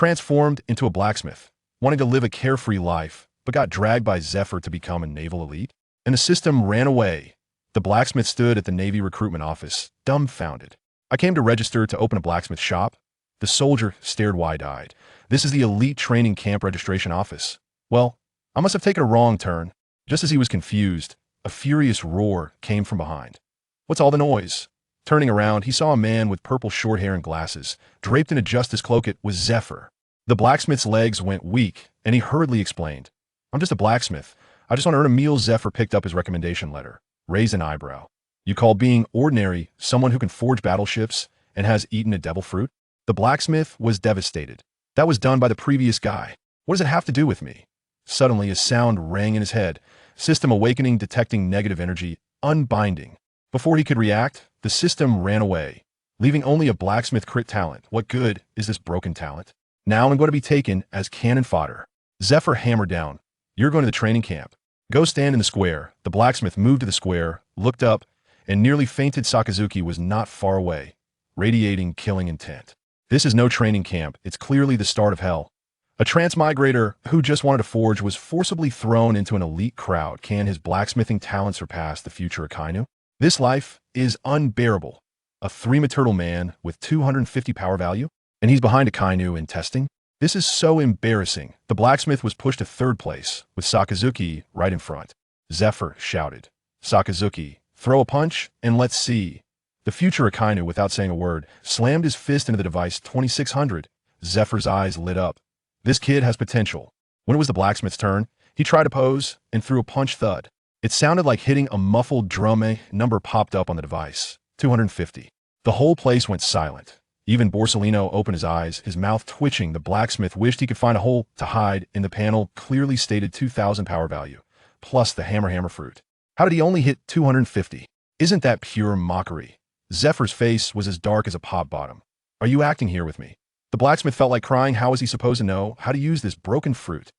transformed into a blacksmith, wanting to live a carefree life, but got dragged by Zephyr to become a naval elite, and the system ran away. The blacksmith stood at the Navy recruitment office, dumbfounded. I came to register to open a blacksmith shop. The soldier stared wide-eyed. This is the elite training camp registration office. Well, I must have taken a wrong turn. Just as he was confused, a furious roar came from behind. What's all the noise? Turning around, he saw a man with purple short hair and glasses. Draped in a justice cloak, it was Zephyr. The blacksmith's legs went weak, and he hurriedly explained, "I'm just a blacksmith. I just want to earn a meal." Zephyr picked up his recommendation letter, raised an eyebrow. "You call being ordinary someone who can forge battleships and has eaten a devil fruit?" The blacksmith was devastated. That was done by the previous guy. What does it have to do with me? Suddenly, a sound rang in his head. System awakening, detecting negative energy, unbinding. Before he could react, the system ran away, leaving only a blacksmith crit talent. What good is this broken talent? Now I'm going to be taken as cannon fodder. Zephyr hammered down. "You're going to the training camp. Go stand in the square." The blacksmith moved to the square, looked up, and nearly fainted. Sakazuki was not far away, radiating killing intent. "This is no training camp. It's clearly the start of hell." A transmigrator who just wanted to forge was forcibly thrown into an elite crowd. Can his blacksmithing talent surpass the future Akainu? This life is unbearable. A three-turtle man with 250 power value? And he's behind Akainu in testing? This is so embarrassing. The blacksmith was pushed to third place, with Sakazuki right in front. Zephyr shouted, "Sakazuki, throw a punch and let's see." The future Akainu, without saying a word, slammed his fist into the device. 2600. Zephyr's eyes lit up. This kid has potential. When it was the blacksmith's turn, he tried to pose and threw a punch. Thud. It sounded like hitting a muffled drum. A number popped up on the device. 250. The whole place went silent. Even Borsellino opened his eyes, his mouth twitching. The blacksmith wished he could find a hole to hide in the panel. Clearly stated 2000 power value, plus the hammer fruit. How did he only hit 250? Isn't that pure mockery? Zephyr's face was as dark as a pop bottom. "Are you acting here with me?" The blacksmith felt like crying. How was he supposed to know how to use this broken fruit?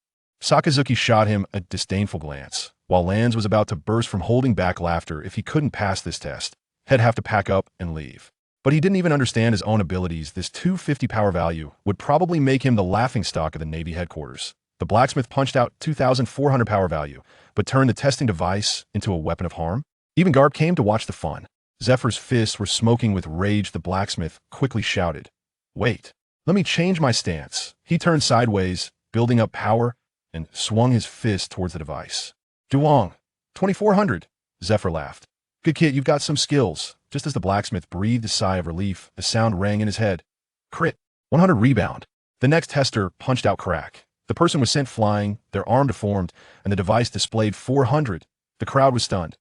Sakazuki shot him a disdainful glance, while Lanz was about to burst from holding back laughter. If he couldn't pass this test, he'd have to pack up and leave. But he didn't even understand his own abilities. This 250 power value would probably make him the laughingstock of the Navy headquarters. The blacksmith punched out 2400 power value, but turned the testing device into a weapon of harm. Even Garp came to watch the fun. Zephyr's fists were smoking with rage. The blacksmith quickly shouted, "Wait. Let me change my stance." He turned sideways, building up power, and swung his fist towards the device. "Duong, 2400. Zephyr laughed. "Good kid, you've got some skills." Just as the blacksmith breathed a sigh of relief, a sound rang in his head. Crit. 100 rebound. The next tester punched out crack. The person was sent flying, their arm deformed, and the device displayed 400. The crowd was stunned.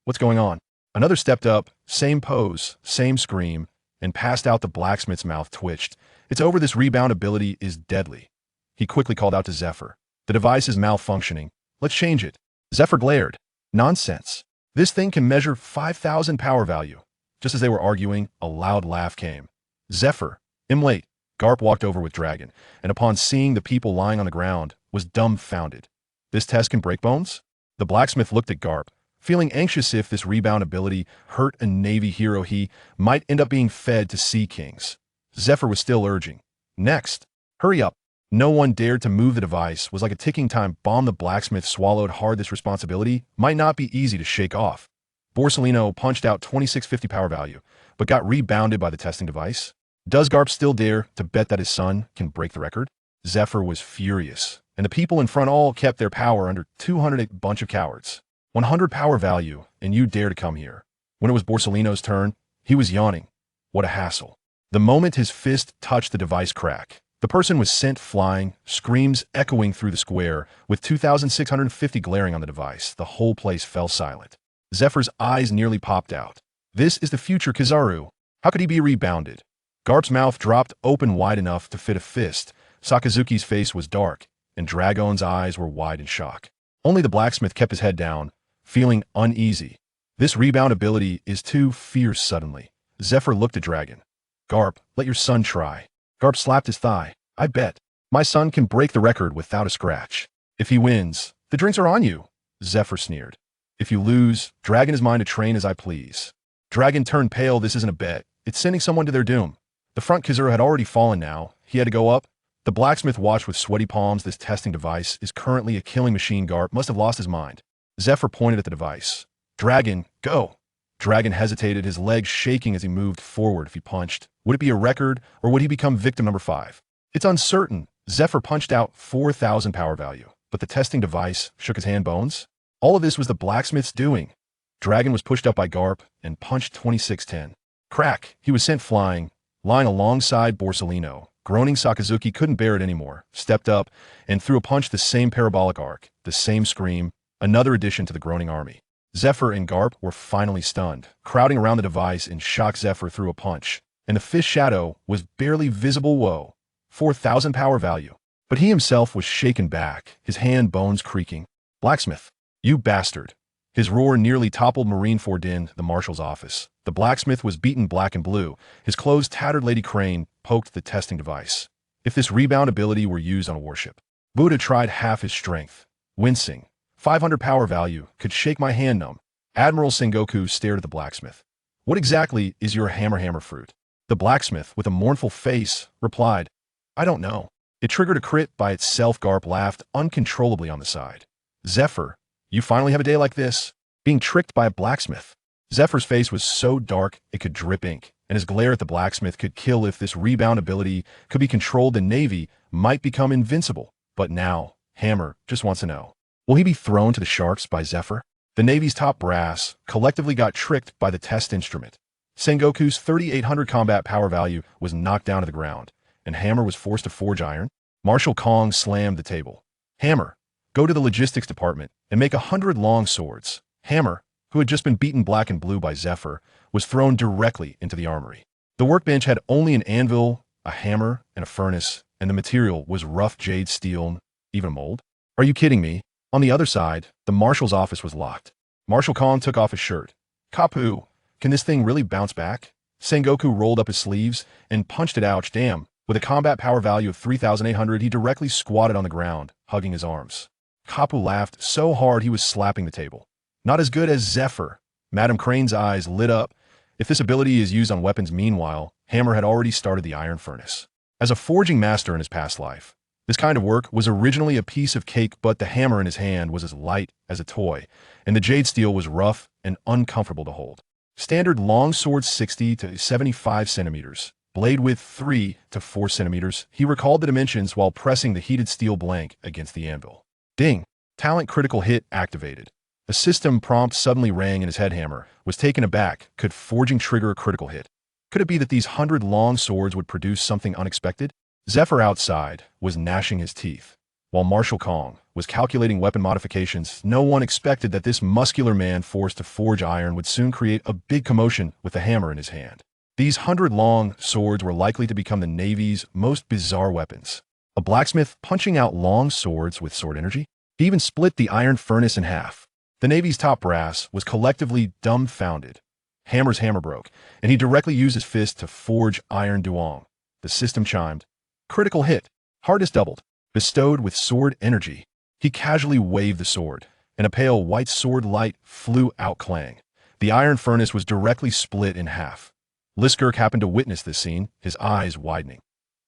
"What's going on?" Another stepped up, same pose, same scream, and passed out. The blacksmith's mouth twitched. "It's over. This rebound ability is deadly." He quickly called out to Zephyr. "The device is malfunctioning. Let's change it." Zephyr glared. "Nonsense. This thing can measure 5000 power value." Just as they were arguing, a loud laugh came. "Zephyr, I'm late." Garp walked over with Dragon, and upon seeing the people lying on the ground, was dumbfounded. "This test can break bones?" The blacksmith looked at Garp, feeling anxious. If this rebound ability hurt a Navy hero, he might end up being fed to sea kings. Zephyr was still urging, "Next. Hurry up." No one dared to move. The device was like a ticking time bomb. The blacksmith swallowed hard. This responsibility might not be easy to shake off. Borsellino punched out 2650 power value, but got rebounded by the testing device. Does Garp still dare to bet that his son can break the record? Zephyr was furious, and the people in front all kept their power under 200. A bunch of cowards. 100 power value, and you dare to come here. When it was Borsellino's turn, he was yawning. What a hassle. The moment his fist touched the device, crack. The person was sent flying, screams echoing through the square, with 2650 glaring on the device. The whole place fell silent. Zephyr's eyes nearly popped out. This is the future Kizaru. How could he be rebounded? Garp's mouth dropped open wide enough to fit a fist. Sakazuki's face was dark, and Dragon's eyes were wide in shock. Only the blacksmith kept his head down, feeling uneasy. This rebound ability is too fierce. Suddenly, Zephyr looked at Dragon. "Garp, let your son try." Garp slapped his thigh. "I bet. My son can break the record without a scratch. If he wins, the drinks are on you." Zephyr sneered. "If you lose, Dragon is mine to train as I please." Dragon turned pale. This isn't a bet. It's sending someone to their doom. The front Kizaru had already fallen now. He had to go up. The blacksmith watched with sweaty palms. This testing device is currently a killing machine. Garp must have lost his mind. Zephyr pointed at the device. Dragon, go! Dragon hesitated, his legs shaking as he moved forward. If he punched, would it be a record, or would he become victim number 5? It's uncertain. Zephyr punched out 4,000 power value, but the testing device shook his hand bones. All of this was the blacksmith's doing. Dragon was pushed up by Garp and punched 2610. Crack! He was sent flying, lying alongside Borsellino. Groaning Sakazuki couldn't bear it anymore, stepped up, and threw a punch. The same parabolic arc, the same scream, another addition to the groaning army. Zephyr and Garp were finally stunned, crowding around the device in shock. Zephyr threw a punch, and the fist shadow was barely visible. Whoa, 4,000 power value. But he himself was shaken back, his hand bones creaking. Blacksmith, you bastard. His roar nearly toppled Marineford in the marshal's office. The blacksmith was beaten black and blue. His clothes tattered. Lady Crane poked the testing device. If this rebound ability were used on a warship, Buddha tried half his strength. Wincing. 500 power value could shake my hand numb. Admiral Sengoku stared at the blacksmith. What exactly is your hammer fruit? The blacksmith, with a mournful face, replied, I don't know. It triggered a crit by itself. Garp laughed uncontrollably on the side. Zephyr, you finally have a day like this? Being tricked by a blacksmith. Zephyr's face was so dark it could drip ink, and his glare at the blacksmith could kill. If this rebound ability could be controlled, the Navy might become invincible. But now, Hammer just wants to know, will he be thrown to the sharks by Zephyr? The Navy's top brass collectively got tricked by the test instrument. Sengoku's 3,800 combat power value was knocked down to the ground, and Hammer was forced to forge iron. Marshal Kong slammed the table. Hammer, go to the logistics department and make 100 long swords. Hammer, who had just been beaten black and blue by Zephyr, was thrown directly into the armory. The workbench had only an anvil, a hammer, and a furnace, and the material was rough jade steel, even mold. Are you kidding me? On the other side, the marshal's office was locked. Marshal Kong took off his shirt. Kapu, can this thing really bounce back? Sengoku rolled up his sleeves and punched it. Ouch, damn. With a combat power value of 3,800, he directly squatted on the ground, hugging his arms. Kapu laughed so hard he was slapping the table. Not as good as Zephyr. Madame Crane's eyes lit up. If this ability is used on weapons, meanwhile, Hammer had already started the iron furnace. As a forging master in his past life, this kind of work was originally a piece of cake, but the hammer in his hand was as light as a toy, and the jade steel was rough and uncomfortable to hold. Standard long sword 60 to 75 centimeters, blade width 3 to 4 centimeters. He recalled the dimensions while pressing the heated steel blank against the anvil. Ding! Talent critical hit activated. A system prompt suddenly rang in his head. Hammer was taken aback. Could forging trigger a critical hit? Could it be that these 100 long swords would produce something unexpected? Zephyr outside was gnashing his teeth, while Marshal Kong was calculating weapon modifications. No one expected that this muscular man forced to forge iron would soon create a big commotion with the hammer in his hand. These 100 long swords were likely to become the Navy's most bizarre weapons. A blacksmith punching out long swords with sword energy? He even split the iron furnace in half. The Navy's top brass was collectively dumbfounded. Hammer's hammer broke, and he directly used his fist to forge iron duong. The system chimed. Critical hit. Hardness doubled. Bestowed with sword energy. He casually waved the sword, and a pale white sword light flew out clang. The iron furnace was directly split in half. Liskirk happened to witness this scene, his eyes widening.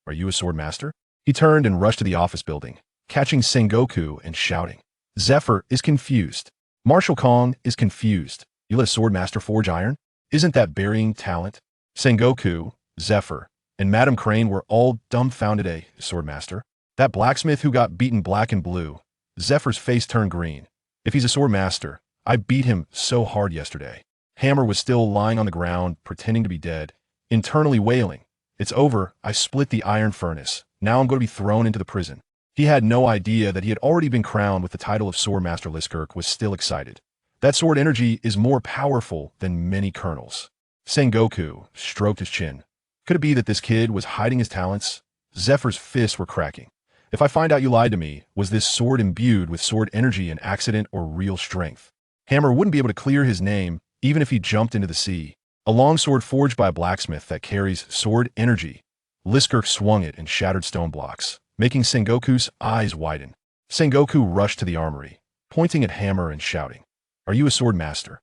Are you a sword master? He turned and rushed to the office building, catching Sengoku and shouting. Zephyr is confused. Marshal Kong is confused. You let a sword master forge iron? Isn't that burying talent? Sengoku, Zephyr, and Madame Crane were all dumbfounded. A sword master? That blacksmith who got beaten black and blue. Zephyr's face turned green. If he's a sword master, I beat him so hard yesterday. Hammer was still lying on the ground, pretending to be dead, internally wailing. It's over. I split the iron furnace. Now I'm going to be thrown into the prison. He had no idea that he had already been crowned with the title of Sword Master. Liskirk was still excited. That sword energy is more powerful than many colonels. Sengoku stroked his chin. Could it be that this kid was hiding his talents? Zephyr's fists were cracking. If I find out you lied to me, was this sword imbued with sword energy an accident or real strength? Hammer wouldn't be able to clear his name even if he jumped into the sea. A long sword forged by a blacksmith that carries sword energy. Liskirk swung it and shattered stone blocks, making Sengoku's eyes widen. Sengoku rushed to the armory, pointing at Hammer and shouting, Are you a sword master?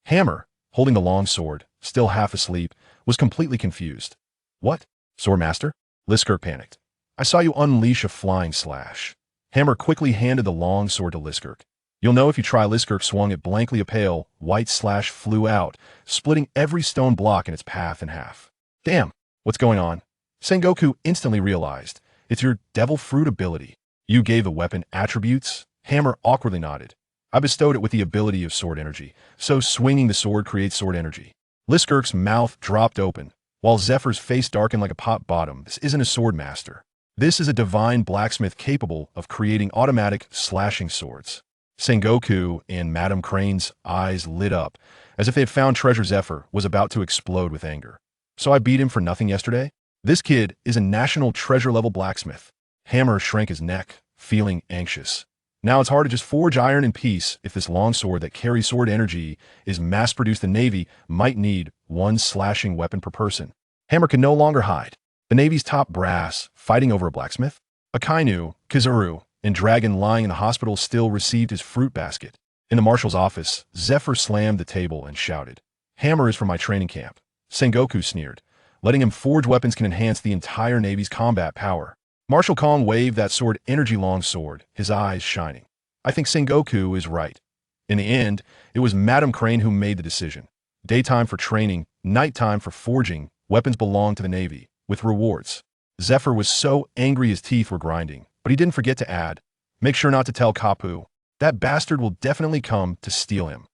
Hammer, holding the long sword, still half asleep, was completely confused. What? Sword master? Liskirk panicked. I saw you unleash a flying slash. Hammer quickly handed the long sword to Liskirk. You'll know if you try. Liskirk swung it blankly. A pale, white slash flew out, splitting every stone block in its path in half. Damn, what's going on? Sengoku instantly realized. It's your devil fruit ability. You gave the weapon attributes? Hammer awkwardly nodded. I bestowed it with the ability of sword energy, so swinging the sword creates sword energy. Liskirk's mouth dropped open, while Zephyr's face darkened like a pot bottom. This isn't a sword master. This is a divine blacksmith capable of creating automatic slashing swords. Sengoku and Madame Crane's eyes lit up, as if they had found treasure. Zephyr was about to explode with anger. So I beat him for nothing yesterday? This kid is a national treasure-level blacksmith. Hammer shrank his neck, feeling anxious. Now it's hard to just forge iron in peace if this long sword that carries sword energy is mass-produced. The Navy might need one slashing weapon per person. Hammer could no longer hide. The Navy's top brass fighting over a blacksmith? Akainu, Soru, and Dragon lying in the hospital still received his fruit basket. In the marshal's office, Zephyr slammed the table and shouted, "Hammer is from my training camp." Sengoku sneered. Letting him forge weapons can enhance the entire Navy's combat power. Marshal Kong waved that sword energy long sword, his eyes shining. I think Sengoku is right. In the end, it was Madame Crane who made the decision. Daytime for training, nighttime for forging, weapons belonged to the Navy, with rewards. Zephyr was so angry his teeth were grinding, but he didn't forget to add, make sure not to tell Kapu. That bastard will definitely come to steal him.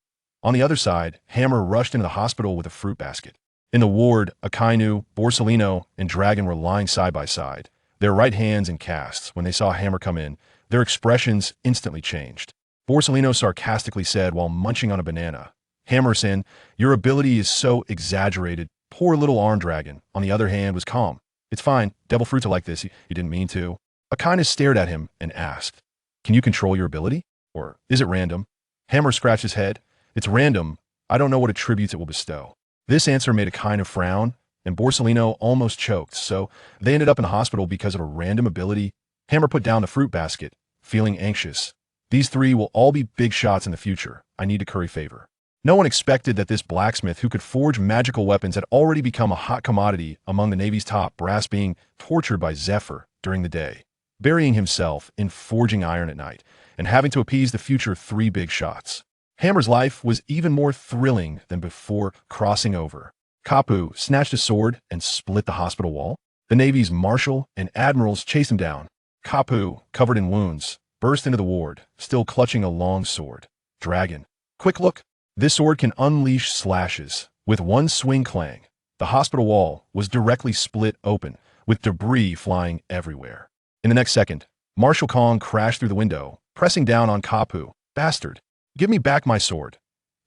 On the other side, Hammer rushed into the hospital with a fruit basket. In the ward, Akainu, Borsellino, and Dragon were lying side by side, their right hands in casts. When they saw Hammer come in, their expressions instantly changed. Borsellino sarcastically said while munching on a banana, "Hammer-san, your ability is so exaggerated. Poor little arm dragon, on the other hand, was calm. It's fine, devil fruits are like this, you didn't mean to." Akainu stared at him and asked, "Can you control your ability? Or is it random?" Hammer scratched his head. "It's random. I don't know what attributes it will bestow." This answer made Akainu frown, and Borsellino almost choked, so they ended up in the hospital because of a random ability. Hammer put down the fruit basket, feeling anxious. These three will all be big shots in the future. I need to curry favor. No one expected that this blacksmith who could forge magical weapons had already become a hot commodity among the Navy's top brass, being tortured by Zephyr during the day, burying himself in forging iron at night, and having to appease the future three big shots. Hammer's life was even more thrilling than before crossing over. Kapu snatched a sword and split the hospital wall. The Navy's marshal and admirals chased him down. Kapu, covered in wounds, burst into the ward, still clutching a long sword. Dragon. Quick look. This sword can unleash slashes. With one swing clang, the hospital wall was directly split open, with debris flying everywhere. In the next second, Marshal Kong crashed through the window, pressing down on Kapu. "Bastard. Give me back my sword."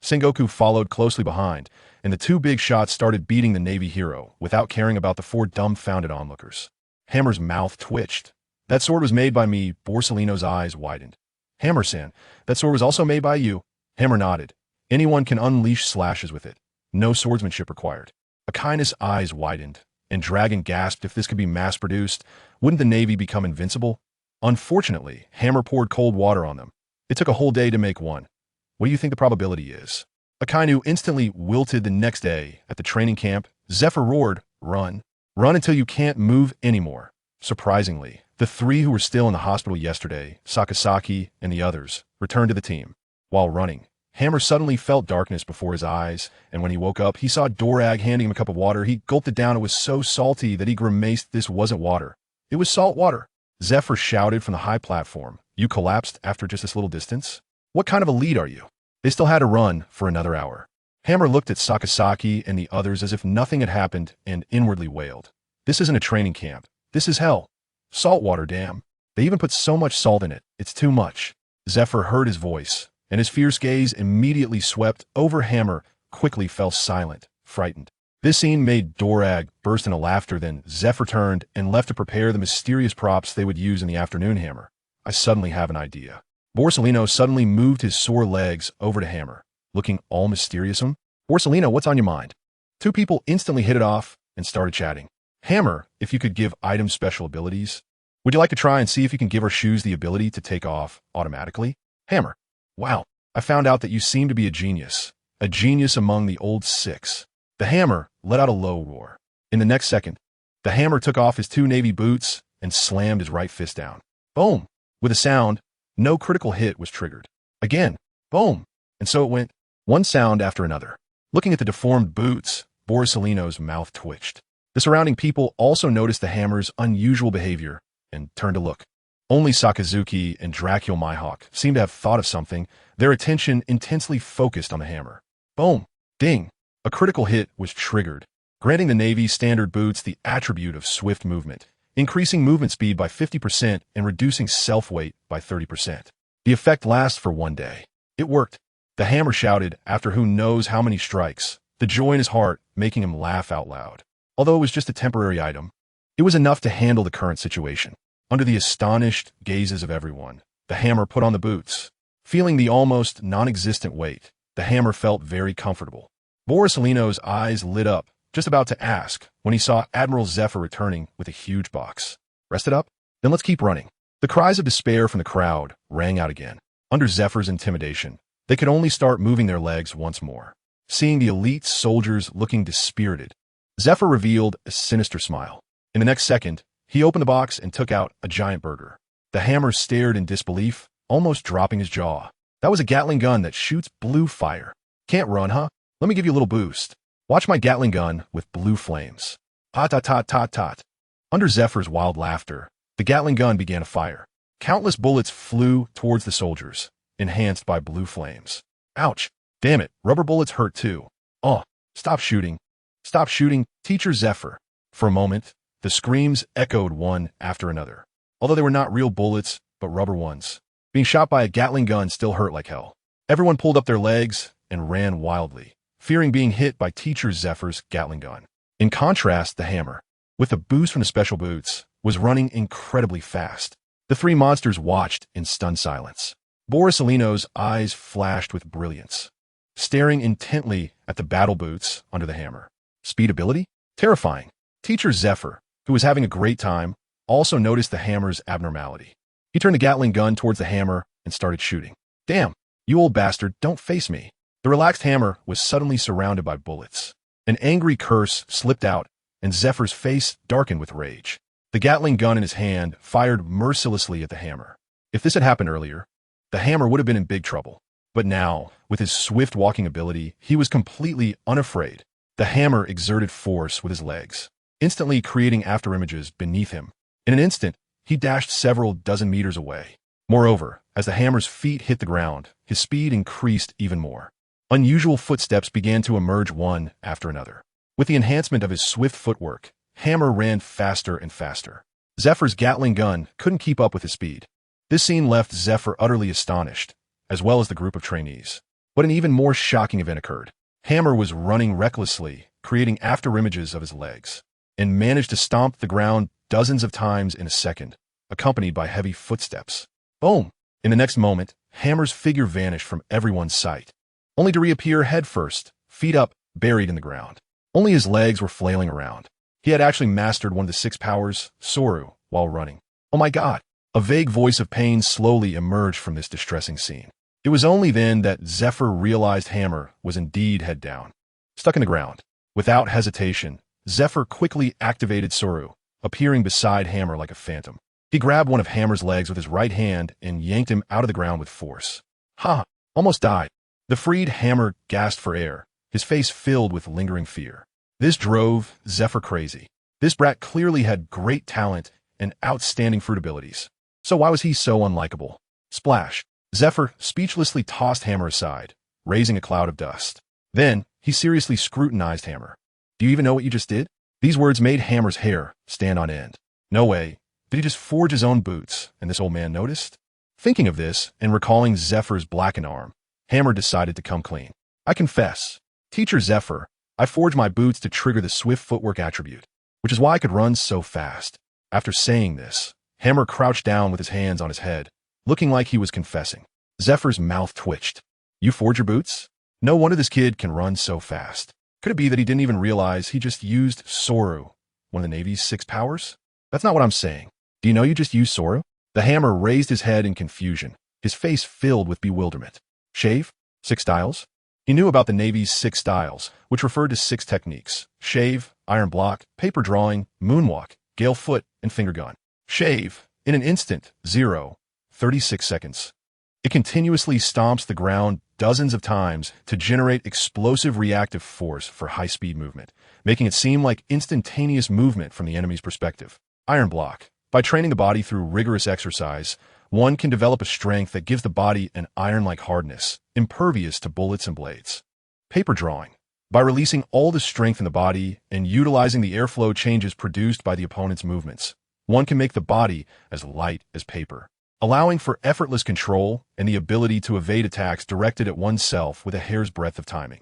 Sengoku followed closely behind, and the two big shots started beating the Navy hero without caring about the four dumbfounded onlookers. Hammer's mouth twitched. "That sword was made by me." Borsellino's eyes widened. "Hammer-san, that sword was also made by you?" Hammer nodded. "Anyone can unleash slashes with it. No swordsmanship required." Akainu's eyes widened, and Dragon gasped. If this could be mass-produced, wouldn't the Navy become invincible? Unfortunately, Hammer poured cold water on them. It took a whole day to make one. What do you think the probability is? Akainu instantly wilted the next day at the training camp. Zephyr roared, "Run. Run until you can't move anymore." Surprisingly, the three who were still in the hospital yesterday, Sakasaki and the others, returned to the team. While running, Hammer suddenly felt darkness before his eyes, and when he woke up, he saw Dorag handing him a cup of water. He gulped it down. It was so salty that he grimaced. This wasn't water. It was salt water. Zephyr shouted from the high platform, "You collapsed after just this little distance? What kind of a lead are you?" They still had to run for another hour. Hammer looked at Sakasaki and the others as if nothing had happened and inwardly wailed. "This isn't a training camp. This is hell. Salt water, damn. They even put so much salt in it. It's too much." Zephyr heard his voice, and his fierce gaze immediately swept over Hammer, quickly fell silent, frightened. This scene made Dorag burst into laughter. Then Zephyr turned and left to prepare the mysterious props they would use in the afternoon. "Hammer, I suddenly have an idea." Borsellino suddenly moved his sore legs over to Hammer, looking all mysterious. "Borsellino, what's on your mind?" Two people instantly hit it off and started chatting. "Hammer, if you could give items special abilities. Would you like to try and see if you can give our shoes the ability to take off automatically?" Hammer, "Wow, I found out that you seem to be a genius among the old six." The Hammer let out a low roar. In the next second, the Hammer took off his two Navy boots and slammed his right fist down. Boom! With a sound, no critical hit was triggered. Again, boom! And so it went, one sound after another. Looking at the deformed boots, Borsalino's mouth twitched. The surrounding people also noticed the hammer's unusual behavior and turned to look. Only Sakazuki and Dracula Mihawk seemed to have thought of something, their attention intensely focused on the hammer. Boom! Ding! A critical hit was triggered, granting the Navy's standard boots the attribute of swift movement, increasing movement speed by 50% and reducing self-weight by 30%. The effect lasts for one day. It worked. The hammer shouted after who knows how many strikes, the joy in his heart making him laugh out loud. Although it was just a temporary item, it was enough to handle the current situation. Under the astonished gazes of everyone, the hammer put on the boots. Feeling the almost non-existent weight, the hammer felt very comfortable. Borsalino's eyes lit up, just about to ask, when he saw Admiral Zephyr returning with a huge box. Rested up? Then let's keep running. The cries of despair from the crowd rang out again. Under Zephyr's intimidation, they could only start moving their legs once more. Seeing the elite soldiers looking dispirited, Zephyr revealed a sinister smile. In the next second, he opened the box and took out a giant burger. The hammer stared in disbelief, almost dropping his jaw. That was a Gatling gun that shoots blue fire. Can't run, huh? Let me give you a little boost. Watch my Gatling gun with blue flames. Tot. Under Zephyr's wild laughter, the Gatling gun began to fire. Countless bullets flew towards the soldiers, enhanced by blue flames. Ouch! Damn it, rubber bullets hurt too. Oh, stop shooting. Stop shooting, Teacher Zephyr. For a moment, the screams echoed one after another. Although they were not real bullets, but rubber ones. Being shot by a Gatling gun still hurt like hell. Everyone pulled up their legs and ran wildly, fearing being hit by Teacher Zephyr's Gatling gun. In contrast, the hammer, with a boost from the special boots, was running incredibly fast. The three monsters watched in stunned silence. Borsalino's eyes flashed with brilliance, staring intently at the battle boots under the hammer. Speed ability? Terrifying. Teacher Zephyr, who was having a great time, also noticed the hammer's abnormality. He turned the Gatling gun towards the hammer and started shooting. Damn, you old bastard, don't face me. The relaxed hammer was suddenly surrounded by bullets. An angry curse slipped out, and Zephyr's face darkened with rage. The Gatling gun in his hand fired mercilessly at the hammer. If this had happened earlier, the hammer would have been in big trouble. But now, with his swift walking ability, he was completely unafraid. The hammer exerted force with his legs, instantly creating afterimages beneath him. In an instant, he dashed several dozen meters away. Moreover, as the hammer's feet hit the ground, his speed increased even more. Unusual footsteps began to emerge one after another. With the enhancement of his swift footwork, Hammer ran faster and faster. Zephyr's Gatling gun couldn't keep up with his speed. This scene left Zephyr utterly astonished, as well as the group of trainees. But an even more shocking event occurred. Hammer was running recklessly, creating afterimages of his legs, and managed to stomp the ground dozens of times in a second, accompanied by heavy footsteps. Boom! In the next moment, Hammer's figure vanished from everyone's sight, only to reappear headfirst, feet up, buried in the ground. Only his legs were flailing around. He had actually mastered one of the 6 powers, Soru, while running. Oh my god! A vague voice of pain slowly emerged from this distressing scene. It was only then that Zephyr realized Hammer was indeed head down, stuck in the ground. Without hesitation, Zephyr quickly activated Soru, appearing beside Hammer like a phantom. He grabbed one of Hammer's legs with his right hand and yanked him out of the ground with force. Ha! Almost died. The freed Hammer gasped for air, his face filled with lingering fear. This drove Zephyr crazy. This brat clearly had great talent and outstanding fruit abilities. So why was he so unlikable? Splash! Zephyr speechlessly tossed Hammer aside, raising a cloud of dust. Then, he seriously scrutinized Hammer. Do you even know what you just did? These words made Hammer's hair stand on end. No way. Did he just forge his own boots, and this old man noticed? Thinking of this, and recalling Zephyr's blackened arm, Hammer decided to come clean. I confess, Teacher Zephyr, I forged my boots to trigger the swift footwork attribute, which is why I could run so fast. After saying this, Hammer crouched down with his hands on his head, looking like he was confessing. Zephyr's mouth twitched. You forge your boots? No wonder this kid can run so fast. Could it be that he didn't even realize he just used Soru, one of the Navy's 6 powers? That's not what I'm saying. Do you know you just used Soru? The Hammer raised his head in confusion, his face filled with bewilderment. Shave? 6 styles? He knew about the Navy's 6 styles, which referred to 6 techniques: shave, iron block, paper drawing, moonwalk, gale foot, and finger gun. Shave. In an instant. 36 seconds. It continuously stomps the ground dozens of times to generate explosive reactive force for high-speed movement, making it seem like instantaneous movement from the enemy's perspective. Iron block. By training the body through rigorous exercise, one can develop a strength that gives the body an iron-like hardness, impervious to bullets and blades. Paper drawing. By releasing all the strength in the body and utilizing the airflow changes produced by the opponent's movements, one can make the body as light as paper, allowing for effortless control and the ability to evade attacks directed at oneself with a hair's breadth of timing.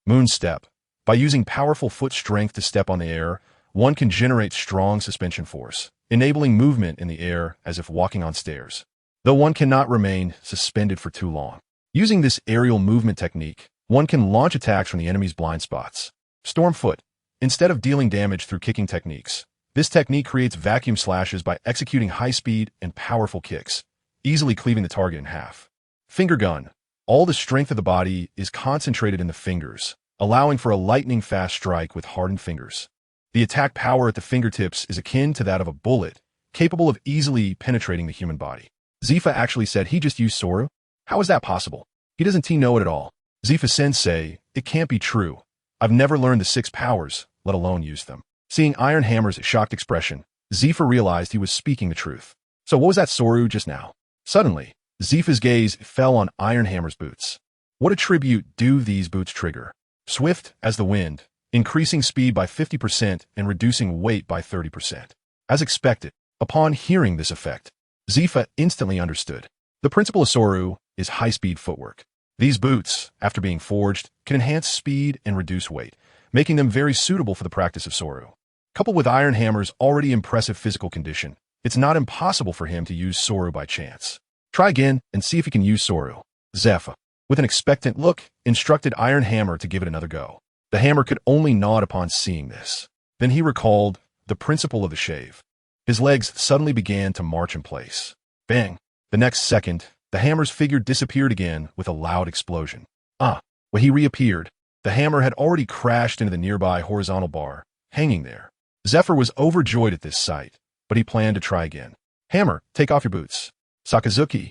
Moon step. By using powerful foot strength to step on the air, one can generate strong suspension force, enabling movement in the air as if walking on stairs, though one cannot remain suspended for too long. Using this aerial movement technique, one can launch attacks from the enemy's blind spots. Storm foot. Instead of dealing damage through kicking techniques, this technique creates vacuum slashes by executing high-speed and powerful kicks, easily cleaving the target in half. Finger gun. All the strength of the body is concentrated in the fingers, allowing for a lightning-fast strike with hardened fingers. The attack power at the fingertips is akin to that of a bullet, capable of easily penetrating the human body. Zephyr actually said he just used Soru? How is that possible? He doesn't know it at all. Zephyr-sensei, it can't be true. I've never learned the 6 powers, let alone use them. Seeing Iron Hammer's shocked expression, Zephyr realized he was speaking the truth. So what was that Soru just now? Suddenly, Zephyr's gaze fell on Iron Hammer's boots. What attribute do these boots trigger? Swift as the wind, increasing speed by 50% and reducing weight by 30%. As expected, upon hearing this effect, Zephyr instantly understood. The principle of Soru is high-speed footwork. These boots, after being forged, can enhance speed and reduce weight, making them very suitable for the practice of Soru. Coupled with Iron Hammer's already impressive physical condition, it's not impossible for him to use Soru by chance. Try again and see if he can use Soru. Zephyr, with an expectant look, instructed Iron Hammer to give it another go. The hammer could only nod upon seeing this. Then he recalled the principle of the shave. His legs suddenly began to march in place. Bang! The next second, the hammer's figure disappeared again with a loud explosion. When he reappeared, the hammer had already crashed into the nearby horizontal bar, hanging there. Zephyr was overjoyed at this sight, but he planned to try again. Hammer, take off your boots. Sakazuki,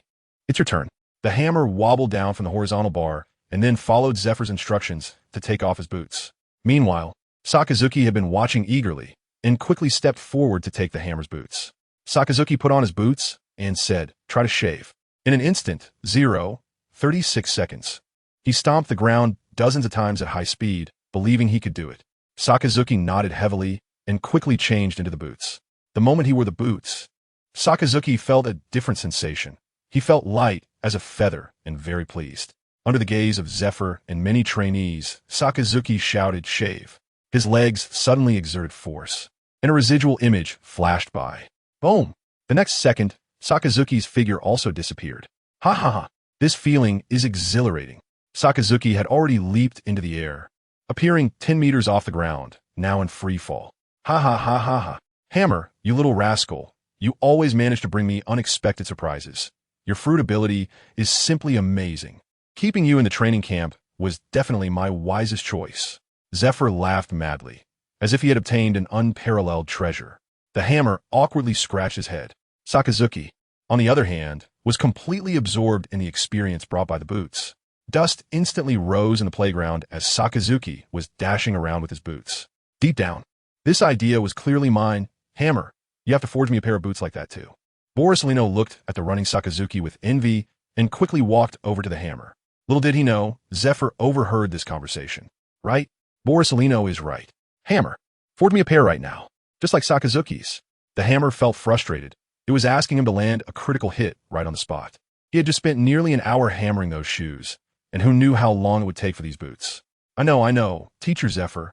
it's your turn. The hammer wobbled down from the horizontal bar and then followed Zephyr's instructions to take off his boots. Meanwhile, Sakazuki had been watching eagerly and quickly stepped forward to take the hammer's boots. Sakazuki put on his boots and said, try to shave. In an instant, 36 seconds. He stomped the ground dozens of times at high speed, believing he could do it. Sakazuki nodded heavily and quickly changed into the boots. The moment he wore the boots, Sakazuki felt a different sensation. He felt light as a feather and very pleased. Under the gaze of Zephyr and many trainees, Sakazuki shouted, shave. His legs suddenly exerted force, and a residual image flashed by. Boom! The next second, Sakazuki's figure also disappeared. Ha ha ha! This feeling is exhilarating. Sakazuki had already leaped into the air, appearing 10 meters off the ground, now in free fall. Ha ha ha ha ha! Hammer, you little rascal, you always manage to bring me unexpected surprises. Your fruit ability is simply amazing. Keeping you in the training camp was definitely my wisest choice. Zephyr laughed madly, as if he had obtained an unparalleled treasure. The hammer awkwardly scratched his head. Sakazuki, on the other hand, was completely absorbed in the experience brought by the boots. Dust instantly rose in the playground as Sakazuki was dashing around with his boots. Deep down, this idea was clearly mine. Hammer, you have to forge me a pair of boots like that too. Borsalino looked at the running Sakazuki with envy and quickly walked over to the hammer. Little did he know, Zephyr overheard this conversation. Right? Borsalino is right. Hammer, forge me a pair right now, just like Sakazuki's. The hammer felt frustrated. It was asking him to land a critical hit right on the spot. He had just spent nearly an hour hammering those shoes, and who knew how long it would take for these boots. I know, Teacher Zephyr,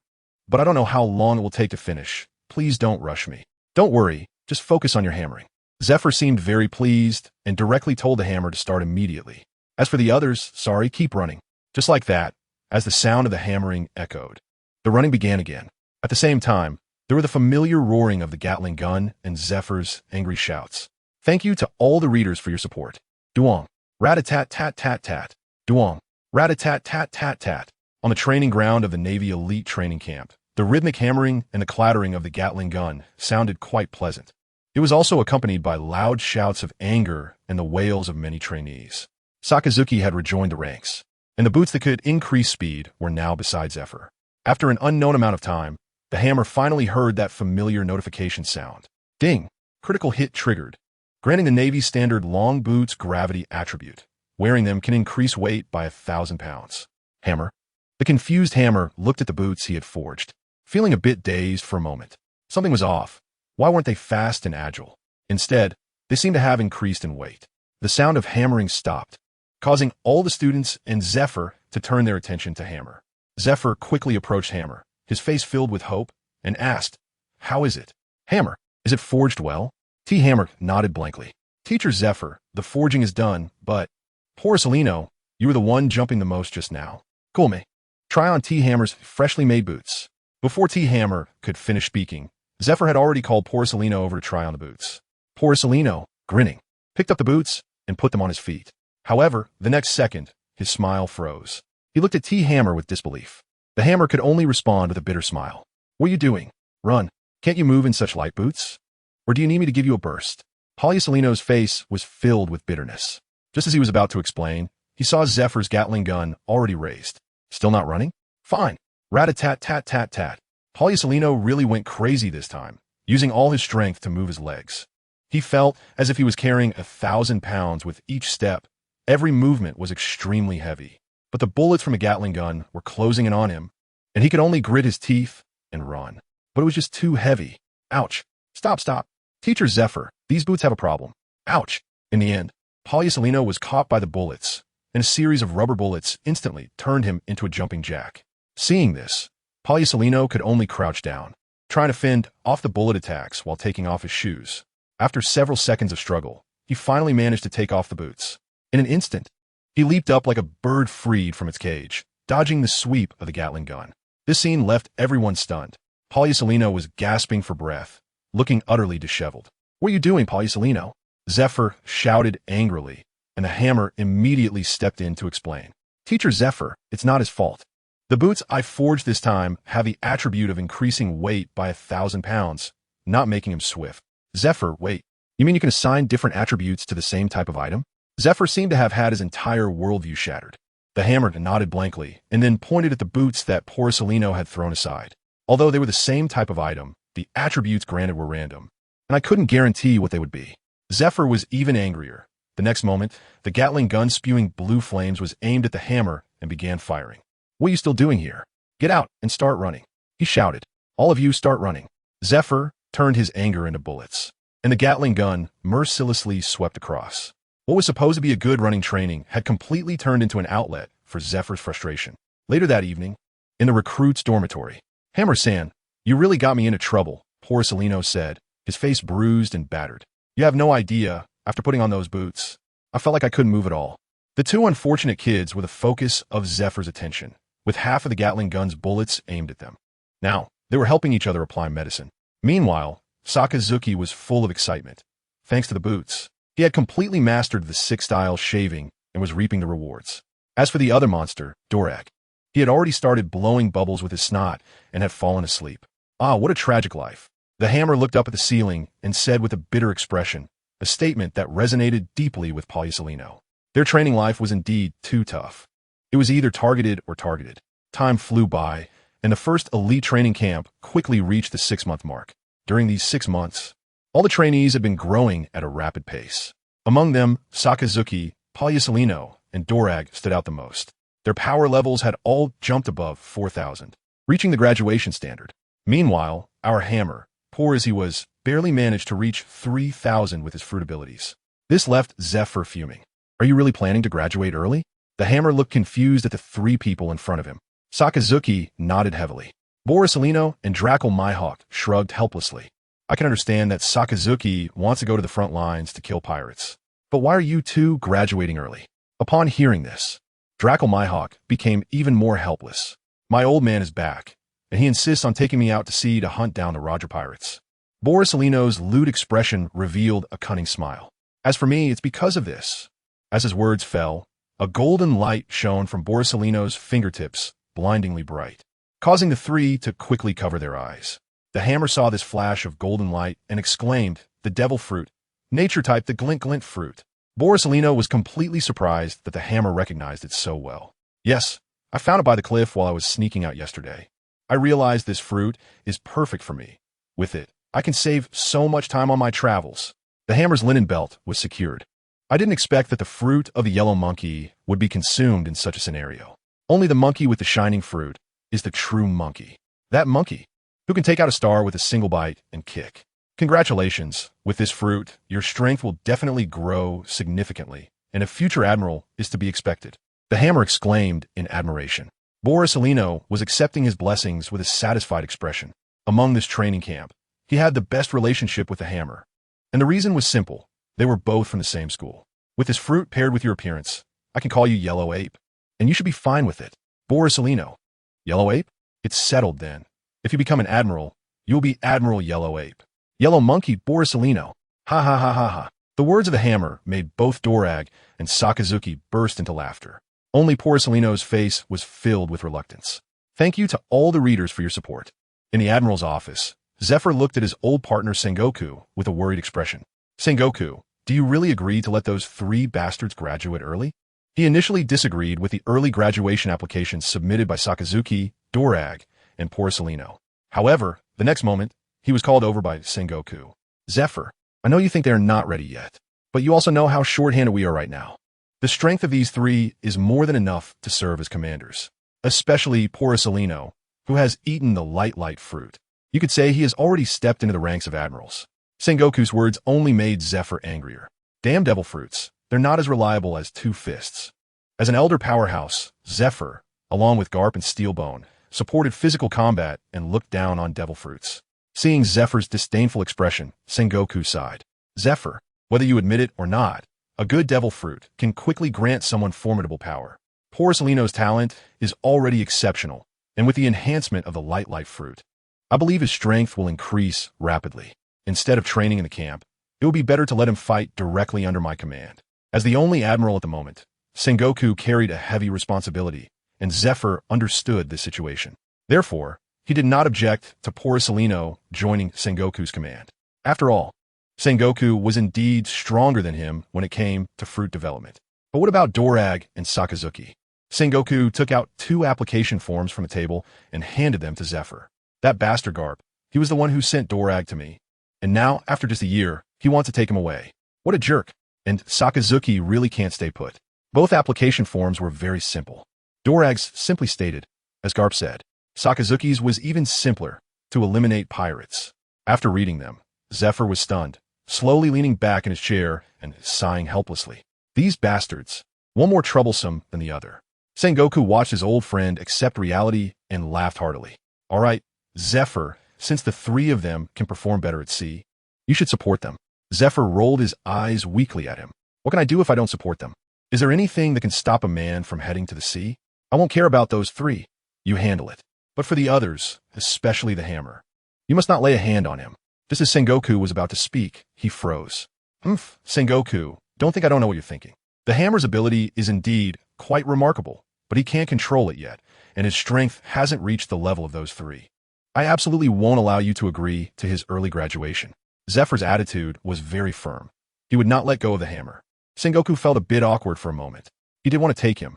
but I don't know how long it will take to finish. Please don't rush me. Don't worry, just focus on your hammering. Zephyr seemed very pleased and directly told the hammer to start immediately. As for the others, sorry, keep running. Just like that, as the sound of the hammering echoed. The running began again. At the same time, there were the familiar roaring of the Gatling gun and Zephyr's angry shouts. Thank you to all the readers for your support. Duong, rat-a-tat-tat-tat-tat. Duong, rat-a-tat-tat-tat-tat. On the training ground of the Navy Elite Training Camp, the rhythmic hammering and the clattering of the Gatling gun sounded quite pleasant. It was also accompanied by loud shouts of anger and the wails of many trainees. Sakazuki had rejoined the ranks, and the boots that could increase speed were now beside Zephyr. After an unknown amount of time, the hammer finally heard that familiar notification sound. Ding! Critical hit triggered, granting the Navy's standard long boots gravity attribute. Wearing them can increase weight by 1,000 pounds. Hammer. The confused hammer looked at the boots he had forged, feeling a bit dazed for a moment. Something was off. Why weren't they fast and agile? Instead, they seemed to have increased in weight. The sound of hammering stopped, causing all the students and Zephyr to turn their attention to Hammer. Zephyr quickly approached Hammer, his face filled with hope, and asked, "How is it?" "Hammer, is it forged well?" Hammer nodded blankly. "Teacher Zephyr, the forging is done, but poor Salino, you were the one jumping the most just now." "Cool me. Try on Hammer's freshly made boots." Before Hammer could finish speaking, Zephyr had already called poor Salino over to try on the boots. Poor Salino, grinning, picked up the boots and put them on his feet. However, the next second, his smile froze. He looked at Hammer with disbelief. The hammer could only respond with a bitter smile. "What are you doing? Run. Can't you move in such light boots? Or do you need me to give you a burst?" Salino's face was filled with bitterness. Just as he was about to explain, he saw Zephyr's Gatling gun already raised. "Still not running? Fine." Rat-a-tat-tat-tat-tat. Salino really went crazy this time, using all his strength to move his legs. He felt as if he was carrying 1,000 pounds with each step. Every movement was extremely heavy, but the bullets from a Gatling gun were closing in on him, and he could only grit his teeth and run. But it was just too heavy. Ouch. Stop. Teacher Zephyr, these boots have a problem. Ouch. In the end, Salino was caught by the bullets, and a series of rubber bullets instantly turned him into a jumping jack. Seeing this, Salino could only crouch down, trying to fend off the bullet attacks while taking off his shoes. After several seconds of struggle, he finally managed to take off the boots. In an instant, he leaped up like a bird freed from its cage, dodging the sweep of the Gatling gun. This scene left everyone stunned. Salino was gasping for breath, looking utterly disheveled. "What are you doing, Salino?" Zephyr shouted angrily, and the hammer immediately stepped in to explain. "Teacher Zephyr, it's not his fault. The boots I forged this time have the attribute of increasing weight by 1,000 pounds, not making him swift." "Zephyr, wait. You mean you can assign different attributes to the same type of item?" Zephyr seemed to have had his entire worldview shattered. The hammer nodded blankly, and then pointed at the boots that poor Salino had thrown aside. Although they were the same type of item, the attributes granted were random, and I couldn't guarantee what they would be. Zephyr was even angrier. The next moment, the Gatling gun spewing blue flames was aimed at the hammer and began firing. "What are you still doing here? Get out and start running," he shouted. "All of you start running." Zephyr turned his anger into bullets, and the Gatling gun mercilessly swept across. What was supposed to be a good running training had completely turned into an outlet for Zephyr's frustration. Later that evening, in the recruits' dormitory, "Hammer-san, you really got me into trouble," poor Salino said, his face bruised and battered. "You have no idea, after putting on those boots, I felt like I couldn't move at all." The two unfortunate kids were the focus of Zephyr's attention, with half of the Gatling gun's bullets aimed at them. Now, they were helping each other apply medicine. Meanwhile, Sakazuki was full of excitement. Thanks to the boots, he had completely mastered the six-style shaving and was reaping the rewards. As for the other monster, Dorak, he had already started blowing bubbles with his snot and had fallen asleep. Ah, what a tragic life. The hammer looked up at the ceiling and said with a bitter expression, a statement that resonated deeply with Salino. Their training life was indeed too tough. It was either targeted or targeted. Time flew by, and the first elite training camp quickly reached the 6-month mark. During these 6 months, all the trainees had been growing at a rapid pace. Among them, Sakazuki, Salino, and Dorag stood out the most. Their power levels had all jumped above 4,000, reaching the graduation standard. Meanwhile, our hammer, poor as he was, barely managed to reach 3,000 with his fruit abilities. This left Zephyr fuming. "Are you really planning to graduate early?" The hammer looked confused at the 3 people in front of him. Sakazuki nodded heavily. Borisolino and Drackle Myhawk shrugged helplessly. "I can understand that Sakazuki wants to go to the front lines to kill pirates. But why are you two graduating early?" Upon hearing this, Drackle Myhawk became even more helpless. "My old man is back, and he insists on taking me out to sea to hunt down the Roger pirates." Borisolino's lewd expression revealed a cunning smile. "As for me, it's because of this." As his words fell, a golden light shone from Borisolino's fingertips, blindingly bright, causing the 3 to quickly cover their eyes. The hammer saw this flash of golden light and exclaimed, the devil fruit, nature type, the glint fruit. Borsalino was completely surprised that the hammer recognized it so well. Yes, I found it by the cliff while I was sneaking out yesterday. I realized this fruit is perfect for me. With it, I can save so much time on my travels. The hammer's linen belt was secured. I didn't expect that the fruit of the yellow monkey would be consumed in such a scenario. Only the monkey with the shining fruit is the true monkey. That monkey who can take out a star with a single bite and kick. Congratulations, with this fruit, your strength will definitely grow significantly, and a future admiral is to be expected. The hammer exclaimed in admiration. Borsalino was accepting his blessings with a satisfied expression. Among this training camp, he had the best relationship with the hammer. And the reason was simple. They were both from the same school. With this fruit paired with your appearance, I can call you Yellow Ape, and you should be fine with it. Borsalino. Yellow Ape? It's settled then. If you become an admiral, you will be Admiral Yellow Ape. Yellow Monkey Borsalino. Ha ha ha ha ha. The words of the hammer made both Dorag and Sakazuki burst into laughter. Only Borsalino's face was filled with reluctance. Thank you to all the readers for your support. In the Admiral's office, Zephyr looked at his old partner Sengoku with a worried expression. Sengoku, do you really agree to let those 3 bastards graduate early? He initially disagreed with the early graduation applications submitted by Sakazuki, Dorag, and Borsalino. However, the next moment, he was called over by Sengoku. Zephyr, I know you think they are not ready yet, but you also know how short-handed we are right now. The strength of these 3 is more than enough to serve as commanders, especially Borsalino, who has eaten the light fruit. You could say he has already stepped into the ranks of admirals. Sengoku's words only made Zephyr angrier. Damn devil fruits, they're not as reliable as 2 fists. As an elder powerhouse, Zephyr, along with Garp and Steelbone, supported physical combat and looked down on devil fruits. Seeing Zephyr's disdainful expression, Sengoku sighed. Zephyr, whether you admit it or not, a good devil fruit can quickly grant someone formidable power. Borsalino's talent is already exceptional, and with the enhancement of the light fruit, I believe his strength will increase rapidly. Instead of training in the camp, it would be better to let him fight directly under my command. As the only admiral at the moment, Sengoku carried a heavy responsibility, and Zephyr understood the situation. Therefore, he did not object to Borsalino joining Sengoku's command. After all, Sengoku was indeed stronger than him when it came to fruit development. But what about Dorag and Sakazuki? Sengoku took out 2 application forms from the table and handed them to Zephyr. That bastard Garp, he was the one who sent Dorag to me. And now, after just a year, he wants to take him away. What a jerk. And Sakazuki really can't stay put. Both application forms were very simple. Dorag's simply stated, as Garp said. Sakazuki's was even simpler, to eliminate pirates. After reading them, Zephyr was stunned, slowly leaning back in his chair and sighing helplessly. These bastards, one more troublesome than the other. Sengoku watched his old friend accept reality and laughed heartily. All right, Zephyr, since the 3 of them can perform better at sea, you should support them. Zephyr rolled his eyes weakly at him. What can I do if I don't support them? Is there anything that can stop a man from heading to the sea? I won't care about those 3. You handle it. But for the others, especially the hammer, you must not lay a hand on him. Just as Sengoku was about to speak, he froze. Sengoku, don't think I don't know what you're thinking. The hammer's ability is indeed quite remarkable, but he can't control it yet, and his strength hasn't reached the level of those 3. I absolutely won't allow you to agree to his early graduation. Zephyr's attitude was very firm. He would not let go of the hammer. Sengoku felt a bit awkward for a moment. He did want to take him.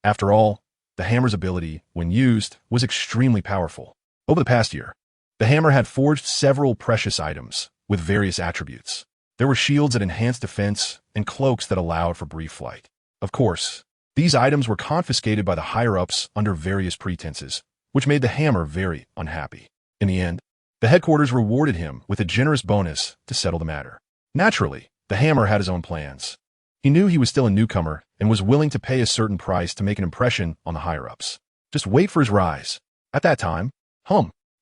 After all, the hammer's ability, when used, was extremely powerful. Over the past year, the hammer had forged several precious items with various attributes. There were shields that enhanced defense and cloaks that allowed for brief flight. Of course, these items were confiscated by the higher-ups under various pretenses, which made the hammer very unhappy. In the end, the headquarters rewarded him with a generous bonus to settle the matter. Naturally, the hammer had his own plans. He knew he was still a newcomer and was willing to pay a certain price to make an impression on the higher-ups. Just wait for his rise. At that time,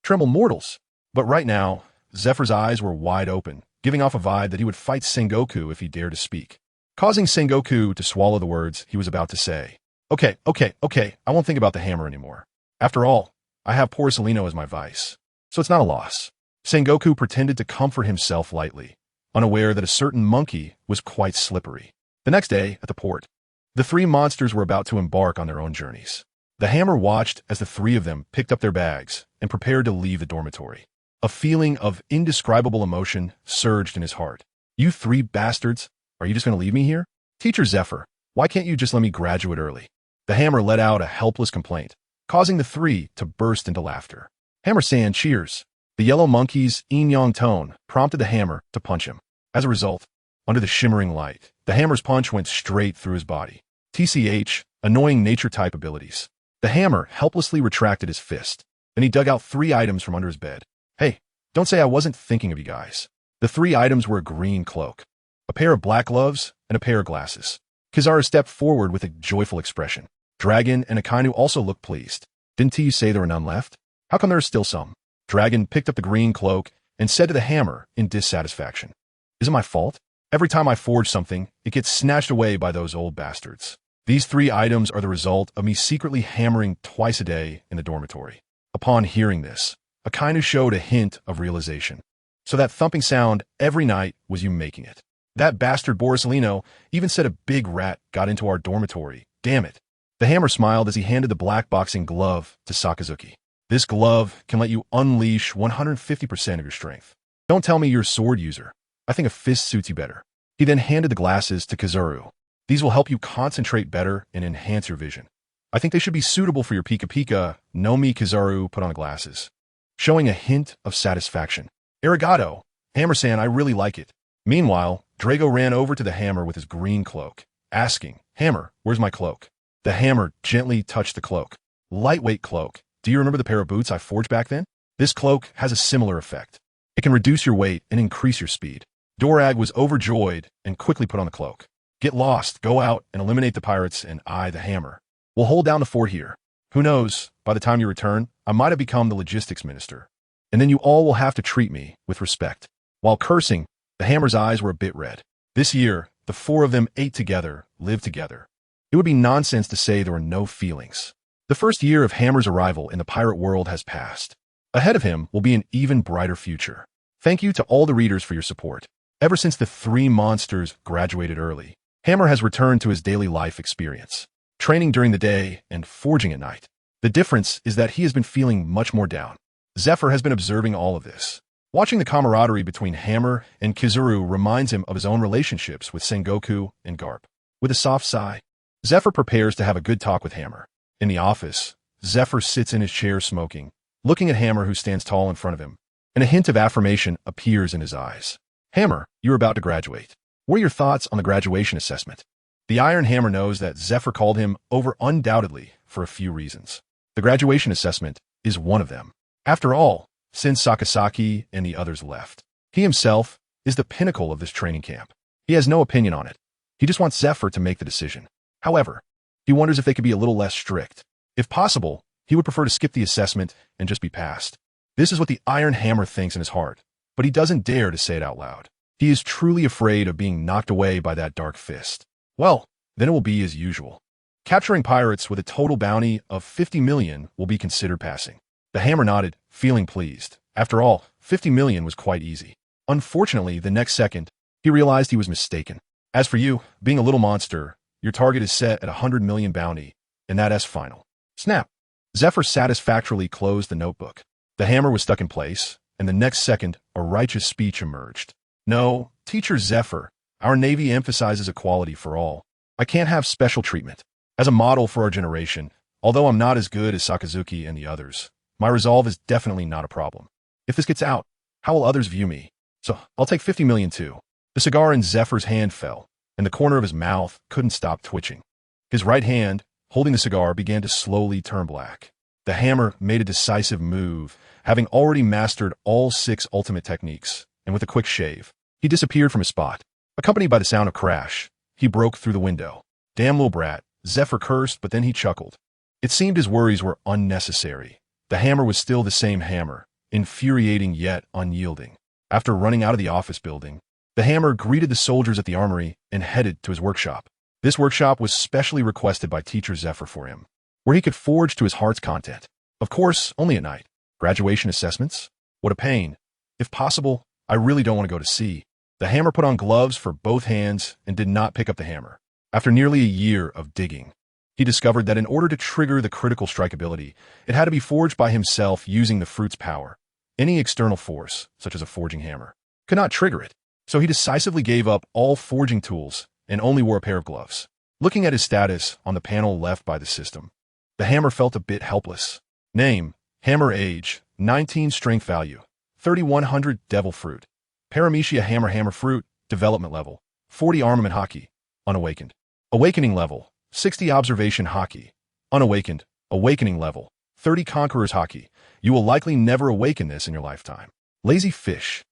tremble mortals. But right now, Zephyr's eyes were wide open, giving off a vibe that he would fight Sengoku if he dared to speak, causing Sengoku to swallow the words he was about to say. Okay, I won't think about the hammer anymore. After all, I have Borsalino as my vice, so it's not a loss. Sengoku pretended to comfort himself lightly, unaware that a certain monkey was quite slippery. The next day, at the port, the 3 monsters were about to embark on their own journeys. The hammer watched as the 3 of them picked up their bags and prepared to leave the dormitory. A feeling of indescribable emotion surged in his heart. You three bastards, are you just going to leave me here? Teacher Zephyr, why can't you just let me graduate early? The hammer let out a helpless complaint, causing the three to burst into laughter. Hammer-san cheers. The yellow monkey's yin-yang tone prompted the hammer to punch him. As a result, under the shimmering light, the hammer's punch went straight through his body. TCH, annoying nature-type abilities. The hammer helplessly retracted his fist. Then he dug out 3 items from under his bed. Hey, don't say I wasn't thinking of you guys. The 3 items were a green cloak, a pair of black gloves, and a pair of glasses. Kizaru stepped forward with a joyful expression. Dragon and Akainu also looked pleased. Didn't you say there were none left? How come there are still some? Dragon picked up the green cloak and said to the hammer in dissatisfaction. Is it my fault? Every time I forge something, it gets snatched away by those old bastards. These 3 items are the result of me secretly hammering twice a day in the dormitory. Upon hearing this, Akainu showed a hint of realization. So that thumping sound every night was you making it. That bastard Borisolino even said a big rat got into our dormitory. Damn it. The hammer smiled as he handed the black boxing glove to Sakazuki. This glove can let you unleash 150% of your strength. Don't tell me you're a sword user. I think a fist suits you better. He then handed the glasses to Kizaru. These will help you concentrate better and enhance your vision. I think they should be suitable for your Pika Pika. No me, Kizaru put on the glasses, showing a hint of satisfaction. Arigato. Hammer-san, I really like it. Meanwhile, Drago ran over to the hammer with his green cloak, asking, Hammer, where's my cloak? The hammer gently touched the cloak. Lightweight cloak. Do you remember the pair of boots I forged back then? This cloak has a similar effect. It can reduce your weight and increase your speed. Dorag was overjoyed and quickly put on the cloak. Get lost, go out, and eliminate the pirates, and I, the hammer, will hold down the fort here. Who knows, by the time you return, I might have become the logistics minister. And then you all will have to treat me with respect. While cursing, the hammer's eyes were a bit red. This year, the 4 of them ate together, lived together. It would be nonsense to say there were no feelings. The first year of Hammer's arrival in the pirate world has passed. Ahead of him will be an even brighter future. Thank you to all the readers for your support. Ever since the 3 monsters graduated early, Hammer has returned to his daily life experience, training during the day and forging at night. The difference is that he has been feeling much more down. Zephyr has been observing all of this. Watching the camaraderie between Hammer and Kizaru reminds him of his own relationships with Sengoku and Garp. With a soft sigh, Zephyr prepares to have a good talk with Hammer. In the office, Zephyr sits in his chair smoking, looking at Hammer who stands tall in front of him, and a hint of affirmation appears in his eyes. Hammer, you're about to graduate. What are your thoughts on the graduation assessment? The Iron Hammer knows that Zephyr called him over undoubtedly for a few reasons. The graduation assessment is one of them. After all, since Sakasaki and the others left, he himself is the pinnacle of this training camp. He has no opinion on it. He just wants Zephyr to make the decision. However, he wonders if they could be a little less strict. If possible, he would prefer to skip the assessment and just be passed. This is what the Iron Hammer thinks in his heart, but he doesn't dare to say it out loud. He is truly afraid of being knocked away by that dark fist. Well, then it will be as usual. Capturing pirates with a total bounty of 50 million will be considered passing. The hammer nodded, feeling pleased. After all, 50 million was quite easy. Unfortunately, the next second, he realized he was mistaken. As for you, being a little monster, your target is set at 100 million bounty, and that is final. Snap! Zephyr satisfactorily closed the notebook. The hammer was stuck in place, and the next second, a righteous speech emerged. No, Teacher Zephyr, our Navy emphasizes equality for all. I can't have special treatment. As a model for our generation, although I'm not as good as Sakazuki and the others, my resolve is definitely not a problem. If this gets out, how will others view me? So I'll take 50 million too. The cigar in Zephyr's hand fell, and the corner of his mouth couldn't stop twitching. His right hand, holding the cigar, began to slowly turn black. The hammer made a decisive move, having already mastered all 6 ultimate techniques, and with a quick shave, he disappeared from his spot. Accompanied by the sound of crash, he broke through the window. Damn little brat, Zephyr cursed, but then he chuckled. It seemed his worries were unnecessary. The hammer was still the same hammer, infuriating yet unyielding. After running out of the office building, the hammer greeted the soldiers at the armory and headed to his workshop. This workshop was specially requested by Teacher Zephyr for him, where he could forge to his heart's content. Of course, only at night. Graduation assessments? What a pain. If possible, I really don't want to go to sea. The hammer put on gloves for both hands and did not pick up the hammer. After nearly a year of digging, he discovered that in order to trigger the critical strike ability, it had to be forged by himself using the fruit's power. Any external force, such as a forging hammer, could not trigger it. So he decisively gave up all forging tools and only wore a pair of gloves. Looking at his status on the panel left by the system, the hammer felt a bit helpless. Name, hammer age, 19 strength value, 3100 devil fruit. Paramecia hammer fruit, development level, 40 armament hockey, unawakened. Awakening level, 60 observation hockey, unawakened. Awakening level, 30 conquerors hockey. You will likely never awaken this in your lifetime. Lazy fish.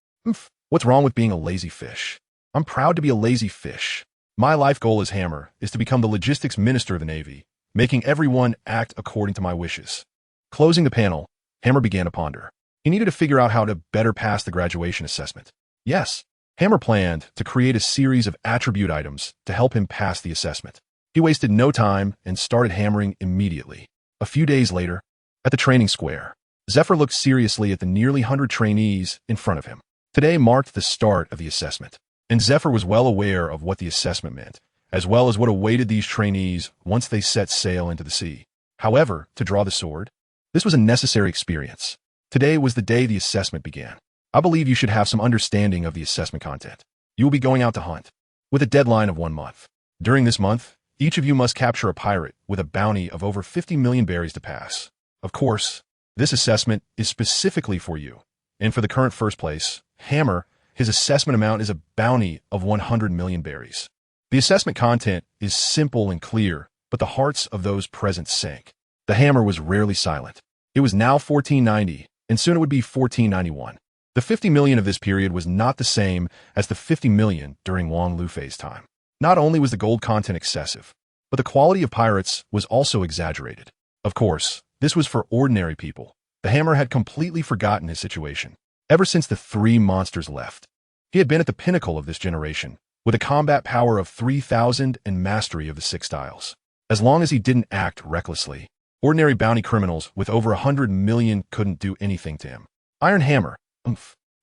What's wrong with being a lazy fish? I'm proud to be a lazy fish. My life goal as Hammer is to become the logistics minister of the Navy, making everyone act according to my wishes. Closing the panel, Hammer began to ponder. He needed to figure out how to better pass the graduation assessment. Yes, Hammer planned to create a series of attribute items to help him pass the assessment. He wasted no time and started hammering immediately. A few days later, at the training square, Zephyr looked seriously at the nearly 100 trainees in front of him. Today marked the start of the assessment, and Zephyr was well aware of what the assessment meant, as well as what awaited these trainees once they set sail into the sea. However, to draw the sword, this was a necessary experience. Today was the day the assessment began. I believe you should have some understanding of the assessment content. You will be going out to hunt, with a deadline of 1 month. During this month, each of you must capture a pirate with a bounty of over 50 million berries to pass. Of course, this assessment is specifically for you. And for the current first place, Hammer, his assessment amount is a bounty of 100 million berries. The assessment content is simple and clear, but the hearts of those present sank. The Hammer was rarely silent. It was now 1490, and soon it would be 1491. The 50 million of this period was not the same as the 50 million during Wong Lufei's time. Not only was the gold content excessive, but the quality of pirates was also exaggerated. Of course, this was for ordinary people. The Hammer had completely forgotten his situation. Ever since the 3 monsters left, he had been at the pinnacle of this generation, with a combat power of 3,000 and mastery of the 6 styles. As long as he didn't act recklessly, ordinary bounty criminals with over 100 million couldn't do anything to him. Iron Hammer,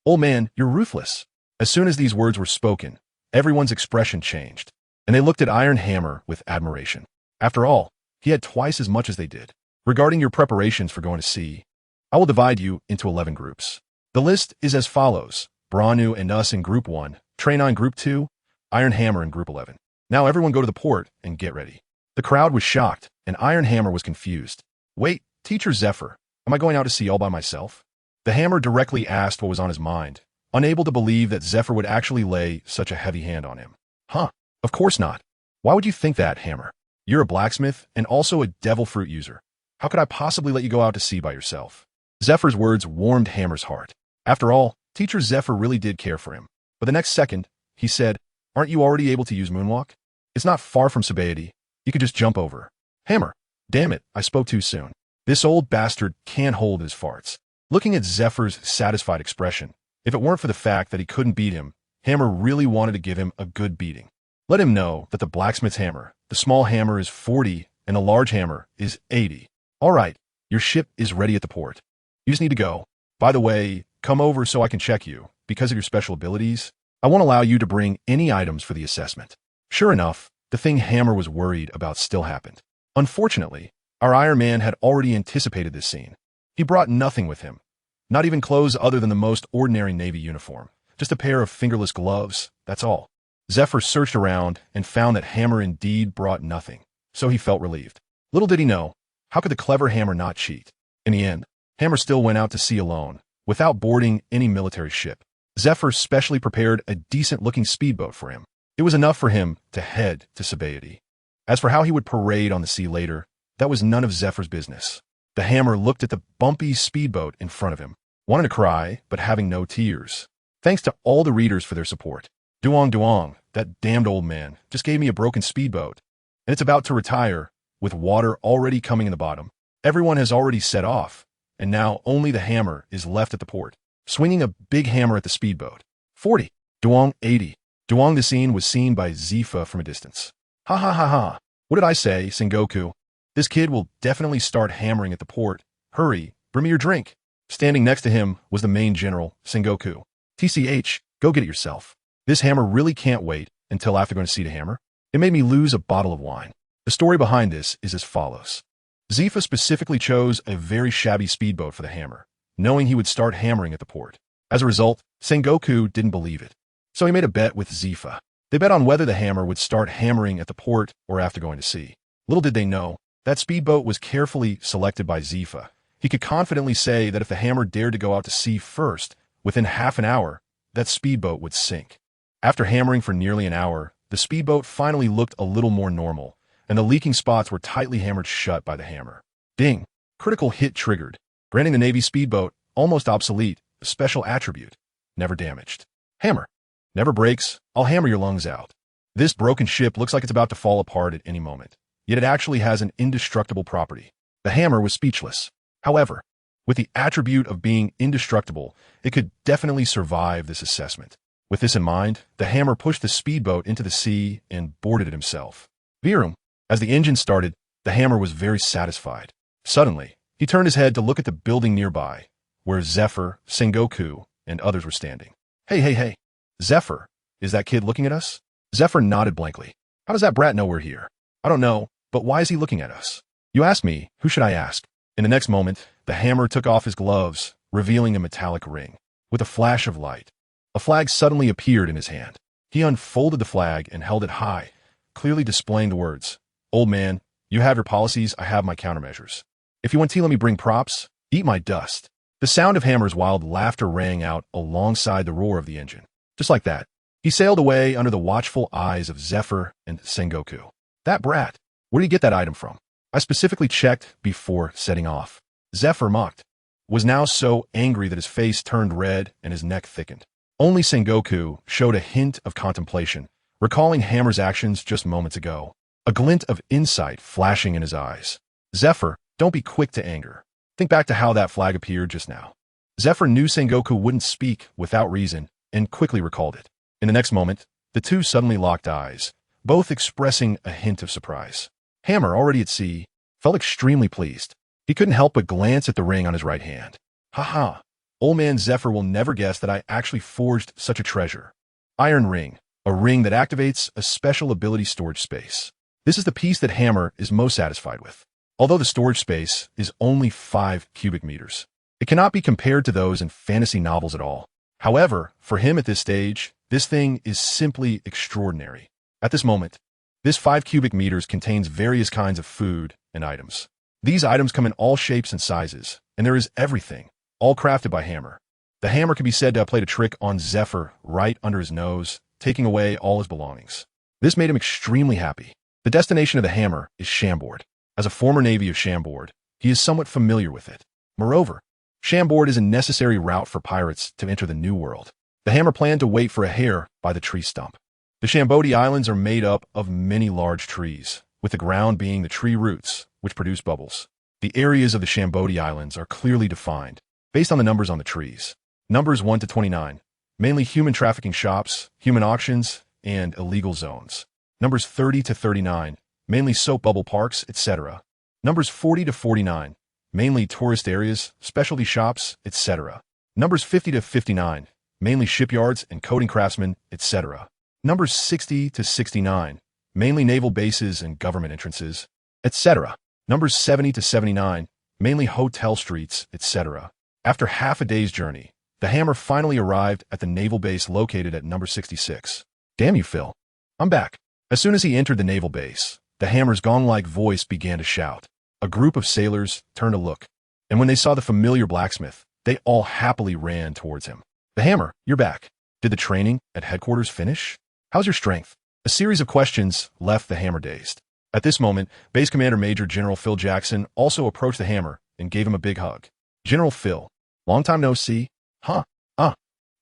old man, you're ruthless. As soon as these words were spoken, everyone's expression changed, and they looked at Iron Hammer with admiration. After all, he had twice as much as they did. Regarding your preparations for going to sea, I will divide you into 11 groups. The list is as follows: Branu and us in Group 1, Train in Group 2, Iron Hammer in Group 11. Now everyone go to the port and get ready. The crowd was shocked, and Iron Hammer was confused. Wait, Teacher Zephyr, am I going out to sea all by myself? The Hammer directly asked what was on his mind, unable to believe that Zephyr would actually lay such a heavy hand on him. Of course not. Why would you think that, Hammer? You're a blacksmith and also a devil fruit user. How could I possibly let you go out to sea by yourself? Zephyr's words warmed Hammer's heart. After all, Teacher Zephyr really did care for him. But the next second, he said, aren't you already able to use Moonwalk? It's not far from Sabaody. You could just jump over. Hammer, damn it, I spoke too soon. This old bastard can't hold his farts. Looking at Zephyr's satisfied expression, if it weren't for the fact that he couldn't beat him, Hammer really wanted to give him a good beating. Let him know that the blacksmith's hammer, the small hammer is 40 and the large hammer is 80. All right, your ship is ready at the port. You just need to go. By the way, come over so I can check you. Because of your special abilities, I won't allow you to bring any items for the assessment. Sure enough, the thing Hammer was worried about still happened. Unfortunately, our Iron Man had already anticipated this scene. He brought nothing with him, not even clothes other than the most ordinary Navy uniform, just a pair of fingerless gloves, that's all. Zephyr searched around and found that Hammer indeed brought nothing, so he felt relieved. Little did he know, how could the clever Hammer not cheat? In the end, Hammer still went out to sea alone, without boarding any military ship. Zephyr specially prepared a decent-looking speedboat for him. It was enough for him to head to Sabaody. As for how he would parade on the sea later, that was none of Zephyr's business. The Hammer looked at the bumpy speedboat in front of him, wanting to cry, but having no tears. Thanks to all the readers for their support. Duong, that damned old man, just gave me a broken speedboat, and it's about to retire, with water already coming in the bottom. Everyone has already set off, and now only the Hammer is left at the port, swinging a big hammer at the speedboat. 40. Duong, 80. Duong the scene was seen by Zephyr from a distance. Ha ha ha ha. What did I say, Sengoku? This kid will definitely start hammering at the port. Hurry, bring me your drink. Standing next to him was the main general, Sengoku. TCH, go get it yourself. This hammer really can't wait until after going to see the hammer. It made me lose a bottle of wine. The story behind this is as follows. Zephyr specifically chose a very shabby speedboat for the hammer, knowing he would start hammering at the port. As a result, Sengoku didn't believe it. So he made a bet with Zephyr. They bet on whether the hammer would start hammering at the port or after going to sea. Little did they know, that speedboat was carefully selected by Zephyr. He could confidently say that if the hammer dared to go out to sea first, within half an hour, that speedboat would sink. After hammering for nearly an hour, the speedboat finally looked a little more normal, and the leaking spots were tightly hammered shut by the hammer. Ding! Critical hit triggered, granting the Navy speedboat, almost obsolete, a special attribute, never damaged. Hammer. Never breaks, I'll hammer your lungs out. This broken ship looks like it's about to fall apart at any moment, yet it actually has an indestructible property. The hammer was speechless. However, with the attribute of being indestructible, it could definitely survive this assessment. With this in mind, the hammer pushed the speedboat into the sea and boarded it himself. Virum. As the engine started, the hammer was very satisfied. Suddenly, he turned his head to look at the building nearby, where Zephyr, Sengoku, and others were standing. Hey. Zephyr, is that kid looking at us? Zephyr nodded blankly. How does that brat know we're here? I don't know, but why is he looking at us? You ask me, who should I ask? In the next moment, the hammer took off his gloves, revealing a metallic ring. With a flash of light, a flag suddenly appeared in his hand. He unfolded the flag and held it high, clearly displaying the words, "Old man, you have your policies, I have my countermeasures. If you want to let me bring props, eat my dust." The sound of Hammer's wild laughter rang out alongside the roar of the engine. Just like that, he sailed away under the watchful eyes of Zephyr and Sengoku. That brat, where did he get that item from? I specifically checked before setting off. Zephyr mocked, was now so angry that his face turned red and his neck thickened. Only Sengoku showed a hint of contemplation, recalling Hammer's actions just moments ago, a glint of insight flashing in his eyes. Zephyr, don't be quick to anger. Think back to how that flag appeared just now. Zephyr knew Sengoku wouldn't speak without reason and quickly recalled it. In the next moment, the two suddenly locked eyes, both expressing a hint of surprise. Hammer, already at sea, felt extremely pleased. He couldn't help but glance at the ring on his right hand. Haha, old man Zephyr will never guess that I actually forged such a treasure. Iron ring, a ring that activates a special ability storage space. This is the piece that Hammer is most satisfied with. Although the storage space is only 5 cubic meters, it cannot be compared to those in fantasy novels at all. However, for him at this stage, this thing is simply extraordinary. At this moment, this 5 cubic meters contains various kinds of food and items. These items come in all shapes and sizes, and there is everything, all crafted by Hammer. The hammer can be said to have played a trick on Zephyr right under his nose, taking away all his belongings. This made him extremely happy. The destination of the hammer is Chambord. As a former Navy of Chambord, he is somewhat familiar with it. Moreover, Chambord is a necessary route for pirates to enter the New World. The hammer planned to wait for a hare by the tree stump. The Chambodi Islands are made up of many large trees, with the ground being the tree roots, which produce bubbles. The areas of the Chambodi Islands are clearly defined, based on the numbers on the trees. Numbers 1 to 29, mainly human trafficking shops, human auctions, and illegal zones. Numbers 30 to 39, mainly soap bubble parks, etc. Numbers 40 to 49, mainly tourist areas, specialty shops, etc. Numbers 50 to 59, mainly shipyards and coating craftsmen, etc. Numbers 60 to 69, mainly naval bases and government entrances, etc. Numbers 70 to 79, mainly hotel streets, etc. After half a day's journey, the hammer finally arrived at the naval base located at number 66. Damn you, Phil. I'm back. As soon as he entered the naval base, the hammer's gong-like voice began to shout. A group of sailors turned to look, and when they saw the familiar blacksmith, they all happily ran towards him. The hammer, you're back. Did the training at headquarters finish? How's your strength? A series of questions left the hammer dazed. At this moment, Base Commander Major General Phil Jackson also approached the hammer and gave him a big hug. General Phil, long time no see. Huh?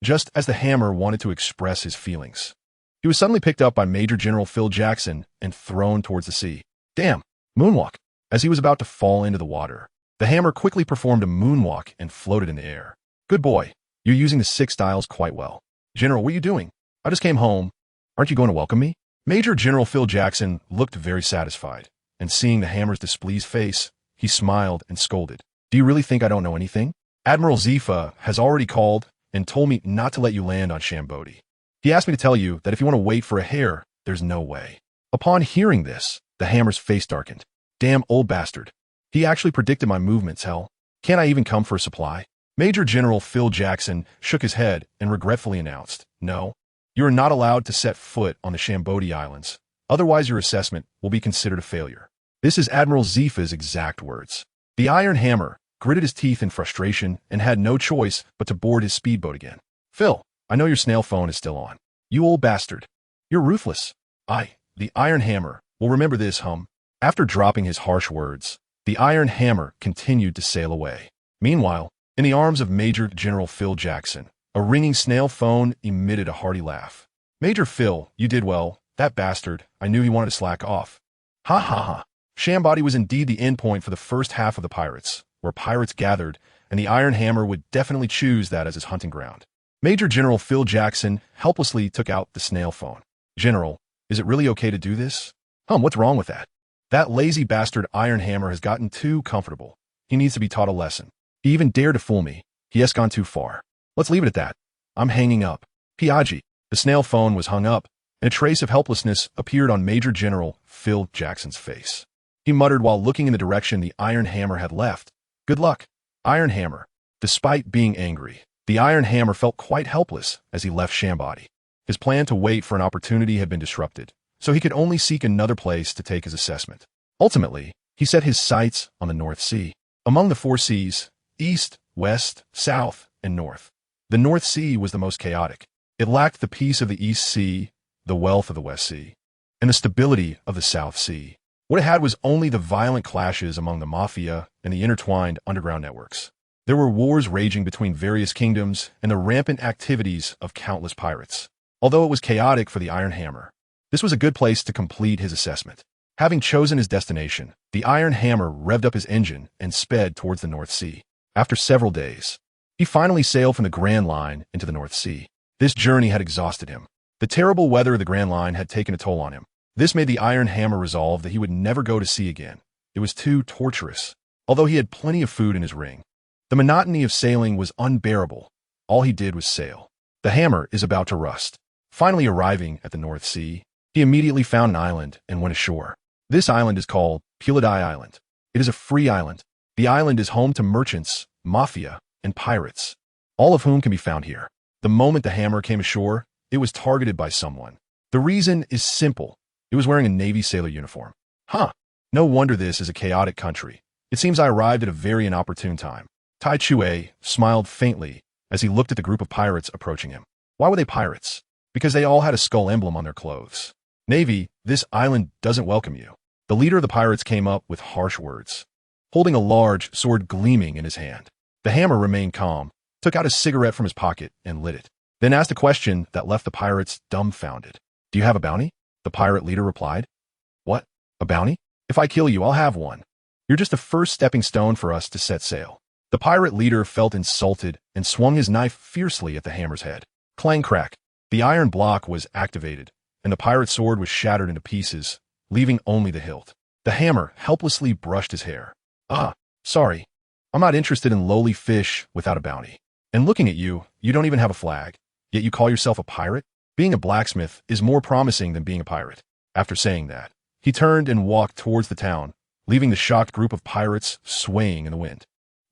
Just as the hammer wanted to express his feelings, he was suddenly picked up by Major General Phil Jackson and thrown towards the sea. Damn, moonwalk. As he was about to fall into the water, the hammer quickly performed a moonwalk and floated in the air. Good boy, you're using the 6 styles quite well. General, what are you doing? I just came home. Aren't you going to welcome me? Major General Phil Jackson looked very satisfied, and seeing the hammer's displeased face, he smiled and scolded. Do you really think I don't know anything? Admiral Zephyr has already called and told me not to let you land on Chambodi. He asked me to tell you that if you want to wait for a hare, there's no way. Upon hearing this, the hammer's face darkened. Damn old bastard. He actually predicted my movements, hell. Can't I even come for a supply? Major General Phil Jackson shook his head and regretfully announced, "No, you are not allowed to set foot on the Shambodi Islands. Otherwise your assessment will be considered a failure." This is Admiral Zephyr's exact words. The Iron Hammer gritted his teeth in frustration and had no choice but to board his speedboat again. "Phil, I know your snail phone is still on. You old bastard. You're ruthless. The Iron Hammer, will remember this, hum." After dropping his harsh words, the Iron Hammer continued to sail away. Meanwhile, in the arms of Major General Phil Jackson, a ringing snail phone emitted a hearty laugh. "Major Phil, you did well. That bastard, I knew he wanted to slack off." Ha ha ha. Shambodi was indeed the endpoint for the first half of the pirates, where pirates gathered, and the Iron Hammer would definitely choose that as his hunting ground. Major General Phil Jackson helplessly took out the snail phone. "General, is it really okay to do this?" What's wrong with that? That lazy bastard Iron Hammer has gotten too comfortable. He needs to be taught a lesson. He even dared to fool me. He has gone too far. Let's leave it at that. I'm hanging up." Piaggi. The snail phone was hung up, and a trace of helplessness appeared on Major General Phil Jackson's face. He muttered while looking in the direction the Iron Hammer had left, "Good luck, Iron Hammer." Despite being angry, the Iron Hammer felt quite helpless as he left Shambodi. His plan to wait for an opportunity had been disrupted, so he could only seek another place to take his assessment. Ultimately, he set his sights on the North Sea. Among the four seas, East, West, South, and North, the North Sea was the most chaotic. It lacked the peace of the East Sea, the wealth of the West Sea, and the stability of the South Sea. What it had was only the violent clashes among the mafia and the intertwined underground networks. There were wars raging between various kingdoms and the rampant activities of countless pirates. Although it was chaotic for the Iron Hammer, this was a good place to complete his assessment. Having chosen his destination, the Iron Hammer revved up his engine and sped towards the North Sea. After several days, he finally sailed from the Grand Line into the North Sea. This journey had exhausted him. The terrible weather of the Grand Line had taken a toll on him. This made the Iron Hammer resolve that he would never go to sea again. It was too torturous. Although he had plenty of food in his ring, the monotony of sailing was unbearable. All he did was sail. The hammer is about to rust. Finally arriving at the North Sea, he immediately found an island and went ashore. This island is called Puladai Island. It is a free island. The island is home to merchants, mafia, and pirates, all of whom can be found here. The moment the hammer came ashore, it was targeted by someone. The reason is simple. It was wearing a Navy sailor uniform. No wonder this is a chaotic country. It seems I arrived at a very inopportune time. Tai Chue smiled faintly as he looked at the group of pirates approaching him. Why were they pirates? Because they all had a skull emblem on their clothes. "Navy, this island doesn't welcome you." The leader of the pirates came up with harsh words, holding a large sword gleaming in his hand. The hammer remained calm, took out a cigarette from his pocket and lit it, then asked a question that left the pirates dumbfounded. "Do you have a bounty?" The pirate leader replied. "What? A bounty? If I kill you, I'll have one. You're just the first stepping stone for us to set sail." The pirate leader felt insulted and swung his knife fiercely at the hammer's head. Clang crack. The iron block was activated, and the pirate's sword was shattered into pieces, leaving only the hilt. The hammer helplessly brushed his hair. Sorry. I'm not interested in lowly fish without a bounty. And looking at you, you don't even have a flag, yet you call yourself a pirate? Being a blacksmith is more promising than being a pirate." After saying that, he turned and walked towards the town, leaving the shocked group of pirates swaying in the wind.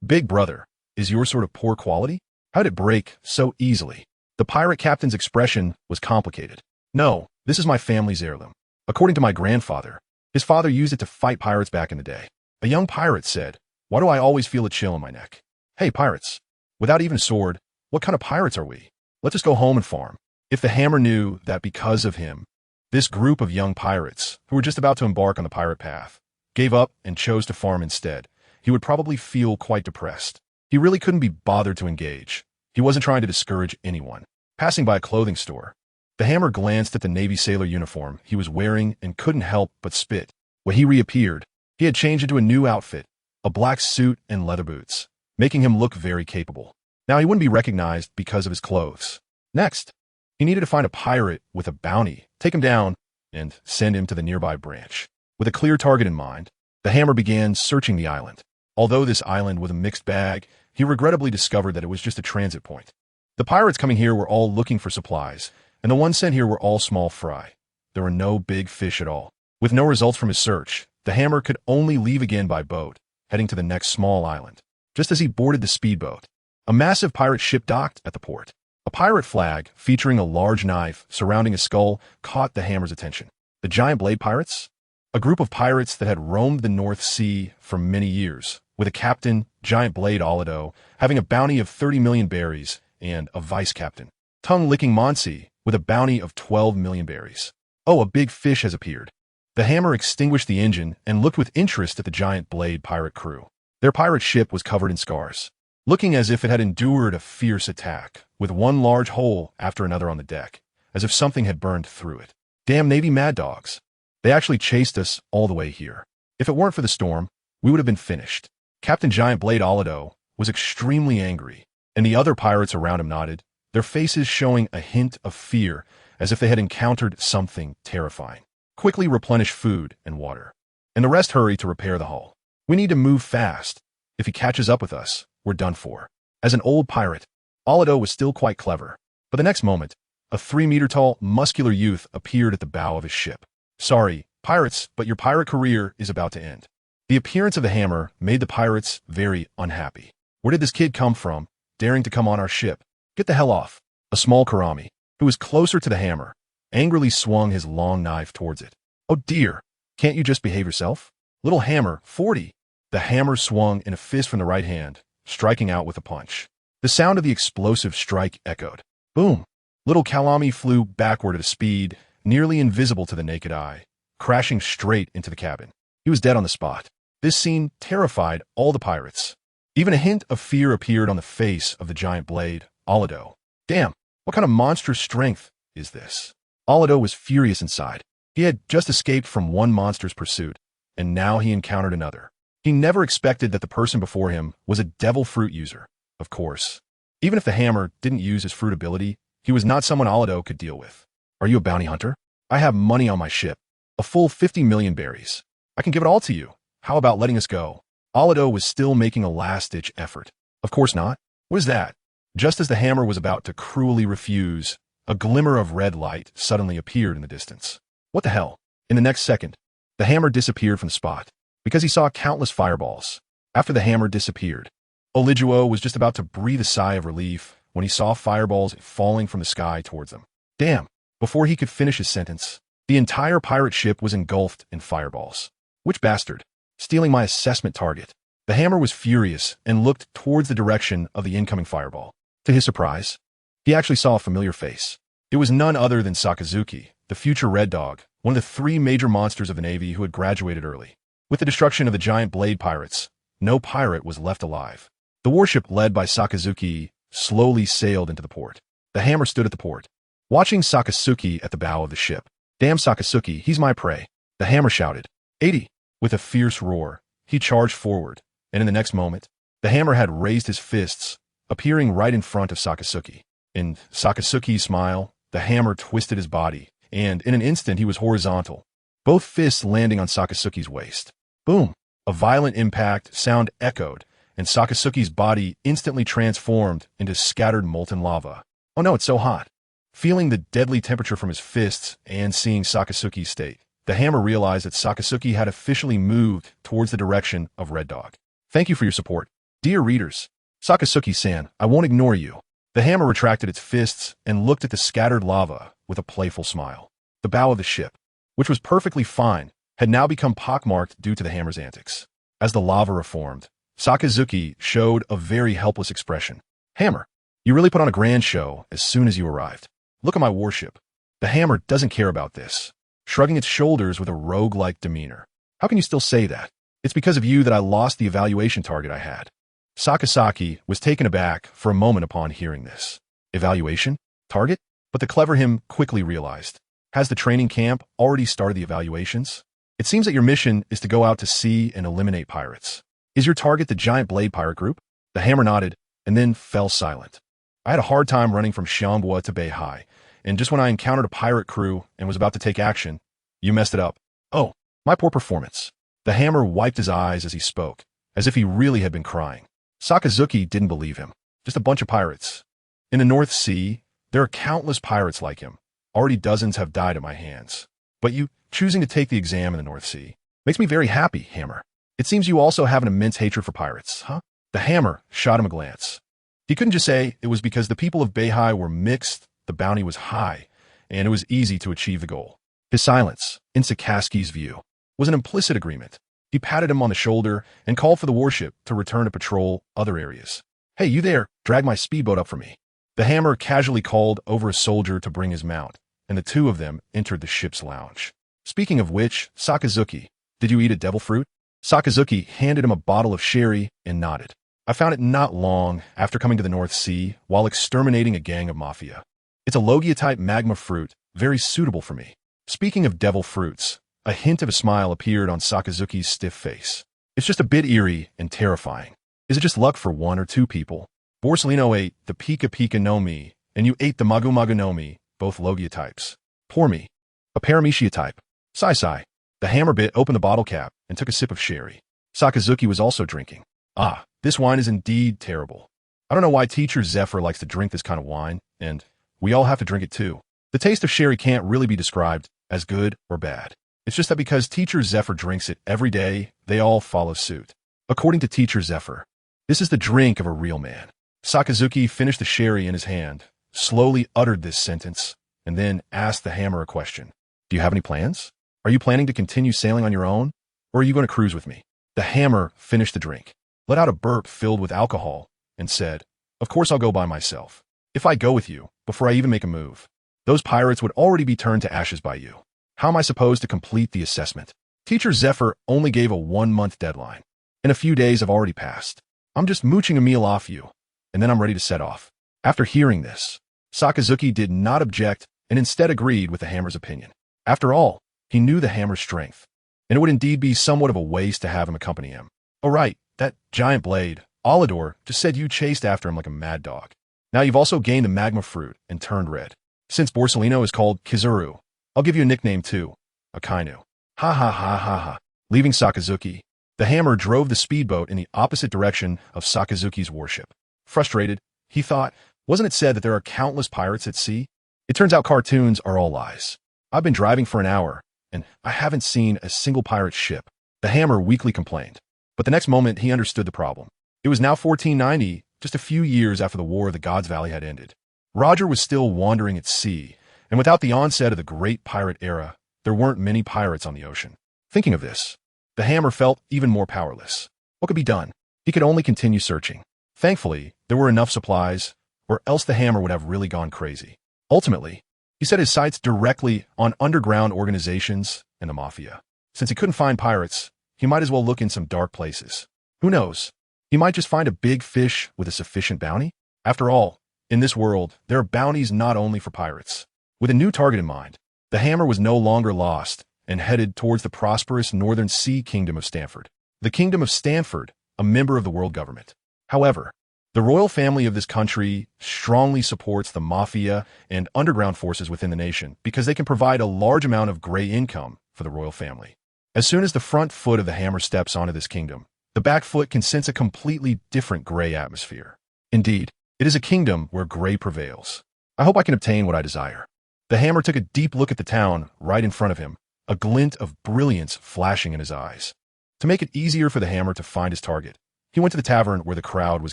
"Big brother, is your sword of poor quality? How did it break so easily?" The pirate captain's expression was complicated. "No, this is my family's heirloom. According to my grandfather, his father used it to fight pirates back in the day." A young pirate said, "Why do I always feel a chill in my neck? Hey, pirates, without even a sword, what kind of pirates are we? Let's just go home and farm." If the hammer knew that because of him, this group of young pirates, who were just about to embark on the pirate path, gave up and chose to farm instead, he would probably feel quite depressed. He really couldn't be bothered to engage. He wasn't trying to discourage anyone. Passing by a clothing store, the hammer glanced at the Navy sailor uniform he was wearing and couldn't help but spit. When he reappeared, he had changed into a new outfit, a black suit and leather boots, making him look very capable. Now he wouldn't be recognized because of his clothes. Next, he needed to find a pirate with a bounty, take him down, and send him to the nearby branch. With a clear target in mind, the hammer began searching the island. Although this island was a mixed bag, he regrettably discovered that it was just a transit point. The pirates coming here were all looking for supplies, and the ones sent here were all small fry. There were no big fish at all. With no results from his search, the hammer could only leave again by boat, heading to the next small island. Just as he boarded the speedboat, A massive pirate ship docked at the port. A pirate flag, featuring a large knife surrounding a skull, caught the Hammer's attention. The Giant Blade Pirates? A group of pirates that had roamed the North Sea for many years, with a captain, Giant Blade Olido, having a bounty of 30 million berries, and a vice-captain, Tongue-Licking Monsi, with a bounty of 12 million berries. Oh, a big fish has appeared. The Hammer extinguished the engine and looked with interest at the Giant Blade pirate crew. Their pirate ship was covered in scars, looking as if it had endured a fierce attack, with one large hole after another on the deck, as if something had burned through it. Damn Navy mad dogs. They actually chased us all the way here. If it weren't for the storm, we would have been finished. Captain Giant Blade Olido was extremely angry, and the other pirates around him nodded, their faces showing a hint of fear, as if they had encountered something terrifying. Quickly replenish food and water, and the rest hurry to repair the hull. We need to move fast. If he catches up with us, we're done for. As an old pirate, Olido was still quite clever, but the next moment, a 3-meter-tall, muscular youth appeared at the bow of his ship. Sorry, pirates, but your pirate career is about to end. The appearance of the Hammer made the pirates very unhappy. Where did this kid come from, daring to come on our ship? Get the hell off. A small Karami, who was closer to the Hammer, angrily swung his long knife towards it. Oh dear, can't you just behave yourself? Little Hammer, 40. The Hammer swung in a fist from the right hand, striking out with a punch. The sound of the explosive strike echoed. Boom! Little Kalami flew backward at a speed nearly invisible to the naked eye, crashing straight into the cabin. He was dead on the spot. This scene terrified all the pirates. Even a hint of fear appeared on the face of the Giant Blade, Olido. Damn, what kind of monstrous strength is this? Olido was furious inside. He had just escaped from one monster's pursuit, and now he encountered another. He never expected that the person before him was a devil fruit user, of course. Even if the Hammer didn't use his fruit ability, he was not someone Olido could deal with. Are you a bounty hunter? I have money on my ship. A full 50 million berries. I can give it all to you. How about letting us go? Olido was still making a last-ditch effort. Of course not. What is that? Just as the Hammer was about to cruelly refuse, a glimmer of red light suddenly appeared in the distance. What the hell? In the next second, the Hammer disappeared from the spot, because he saw countless fireballs. After the Hammer disappeared, Olijuo was just about to breathe a sigh of relief when he saw fireballs falling from the sky towards them. Damn! Before he could finish his sentence, the entire pirate ship was engulfed in fireballs. Which bastard? Stealing my assessment target. The Hammer was furious and looked towards the direction of the incoming fireball. To his surprise, he actually saw a familiar face. It was none other than Sakazuki, the future Red Dog, one of the 3 major monsters of the Navy who had graduated early. With the destruction of the Giant Blade Pirates, no pirate was left alive. The warship led by Sakazuki slowly sailed into the port. The Hammer stood at the port, watching Sakazuki at the bow of the ship. Damn Sakazuki, he's my prey. The Hammer shouted. 80. With a fierce roar, he charged forward, and in the next moment, the Hammer had raised his fists, appearing right in front of Sakazuki. In Sakazuki's smile, the Hammer twisted his body, and in an instant he was horizontal, both fists landing on Sakazuki's waist. Boom! A violent impact sound echoed, and Sakazuki's body instantly transformed into scattered molten lava. Oh no, it's so hot. Feeling the deadly temperature from his fists and seeing Sakazuki's state, the Hammer realized that Sakazuki had officially moved towards the direction of Red Dog. Thank you for your support. Dear readers, Sakazuki-san, I won't ignore you. The Hammer retracted its fists and looked at the scattered lava with a playful smile. The bow of the ship, which was perfectly fine, had now become pockmarked due to the Hammer's antics. As the lava reformed, Sakazuki showed a very helpless expression. Hammer, you really put on a grand show as soon as you arrived. Look at my warship. The Hammer doesn't care about this, shrugging its shoulders with a rogue-like demeanor. How can you still say that? It's because of you that I lost the evaluation target I had. Sakazaki was taken aback for a moment upon hearing this. Evaluation? Target? But the clever him quickly realized. Has the training camp already started the evaluations? It seems that your mission is to go out to sea and eliminate pirates. Is your target the Giant Blade Pirate Group? The Hammer nodded, and then fell silent. I had a hard time running from Xiangbua to Beihai, and just when I encountered a pirate crew and was about to take action, you messed it up. Oh, my poor performance. The Hammer wiped his eyes as he spoke, as if he really had been crying. Sakazuki didn't believe him. Just a bunch of pirates. In the North Sea, there are countless pirates like him. Already dozens have died at my hands. But you choosing to take the exam in the North Sea makes me very happy, Hammer. It seems you also have an immense hatred for pirates, huh? The Hammer shot him a glance. He couldn't just say it was because the people of Beihai were mixed, the bounty was high, and it was easy to achieve the goal. His silence, in Sakaski's view, was an implicit agreement. He patted him on the shoulder and called for the warship to return to patrol other areas. "Hey, you there, drag my speedboat up for me." The hammer casually called over a soldier to bring his mount, and the two of them entered the ship's lounge. "Speaking of which, Sakazuki, did you eat a devil fruit?" Sakazuki handed him a bottle of sherry and nodded. "I found it not long after coming to the North Sea while exterminating a gang of mafia. It's a Logia-type magma fruit, very suitable for me." Speaking of devil fruits, a hint of a smile appeared on Sakazuki's stiff face. "It's just a bit eerie and terrifying. Is it just luck for one or two people? Borsellino ate the Pika Pika no Mi, and you ate the Magu Magu no Mi, both Logia types. Poor me. A Paramecia type. Sigh sigh." The hammer bit opened the bottle cap and took a sip of sherry. Sakazuki was also drinking. "Ah, this wine is indeed terrible. I don't know why teacher Zephyr likes to drink this kind of wine, and we all have to drink it too. The taste of sherry can't really be described as good or bad. It's just that because teacher Zephyr drinks it every day, they all follow suit. According to teacher Zephyr, this is the drink of a real man." Sakazuki finished the sherry in his hand, slowly uttered this sentence, and then asked the hammer a question. "Do you have any plans? Are you planning to continue sailing on your own, or are you going to cruise with me?" The hammer finished the drink, let out a burp filled with alcohol, and said, "Of course I'll go by myself. If I go with you, before I even make a move, those pirates would already be turned to ashes by you. How am I supposed to complete the assessment? Teacher Zephyr only gave a 1-month deadline, and a few days have already passed. I'm just mooching a meal off you, and then I'm ready to set off." After hearing this, Sakazuki did not object and instead agreed with the hammer's opinion. After all, he knew the hammer's strength, and it would indeed be somewhat of a waste to have him accompany him. "Oh right, that giant blade, Alador, just said you chased after him like a mad dog. Now you've also gained the magma fruit and turned red. Since Borsellino is called Kizuru, I'll give you a nickname too, Akainu." Ha ha ha ha ha. Leaving Sakazuki, the hammer drove the speedboat in the opposite direction of Sakazuki's warship. Frustrated, he thought, wasn't it said that there are countless pirates at sea? It turns out cartoons are all lies. I've been driving for an hour, and I haven't seen a single pirate ship. The hammer weakly complained. But the next moment he understood the problem. It was now 1490, just a few years after the War of the Gods Valley had ended. Roger was still wandering at sea, and without the onset of the Great Pirate Era, there weren't many pirates on the ocean. Thinking of this, the hammer felt even more powerless. What could be done? He could only continue searching. Thankfully, there were enough supplies, or else the hammer would have really gone crazy. Ultimately, he set his sights directly on underground organizations and the mafia. Since he couldn't find pirates, he might as well look in some dark places. Who knows? He might just find a big fish with a sufficient bounty. After all, in this world, there are bounties not only for pirates. With a new target in mind, the hammer was no longer lost and headed towards the prosperous northern sea kingdom of Stanford. The kingdom of Stanford, a member of the world government. However, the royal family of this country strongly supports the mafia and underground forces within the nation because they can provide a large amount of gray income for the royal family. As soon as the front foot of the hammer steps onto this kingdom, the back foot can sense a completely different gray atmosphere. Indeed, it is a kingdom where gray prevails. I hope I can obtain what I desire. The hammer took a deep look at the town right in front of him, a glint of brilliance flashing in his eyes. To make it easier for the hammer to find his target, he went to the tavern where the crowd was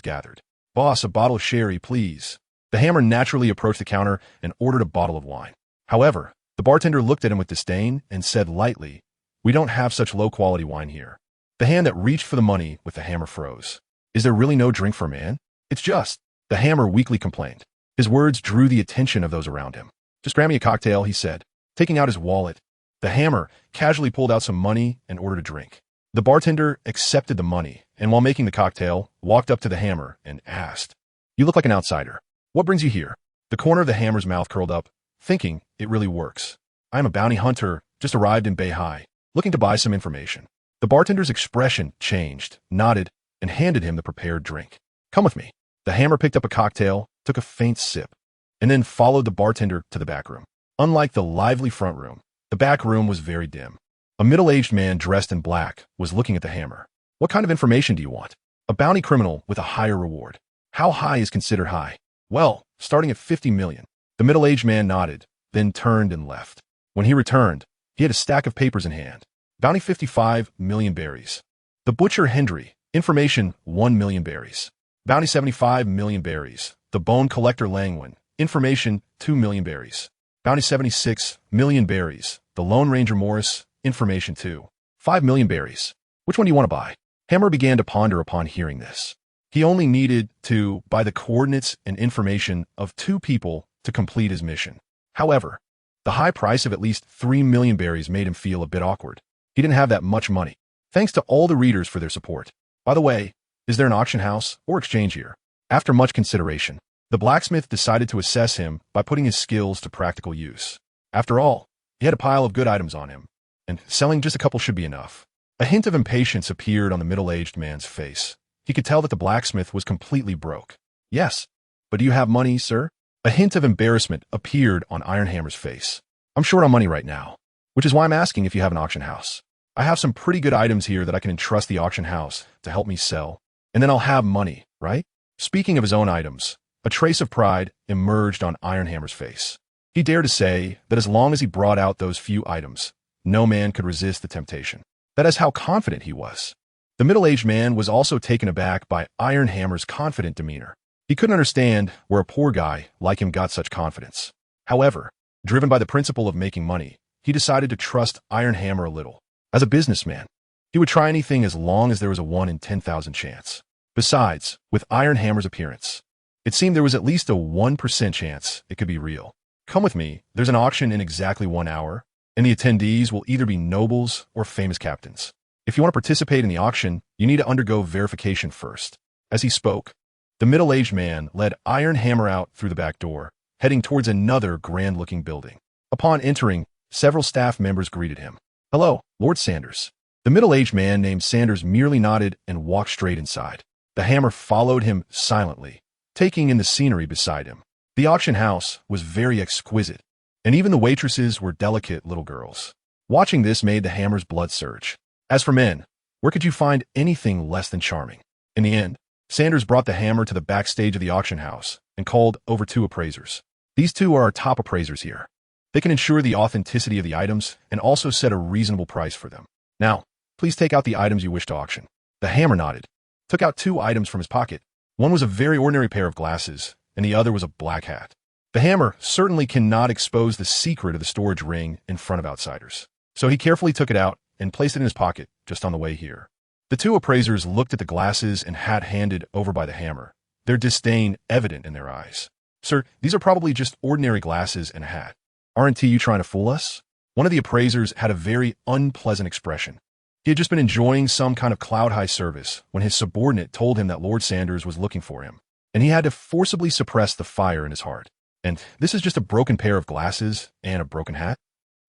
gathered. "Boss, a bottle of sherry, please." The hammer naturally approached the counter and ordered a bottle of wine. However, the bartender looked at him with disdain and said lightly, "We don't have such low-quality wine here." The hand that reached for the money with the hammer froze. "Is there really no drink for a man? It's just," the hammer weakly complained. His words drew the attention of those around him. "Just grab me a cocktail," he said, taking out his wallet. The hammer casually pulled out some money and ordered a drink. The bartender accepted the money, and while making the cocktail, walked up to the hammer and asked, "You look like an outsider. What brings you here?" The corner of the hammer's mouth curled up, thinking it really works. "I am a bounty hunter, just arrived in Beihai, looking to buy some information." The bartender's expression changed, nodded, and handed him the prepared drink. "Come with me." The hammer picked up a cocktail, took a faint sip, and then followed the bartender to the back room. Unlike the lively front room, the back room was very dim. A middle-aged man dressed in black was looking at the hammer. "What kind of information do you want?" "A bounty criminal with a higher reward." "How high is considered high?" "Well, starting at 50 million. The middle-aged man nodded, then turned and left. When he returned, he had a stack of papers in hand. "Bounty 55 million berries." The butcher Hendry, information 1 million berries. Bounty 75 million berries. The Bone Collector Langwin. Information 2 million berries. Bounty 76 million berries. The Lone Ranger Morris. Information 2. 5 million berries. Which one do you want to buy? Hammer began to ponder upon hearing this. He only needed to buy the coordinates and information of 2 people to complete his mission. However, the high price of at least 3 million berries made him feel a bit awkward. He didn't have that much money. Thanks to all the readers for their support. By the way, is there an auction house or exchange here? After much consideration, the blacksmith decided to assess him by putting his skills to practical use. After all, he had a pile of good items on him, and selling just a couple should be enough. A hint of impatience appeared on the middle-aged man's face. He could tell that the blacksmith was completely broke. Yes, but do you have money, sir? A hint of embarrassment appeared on Ironhammer's face. I'm short on money right now, which is why I'm asking if you have an auction house. I have some pretty good items here that I can entrust the auction house to help me sell, and then I'll have money, right? Speaking of his own items, a trace of pride emerged on Ironhammer's face. He dared to say that as long as he brought out those few items, no man could resist the temptation. That is how confident he was. The middle-aged man was also taken aback by Ironhammer's confident demeanor. He couldn't understand where a poor guy like him got such confidence. However, driven by the principle of making money, he decided to trust Ironhammer a little. As a businessman, he would try anything as long as there was a 1 in 10,000 chance. Besides, with Ironhammer's appearance, it seemed there was at least a 1% chance it could be real. Come with me, there's an auction in exactly 1 hour, and the attendees will either be nobles or famous captains. If you want to participate in the auction, you need to undergo verification first. As he spoke, the middle-aged man led Ironhammer out through the back door, heading towards another grand-looking building. Upon entering, several staff members greeted him. Hello, Lord Sanders. The middle-aged man named Sanders merely nodded and walked straight inside. The hammer followed him silently, taking in the scenery beside him. The auction house was very exquisite, and even the waitresses were delicate little girls. Watching this made the hammer's blood surge. As for men, where could you find anything less than charming? In the end, Sanders brought the hammer to the backstage of the auction house and called over 2 appraisers. These 2 are our top appraisers here. They can ensure the authenticity of the items and also set a reasonable price for them. Now, please take out the items you wish to auction. The hammer nodded, took out 2 items from his pocket. One was a very ordinary pair of glasses, and the other was a black hat. The hammer certainly cannot expose the secret of the storage ring in front of outsiders. So he carefully took it out and placed it in his pocket just on the way here. The 2 appraisers looked at the glasses and hat handed over by the hammer, their disdain evident in their eyes. Sir, these are probably just ordinary glasses and a hat. Aren't you trying to fool us? One of the appraisers had a very unpleasant expression. He had just been enjoying some kind of cloud-high service when his subordinate told him that Lord Sanders was looking for him, and he had to forcibly suppress the fire in his heart. And this is just a broken pair of glasses and a broken hat?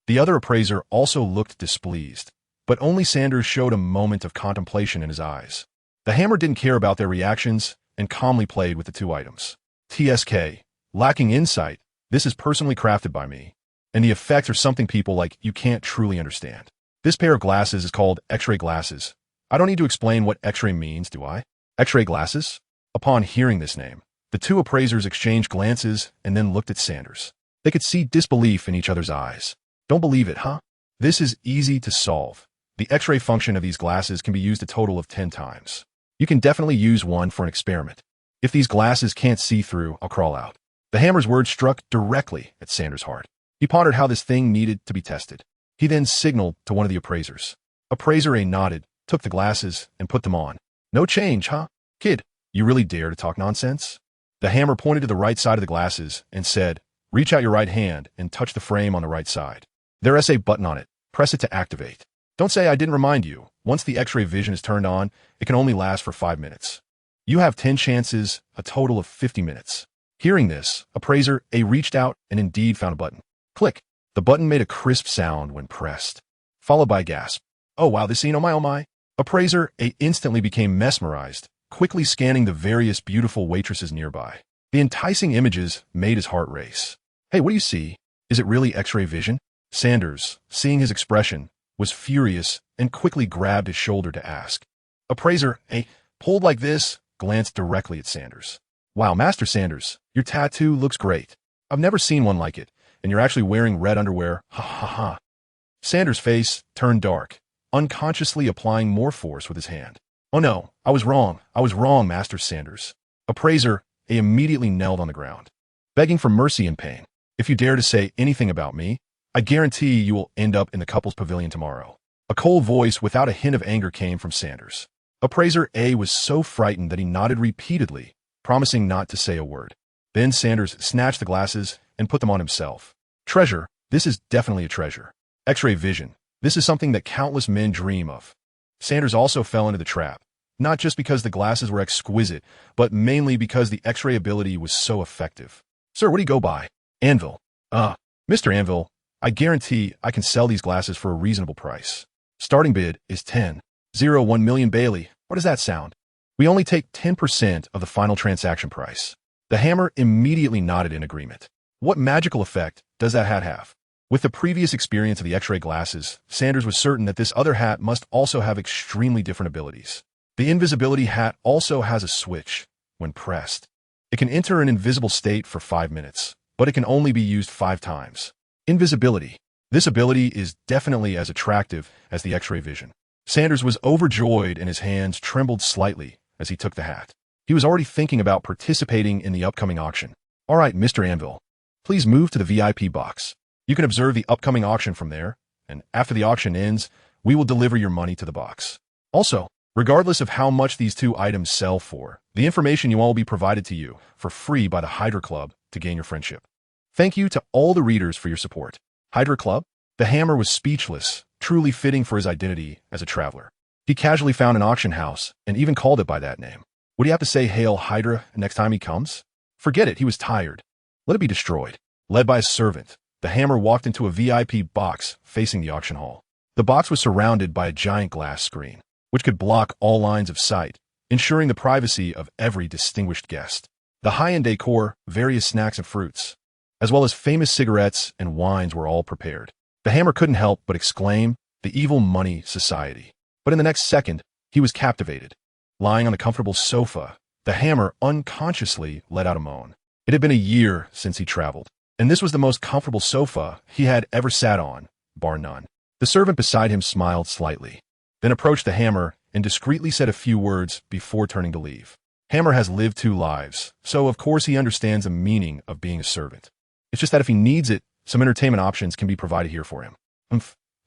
The other appraiser also looked displeased, but only Sanders showed a moment of contemplation in his eyes. The hammer didn't care about their reactions and calmly played with the 2 items. TSK, lacking insight, this is personally crafted by me, and the effects are something people like you can't truly understand. This pair of glasses is called X-ray glasses. I don't need to explain what X-ray means, do I? X-ray glasses? Upon hearing this name, the 2 appraisers exchanged glances and then looked at Sanders. They could see disbelief in each other's eyes. Don't believe it, huh? This is easy to solve. The X-ray function of these glasses can be used a total of 10 times. You can definitely use one for an experiment. If these glasses can't see through, I'll crawl out. The hammer's words struck directly at Sanders' heart. He pondered how this thing needed to be tested. He then signaled to one of the appraisers. Appraiser A nodded, took the glasses, and put them on. No change, huh? Kid, you really dare to talk nonsense? The hammer pointed to the right side of the glasses and said, reach out your right hand and touch the frame on the right side. There is a button on it. Press it to activate. Don't say I didn't remind you. Once the X-ray vision is turned on, it can only last for 5 minutes. You have 10 chances, a total of 50 minutes. Hearing this, appraiser A reached out and indeed found a button. Click. The button made a crisp sound when pressed, followed by a gasp. Oh wow, this scene, oh my. Appraiser A instantly became mesmerized, quickly scanning the various beautiful waitresses nearby. The enticing images made his heart race. Hey, what do you see? Is it really X-ray vision? Sanders, seeing his expression, was furious and quickly grabbed his shoulder to ask. Appraiser A, pulled like this, glanced directly at Sanders. Wow, Master Sanders, your tattoo looks great. I've never seen one like it, and you're actually wearing red underwear. Ha ha ha. Sanders' face turned dark, unconsciously applying more force with his hand. Oh no, I was wrong, Master Sanders. Appraiser A immediately knelt on the ground, begging for mercy and pain. If you dare to say anything about me, I guarantee you will end up in the couple's pavilion tomorrow. A cold voice without a hint of anger came from Sanders. Appraiser A was so frightened that he nodded repeatedly, promising not to say a word. Then Sanders snatched the glasses and put them on himself. Treasure, this is definitely a treasure. X-ray vision, this is something that countless men dream of. Sanders also fell into the trap, not just because the glasses were exquisite, but mainly because the X-ray ability was so effective. Sir, what do you go by? Anvil. Mr. Anvil, I guarantee I can sell these glasses for a reasonable price. Starting bid is 10.01 million Bailey. What does that sound? We only take 10% of the final transaction price. The hammer immediately nodded in agreement. What magical effect does that hat have? With the previous experience of the X-ray glasses, Sanders was certain that this other hat must also have extremely different abilities. The invisibility hat also has a switch. When pressed, it can enter an invisible state for 5 minutes, but it can only be used 5 times. Invisibility. This ability is definitely as attractive as the X-ray vision. Sanders was overjoyed and his hands trembled slightly as he took the hat. He was already thinking about participating in the upcoming auction. All right, Mr. Anvil, please move to the VIP box. You can observe the upcoming auction from there, and after the auction ends, we will deliver your money to the box. Also, regardless of how much these 2 items sell for, the information you all will be provided to you for free by the Hydra Club to gain your friendship. Thank you to all the readers for your support. Hydra Club? The hammer was speechless, truly fitting for his identity as a traveler. He casually found an auction house and even called it by that name. Would he have to say Hail Hydra next time he comes? Forget it, he was tired. Let it be destroyed. Led by a servant, the hammer walked into a VIP box facing the auction hall. The box was surrounded by a giant glass screen, which could block all lines of sight, ensuring the privacy of every distinguished guest. The high-end decor, various snacks and fruits, as well as famous cigarettes and wines were all prepared. The hammer couldn't help but exclaim, "The evil money society." But in the next second, he was captivated. Lying on a comfortable sofa, the hammer unconsciously let out a moan. It had been a year since he traveled, and this was the most comfortable sofa he had ever sat on, bar none. The servant beside him smiled slightly, then approached the hammer and discreetly said a few words before turning to leave. Hammer has lived 2 lives, so of course he understands the meaning of being a servant. It's just that if he needs it, some entertainment options can be provided here for him.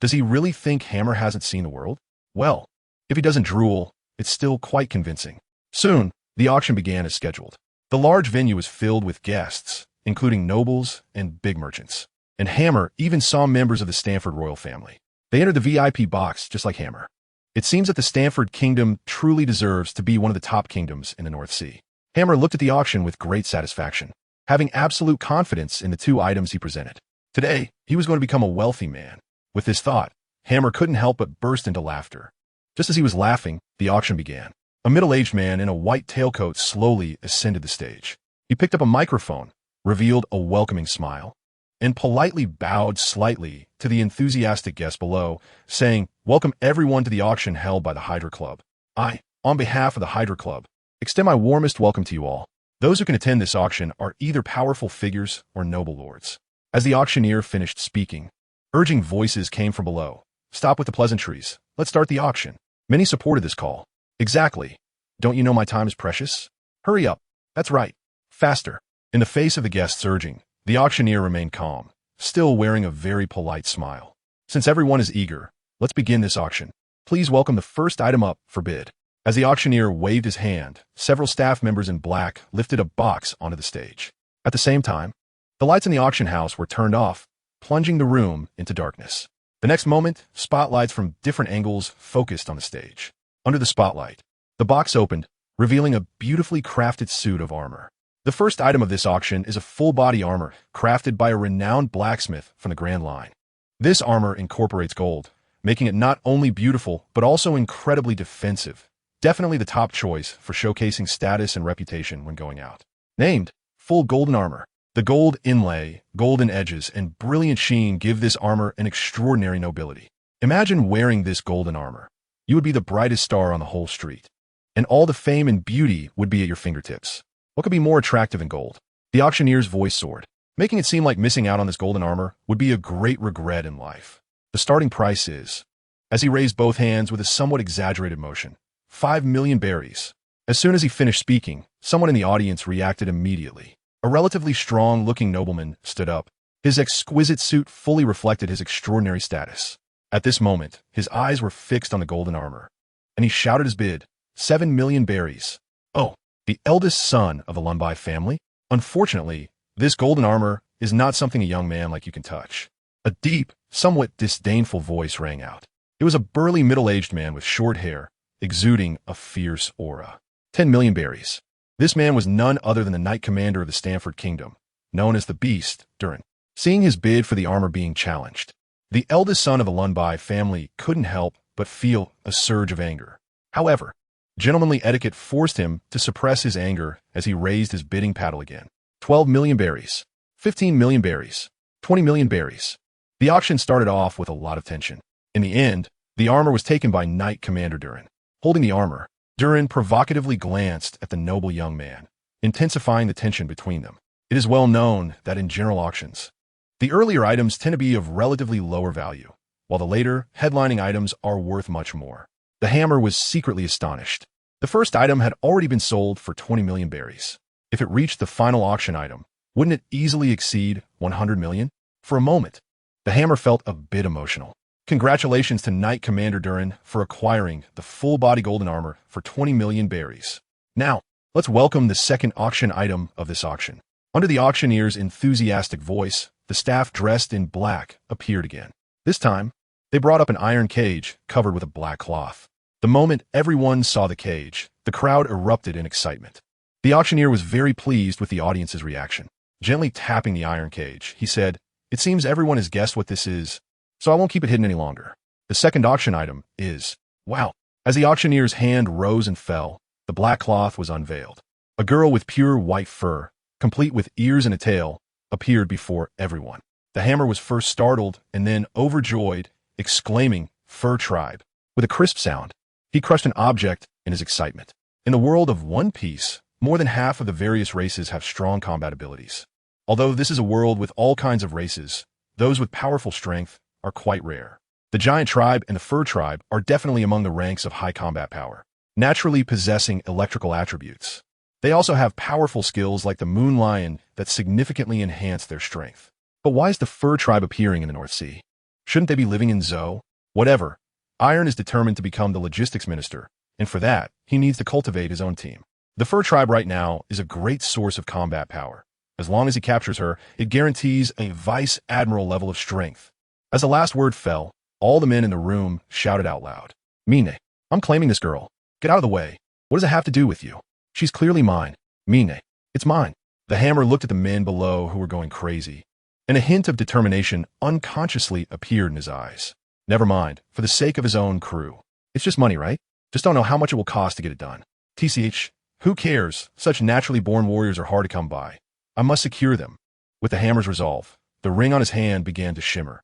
Does he really think Hammer hasn't seen the world? Well, if he doesn't drool, it's still quite convincing. Soon, the auction began as scheduled. The large venue was filled with guests, including nobles and big merchants. And Hammer even saw members of the Stanford royal family. They entered the VIP box just like Hammer. It seems that the Stanford kingdom truly deserves to be one of the top kingdoms in the North Sea. Hammer looked at the auction with great satisfaction, having absolute confidence in the 2 items he presented. Today, he was going to become a wealthy man. With this thought, Hammer couldn't help but burst into laughter. Just as he was laughing, the auction began. A middle-aged man in a white tailcoat slowly ascended the stage. He picked up a microphone, revealed a welcoming smile, and politely bowed slightly to the enthusiastic guests below, saying, "Welcome everyone to the auction held by the Hydra Club. I, on behalf of the Hydra Club, extend my warmest welcome to you all. Those who can attend this auction are either powerful figures or noble lords." As the auctioneer finished speaking, urging voices came from below. "Stop with the pleasantries. Let's start the auction." Many supported this call. "Exactly. Don't you know my time is precious? Hurry up. That's right. Faster." In the face of the guests' urging, the auctioneer remained calm, still wearing a very polite smile. "Since everyone is eager, let's begin this auction. Please welcome the first item up for bid." As the auctioneer waved his hand, several staff members in black lifted a box onto the stage. At the same time, the lights in the auction house were turned off, plunging the room into darkness. The next moment, spotlights from different angles focused on the stage. Under the spotlight, the box opened, revealing a beautifully crafted suit of armor. The first item of this auction is a full-body armor crafted by a renowned blacksmith from the Grand Line. This armor incorporates gold, making it not only beautiful but also incredibly defensive. Definitely the top choice for showcasing status and reputation when going out. Named Full Golden Armor. The gold inlay, golden edges, and brilliant sheen give this armor an extraordinary nobility. Imagine wearing this golden armor. You would be the brightest star on the whole street, and all the fame and beauty would be at your fingertips. What could be more attractive than gold? The auctioneer's voice soared, making it seem like missing out on this golden armor would be a great regret in life. The starting price is, as he raised both hands with a somewhat exaggerated motion, 5 million berries. As soon as he finished speaking, someone in the audience reacted immediately. A relatively strong-looking nobleman stood up. His exquisite suit fully reflected his extraordinary status. At this moment, his eyes were fixed on the golden armor, and he shouted his bid, 7 million berries. Oh, the eldest son of the Lunbai family? Unfortunately, this golden armor is not something a young man like you can touch. A deep, somewhat disdainful voice rang out. It was a burly middle-aged man with short hair, exuding a fierce aura. 10 million berries. This man was none other than the Knight Commander of the Stanford Kingdom, known as the Beast, Durin. Seeing his bid for the armor being challenged, the eldest son of the Lunbai family couldn't help but feel a surge of anger. However, gentlemanly etiquette forced him to suppress his anger as he raised his bidding paddle again. 12 million berries. 15 million berries. 20 million berries. The auction started off with a lot of tension. In the end, the armor was taken by Knight Commander Durin. Holding the armor, Durin provocatively glanced at the noble young man, intensifying the tension between them. It is well known that in general auctions, the earlier items tend to be of relatively lower value, while the later, headlining items are worth much more. The hammer was secretly astonished. The first item had already been sold for 20 million berries. If it reached the final auction item, wouldn't it easily exceed 100 million? For a moment, the hammer felt a bit emotional. Congratulations to Knight Commander Durin for acquiring the full-body golden armor for 20 million berries. Now, let's welcome the second auction item of this auction. Under the auctioneer's enthusiastic voice, the staff dressed in black appeared again. This time, they brought up an iron cage covered with a black cloth. The moment everyone saw the cage, the crowd erupted in excitement. The auctioneer was very pleased with the audience's reaction. Gently tapping the iron cage, he said, "It seems everyone has guessed what this is, so I won't keep it hidden any longer. The second auction item is..." Wow! As the auctioneer's hand rose and fell, the black cloth was unveiled. A girl with pure white fur, complete with ears and a tail, appeared before everyone. The hammer was first startled and then overjoyed, exclaiming, "Fur tribe." With a crisp sound, he crushed an object in his excitement. In the world of One Piece, more than half of the various races have strong combat abilities. Although this is a world with all kinds of races, those with powerful strength are quite rare. The giant tribe and the fur tribe are definitely among the ranks of high combat power, naturally possessing electrical attributes. They also have powerful skills like the moon lion that significantly enhance their strength. But why is the fur tribe appearing in the North Sea? Shouldn't they be living in Zou? Whatever. Iron is determined to become the logistics minister, and for that, he needs to cultivate his own team. The fur tribe right now is a great source of combat power. As long as he captures her, it guarantees a vice admiral level of strength. As the last word fell, all the men in the room shouted out loud, "Mine, I'm claiming this girl. Get out of the way. What does it have to do with you? She's clearly mine. Mine, it's mine." The hammer looked at the men below who were going crazy, and a hint of determination unconsciously appeared in his eyes. Never mind, for the sake of his own crew. It's just money, right? Just don't know how much it will cost to get it done. TCH, who cares? Such naturally born warriors are hard to come by. I must secure them. With the hammer's resolve, the ring on his hand began to shimmer.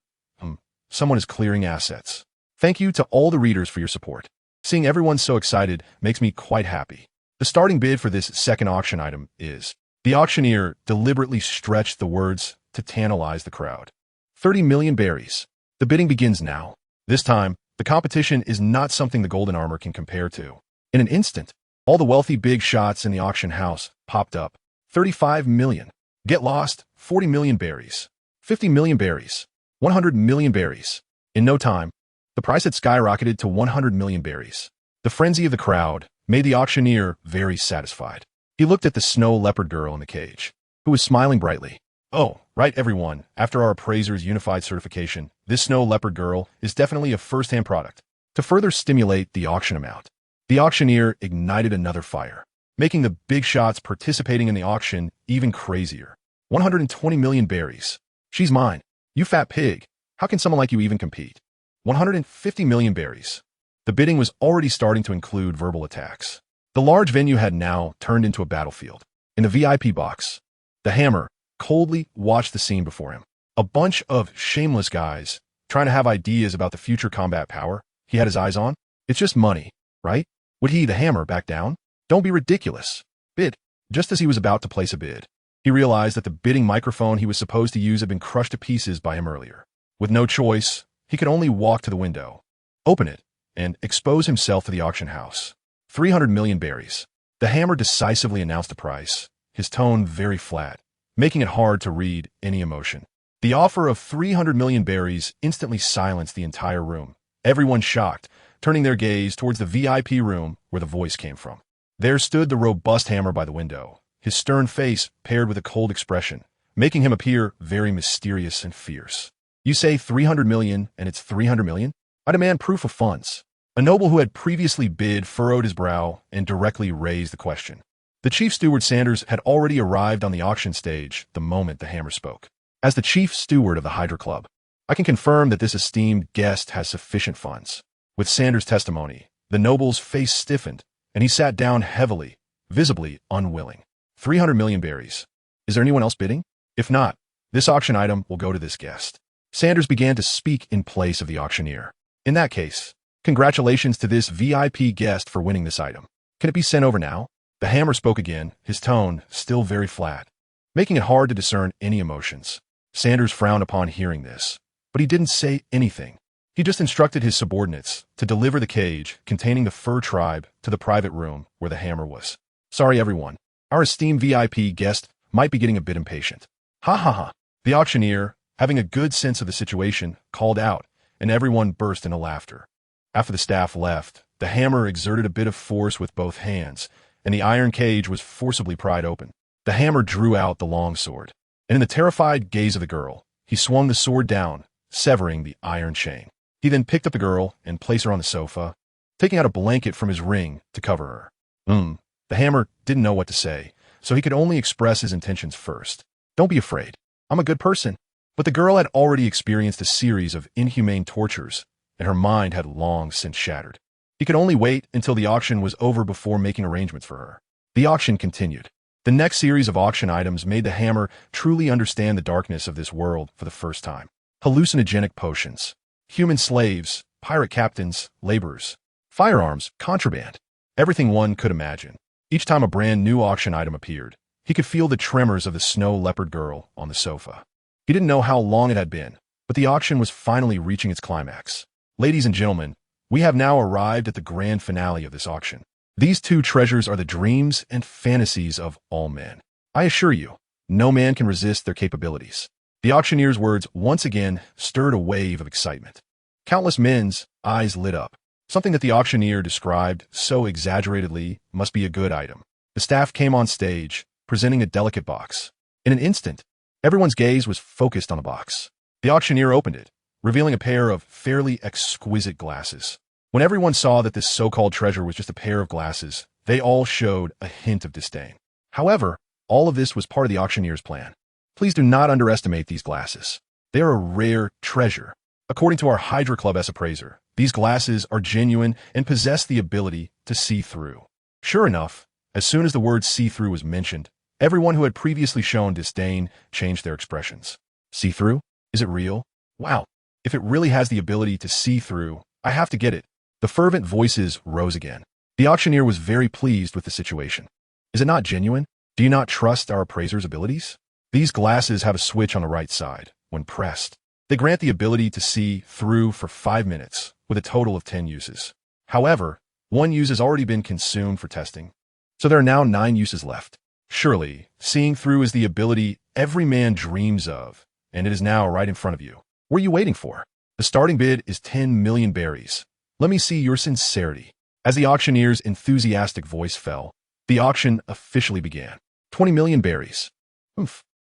Someone is clearing assets. Thank you to all the readers for your support. Seeing everyone so excited makes me quite happy. The starting bid for this second auction item is... The auctioneer deliberately stretched the words to tantalize the crowd. 30 million berries. The bidding begins now. This time, the competition is not something the golden armor can compare to. In an instant, all the wealthy big shots in the auction house popped up. 35 million. Get lost, 40 million berries. 50 million berries. 100 million berries. In no time, the price had skyrocketed to 100 million berries. The frenzy of the crowd made the auctioneer very satisfied. He looked at the snow leopard girl in the cage, who was smiling brightly. "Oh, right everyone, after our appraiser's unified certification, this snow leopard girl is definitely a first-hand product." To further stimulate the auction amount, the auctioneer ignited another fire, making the big shots participating in the auction even crazier. 120 million berries. She's mine. You fat pig. How can someone like you even compete? 150 million berries. The bidding was already starting to include verbal attacks. The large venue had now turned into a battlefield. In the VIP box, the hammer coldly watched the scene before him. A bunch of shameless guys trying to have ideas about the future combat power he had his eyes on. It's just money, right? Would he, the hammer, back down? Don't be ridiculous. Bid. Just as he was about to place a bid, he realized that the bidding microphone he was supposed to use had been crushed to pieces by him earlier. With no choice, he could only walk to the window, open it, and expose himself to the auction house. 300 million berries. The hammer decisively announced the price, his tone very flat, making it hard to read any emotion. The offer of 300 million berries instantly silenced the entire room, everyone shocked, turning their gaze towards the VIP room where the voice came from. There stood the robust hammer by the window, his stern face paired with a cold expression, making him appear very mysterious and fierce. You say 300 million and it's 300 million? I demand proof of funds. A noble who had previously bid furrowed his brow and directly raised the question. The chief steward Sanders had already arrived on the auction stage the moment the hammer spoke. As the chief steward of the Hydra Club, I can confirm that this esteemed guest has sufficient funds. With Sanders' testimony, the noble's face stiffened, and he sat down heavily, visibly unwilling. 300 million berries. Is there anyone else bidding? If not, this auction item will go to this guest. Sanders began to speak in place of the auctioneer. In that case, congratulations to this VIP guest for winning this item. Can it be sent over now? The hammer spoke again, his tone still very flat, making it hard to discern any emotions. Sanders frowned upon hearing this, but he didn't say anything. He just instructed his subordinates to deliver the cage containing the fur tribe to the private room where the hammer was. Sorry, everyone. Our esteemed VIP guest might be getting a bit impatient. Ha ha ha. The auctioneer, having a good sense of the situation, called out, and everyone burst into laughter. After the staff left, the hammer exerted a bit of force with both hands, and the iron cage was forcibly pried open. The hammer drew out the long sword, and in the terrified gaze of the girl, he swung the sword down, severing the iron chain. He then picked up the girl and placed her on the sofa, taking out a blanket from his ring to cover her. The hammer didn't know what to say, so he could only express his intentions first. Don't be afraid. I'm a good person. But the girl had already experienced a series of inhumane tortures, and her mind had long since shattered. He could only wait until the auction was over before making arrangements for her. The auction continued. The next series of auction items made the hammer truly understand the darkness of this world for the first time. Hallucinogenic potions, human slaves, pirate captains, laborers, firearms, contraband, everything one could imagine. Each time a brand new auction item appeared, he could feel the tremors of the snow leopard girl on the sofa. He didn't know how long it had been, but the auction was finally reaching its climax. Ladies and gentlemen, we have now arrived at the grand finale of this auction. These two treasures are the dreams and fantasies of all men. I assure you, no man can resist their capabilities. The auctioneer's words once again stirred a wave of excitement. Countless men's eyes lit up. Something that the auctioneer described so exaggeratedly must be a good item. The staff came on stage, presenting a delicate box. In an instant, everyone's gaze was focused on the box. The auctioneer opened it, revealing a pair of fairly exquisite glasses. When everyone saw that this so-called treasure was just a pair of glasses, they all showed a hint of disdain. However, all of this was part of the auctioneer's plan. Please do not underestimate these glasses. They are a rare treasure. According to our Hydra Club appraiser, these glasses are genuine and possess the ability to see through. Sure enough, as soon as the word see-through was mentioned, everyone who had previously shown disdain changed their expressions. See-through? Is it real? Wow. If it really has the ability to see through, I have to get it. The fervent voices rose again. The auctioneer was very pleased with the situation. Is it not genuine? Do you not trust our appraiser's abilities? These glasses have a switch on the right side. When pressed, they grant the ability to see through for 5 minutes, with a total of 10 uses. However, one use has already been consumed for testing, so there are now 9 uses left. Surely, seeing through is the ability every man dreams of, and it is now right in front of you. What are you waiting for? The starting bid is 10 million berries. Let me see your sincerity. As the auctioneer's enthusiastic voice fell, the auction officially began. 20 million berries.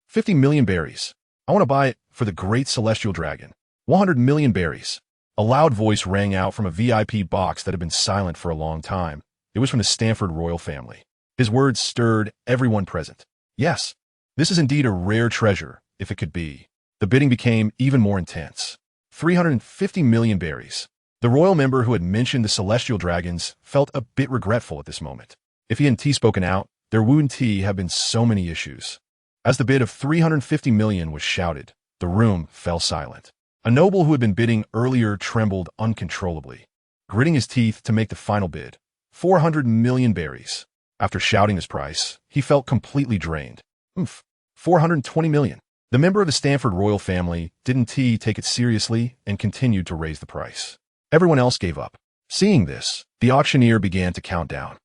50 million berries. I want to buy it for the great celestial dragon. 100 million berries. A loud voice rang out from a VIP box that had been silent for a long time. It was from the Stanford royal family. His words stirred everyone present. Yes, this is indeed a rare treasure, if it could be. The bidding became even more intense. 350 million berries. The royal member who had mentioned the celestial dragons felt a bit regretful at this moment. If he hadn't spoken out, there wouldn't have been so many issues. As the bid of 350 million was shouted, the room fell silent. A noble who had been bidding earlier trembled uncontrollably, gritting his teeth to make the final bid. 400 million berries. After shouting his price, he felt completely drained. 420 million. The member of the Stanford royal family didn't take it seriously and continued to raise the price. Everyone else gave up. Seeing this, the auctioneer began to count down.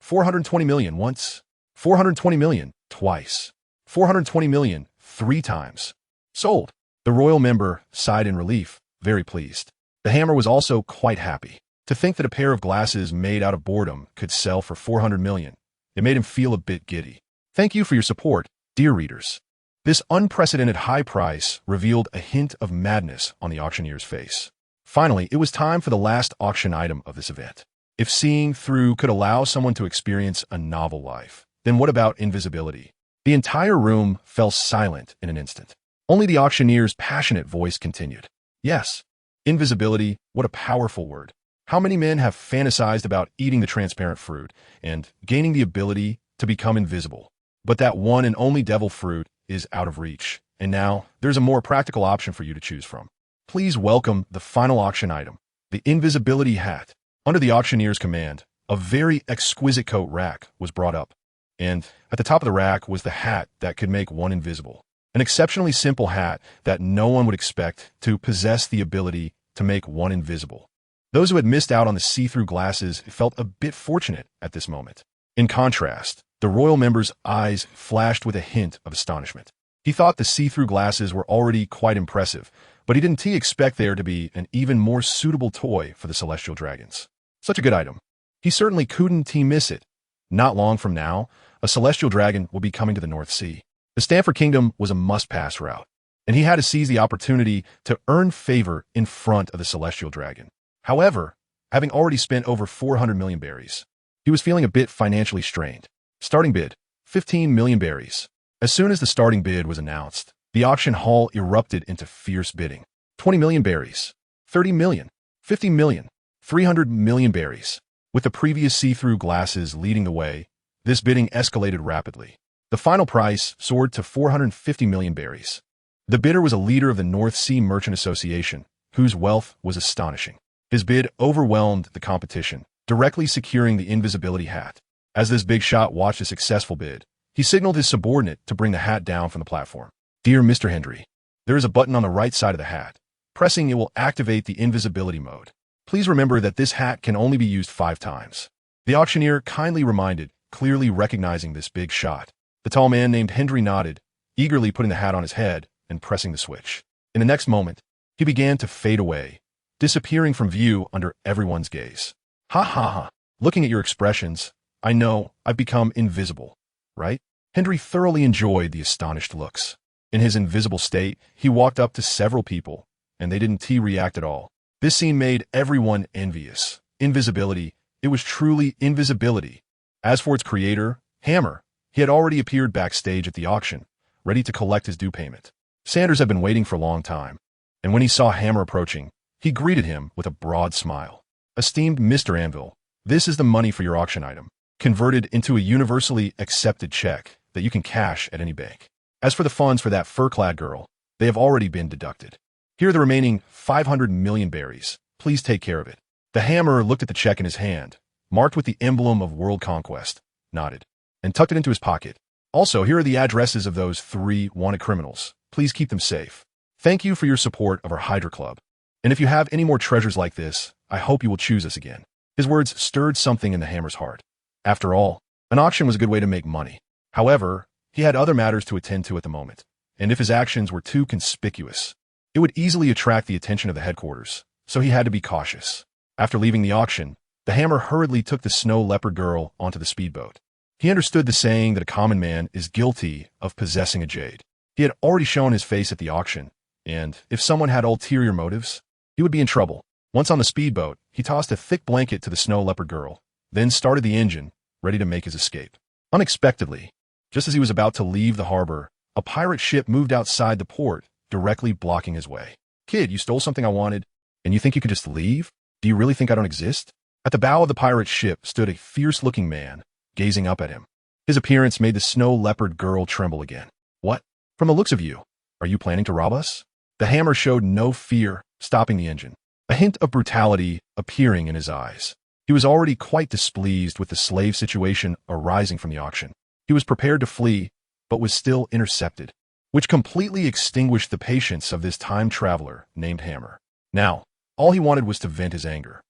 420 million once, 420 million twice, 420 million 3 times. Sold. The royal member sighed in relief, very pleased. The hammer was also quite happy. To think that a pair of glasses made out of boredom could sell for 400 million, it made him feel a bit giddy. Thank you for your support, dear readers. This unprecedented high price revealed a hint of madness on the auctioneer's face. Finally, it was time for the last auction item of this event. If seeing through could allow someone to experience a novel life, then what about invisibility? The entire room fell silent in an instant. Only the auctioneer's passionate voice continued. Yes, invisibility, what a powerful word. How many men have fantasized about eating the transparent fruit and gaining the ability to become invisible? But that one and only devil fruit is out of reach, and now there's a more practical option for you to choose from. Please welcome the final auction item, the invisibility hat. Under the auctioneer's command, a very exquisite coat rack was brought up, and at the top of the rack was the hat that could make one invisible. An exceptionally simple hat that no one would expect to possess the ability to make one invisible. Those who had missed out on the see-through glasses felt a bit fortunate at this moment. In contrast, the royal member's eyes flashed with a hint of astonishment. He thought the see-through glasses were already quite impressive, but he didn't expect there to be an even more suitable toy for the celestial dragons. Such a good item. He certainly couldn't miss it. Not long from now, a celestial dragon will be coming to the North Sea. The Stanford Kingdom was a must-pass route, and he had to seize the opportunity to earn favor in front of the celestial dragon. However, having already spent over 400 million berries, he was feeling a bit financially strained. Starting bid, 15 million berries. As soon as the starting bid was announced, the auction hall erupted into fierce bidding. 20 million berries, 30 million, 50 million, 300 million berries. With the previous see-through glasses leading the way, this bidding escalated rapidly. The final price soared to 450 million berries. The bidder was a leader of the North Sea Merchant Association, whose wealth was astonishing. His bid overwhelmed the competition, directly securing the invisibility hat. As this big shot watched a successful bid, he signaled his subordinate to bring the hat down from the platform. Dear Mr. Hendry, there is a button on the right side of the hat. Pressing it will activate the invisibility mode. Please remember that this hat can only be used 5 times. The auctioneer kindly reminded, clearly recognizing this big shot. The tall man named Hendry nodded, eagerly putting the hat on his head and pressing the switch. In the next moment, he began to fade away, disappearing from view under everyone's gaze. Ha ha ha. Looking at your expressions, I know I've become invisible, right? Hendry thoroughly enjoyed the astonished looks. In his invisible state, he walked up to several people, and they didn't react at all. This scene made everyone envious. Invisibility, it was truly invisibility. As for its creator, Hammer, he had already appeared backstage at the auction, ready to collect his due payment. Sanders had been waiting for a long time, and when he saw Hammer approaching, he greeted him with a broad smile. Esteemed Mr. Anvil, this is the money for your auction item, converted into a universally accepted check that you can cash at any bank. As for the funds for that fur-clad girl, they have already been deducted. Here are the remaining 500 million berries. Please take care of it. The Hammer looked at the check in his hand, marked with the emblem of world conquest, nodded, and tucked it into his pocket. Also, here are the addresses of those 3 wanted criminals. Please keep them safe. Thank you for your support of our Hydra Club. And if you have any more treasures like this, I hope you will choose us again. His words stirred something in the Hammer's heart. After all, an auction was a good way to make money. However, he had other matters to attend to at the moment, and if his actions were too conspicuous, it would easily attract the attention of the headquarters, so he had to be cautious. After leaving the auction, the Hammer hurriedly took the snow leopard girl onto the speedboat. He understood the saying that a common man is guilty of possessing a jade. He had already shown his face at the auction, and if someone had ulterior motives, he would be in trouble. Once on the speedboat, he tossed a thick blanket to the snow leopard girl, then started the engine, ready to make his escape. Unexpectedly, just as he was about to leave the harbor, a pirate ship moved outside the port, directly blocking his way. Kid, you stole something I wanted, and you think you could just leave? Do you really think I don't exist? At the bow of the pirate ship stood a fierce-looking man, gazing up at him. His appearance made the snow leopard girl tremble again. What? From the looks of you, are you planning to rob us? The Hammer showed no fear, stopping the engine, a hint of brutality appearing in his eyes. He was already quite displeased with the slave situation arising from the auction. He was prepared to flee, but was still intercepted, which completely extinguished the patience of this time traveler named Hammer. Now, all he wanted was to vent his anger.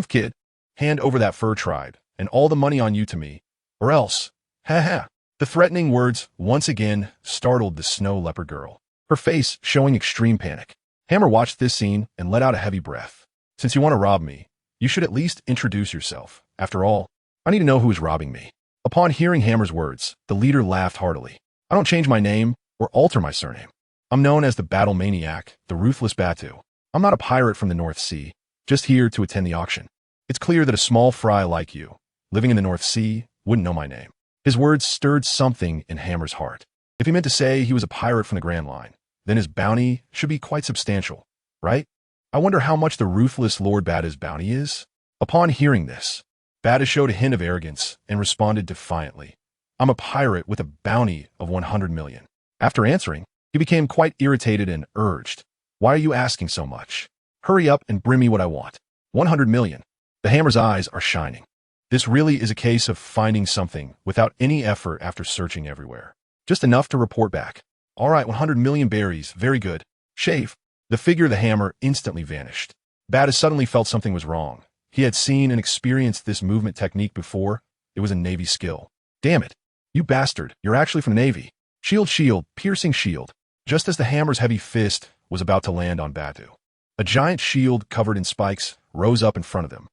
Kid, hand over that fur tribe, and all the money on you to me, Or else. Ha ha. The threatening words once again startled the snow leopard girl, her face showing extreme panic. Hammer watched this scene and let out a heavy breath. Since you want to rob me, you should at least introduce yourself. After all, I need to know who is robbing me. Upon hearing Hammer's words, the leader laughed heartily. I don't change my name or alter my surname. I'm known as the Battle Maniac, the Ruthless Batu. I'm not a pirate from the North Sea, just here to attend the auction. It's clear that a small fry like you, living in the North Sea, wouldn't know my name. His words stirred something in Hammer's heart. If he meant to say he was a pirate from the Grand Line, then his bounty should be quite substantial, right? I wonder how much the ruthless Lord Bata's bounty is? Upon hearing this, Bata showed a hint of arrogance and responded defiantly. I'm a pirate with a bounty of 100 million. After answering, he became quite irritated and urged, why are you asking so much? Hurry up and bring me what I want. 100 million. The Hammer's eyes are shining. This really is a case of finding something without any effort after searching everywhere. Just enough to report back. All right, 100 million berries. Very good. Shave. The figure of the Hammer instantly vanished. Bata suddenly felt something was wrong. He had seen and experienced this movement technique before. It was a Navy skill. Damn it. You bastard. You're actually from the Navy. Shield, shield, piercing shield. Just as the Hammer's heavy fist was about to land on Batu, a giant shield covered in spikes rose up in front of them.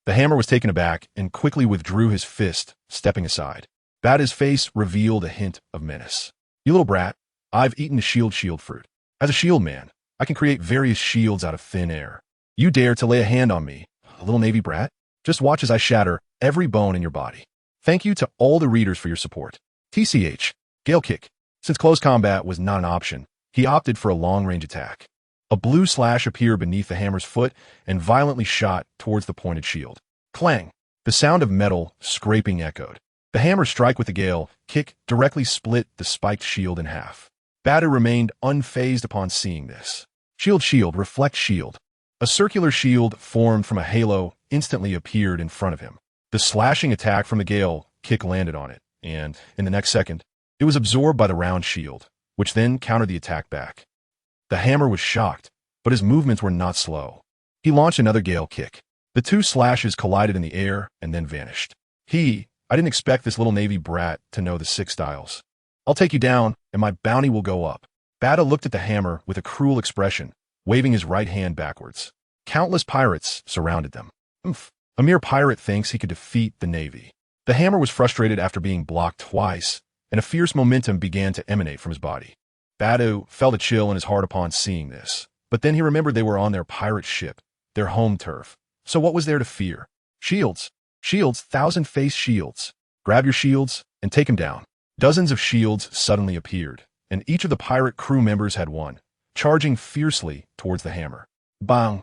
The Hammer was taken aback and quickly withdrew his fist, stepping aside. Bata's face revealed a hint of menace. You little brat, I've eaten the shield fruit. As a shield man, I can create various shields out of thin air. You dare to lay a hand on me, a little Navy brat? Just watch as I shatter every bone in your body. Thank you to all the readers for your support. TCH, Gale Kick. Since close combat was not an option, he opted for a long-range attack. A blue slash appeared beneath the Hammer's foot and violently shot towards the pointed shield. Clang! The sound of metal scraping echoed. The Hammer's strike with the Gale Kick directly split the spiked shield in half. Bata remained unfazed upon seeing this. Shield, shield, reflect shield. A circular shield formed from a halo instantly appeared in front of him. The slashing attack from the Gale Kick landed on it, and, in the next second, it was absorbed by the round shield, which then countered the attack back. The Hammer was shocked, but his movements were not slow. He launched another Gale Kick. The two slashes collided in the air and then vanished. I didn't expect this little Navy brat to know the 6 styles. I'll take you down, and my bounty will go up. Bata looked at the Hammer with a cruel expression, waving his right hand backwards. Countless pirates surrounded them. Oomph. A mere pirate thinks he could defeat the Navy. The Hammer was frustrated after being blocked twice, and a fierce momentum began to emanate from his body. Batu felt a chill in his heart upon seeing this, but then he remembered they were on their pirate ship, their home turf. So what was there to fear? Shields. Shields, thousand-face shields. Grab your shields and take him down. Dozens of shields suddenly appeared, and each of the pirate crew members had one, charging fiercely towards the Hammer. Bang!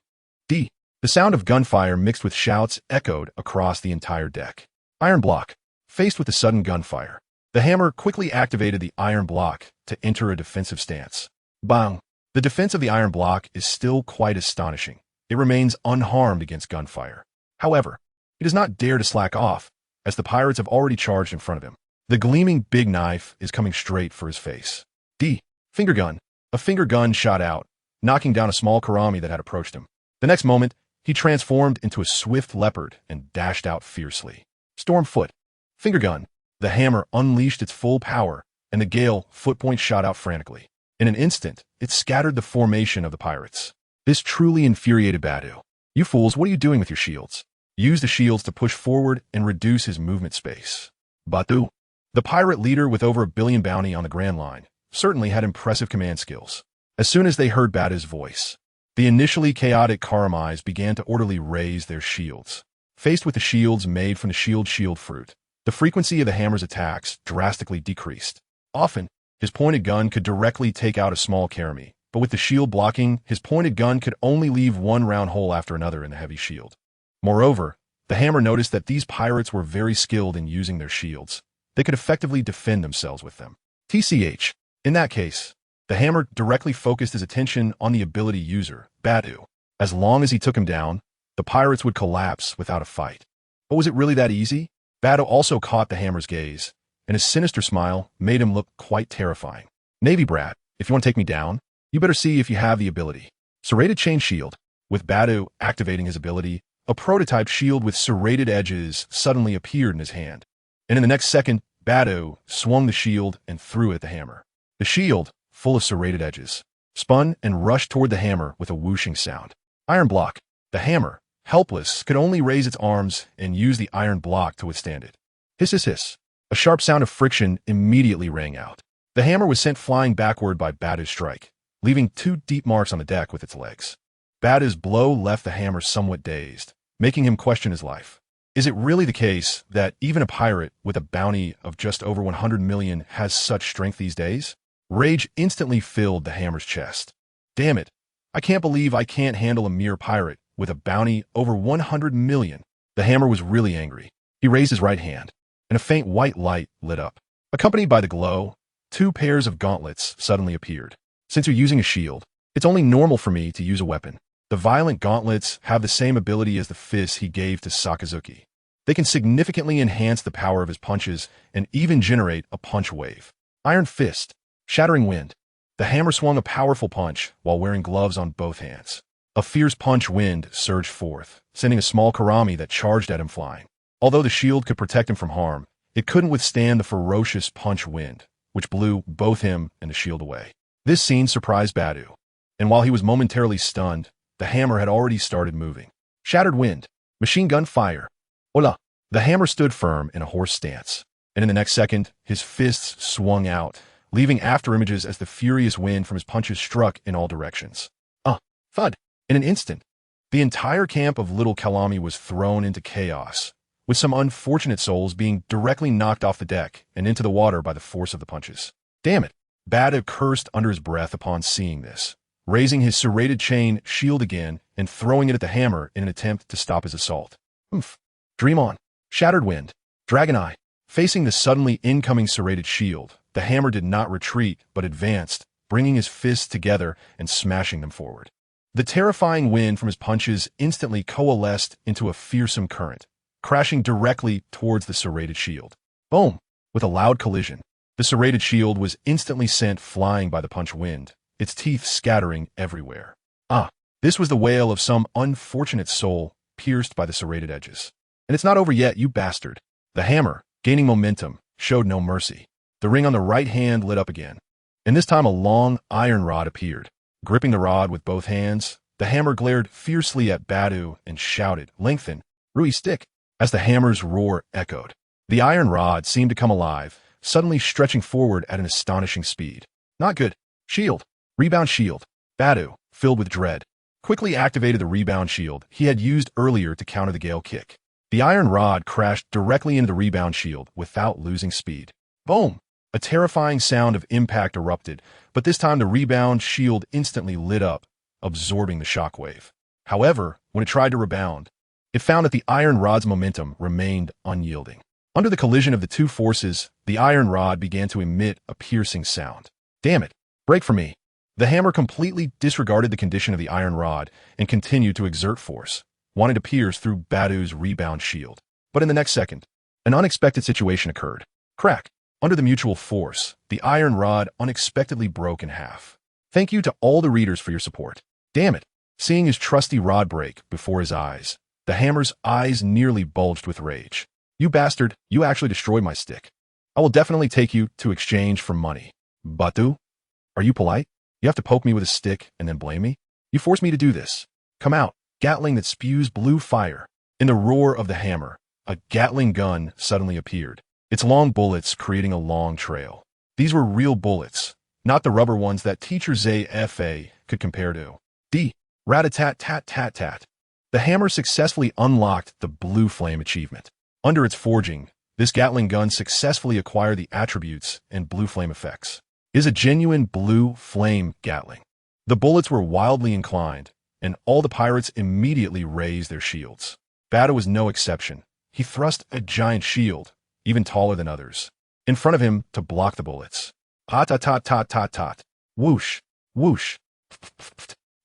D. The sound of gunfire mixed with shouts echoed across the entire deck. Iron block. Faced with the sudden gunfire, the Hammer quickly activated the iron block to enter a defensive stance. Bang! The defense of the iron block is still quite astonishing. It remains unharmed against gunfire. However, he does not dare to slack off, as the pirates have already charged in front of him. The gleaming big knife is coming straight for his face. D. Finger gun. A finger gun shot out, knocking down a small Karami that had approached him. The next moment, he transformed into a swift leopard and dashed out fiercely. Storm foot. Finger gun. The Hammer unleashed its full power, and the Gale foot point shot out frantically. In an instant, it scattered the formation of the pirates. This truly infuriated Batu. You fools, what are you doing with your shields? Use the shields to push forward and reduce his movement space. Batu, the pirate leader with over 1 billion bounty on the Grand Line, certainly had impressive command skills. As soon as they heard Batu's voice, the initially chaotic Karamis began to orderly raise their shields. Faced with the shields made from the shield fruit, the frequency of the Hammer's attacks drastically decreased. Often, his pointed gun could directly take out a small Karami, but with the shield blocking, his pointed gun could only leave one round hole after another in the heavy shield. Moreover, the Hammer noticed that these pirates were very skilled in using their shields. They could effectively defend themselves with them. TCH. In that case, the Hammer directly focused his attention on the ability user, Batu. As long as he took him down, the pirates would collapse without a fight. But was it really that easy? Batu also caught the Hammer's gaze, and his sinister smile made him look quite terrifying. Navy brat, if you want to take me down, you better see if you have the ability. Serrated chain shield. With Batu activating his ability, a prototype shield with serrated edges suddenly appeared in his hand. and in the next second, Badu swung the shield and threw it at the hammer. The shield, full of serrated edges, spun and rushed toward the hammer with a whooshing sound. Iron block. The hammer, helpless, could only raise its arms and use the iron block to withstand it. Hiss, hiss, hiss. A sharp sound of friction immediately rang out. The hammer was sent flying backward by Badu's strike, leaving 2 deep marks on the deck with its legs. Badu's blow left the hammer somewhat dazed, making him question his life. Is it really the case that even a pirate with a bounty of just over 100 million has such strength these days? Rage instantly filled the hammer's chest. Damn it. I can't believe I can't handle a mere pirate with a bounty over 100 million. The hammer was really angry. He raised his right hand, and a faint white light lit up. Accompanied by the glow, 2 pairs of gauntlets suddenly appeared. Since you're using a shield, it's only normal for me to use a weapon. The violent gauntlets have the same ability as the fists he gave to Sakazuki. They can significantly enhance the power of his punches and even generate a punch wave. Iron Fist. Shattering wind. The hammer swung a powerful punch while wearing gloves on both hands. A fierce punch wind surged forth, sending a small karami that charged at him flying. Although the shield could protect him from harm, it couldn't withstand the ferocious punch wind, which blew both him and the shield away. This scene surprised Badu, and while he was momentarily stunned, the hammer had already started moving. Shattered wind. Machine gun fire. Hola. The hammer stood firm in a horse stance, and in the next second, his fists swung out, leaving afterimages as the furious wind from his punches struck in all directions. Thud. In an instant, the entire camp of Little Kalami was thrown into chaos, with some unfortunate souls being directly knocked off the deck and into the water by the force of the punches. Damn it. Badu cursed under his breath upon seeing this, raising his serrated chain shield again and throwing it at the hammer in an attempt to stop his assault. Dream on. Shattered wind. Dragon Eye. Facing the suddenly incoming serrated shield, the hammer did not retreat but advanced, bringing his fists together and smashing them forward. The terrifying wind from his punches instantly coalesced into a fearsome current, crashing directly towards the serrated shield. Boom! With a loud collision, the serrated shield was instantly sent flying by the punch wind, its teeth scattering everywhere. This was the wail of some unfortunate soul pierced by the serrated edges. And it's not over yet, you bastard. The hammer, gaining momentum, showed no mercy. The ring on the right hand lit up again, and this time a long iron rod appeared. Gripping the rod with both hands, the hammer glared fiercely at Badu and shouted, "Lengthen, Rui stick!" As the hammer's roar echoed. The iron rod seemed to come alive, suddenly stretching forward at an astonishing speed. Not good. Shield. Rebound shield. Badu, filled with dread, quickly activated the rebound shield he had used earlier to counter the gale kick. The iron rod crashed directly into the rebound shield without losing speed. Boom! A terrifying sound of impact erupted, but this time the rebound shield instantly lit up, absorbing the shockwave. However, when it tried to rebound, it found that the iron rod's momentum remained unyielding. Under the collision of the 2 forces, the iron rod began to emit a piercing sound. Damn it! Break for me! The hammer completely disregarded the condition of the iron rod and continued to exert force, wanting to pierce through Badu's rebound shield. But in the next second, an unexpected situation occurred. Crack! Under the mutual force, the iron rod unexpectedly broke in half. Thank you to all the readers for your support. Damn it! Seeing his trusty rod break before his eyes, the hammer's eyes nearly bulged with rage. You bastard, you actually destroyed my stick. I will definitely take you to exchange for money. Batu? Are you polite? You have to poke me with a stick and then blame me? You forced me to do this. Come out. Gatling that spews blue fire. In the roar of the hammer, a Gatling gun suddenly appeared, its long bullets creating a long trail. These were real bullets, not the rubber ones that teacher Zephyr could compare to. Rat-a-tat-tat-tat-tat. The hammer successfully unlocked the blue flame achievement. Under its forging, this Gatling gun successfully acquired the attributes and blue flame effects. It is a genuine blue flame Gatling. The bullets were wildly inclined, and all the pirates immediately raised their shields. Badu was no exception. He thrust a giant shield, even taller than others, in front of him to block the bullets. Tot-tot-tot-tot-tot. Whoosh, whoosh.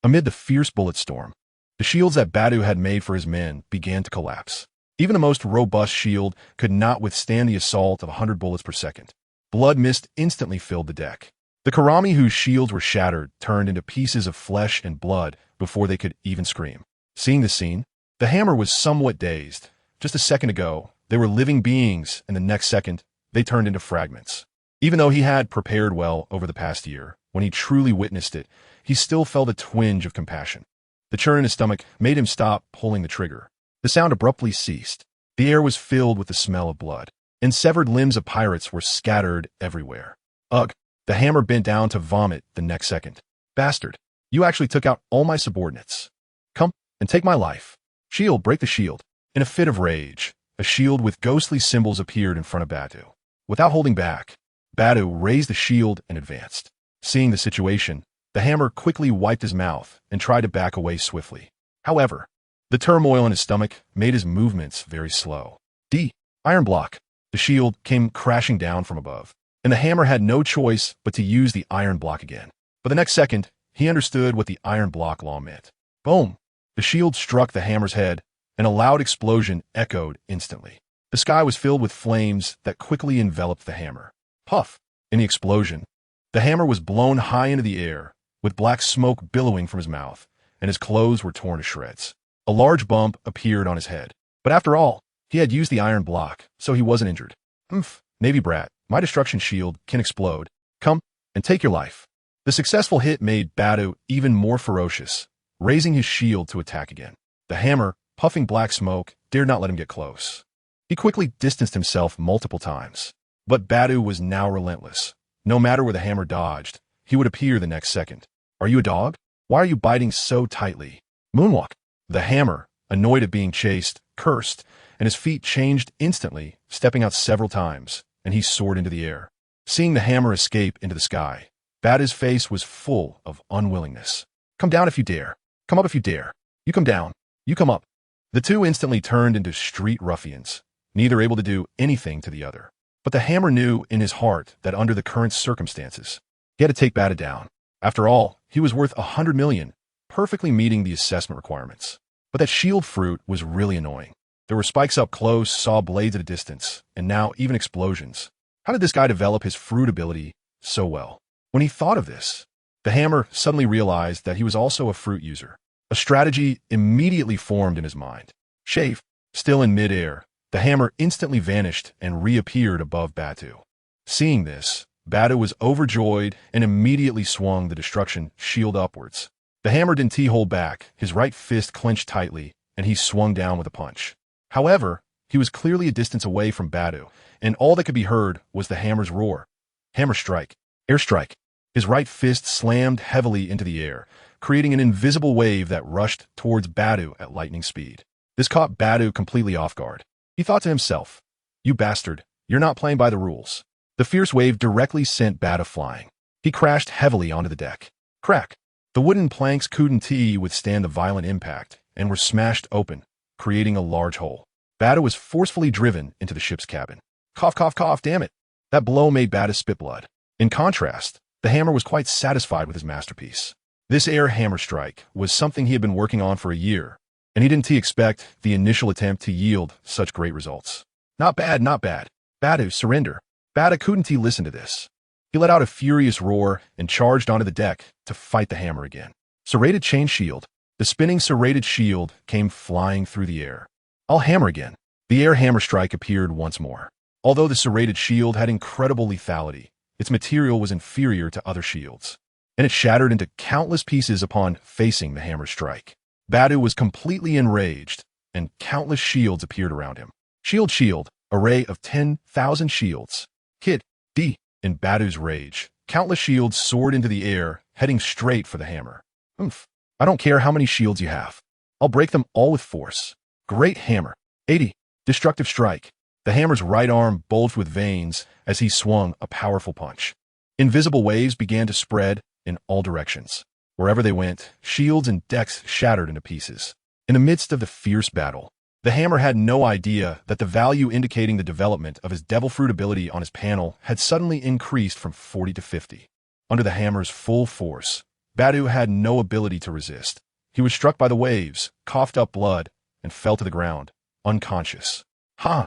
Amid the fierce bullet storm, the shields that Badu had made for his men began to collapse. Even the most robust shield could not withstand the assault of 100 bullets per second. Blood mist instantly filled the deck. The Karami whose shields were shattered turned into pieces of flesh and blood before they could even scream. Seeing this scene, the hammer was somewhat dazed. Just a second ago, They were living beings, and the next second, they turned into fragments. Even though he had prepared well over the past year, when he truly witnessed it, he still felt a twinge of compassion. The churn in his stomach made him stop pulling the trigger. The sound abruptly ceased. The air was filled with the smell of blood, and severed limbs of pirates were scattered everywhere. Ugh! The hammer bent down to vomit the next second. Bastard! You actually took out all my subordinates. Come and take my life. Shield, break the shield. In a fit of rage, a shield with ghostly symbols appeared in front of Badu. Without holding back, Badu raised the shield and advanced. Seeing the situation, the hammer quickly wiped his mouth and tried to back away swiftly. However, the turmoil in his stomach made his movements very slow. Iron block. The shield came crashing down from above, and the hammer had no choice but to use the iron block again. But the next second, he understood what the iron block law meant. Boom! The shield struck the hammer's head, and a loud explosion echoed instantly. The sky was filled with flames that quickly enveloped the hammer. Puff! In the explosion, the hammer was blown high into the air, with black smoke billowing from his mouth, and his clothes were torn to shreds. A large bump appeared on his head. But after all, he had used the iron block, so he wasn't injured. Navy brat, my destruction shield can explode. Come and take your life. The successful hit made Badu even more ferocious, raising his shield to attack again. The hammer, puffing black smoke, dared not let him get close. He quickly distanced himself multiple times. But Badu was now relentless. No matter where the hammer dodged, he would appear the next second. Are you a dog? Why are you biting so tightly? Moonwalk. The hammer, annoyed at being chased, cursed, and his feet changed instantly, stepping out several times, and he soared into the air. Seeing the hammer escape into the sky, Badu's face was full of unwillingness. Come down if you dare. Come up if you dare. You come down. You come up. The two instantly turned into street ruffians, neither able to do anything to the other. But the hammer knew in his heart that under the current circumstances, he had to take Badu down. After all, he was worth 100 million, perfectly meeting the assessment requirements. But that shield fruit was really annoying. There were spikes up close, saw blades at a distance, and now even explosions. How did this guy develop his fruit ability so well? When he thought of this, the hammer suddenly realized that he was also a fruit user. A strategy immediately formed in his mind. Shave. Still in midair, the hammer instantly vanished and reappeared above Badu. Seeing this, Badu was overjoyed and immediately swung the destruction shield upwards. The hammer didn't hold back, his right fist clenched tightly, and he swung down with a punch. However, he was clearly a distance away from Badu, and all that could be heard was the hammer's roar. Hammer strike. Airstrike. His right fist slammed heavily into the air, creating an invisible wave that rushed towards Badu at lightning speed. This caught Badu completely off guard. He thought to himself, "You bastard, you're not playing by the rules." The fierce wave directly sent Badu flying. He crashed heavily onto the deck. Crack! The wooden planks couldn't withstand the violent impact and were smashed open, creating a large hole. Badu was forcefully driven into the ship's cabin. Cough, cough, cough, damn it! That blow made Badu spit blood. In contrast, the hammer was quite satisfied with his masterpiece. This air hammer strike was something he had been working on for a year, and he didn't expect the initial attempt to yield such great results. Not bad, not bad. Badu, surrender. Badu couldn't listen to this. He let out a furious roar and charged onto the deck to fight the hammer again. Serrated chain shield. The spinning serrated shield came flying through the air. I'll hammer again. The air hammer strike appeared once more. Although the serrated shield had incredible lethality, its material was inferior to other shields, and it shattered into countless pieces upon facing the hammer strike. Badu was completely enraged, and countless shields appeared around him. Shield, shield, array of 10,000 shields. Hit, D. In Badu's rage, countless shields soared into the air, heading straight for the hammer. I don't care how many shields you have. I'll break them all with force. Great hammer. 80. Destructive strike. The hammer's right arm bulged with veins as he swung a powerful punch. Invisible waves began to spread in all directions. Wherever they went, shields and decks shattered into pieces. In the midst of the fierce battle, the hammer had no idea that the value indicating the development of his devil fruit ability on his panel had suddenly increased from 40 to 50. Under the hammer's full force, Badu had no ability to resist. He was struck by the waves, coughed up blood, and fell to the ground, unconscious. Ha!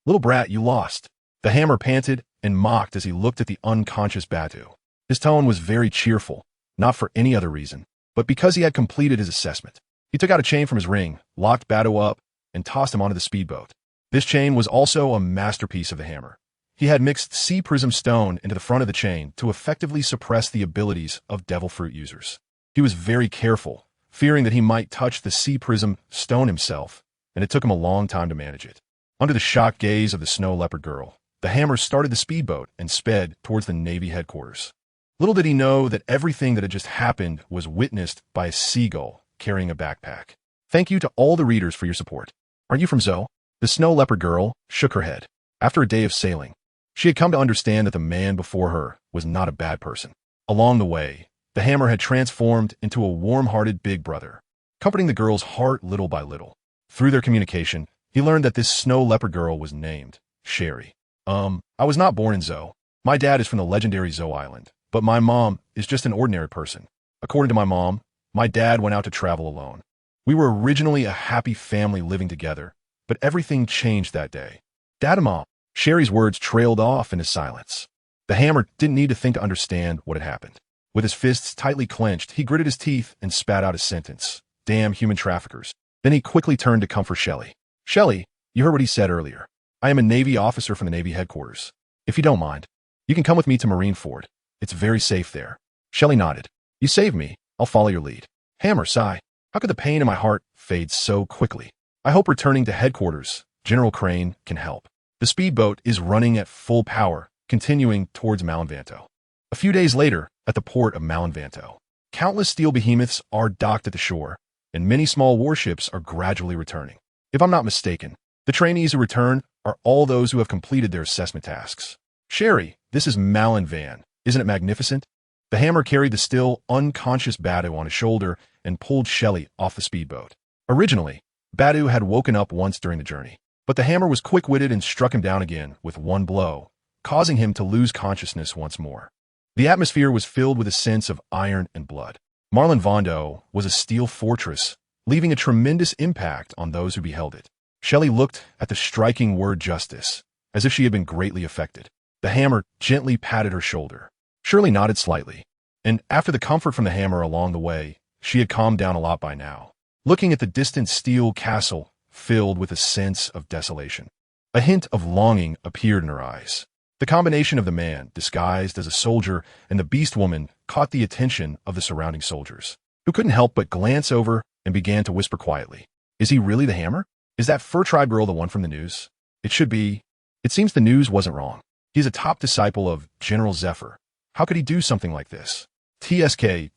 Little brat, you lost. The hammer panted and mocked as he looked at the unconscious Badu. His tone was very cheerful, not for any other reason, but because he had completed his assessment. He took out a chain from his ring, locked Badu up, and tossed him onto the speedboat. This chain was also a masterpiece of the hammer. He had mixed sea prism stone into the front of the chain to effectively suppress the abilities of devil fruit users. He was very careful, fearing that he might touch the sea prism stone himself, and it took him a long time to manage it. Under the shocked gaze of the snow leopard girl, the hammer started the speedboat and sped towards the Navy headquarters. Little did he know that everything that had just happened was witnessed by a seagull carrying a backpack. Thank you to all the readers for your support. Aren't you from Zoe? The snow leopard girl shook her head. After a day of sailing, she had come to understand that the man before her was not a bad person. Along the way, the hammer had transformed into a warm-hearted big brother, comforting the girl's heart little by little. Through their communication, he learned that this snow leopard girl was named Sherry. I was not born in Zoe. My dad is from the legendary Zoe Island, but my mom is just an ordinary person. According to my mom, my dad went out to travel alone. We were originally a happy family living together, but everything changed that day. Dad and Mom. Sherry's words trailed off into silence. The hammer didn't need to think to understand what had happened. With his fists tightly clenched, he gritted his teeth and spat out his sentence. Damn human traffickers. Then he quickly turned to comfort Shelly. Shelly, you heard what he said earlier. I am a Navy officer from the Navy headquarters. If you don't mind, you can come with me to Marineford. It's very safe there. Shelly nodded. You saved me. I'll follow your lead. Hammer, sigh. How could the pain in my heart fade so quickly? I hope returning to headquarters, General Crane, can help. The speedboat is running at full power, continuing towards Malinvanto. A few days later, at the port of Malinvanto, countless steel behemoths are docked at the shore, and many small warships are gradually returning. If I'm not mistaken, the trainees who return are all those who have completed their assessment tasks. Sherry, this is Malinvan. Isn't it magnificent? The hammer carried the still unconscious Badu on his shoulder and pulled Shelly off the speedboat. Originally, Badu had woken up once during the journey, but the hammer was quick-witted and struck him down again with one blow, causing him to lose consciousness once more. The atmosphere was filled with a sense of iron and blood. Marineford was a steel fortress, leaving a tremendous impact on those who beheld it. Shelly looked at the striking word justice, as if she had been greatly affected. The hammer gently patted her shoulder. Shirley nodded slightly, and after the comfort from the hammer along the way, she had calmed down a lot by now. Looking at the distant steel castle, filled with a sense of desolation. A hint of longing appeared in her eyes. The combination of the man, disguised as a soldier, and the beast woman caught the attention of the surrounding soldiers, who couldn't help but glance over and began to whisper quietly. Is he really the hammer? Is that fur tribe girl the one from the news? It should be. It seems the news wasn't wrong. He's a top disciple of General Zephyr. How could he do something like this? TSK.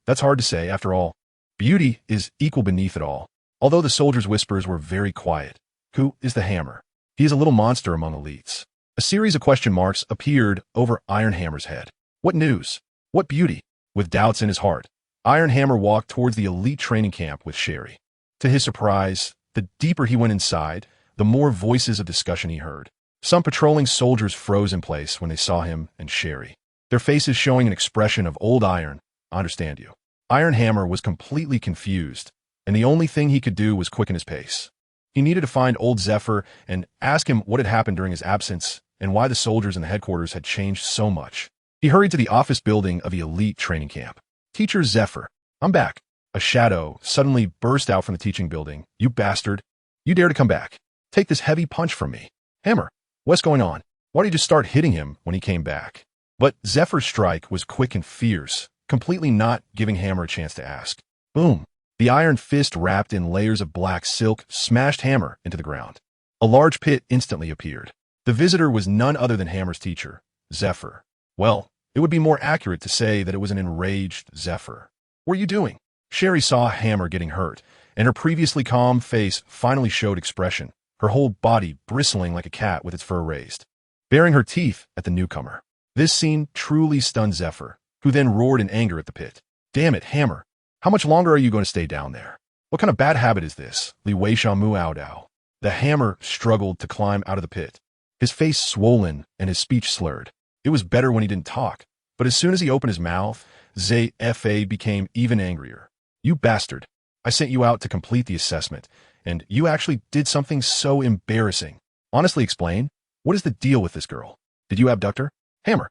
That's hard to say, after all. Beauty is equal beneath it all. Although the soldiers' whispers were very quiet. Who is the hammer? He is a little monster among elites. A series of question marks appeared over Iron Hammer's head. What news? What beauty? With doubts in his heart, Iron Hammer walked towards the elite training camp with Sherry. To his surprise, the deeper he went inside, the more voices of discussion he heard. Some patrolling soldiers froze in place when they saw him and Sherry, their faces showing an expression of old iron. I understand you. Iron Hammer was completely confused, and the only thing he could do was quicken his pace. He needed to find old Zephyr and ask him what had happened during his absence and why the soldiers in the headquarters had changed so much. He hurried to the office building of the elite training camp. Teacher Zephyr, I'm back. A shadow suddenly burst out from the teaching building. You bastard. You dare to come back. Take this heavy punch from me. Hammer, what's going on? Why did you just start hitting him when he came back? But Zephyr's strike was quick and fierce, completely not giving Hammer a chance to ask. Boom. The iron fist wrapped in layers of black silk smashed Hammer into the ground. A large pit instantly appeared. The visitor was none other than Hammer's teacher, Zephyr. Well, it would be more accurate to say that it was an enraged Zephyr. What are you doing? Sherry saw Hammer getting hurt, and her previously calm face finally showed expression, her whole body bristling like a cat with its fur raised, baring her teeth at the newcomer. This scene truly stunned Zephyr, who then roared in anger at the pit. Damn it, Hammer. How much longer are you going to stay down there? What kind of bad habit is this? Li Wei Shamu Ao Dao. The hammer struggled to climb out of the pit, his face swollen and his speech slurred. It was better when he didn't talk, but as soon as he opened his mouth, Zephyr became even angrier. You bastard. I sent you out to complete the assessment, and you actually did something so embarrassing. Honestly explain, what is the deal with this girl? Did you abduct her? Hammer.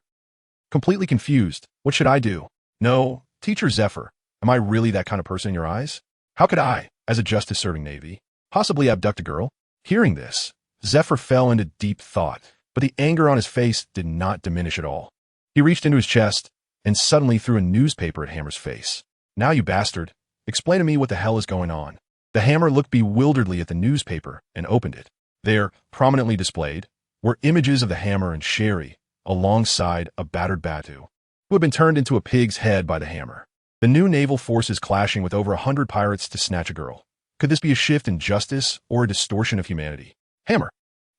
Completely confused. What should I do? No, Teacher Zephyr. Am I really that kind of person in your eyes? How could I, as a justice-serving Navy, possibly abduct a girl? Hearing this, Zephyr fell into deep thought, but the anger on his face did not diminish at all. He reached into his chest and suddenly threw a newspaper at Hammer's face. "Now, you bastard, explain to me what the hell is going on." The Hammer looked bewilderedly at the newspaper and opened it. There, prominently displayed, were images of the Hammer and Sherry, alongside a battered Batu, who had been turned into a pig's head by the Hammer. The new naval forces clashing with over 100 pirates to snatch a girl. Could this be a shift in justice or a distortion of humanity? Hammer!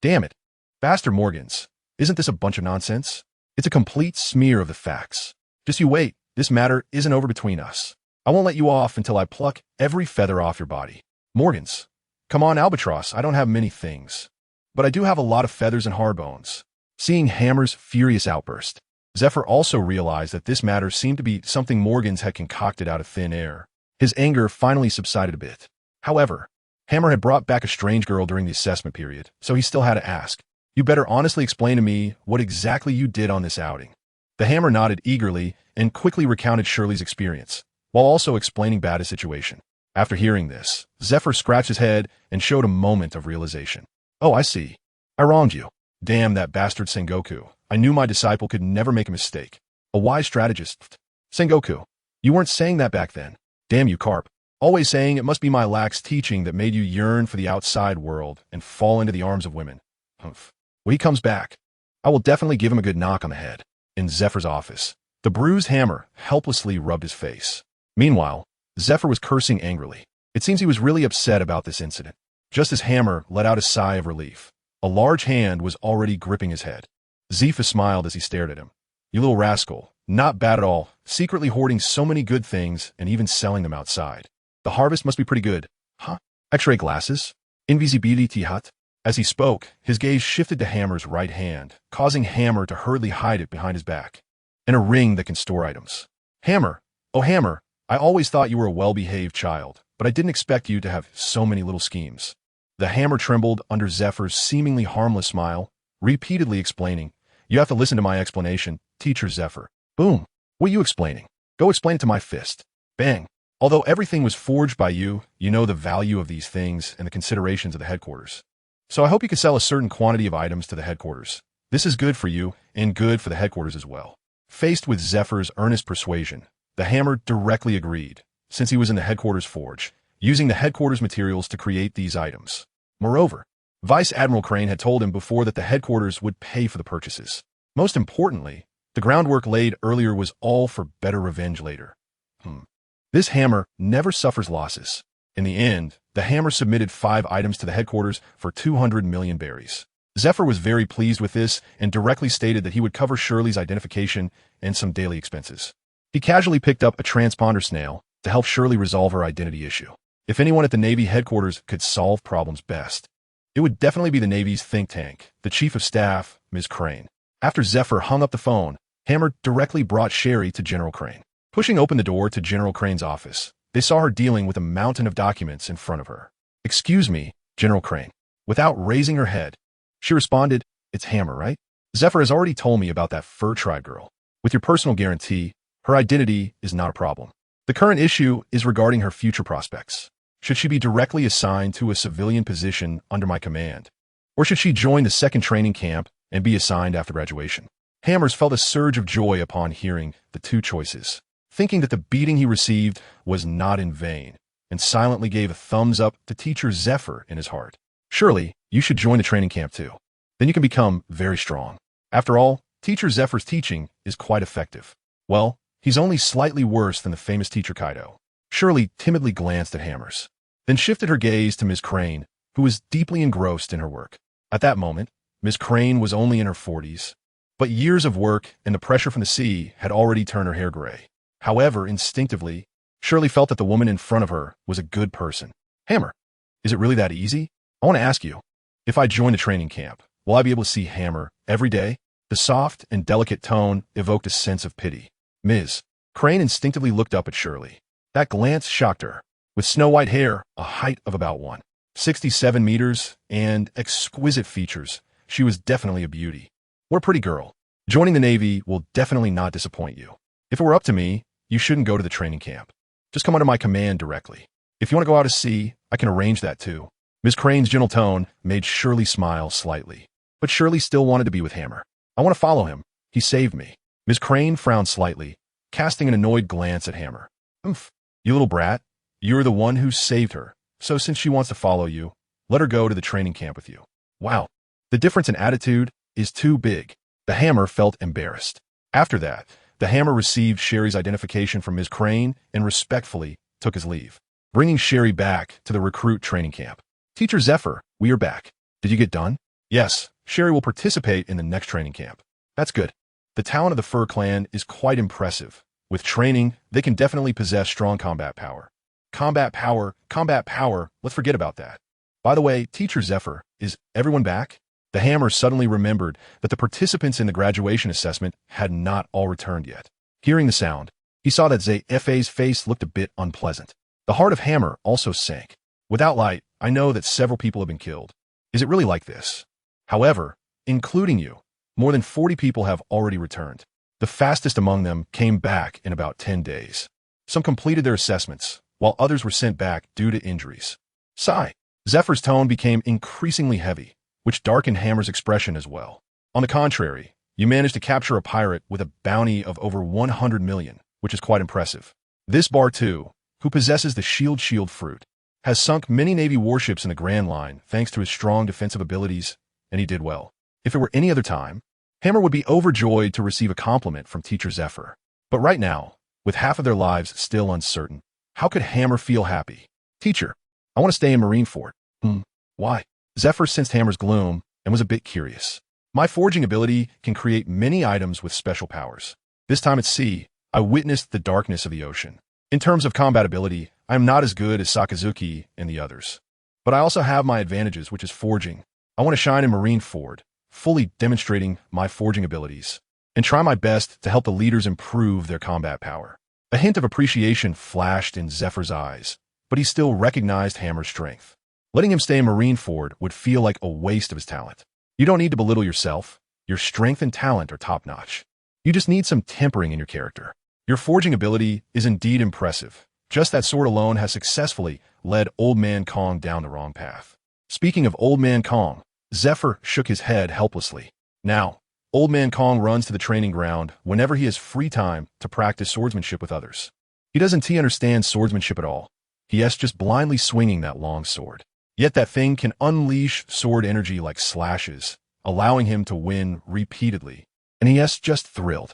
Damn it! Bastard Morgans! Isn't this a bunch of nonsense? It's a complete smear of the facts. Just you wait, this matter isn't over between us. I won't let you off until I pluck every feather off your body. Morgans! Come on, Albatross, I don't have many things. But I do have a lot of feathers and hard bones. Seeing Hammer's furious outburst, Zephyr also realized that this matter seemed to be something Morgans had concocted out of thin air. His anger finally subsided a bit. However, Hammer had brought back a strange girl during the assessment period, so he still had to ask, "You better honestly explain to me what exactly you did on this outing." The Hammer nodded eagerly and quickly recounted Shirley's experience, while also explaining Bata's situation. After hearing this, Zephyr scratched his head and showed a moment of realization. "Oh, I see. I wronged you. Damn that bastard Sengoku. I knew my disciple could never make a mistake. A wise strategist. Sengoku, you weren't saying that back then. Damn you, Carp. Always saying it must be my lax teaching that made you yearn for the outside world and fall into the arms of women. Humph. When he comes back, I will definitely give him a good knock on the head." In Zephyr's office, the bruised Hammer helplessly rubbed his face. Meanwhile, Zephyr was cursing angrily. It seems he was really upset about this incident. Just as Hammer let out a sigh of relief, a large hand was already gripping his head. Zephyr smiled as he stared at him. "You little rascal, not bad at all, secretly hoarding so many good things and even selling them outside. The harvest must be pretty good, huh? X-ray glasses? Invisibility hut?" As he spoke, his gaze shifted to Hammer's right hand, causing Hammer to hurriedly hide it behind his back. "And a ring that can store items. Hammer, oh Hammer, I always thought you were a well-behaved child, but I didn't expect you to have so many little schemes." The Hammer trembled under Zephyr's seemingly harmless smile, repeatedly explaining, "You have to listen to my explanation, Teacher Zephyr." Boom. "What are you explaining? Go explain it to my fist." Bang. "Although everything was forged by you, you know the value of these things and the considerations of the headquarters. So I hope you can sell a certain quantity of items to the headquarters. This is good for you and good for the headquarters as well." Faced with Zephyr's earnest persuasion, the Hammer directly agreed, since he was in the headquarters forge, using the headquarters materials to create these items. Moreover, Vice Admiral Crane had told him before that the headquarters would pay for the purchases. Most importantly, the groundwork laid earlier was all for better revenge later. This Hammer never suffers losses. In the end, the Hammer submitted 5 items to the headquarters for 200 million berries. Zephyr was very pleased with this and directly stated that he would cover Shirley's identification and some daily expenses. He casually picked up a transponder snail to help Shirley resolve her identity issue. If anyone at the Navy headquarters could solve problems best, it would definitely be the Navy's think tank, the Chief of Staff, Ms. Crane. After Zephyr hung up the phone, Hammer directly brought Sherry to General Crane. Pushing open the door to General Crane's office, they saw her dealing with a mountain of documents in front of her. "Excuse me, General Crane." Without raising her head, she responded, "It's Hammer, right? Zephyr has already told me about that fur tribe girl. With your personal guarantee, her identity is not a problem. The current issue is regarding her future prospects. Should she be directly assigned to a civilian position under my command? Or should she join the second training camp and be assigned after graduation?" Hammers felt a surge of joy upon hearing the 2 choices, thinking that the beating he received was not in vain, and silently gave a thumbs up to Teacher Zephyr in his heart. "Surely, you should join the training camp too. Then you can become very strong. After all, Teacher Zephyr's teaching is quite effective. Well, he's only slightly worse than the famous Teacher Kaido." Shirley timidly glanced at Hammers, then shifted her gaze to Ms. Crane, who was deeply engrossed in her work. At that moment, Ms. Crane was only in her 40s, but years of work and the pressure from the sea had already turned her hair gray. However, instinctively, Shirley felt that the woman in front of her was a good person. "Hammer, is it really that easy? I want to ask you, if I join the training camp, will I be able to see Hammer every day?" The soft and delicate tone evoked a sense of pity. Ms. Crane instinctively looked up at Shirley. That glance shocked her. With snow-white hair, a height of about 1.67 meters, and exquisite features, she was definitely a beauty. What a pretty girl. Joining the Navy will definitely not disappoint you. If it were up to me, you shouldn't go to the training camp. Just come under my command directly. If you want to go out to sea, I can arrange that too. Miss Crane's gentle tone made Shirley smile slightly. But Shirley still wanted to be with Hammer. I want to follow him. He saved me. Miss Crane frowned slightly, casting an annoyed glance at Hammer. Oomph. You little brat. You're the one who saved her. So since she wants to follow you, let her go to the training camp with you. Wow. The difference in attitude is too big. The Hammer felt embarrassed. After that, the Hammer received Sherry's identification from Ms. Crane and respectfully took his leave, bringing Sherry back to the recruit training camp. Teacher Zephyr, we are back. Did you get done? Yes, Sherry will participate in the next training camp. That's good. The talent of the Fur Clan is quite impressive. With training, they can definitely possess strong combat power. Combat power, let's forget about that. By the way, Teacher Zephyr, is everyone back? The Hammer suddenly remembered that the participants in the graduation assessment had not all returned yet. Hearing the sound, he saw that Zephy's face looked a bit unpleasant. The heart of Hammer also sank. Without light, I know that several people have been killed. Is it really like this? However, including you, more than 40 people have already returned. The fastest among them came back in about 10 days. Some completed their assessments, while others were sent back due to injuries. Sigh. Zephyr's tone became increasingly heavy, which darkened Hammer's expression as well. On the contrary, you managed to capture a pirate with a bounty of over 100 million, which is quite impressive. This Bar-2, who possesses the shield fruit, has sunk many Navy warships in the Grand Line thanks to his strong defensive abilities, and he did well. If it were any other time, Hammer would be overjoyed to receive a compliment from Teacher Zephyr. But right now, with half of their lives still uncertain, how could Hammer feel happy? Teacher, I want to stay in Marineford. Why? Zephyr sensed Hammer's gloom and was a bit curious. My forging ability can create many items with special powers. This time at sea, I witnessed the darkness of the ocean. In terms of combat ability, I am not as good as Sakazuki and the others. But I also have my advantages, which is forging. I want to shine in Marineford, fully demonstrating my forging abilities, and try my best to help the leaders improve their combat power. A hint of appreciation flashed in Zephyr's eyes, but he still recognized Hammer's strength. Letting him stay in Marineford would feel like a waste of his talent. You don't need to belittle yourself. Your strength and talent are top-notch. You just need some tempering in your character. Your forging ability is indeed impressive. Just that sword alone has successfully led Old Man Kong down the wrong path. Speaking of Old Man Kong, Zephyr shook his head helplessly. Now, Old Man Kong runs to the training ground whenever he has free time to practice swordsmanship with others. He doesn't understand swordsmanship at all. He is just blindly swinging that long sword. Yet that thing can unleash sword energy like slashes, allowing him to win repeatedly. And he is just thrilled.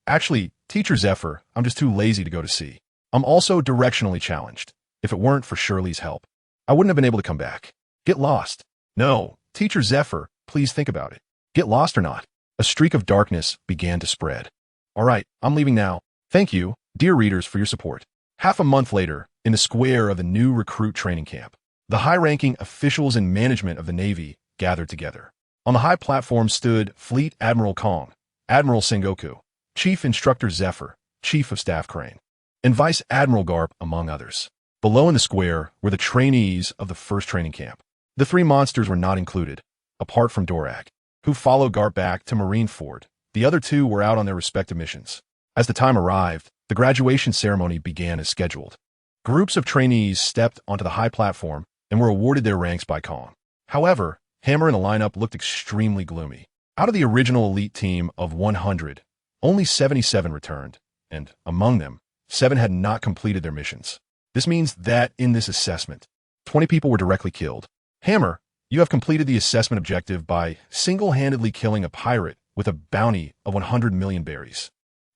Actually, Teacher Zephyr, I'm just too lazy to go to sea. I'm also directionally challenged. If it weren't for Shirley's help, I wouldn't have been able to come back. Get lost. No, Teacher Zephyr, please think about it. Get lost or not. A streak of darkness began to spread. All right, I'm leaving now. Thank you, dear readers, for your support. Half a month later, in the square of the new recruit training camp, the high-ranking officials and management of the Navy gathered together. On the high platform stood Fleet Admiral Kong, Admiral Sengoku, Chief Instructor Zephyr, Chief of Staff Crane, and Vice Admiral Garp, among others. Below in the square were the trainees of the first training camp. The three monsters were not included, apart from Dorak, who followed Garp back to Marineford. The other two were out on their respective missions. As the time arrived, the graduation ceremony began as scheduled. Groups of trainees stepped onto the high platform and were awarded their ranks by Kong. However, Hammer in the lineup looked extremely gloomy. Out of the original elite team of 100, only 77 returned, and among them, 7 had not completed their missions. This means that in this assessment, 20 people were directly killed. Hammer, you have completed the assessment objective by single-handedly killing a pirate with a bounty of 100 million berries.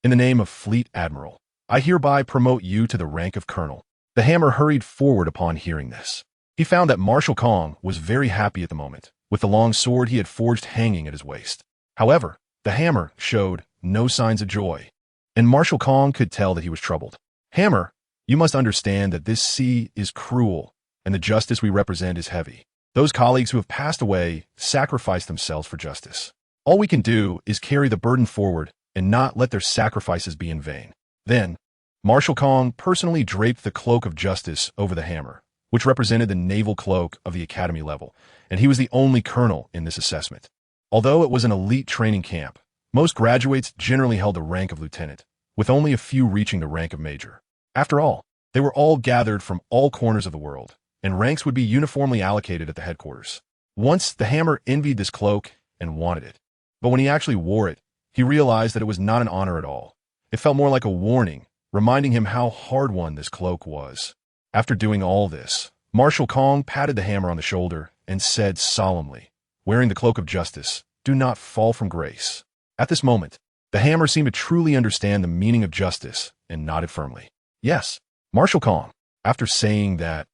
In the name of Fleet Admiral, I hereby promote you to the rank of Colonel. The Hammer hurried forward upon hearing this. He found that Marshal Kong was very happy at the moment, with the long sword he had forged hanging at his waist. However, the Hammer showed no signs of joy, and Marshal Kong could tell that he was troubled. Hammer, you must understand that this sea is cruel, and the justice we represent is heavy. Those colleagues who have passed away sacrificed themselves for justice. All we can do is carry the burden forward and not let their sacrifices be in vain. Then, Marshal Kong personally draped the cloak of justice over the Hammer, which represented the naval cloak of the academy level, and he was the only colonel in this assessment. Although it was an elite training camp, most graduates generally held the rank of lieutenant, with only a few reaching the rank of major. After all, they were all gathered from all corners of the world, and ranks would be uniformly allocated at the headquarters. Once, the Hammer envied this cloak and wanted it. But when he actually wore it, he realized that it was not an honor at all. It felt more like a warning, reminding him how hard-won this cloak was. After doing all this, Marshal Kong patted the Hammer on the shoulder and said solemnly, "Wearing the cloak of justice, do not fall from grace." At this moment, the Hammer seemed to truly understand the meaning of justice and nodded firmly. "Yes, Marshal Kong." After saying that,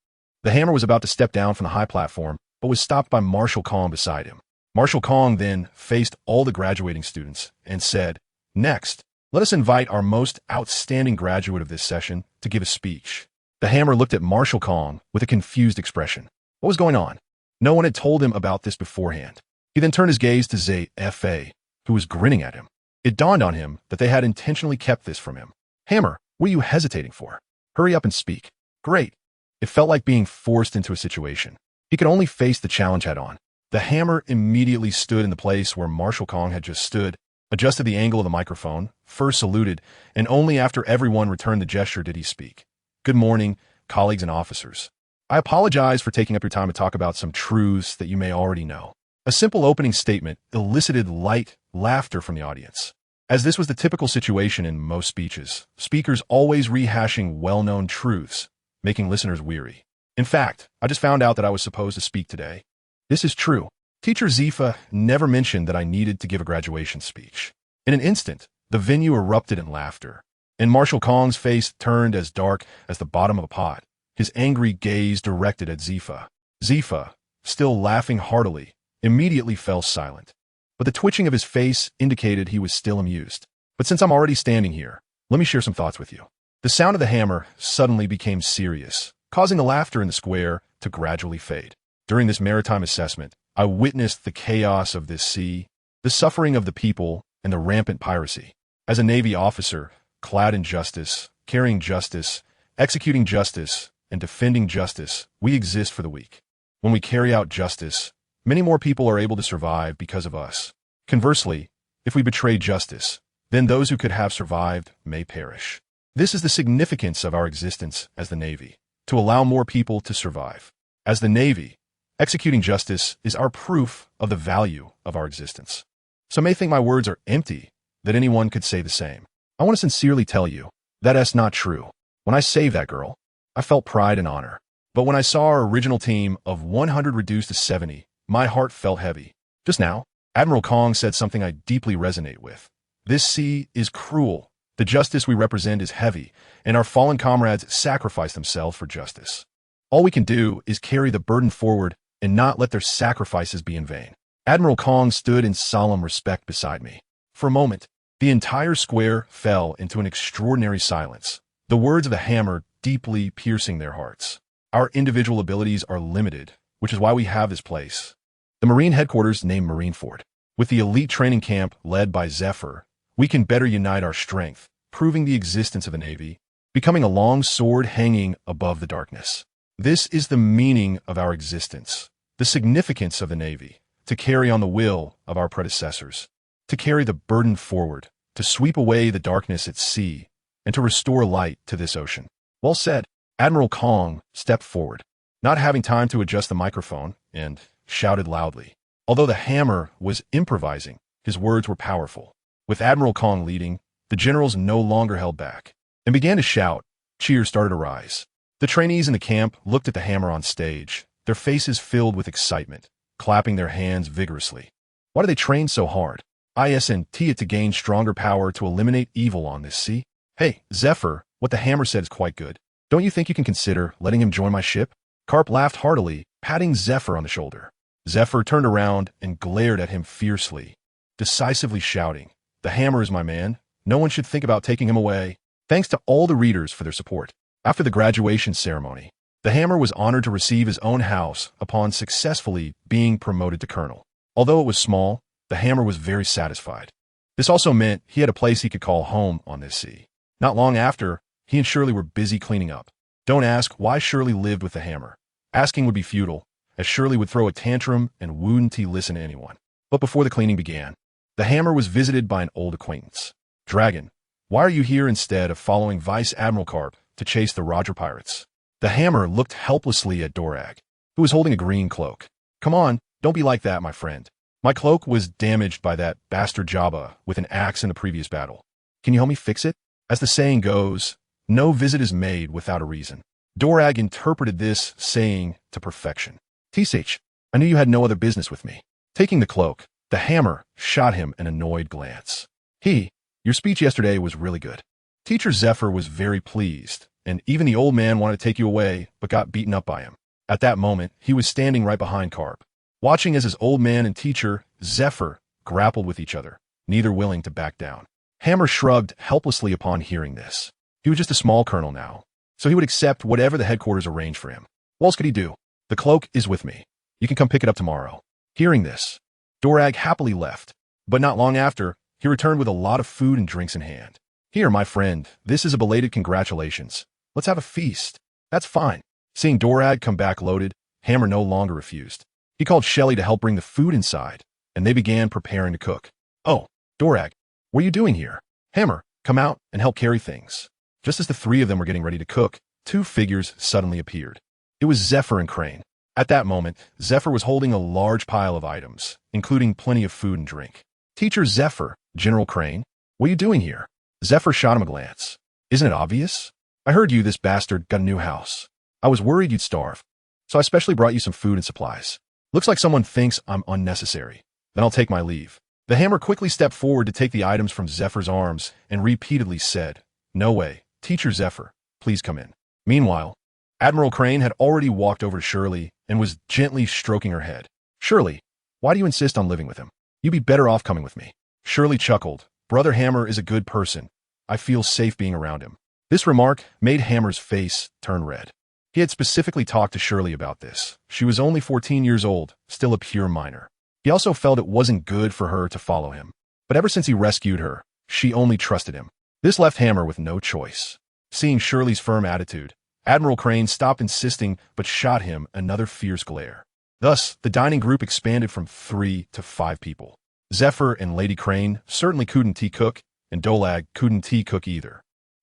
the Hammer was about to step down from the high platform, but was stopped by Marshal Kong beside him. Marshal Kong then faced all the graduating students and said, "Next, let us invite our most outstanding graduate of this session to give a speech." The Hammer looked at Marshal Kong with a confused expression. What was going on? No one had told him about this beforehand. He then turned his gaze to Zephyr, who was grinning at him. It dawned on him that they had intentionally kept this from him. "Hammer, what are you hesitating for? Hurry up and speak." Great. It felt like being forced into a situation. He could only face the challenge head-on. The Hammer immediately stood in the place where Marshal Kong had just stood, adjusted the angle of the microphone, first saluted, and only after everyone returned the gesture did he speak. "Good morning, colleagues and officers. I apologize for taking up your time to talk about some truths that you may already know." A simple opening statement elicited light laughter from the audience. As this was the typical situation in most speeches, speakers always rehashing well-known truths, making listeners weary. In fact, I just found out that I was supposed to speak today. This is true. Teacher Zephyr never mentioned that I needed to give a graduation speech. In an instant, the venue erupted in laughter, and Marshal Kong's face turned as dark as the bottom of a pot, his angry gaze directed at Zephyr. Zephyr, still laughing heartily, immediately fell silent. But the twitching of his face indicated he was still amused. "But since I'm already standing here, let me share some thoughts with you." The sound of the Hammer suddenly became serious, causing the laughter in the square to gradually fade. During this maritime assessment, I witnessed the chaos of this sea, the suffering of the people, and the rampant piracy. As a Navy officer, clad in justice, carrying justice, executing justice, and defending justice, we exist for the weak. When we carry out justice, many more people are able to survive because of us. Conversely, if we betray justice, then those who could have survived may perish. This is the significance of our existence as the Navy, to allow more people to survive. As the Navy, executing justice is our proof of the value of our existence. Some may think my words are empty, that anyone could say the same. I want to sincerely tell you that that's not true. When I saved that girl, I felt pride and honor. But when I saw our original team of 100 reduced to 70, my heart felt heavy. Just now, Admiral Kong said something I deeply resonate with. This sea is cruel. The justice we represent is heavy, and our fallen comrades sacrifice themselves for justice. All we can do is carry the burden forward and not let their sacrifices be in vain. Admiral Kong stood in solemn respect beside me. For a moment, the entire square fell into an extraordinary silence, the words of the Hammer deeply piercing their hearts. Our individual abilities are limited, which is why we have this place. The Marine headquarters named Marineford. With the elite training camp led by Zephyr, we can better unite our strength, proving the existence of the Navy, becoming a long sword hanging above the darkness. This is the meaning of our existence, the significance of the Navy, to carry on the will of our predecessors, to carry the burden forward, to sweep away the darkness at sea, and to restore light to this ocean. Well said. Admiral Kong stepped forward, not having time to adjust the microphone, and shouted loudly. Although the Hammer was improvising, his words were powerful. With Admiral Kong leading, the generals no longer held back and began to shout. Cheers started to rise. The trainees in the camp looked at the Hammer on stage, their faces filled with excitement, clapping their hands vigorously. Why do they train so hard? Isn't it to gain stronger power to eliminate evil on this sea? Hey, Zephyr, what the Hammer said is quite good. Don't you think you can consider letting him join my ship? Carp laughed heartily, patting Zephyr on the shoulder. Zephyr turned around and glared at him fiercely, decisively shouting, "The Hammer is my man. No one should think about taking him away." Thanks to all the readers for their support. After the graduation ceremony, the Hammer was honored to receive his own house upon successfully being promoted to colonel. Although it was small, the Hammer was very satisfied. This also meant he had a place he could call home on this sea. Not long after, he and Shirley were busy cleaning up. Don't ask why Shirley lived with the Hammer. Asking would be futile, as Shirley would throw a tantrum and wouldn't listen to anyone. But before the cleaning began, the Hammer was visited by an old acquaintance. "Dragon, why are you here instead of following Vice Admiral Carp to chase the Roger pirates?" The hammer looked helplessly at Dorag, who was holding a green cloak. Come on, don't be like that, my friend. My cloak was damaged by that bastard Jabba with an axe in the previous battle. Can you help me fix it? As the saying goes, no visit is made without a reason. Dorag interpreted this saying to perfection. Tsh, I knew you had no other business with me. Taking the cloak, the hammer shot him an annoyed glance. Your speech yesterday was really good. Teacher Zephyr was very pleased, and even the old man wanted to take you away, but got beaten up by him. At that moment, he was standing right behind Carp, watching as his old man and teacher, Zephyr, grappled with each other, neither willing to back down. Hammer shrugged helplessly upon hearing this. He was just a small colonel now, so he would accept whatever the headquarters arranged for him. What else could he do? The cloak is with me. You can come pick it up tomorrow. Hearing this, Dorag happily left, but not long after, he returned with a lot of food and drinks in hand. Here, my friend, this is a belated congratulations. Let's have a feast. That's fine. Seeing Dorag come back loaded, Hammer no longer refused. He called Shelly to help bring the food inside, and they began preparing to cook. Oh, Dorag, what are you doing here? Hammer, come out and help carry things. Just as the three of them were getting ready to cook, two figures suddenly appeared. It was Zephyr and Crane. At that moment, Zephyr was holding a large pile of items, including plenty of food and drink. Teacher Zephyr, General Crane, what are you doing here? Zephyr shot him a glance. Isn't it obvious? I heard you, this bastard, got a new house. I was worried you'd starve, so I specially brought you some food and supplies. Looks like someone thinks I'm unnecessary. Then I'll take my leave. The hammer quickly stepped forward to take the items from Zephyr's arms and repeatedly said, No way, Teacher Zephyr, please come in. Meanwhile, Admiral Crane had already walked over to Shirley and was gently stroking her head. Shirley, why do you insist on living with him? You'd be better off coming with me. Shirley chuckled. Brother Hammer is a good person. I feel safe being around him. This remark made Hammer's face turn red. He had specifically talked to Shirley about this. She was only 14 years old, still a pure minor. He also felt it wasn't good for her to follow him. But ever since he rescued her, she only trusted him. This left Hammer with no choice. Seeing Shirley's firm attitude, Admiral Crane stopped insisting but shot him another fierce glare. Thus, the dining group expanded from 3 to 5 people. Zephyr and Lady Crane certainly couldn't cook, and Dolag couldn't cook either.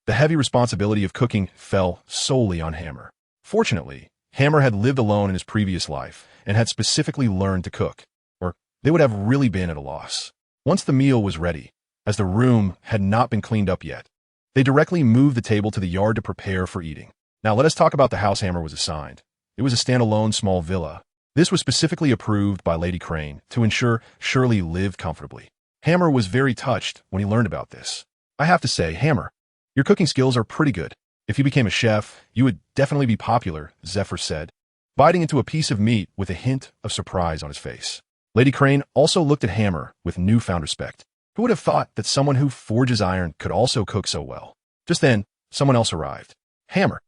The heavy responsibility of cooking fell solely on Hammer. Fortunately, Hammer had lived alone in his previous life and had specifically learned to cook, or they would have really been at a loss. Once the meal was ready, as the room had not been cleaned up yet, they directly moved the table to the yard to prepare for eating. Now let us talk about the house Hammer was assigned. It was a standalone small villa. This was specifically approved by Lady Crane to ensure Shirley lived comfortably. Hammer was very touched when he learned about this. I have to say, Hammer, your cooking skills are pretty good. If you became a chef, you would definitely be popular, Zephyr said, biting into a piece of meat with a hint of surprise on his face. Lady Crane also looked at Hammer with newfound respect. Who would have thought that someone who forges iron could also cook so well? Just then, someone else arrived. Hammer,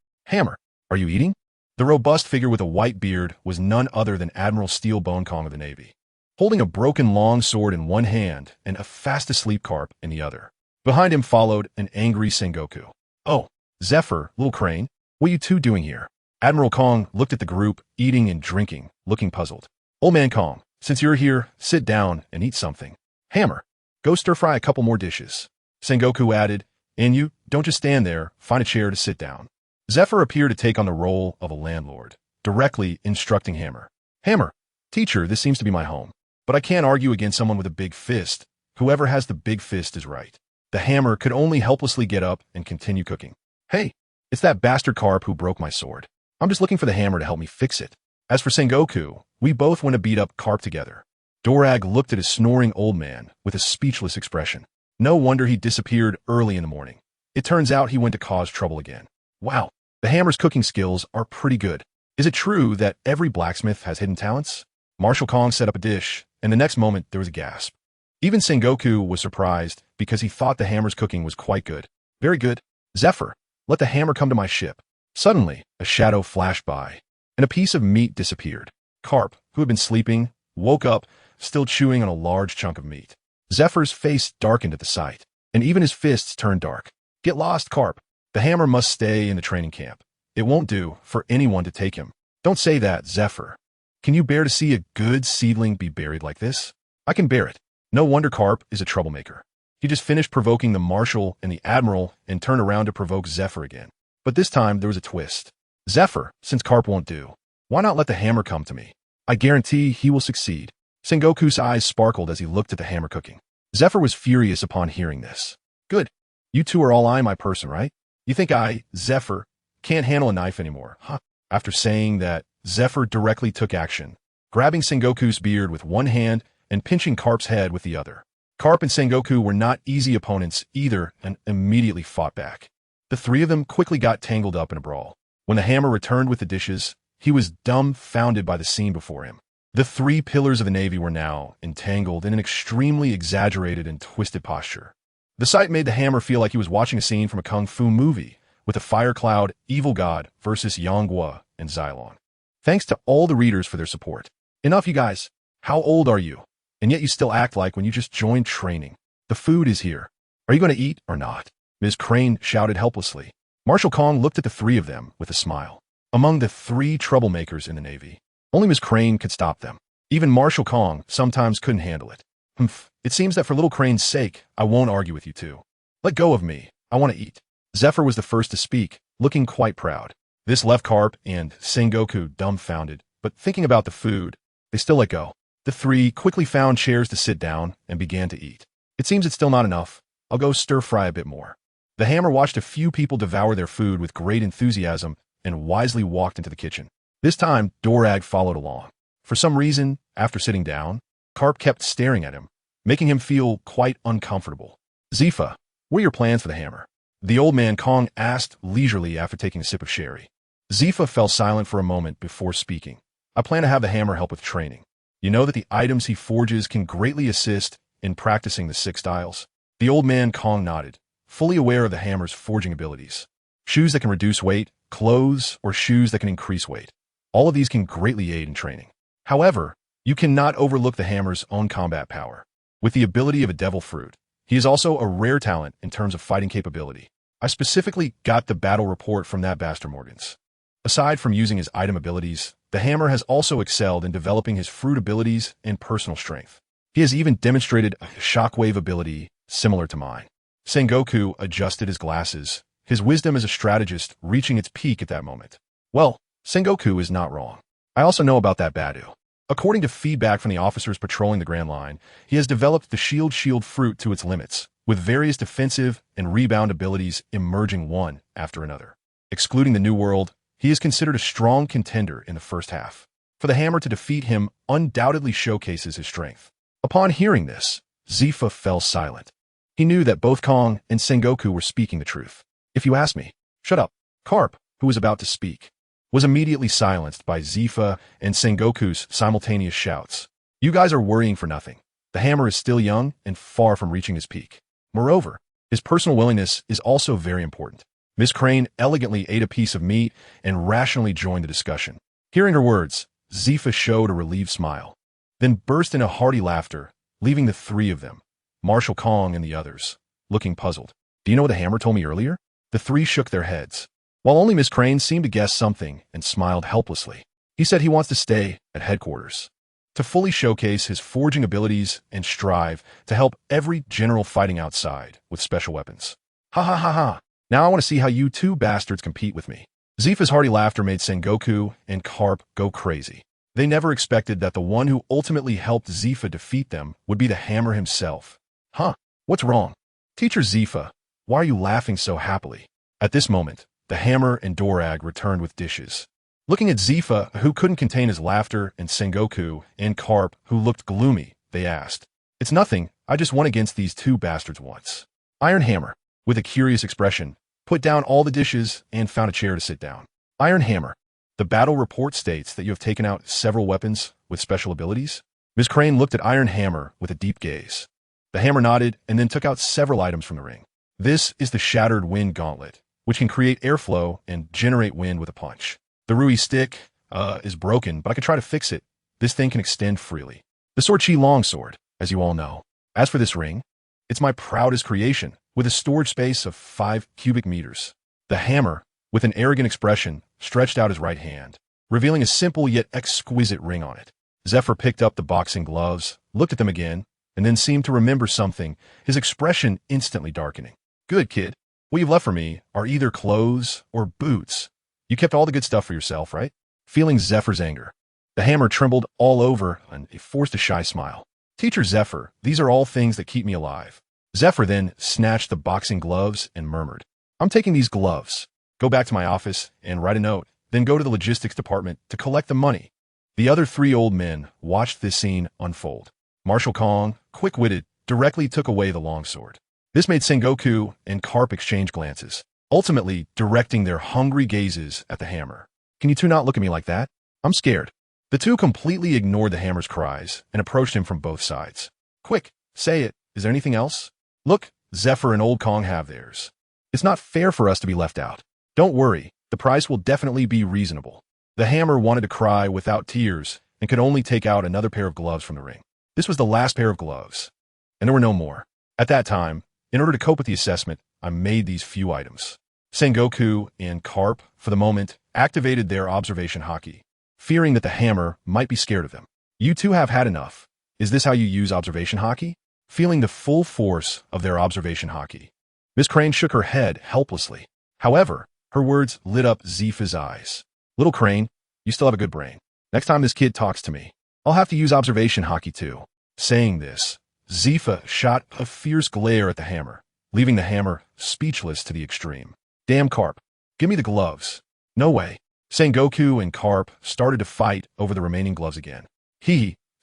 are you eating? The robust figure with a white beard was none other than Admiral Steel Bone Kong of the Navy, holding a broken long sword in one hand and a fast-asleep Carp in the other. Behind him followed an angry Sengoku. Oh, Zephyr, little Crane, what are you two doing here? Admiral Kong looked at the group, eating and drinking, looking puzzled. Old man Kong, since you're here, sit down and eat something. Hammer, go stir-fry a couple more dishes. Sengoku added, and you, don't just stand there, find a chair to sit down. Zephyr appeared to take on the role of a landlord, directly instructing Hammer. Hammer, teacher, this seems to be my home, but I can't argue against someone with a big fist. Whoever has the big fist is right. The Hammer could only helplessly get up and continue cooking. Hey, it's that bastard Carp who broke my sword. I'm just looking for the Hammer to help me fix it. As for Sengoku, we both went to beat up Carp together. Dorag looked at his snoring old man with a speechless expression. No wonder he disappeared early in the morning. It turns out he went to cause trouble again. Wow, the Hammer's cooking skills are pretty good. Is it true that every blacksmith has hidden talents? Marshal Kong set up a dish, and the next moment there was a gasp. Even Sengoku was surprised because he thought the Hammer's cooking was quite good. Very good. Zephyr, let the Hammer come to my ship. Suddenly, a shadow flashed by, and a piece of meat disappeared. Carp, who had been sleeping, woke up, still chewing on a large chunk of meat. Zephyr's face darkened at the sight, and even his fists turned dark. Get lost, Carp. The Hammer must stay in the training camp. It won't do for anyone to take him. Don't say that, Zephyr. Can you bear to see a good seedling be buried like this? I can bear it. No wonder Carp is a troublemaker. He just finished provoking the Marshal and the Admiral and turned around to provoke Zephyr again. But this time there was a twist. Zephyr, since Carp won't do, why not let the hammer come to me? I guarantee he will succeed. Sengoku's eyes sparkled as he looked at the hammer cooking. Zephyr was furious upon hearing this. Good. You two are all eyeing my person, right? You think I, Zephyr, can't handle a knife anymore, huh? After saying that, Zephyr directly took action, grabbing Sengoku's beard with one hand and pinching Carp's head with the other. Carp and Sengoku were not easy opponents either and immediately fought back. The three of them quickly got tangled up in a brawl. When the hammer returned with the dishes, he was dumbfounded by the scene before him. The three pillars of the Navy were now entangled in an extremely exaggerated and twisted posture. The sight made the hammer feel like he was watching a scene from a kung fu movie, with the Fire Cloud, Evil God versus Yonghua and Xylon. Thanks to all the readers for their support. Enough, you guys. How old are you? And yet you still act like when you just joined training. The food is here. Are you going to eat or not? Ms. Crane shouted helplessly. Marshal Kong looked at the three of them with a smile. Among the three troublemakers in the Navy, only Ms. Crane could stop them. Even Marshal Kong sometimes couldn't handle it. Humph. It seems that for little Crane's sake, I won't argue with you two. Let go of me. I want to eat. Zephyr was the first to speak, looking quite proud. This left Carp and Sengoku dumbfounded, but thinking about the food, they still let go. The three quickly found chairs to sit down and began to eat. It seems it's still not enough. I'll go stir-fry a bit more. The hammer watched a few people devour their food with great enthusiasm and wisely walked into the kitchen. This time, Dorag followed along. For some reason, after sitting down, Carp kept staring at him, making him feel quite uncomfortable. Zephyr, what are your plans for the hammer? The old man Kong asked leisurely after taking a sip of sherry. Zephyr fell silent for a moment before speaking. I plan to have the hammer help with training. You know that the items he forges can greatly assist in practicing the 6 styles. The old man Kong nodded, fully aware of the hammer's forging abilities. Shoes that can reduce weight, clothes, or shoes that can increase weight. All of these can greatly aid in training. However, you cannot overlook the hammer's own combat power. With the ability of a devil fruit, he is also a rare talent in terms of fighting capability. I specifically got the battle report from that bastard Morgans. Aside from using his item abilities, the hammer has also excelled in developing his fruit abilities and personal strength. He has even demonstrated a shockwave ability similar to mine. Sengoku adjusted his glasses, his wisdom as a strategist reaching its peak at that moment. Well, Sengoku is not wrong. I also know about that Badu. According to feedback from the officers patrolling the Grand Line, he has developed the shield fruit to its limits, with various defensive and rebound abilities emerging one after another. Excluding the New World, he is considered a strong contender in the first half. For the hammer to defeat him undoubtedly showcases his strength. Upon hearing this, Zephyr fell silent. He knew that both Kong and Sengoku were speaking the truth. If you ask me, shut up. Carp, who was about to speak, was immediately silenced by Zephyr and Sengoku's simultaneous shouts. You guys are worrying for nothing. The hammer is still young and far from reaching his peak. Moreover, his personal willingness is also very important. Miss Crane elegantly ate a piece of meat and rationally joined the discussion. Hearing her words, Zephyr showed a relieved smile, then burst into hearty laughter, leaving the three of them, Marshal Kong and the others, looking puzzled. Do you know what the hammer told me earlier? The three shook their heads, while only Miss Crane seemed to guess something and smiled helplessly. He said he wants to stay at headquarters to fully showcase his forging abilities and strive to help every general fighting outside with special weapons. Ha ha ha ha. Now I want to see how you two bastards compete with me. Zephyr's hearty laughter made Sengoku and Carp go crazy. They never expected that the one who ultimately helped Zephyr defeat them would be the hammer himself. Huh? What's wrong? Teacher Zephyr, why are you laughing so happily? At this moment, the hammer and Dorag returned with dishes. Looking at Zephyr, who couldn't contain his laughter, and Sengoku and Carp, who looked gloomy, they asked, "It's nothing, I just won against these two bastards once." Iron Hammer, with a curious expression, put down all the dishes and found a chair to sit down. Iron Hammer, the battle report states that you have taken out several weapons with special abilities. Ms. Crane looked at Iron Hammer with a deep gaze. The hammer nodded and then took out several items from the ring. This is the Shattered Wind Gauntlet, which can create airflow and generate wind with a punch. The Rui stick is broken, but I could try to fix it. This thing can extend freely. The Sword Chi Longsword, as you all know. As for this ring, it's my proudest creation, with a storage space of 5 cubic meters. The hammer, with an arrogant expression, stretched out his right hand, revealing a simple yet exquisite ring on it. Zephyr picked up the boxing gloves, looked at them again, and then seemed to remember something, his expression instantly darkening. Good, kid. What you've left for me are either clothes or boots. You kept all the good stuff for yourself, right? Feeling Zephyr's anger, the hammer trembled all over and it forced a shy smile. Teacher Zephyr, these are all things that keep me alive. Zephyr then snatched the boxing gloves and murmured, I'm taking these gloves. Go back to my office and write a note, then go to the logistics department to collect the money. The other three old men watched this scene unfold. Marshal Kong, quick-witted, directly took away the longsword. This made Sengoku and Carp exchange glances, ultimately directing their hungry gazes at the hammer. Can you two not look at me like that? I'm scared. The two completely ignored the hammer's cries and approached him from both sides. Quick, say it. Is there anything else? Look, Zephyr and Old Kong have theirs. It's not fair for us to be left out. Don't worry, the price will definitely be reasonable. The hammer wanted to cry without tears and could only take out another pair of gloves from the ring. This was the last pair of gloves, and there were no more. At that time, in order to cope with the assessment, I made these few items. Sengoku and Carp, for the moment, activated their observation haki, fearing that the hammer might be scared of them. You two have had enough. Is this how you use observation haki? Feeling the full force of their observation haki, Miss Crane shook her head helplessly. However, her words lit up Zephyr's eyes. Little Crane, you still have a good brain. Next time this kid talks to me, I'll have to use observation haki too. Saying this, Zephyr shot a fierce glare at the hammer, leaving the hammer speechless to the extreme. Damn Carp, give me the gloves. No way. Sengoku and Carp started to fight over the remaining gloves again.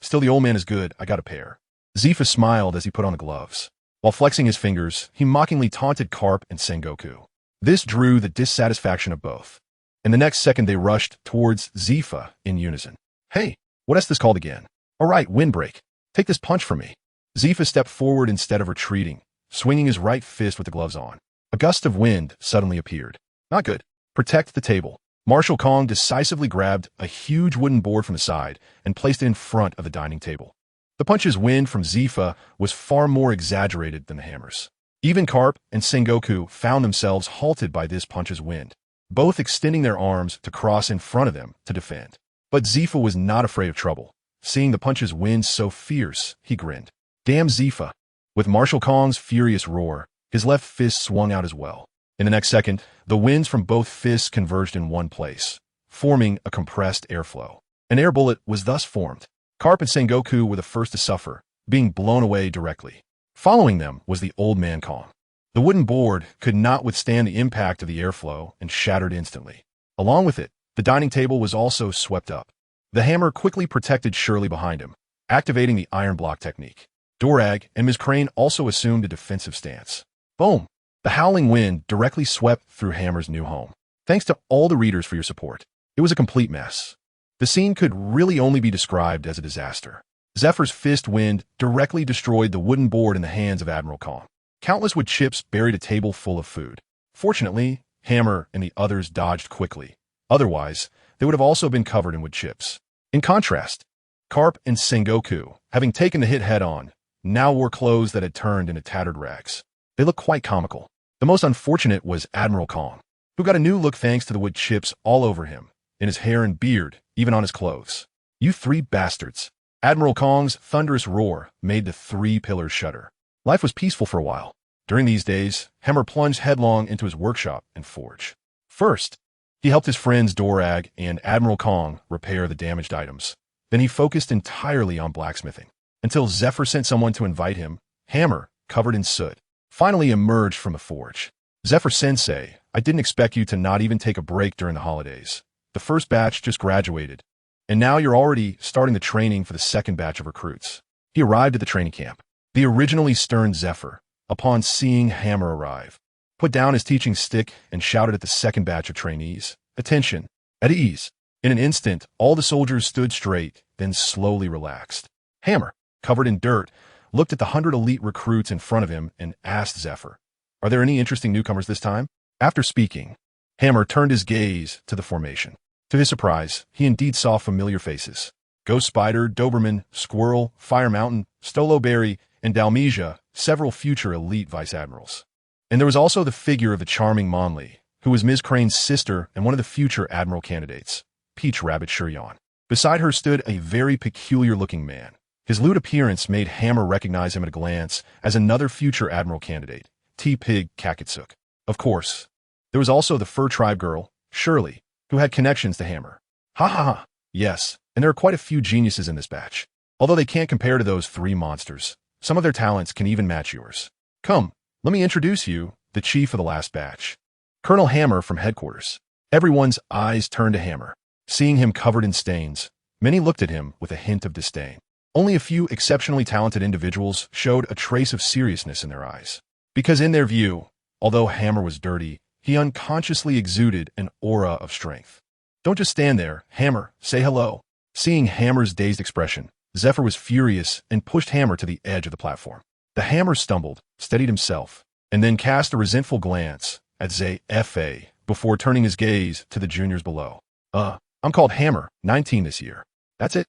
Still the old man is good, I got a pair. Zephyr smiled as he put on the gloves. While flexing his fingers, he mockingly taunted Carp and Sengoku. This drew the dissatisfaction of both. In the next second, they rushed towards Zephyr in unison. Hey, what is this called again? All right, windbreak. Take this punch from me. Zephyr stepped forward instead of retreating, swinging his right fist with the gloves on. A gust of wind suddenly appeared. Not good. Protect the table. Marshal Kong decisively grabbed a huge wooden board from the side and placed it in front of the dining table. The punch's wind from Zephyr was far more exaggerated than the hammer's. Even Carp and Sengoku found themselves halted by this punch's wind, both extending their arms to cross in front of them to defend. But Zephyr was not afraid of trouble. Seeing the punch's wind so fierce, he grinned. Damn Zephyr. With Marshal Kong's furious roar, his left fist swung out as well. In the next second, the winds from both fists converged in one place, forming a compressed airflow. An air bullet was thus formed. Carp and Sengoku were the first to suffer, being blown away directly. Following them was the old man Kong. The wooden board could not withstand the impact of the airflow and shattered instantly. Along with it, the dining table was also swept up. The hammer quickly protected Shirley behind him, activating the iron block technique. Dorag and Ms. Crane also assumed a defensive stance. Boom! The howling wind directly swept through Hammer's new home. Thanks to all the readers for your support. It was a complete mess. The scene could really only be described as a disaster. Zephyr's fist wind directly destroyed the wooden board in the hands of Admiral Kong. Countless wood chips buried a table full of food. Fortunately, Hammer and the others dodged quickly. Otherwise, they would have also been covered in wood chips. In contrast, Carp and Sengoku, having taken the hit head-on, now wore clothes that had turned into tattered rags. They looked quite comical. The most unfortunate was Admiral Kong, who got a new look thanks to the wood chips all over him, in his hair and beard, even on his clothes. You three bastards. Admiral Kong's thunderous roar made the three pillars shudder. Life was peaceful for a while. During these days, Hammer plunged headlong into his workshop and forge. First, he helped his friends Dorag and Admiral Kong repair the damaged items. Then he focused entirely on blacksmithing, until Zephyr sent someone to invite him. Hammer, covered in soot, finally emerged from the forge. Zephyr-sensei, I didn't expect you to not even take a break during the holidays. The first batch just graduated, and now you're already starting the training for the second batch of recruits. He arrived at the training camp. The originally stern Zephyr, upon seeing Hammer arrive, put down his teaching stick and shouted at the second batch of trainees, "Attention, at ease." In an instant, all the soldiers stood straight, then slowly relaxed. Hammer, covered in dirt, looked at the 100 elite recruits in front of him and asked Zephyr, "Are there any interesting newcomers this time?" After speaking, Hammer turned his gaze to the formation. To his surprise, he indeed saw familiar faces. Ghost Spider, Doberman, Squirrel, Fire Mountain, Stolo Berry, and Dalmesia, several future elite vice admirals. And there was also the figure of the charming Monley, who was Ms. Crane's sister and one of the future admiral candidates, Peach Rabbit Shuryan. Beside her stood a very peculiar-looking man. His lewd appearance made Hammer recognize him at a glance as another future admiral candidate, T-Pig Kakitsuk. Of course, there was also the Fur Tribe girl, Shirley, who had connections to Hammer. Ha ha ha. Yes, and there are quite a few geniuses in this batch. Although they can't compare to those three monsters, some of their talents can even match yours. Come, let me introduce you, the chief of the last batch. Colonel Hammer from headquarters. Everyone's eyes turned to Hammer. Seeing him covered in stains, many looked at him with a hint of disdain. Only a few exceptionally talented individuals showed a trace of seriousness in their eyes. Because in their view, although Hammer was dirty, he unconsciously exuded an aura of strength. Don't just stand there, Hammer, say hello. Seeing Hammer's dazed expression, Zephyr was furious and pushed Hammer to the edge of the platform. The Hammer stumbled, steadied himself, and then cast a resentful glance at Zephyr before turning his gaze to the juniors below. I'm called Hammer, 19 this year. That's it?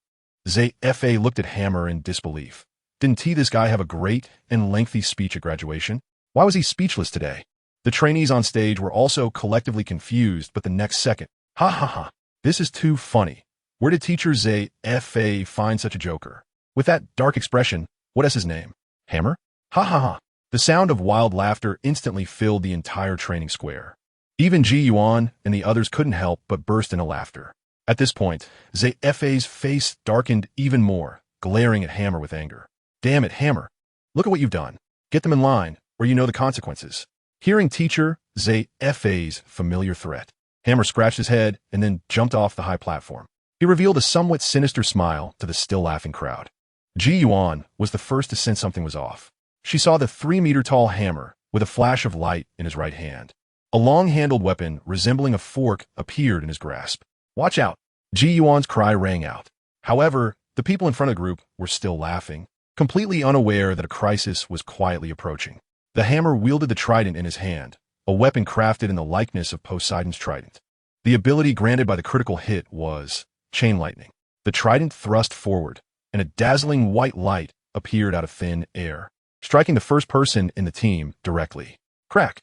Zephyr looked at Hammer in disbelief. Didn't this guy have a great and lengthy speech at graduation? Why was he speechless today? The trainees on stage were also collectively confused, but the next second, ha ha ha, this is too funny. Where did teacher Zephyr find such a joker? With that dark expression, what is his name? Hammer? Ha ha ha. The sound of wild laughter instantly filled the entire training square. Even Ji Yuan and the others couldn't help but burst into laughter. At this point, Zephyr's face darkened even more, glaring at Hammer with anger. Damn it, Hammer. Look at what you've done. Get them in line, or you know the consequences. Hearing teacher Zephyr's familiar threat, Hammer scratched his head and then jumped off the high platform. He revealed a somewhat sinister smile to the still laughing crowd. Ji Yuan was the first to sense something was off. She saw the 3-meter-tall Hammer with a flash of light in his right hand. A long-handled weapon resembling a fork appeared in his grasp. Watch out! Ji Yuan's cry rang out. However, the people in front of the group were still laughing, completely unaware that a crisis was quietly approaching. The Hammer wielded the trident in his hand, a weapon crafted in the likeness of Poseidon's trident. The ability granted by the critical hit was chain lightning. The trident thrust forward, and a dazzling white light appeared out of thin air, striking the first person in the team directly. Crack!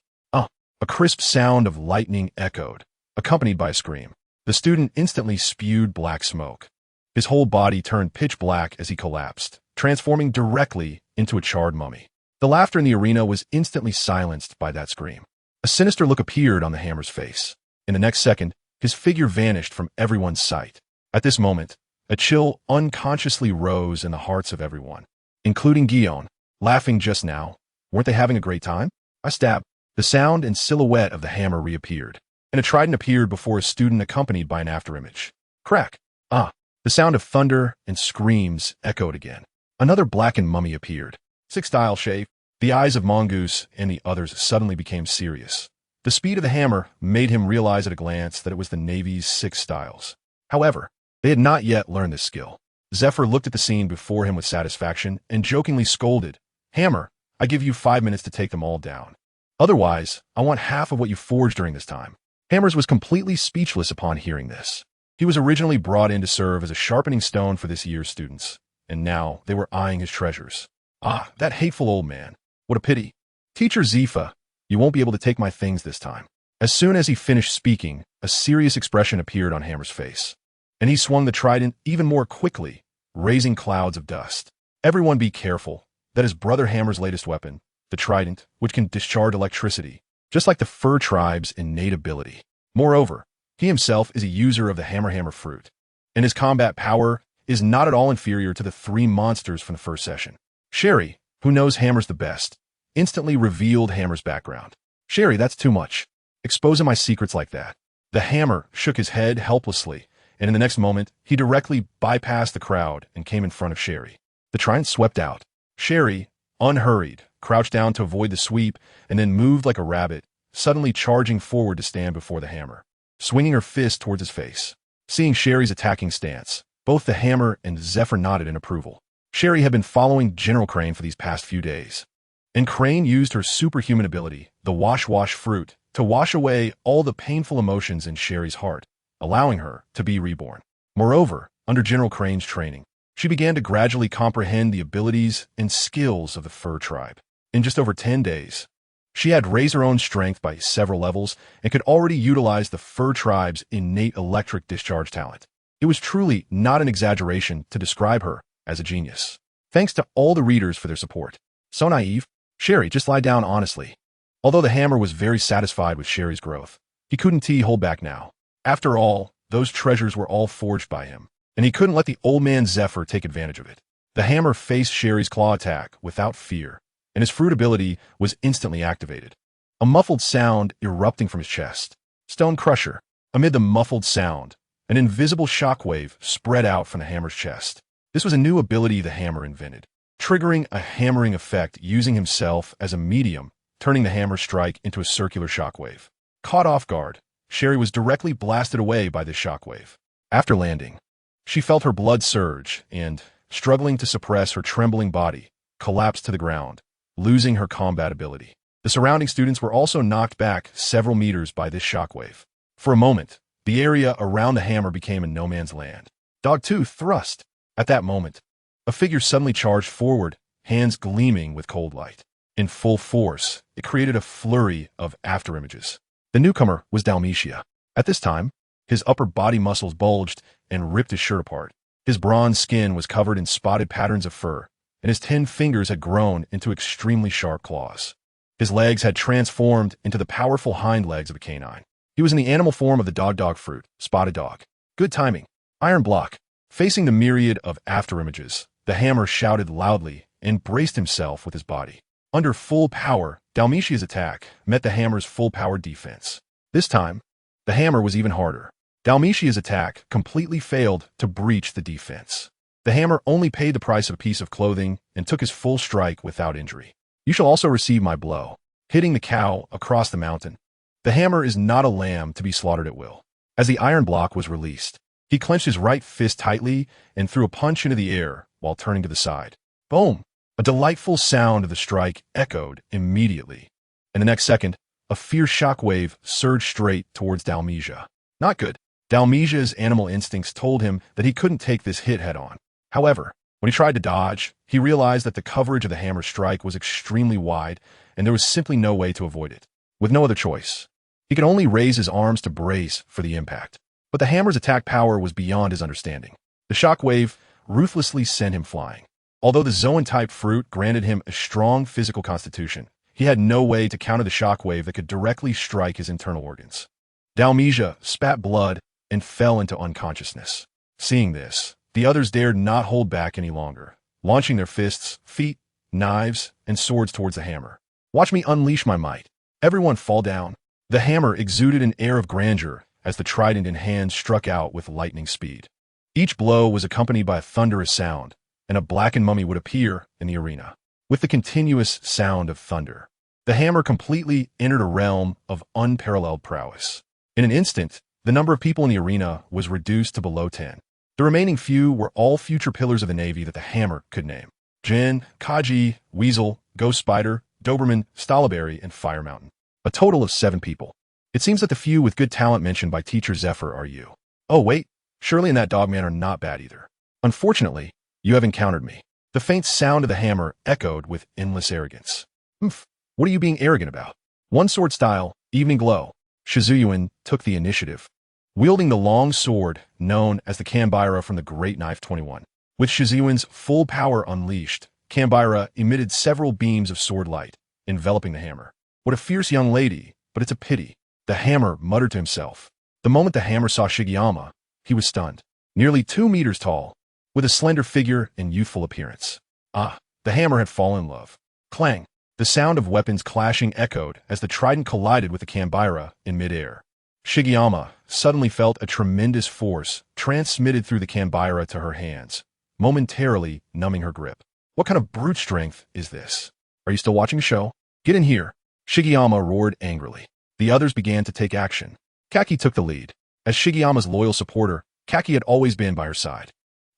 A crisp sound of lightning echoed, accompanied by a scream. The student instantly spewed black smoke. His whole body turned pitch black as he collapsed, transforming directly into a charred mummy. The laughter in the arena was instantly silenced by that scream. A sinister look appeared on the Hammer's face. In the next second, his figure vanished from everyone's sight. At this moment, a chill unconsciously rose in the hearts of everyone, including Guillaume. Laughing just now. Weren't they having a great time? I stabbed. The sound and silhouette of the Hammer reappeared, and a trident appeared before a student accompanied by an afterimage. Crack! The sound of thunder and screams echoed again. Another blackened mummy appeared. Six style shave. The eyes of Mongoose and the others suddenly became serious. The speed of the Hammer made him realize at a glance that it was the Navy's 6 styles. However, they had not yet learned this skill. Zephyr looked at the scene before him with satisfaction and jokingly scolded, Hammer, I give you 5 minutes to take them all down. Otherwise, I want half of what you forged during this time. Hammers was completely speechless upon hearing this. He was originally brought in to serve as a sharpening stone for this year's students, and now they were eyeing his treasures. That hateful old man. What a pity. Teacher Zephyr, you won't be able to take my things this time. As soon as he finished speaking, a serious expression appeared on Hammer's face, and he swung the trident even more quickly, raising clouds of dust. Everyone be careful. That is Brother Hammer's latest weapon, the trident, which can discharge electricity, just like the Fur tribe's innate ability. Moreover, he himself is a user of the Hammer fruit, and his combat power is not at all inferior to the 3 monsters from the first session. Sherry, who knows Hammer's the best, instantly revealed Hammer's background. Sherry, that's too much. Exposing my secrets like that. The Hammer shook his head helplessly, and in the next moment, he directly bypassed the crowd and came in front of Sherry. The trident swept out. Sherry, unhurried, crouched down to avoid the sweep, and then moved like a rabbit, suddenly charging forward to stand before the Hammer, swinging her fist towards his face. Seeing Sherry's attacking stance, both the Hammer and Zephyr nodded in approval. Sherry had been following General Crane for these past few days, and Crane used her superhuman ability, the Wash fruit, to wash away all the painful emotions in Sherry's heart, allowing her to be reborn. Moreover, under General Crane's training, she began to gradually comprehend the abilities and skills of the Fur tribe. In just over 10 days, she had raised her own strength by several levels and could already utilize the Fur tribe's innate electric discharge talent. It was truly not an exaggeration to describe her as a genius. Thanks to all the readers for their support. So naive. Sherry, just lie down honestly. Although the Hammer was very satisfied with Sherry's growth, he couldn't hold back now. After all, those treasures were all forged by him, and he couldn't let the old man Zephyr take advantage of it. The hammer faced Sherry's claw attack without fear, and his fruit ability was instantly activated. A muffled sound erupting from his chest. Stone Crusher. Amid the muffled sound, an invisible shockwave spread out from the hammer's chest. This was a new ability the hammer invented, triggering a hammering effect using himself as a medium, turning the hammer strike into a circular shockwave. Caught off guard, Sherry was directly blasted away by this shockwave. After landing, she felt her blood surge and, struggling to suppress her trembling body, collapsed to the ground, losing her combat ability. The surrounding students were also knocked back several meters by this shockwave. For a moment, the area around the hammer became a no-man's land. Dogtooth thrust. At that moment, a figure suddenly charged forward, hands gleaming with cold light. In full force, it created a flurry of afterimages. The newcomer was Dalmatia. At this time, his upper body muscles bulged and ripped his shirt apart. His bronze skin was covered in spotted patterns of fur, and his 10 fingers had grown into extremely sharp claws. His legs had transformed into the powerful hind legs of a canine. He was in the animal form of the dog fruit, spotted dog. Good timing. Iron block. Facing the myriad of afterimages, the hammer shouted loudly and braced himself with his body. Under full power, Dalmatia's attack met the hammer's full power defense. This time, the hammer was even harder. Dalmatia's attack completely failed to breach the defense. The hammer only paid the price of a piece of clothing and took his full strike without injury. You shall also receive my blow, hitting the cow across the mountain. The hammer is not a lamb to be slaughtered at will. As the iron block was released, he clenched his right fist tightly and threw a punch into the air while turning to the side. Boom! A delightful sound of the strike echoed immediately. In the next second, a fierce shockwave surged straight towards Dalmatia. Not good. Dalmatia's animal instincts told him that he couldn't take this hit head-on. However, when he tried to dodge, he realized that the coverage of the hammer's strike was extremely wide, and there was simply no way to avoid it. With no other choice, he could only raise his arms to brace for the impact. But the hammer's attack power was beyond his understanding. The shockwave ruthlessly sent him flying. Although the Zoan-type fruit granted him a strong physical constitution, he had no way to counter the shockwave that could directly strike his internal organs. Dalmatia spat blood and fell into unconsciousness. Seeing this, the others dared not hold back any longer, launching their fists, feet, knives, and swords towards the hammer. Watch me unleash my might. Everyone fall down. The hammer exuded an air of grandeur as the trident in hand struck out with lightning speed. Each blow was accompanied by a thunderous sound, and a blackened mummy would appear in the arena. With the continuous sound of thunder, the hammer completely entered a realm of unparalleled prowess. In an instant, the number of people in the arena was reduced to below 10. The remaining few were all future pillars of the Navy that the hammer could name. Jin, Kaji, Weasel, Ghost Spider, Doberman, Stalaberry, and Fire Mountain. A total of 7 people. It seems that the few with good talent mentioned by Teacher Zephyr are you. Oh wait, Shirley and that dogman are not bad either. Unfortunately, you have encountered me. The faint sound of the hammer echoed with endless arrogance. What are you being arrogant about? One sword style, Evening Glow. Shizuyuan took the initiative, wielding the long sword known as the Canberra from the Great Knife 21. With Shizuyuan's full power unleashed, Canberra emitted several beams of sword light, enveloping the hammer. What a fierce young lady, but it's a pity. The hammer muttered to himself. The moment the hammer saw Shigeyama, he was stunned. Nearly 2 meters tall, with a slender figure and youthful appearance. The hammer had fallen in love. Clang! The sound of weapons clashing echoed as the trident collided with the Canberra in midair. Shigeyama suddenly felt a tremendous force transmitted through the Canberra to her hands, momentarily numbing her grip. What kind of brute strength is this? Are you still watching the show? Get in here! Shigeyama roared angrily. The others began to take action. Kaki took the lead. As Shigeyama's loyal supporter, Kaki had always been by her side.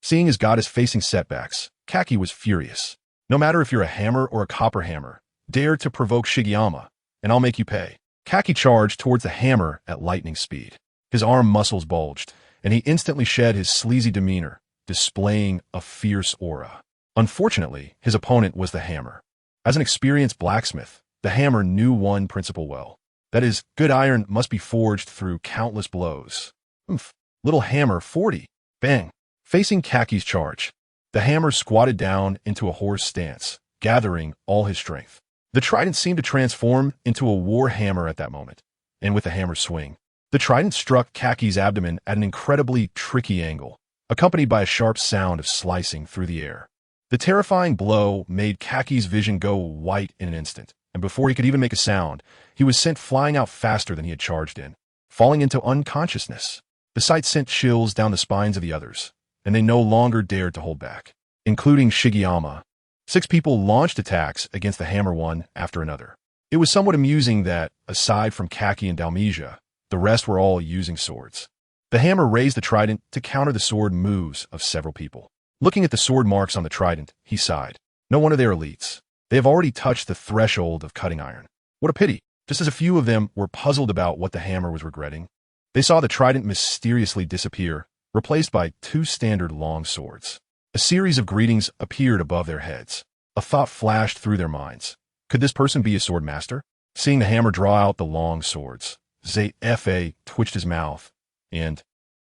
Seeing his goddess facing setbacks, Kaki was furious. No matter if you're a hammer or a copper hammer, dare to provoke Shigeyama, and I'll make you pay. Kaki charged towards the hammer at lightning speed. His arm muscles bulged, and he instantly shed his sleazy demeanor, displaying a fierce aura. Unfortunately, his opponent was the hammer. As an experienced blacksmith, the hammer knew one principle well. That is, good iron must be forged through countless blows. Little hammer 40. Bang. Facing Kaki's charge, the hammer squatted down into a horse stance, gathering all his strength. The trident seemed to transform into a war hammer at that moment, and with the hammer's swing, The trident struck Kaki's abdomen at an incredibly tricky angle, accompanied by a sharp sound of slicing through the air. The terrifying blow made Kaki's vision go white in an instant, and before he could even make a sound, he was sent flying out faster than he had charged in, falling into unconsciousness. The sight sent chills down the spines of the others, and they no longer dared to hold back, including Shigeyama. 6 people launched attacks against the hammer one after another. It was somewhat amusing that, aside from Kaki and Dalmesia, the rest were all using swords. The hammer raised the trident to counter the sword moves of several people. Looking at the sword marks on the trident, he sighed. No wonder they're elites. They have already touched the threshold of cutting iron. What a pity. Just as a few of them were puzzled about what the hammer was regretting, they saw the trident mysteriously disappear, replaced by 2 standard long swords. A series of greetings appeared above their heads. A thought flashed through their minds. Could this person be a sword master? Seeing the hammer draw out the long swords, Zephyr twitched his mouth, and,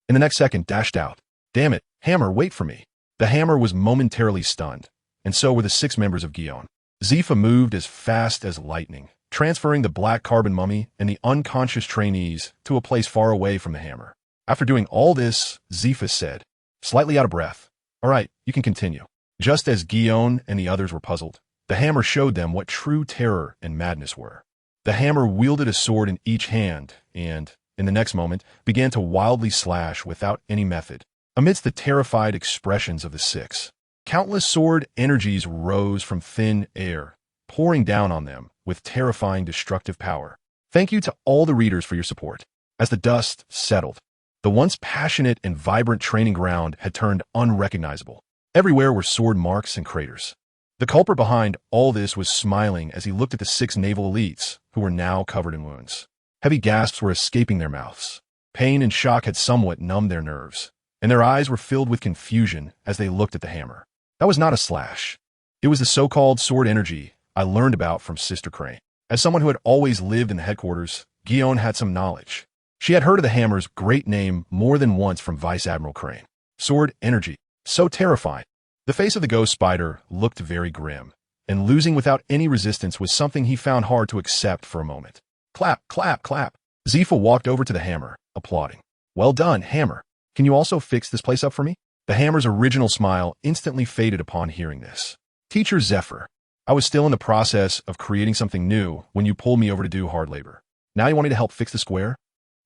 in the next second, dashed out. Damn it, hammer, wait for me. The hammer was momentarily stunned, and so were the 6 members of Gion. Zephyr moved as fast as lightning, transferring the black carbon mummy and the unconscious trainees to a place far away from the hammer. After doing all this, Zephyr said, slightly out of breath, all right, you can continue. Just as Gion and the others were puzzled, the hammer showed them what true terror and madness were. The hammer wielded a sword in each hand and, in the next moment, began to wildly slash without any method. Amidst the terrified expressions of the 6, countless sword energies rose from thin air, pouring down on them with terrifying destructive power. Thank you to all the readers for your support. As the dust settled, the once passionate and vibrant training ground had turned unrecognizable. Everywhere were sword marks and craters. The culprit behind all this was smiling as he looked at the 6 naval elites, who were now covered in wounds. Heavy gasps were escaping their mouths. Pain and shock had somewhat numbed their nerves, and their eyes were filled with confusion as they looked at the hammer. That was not a slash. It was the so-called sword energy I learned about from Sister Crane. As someone who had always lived in the headquarters, Gion had some knowledge. She had heard of the hammer's great name more than once from Vice Admiral Crane. Sword energy. So terrifying. The face of the ghost spider looked very grim, and losing without any resistance was something he found hard to accept for a moment. Clap, clap, clap. Zephyr walked over to the hammer, applauding. Well done, hammer. Can you also fix this place up for me? The hammer's original smile instantly faded upon hearing this. Teacher Zephyr, I was still in the process of creating something new when you pulled me over to do hard labor. Now you want me to help fix the square?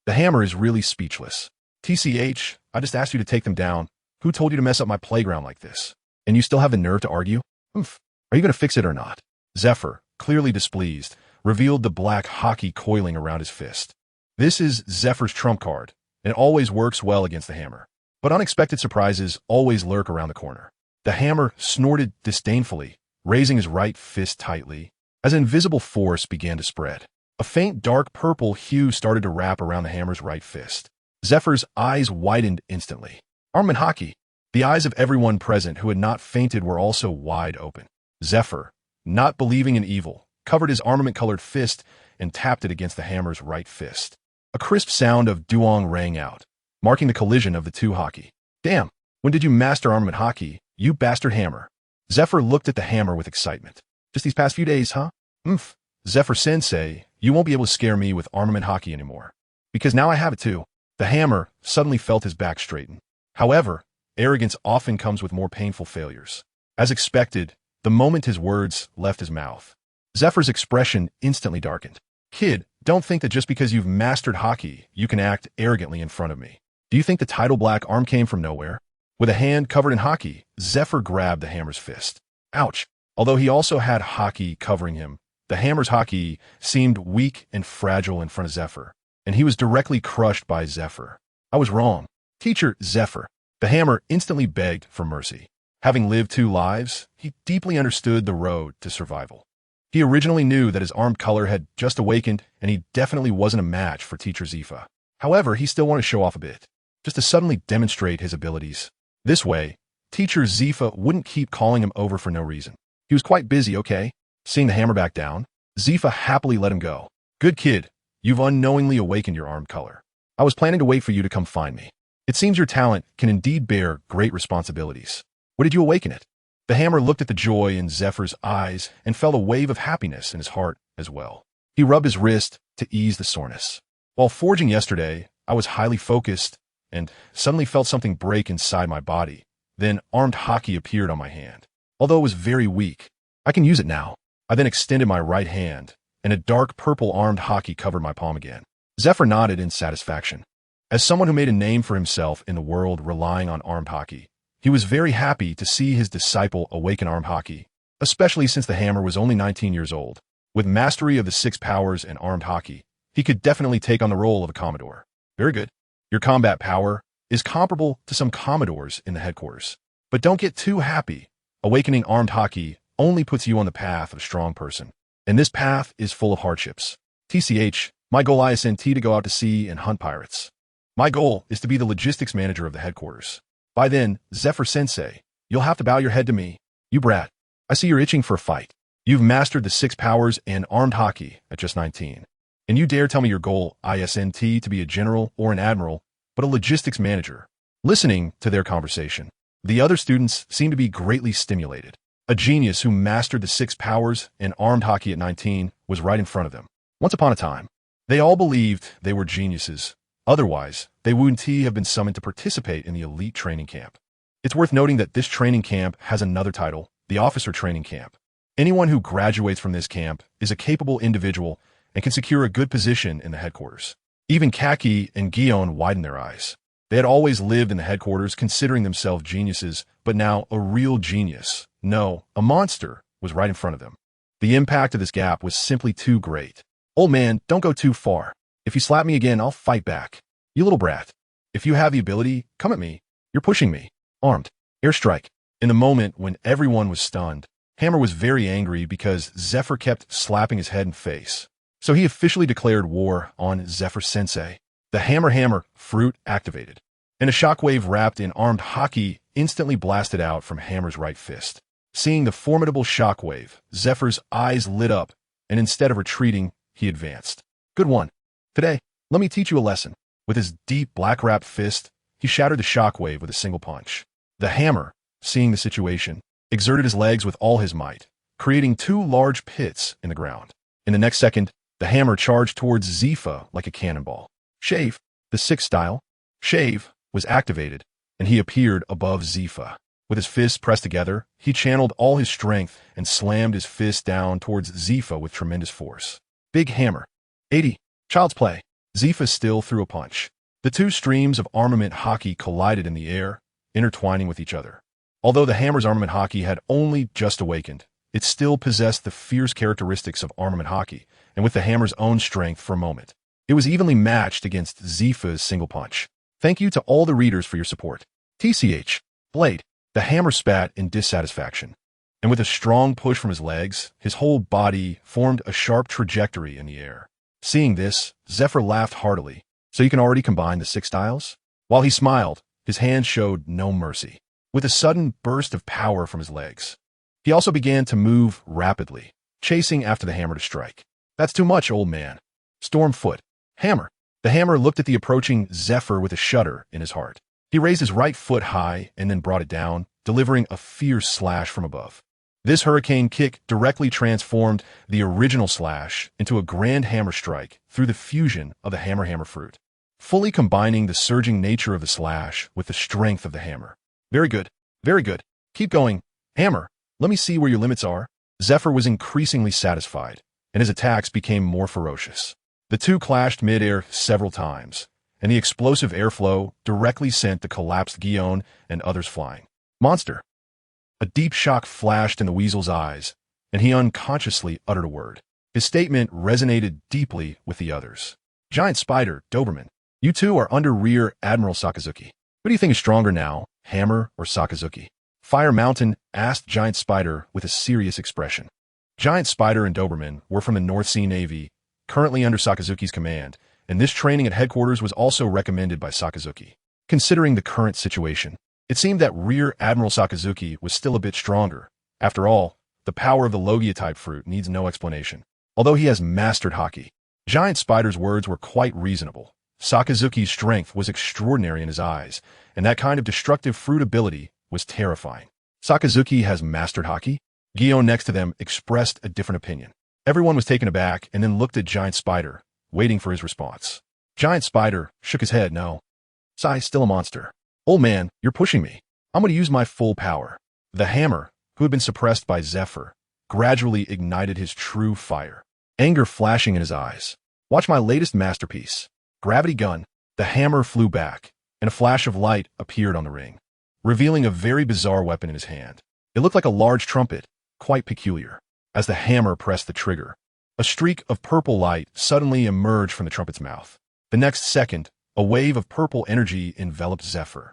The hammer is really speechless. TCH, I just asked you to take them down. Who told you to mess up my playground like this? And you still have the nerve to argue? Oof. Are you going to fix it or not? Zephyr, clearly displeased, revealed the black hockey coiling around his fist. This is Zephyr's trump card, and it always works well against the hammer. But unexpected surprises always lurk around the corner. The hammer snorted disdainfully, raising his right fist tightly, as an invisible force began to spread. A faint dark purple hue started to wrap around the hammer's right fist. Zephyr's eyes widened instantly. Armament hockey. The eyes of everyone present who had not fainted were also wide open. Zephyr, not believing in evil, covered his armament-colored fist and tapped it against the hammer's right fist. A crisp sound of duong rang out, marking the collision of the 2 hockey. Damn, when did you master armament hockey, you bastard hammer? Zephyr looked at the hammer with excitement. Just these past few days, huh? Oomph. Zephyr-sensei, you won't be able to scare me with armament hockey anymore. Because now I have it too. The hammer suddenly felt his back straighten. However, arrogance often comes with more painful failures. As expected, the moment his words left his mouth, Zephyr's expression instantly darkened. Kid, don't think that just because you've mastered hockey, you can act arrogantly in front of me. Do you think the tidal black arm came from nowhere? With a hand covered in hockey, Zephyr grabbed the hammer's fist. Ouch. Although he also had hockey covering him, the hammer's hockey seemed weak and fragile in front of Zephyr, and he was directly crushed by Zephyr. I was wrong. Teacher Zephyr. The hammer instantly begged for mercy. Having lived 2 lives, he deeply understood the road to survival. He originally knew that his armed color had just awakened, and he definitely wasn't a match for Teacher Zephyr. However, he still wanted to show off a bit, just to suddenly demonstrate his abilities. This way, Teacher Zephyr wouldn't keep calling him over for no reason. He was quite busy, okay? Seeing the hammer back down, Zephyr happily let him go. Good kid, you've unknowingly awakened your armed color. I was planning to wait for you to come find me. It seems your talent can indeed bear great responsibilities. What did you awaken it? The hammer looked at the joy in Zephyr's eyes and felt a wave of happiness in his heart as well. He rubbed his wrist to ease the soreness. While forging yesterday, I was highly focused and suddenly felt something break inside my body. Then armed haki appeared on my hand. Although it was very weak, I can use it now. I then extended my right hand, and a dark purple armed haki covered my palm again. Zephyr nodded in satisfaction. As someone who made a name for himself in the world relying on armed haki, he was very happy to see his disciple awaken armed haki, especially since the hammer was only 19 years old. With mastery of the 6 powers and armed haki, he could definitely take on the role of a commodore. Very good. Your combat power is comparable to some commodores in the headquarters. But don't get too happy. Awakening armed haki only puts you on the path of a strong person. And this path is full of hardships. TCH, my goal isn't to go out to sea and hunt pirates. My goal is to be the logistics manager of the headquarters. By then, Zephyr-sensei, you'll have to bow your head to me. You brat. I see you're itching for a fight. You've mastered the 6 powers and armed haki at just 19. And you dare tell me your goal isn't to be a general or an admiral, but a logistics manager. Listening to their conversation, the other students seemed to be greatly stimulated. A genius who mastered the 6 powers and armed haki at 19 was right in front of them. Once upon a time, they all believed they were geniuses. Otherwise, they wouldn't have been summoned to participate in the elite training camp. It's worth noting that this training camp has another title, the officer training camp. Anyone who graduates from this camp is a capable individual and can secure a good position in the headquarters. Even Kaki and Gion widened their eyes. They had always lived in the headquarters considering themselves geniuses, but now a real genius, no, a monster, was right in front of them. The impact of this gap was simply too great. Old man, don't go too far. If you slap me again, I'll fight back. You little brat. If you have the ability, come at me. You're pushing me. Armed. Airstrike. In the moment when everyone was stunned, Hammer was very angry because Zephyr kept slapping his head and face. So he officially declared war on Zephyr-sensei. The hammer fruit activated, and a shockwave wrapped in armed haki instantly blasted out from Hammer's right fist. Seeing the formidable shockwave, Zephyr's eyes lit up, and instead of retreating, he advanced. Good one. Today, let me teach you a lesson. With his deep black-wrapped fist, he shattered the shockwave with a single punch. The hammer, seeing the situation, exerted his legs with all his might, creating 2 large pits in the ground. In the next second, the hammer charged towards Zephyr like a cannonball. Shave, the 6th style, Shave, was activated, and he appeared above Zephyr. With his fists pressed together, he channeled all his strength and slammed his fist down towards Zephyr with tremendous force. Big hammer. 80. Child's play. Zephyr still threw a punch. The 2 streams of armament haki collided in the air, intertwining with each other. Although the hammer's armament haki had only just awakened, it still possessed the fierce characteristics of armament haki, and with the hammer's own strength for a moment. It was evenly matched against Zephyr's single punch. Thank you to all the readers for your support. TCH. Blade. The hammer spat in dissatisfaction, and with a strong push from his legs, his whole body formed a sharp trajectory in the air. Seeing this, Zephyr laughed heartily. So you can already combine the 6 styles? While he smiled, his hand showed no mercy. With a sudden burst of power from his legs, he also began to move rapidly, chasing after the hammer to strike. That's too much, old man. Stormfoot. Hammer. The hammer looked at the approaching Zephyr with a shudder in his heart. He raised his right foot high and then brought it down, delivering a fierce slash from above. This hurricane kick directly transformed the original slash into a grand hammer strike through the fusion of the hammer fruit, fully combining the surging nature of the slash with the strength of the hammer. Very good. Very good. Keep going. Hammer, let me see where your limits are. Zephyr was increasingly satisfied, and his attacks became more ferocious. The 2 clashed mid-air several times, and the explosive airflow directly sent the collapsed Gion and others flying. Monster. A deep shock flashed in the weasel's eyes, and he unconsciously uttered a word. His statement resonated deeply with the others. Giant Spider, Doberman, you 2 are under Rear Admiral Sakazuki. What do you think is stronger now, Hammer or Sakazuki? Fire Mountain asked Giant Spider with a serious expression. Giant Spider and Doberman were from the North Sea Navy, currently under Sakazuki's command, and this training at headquarters was also recommended by Sakazuki. Considering the current situation, it seemed that Rear Admiral Sakazuki was still a bit stronger. After all, the power of the Logia-type fruit needs no explanation. Although he has mastered haki, Giant Spider's words were quite reasonable. Sakazuki's strength was extraordinary in his eyes, and that kind of destructive fruit ability was terrifying. Sakazuki has mastered haki? Gion next to them expressed a different opinion. Everyone was taken aback and then looked at Giant Spider, waiting for his response. Giant Spider shook his head. No. Sai, still a monster. Old man, you're pushing me. I'm going to use my full power. The hammer, who had been suppressed by Zephyr, gradually ignited his true fire, anger flashing in his eyes. Watch my latest masterpiece. Gravity gun. The hammer flew back, and a flash of light appeared on the ring, revealing a very bizarre weapon in his hand. It looked like a large trumpet, quite peculiar. As the hammer pressed the trigger, a streak of purple light suddenly emerged from the trumpet's mouth. The next second, a wave of purple energy enveloped Zephyr.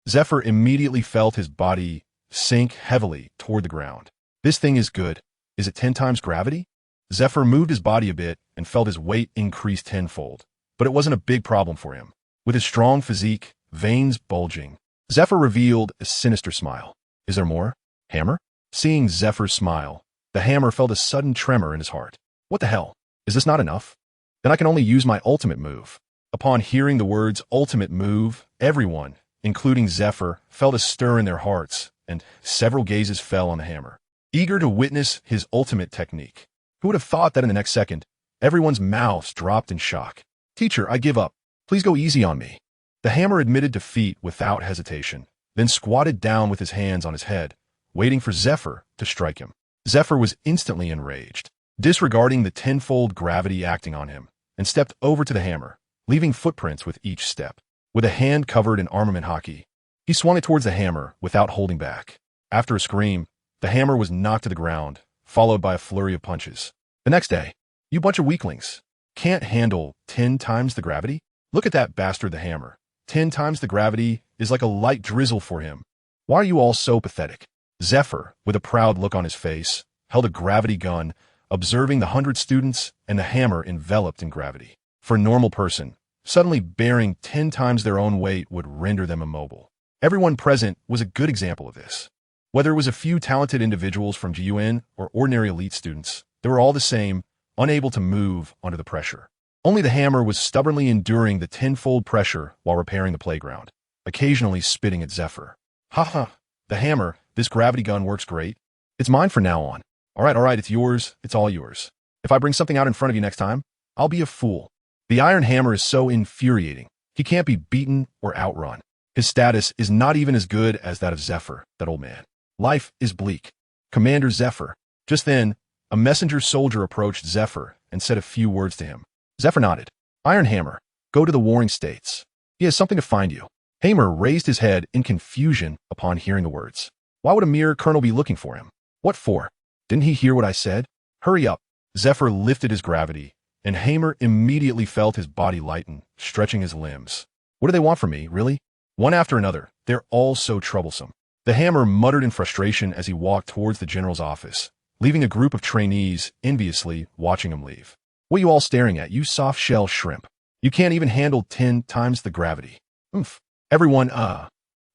Zephyr immediately felt his body sink heavily toward the ground. This thing is good. Is it 10 times gravity? Zephyr moved his body a bit and felt his weight increase tenfold. But it wasn't a big problem for him. With his strong physique, veins bulging, Zephyr revealed a sinister smile. Is there more? Hammer? Seeing Zephyr's smile, the hammer felt a sudden tremor in his heart. What the hell? Is this not enough? Then I can only use my ultimate move. Upon hearing the words ultimate move, everyone, including Zephyr, felt a stir in their hearts, and several gazes fell on the hammer, eager to witness his ultimate technique. Who would have thought that in the next second, everyone's mouths dropped in shock. Teacher, I give up. Please go easy on me. The hammer admitted defeat without hesitation, then squatted down with his hands on his head, waiting for Zephyr to strike him. Zephyr was instantly enraged, disregarding the tenfold gravity acting on him, and stepped over to the hammer, leaving footprints with each step. With a hand covered in armament hockey, he swung it towards the hammer without holding back. After a scream, the hammer was knocked to the ground, followed by a flurry of punches. The next day, you bunch of weaklings. Can't handle 10 times the gravity? Look at that bastard, the hammer. 10 times the gravity is like a light drizzle for him. Why are you all so pathetic? Zephyr, with a proud look on his face, held a gravity gun, observing the 100 students and the hammer enveloped in gravity. For a normal person, suddenly bearing 10 times their own weight would render them immobile. Everyone present was a good example of this. Whether it was a few talented individuals from GUN or ordinary elite students, they were all the same, unable to move under the pressure. Only the hammer was stubbornly enduring the tenfold pressure while repairing the playground, occasionally spitting at Zephyr. The hammer, this gravity gun works great. It's mine from now on. All right, it's yours, it's all yours. If I bring something out in front of you next time, I'll be a fool. The iron hammer is so infuriating. He can't be beaten or outrun. His status is not even as good as that of Zephyr, that old man. Life is bleak. Commander Zephyr. Just then, a messenger soldier approached Zephyr and said a few words to him. Zephyr nodded. Iron Hammer, go to the Warring States. He has something to find you. Hammer raised his head in confusion upon hearing the words. Why would a mere colonel be looking for him? What for? Didn't he hear what I said? Hurry up. Zephyr lifted his gravity, and Hammer immediately felt his body lighten, stretching his limbs. What do they want from me, really? One after another, they're all so troublesome. The hammer muttered in frustration as he walked towards the general's office, leaving a group of trainees enviously watching him leave. What are you all staring at, you soft-shell shrimp? You can't even handle 10 times the gravity. Oomph. Everyone,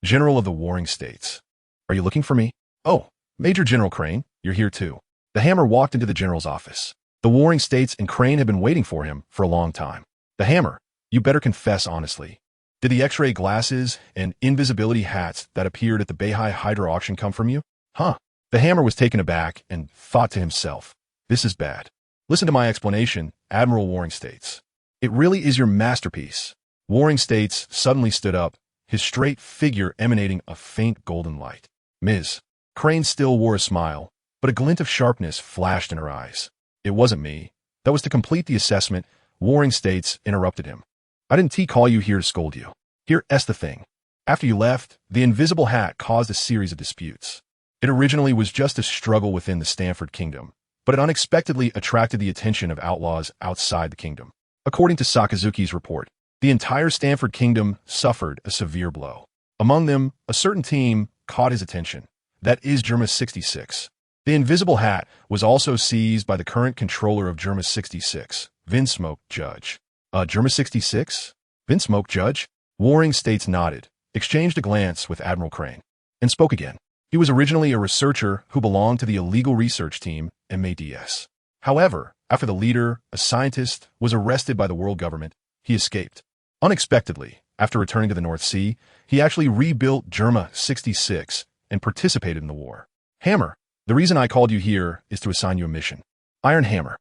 General of the Warring States. Are you looking for me? Oh, Major General Crane, you're here too. The hammer walked into the general's office. The Warring States and Crane had been waiting for him for a long time. The hammer, you better confess honestly. Did the X-ray glasses and invisibility hats that appeared at the Beihai Hydra auction come from you? The hammer was taken aback and thought to himself, this is bad. Listen to my explanation, Admiral Warring States. It really is your masterpiece. Warring States suddenly stood up, his straight figure emanating a faint golden light. Ms. Crane still wore a smile, but a glint of sharpness flashed in her eyes. It wasn't me. That was to complete the assessment. Warring States interrupted him. I didn't call you here to scold you. Here's the thing. After you left, the invisible hat caused a series of disputes. It originally was just a struggle within the Stanford Kingdom, but it unexpectedly attracted the attention of outlaws outside the kingdom. According to Sakazuki's report, the entire Stanford Kingdom suffered a severe blow. Among them, a certain team caught his attention. That is Germa 66. The invisible hat was also seized by the current controller of Germa 66, Vinsmoke Judge. Germa 66? Vinsmoke Judge? Warring States nodded, exchanged a glance with Admiral Crane, and spoke again. He was originally a researcher who belonged to the illegal research team, MADS. However, after the leader, a scientist, was arrested by the world government, he escaped. Unexpectedly, after returning to the North Sea, he actually rebuilt Germa 66 and participated in the war. Hammer, the reason I called you here is to assign you a mission. Iron Hammer.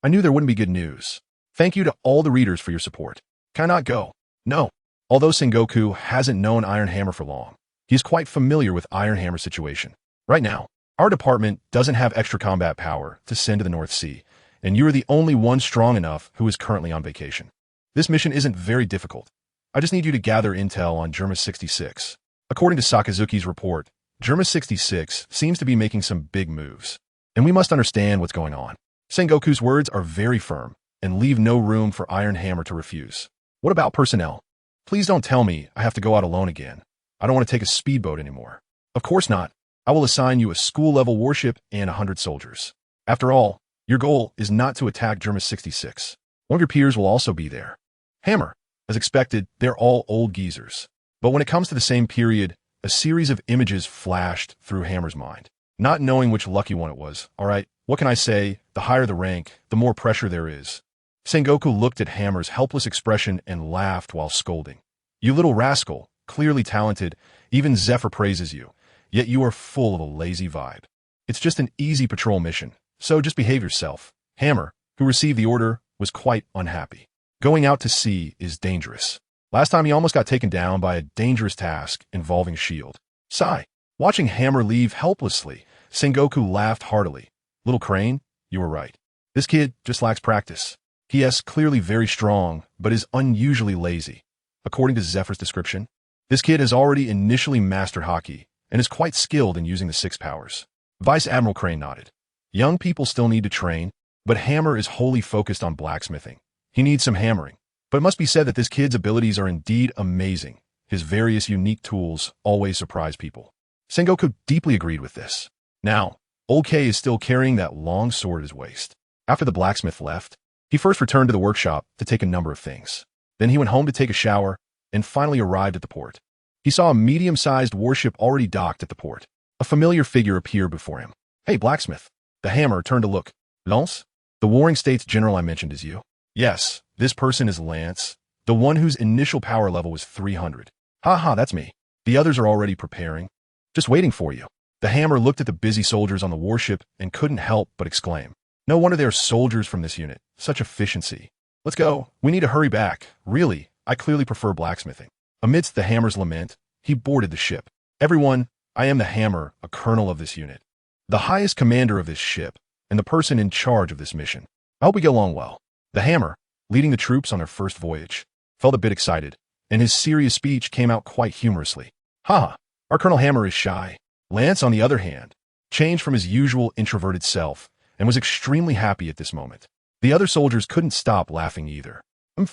I knew there wouldn't be good news. Thank you to all the readers for your support. Can I not go? No. Although Sengoku hasn't known Iron Hammer for long, he is quite familiar with Iron Hammer's situation. Right now, our department doesn't have extra combat power to send to the North Sea, and you are the only one strong enough who is currently on vacation. This mission isn't very difficult. I just need you to gather intel on Germa 66. According to Sakazuki's report, Germa 66 seems to be making some big moves, and we must understand what's going on. Sengoku's words are very firm and leave no room for Iron Hammer to refuse. What about personnel? Please don't tell me I have to go out alone again. I don't want to take a speedboat anymore. Of course not. I will assign you a school-level warship and 100 soldiers. After all, your goal is not to attack Germa 66. One of your peers will also be there. Hammer. As expected, they're all old geezers. But when it comes to the same period, a series of images flashed through Hammer's mind. Not knowing which lucky one it was. All right, what can I say? The higher the rank, the more pressure there is. Sengoku looked at Hammer's helpless expression and laughed while scolding. You little rascal, clearly talented, even Zephyr praises you, yet you are full of a lazy vibe. It's just an easy patrol mission, so just behave yourself. Hammer, who received the order, was quite unhappy. Going out to sea is dangerous. Last time he almost got taken down by a dangerous task involving a shield. Sigh. Watching Hammer leave helplessly, Sengoku laughed heartily. Little Crane, you were right. This kid just lacks practice. He is clearly very strong, but is unusually lazy. According to Zephyr's description, this kid has already initially mastered hockey and is quite skilled in using the 6 powers. Vice Admiral Crane nodded. Young people still need to train, but Hammer is wholly focused on blacksmithing. He needs some hammering. But it must be said that this kid's abilities are indeed amazing. His various unique tools always surprise people. Sengoku deeply agreed with this. Now, Old K is still carrying that long sword at his waist. After the blacksmith left, he first returned to the workshop to take a number of things. Then he went home to take a shower and finally arrived at the port. He saw a medium-sized warship already docked at the port. A familiar figure appeared before him. Hey, blacksmith. The Hammer turned to look. Lance? The Warring States general I mentioned is you? Yes, this person is Lance, the one whose initial power level was 300. Haha, that's me. The others are already preparing. Just waiting for you. The Hammer looked at the busy soldiers on the warship and couldn't help but exclaim. No wonder they are soldiers from this unit. Such efficiency. Let's go. We need to hurry back. Really, I clearly prefer blacksmithing. Amidst the Hammer's lament, he boarded the ship. Everyone, I am the Hammer, a colonel of this unit. The highest commander of this ship, and the person in charge of this mission. I hope we get along well. The Hammer, leading the troops on their first voyage, felt a bit excited, and his serious speech came out quite humorously. Haha, our Colonel Hammer is shy. Lance, on the other hand, changed from his usual introverted self and was extremely happy at this moment. The other soldiers couldn't stop laughing either.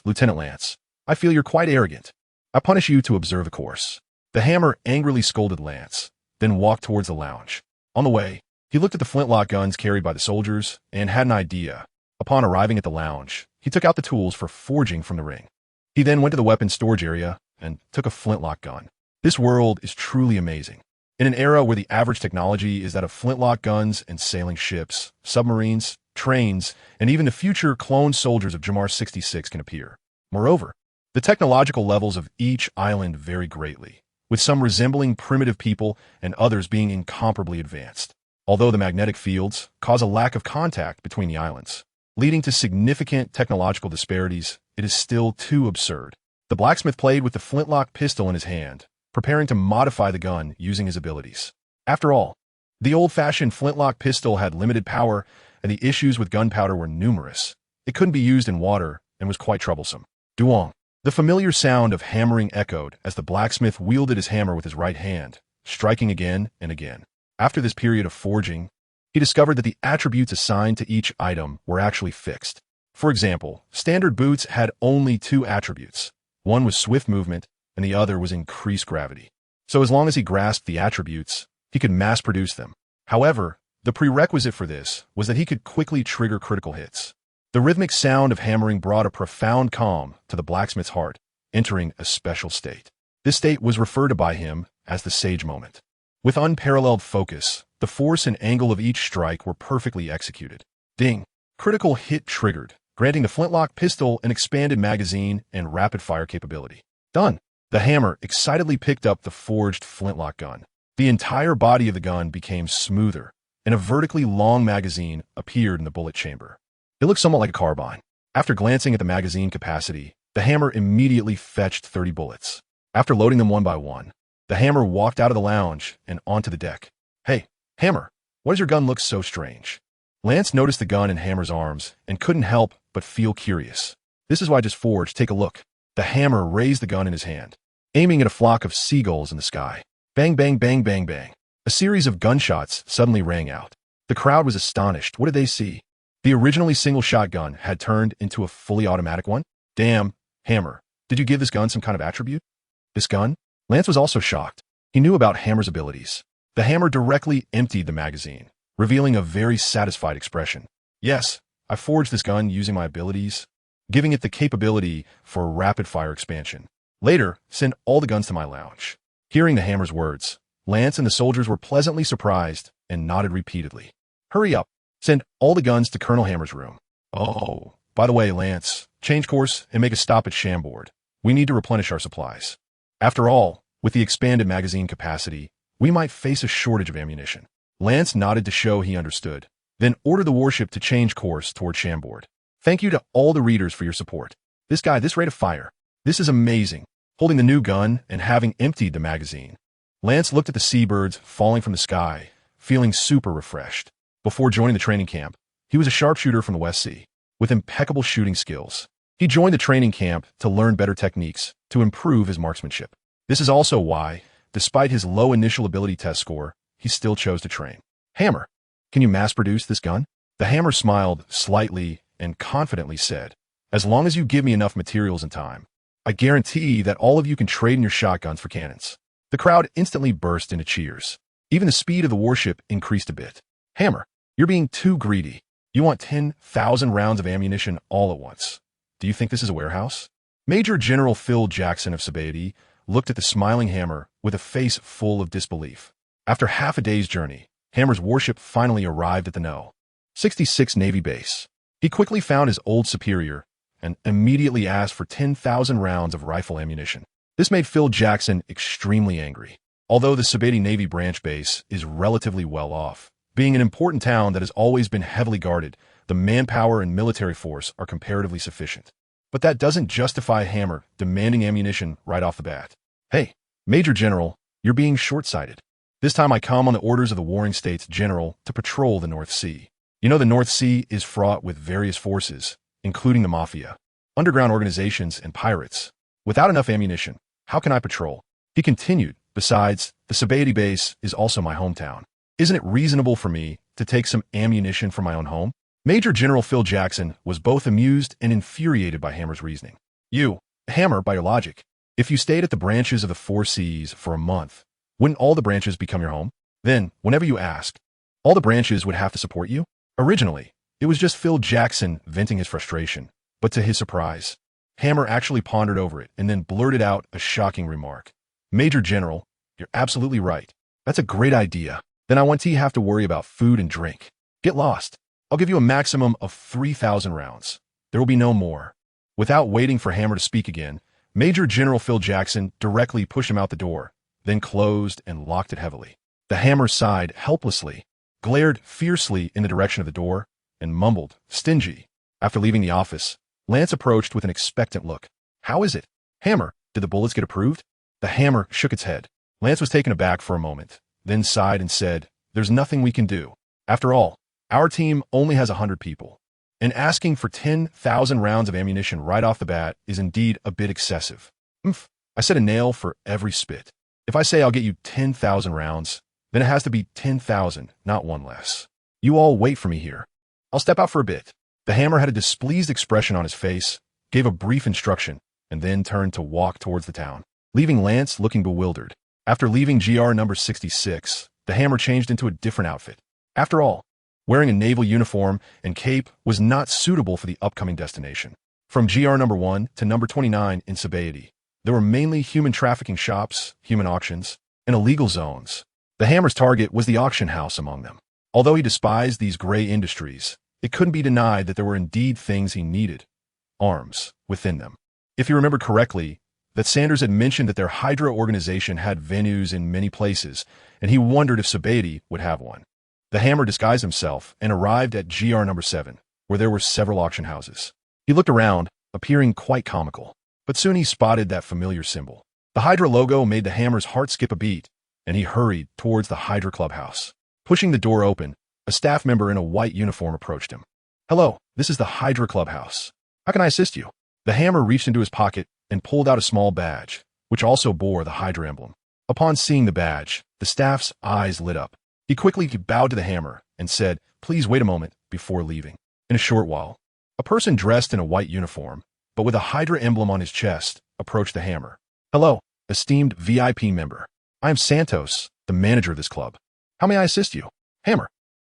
Lieutenant Lance, I feel you're quite arrogant. I punish you to observe the course. The Hammer angrily scolded Lance, then walked towards the lounge. On the way, he looked at the flintlock guns carried by the soldiers and had an idea. Upon arriving at the lounge, he took out the tools for forging from the ring. He then went to the weapons storage area and took a flintlock gun. This world is truly amazing. In an era where the average technology is that of flintlock guns and sailing ships, submarines, trains, and even the future clone soldiers of Germa 66 can appear. Moreover, the technological levels of each island vary greatly, with some resembling primitive people and others being incomparably advanced. Although the magnetic fields cause a lack of contact between the islands, leading to significant technological disparities, it is still too absurd. The blacksmith played with the flintlock pistol in his hand, preparing to modify the gun using his abilities. After all, the old-fashioned flintlock pistol had limited power, and the issues with gunpowder were numerous. It couldn't be used in water and was quite troublesome. Duel. The familiar sound of hammering echoed as the blacksmith wielded his hammer with his right hand, striking again and again. After this period of forging, he discovered that the attributes assigned to each item were actually fixed. For example, standard boots had only 2 attributes. One was swift movement, and the other was increased gravity. So as long as he grasped the attributes, he could mass-produce them. However, the prerequisite for this was that he could quickly trigger critical hits. The rhythmic sound of hammering brought a profound calm to the blacksmith's heart, entering a special state. This state was referred to by him as the sage moment. With unparalleled focus, the force and angle of each strike were perfectly executed. Ding! Critical hit triggered, granting the flintlock pistol an expanded magazine and rapid-fire capability. Done! The Hammer excitedly picked up the forged flintlock gun. The entire body of the gun became smoother, and a vertically long magazine appeared in the bullet chamber. It looked somewhat like a carbine. After glancing at the magazine capacity, the hammer immediately fetched 30 bullets. After loading them one by one, the hammer walked out of the lounge and onto the deck. Hey, Hammer, why does your gun look so strange? Lance noticed the gun in Hammer's arms and couldn't help but feel curious. This is why I just forged. Take a look. The hammer raised the gun in his hand, aiming at a flock of seagulls in the sky. Bang, bang, bang, bang, bang. A series of gunshots suddenly rang out. The crowd was astonished. What did they see? The originally single shotgun had turned into a fully automatic one? Damn, Hammer, did you give this gun some kind of attribute? This gun? Lance was also shocked. He knew about Hammer's abilities. The hammer directly emptied the magazine, revealing a very satisfied expression. Yes, I forged this gun using my abilities, giving it the capability for rapid-fire expansion. Later, send all the guns to my lounge. Hearing the hammer's words, Lance and the soldiers were pleasantly surprised and nodded repeatedly. Hurry up. Send all the guns to Colonel Hammer's room. Oh, by the way, Lance, change course and make a stop at Chambord. We need to replenish our supplies. After all, with the expanded magazine capacity, we might face a shortage of ammunition. Lance nodded to show he understood, then ordered the warship to change course toward Chambord. Thank you to all the readers for your support. This rate of fire. This is amazing. Holding the new gun and having emptied the magazine, Lance looked at the seabirds falling from the sky, feeling super refreshed. Before joining the training camp, he was a sharpshooter from the West Sea, with impeccable shooting skills. He joined the training camp to learn better techniques to improve his marksmanship. This is also why, despite his low initial ability test score, he still chose to train. Hammer, can you mass-produce this gun? The hammer smiled slightly and confidently said, as long as you give me enough materials and time, I guarantee that all of you can trade in your shotguns for cannons. The crowd instantly burst into cheers. Even the speed of the warship increased a bit. Hammer, you're being too greedy. You want 10,000 rounds of ammunition all at once. Do you think this is a warehouse? Major General Phil Jackson of Sabaody looked at the smiling hammer with a face full of disbelief. After half a day's journey, Hammer's warship finally arrived at the No. 66 Navy base. He quickly found his old superior and immediately asked for 10,000 rounds of rifle ammunition. This made Phil Jackson extremely angry. Although the Sabaody Navy branch base is relatively well off, being an important town that has always been heavily guarded, the manpower and military force are comparatively sufficient. But that doesn't justify Hammer demanding ammunition right off the bat. Hey, Major General, you're being short-sighted. This time I come on the orders of the Warring States General to patrol the North Sea. You know the North Sea is fraught with various forces, including the Mafia, underground organizations, and pirates. Without enough ammunition, how can I patrol? He continued, besides, the Sabaody base is also my hometown. Isn't it reasonable for me to take some ammunition from my own home? Major General Phil Jackson was both amused and infuriated by Hammer's reasoning. You, Hammer, by your logic, if you stayed at the branches of the Four Seas for a month, wouldn't all the branches become your home? Then, whenever you asked, all the branches would have to support you? Originally, it was just Phil Jackson venting his frustration, but to his surprise, Hammer actually pondered over it and then blurted out a shocking remark. Major General, you're absolutely right. That's a great idea. Then I want to have to worry about food and drink. Get lost. I'll give you a maximum of 3,000 rounds. There will be no more. Without waiting for Hammer to speak again, Major General Phil Jackson directly pushed him out the door, then closed and locked it heavily. The Hammer sighed helplessly, glared fiercely in the direction of the door, and mumbled, stingy. After leaving the office, Lance approached with an expectant look. How is it? Hammer, did the bullets get approved? The Hammer shook its head. Lance was taken aback for a moment, then sighed and said, there's nothing we can do. After all, our team only has 100 people, and asking for 10,000 rounds of ammunition right off the bat is indeed a bit excessive. I said a nail for every spit. If I say I'll get you 10,000 rounds, then it has to be 10,000, not one less. You all wait for me here. I'll step out for a bit. The Hammer had a displeased expression on his face, gave a brief instruction, and then turned to walk towards the town, leaving Lance looking bewildered. After leaving GR number 66, the Hammer changed into a different outfit. After all, wearing a naval uniform and cape was not suitable for the upcoming destination. From GR number 1 to number 29 in Sabaody, there were mainly human trafficking shops, human auctions, and illegal zones. The Hammer's target was the auction house among them. Although he despised these gray industries, it couldn't be denied that there were indeed things he needed, arms, within them. If you remember correctly, that Sanders had mentioned that their Hydra organization had venues in many places, and he wondered if Sabaody would have one. The Hammer disguised himself and arrived at GR number 7, where there were several auction houses. He He looked around, appearing quite comical. But soon he spotted that familiar symbol. The Hydra logo made the hammer's heart skip a beat, and he hurried towards the Hydra clubhouse. Pushing the door open, a staff member in a white uniform approached him. "Hello, this is the Hydra clubhouse. How can I assist you?" The hammer reached into his pocket and pulled out a small badge, which also bore the Hydra emblem. Upon seeing the badge, the staff's eyes lit up. He quickly bowed to the hammer and said, "Please wait a moment," before leaving. In a short while, a person dressed in a white uniform, but with a Hydra emblem on his chest, approached the hammer. "Hello, esteemed VIP member. I am Santos, the manager of this club. How may I assist you?" Hammer.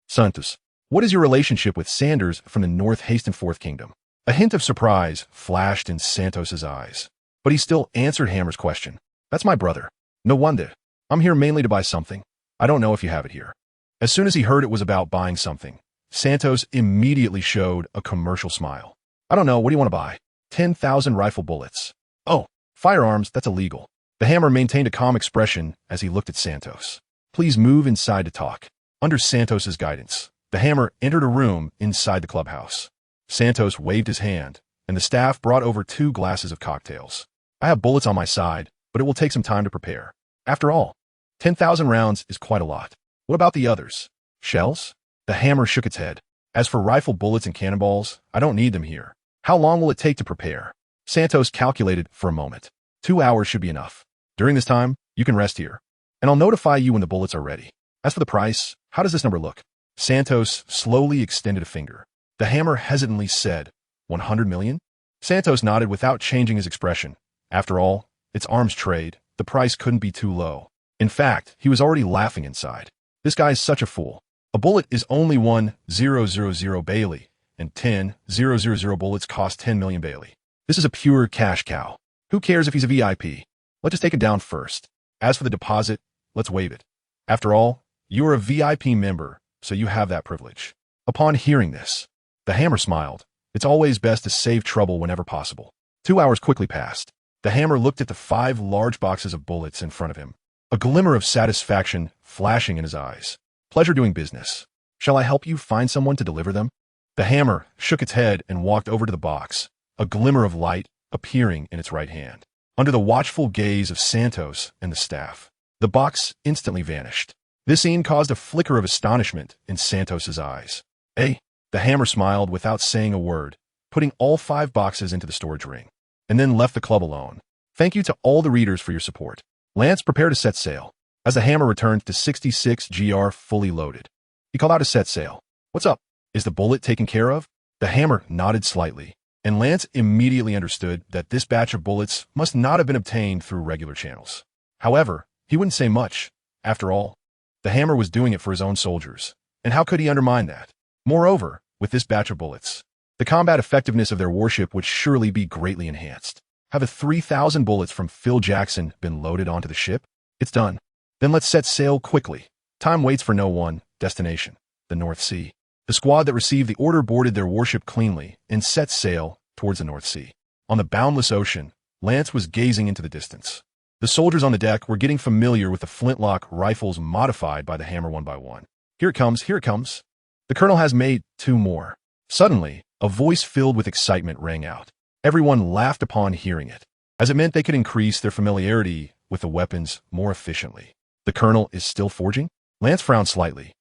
"Santos, what is your relationship with Sanders from the North Hastenforth Kingdom?" A hint of surprise flashed in Santos's eyes, but he still answered Hammer's question. "That's my brother. No wonder. I'm here mainly to buy something. I don't know if you have it here." As soon as he heard it was about buying something, Santos immediately showed a commercial smile. "I don't know, what do you want to buy?" 10,000 rifle bullets. "Oh, firearms, that's illegal." The hammer maintained a calm expression as he looked at Santos. "Please move inside to talk." Under Santos's guidance, the hammer entered a room inside the clubhouse. Santos waved his hand, and the staff brought over 2 glasses of cocktails. "I have bullets on my side, but it will take some time to prepare. After all, 10,000 rounds is quite a lot. What about the others? Shells?" The hammer shook its head. "As for rifle bullets and cannonballs, I don't need them here. How long will it take to prepare?" Santos calculated for a moment. 2 hours should be enough. During this time, you can rest here, and I'll notify you when the bullets are ready. As for the price, how does this number look?" Santos slowly extended a finger. The hammer hesitantly said, 100 million? Santos nodded without changing his expression. After all, it's arms trade. The price couldn't be too low. In fact, he was already laughing inside. This guy's such a fool. A bullet is only 1,000 Bailey, and 10,000 bullets cost 10 million Bailey. This is a pure cash cow. Who cares if he's a VIP? Let's just take it down first. As for the deposit, let's waive it. After all, you are a VIP member, so you have that privilege. Upon hearing this, the hammer smiled. It's always best to save trouble whenever possible. 2 hours quickly passed. The hammer looked at the 5 large boxes of bullets in front of him, a glimmer of satisfaction flashing in his eyes. "Pleasure doing business. Shall I help you find someone to deliver them?" The hammer shook its head and walked over to the box, a glimmer of light appearing in its right hand. Under the watchful gaze of Santos and the staff, the box instantly vanished. This scene caused a flicker of astonishment in Santos's eyes. "Eh?" The hammer smiled without saying a word, putting all 5 boxes into the storage ring, and then left the club alone. Thank you to all the readers for your support. Lance prepared to set sail. As the hammer returned to 66 GR fully loaded, he called out to set sail. "What's up? Is the bullet taken care of?" The hammer nodded slightly, and Lance immediately understood that this batch of bullets must not have been obtained through regular channels. However, he wouldn't say much. After all, the hammer was doing it for his own soldiers, and how could he undermine that? Moreover, with this batch of bullets, the combat effectiveness of their warship would surely be greatly enhanced. Have the 3,000 bullets from Phil Jackson been loaded onto the ship? It's done. Then let's set sail quickly. Time waits for no one. Destination: the North Sea. The squad that received the order boarded their warship cleanly and set sail towards the North Sea. On the boundless ocean, Lance was gazing into the distance. The soldiers on the deck were getting familiar with the flintlock rifles modified by the hammer one by one. Here it comes, here it comes. The colonel has made 2 more. Suddenly, a voice filled with excitement rang out. Everyone laughed upon hearing it, as it meant they could increase their familiarity with the weapons more efficiently. The colonel is still forging? Lance frowned slightly,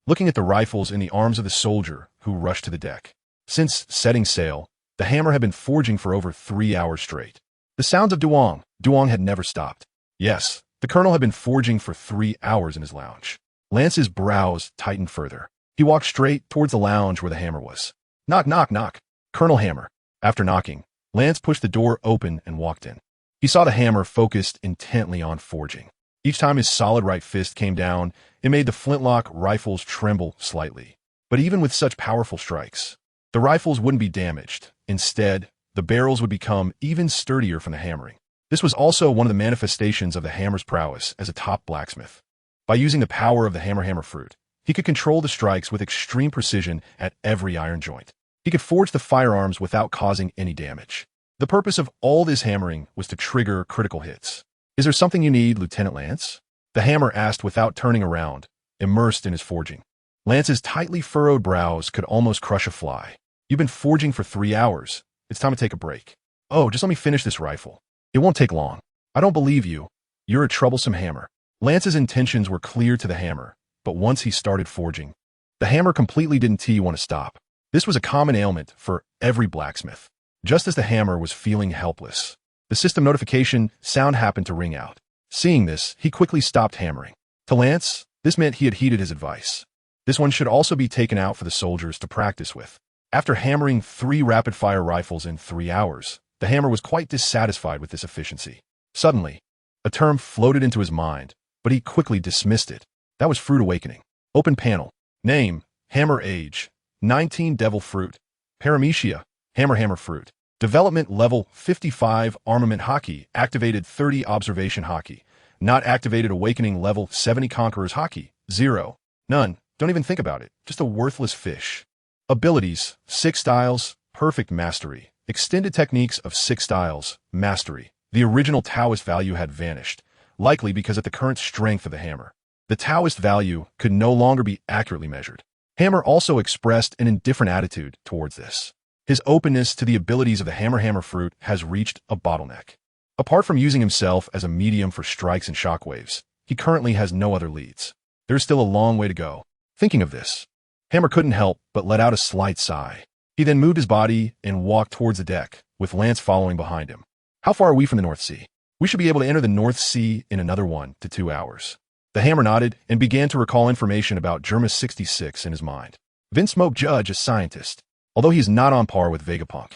looking at the rifles in the arms of the soldier who rushed to the deck. Since setting sail, the hammer had been forging for over 3 hours straight. The sounds of Duong had never stopped. Yes, the colonel had been forging for 3 hours in his lounge. Lance's brows tightened further. He walked straight towards the lounge where the hammer was. Knock, knock, knock. Colonel Hammer. After knocking, Lance pushed the door open and walked in. He saw the hammer focused intently on forging. Each time his solid right fist came down, it made the flintlock rifles tremble slightly. But even with such powerful strikes, the rifles wouldn't be damaged. Instead, the barrels would become even sturdier from the hammering. This was also one of the manifestations of the hammer's prowess as a top blacksmith. By using the power of the hammer fruit, he could control the strikes with extreme precision at every iron joint. He could forge the firearms without causing any damage. The purpose of all this hammering was to trigger critical hits. "Is there something you need, Lieutenant Lance?" the hammer asked without turning around, immersed in his forging. Lance's tightly furrowed brows could almost crush a fly. "You've been forging for 3 hours. It's time to take a break. Oh, just let me finish this rifle. It won't take long. I don't believe you. You're a troublesome hammer. Lance's intentions were clear to the hammer, but once he started forging, the hammer completely didn't want to stop. This was a common ailment for every blacksmith. Just as the hammer was feeling helpless, the system notification sound happened to ring out. Seeing this, he quickly stopped hammering. To Lance, this meant he had heeded his advice. This one should also be taken out for the soldiers to practice with. After hammering 3 rapid-fire rifles in 3 hours, the hammer was quite dissatisfied with this efficiency. Suddenly, a term floated into his mind, but he quickly dismissed it. That was Fruit Awakening. Open panel. Name, Hammer Age. 19 Devil Fruit. Paramecia, Hammer Fruit. Development Level 55 Armament Hockey. Activated 30 Observation Hockey. Not activated Awakening Level 70 Conqueror's Hockey. 0. None. Don't even think about it. Just a worthless fish. Abilities, 6 styles, perfect mastery. Extended techniques of 6 styles, mastery. The original Taoist value had vanished, likely because of the current strength of the hammer. The Taoist value could no longer be accurately measured. Hammer also expressed an indifferent attitude towards this. His openness to the abilities of the Hammer Fruit has reached a bottleneck. Apart from using himself as a medium for strikes and shockwaves, he currently has no other leads. There's still a long way to go. Thinking of this, Hammer couldn't help but let out a slight sigh. He then moved his body and walked towards the deck, with Lance following behind him. How far are we from the North Sea? We should be able to enter the North Sea in another 1 to 2 hours. The hammer nodded and began to recall information about Germa 66 in his mind. Vince Smoke Judge, a scientist. Although he is not on par with Vegapunk,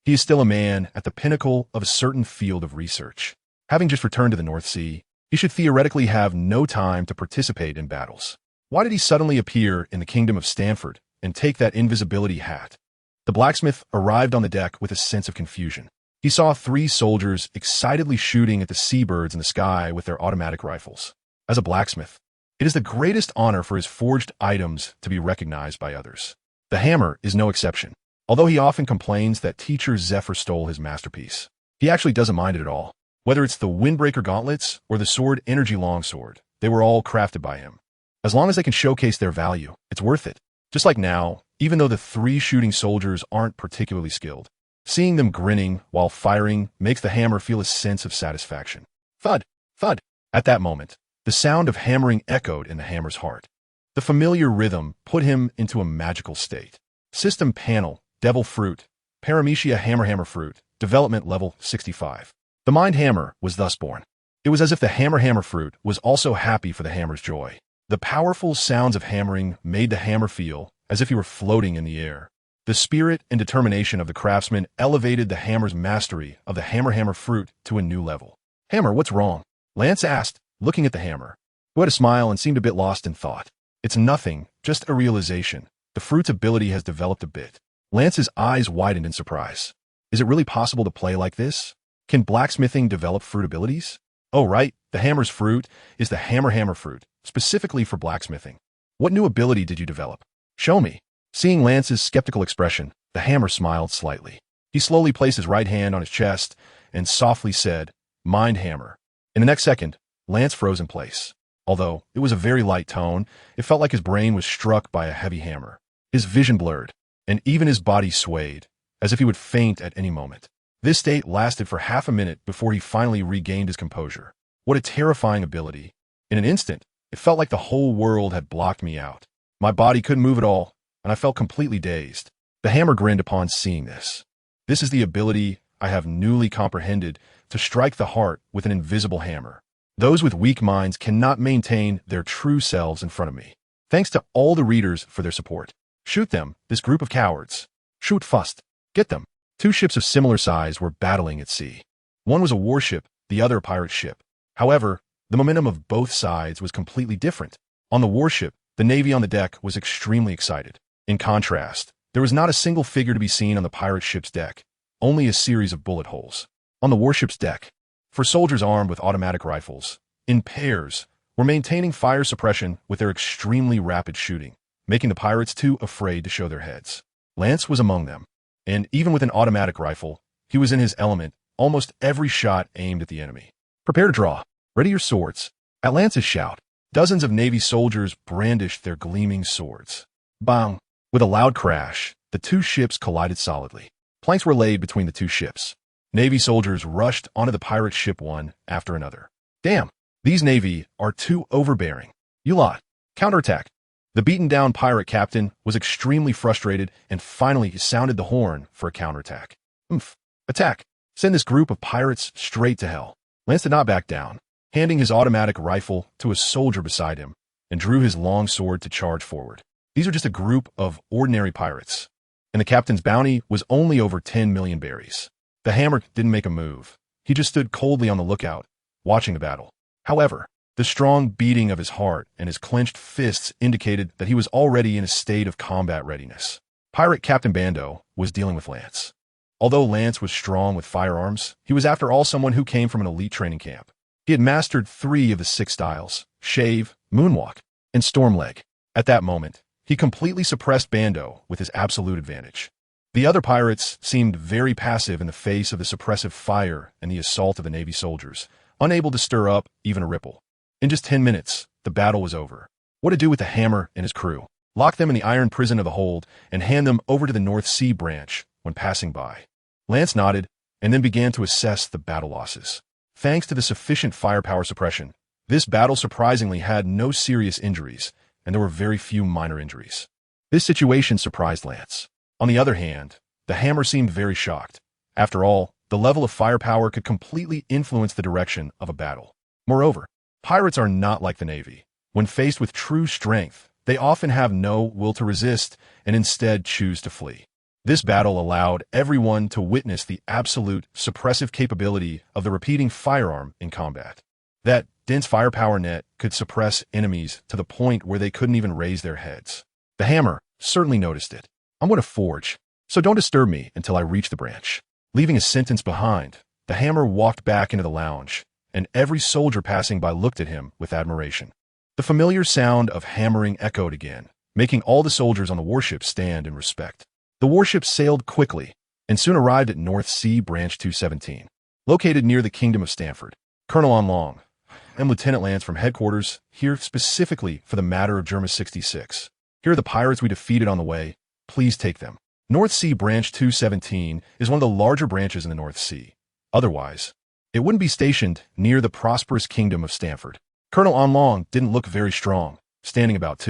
he is still a man at the pinnacle of a certain field of research. Having just returned to the North Sea, he should theoretically have no time to participate in battles. Why did he suddenly appear in the kingdom of Stanford and take that invisibility hat? The blacksmith arrived on the deck with a sense of confusion. He saw 3 soldiers excitedly shooting at the seabirds in the sky with their automatic rifles. As a blacksmith, it is the greatest honor for his forged items to be recognized by others. The hammer is no exception. Although he often complains that teacher Zephyr stole his masterpiece, he actually doesn't mind it at all. Whether it's the Windbreaker gauntlets or the Sword Energy Longsword, they were all crafted by him. As long as they can showcase their value, it's worth it. Just like now, even though the 3 shooting soldiers aren't particularly skilled, seeing them grinning while firing makes the hammer feel a sense of satisfaction. Thud! Thud! At that moment, the sound of hammering echoed in the hammer's heart. The familiar rhythm put him into a magical state. System Panel, Devil Fruit, Paramecia Hammer Fruit, Development Level 65. The Mind Hammer was thus born. It was as if the Hammer Fruit was also happy for the hammer's joy. The powerful sounds of hammering made the hammer feel as if he were floating in the air. The spirit and determination of the craftsman elevated the hammer's mastery of the Hammer Fruit to a new level. Hammer, what's wrong? Lance asked, looking at the hammer, who had a smile and seemed a bit lost in thought. It's nothing, just a realization. The fruit's ability has developed a bit. Lance's eyes widened in surprise. Is it really possible to play like this? Can blacksmithing develop fruit abilities? Oh, right, the hammer's fruit is the Hammer Fruit, specifically for blacksmithing. What new ability did you develop? Show me. Seeing Lance's skeptical expression, the hammer smiled slightly. He slowly placed his right hand on his chest and softly said, Mind Hammer. In the next second, Lance froze in place. Although it was a very light tone, it felt like his brain was struck by a heavy hammer. His vision blurred, and even his body swayed, as if he would faint at any moment. This state lasted for half a minute before he finally regained his composure. What a terrifying ability. In an instant, it felt like the whole world had blocked me out. My body couldn't move at all, and I felt completely dazed. The hammer grinned upon seeing this. This is the ability I have newly comprehended to strike the heart with an invisible hammer. Those with weak minds cannot maintain their true selves in front of me. Thanks to all the readers for their support. Shoot them, this group of cowards. Shoot fast. Get them. 2 ships of similar size were battling at sea. One was a warship, the other a pirate ship. However, the momentum of both sides was completely different. On the warship, the navy on the deck was extremely excited. In contrast, there was not a single figure to be seen on the pirate ship's deck, only a series of bullet holes. On the warship's deck, for soldiers armed with automatic rifles, in pairs, were maintaining fire suppression with their extremely rapid shooting, making the pirates too afraid to show their heads. Lance was among them, and even with an automatic rifle, he was in his element, almost every shot aimed at the enemy. Prepare to draw. Ready your swords. At Lance's shout, dozens of Navy soldiers brandished their gleaming swords. Bang! With a loud crash, the 2 ships collided solidly. Planks were laid between the two ships. Navy soldiers rushed onto the pirate ship one after another. Damn, these Navy are too overbearing. You lot, counterattack. The beaten-down pirate captain was extremely frustrated and finally sounded the horn for a counterattack. Attack. Send this group of pirates straight to hell. Lance did not back down, handing his automatic rifle to a soldier beside him and drew his long sword to charge forward. These are just a group of ordinary pirates, and the captain's bounty was only over 10 million berries. The hammer didn't make a move. He just stood coldly on the lookout, watching the battle. However, the strong beating of his heart and his clenched fists indicated that he was already in a state of combat readiness. Pirate Captain Bando was dealing with Lance. Although Lance was strong with firearms, he was after all someone who came from an elite training camp. He had mastered 3 of the 6 styles: shave, moonwalk, and stormleg. At that moment, he completely suppressed Bando with his absolute advantage. The other pirates seemed very passive in the face of the suppressive fire and the assault of the Navy soldiers, unable to stir up even a ripple. In just 10 minutes, the battle was over. What to do with the hammer and his crew? Lock them in the iron prison of the hold and hand them over to the North Sea branch when passing by. Lance nodded and then began to assess the battle losses. Thanks to the sufficient firepower suppression, this battle surprisingly had no serious injuries, and there were very few minor injuries. This situation surprised Lance. On the other hand, the hammer seemed very shocked. After all, the level of firepower could completely influence the direction of a battle. Moreover, pirates are not like the Navy. When faced with true strength, they often have no will to resist and instead choose to flee. This battle allowed everyone to witness the absolute suppressive capability of the repeating firearm in combat. That dense firepower net could suppress enemies to the point where they couldn't even raise their heads. The hammer certainly noticed it. I'm going to forge, so don't disturb me until I reach the branch. Leaving a sentence behind, the hammer walked back into the lounge, and every soldier passing by looked at him with admiration. The familiar sound of hammering echoed again, making all the soldiers on the warship stand in respect. The warship sailed quickly and soon arrived at North Sea Branch 217, located near the Kingdom of Stanford. Colonel Onlong, I'm Lieutenant Lance from headquarters, here specifically for the matter of Germa 66. Here are the pirates we defeated on the way. Please take them. North Sea Branch 217 is one of the larger branches in the North Sea. Otherwise, it wouldn't be stationed near the prosperous Kingdom of Stanford. Colonel Onlong didn't look very strong, standing about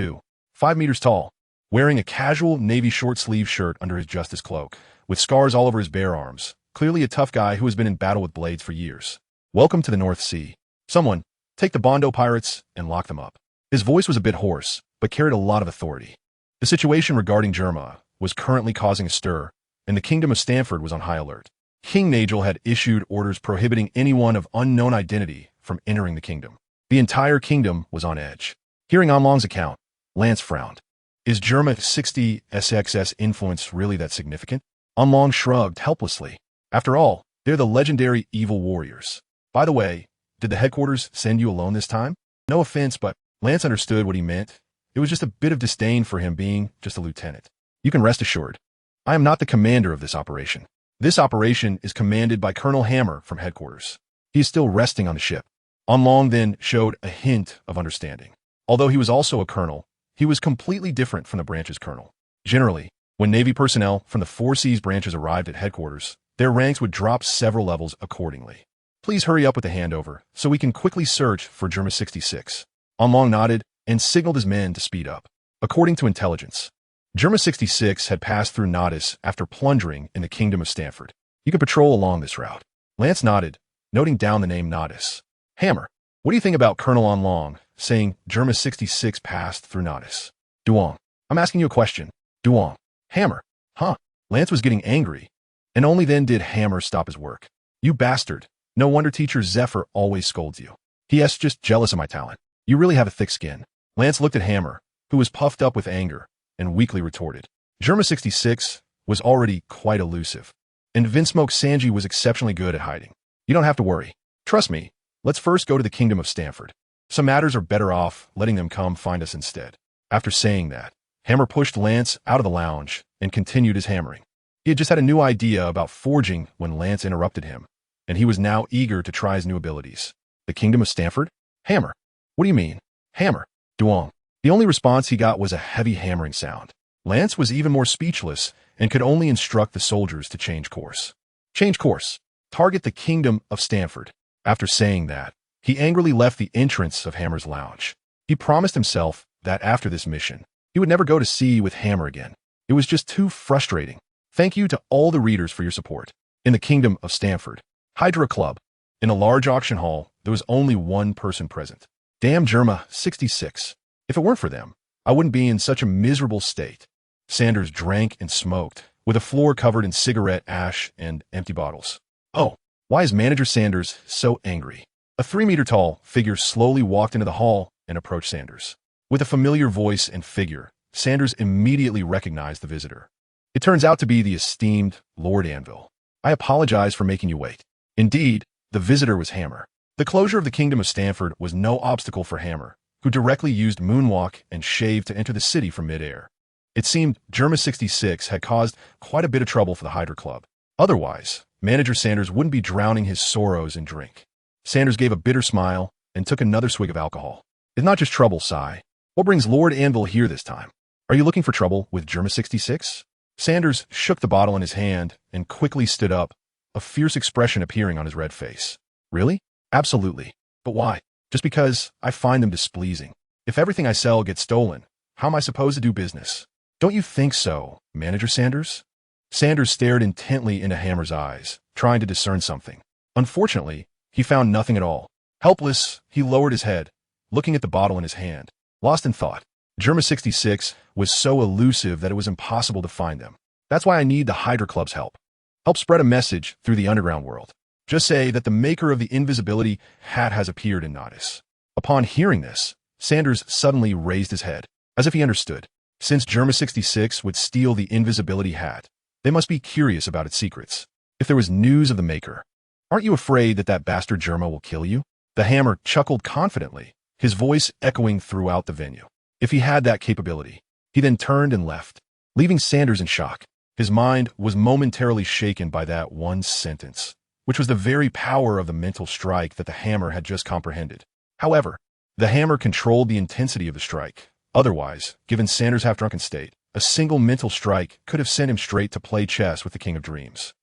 5 meters tall, wearing a casual navy short-sleeve shirt under his justice cloak, with scars all over his bare arms, clearly a tough guy who has been in battle with blades for years. Welcome to the North Sea. Someone, take the Bondo pirates and lock them up. His voice was a bit hoarse, but carried a lot of authority. The situation regarding Germa was currently causing a stir, and the Kingdom of Stanford was on high alert. King Nagel had issued orders prohibiting anyone of unknown identity from entering the kingdom. The entire kingdom was on edge. Hearing Onlong's account, Lance frowned. Is Germa 60's influence really that significant? Onlong shrugged helplessly. After all, they're the legendary evil warriors. By the way, did the headquarters send you alone this time? No offense, but Lance understood what he meant. It was just a bit of disdain for him being just a lieutenant. You can rest assured. I am not the commander of this operation. This operation is commanded by Colonel Hammer from headquarters. He is still resting on the ship. Onlong then showed a hint of understanding. Although he was also a colonel, he was completely different from the branch's colonel. Generally, when Navy personnel from the 4 Seas branches arrived at headquarters, their ranks would drop several levels accordingly. Please hurry up with the handover so we can quickly search for Germa 66. Onlong nodded and signaled his men to speed up. According to intelligence, Germa 66 had passed through Nadas after plundering in the Kingdom of Stanford. You can patrol along this route. Lance nodded, noting down the name Nadas. Hammer, what do you think about Colonel Onlong saying Germa 66 passed through Nadas? Duong, I'm asking you a question. Duong. Hammer. Huh? Lance was getting angry, and only then did Hammer stop his work. You bastard. No wonder teacher Zephyr always scolds you. He.S. just jealous of my talent. You really have a thick skin. Lance looked at Hammer, who was puffed up with anger, and weakly retorted. Germa 66 was already quite elusive, and Vinsmoke Sanji was exceptionally good at hiding. You don't have to worry. Trust me, let's first go to the Kingdom of Stanford. Some matters are better off letting them come find us instead. After saying that, Hammer pushed Lance out of the lounge and continued his hammering. He had just had a new idea about forging when Lance interrupted him, and he was now eager to try his new abilities. The Kingdom of Stanford? Hammer. What do you mean? Hammer. Duong. The only response he got was a heavy hammering sound. Lance was even more speechless and could only instruct the soldiers to change course. Change course. Target the kingdom of Stanford. After saying that, he angrily left the entrance of Hammer's lounge. He promised himself that after this mission, he would never go to sea with Hammer again. It was just too frustrating. Thank you to all the readers for your support. In the kingdom of Stanford, Hydra Club. In a large auction hall, there was only one person present. Damn Germa, 66. If it weren't for them, I wouldn't be in such a miserable state. Sanders drank and smoked, with a floor covered in cigarette ash and empty bottles. Oh, why is Manager Sanders so angry? A 3-meter-tall figure slowly walked into the hall and approached Sanders. With a familiar voice and figure, Sanders immediately recognized the visitor. It turns out to be the esteemed Lord Anvil. I apologize for making you wait. Indeed, the visitor was Hammer. The closure of the Kingdom of Stanford was no obstacle for Hammer, who directly used Moonwalk and Shave to enter the city from midair. It seemed Germa 66 had caused quite a bit of trouble for the Hydra Club. Otherwise, Manager Sanders wouldn't be drowning his sorrows in drink. Sanders gave a bitter smile and took another swig of alcohol. It's not just trouble, Sai. What brings Lord Anvil here this time? Are you looking for trouble with Germa 66? Sanders shook the bottle in his hand and quickly stood up, a fierce expression appearing on his red face. Really? Absolutely. But why? Just because I find them displeasing. If everything I sell gets stolen, how am I supposed to do business? Don't you think so, Manager Sanders? Sanders stared intently into Hammer's eyes, trying to discern something. Unfortunately, he found nothing at all. Helpless, he lowered his head, looking at the bottle in his hand, lost in thought. Germa 66 was so elusive that it was impossible to find them. That's why I need the Hydra Club's help. Help spread a message through the underground world. Just say that the maker of the invisibility hat has appeared in Nodis. Upon hearing this, Sanders suddenly raised his head, as if he understood. Since Germa 66 would steal the invisibility hat, they must be curious about its secrets. If there was news of the maker, aren't you afraid that bastard Germa will kill you? The Hammer chuckled confidently, his voice echoing throughout the venue. If he had that capability, he then turned and left, leaving Sanders in shock. His mind was momentarily shaken by that one sentence, which was the very power of the mental strike that the Hammer had just comprehended. However, the Hammer controlled the intensity of the strike. Otherwise, given Sanders' half-drunken state, a single mental strike could have sent him straight to play chess with the King of Dreams.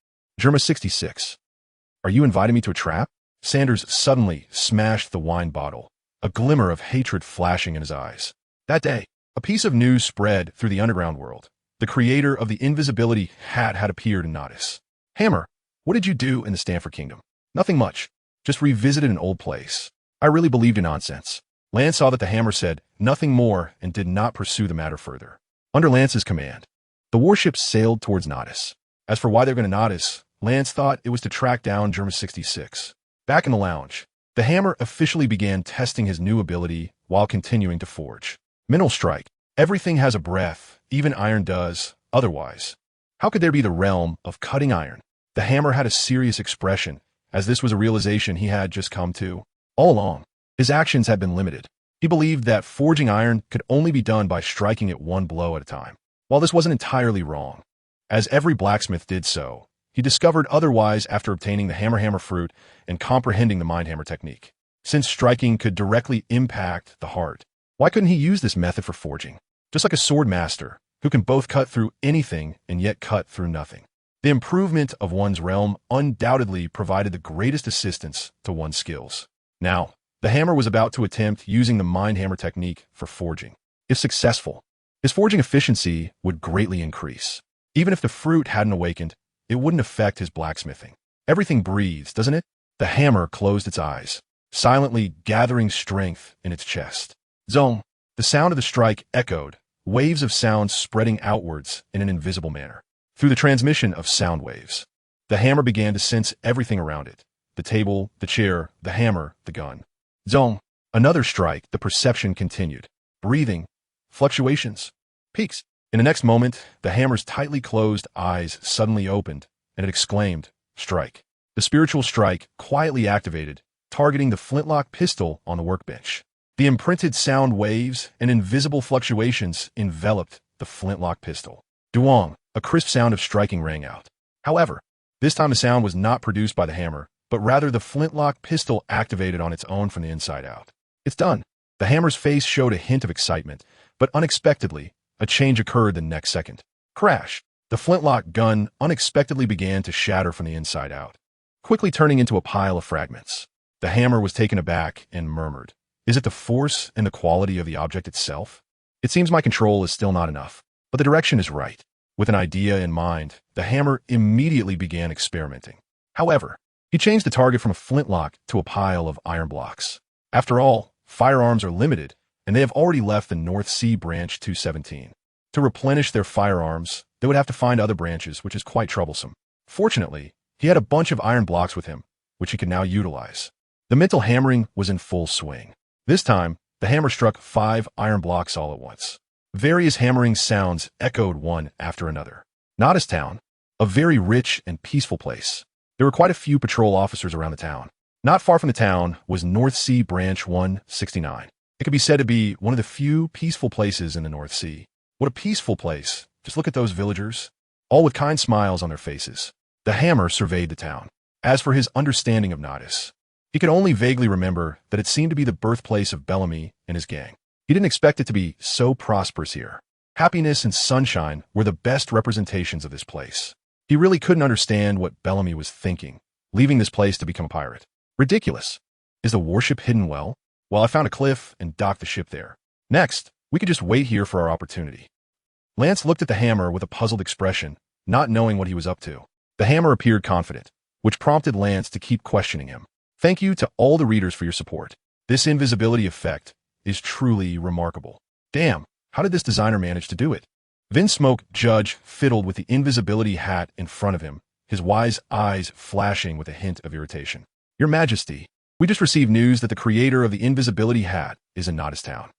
Germa 66. Are you inviting me to a trap? Sanders suddenly smashed the wine bottle, a glimmer of hatred flashing in his eyes. That day, a piece of news spread through the underground world. The creator of the invisibility hat had appeared in Nodis. Hammer, what did you do in the Stanford Kingdom? Nothing much. Just revisited an old place. I really believed in nonsense. Lance saw that the Hammer said nothing more and did not pursue the matter further. Under Lance's command, the warship sailed towards Nodis. As for why they're going to Nodis, Lance thought it was to track down Germa 66. Back in the lounge, the Hammer officially began testing his new ability while continuing to forge. Mineral Strike. Everything has a breath, even iron does, otherwise. How could there be the realm of cutting iron? The Hammer had a serious expression, as this was a realization he had just come to. All along, his actions had been limited. He believed that forging iron could only be done by striking it one blow at a time. While this wasn't entirely wrong, as every blacksmith did so, he discovered otherwise after obtaining the Hammer fruit and comprehending the Mind Hammer technique. Since striking could directly impact the heart, why couldn't he use this method for forging? Just like a sword master, who can both cut through anything and yet cut through nothing. The improvement of one's realm undoubtedly provided the greatest assistance to one's skills. Now, the Hammer was about to attempt using the Mind Hammer technique for forging. If successful, his forging efficiency would greatly increase. Even if the fruit hadn't awakened, it wouldn't affect his blacksmithing. Everything breathes, doesn't it? The Hammer closed its eyes, silently gathering strength in its chest. Zong! The sound of the strike echoed, waves of sound spreading outwards in an invisible manner. Through the transmission of sound waves, the Hammer began to sense everything around it. The table, the chair, the hammer, the gun. Zong! Another strike, the perception continued. Breathing, fluctuations, peaks. In the next moment, the Hammer's tightly closed eyes suddenly opened, and it exclaimed, strike. The spiritual strike quietly activated, targeting the flintlock pistol on the workbench. The imprinted sound waves and invisible fluctuations enveloped the flintlock pistol. Duong! A crisp sound of striking rang out. However, this time the sound was not produced by the Hammer, but rather the flintlock pistol activated on its own from the inside out. It's done. The Hammer's face showed a hint of excitement, but unexpectedly, a change occurred the next second. Crash! The flintlock gun unexpectedly began to shatter from the inside out, quickly turning into a pile of fragments. The hammer was taken aback and murmured, "Is it the force and the quality of the object itself? It seems my control is still not enough, but the direction is right." With an idea in mind, the hammer immediately began experimenting. However, he changed the target from a flintlock to a pile of iron blocks. After all, firearms are limited, and they have already left the North Sea Branch 217. To replenish their firearms, they would have to find other branches, which is quite troublesome. Fortunately, he had a bunch of iron blocks with him, which he could now utilize. The mental hammering was in full swing. This time, the hammer struck 5 iron blocks all at once. Various hammering sounds echoed one after another. Nada's town, a very rich and peaceful place. There were quite a few patrol officers around the town. Not far from the town was North Sea Branch 169. It could be said to be one of the few peaceful places in the North Sea. What a peaceful place. Just look at those villagers, all with kind smiles on their faces. The hammer surveyed the town. As for his understanding of Nodis, he could only vaguely remember that it seemed to be the birthplace of Bellamy and his gang. He didn't expect it to be so prosperous here. Happiness and sunshine were the best representations of this place. He really couldn't understand what Bellamy was thinking, leaving this place to become a pirate. Ridiculous. Is the warship hidden well? Well, I found a cliff and docked the ship there. Next, we could just wait here for our opportunity. Lance looked at the hammer with a puzzled expression, not knowing what he was up to. The hammer appeared confident, which prompted Lance to keep questioning him. Thank you to all the readers for your support. This invisibility effect is truly remarkable. Damn, how did this designer manage to do it? Vinsmoke Judge fiddled with the invisibility hat in front of him, his wise eyes flashing with a hint of irritation. Your Majesty, we just received news that the creator of the invisibility hat is in Nodis town.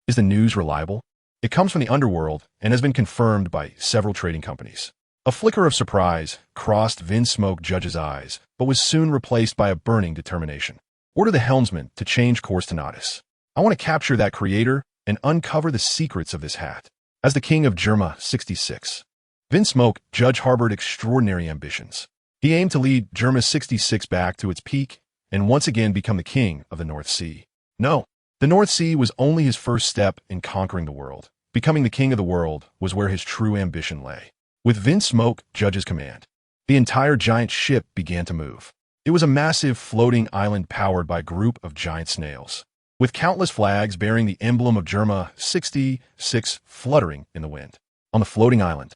Is the news reliable? It comes from the underworld and has been confirmed by several trading companies. A flicker of surprise crossed Vinsmoke Judge's eyes, but was soon replaced by a burning determination. Order the helmsman to change course to Nodis. I want to capture that creator and uncover the secrets of this hat. As the king of Germa 66, Vinsmoke Judge harbored extraordinary ambitions. He aimed to lead Germa 66 back to its peak and once again become the king of the North Sea. No, the North Sea was only his first step in conquering the world. Becoming the king of the world was where his true ambition lay. With Vinsmoke Judge's command, the entire giant ship began to move. It was a massive floating island powered by a group of giant snails, with countless flags bearing the emblem of Germa 66 fluttering in the wind. On the floating island,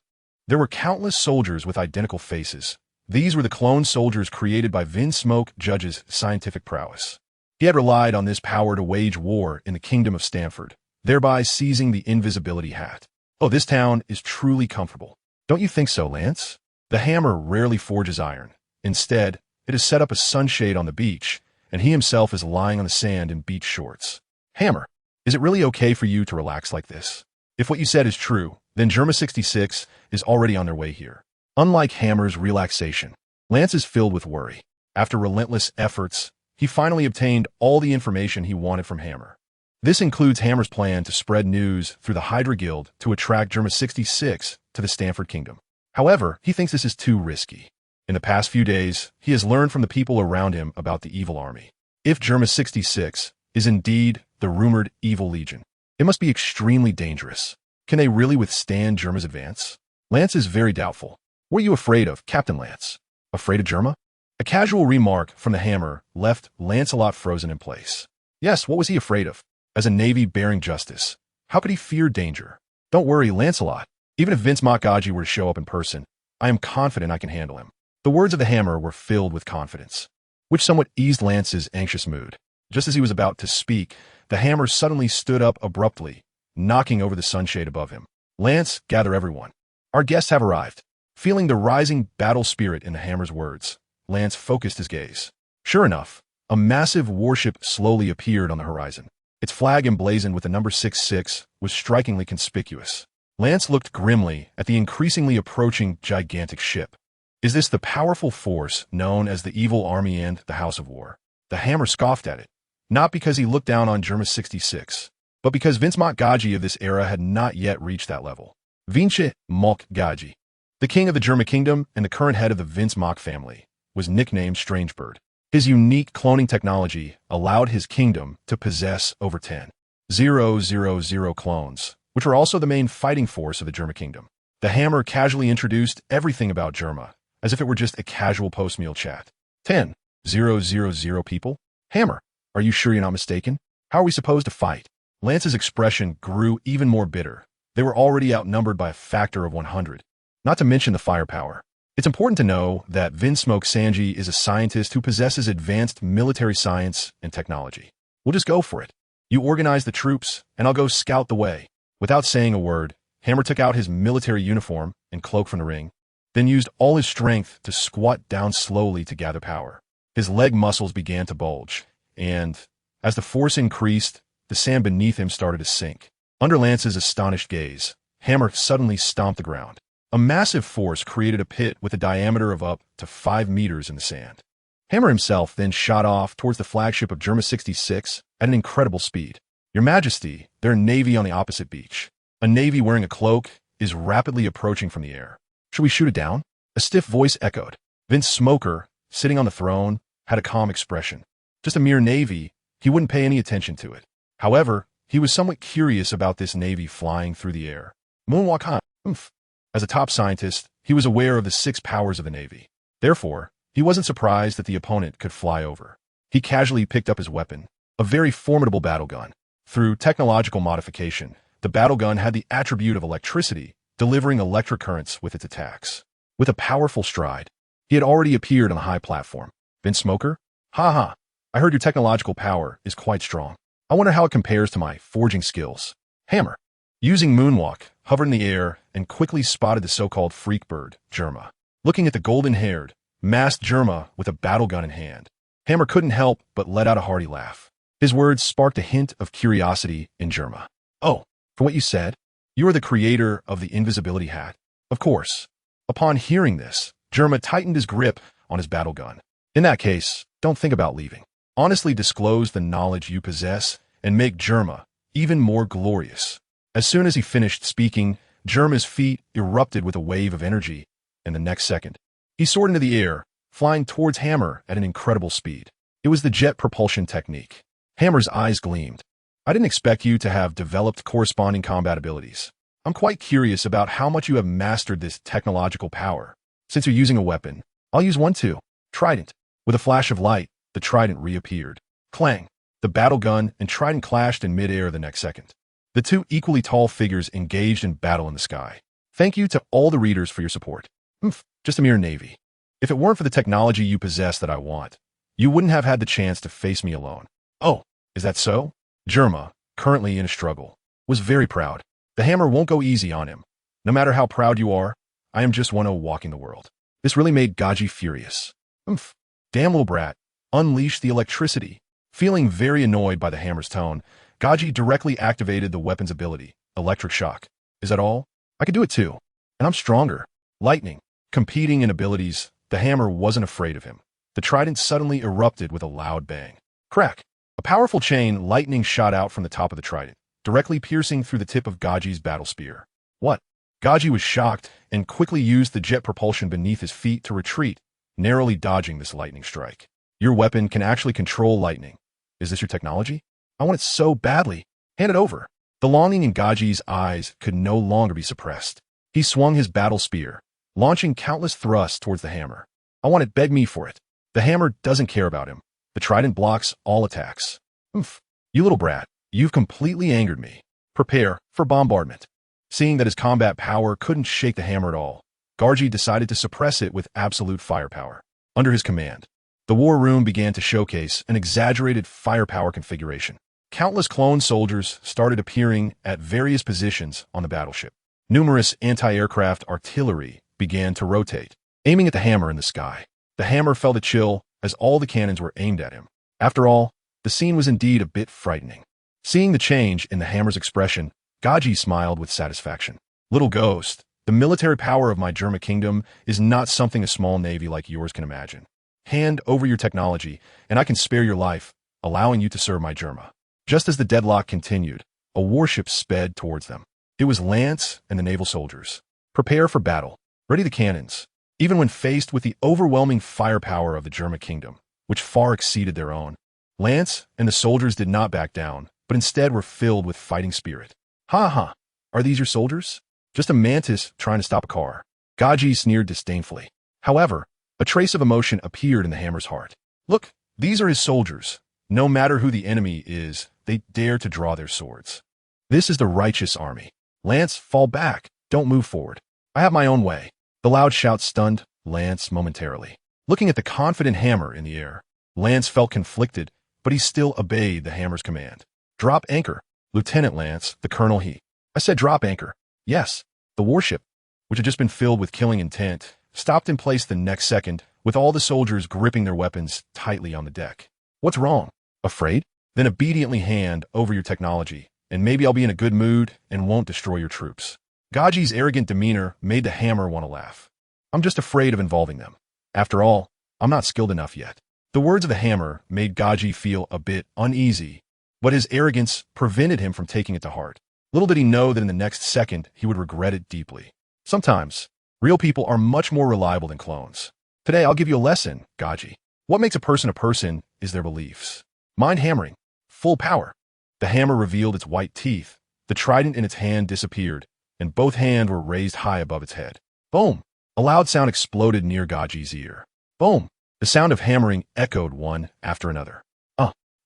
there were countless soldiers with identical faces. These were the clone soldiers created by Vinsmoke Judge's scientific prowess. He had relied on this power to wage war in the kingdom of Stanford, thereby seizing the invisibility hat. Oh, this town is truly comfortable. Don't you think so, Lance? The hammer rarely forges iron. Instead, it has set up a sunshade on the beach, and he himself is lying on the sand in beach shorts. Hammer, is it really okay for you to relax like this? If what you said is true, then Germa 66 is already on their way here. Unlike Hammer's relaxation, Lance is filled with worry. After relentless efforts, he finally obtained all the information he wanted from Hammer. This includes Hammer's plan to spread news through the Hydra Guild to attract Germa 66 to the Stanford Kingdom. However, he thinks this is too risky. In the past few days, he has learned from the people around him about the evil army. If Germa 66 is indeed the rumored evil legion, it must be extremely dangerous. Can they really withstand Germa's advance? Lance is very doubtful. What are you afraid of, Captain Lance? Afraid of Germa? A casual remark from the hammer left Lancelot frozen in place. Yes, what was he afraid of? As a navy bearing justice, how could he fear danger? Don't worry, Lancelot. Even if Vinsmoke were to show up in person, I am confident I can handle him. The words of the hammer were filled with confidence, which somewhat eased Lance's anxious mood. Just as he was about to speak, the hammer suddenly stood up abruptly, knocking over the sunshade above him. Lance, gather everyone. Our guests have arrived. Feeling the rising battle spirit in the hammer's words, Lance focused his gaze. Sure enough, a massive warship slowly appeared on the horizon. Its flag emblazoned with the number 66 was strikingly conspicuous. Lance looked grimly at the increasingly approaching gigantic ship. Is this the powerful force known as the Evil Army and the House of War? The hammer scoffed at it, not because he looked down on Germa 66, but because Vinsmoke of this era had not yet reached that level. Vinsmoke, the king of the Germa kingdom and the current head of the Vinsmoke family, was nicknamed Strangebird. His unique cloning technology allowed his kingdom to possess over 10,000 clones, which were also the main fighting force of the Germa kingdom. The Hammer casually introduced everything about Germa, as if it were just a casual post-meal chat. 10,000 people? Hammer, are you sure you're not mistaken? How are we supposed to fight? Lance's expression grew even more bitter. They were already outnumbered by a factor of 100. Not to mention the firepower. It's important to know that Vinsmoke Sanji is a scientist who possesses advanced military science and technology. We'll just go for it. You organize the troops, and I'll go scout the way. Without saying a word, Hammer took out his military uniform and cloak from the ring, then used all his strength to squat down slowly to gather power. His leg muscles began to bulge, and, as the force increased, the sand beneath him started to sink. Under Lance's astonished gaze, Hammer suddenly stomped the ground. A massive force created a pit with a diameter of up to 5 meters in the sand. Hammer himself then shot off towards the flagship of Germa 66 at an incredible speed. Your Majesty, there are navy on the opposite beach. A navy wearing a cloak is rapidly approaching from the air. Should we shoot it down? A stiff voice echoed. Vince Smoker, sitting on the throne, had a calm expression. Just a mere navy, he wouldn't pay any attention to it. However, he was somewhat curious about this navy flying through the air. Moonwalk. As a top scientist, he was aware of the 6 powers of the Navy. Therefore, he wasn't surprised that the opponent could fly over. He casually picked up his weapon, a very formidable battle gun. Through technological modification, the battle gun had the attribute of electricity, delivering electric currents with its attacks. With a powerful stride, he had already appeared on the high platform. Vince Smoker? Ha! I heard your technological power is quite strong. I wonder how it compares to my forging skills. Hammer, using Moonwalk, hovered in the air and quickly spotted the so-called freak bird, Germa. Looking at the golden-haired, masked Germa with a battle gun in hand, Hammer couldn't help but let out a hearty laugh. His words sparked a hint of curiosity in Germa. Oh, for what you said? You are the creator of the invisibility hat. Of course. Upon hearing this, Germa tightened his grip on his battle gun. In that case, don't think about leaving. Honestly disclose the knowledge you possess and make Germa even more glorious. As soon as he finished speaking, Germa's feet erupted with a wave of energy, and the next second, he soared into the air, flying towards Hammer at an incredible speed. It was the jet propulsion technique. Hammer's eyes gleamed. I didn't expect you to have developed corresponding combat abilities. I'm quite curious about how much you have mastered this technological power. Since you're using a weapon, I'll use one too. Trident. With a flash of light, the trident reappeared. Clang! The battle gun and trident clashed in midair the next second. The 2 equally tall figures engaged in battle in the sky. Thank you to all the readers for your support. Just a mere navy. If it weren't for the technology you possess that I want, you wouldn't have had the chance to face me alone. Oh, is that so? Germa, currently in a struggle, was very proud. The Hammer won't go easy on him. No matter how proud you are, I am just one walking the world. This really made Gaji furious. Damn little brat. Unleash the electricity. Feeling very annoyed by the Hammer's tone, Gaji directly activated the weapon's ability, Electric Shock. Is that all? I could do it too. And I'm stronger. Lightning. Competing in abilities, the Hammer wasn't afraid of him. The trident suddenly erupted with a loud bang. Crack! A powerful chain lightning shot out from the top of the trident, directly piercing through the tip of Gaji's battle spear. What? Gaji was shocked and quickly used the jet propulsion beneath his feet to retreat, narrowly dodging this lightning strike. Your weapon can actually control lightning. Is this your technology? I want it so badly. Hand it over. The longing in Gaji's eyes could no longer be suppressed. He swung his battle spear, launching countless thrusts towards the Hammer. I want it, beg me for it. The Hammer doesn't care about him. The trident blocks all attacks. You little brat, you've completely angered me. Prepare for bombardment. Seeing that his combat power couldn't shake the Hammer at all, Gaji decided to suppress it with absolute firepower. Under his command, the war room began to showcase an exaggerated firepower configuration. Countless clone soldiers started appearing at various positions on the battleship. Numerous anti-aircraft artillery began to rotate, aiming at the Hammer in the sky. The Hammer felt a chill as all the cannons were aimed at him. After all, the scene was indeed a bit frightening. Seeing the change in the Hammer's expression, Gaji smiled with satisfaction. Little ghost, the military power of my Germa kingdom is not something a small navy like yours can imagine. Hand over your technology, and I can spare your life, allowing you to serve my Germa. Just as the deadlock continued, a warship sped towards them. It was Lance and the naval soldiers. Prepare for battle. Ready the cannons. Even when faced with the overwhelming firepower of the Germa kingdom, which far exceeded their own, Lance and the soldiers did not back down, but instead were filled with fighting spirit. Ha! Are these your soldiers? Just a mantis trying to stop a car. Gaji sneered disdainfully. However, a trace of emotion appeared in the hammer's heart. Look, these are his soldiers. No matter who the enemy is, they dare to draw their swords. This is the righteous army. Lance, fall back. Don't move forward. I have my own way. The loud shout stunned Lance momentarily. Looking at the confident hammer in the air, Lance felt conflicted, but he still obeyed the hammer's command. Drop anchor. Lieutenant Lance, the colonel I said drop anchor. Yes. The warship, which had just been filled with killing intent, stopped in place the next second, with all the soldiers gripping their weapons tightly on the deck. What's wrong? Afraid? Then obediently hand over your technology, and maybe I'll be in a good mood and won't destroy your troops. Gaji's arrogant demeanor made the hammer want to laugh. I'm just afraid of involving them. After all, I'm not skilled enough yet. The words of the hammer made Gaji feel a bit uneasy, but his arrogance prevented him from taking it to heart. Little did he know that in the next second he would regret it deeply. Sometimes, real people are much more reliable than clones. Today I'll give you a lesson, Gaji. What makes a person is their beliefs. Mind hammering. Full power. The hammer revealed its white teeth. The trident in its hand disappeared, and both hands were raised high above its head. Boom! A loud sound exploded near Gaji's ear. Boom! The sound of hammering echoed one after another.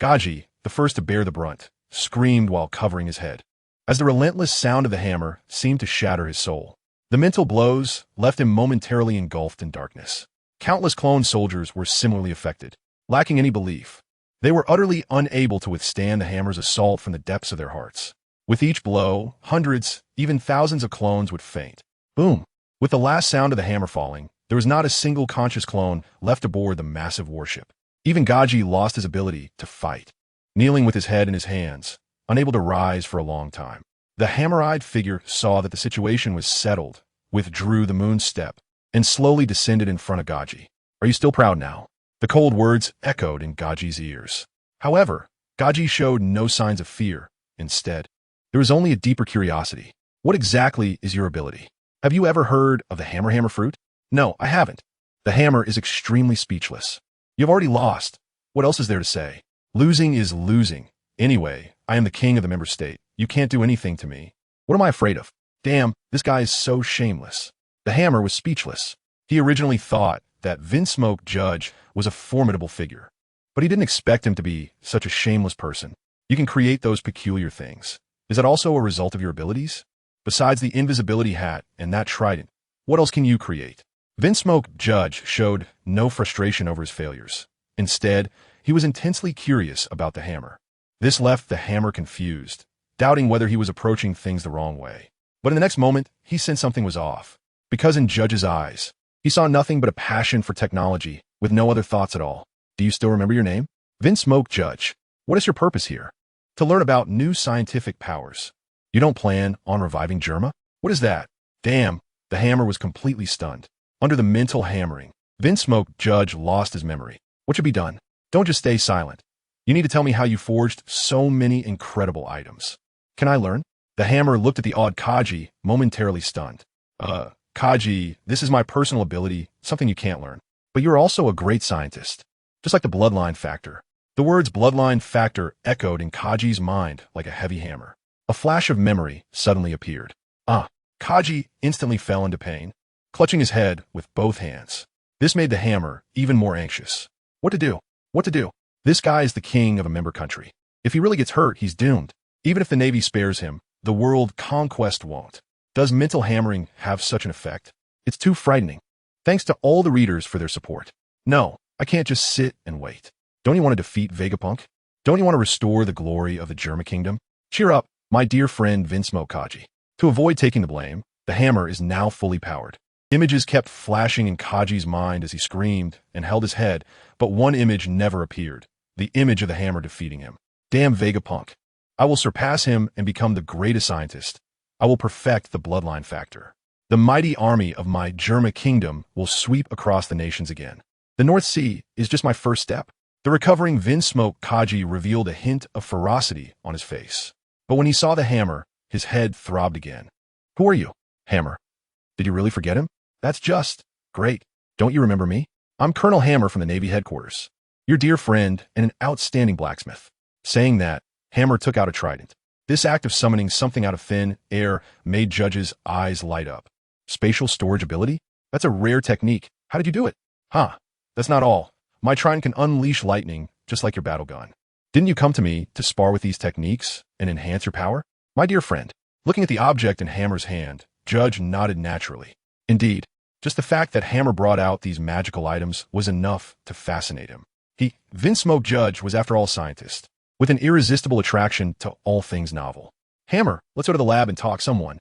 Gaji, the first to bear the brunt, screamed while covering his head, as the relentless sound of the hammer seemed to shatter his soul. The mental blows left him momentarily engulfed in darkness. Countless clone soldiers were similarly affected, lacking any belief. They were utterly unable to withstand the hammer's assault from the depths of their hearts. With each blow, hundreds, even thousands of clones would faint. Boom! With the last sound of the hammer falling, there was not a single conscious clone left aboard the massive warship. Even Gaji lost his ability to fight, kneeling with his head in his hands, unable to rise for a long time. The hammer-eyed figure saw that the situation was settled, withdrew the moon step, and slowly descended in front of Gaji. Are you still proud now? The cold words echoed in Gaji's ears. However, Gaji showed no signs of fear. Instead, there was only a deeper curiosity. What exactly is your ability? Have you ever heard of the hammer fruit? No, I haven't. The hammer is extremely speechless. You've already lost. What else is there to say? Losing is losing. Anyway, I am the king of the member state. You can't do anything to me. What am I afraid of? Damn, this guy is so shameless. The hammer was speechless. He originally thought that Vinsmoke Judge was a formidable figure, but he didn't expect him to be such a shameless person. You can create those peculiar things. Is that also a result of your abilities? Besides the invisibility hat and that trident, what else can you create? Vinsmoke Judge showed no frustration over his failures. Instead, he was intensely curious about the hammer. This left the hammer confused, doubting whether he was approaching things the wrong way. But in the next moment, he sensed something was off, because in Judge's eyes, he saw nothing but a passion for technology, with no other thoughts at all. Do you still remember your name? Vinsmoke Judge. What is your purpose here? To learn about new scientific powers. You don't plan on reviving Germa? What is that? Damn, the hammer was completely stunned. Under the mental hammering, Vinsmoke Judge lost his memory. What should be done? Don't just stay silent. You need to tell me how you forged so many incredible items. Can I learn? The hammer looked at the odd Kaji, momentarily stunned. Kaji, this is my personal ability, something you can't learn. But you're also a great scientist. Just like the bloodline factor. The words bloodline factor echoed in Kaji's mind like a heavy hammer. A flash of memory suddenly appeared. Kaji instantly fell into pain, clutching his head with both hands. This made the hammer even more anxious. What to do? What to do? This guy is the king of a member country. If he really gets hurt, he's doomed. Even if the Navy spares him, the world conquest won't. Does mental hammering have such an effect? It's too frightening. Thanks to all the readers for their support. No, I can't just sit and wait. Don't you want to defeat Vegapunk? Don't you want to restore the glory of the Germa kingdom? Cheer up, my dear friend Vinsmoke Kaji. To avoid taking the blame, the hammer is now fully powered. Images kept flashing in Kaji's mind as he screamed and held his head, but one image never appeared. The image of the hammer defeating him. Damn Vegapunk. I will surpass him and become the greatest scientist. I will perfect the bloodline factor. The mighty army of my Germa kingdom will sweep across the nations again. The North Sea is just my first step. The recovering Vinsmoke Kaji revealed a hint of ferocity on his face. But when he saw the hammer, his head throbbed again. Who are you, Hammer? Did you really forget him? That's just great. Don't you remember me? I'm Colonel Hammer from the Navy headquarters. Your dear friend and an outstanding blacksmith. Saying that, Hammer took out a trident. This act of summoning something out of thin air made Judge's eyes light up. Spatial storage ability? That's a rare technique. How did you do it? Huh. That's not all. My Trine can unleash lightning, just like your battle gun. Didn't you come to me to spar with these techniques and enhance your power? My dear friend, looking at the object in Hammer's hand, Judge nodded naturally. Indeed, just the fact that Hammer brought out these magical items was enough to fascinate him. Vinsmoke Judge was after all a scientist, with an irresistible attraction to all things novel. Hammer, let's go to the lab and talk someone,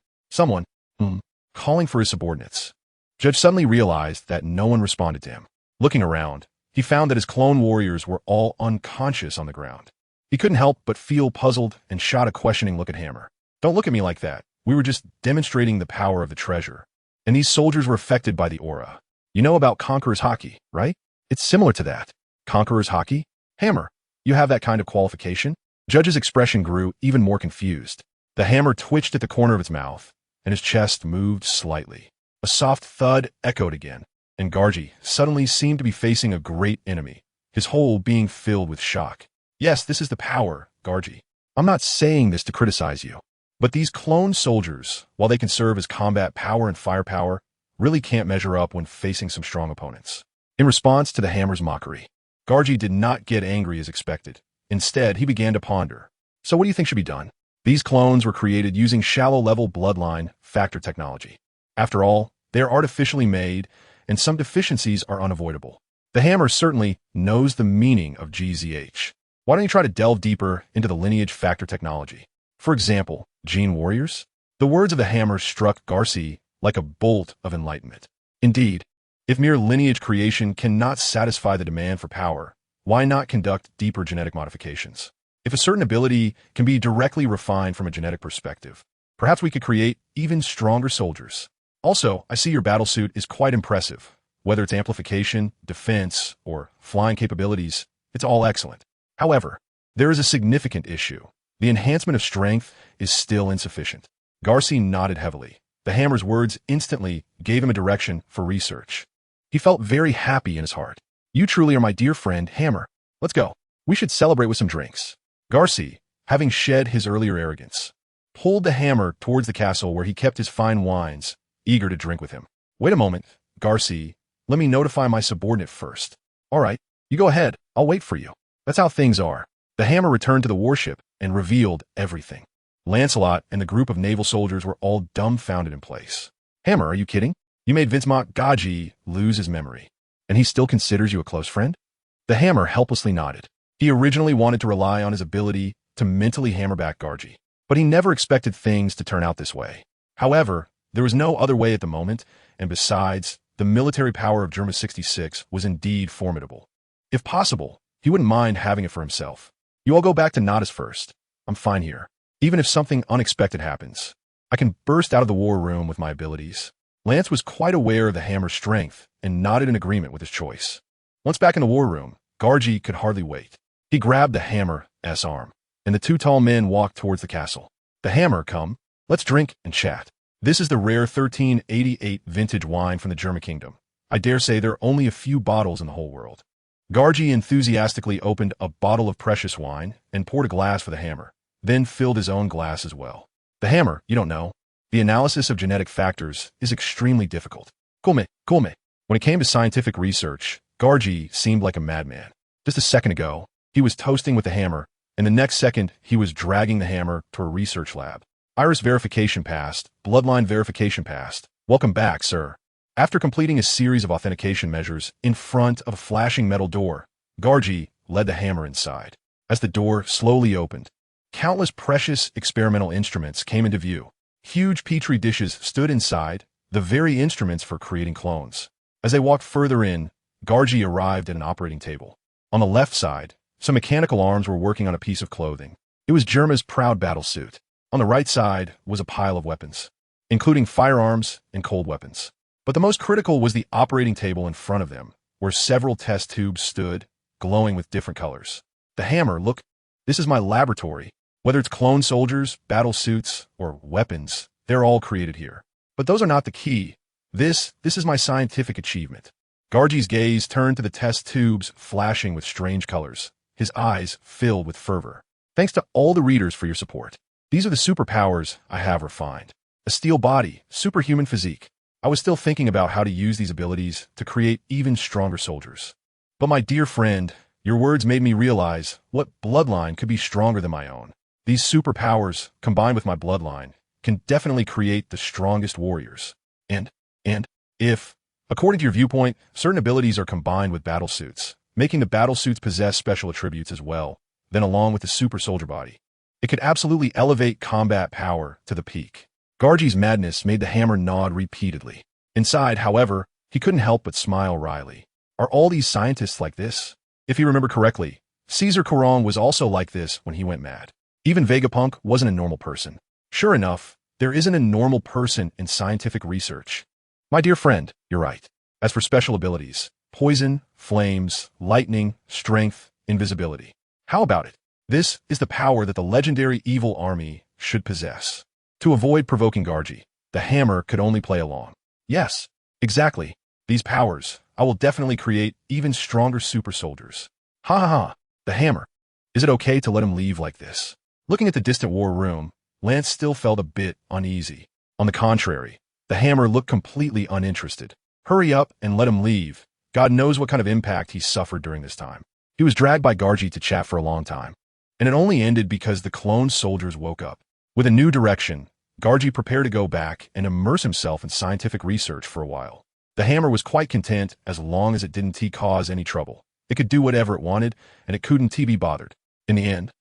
calling for his subordinates. Judge suddenly realized that no one responded to him. Looking around, he found that his clone warriors were all unconscious on the ground. He couldn't help but feel puzzled and shot a questioning look at Hammer. Don't look at me like that. We were just demonstrating the power of the treasure. And these soldiers were affected by the aura. You know about Conqueror's Haki, right? It's similar to that. Conqueror's Haki? Hammer, you have that kind of qualification? Judge's expression grew even more confused. The hammer twitched at the corner of its mouth, and his chest moved slightly. A soft thud echoed again, and Gargi suddenly seemed to be facing a great enemy, his whole being filled with shock. Yes, this is the power, Gargi. I'm not saying this to criticize you, but these clone soldiers, while they can serve as combat power and firepower, really can't measure up when facing some strong opponents. In response to the hammer's mockery, Gargi did not get angry as expected. Instead, he began to ponder. So what do you think should be done? These clones were created using shallow-level bloodline factor technology. After all, they are artificially made, and some deficiencies are unavoidable. The hammer certainly knows the meaning of GZH. Why don't you try to delve deeper into the lineage factor technology? For example, gene warriors? The words of the hammer struck Garci like a bolt of enlightenment. Indeed, if mere lineage creation cannot satisfy the demand for power, why not conduct deeper genetic modifications? If a certain ability can be directly refined from a genetic perspective, perhaps we could create even stronger soldiers. Also, I see your battlesuit is quite impressive. Whether it's amplification, defense, or flying capabilities, it's all excellent. However, there is a significant issue. The enhancement of strength is still insufficient. Garci nodded heavily. The hammer's words instantly gave him a direction for research. He felt very happy in his heart. You truly are my dear friend, Hammer. Let's go. We should celebrate with some drinks. Garci, having shed his earlier arrogance, pulled the hammer towards the castle where he kept his fine wines, eager to drink with him. Wait a moment, Garci. Let me notify my subordinate first. All right, you go ahead. I'll wait for you. That's how things are. The hammer returned to the warship and revealed everything. Lancelot and the group of naval soldiers were all dumbfounded in place. Hammer, are you kidding? You made Vincemont Gaji lose his memory, and he still considers you a close friend? The hammer helplessly nodded. He originally wanted to rely on his ability to mentally hammer back Gargi, but he never expected things to turn out this way. However, there was no other way at the moment, and besides, the military power of Germa 66 was indeed formidable. If possible, he wouldn't mind having it for himself. You all go back to Nadas first. I'm fine here. Even if something unexpected happens, I can burst out of the war room with my abilities. Lance was quite aware of the hammer's strength and nodded in agreement with his choice. Once back in the war room, Gargi could hardly wait. He grabbed the hammer's arm, and the two tall men walked towards the castle. The hammer, come. Let's drink and chat. This is the rare 1388 vintage wine from the Germa kingdom. I dare say there are only a few bottles in the whole world. Gargi enthusiastically opened a bottle of precious wine and poured a glass for the hammer, then filled his own glass as well. The hammer, you don't know. The analysis of genetic factors is extremely difficult. Come. When it came to scientific research, Gargi seemed like a madman. Just a second ago, he was toasting with the hammer, and the next second, he was dragging the hammer to a research lab. Iris verification passed. Bloodline verification passed. Welcome back, sir. After completing a series of authentication measures in front of a flashing metal door, Gargi led the hammer inside. As the door slowly opened, countless precious experimental instruments came into view. Huge petri dishes stood inside, the very instruments for creating clones. As they walked further in, Gargi arrived at an operating table. On the left side, some mechanical arms were working on a piece of clothing. It was Germa's proud battlesuit. On the right side was a pile of weapons, including firearms and cold weapons. But the most critical was the operating table in front of them, where several test tubes stood, glowing with different colors. The hammer, look, this is my laboratory. Whether it's clone soldiers, battle suits, or weapons, they're all created here. But those are not the key. This is my scientific achievement. Gargi's gaze turned to the test tubes flashing with strange colors, his eyes filled with fervor. Thanks to all the readers for your support. These are the superpowers I have refined. A steel body, superhuman physique. I was still thinking about how to use these abilities to create even stronger soldiers. But my dear friend, your words made me realize what bloodline could be stronger than my own. These superpowers, combined with my bloodline, can definitely create the strongest warriors. And if, according to your viewpoint, certain abilities are combined with battle suits, making the battle suits possess special attributes as well, then along with the super soldier body, it could absolutely elevate combat power to the peak. Gargi's madness made the hammer nod repeatedly. Inside, however, he couldn't help but smile wryly. Are all these scientists like this? If you remember correctly, Caesar Corong was also like this when he went mad. Even Vegapunk wasn't a normal person. Sure enough, there isn't a normal person in scientific research. My dear friend, you're right. As for special abilities, poison, flames, lightning, strength, invisibility. How about it? This is the power that the legendary evil army should possess. To avoid provoking Gargi, the hammer could only play along. Yes, exactly. These powers, I will definitely create even stronger super soldiers. Ha ha ha, the hammer. Is it okay to let him leave like this? Looking at the distant war room, Lance still felt a bit uneasy. On the contrary, the hammer looked completely uninterested. Hurry up and let him leave. God knows what kind of impact he suffered during this time. He was dragged by Gargi to chat for a long time, and it only ended because the clone soldiers woke up. With a new direction, Gargi prepared to go back and immerse himself in scientific research for a while. The hammer was quite content as long as it didn't cause any trouble. It could do whatever it wanted, and it couldn't be bothered. In the end,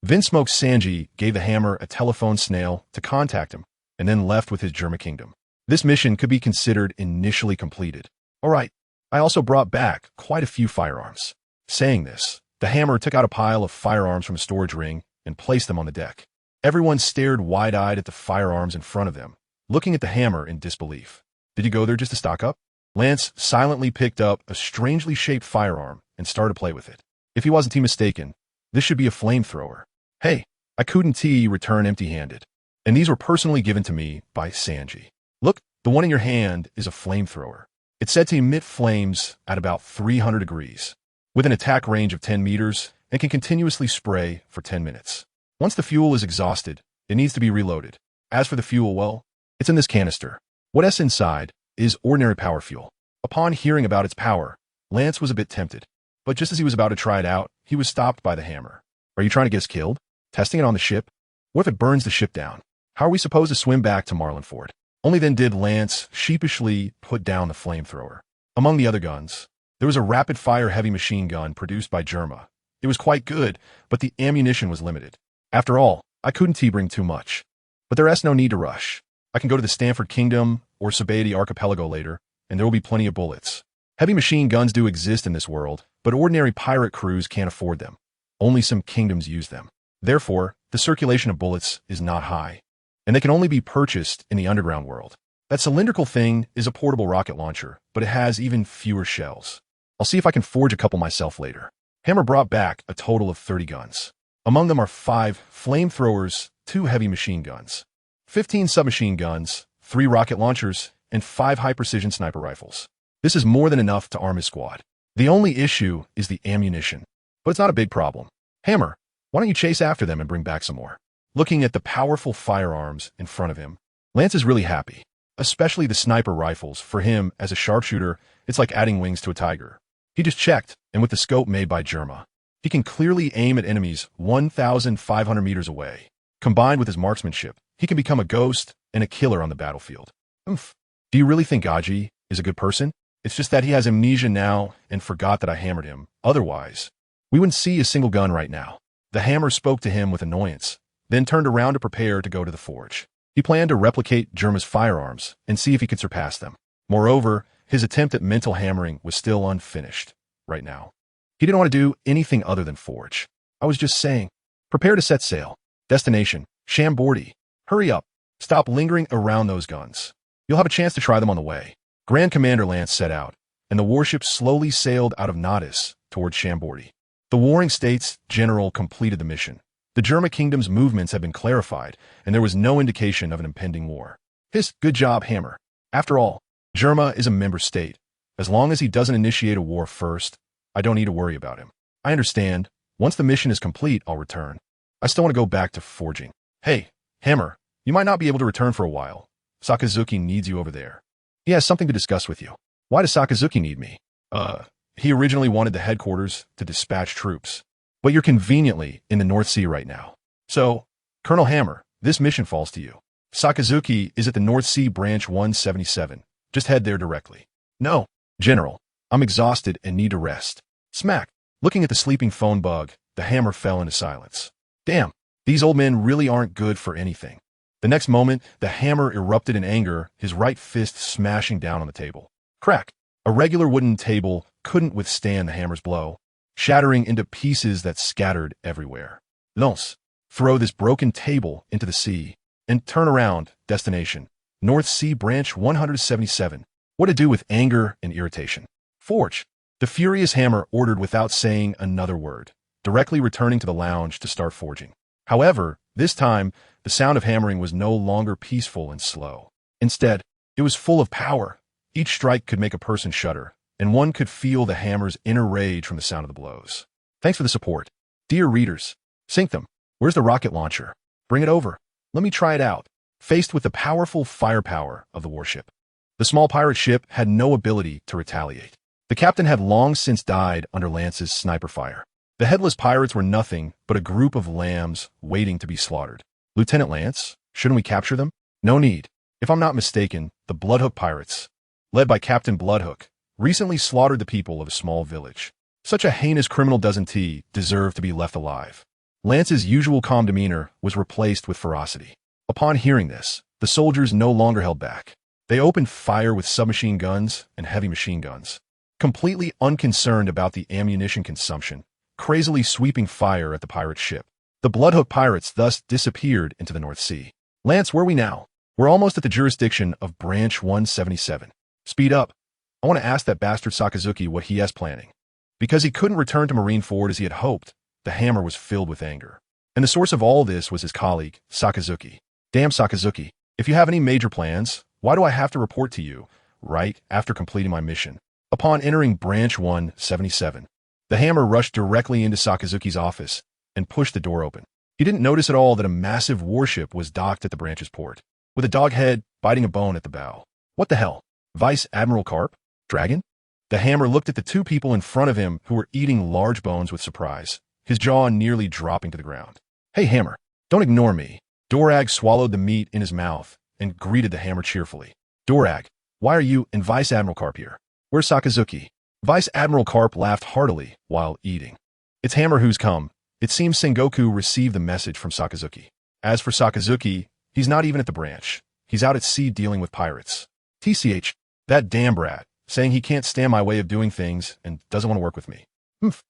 Vinsmoke Sanji gave the hammer a telephone snail to contact him, and then left with his Germa kingdom. This mission could be considered initially completed. All right, I also brought back quite a few firearms. Saying this, the hammer took out a pile of firearms from a storage ring and placed them on the deck. Everyone stared wide-eyed at the firearms in front of them, looking at the hammer in disbelief. Did you go there just to stock up? Lance silently picked up a strangely shaped firearm and started to play with it. If he wasn't mistaken, this should be a flamethrower. Hey, I couldn't return empty-handed. And these were personally given to me by Sanji. Look, the one in your hand is a flamethrower. It's said to emit flames at about 300 degrees, with an attack range of 10 meters, and can continuously spray for 10 minutes. Once the fuel is exhausted, it needs to be reloaded. As for the fuel, well, it's in this canister. What's inside is ordinary power fuel. Upon hearing about its power, Lance was a bit tempted. But just as he was about to try it out, he was stopped by the hammer. Are you trying to get us killed? Testing it on the ship? What if it burns the ship down? How are we supposed to swim back to Marineford? Only then did Lance sheepishly put down the flamethrower. Among the other guns, there was a rapid-fire heavy machine gun produced by Germa. It was quite good, but the ammunition was limited. After all, I couldn't bring too much. But there is no need to rush. I can go to the Stanford Kingdom or Sabaody Archipelago later, and there will be plenty of bullets. Heavy machine guns do exist in this world, but ordinary pirate crews can't afford them. Only some kingdoms use them. Therefore, the circulation of bullets is not high, and they can only be purchased in the underground world. That cylindrical thing is a portable rocket launcher, but it has even fewer shells. I'll see if I can forge a couple myself later. Hammer brought back a total of 30 guns. Among them are 5 flamethrowers, 2 heavy machine guns, 15 submachine guns, 3 rocket launchers, and 5 high-precision sniper rifles. This is more than enough to arm his squad. The only issue is the ammunition, but it's not a big problem. Hammer, why don't you chase after them and bring back some more? Looking at the powerful firearms in front of him, Lance is really happy, especially the sniper rifles. For him, as a sharpshooter, it's like adding wings to a tiger. He just checked, and with the scope made by Germa, he can clearly aim at enemies 1,500 meters away. Combined with his marksmanship, he can become a ghost and a killer on the battlefield. Oomph. Do you really think Gaji is a good person? It's just that he has amnesia now and forgot that I hammered him. Otherwise, we wouldn't see a single gun right now. The hammer spoke to him with annoyance, then turned around to prepare to go to the forge. He planned to replicate Germa's firearms and see if he could surpass them. Moreover, his attempt at mental hammering was still unfinished right now. He didn't want to do anything other than forge. I was just saying, prepare to set sail. Destination, Shambordi. Hurry up. Stop lingering around those guns. You'll have a chance to try them on the way. Grand Commander Lance set out, and the warship slowly sailed out of Natis towards Shambordi. The Warring States General completed the mission. The Germa Kingdom's movements had been clarified, and there was no indication of an impending war. Good job, Hammer. After all, Germa is a member state. As long as he doesn't initiate a war first, I don't need to worry about him. I understand. Once the mission is complete, I'll return. I still want to go back to forging. Hey, Hammer, you might not be able to return for a while. Sakazuki needs you over there. He has something to discuss with you. Why does Sakazuki need me? He originally wanted the headquarters to dispatch troops. But you're conveniently in the North Sea right now. So, Colonel Hammer, this mission falls to you. Sakazuki is at the North Sea Branch 177. Just head there directly. No, General. I'm exhausted and need to rest. Smack. Looking at the sleeping phone bug, the Hammer fell into silence. Damn, these old men really aren't good for anything. The next moment, the Hammer erupted in anger, his right fist smashing down on the table. Crack. A regular wooden table couldn't withstand the Hammer's blow, shattering into pieces that scattered everywhere. Lance. Throw this broken table into the sea, and turn around, destination. North Sea Branch 177. What to do with anger and irritation? Forge. The furious Hammer ordered without saying another word, directly returning to the lounge to start forging. However, this time, the sound of hammering was no longer peaceful and slow. Instead, it was full of power. Each strike could make a person shudder, and one could feel the Hammer's inner rage from the sound of the blows. Thanks for the support. Dear readers, sink them. Where's the rocket launcher? Bring it over. Let me try it out. Faced with the powerful firepower of the warship, the small pirate ship had no ability to retaliate. The captain had long since died under Lance's sniper fire. The headless pirates were nothing but a group of lambs waiting to be slaughtered. Lieutenant Lance, shouldn't we capture them? No need. If I'm not mistaken, the Bloodhook pirates, led by Captain Bloodhook, recently slaughtered the people of a small village. Such a heinous criminal doesn't he deserve to be left alive? Lance's usual calm demeanor was replaced with ferocity. Upon hearing this, the soldiers no longer held back. They opened fire with submachine guns and heavy machine guns, completely unconcerned about the ammunition consumption, crazily sweeping fire at the pirate ship. The Bloodhook pirates thus disappeared into the North Sea. Lance, where are we now? We're almost at the jurisdiction of Branch 177. Speed up. I want to ask that bastard Sakazuki what he has planning. Because he couldn't return to Marineford as he had hoped, the Hammer was filled with anger. And the source of all this was his colleague, Sakazuki. Damn Sakazuki, if you have any major plans, why do I have to report to you right after completing my mission? Upon entering Branch 177, the Hammer rushed directly into Sakazuki's office and pushed the door open. He didn't notice at all that a massive warship was docked at the branch's port, with a dog head biting a bone at the bow. What the hell? Vice Admiral Carp? Dragon? The Hammer looked at the two people in front of him who were eating large bones with surprise, his jaw nearly dropping to the ground. Hey Hammer, don't ignore me. Dorag swallowed the meat in his mouth and greeted the Hammer cheerfully. Dorag, why are you and Vice Admiral Carp here? Where's Sakazuki? Vice Admiral Carp laughed heartily while eating. It's Hammer who's come. It seems Sengoku received the message from Sakazuki. As for Sakazuki, he's not even at the branch. He's out at sea dealing with pirates. TCH, that damn brat, saying he can't stand my way of doing things and doesn't want to work with me.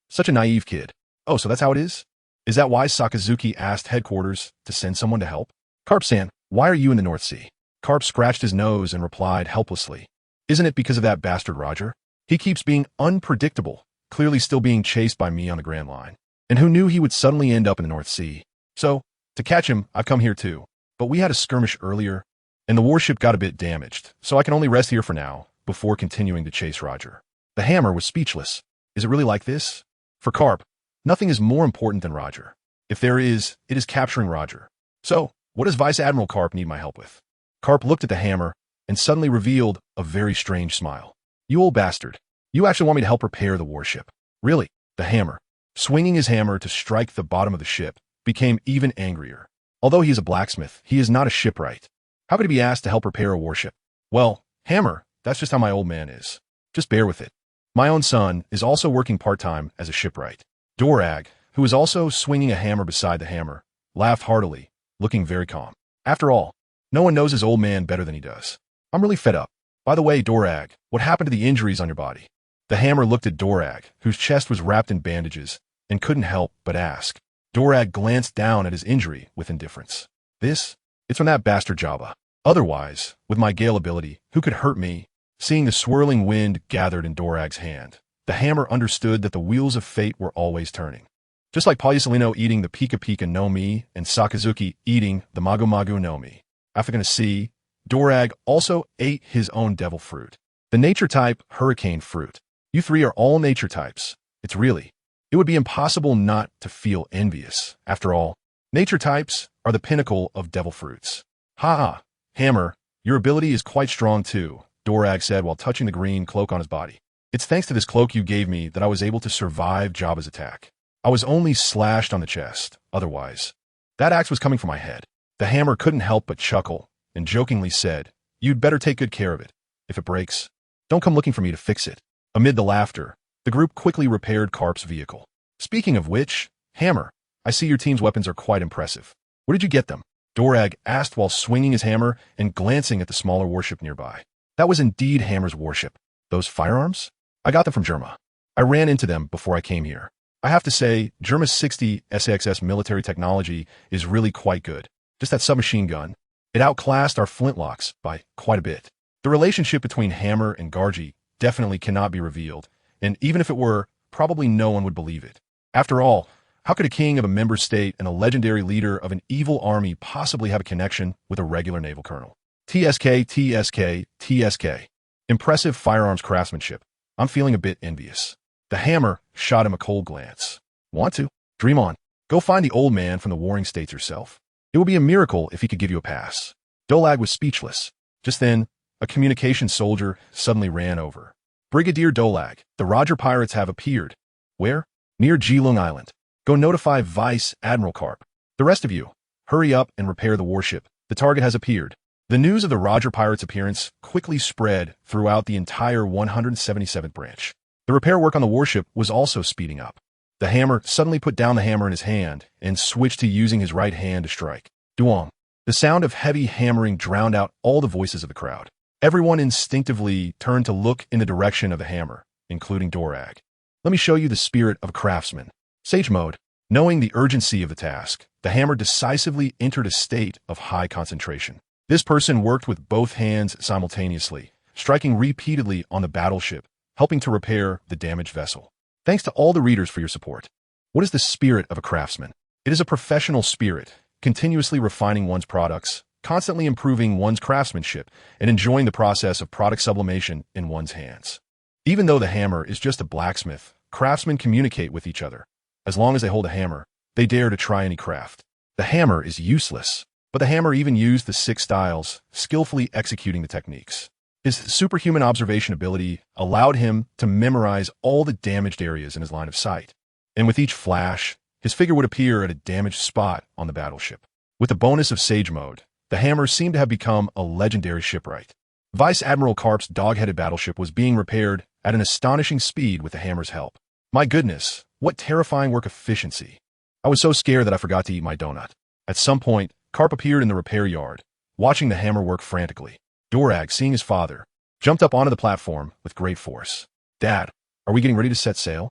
Such a naive kid. Oh, so that's how it is? Is that why Sakazuki asked headquarters to send someone to help? Carp-san, why are you in the North Sea? Carp scratched his nose and replied helplessly. Isn't it because of that bastard Roger? He keeps being unpredictable, clearly still being chased by me on the Grand Line. And who knew he would suddenly end up in the North Sea? So, to catch him, I've come here too. But we had a skirmish earlier, and the warship got a bit damaged, so I can only rest here for now, before continuing to chase Roger. The Hammer was speechless. Is it really like this? For Carp, nothing is more important than Roger. If there is, it is capturing Roger. So, what does Vice Admiral Carp need my help with? Carp looked at the Hammer and suddenly revealed a very strange smile. You old bastard. You actually want me to help repair the warship. Really? The Hammer, swinging his hammer to strike the bottom of the ship, became even angrier. Although he is a blacksmith, he is not a shipwright. How could he be asked to help repair a warship? Well, Hammer, that's just how my old man is. Just bear with it. My own son is also working part-time as a shipwright. Dorag, who was also swinging a hammer beside the Hammer, laughed heartily, looking very calm. After all, no one knows his old man better than he does. I'm really fed up. By the way, Dorag, what happened to the injuries on your body? The Hammer looked at Dorag, whose chest was wrapped in bandages, and couldn't help but ask. Dorag glanced down at his injury with indifference. It's from that bastard Jabba. Otherwise, with my Gale ability, who could hurt me? Seeing the swirling wind gathered in Dorag's hand, the Hammer understood that the wheels of fate were always turning. Just like Palyasolino eating the Pika Pika no Mi and Sakazuki eating the Magu Magu no Mi. After going to see, Dorag also ate his own devil fruit. The nature type hurricane fruit. You three are all nature types. It would be impossible not to feel envious. After all, Nature types are the pinnacle of devil fruits. Ha ha, Hammer, your ability is quite strong too, Dorag said while touching the green cloak on his body. It's thanks to this cloak you gave me that I was able to survive Jabba's attack. I was only slashed on the chest, otherwise. That axe was coming from my head. The Hammer couldn't help but chuckle, and jokingly said, You'd better take good care of it. If it breaks, don't come looking for me to fix it. Amid the laughter, the group quickly repaired Karp's vehicle. Speaking of which, Hammer, I see your team's weapons are quite impressive. Where did you get them? Dorag asked while swinging his hammer and glancing at the smaller warship nearby. That was indeed Hammer's warship. Those firearms? I got them from Germa. I ran into them before I came here. I have to say, Germa's 60 SAXS military technology is really quite good. Just that submachine gun. It outclassed our flintlocks by quite a bit. The relationship between Hammer and Gargi definitely cannot be revealed, and even if it were, probably no one would believe it. After all, how could a king of a member state and a legendary leader of an evil army possibly have a connection with a regular naval colonel? TSK, TSK, TSK. Impressive firearms craftsmanship. I'm feeling a bit envious. The Hammer shot him a cold glance. Want to? Dream on. Go find the old man from the Warring States yourself. It would be a miracle if he could give you a pass. Dolag was speechless. Just then, a communication soldier suddenly ran over. Brigadier Dolag, the Roger pirates have appeared. Where? Near Jilung Island. Go notify Vice Admiral Karp. The rest of you, hurry up and repair the warship. The target has appeared. The news of the Roger pirates' appearance quickly spread throughout the entire 177th branch. The repair work on the warship was also speeding up. The Hammer suddenly put down the hammer in his hand and switched to using his right hand to strike. Duong. The sound of heavy hammering drowned out all the voices of the crowd. Everyone instinctively turned to look in the direction of the hammer, including Dorag. Let me show you the spirit of a craftsman. Sage mode. Knowing the urgency of the task, the Hammer decisively entered a state of high concentration. This person worked with both hands simultaneously, striking repeatedly on the battleship, helping to repair the damaged vessel. Thanks to all the readers for your support. What is the spirit of a craftsman? It is a professional spirit, continuously refining one's products, constantly improving one's craftsmanship, and enjoying the process of product sublimation in one's hands. Even though the Hammer is just a blacksmith, craftsmen communicate with each other. As long as they hold a hammer, they dare to try any craft. The Hammer is useless, but the Hammer even used the 6 styles, skillfully executing the techniques. His superhuman observation ability allowed him to memorize all the damaged areas in his line of sight. And with each flash, his figure would appear at a damaged spot on the battleship. With the bonus of Sage Mode, the Hammer seemed to have become a legendary shipwright. Vice Admiral Karp's dog-headed battleship was being repaired at an astonishing speed with the Hammer's help. My goodness, what terrifying work efficiency. I was so scared that I forgot to eat my donut. At some point, Karp appeared in the repair yard, watching the Hammer work frantically. Dorag, seeing his father, jumped up onto the platform with great force. Dad, are we getting ready to set sail?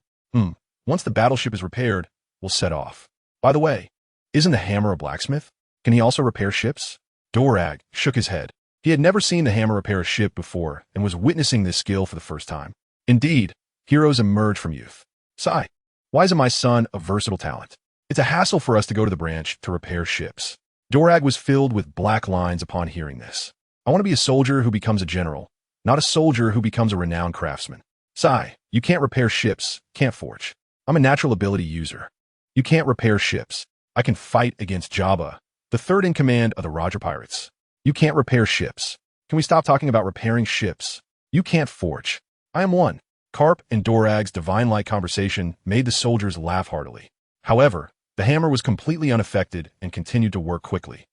Once the battleship is repaired, we'll set off. By the way, isn't the Hammer a blacksmith? Can he also repair ships? Dorag shook his head. He had never seen the Hammer repair a ship before and was witnessing this skill for the first time. Indeed, heroes emerge from youth. Sigh. Why isn't my son a versatile talent? It's a hassle for us to go to the branch to repair ships. Dorag was filled with black lines upon hearing this. I want to be a soldier who becomes a general, not a soldier who becomes a renowned craftsman. Sigh, you can't repair ships, can't forge. I'm a natural ability user. You can't repair ships. I can fight against Jabba, the third in command of the Roger Pirates. You can't repair ships. Can we stop talking about repairing ships? You can't forge. I am one. Karp and Dorag's divine-like conversation made the soldiers laugh heartily. However, the Hammer was completely unaffected and continued to work quickly.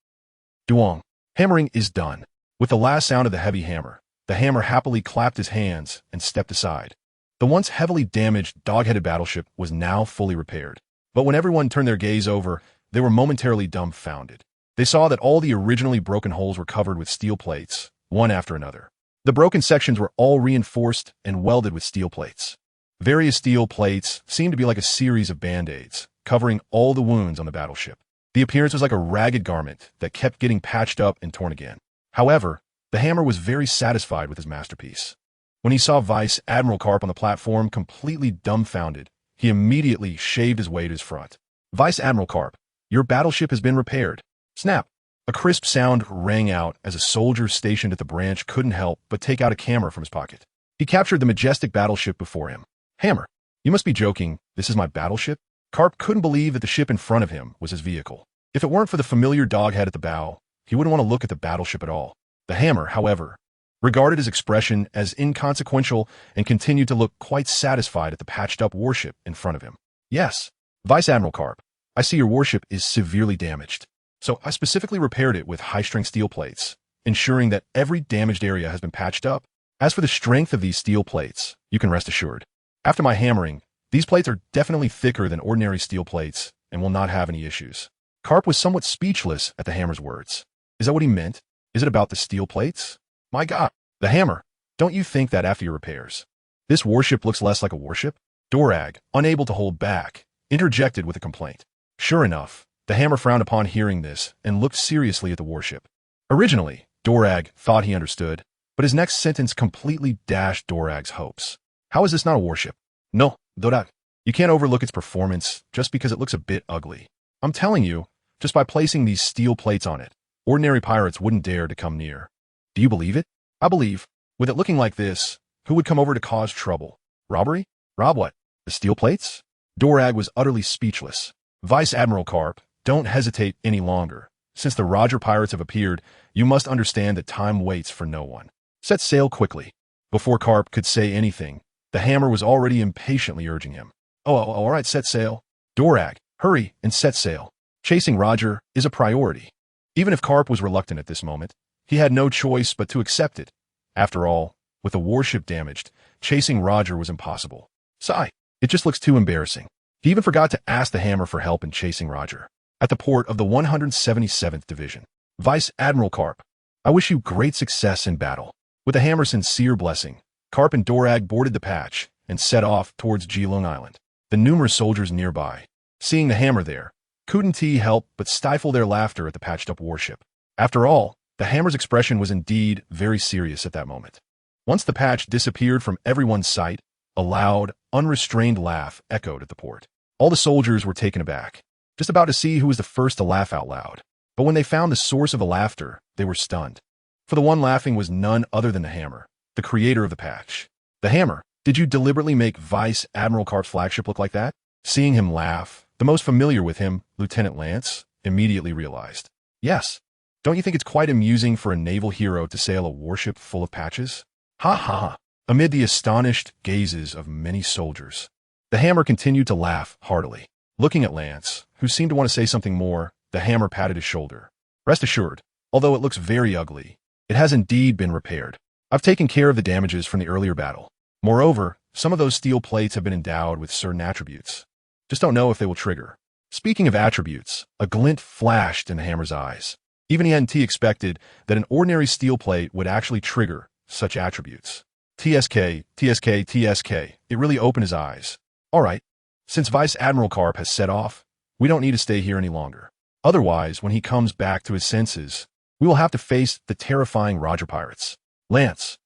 Duong. Hammering is done. With the last sound of the heavy hammer, the Hammer happily clapped his hands and stepped aside. The once heavily damaged, dog-headed battleship was now fully repaired. But when everyone turned their gaze over, they were momentarily dumbfounded. They saw that all the originally broken holes were covered with steel plates, one after another. The broken sections were all reinforced and welded with steel plates. Various steel plates seemed to be like a series of band-aids, covering all the wounds on the battleship. The appearance was like a ragged garment that kept getting patched up and torn again. However, the Hammer was very satisfied with his masterpiece. When he saw Vice Admiral Karp on the platform completely dumbfounded, he immediately shaved his way to his front. Vice Admiral Karp, your battleship has been repaired. Snap! A crisp sound rang out as a soldier stationed at the branch couldn't help but take out a camera from his pocket. He captured the majestic battleship before him. Hammer, you must be joking. This is my battleship? Karp couldn't believe that the ship in front of him was his vehicle. If it weren't for the familiar dog head at the bow, he wouldn't want to look at the battleship at all. The hammer, however, regarded his expression as inconsequential and continued to look quite satisfied at the patched-up warship in front of him. Yes, Vice Admiral Carp, I see your warship is severely damaged. So I specifically repaired it with high-strength steel plates, ensuring that every damaged area has been patched up. As for the strength of these steel plates, you can rest assured. After my hammering, these plates are definitely thicker than ordinary steel plates and will not have any issues. Carp was somewhat speechless at the hammer's words. Is that what he meant? Is it about the steel plates? My God, the hammer. Don't you think that after your repairs, this warship looks less like a warship? Dorag, unable to hold back, interjected with a complaint. Sure enough, the hammer frowned upon hearing this and looked seriously at the warship. Originally, Dorag thought he understood, but his next sentence completely dashed Dorag's hopes. How is this not a warship? No, Dorag. You can't overlook its performance just because it looks a bit ugly. I'm telling you, just by placing these steel plates on it, ordinary pirates wouldn't dare to come near. Do you believe it? I believe. With it looking like this, who would come over to cause trouble? Robbery? Rob what? The steel plates? Dorag was utterly speechless. Vice Admiral Carp, don't hesitate any longer. Since the Roger pirates have appeared, you must understand that time waits for no one. Set sail quickly. Before Carp could say anything, the hammer was already impatiently urging him. Oh, all right, set sail. Dorag, hurry and set sail. Chasing Roger is a priority. Even if Carp was reluctant at this moment, he had no choice but to accept it. After all, with the warship damaged, chasing Roger was impossible. Sigh, it just looks too embarrassing. He even forgot to ask the hammer for help in chasing Roger. At the port of the 177th Division, Vice Admiral Carp, I wish you great success in battle. With the hammer's sincere blessing, Carp and Dorag boarded the patch and set off towards Gelung Island. The numerous soldiers nearby, seeing the hammer there, couldn't help but stifle their laughter at the patched-up warship. After all, the hammer's expression was indeed very serious at that moment. Once the patch disappeared from everyone's sight, a loud, unrestrained laugh echoed at the port. All the soldiers were taken aback, just about to see who was the first to laugh out loud. But when they found the source of the laughter, they were stunned. For the one laughing was none other than the hammer, the creator of the patch. The hammer, did you deliberately make Vice Admiral Carp's flagship look like that? Seeing him laugh, the most familiar with him, Lieutenant Lance, immediately realized. Yes. Don't you think it's quite amusing for a naval hero to sail a warship full of patches? Ha ha ha. Amid the astonished gazes of many soldiers, the hammer continued to laugh heartily. Looking at Lance, who seemed to want to say something more, the hammer patted his shoulder. Rest assured, although it looks very ugly, it has indeed been repaired. I've taken care of the damages from the earlier battle. Moreover, some of those steel plates have been endowed with certain attributes. Just don't know if they will trigger. Speaking of attributes, a glint flashed in the hammer's eyes. Even he hadn't expected that an ordinary steel plate would actually trigger such attributes. TSK, TSK, TSK. It really opened his eyes. All right, since Vice Admiral Carp has set off, we don't need to stay here any longer. Otherwise, when he comes back to his senses, we will have to face the terrifying Roger pirates. Lance,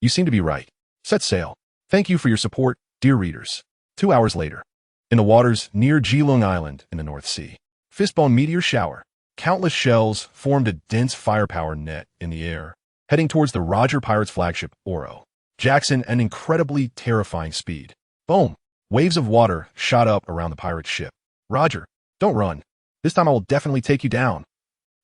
you seem to be right. Set sail. Thank you for your support, dear readers. 2 hours later, in the waters near Gelung Island in the North Sea, fistbone meteor shower. Countless shells formed a dense firepower net in the air, heading towards the Roger pirates' flagship, Oro. Jackson, an incredibly terrifying speed. Boom! Waves of water shot up around the pirate ship. Roger, don't run. This time I will definitely take you down.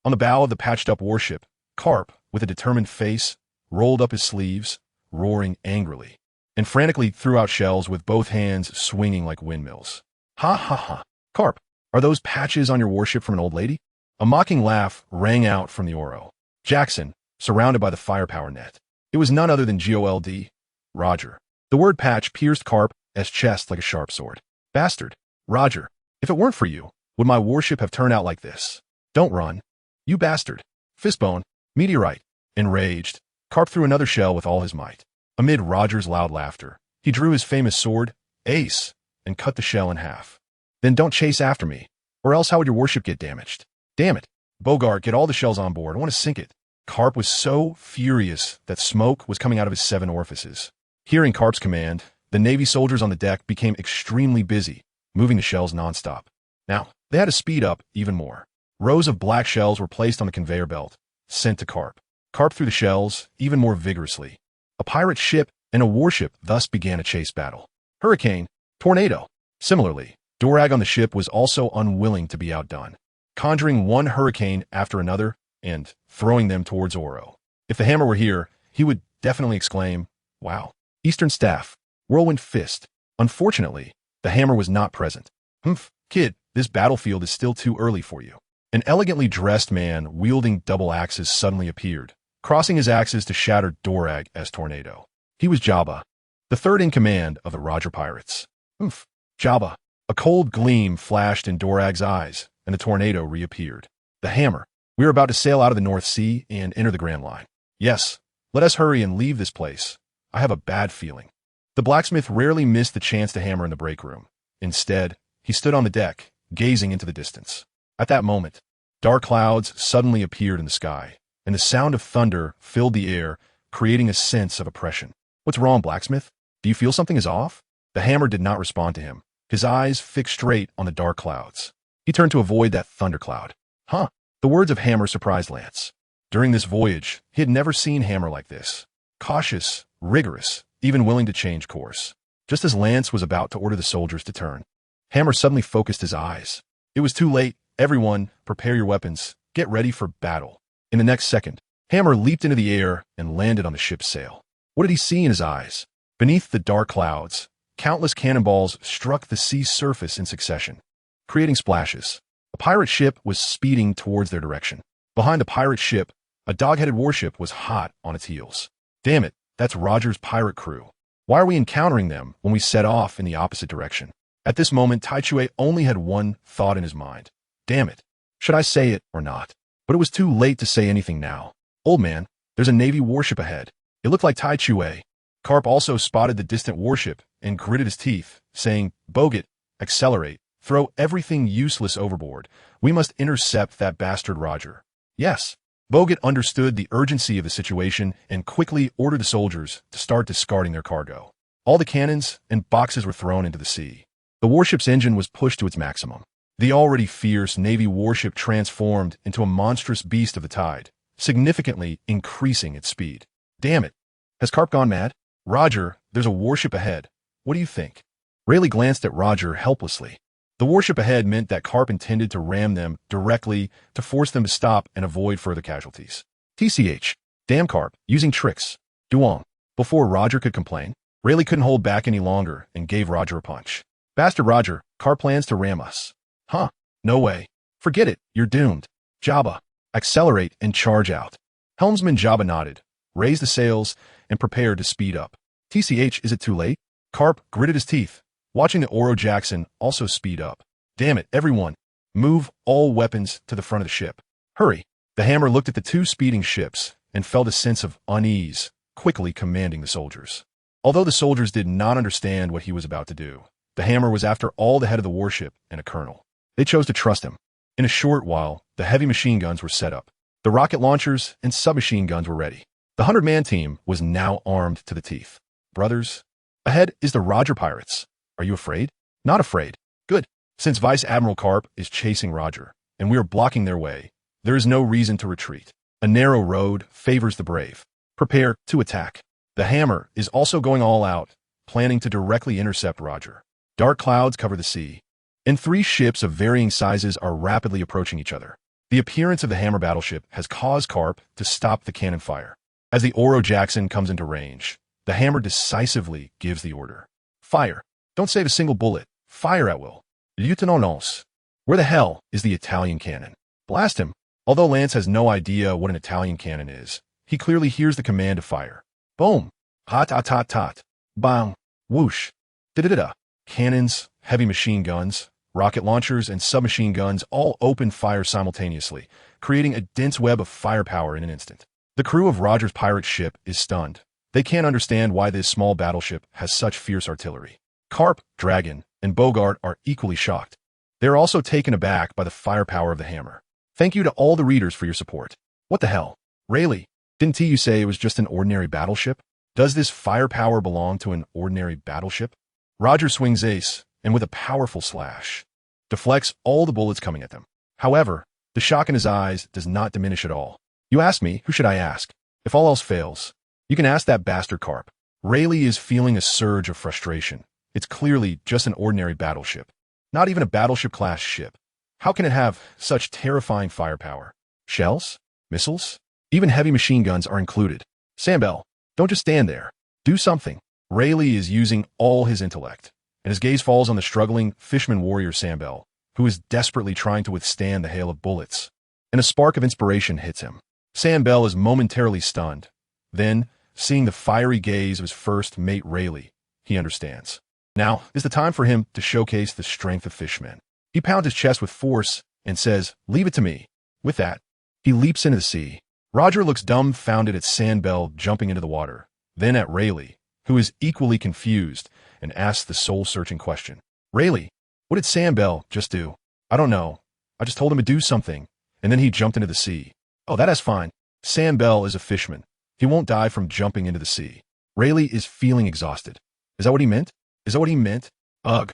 On the bow of the patched-up warship, Carp, with a determined face, rolled up his sleeves, roaring angrily, and frantically threw out shells with both hands swinging like windmills. Ha ha ha. Carp, are those patches on your warship from an old lady? A mocking laugh rang out from the Oro. Jackson, surrounded by the firepower net. It was none other than GOLD. Roger. The word patch pierced Carp's chest like a sharp sword. Bastard. Roger, if it weren't for you, would my warship have turned out like this? Don't run. You bastard. Fistbone. Meteorite. Enraged, Carp threw another shell with all his might. Amid Roger's loud laughter, he drew his famous sword, Ace, and cut the shell in half. Then don't chase after me, or else how would your warship get damaged? Damn it. Bogart, get all the shells on board. I want to sink it. Carp was so furious that smoke was coming out of his 7 orifices. Hearing Carp's command, the Navy soldiers on the deck became extremely busy, moving the shells nonstop. Now, they had to speed up even more. Rows of black shells were placed on the conveyor belt, sent to Carp. Carp threw the shells even more vigorously. A pirate ship and a warship thus began a chase battle. Hurricane, tornado. Similarly, Dorag on the ship was also unwilling to be outdone. conjuring one hurricane after another and throwing them towards Oro. If the hammer were here, he would definitely exclaim, "Wow." Eastern Staff, Whirlwind Fist. Unfortunately, the hammer was not present. "Humph, kid, this battlefield is still too early for you." An elegantly dressed man wielding double axes suddenly appeared, crossing his axes to shatter Dorag as tornado. He was Jabba, the third in command of the Roger Pirates. "Humph, Jabba." A cold gleam flashed in Dorag's eyes, and the tornado reappeared. "The hammer. We are about to sail out of the North Sea and enter the Grand Line. Yes, let us hurry and leave this place. I have a bad feeling." The blacksmith rarely missed the chance to hammer in the break room. Instead, he stood on the deck, gazing into the distance. At that moment, dark clouds suddenly appeared in the sky, and the sound of thunder filled the air, creating a sense of oppression. "What's wrong, blacksmith? Do you feel something is off?" The hammer did not respond to him, his eyes fixed straight on the dark clouds. He turned to avoid that thundercloud. "Huh." The words of Hammer surprised Lance. During this voyage, he had never seen Hammer like this. Cautious, rigorous, even willing to change course. Just as Lance was about to order the soldiers to turn, Hammer suddenly focused his eyes. It was too late. "Everyone, prepare your weapons. Get ready for battle." In the next second, Hammer leaped into the air and landed on the ship's sail. What did he see in his eyes? Beneath the dark clouds, countless cannonballs struck the sea surface in succession, creating splashes. A pirate ship was speeding towards their direction. Behind the pirate ship, a dog-headed warship was hot on its heels. "Damn it, that's Roger's pirate crew. Why are we encountering them when we set off in the opposite direction?" At this moment, Taichue only had one thought in his mind. "Damn it, should I say it or not?" But it was too late to say anything now. "Old man, there's a Navy warship ahead." It looked like Taichue. Carp also spotted the distant warship and gritted his teeth, saying, "Bogut, accelerate. Throw everything useless overboard. We must intercept that bastard Roger." "Yes." Bogut understood the urgency of the situation and quickly ordered the soldiers to start discarding their cargo. All the cannons and boxes were thrown into the sea. The warship's engine was pushed to its maximum. The already fierce Navy warship transformed into a monstrous beast of the tide, significantly increasing its speed. "Damn it. Has Carp gone mad?" "Roger, there's a warship ahead. What do you think?" Rayleigh glanced at Roger helplessly. The warship ahead meant that Carp intended to ram them directly to force them to stop and avoid further casualties. TCH. Damn Carp, using tricks. Duel. Before Roger could complain, Rayleigh couldn't hold back any longer and gave Roger a punch. "Bastard Roger, Carp plans to ram us." "Huh, no way. Forget it, you're doomed." "Jabba, accelerate and charge out." Helmsman Jabba nodded, raised the sails, and prepared to speed up. TCH, is it too late? Carp gritted his teeth, watching the Oro Jackson also speed up. "Damn it, everyone. Move all weapons to the front of the ship. Hurry." The hammer looked at the two speeding ships and felt a sense of unease, quickly commanding the soldiers. Although the soldiers did not understand what he was about to do, the hammer was after all the head of the warship and a colonel. They chose to trust him. In a short while, the heavy machine guns were set up. The rocket launchers and submachine guns were ready. The 100-man team was now armed to the teeth. "Brothers, ahead is the Roger Pirates. Are you afraid?" "Not afraid." "Good. Since Vice Admiral Carp is chasing Roger, and we are blocking their way, there is no reason to retreat. A narrow road favors the brave. Prepare to attack." The hammer is also going all out, planning to directly intercept Roger. Dark clouds cover the sea, and 3 ships of varying sizes are rapidly approaching each other. The appearance of the hammer battleship has caused Carp to stop the cannon fire. As the Oro Jackson comes into range, the hammer decisively gives the order. "Fire. Don't save a single bullet. Fire at will. Lieutenant. Where the hell is the Italian cannon?" "Blast him." Although Lance has no idea what an Italian cannon is, he clearly hears the command to fire. Boom. Hot, hot, hot, hot. Bang. Whoosh. Da-da-da-da. Cannons, heavy machine guns, rocket launchers, and submachine guns all open fire simultaneously, creating a dense web of firepower in an instant. The crew of Roger's pirate ship is stunned. They can't understand why this small battleship has such fierce artillery. Carp, Dragon, and Bogart are equally shocked. They are also taken aback by the firepower of the hammer. Thank you to all the readers for your support. What the hell? Rayleigh, didn't you say it was just an ordinary battleship? Does this firepower belong to an ordinary battleship? Roger swings ace, and with a powerful slash, deflects all the bullets coming at them. However, the shock in his eyes does not diminish at all. You ask me, who should I ask? If all else fails, you can ask that bastard Carp. Rayleigh is feeling a surge of frustration. It's clearly just an ordinary battleship. Not even a battleship-class ship. How can it have such terrifying firepower? Shells? Missiles? Even heavy machine guns are included. Sambel, don't just stand there. Do something. Rayleigh is using all his intellect, and his gaze falls on the struggling fisherman warrior Sambel, who is desperately trying to withstand the hail of bullets. And a spark of inspiration hits him. Sambel is momentarily stunned. Then, seeing the fiery gaze of his first mate Rayleigh, he understands. Now is the time for him to showcase the strength of fishmen. He pounds his chest with force and says, "Leave it to me." With that, he leaps into the sea. Roger looks dumbfounded at Sambel jumping into the water, then at Rayleigh, who is equally confused, and asks the soul-searching question. "Rayleigh, what did Sambel just do?" "I don't know. I just told him to do something, and then he jumped into the sea." "Oh, that's fine. Sambel is a fisherman. He won't die from jumping into the sea." Rayleigh is feeling exhausted. Is that what he meant? Is that what he meant? Ugh.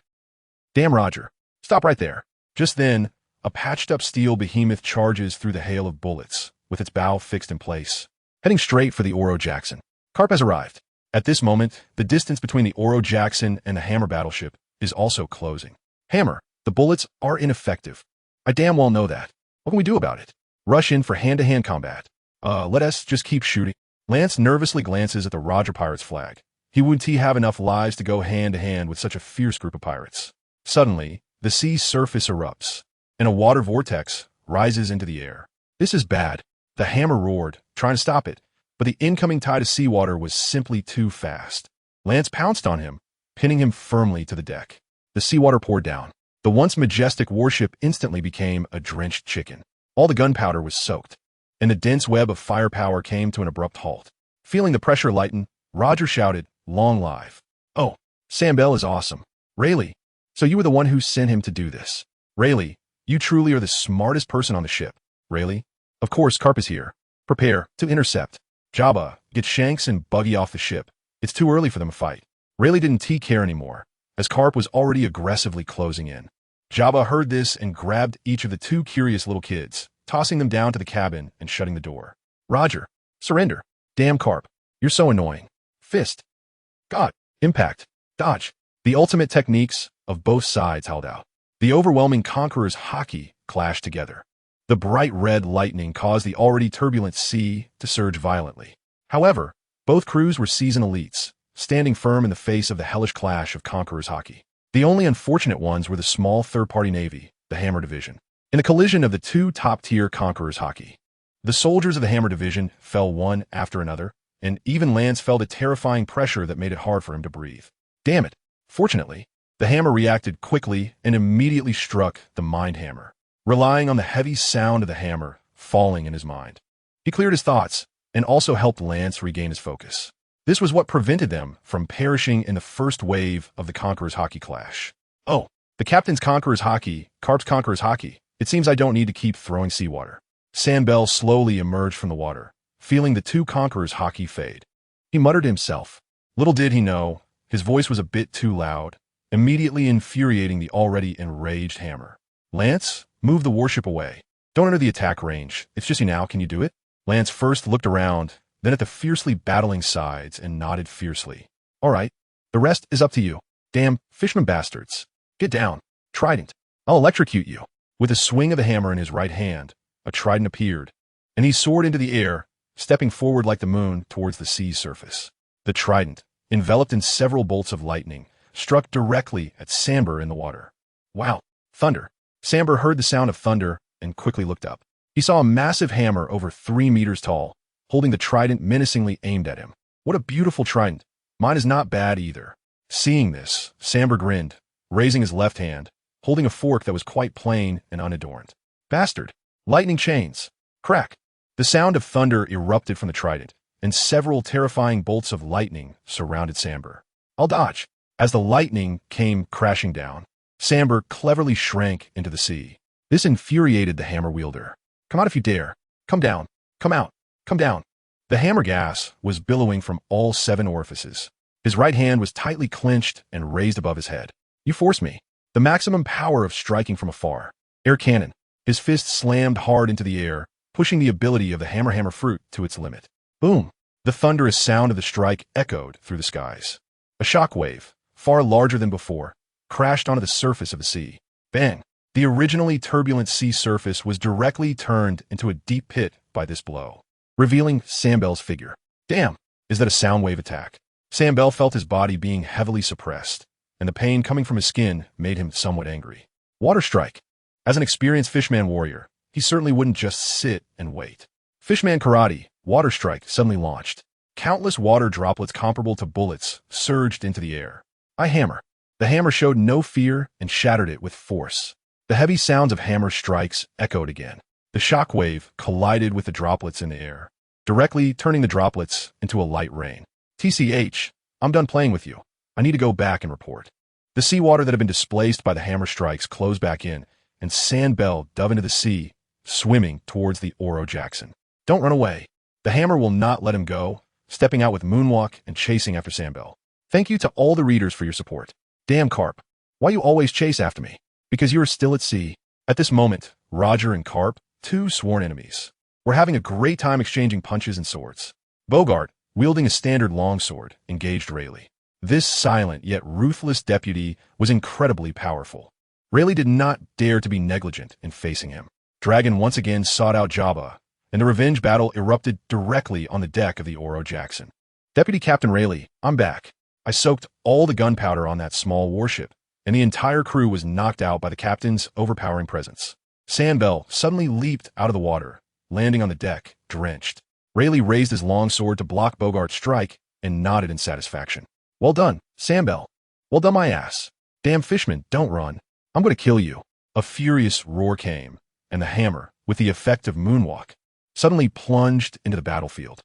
Damn, Roger. Stop right there. Just then, a patched-up steel behemoth charges through the hail of bullets, with its bow fixed in place, heading straight for the Oro Jackson. Carp has arrived. At this moment, the distance between the Oro Jackson and the Hammer battleship is also closing. "Hammer, the bullets are ineffective. I damn well know that. What can we do about it?" "Rush in for hand-to-hand combat." Let us just keep shooting." Lance nervously glances at the Roger Pirates flag. Wouldn't he have enough lives to go hand-to-hand with such a fierce group of pirates? Suddenly, the sea surface erupts, and a water vortex rises into the air. This is bad. The Hammer roared, trying to stop it, but the incoming tide of seawater was simply too fast. Lance pounced on him, pinning him firmly to the deck. The seawater poured down. The once majestic warship instantly became a drenched chicken. All the gunpowder was soaked, and the dense web of firepower came to an abrupt halt. Feeling the pressure lighten, Roger shouted, "Long live." "Oh, Sambel is awesome. Rayleigh, so you were the one who sent him to do this." "Rayleigh, you truly are the smartest person on the ship." "Rayleigh? Of course, Carp is here. Prepare to intercept." "Jabba, get Shanks and Buggy off the ship. It's too early for them to fight." Rayleigh didn't care anymore, as Carp was already aggressively closing in. Jabba heard this and grabbed each of the two curious little kids, tossing them down to the cabin and shutting the door. "Roger, surrender." "Damn, Carp, you're so annoying." "Fist. God. Impact. Dodge." The ultimate techniques of both sides held out. The overwhelming Conqueror's Haki clashed together. The bright red lightning caused the already turbulent sea to surge violently. However, both crews were seasoned elites, standing firm in the face of the hellish clash of Conqueror's Haki. The only unfortunate ones were the small third-party navy, the Hammer Division. In the collision of the two top-tier Conqueror's Haki, the soldiers of the Hammer Division fell one after another, and even Lance felt a terrifying pressure that made it hard for him to breathe. Damn it. Fortunately, the Hammer reacted quickly and immediately struck the Mind Hammer, relying on the heavy sound of the hammer falling in his mind. He cleared his thoughts and also helped Lance regain his focus. This was what prevented them from perishing in the first wave of the Conqueror's Haki clash. "Oh, the Captain's Conqueror's Haki, Carp's Conqueror's Haki. It seems I don't need to keep throwing seawater." Sambel slowly emerged from the water, feeling the two Conqueror's Haki fade. He muttered to himself. Little did he know, his voice was a bit too loud, immediately infuriating the already enraged Hammer. "Lance, move the warship away. Don't enter the attack range. It's just you now. Can you do it?" Lance first looked around, then at the fiercely battling sides and nodded fiercely. "All right. The rest is up to you. Damn fisherman bastards. Get down. Trident. I'll electrocute you." With a swing of the hammer in his right hand, a trident appeared, and he soared into the air, stepping forward like the moon towards the sea's surface. The trident, enveloped in several bolts of lightning, struck directly at Samber in the water. "Wow, thunder." Samber heard the sound of thunder and quickly looked up. He saw a massive hammer over 3 meters tall, holding the trident menacingly aimed at him. "What a beautiful trident. Mine is not bad either." Seeing this, Samber grinned, raising his left hand, holding a fork that was quite plain and unadorned. "Bastard. Lightning chains." Crack. The sound of thunder erupted from the trident, and several terrifying bolts of lightning surrounded Samber. "I'll dodge." As the lightning came crashing down, Samber cleverly shrank into the sea. This infuriated the hammer wielder. "Come out if you dare. Come down. Come out. Come down." The hammer gas was billowing from all 7 orifices. His right hand was tightly clenched and raised above his head. "You force me." The maximum power of striking from afar. Air cannon. His fist slammed hard into the air, pushing the ability of the hammer fruit to its limit. Boom! The thunderous sound of the strike echoed through the skies. A shock wave, far larger than before, crashed onto the surface of the sea. Bang! The originally turbulent sea surface was directly turned into a deep pit by this blow, revealing Sambel's figure. Damn, is that a sound wave attack? Sambel felt his body being heavily suppressed, and the pain coming from his skin made him somewhat angry. Water strike. As an experienced fishman warrior, he certainly wouldn't just sit and wait. Fishman karate, water strike, suddenly launched. Countless water droplets comparable to bullets surged into the air. I hammer. The hammer showed no fear and shattered it with force. The heavy sounds of hammer strikes echoed again. The shock wave collided with the droplets in the air, directly turning the droplets into a light rain. TCH, I'm done playing with you. I need to go back and report. The seawater that had been displaced by the hammer strikes closed back in, and Sambel dove into the sea, swimming towards the Oro Jackson. Don't run away. The hammer will not let him go, stepping out with moonwalk and chasing after Sambel. Thank you to all the readers for your support. Damn, Carp. Why you always chase after me? Because you are still at sea. At this moment, Roger and Carp, two sworn enemies, were having a great time exchanging punches and swords. Bogart, wielding a standard longsword, engaged Rayleigh. This silent yet ruthless deputy was incredibly powerful. Rayleigh did not dare to be negligent in facing him. Dragon once again sought out Jabba, and the revenge battle erupted directly on the deck of the Oro Jackson. Deputy Captain Rayleigh, I'm back. I soaked all the gunpowder on that small warship, and the entire crew was knocked out by the captain's overpowering presence. Sambel suddenly leaped out of the water, landing on the deck, drenched. Rayleigh raised his longsword to block Bogart's strike and nodded in satisfaction. Well done, Sambel. Well done, my ass. Damn fishman, don't run. I'm going to kill you. A furious roar came, and the hammer, with the effect of moonwalk, suddenly plunged into the battlefield.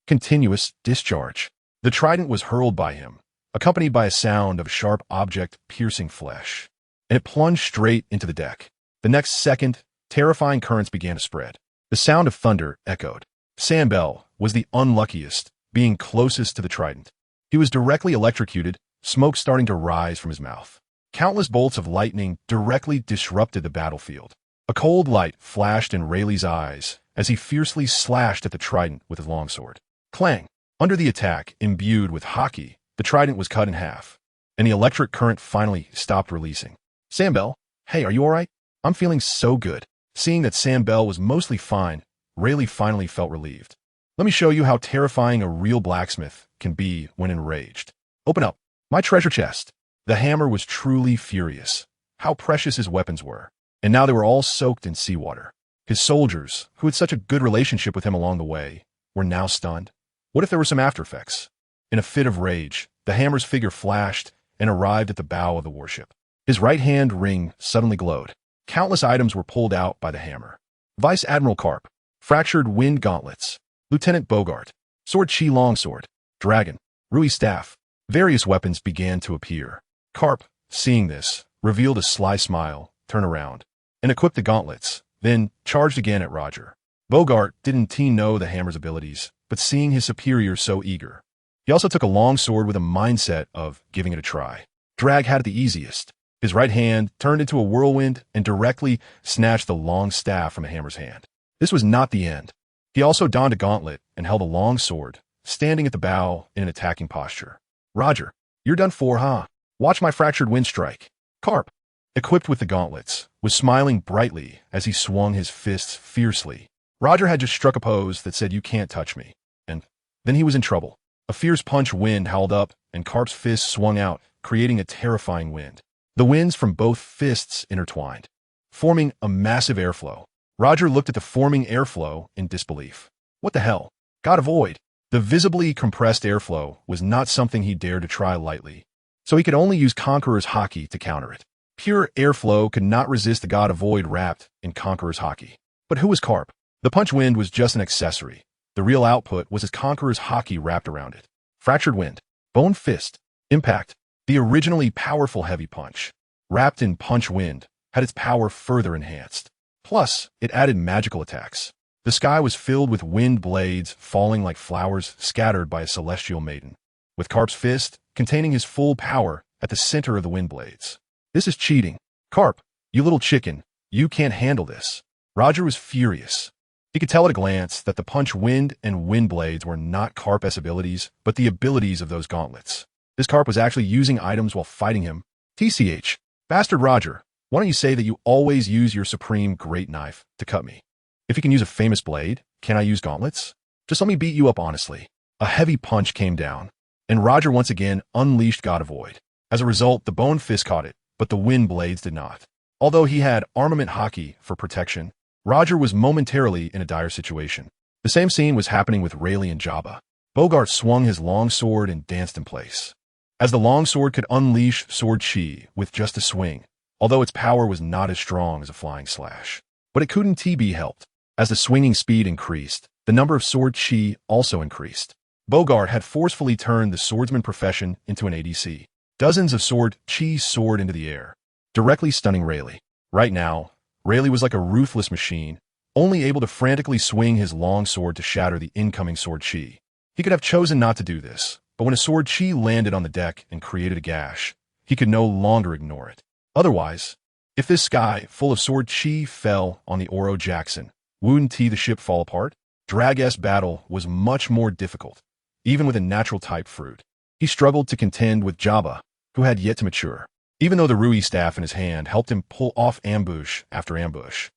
Continuous discharge. The trident was hurled by him, accompanied by a sound of a sharp object piercing flesh, and it plunged straight into the deck. The next second, terrifying currents began to spread. The sound of thunder echoed. Sambel was the unluckiest, being closest to the trident. He was directly electrocuted, smoke starting to rise from his mouth. Countless bolts of lightning directly disrupted the battlefield. A cold light flashed in Rayleigh's eyes as he fiercely slashed at the trident with his longsword. Clang! Under the attack, imbued with hockey, the trident was cut in half, and the electric current finally stopped releasing. Sambel, hey, are you alright? I'm feeling so good. Seeing that Sambel was mostly fine, Rayleigh finally felt relieved. Let me show you how terrifying a real blacksmith can be when enraged. Open up. My treasure chest. The hammer was truly furious. How precious his weapons were. And now they were all soaked in seawater. His soldiers, who had such a good relationship with him along the way, were now stunned. What if there were some after effects? In a fit of rage, the hammer's figure flashed and arrived at the bow of the warship. His right-hand ring suddenly glowed. Countless items were pulled out by the hammer. Vice Admiral Carp, fractured wind gauntlets, Lieutenant Bogart, sword chi longsword, dragon, Rui staff. Various weapons began to appear. Carp, seeing this, revealed a sly smile, turned around, and equipped the gauntlets, then charged again at Roger. Bogart didn't know the hammer's abilities, but seeing his superior so eager, he also took a longsword with a mindset of giving it a try. Drag had it the easiest. His right hand turned into a whirlwind and directly snatched the long staff from the hammer's hand. This was not the end. He also donned a gauntlet and held a long sword, standing at the bow in an attacking posture. Roger, you're done for, huh? Watch my fractured wind strike. Carp, equipped with the gauntlets, was smiling brightly as he swung his fists fiercely. Roger had just struck a pose that said, you can't touch me. And then he was in trouble. A fierce punch wind howled up, and Carp's fist swung out, creating a terrifying wind. The winds from both fists intertwined, forming a massive airflow. Roger looked at the forming airflow in disbelief. What the hell? God avoid. The visibly compressed airflow was not something he dared to try lightly, so he could only use Conqueror's Haki to counter it. Pure airflow could not resist the God of Void wrapped in Conqueror's Haki. But who was Carp? The punch wind was just an accessory. The real output was his Conqueror's Haki wrapped around it. Fractured wind, bone fist, impact. The originally powerful heavy punch, wrapped in punch wind, had its power further enhanced. Plus, it added magical attacks. The sky was filled with wind blades falling like flowers scattered by a celestial maiden, with Carp's fist containing his full power at the center of the wind blades. This is cheating. Carp, you little chicken, you can't handle this. Roger was furious. He could tell at a glance that the punch wind and wind blades were not Carp's abilities, but the abilities of those gauntlets. This Carp was actually using items while fighting him. TCH, bastard Roger, Why don't you say that you always use your supreme great knife to cut me? If you can use a famous blade, can I use gauntlets? Just let me beat you up honestly. A heavy punch came down, and Roger once again unleashed God of Void. As a result, the bone fist caught it, but the wind blades did not. Although he had armament hockey for protection, Roger was momentarily in a dire situation. The same scene was happening with Rayleigh and Jabba. Bogart swung his long sword and danced in place. As the long sword could unleash sword chi with just a swing, although its power was not as strong as a flying slash. But it couldn't be helped. As the swinging speed increased, the number of sword chi also increased. Bogart had forcefully turned the swordsman profession into an ADC. Dozens of sword chi soared into the air, directly stunning Rayleigh. Right now, Rayleigh was like a ruthless machine, only able to frantically swing his long sword to shatter the incoming sword chi. He could have chosen not to do this, but when a sword chi landed on the deck and created a gash, he could no longer ignore it. Otherwise, if this sky full of sword chi fell on the Oro Jackson, wouldn't the ship fall apart? Drag-S battle was much more difficult, even with a natural type fruit. He struggled to contend with Jabba, who had yet to mature, even though the Rui staff in his hand helped him pull off ambush after ambush.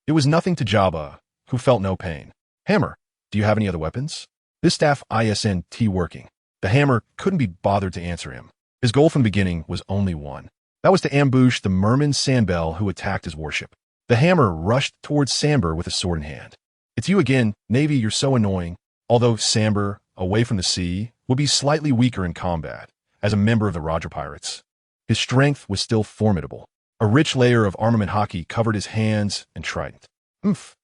It was nothing to Jabba, who felt no pain. Hammer, do you have any other weapons? This staff isn't working. The hammer couldn't be bothered to answer him. His goal from the beginning was only one. That was to ambush the merman Sandbell who attacked his warship. The hammer rushed towards Samber with a sword in hand. It's you again, Navy, you're so annoying. Although Samber, away from the sea, would be slightly weaker in combat, as a member of the Roger Pirates. His strength was still formidable. A rich layer of armament hockey covered his hands and trident.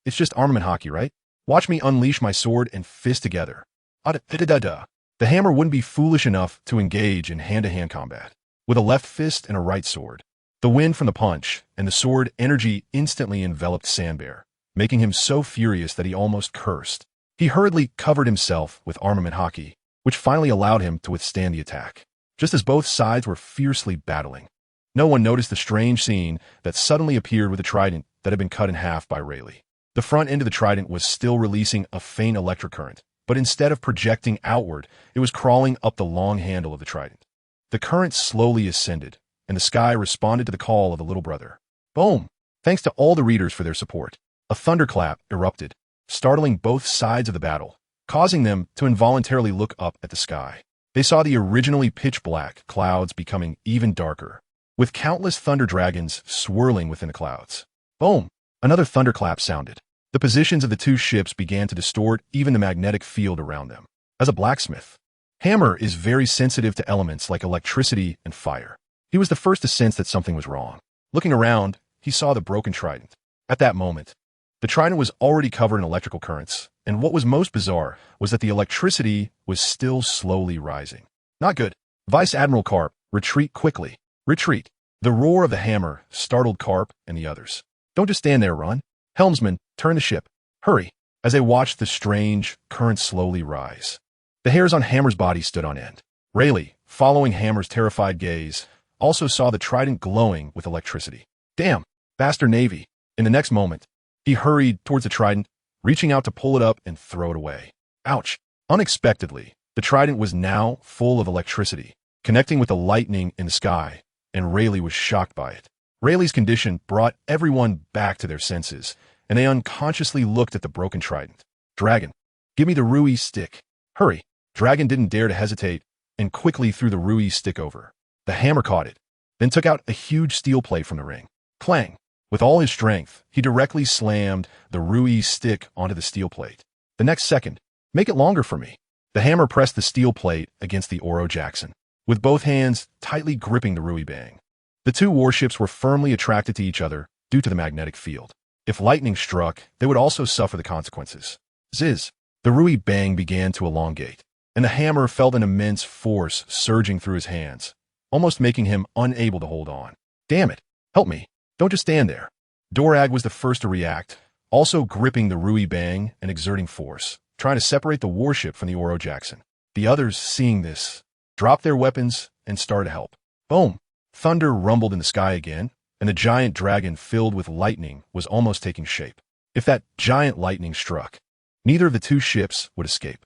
It's just armament hockey, right? Watch me unleash my sword and fist together. The hammer wouldn't be foolish enough to engage in hand-to-hand combat. With a left fist and a right sword, the wind from the punch and the sword energy instantly enveloped Sandbear, making him so furious that he almost cursed. He hurriedly covered himself with armament hockey, which finally allowed him to withstand the attack. Just as both sides were fiercely battling, no one noticed the strange scene that suddenly appeared with a trident that had been cut in half by Rayleigh. The front end of the trident was still releasing a faint electric current, but instead of projecting outward, it was crawling up the long handle of the trident. The current slowly ascended, and the sky responded to the call of the little brother. Boom! Thanks to all the readers for their support. A thunderclap erupted, startling both sides of the battle, causing them to involuntarily look up at the sky. They saw the originally pitch-black clouds becoming even darker, with countless thunder dragons swirling within the clouds. Boom! Another thunderclap sounded. The positions of the two ships began to distort even the magnetic field around them. As a blacksmith, Hammer is very sensitive to elements like electricity and fire. He was the first to sense that something was wrong. Looking around, he saw the broken trident. At that moment, the trident was already covered in electrical currents, and what was most bizarre was that the electricity was still slowly rising. Not good. Vice Admiral Carp, retreat quickly. Retreat. The roar of the hammer startled Carp and the others. Don't just stand there, run. Helmsman, turn the ship. Hurry. As they watched the strange current slowly rise, the hairs on Hammer's body stood on end. Rayleigh, following Hammer's terrified gaze, also saw the trident glowing with electricity. Damn, faster Navy. In the next moment, he hurried towards the trident, reaching out to pull it up and throw it away. Ouch. Unexpectedly, the trident was now full of electricity, connecting with the lightning in the sky, and Rayleigh was shocked by it. Rayleigh's condition brought everyone back to their senses, and they unconsciously looked at the broken trident. Dragon, give me the Rui stick. Hurry. Dragon didn't dare to hesitate, and quickly threw the Rui stick over. The hammer caught it, then took out a huge steel plate from the ring. Clang! With all his strength, he directly slammed the Rui stick onto the steel plate. The next second, make it longer for me. The hammer pressed the steel plate against the Oro Jackson, with both hands tightly gripping the Rui bang. The two warships were firmly attracted to each other due to the magnetic field. If lightning struck, they would also suffer the consequences. Ziz! The Rui bang began to elongate, and the hammer felt an immense force surging through his hands, almost making him unable to hold on. Damn it! Help me! Don't just stand there. Dorag was the first to react, also gripping the Rui bang and exerting force, trying to separate the warship from the Oro Jackson. The others, seeing this, dropped their weapons and started to help. Boom! Thunder rumbled in the sky again, and the giant dragon filled with lightning was almost taking shape. If that giant lightning struck, neither of the two ships would escape.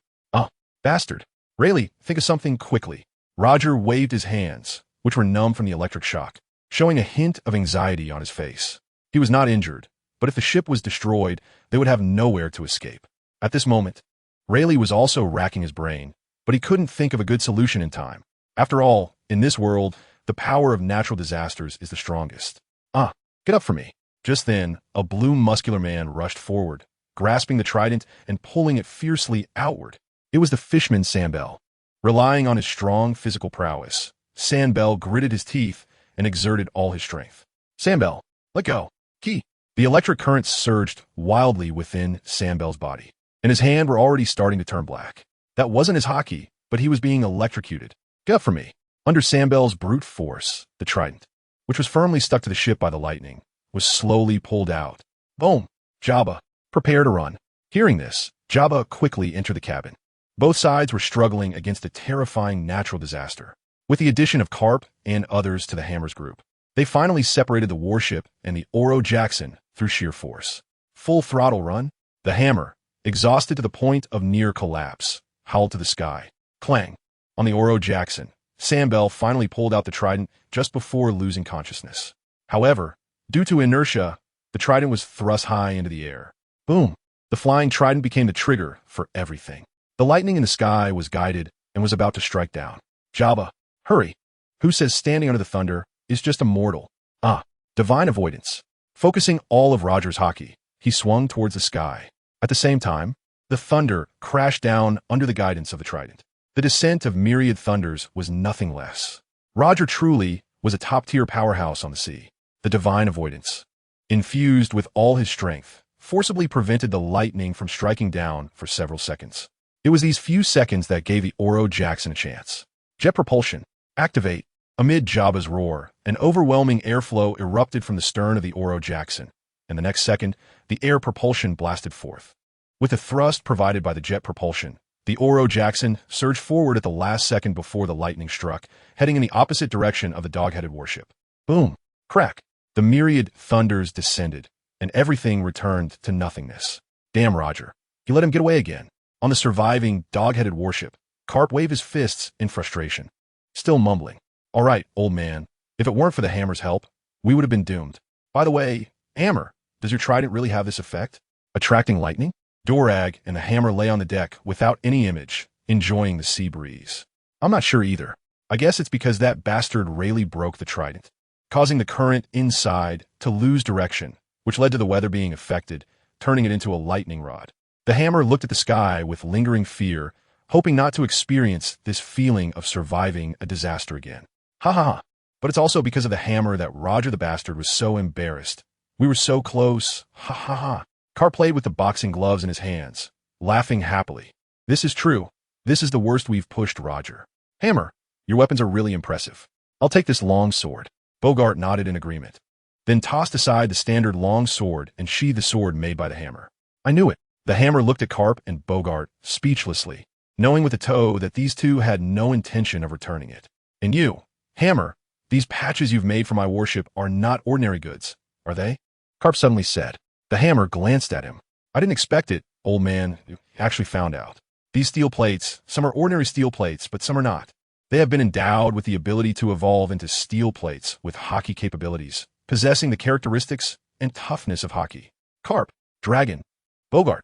Bastard. Rayleigh, think of something quickly. Roger waved his hands, which were numb from the electric shock. showing a hint of anxiety on his face. He was not injured, but if the ship was destroyed, they would have nowhere to escape. At this moment, Rayleigh was also racking his brain, but he couldn't think of a good solution in time. After all, in this world, the power of natural disasters is the strongest. Get up for me. Just then, a blue muscular man rushed forward, grasping the trident and pulling it fiercely outward. It was the fishman Sandbell. Relying on his strong physical prowess, Sandbell gritted his teeth and exerted all his strength. Sandbell, let go. Key. The electric currents surged wildly within Sandbell's body, and his hand were already starting to turn black. That wasn't his hockey, but he was being electrocuted. Get up for me. Under Sandbell's brute force, the trident, which was firmly stuck to the ship by the lightning, was slowly pulled out. Boom! Jabba, prepare to run. Hearing this, Jabba quickly entered the cabin. Both sides were struggling against a terrifying natural disaster. With the addition of Carp and others to the Hammer's group, they finally separated the warship and the Oro Jackson through sheer force. Full throttle run, the Hammer, exhausted to the point of near collapse, howled to the sky. Clang! On the Oro Jackson, Sandbell finally pulled out the trident just before losing consciousness. However, due to inertia, the trident was thrust high into the air. Boom! The flying trident became the trigger for everything. The lightning in the sky was guided and was about to strike down. Jabba, hurry! Who says standing under the thunder is just a mortal? Divine avoidance. Focusing all of Roger's hockey, he swung towards the sky. At the same time, the thunder crashed down under the guidance of the trident. The descent of myriad thunders was nothing less. Roger truly was a top-tier powerhouse on the sea. The divine avoidance, infused with all his strength, forcibly prevented the lightning from striking down for several seconds. It was these few seconds that gave the Oro Jackson a chance. Jet propulsion, activate. Amid Jabba's roar, an overwhelming airflow erupted from the stern of the Oro Jackson, and the next second, the air propulsion blasted forth. With the thrust provided by the jet propulsion, the Oro Jackson surged forward at the last second before the lightning struck, heading in the opposite direction of the dog-headed warship. Boom! Crack! The myriad thunders descended, and everything returned to nothingness. Damn Roger. He let him get away again. On the surviving dog-headed warship, Carp waved his fists in frustration, still mumbling. All right, old man, if it weren't for the Hammer's help, we would have been doomed. By the way, Hammer, does your trident really have this effect? Attracting lightning? Dorag and the Hammer lay on the deck without any image, enjoying the sea breeze. I'm not sure either. I guess it's because that bastard Rayleigh broke the trident, causing the current inside to lose direction, which led to the weather being affected, turning it into a lightning rod. The Hammer looked at the sky with lingering fear, hoping not to experience this feeling of surviving a disaster again. Ha ha ha. But it's also because of the Hammer that Roger the bastard was so embarrassed. We were so close. Ha ha ha. Carp played with the boxing gloves in his hands, laughing happily. This is true. This is the worst we've pushed, Roger. Hammer, your weapons are really impressive. I'll take this long sword. Bogart nodded in agreement, then tossed aside the standard long sword and sheathed the sword made by the Hammer. I knew it. The Hammer looked at Carp and Bogart speechlessly, knowing with a toe that these two had no intention of returning it. And you, Hammer, these patches you've made for my warship are not ordinary goods, are they? Carp suddenly said. The Hammer glanced at him. I didn't expect it, old man. You actually found out. These steel plates, some are ordinary steel plates, but some are not. They have been endowed with the ability to evolve into steel plates with hockey capabilities, possessing the characteristics and toughness of hockey. Carp, Dragon, Bogart,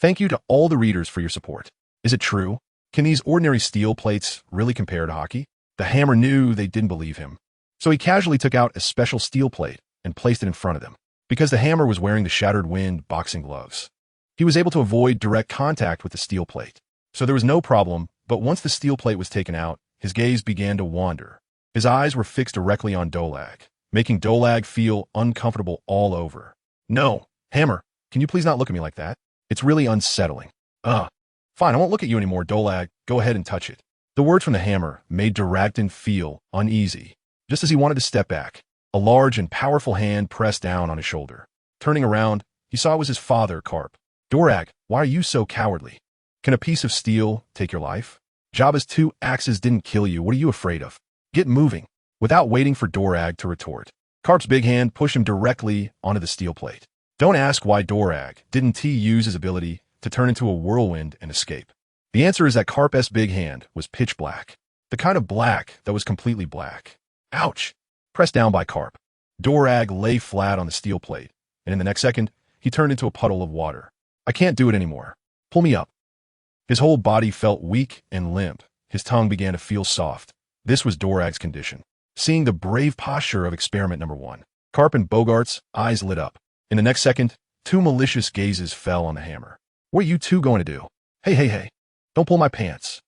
thank you to all the readers for your support. Is it true? Can these ordinary steel plates really compare to hockey? The Hammer knew they didn't believe him, so he casually took out a special steel plate and placed it in front of them. Because the Hammer was wearing the Shattered Wind boxing gloves, he was able to avoid direct contact with the steel plate, so there was no problem. But once the steel plate was taken out, his gaze began to wander. His eyes were fixed directly on Dolag, making Dolag feel uncomfortable all over. No, Hammer, can you please not look at me like that? It's really unsettling. Fine, I won't look at you anymore, Dolag. Go ahead and touch it. The words from the Hammer made Duragton feel uneasy. Just as he wanted to step back, a large and powerful hand pressed down on his shoulder. Turning around, he saw it was his father, Carp. Dorag, why are you so cowardly? Can a piece of steel take your life? Jabba's 2 axes didn't kill you. What are you afraid of? Get moving. Without waiting for Dorag to retort, Carp's big hand pushed him directly onto the steel plate. Don't ask why Dorag didn't use his ability to turn into a whirlwind and escape. The answer is that Carp's big hand was pitch black. The kind of black that was completely black. Ouch! pressed down by Carp. Dorag lay flat on the steel plate, and in the next second, he turned into a puddle of water. I can't do it anymore. Pull me up. His whole body felt weak and limp. His tongue began to feel soft. This was Dorag's condition. Seeing the brave posture of experiment number 1, Carp and Bogart's eyes lit up. In the next second, 2 malicious gazes fell on the hammer. What are you two going to do? Hey. Don't pull my pants.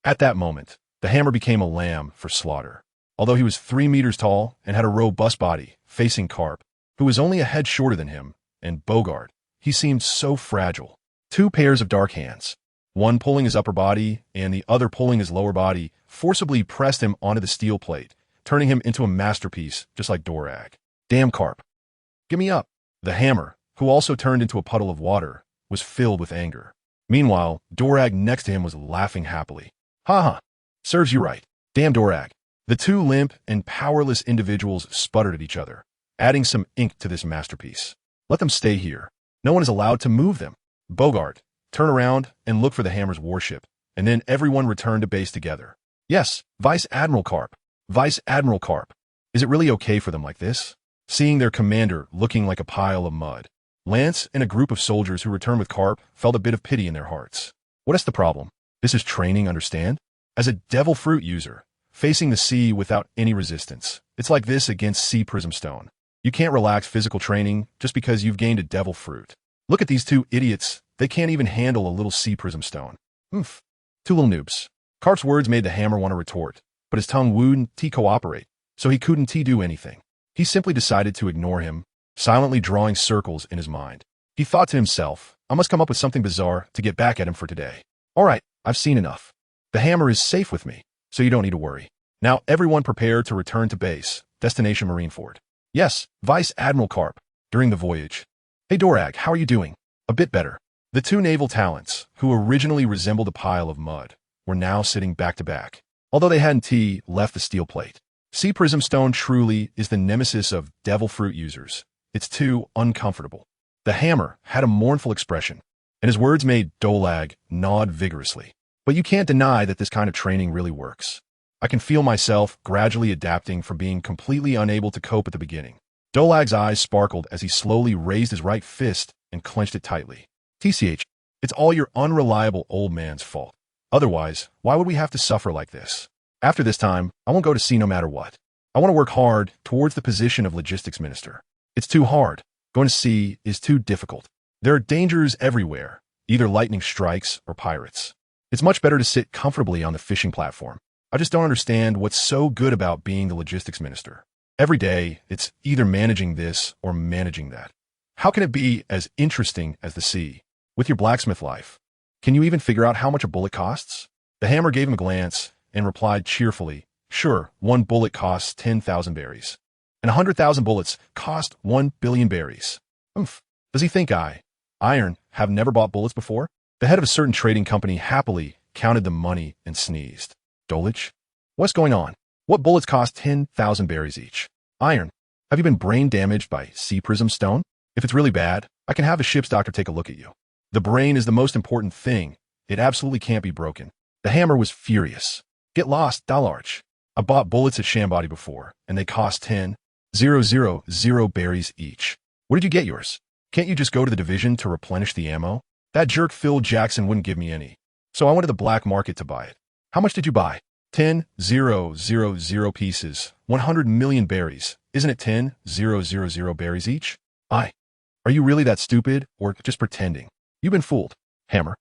At that moment, the hammer became a lamb for slaughter. Although he was 3 meters tall and had a robust body, facing Carp, who was only a head shorter than him, and Bogart, he seemed so fragile. 2 pairs of dark hands, one pulling his upper body and the other pulling his lower body, forcibly pressed him onto the steel plate, turning him into a masterpiece, just like Dorag. Damn Carp. Give me up. The hammer, who also turned into a puddle of water, was filled with anger. Meanwhile, Dorag next to him was laughing happily. Ha. Serves you right. Damn Dorag. The 2 limp and powerless individuals sputtered at each other, adding some ink to this masterpiece. Let them stay here. No one is allowed to move them. Bogart, turn around and look for the hammer's warship, and then everyone returned to base together. Yes, Vice Admiral Carp. Vice Admiral Carp. Is it really okay for them like this? Seeing their commander looking like a pile of mud, Lance and a group of soldiers who returned with Carp felt a bit of pity in their hearts. What is the problem? This is training, understand? As a devil fruit user, facing the sea without any resistance, it's like this against sea prism stone. You can't relax physical training just because you've gained a devil fruit. Look at these 2 idiots. They can't even handle a little sea prism stone. 2 little noobs. Carp's words made the hammer want to retort, but his tongue wouldn't cooperate, so he couldn't do anything. He simply decided to ignore him, silently drawing circles in his mind. He thought to himself, I must come up with something bizarre to get back at him for today. All right, I've seen enough. The hammer is safe with me, so you don't need to worry. Now everyone prepare to return to base, destination Marineford. Yes, Vice Admiral Carp, during the voyage. Hey Dorag, how are you doing? A bit better. The 2 naval talents, who originally resembled a pile of mud, were now sitting back to back, although they hadn't left the steel plate. Sea prism stone truly is the nemesis of devil fruit users. It's too uncomfortable. The hammer had a mournful expression, and his words made Dorag nod vigorously. But you can't deny that this kind of training really works. I can feel myself gradually adapting from being completely unable to cope at the beginning. Dorag's eyes sparkled as he slowly raised his right fist and clenched it tightly. TCH, it's all your unreliable old man's fault. Otherwise, why would we have to suffer like this? After this time, I won't go to sea no matter what. I want to work hard towards the position of logistics minister. It's too hard. Going to sea is too difficult. There are dangers everywhere, either lightning strikes or pirates. It's much better to sit comfortably on the fishing platform. I just don't understand what's so good about being the logistics minister. Every day, it's either managing this or managing that. How can it be as interesting as the sea? With your blacksmith life, can you even figure out how much a bullet costs? The hammer gave him a glance and replied cheerfully, sure, 1 bullet costs 10,000 berries. And 100,000 bullets cost 1 billion berries. Does he think Iron, have never bought bullets before? The head of a certain trading company happily counted the money and sneezed. Dulwich? What's going on? What bullets cost 10,000 berries each? Iron, have you been brain damaged by sea prism stone? If it's really bad, I can have a ship's doctor take a look at you. The brain is the most important thing. It absolutely can't be broken. The hammer was furious. Get lost, Dalarch. I bought bullets at Shambody before, and they cost 10,000 berries each. Where did you get yours? Can't you just go to the division to replenish the ammo? That jerk Phil Jackson wouldn't give me any, so I went to the black market to buy it. How much did you buy? 10,000 pieces, 100 million berries. Isn't it 10,000 berries each? Are you really that stupid, or just pretending? You've been fooled. Hammer.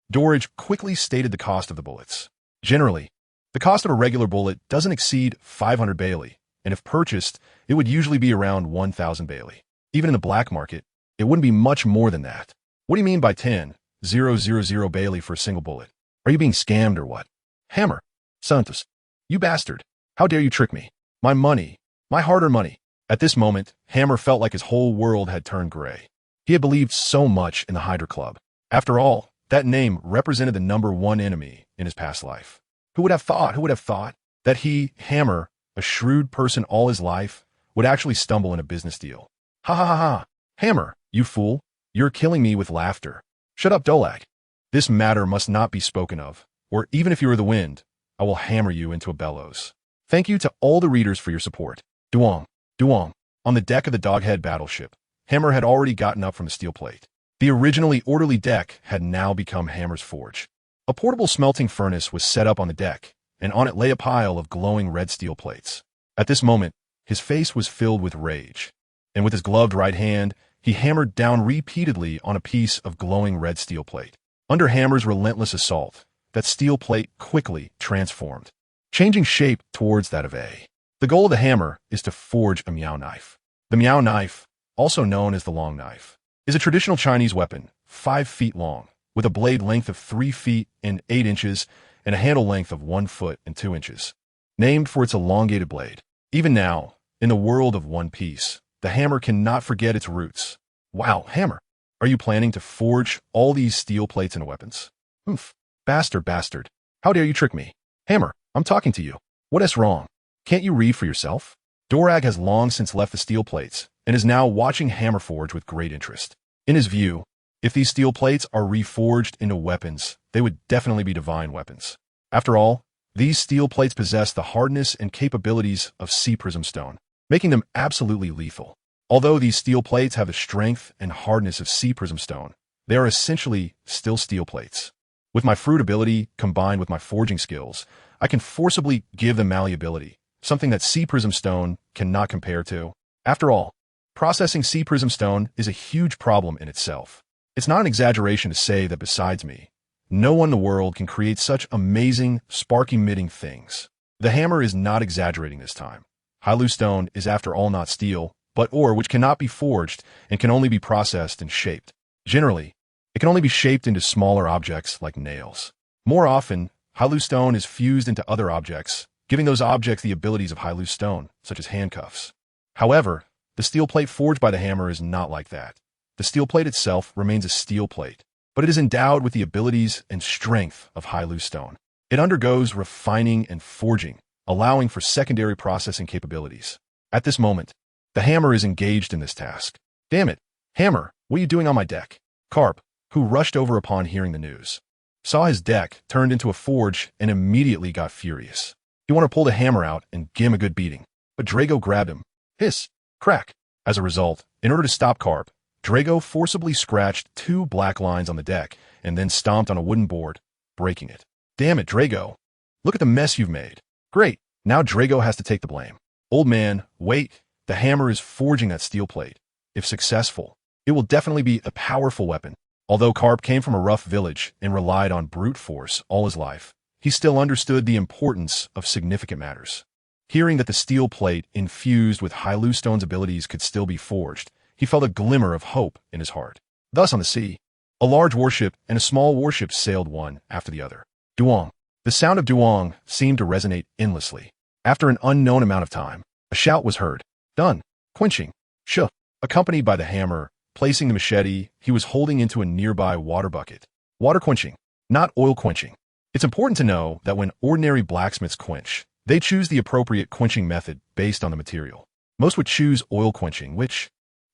Dorage quickly stated the cost of the bullets. Generally, the cost of a regular bullet doesn't exceed 500 Bailey, and if purchased, it would usually be around 1,000 Bailey. Even in the black market, it wouldn't be much more than that. What do you mean by 10,000 Bailey for a single bullet? Are you being scammed or what? Hammer. Santos. You bastard. How dare you trick me? My money. My hard-earned money. At this moment, Hammer felt like his whole world had turned gray. He had believed so much in the Hydra Club. After all, that name represented the #1 enemy in his past life. Who would have thought that he, Hammer, a shrewd person all his life, would actually stumble in a business deal? Ha ha ha ha. Hammer, you fool. You're killing me with laughter. Shut up, Dolag. This matter must not be spoken of, or even if you are the wind, I will hammer you into a bellows. Thank you to all the readers for your support. Duong. Duong. On the deck of the Doghead battleship, Hammer had already gotten up from the steel plate. The originally orderly deck had now become Hammer's forge. A portable smelting furnace was set up on the deck, and on it lay a pile of glowing red steel plates. At this moment, his face was filled with rage, and with his gloved right hand, he hammered down repeatedly on a piece of glowing red steel plate. Under Hammer's relentless assault, that steel plate quickly transformed, changing shape towards that of A. The goal of the hammer is to forge a Miao knife. The Miao knife, also known as the long knife, is a traditional Chinese weapon, 5 feet long, with a blade length of 3 feet and 8 inches and a handle length of 1 foot and 2 inches. Named for its elongated blade. Even now, in the world of One Piece, the hammer cannot forget its roots. Wow, Hammer, are you planning to forge all these steel plates into weapons? Oof. Bastard. How dare you trick me? Hammer, I'm talking to you. What is wrong? Can't you read for yourself? Dorag has long since left the steel plates and is now watching Hammer forge with great interest. In his view, if these steel plates are reforged into weapons, they would definitely be divine weapons. After all, these steel plates possess the hardness and capabilities of sea prism stone, making them absolutely lethal. Although these steel plates have the strength and hardness of sea prism stone, they are essentially still steel plates. With my fruit ability combined with my forging skills, I can forcibly give them malleability, something that sea prism stone cannot compare to. After all, processing sea prism stone is a huge problem in itself. It's not an exaggeration to say that besides me, no one in the world can create such amazing, spark-emitting things. The hammer is not exaggerating this time. Hylu stone is after all not steel, but ore which cannot be forged and can only be processed and shaped. Generally, it can only be shaped into smaller objects like nails. More often, Hylu stone is fused into other objects, giving those objects the abilities of Hylu stone, such as handcuffs. However, the steel plate forged by the hammer is not like that. The steel plate itself remains a steel plate, but it is endowed with the abilities and strength of Hylu stone. It undergoes refining and forging, allowing for secondary processing capabilities. At this moment, the hammer is engaged in this task. Damn it, Hammer, what are you doing on my deck? Carp, who rushed over upon hearing the news, saw his deck turned into a forge and immediately got furious. He wanted to pull the hammer out and give him a good beating, but Drago grabbed him. Hiss, crack. As a result, in order to stop Carp, Drago forcibly scratched 2 black lines on the deck and then stomped on a wooden board, breaking it. Damn it, Drago. Look at the mess you've made. Great, now Drago has to take the blame. Old man, wait, the hammer is forging that steel plate. If successful, it will definitely be a powerful weapon. Although Carp came from a rough village and relied on brute force all his life, he still understood the importance of significant matters. Hearing that the steel plate infused with Hylu stone's abilities could still be forged, he felt a glimmer of hope in his heart. Thus on the sea, a large warship and a small warship sailed one after the other. Duong. The sound of Duong seemed to resonate endlessly. After an unknown amount of time, a shout was heard. Done. Quenching. Shoo. Accompanied by the hammer, placing the machete he was holding into a nearby water bucket. Water quenching, not oil quenching. It's important to know that when ordinary blacksmiths quench, they choose the appropriate quenching method based on the material. Most would choose oil quenching, which,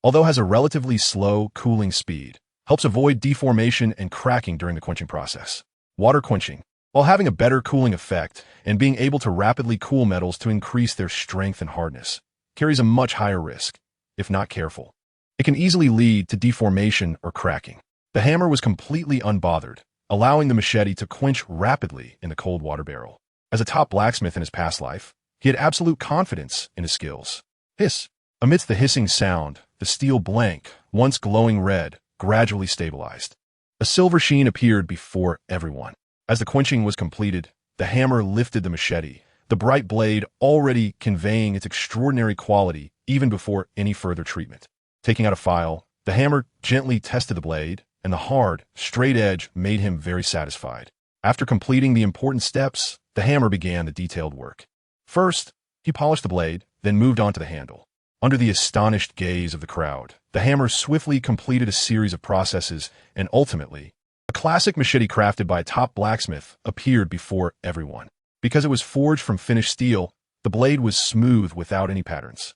although has a relatively slow cooling speed, helps avoid deformation and cracking during the quenching process. Water quenching, while having a better cooling effect and being able to rapidly cool metals to increase their strength and hardness, carries a much higher risk, if not careful. It can easily lead to deformation or cracking. The hammer was completely unbothered, allowing the machete to quench rapidly in the cold water barrel. As a top blacksmith in his past life, he had absolute confidence in his skills. Hiss. Amidst the hissing sound, the steel blank, once glowing red, gradually stabilized. A silver sheen appeared before everyone. As the quenching was completed, the hammer lifted the machete, the bright blade already conveying its extraordinary quality even before any further treatment. Taking out a file, the hammer gently tested the blade, and the hard, straight edge made him very satisfied. After completing the important steps, the hammer began the detailed work. First, he polished the blade, then moved on to the handle. Under the astonished gaze of the crowd, the hammer swiftly completed a series of processes, and ultimately, a classic machete crafted by a top blacksmith appeared before everyone. Because it was forged from finished steel, the blade was smooth without any patterns.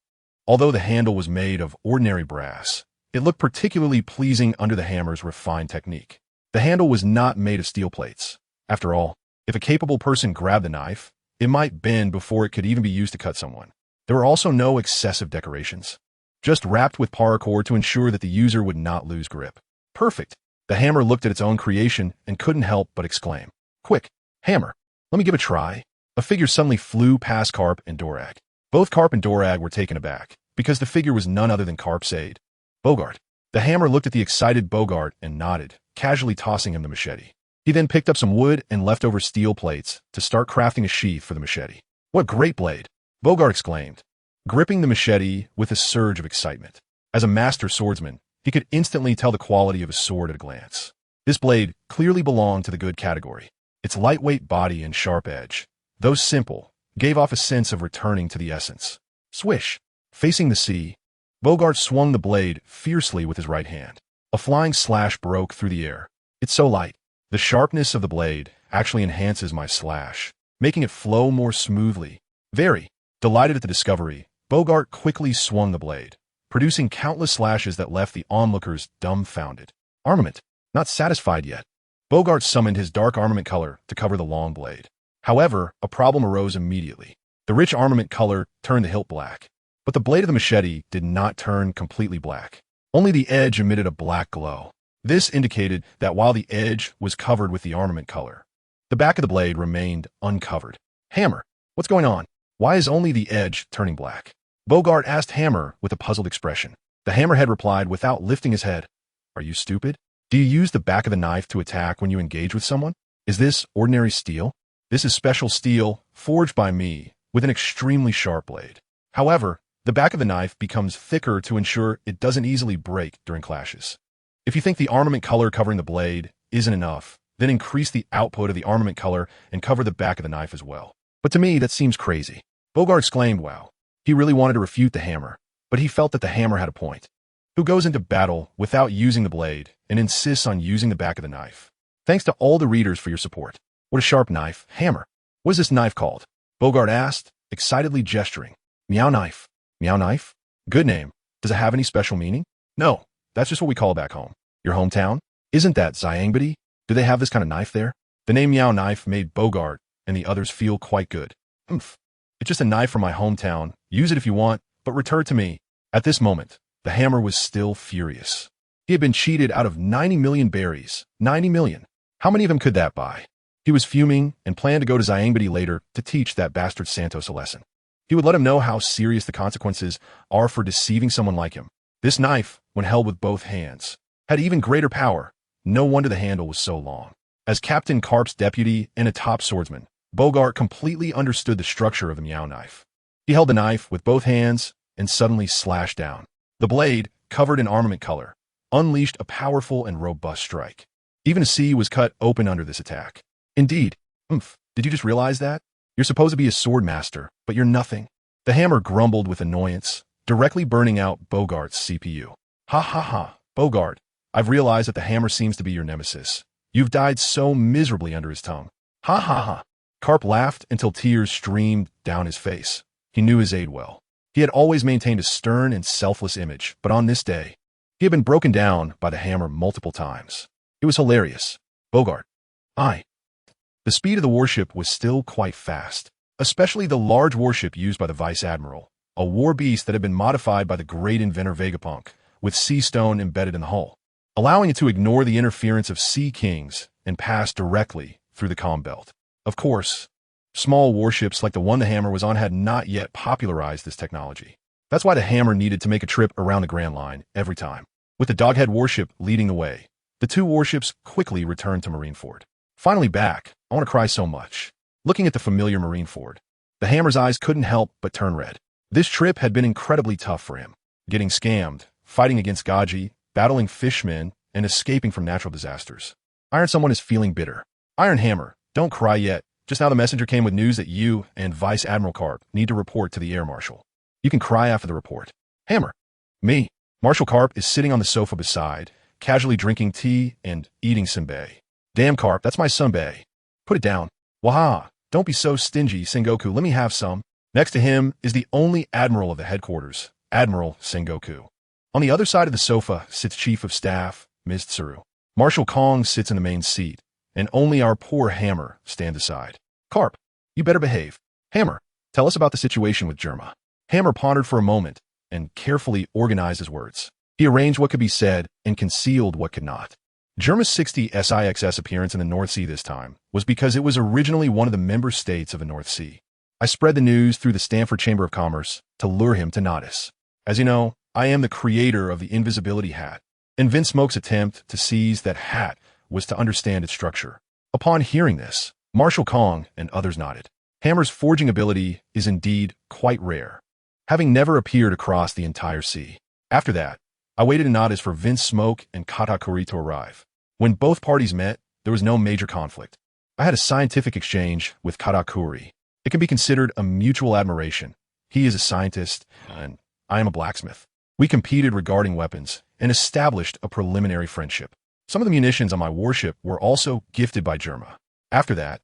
Although the handle was made of ordinary brass, it looked particularly pleasing under the hammer's refined technique. The handle was not made of steel plates. After all, if a capable person grabbed the knife, it might bend before it could even be used to cut someone. There were also no excessive decorations, just wrapped with paracord to ensure that the user would not lose grip. Perfect. The hammer looked at its own creation and couldn't help but exclaim, "Quick, hammer, let me give a try." A figure suddenly flew past Carp and Dorag. Both Carp and Dorag were taken aback, because the figure was none other than Carp's aide, Bogart. The hammer looked at the excited Bogart and nodded, casually tossing him the machete. He then picked up some wood and leftover steel plates to start crafting a sheath for the machete. "What great blade!" Bogart exclaimed, gripping the machete with a surge of excitement. As a master swordsman, he could instantly tell the quality of his sword at a glance. This blade clearly belonged to the good category. Its lightweight body and sharp edge, though simple, gave off a sense of returning to the essence. Swish! Facing the sea, Bogart swung the blade fiercely with his right hand. A flying slash broke through the air. "It's so light. The sharpness of the blade actually enhances my slash, making it flow more smoothly." Very delighted at the discovery, Bogart quickly swung the blade, producing countless slashes that left the onlookers dumbfounded. Armament. Not satisfied yet, Bogart summoned his dark armament color to cover the long blade. However, a problem arose immediately. The rich armament color turned the hilt black, but the blade of the machete did not turn completely black. Only the edge emitted a black glow. This indicated that while the edge was covered with the armament color, the back of the blade remained uncovered. "Hammer, what's going on? Why is only the edge turning black?" Bogart asked Hammer with a puzzled expression. The hammerhead replied without lifting his head, "Are you stupid? Do you use the back of the knife to attack when you engage with someone? Is this ordinary steel? This is special steel, forged by me, with an extremely sharp blade. However, the back of the knife becomes thicker to ensure it doesn't easily break during clashes. If you think the armament color covering the blade isn't enough, then increase the output of the armament color and cover the back of the knife as well. But to me, that seems crazy." Bogart exclaimed, "Wow." He really wanted to refute the hammer, but he felt that the hammer had a point. Who goes into battle without using the blade and insists on using the back of the knife? Thanks to all the readers for your support. What a sharp knife. Hammer. What is this knife called? Bogart asked, excitedly gesturing. Meow knife. Meow knife? Good name. Does it have any special meaning? No, that's just what we call it back home. Your hometown? Isn't that Zyangbaty? Do they have this kind of knife there? The name Meow knife made Bogart and the others feel quite good. Oomph. It's just a knife from my hometown. Use it if you want, but return it to me. At this moment, the hammer was still furious. He had been cheated out of 90 million berries. 90 million. How many of them could that buy? He was fuming and planned to go to Zyangbaty later to teach that bastard Santos a lesson. He would let him know how serious the consequences are for deceiving someone like him. This knife, when held with both hands, had even greater power. No wonder the handle was so long. As Captain Carp's deputy and a top swordsman, Bogart completely understood the structure of the Meow knife. He held the knife with both hands and suddenly slashed down. The blade, covered in armament color, unleashed a powerful and robust strike. Even a sea was cut open under this attack. Indeed. Did you just realize that? You're supposed to be a sword master, but you're nothing. The hammer grumbled with annoyance, directly burning out Bogart's CPU. Ha ha ha, Bogart. I've realized that the hammer seems to be your nemesis. You've died so miserably under his tongue. Ha ha ha. Carp laughed until tears streamed down his face. He knew his aide well. He had always maintained a stern and selfless image, but on this day, he had been broken down by the hammer multiple times. It was hilarious. Bogart. The speed of the warship was still quite fast, especially the large warship used by the Vice Admiral, a war beast that had been modified by the great inventor Vegapunk, with sea stone embedded in the hull, allowing it to ignore the interference of sea kings and pass directly through the comm belt. Of course, small warships like the one the hammer was on had not yet popularized this technology. That's why the hammer needed to make a trip around the Grand Line every time. With the Doghead warship leading the way, the two warships quickly returned to Marineford. Finally back, I want to cry so much. Looking at the familiar Marineford, the hammer's eyes couldn't help but turn red. This trip had been incredibly tough for him. Getting scammed, fighting against Gaji, battling fishmen, and escaping from natural disasters. Iron Someone is feeling bitter. Iron Hammer, don't cry yet. Just now the messenger came with news that you and Vice Admiral Carp need to report to the Air Marshal. You can cry after the report. Hammer. Me. Marshal Carp is sitting on the sofa beside, casually drinking tea and eating senbei. Damn, Carp, that's my senbei. Put it down. Waha, don't be so stingy, Sengoku, let me have some. Next to him is the only admiral of the headquarters, Admiral Sengoku. On the other side of the sofa sits Chief of Staff, Ms. Soru. Marshal Kong sits in the main seat, and only our poor Hammer stands aside. Carp, you better behave. Hammer, tell us about the situation with Germa. Hammer pondered for a moment and carefully organized his words. He arranged what could be said and concealed what could not. Germa's 60 SIXS appearance in the North Sea this time was because it was originally one of the member states of the North Sea. I spread the news through the Stanford Chamber of Commerce to lure him to notice. As you know, I am the creator of the invisibility hat, and Vince Smoke's attempt to seize that hat was to understand its structure. Upon hearing this, Marshal Kong and others nodded. Hammer's forging ability is indeed quite rare, having never appeared across the entire sea. After that, I waited in Nadas for Vince Smoke and Katakuri to arrive. When both parties met, there was no major conflict. I had a scientific exchange with Katakuri. It can be considered a mutual admiration. He is a scientist, and I am a blacksmith. We competed regarding weapons and established a preliminary friendship. Some of the munitions on my warship were also gifted by Germa. After that,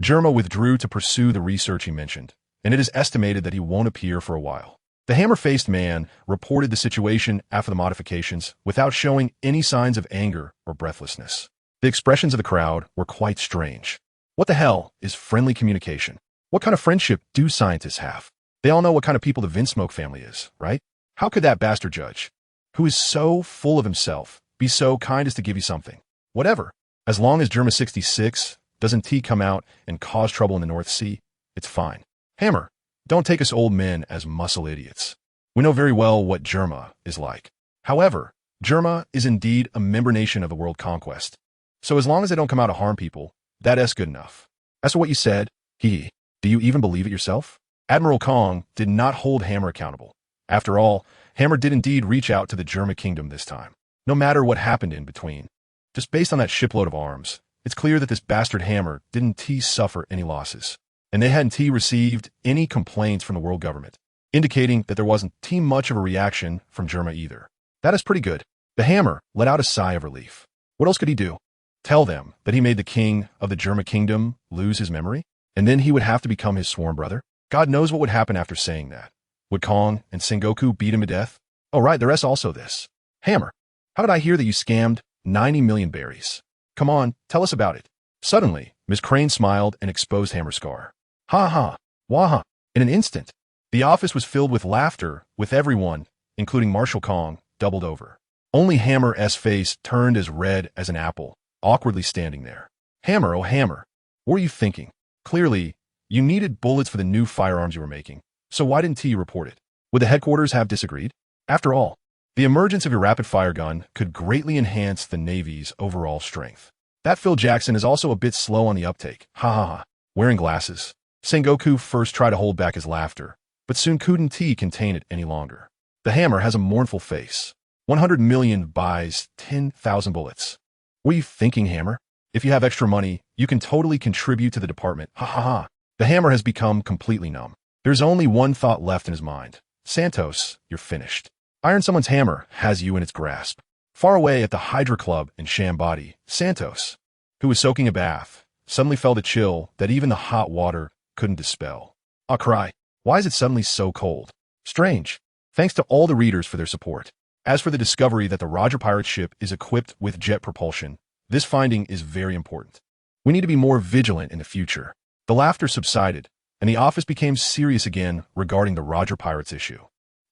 Germa withdrew to pursue the research he mentioned, and it is estimated that he won't appear for a while. The hammer-faced man reported the situation after the modifications without showing any signs of anger or breathlessness. The expressions of the crowd were quite strange. What the hell is friendly communication? What kind of friendship do scientists have? They all know what kind of people the Vince Smoke family is, right? How could that bastard judge, who is so full of himself, be so kind as to give you something? Whatever. As long as Germa 66 doesn't come out and cause trouble in the North Sea, it's fine. Hammer, don't take us old men as muscle idiots. We know very well what Germa is like. However, Germa is indeed a member nation of the world conquest. So as long as they don't come out to harm people, that is good enough. As for what you said, do you even believe it yourself? Admiral Kong did not hold Hammer accountable. After all, Hammer did indeed reach out to the Germa kingdom this time. No matter what happened in between. Just based on that shipload of arms, it's clear that this bastard Hammer didn't suffer any losses. And they hadn't received any complaints from the world government, indicating that there wasn't much of a reaction from Germa either. That is pretty good. The Hammer let out a sigh of relief. What else could he do? Tell them that he made the king of the Germa kingdom lose his memory? And then he would have to become his sworn brother? God knows what would happen after saying that. Would Kong and Sengoku beat him to death? Oh right, the rest also this. Hammer, how did I hear that you scammed 90 million berries? Come on, tell us about it. Suddenly, Miss Crane smiled and exposed Hammer's scar. Ha ha, waha. In an instant, the office was filled with laughter, with everyone, including Marshal Kong, doubled over. Only Hammer's face turned as red as an apple, awkwardly standing there. Hammer, oh Hammer, what were you thinking? Clearly, you needed bullets for the new firearms you were making, so why didn't you report it? Would the headquarters have disagreed? After all, the emergence of your rapid-fire gun could greatly enhance the Navy's overall strength. That Phil Jackson is also a bit slow on the uptake. Ha ha ha. Wearing glasses, Sengoku first tried to hold back his laughter, but soon couldn't contain it any longer. The Hammer has a mournful face. 100 million buys 10,000 bullets. What are you thinking, Hammer? If you have extra money, you can totally contribute to the department. Ha ha ha. The Hammer has become completely numb. There's only one thought left in his mind. Santos, you're finished. Iron Someone's hammer has you in its grasp. Far away at the Hydra Club in Shambadi, Santos, who was soaking a bath, suddenly felt a chill that even the hot water couldn't dispel. Ah, cry. Why is it suddenly so cold? Strange. Thanks to all the readers for their support. As for the discovery that the Roger pirate ship is equipped with jet propulsion, this finding is very important. We need to be more vigilant in the future. The laughter subsided, and the office became serious again regarding the Roger pirates issue.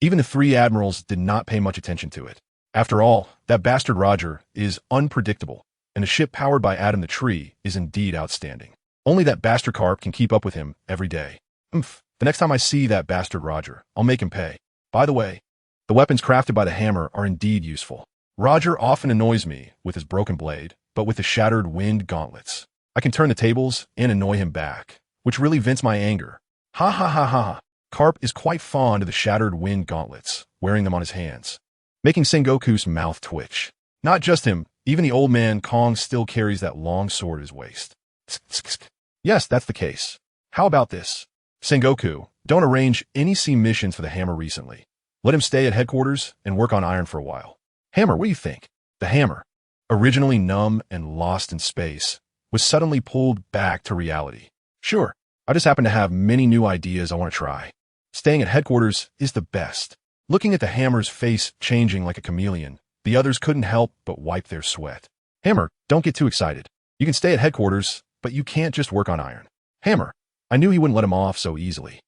Even the three admirals did not pay much attention to it. After all, that bastard Roger is unpredictable, and a ship powered by Adam the Tree is indeed outstanding. Only that bastard Carp can keep up with him every day. The next time I see that bastard Roger, I'll make him pay. By the way, the weapons crafted by the Hammer are indeed useful. Roger often annoys me with his broken blade, but with the shattered wind gauntlets, I can turn the tables and annoy him back, which really vents my anger. Ha ha ha ha. Carp is quite fond of the shattered wind gauntlets, wearing them on his hands, making Sengoku's mouth twitch. Not just him, even the old man Kong still carries that long sword at his waist. Yes, that's the case. How about this? Sengoku, don't arrange any sea missions for the Hammer recently. Let him stay at headquarters and work on iron for a while. Hammer, what do you think? The Hammer, originally numb and lost in space, was suddenly pulled back to reality. Sure, I just happen to have many new ideas I want to try. Staying at headquarters is the best. Looking at the Hammer's face changing like a chameleon, the others couldn't help but wipe their sweat. Hammer, don't get too excited. You can stay at headquarters, but you can't just work on iron. Hammer, I knew he wouldn't let him off so easily.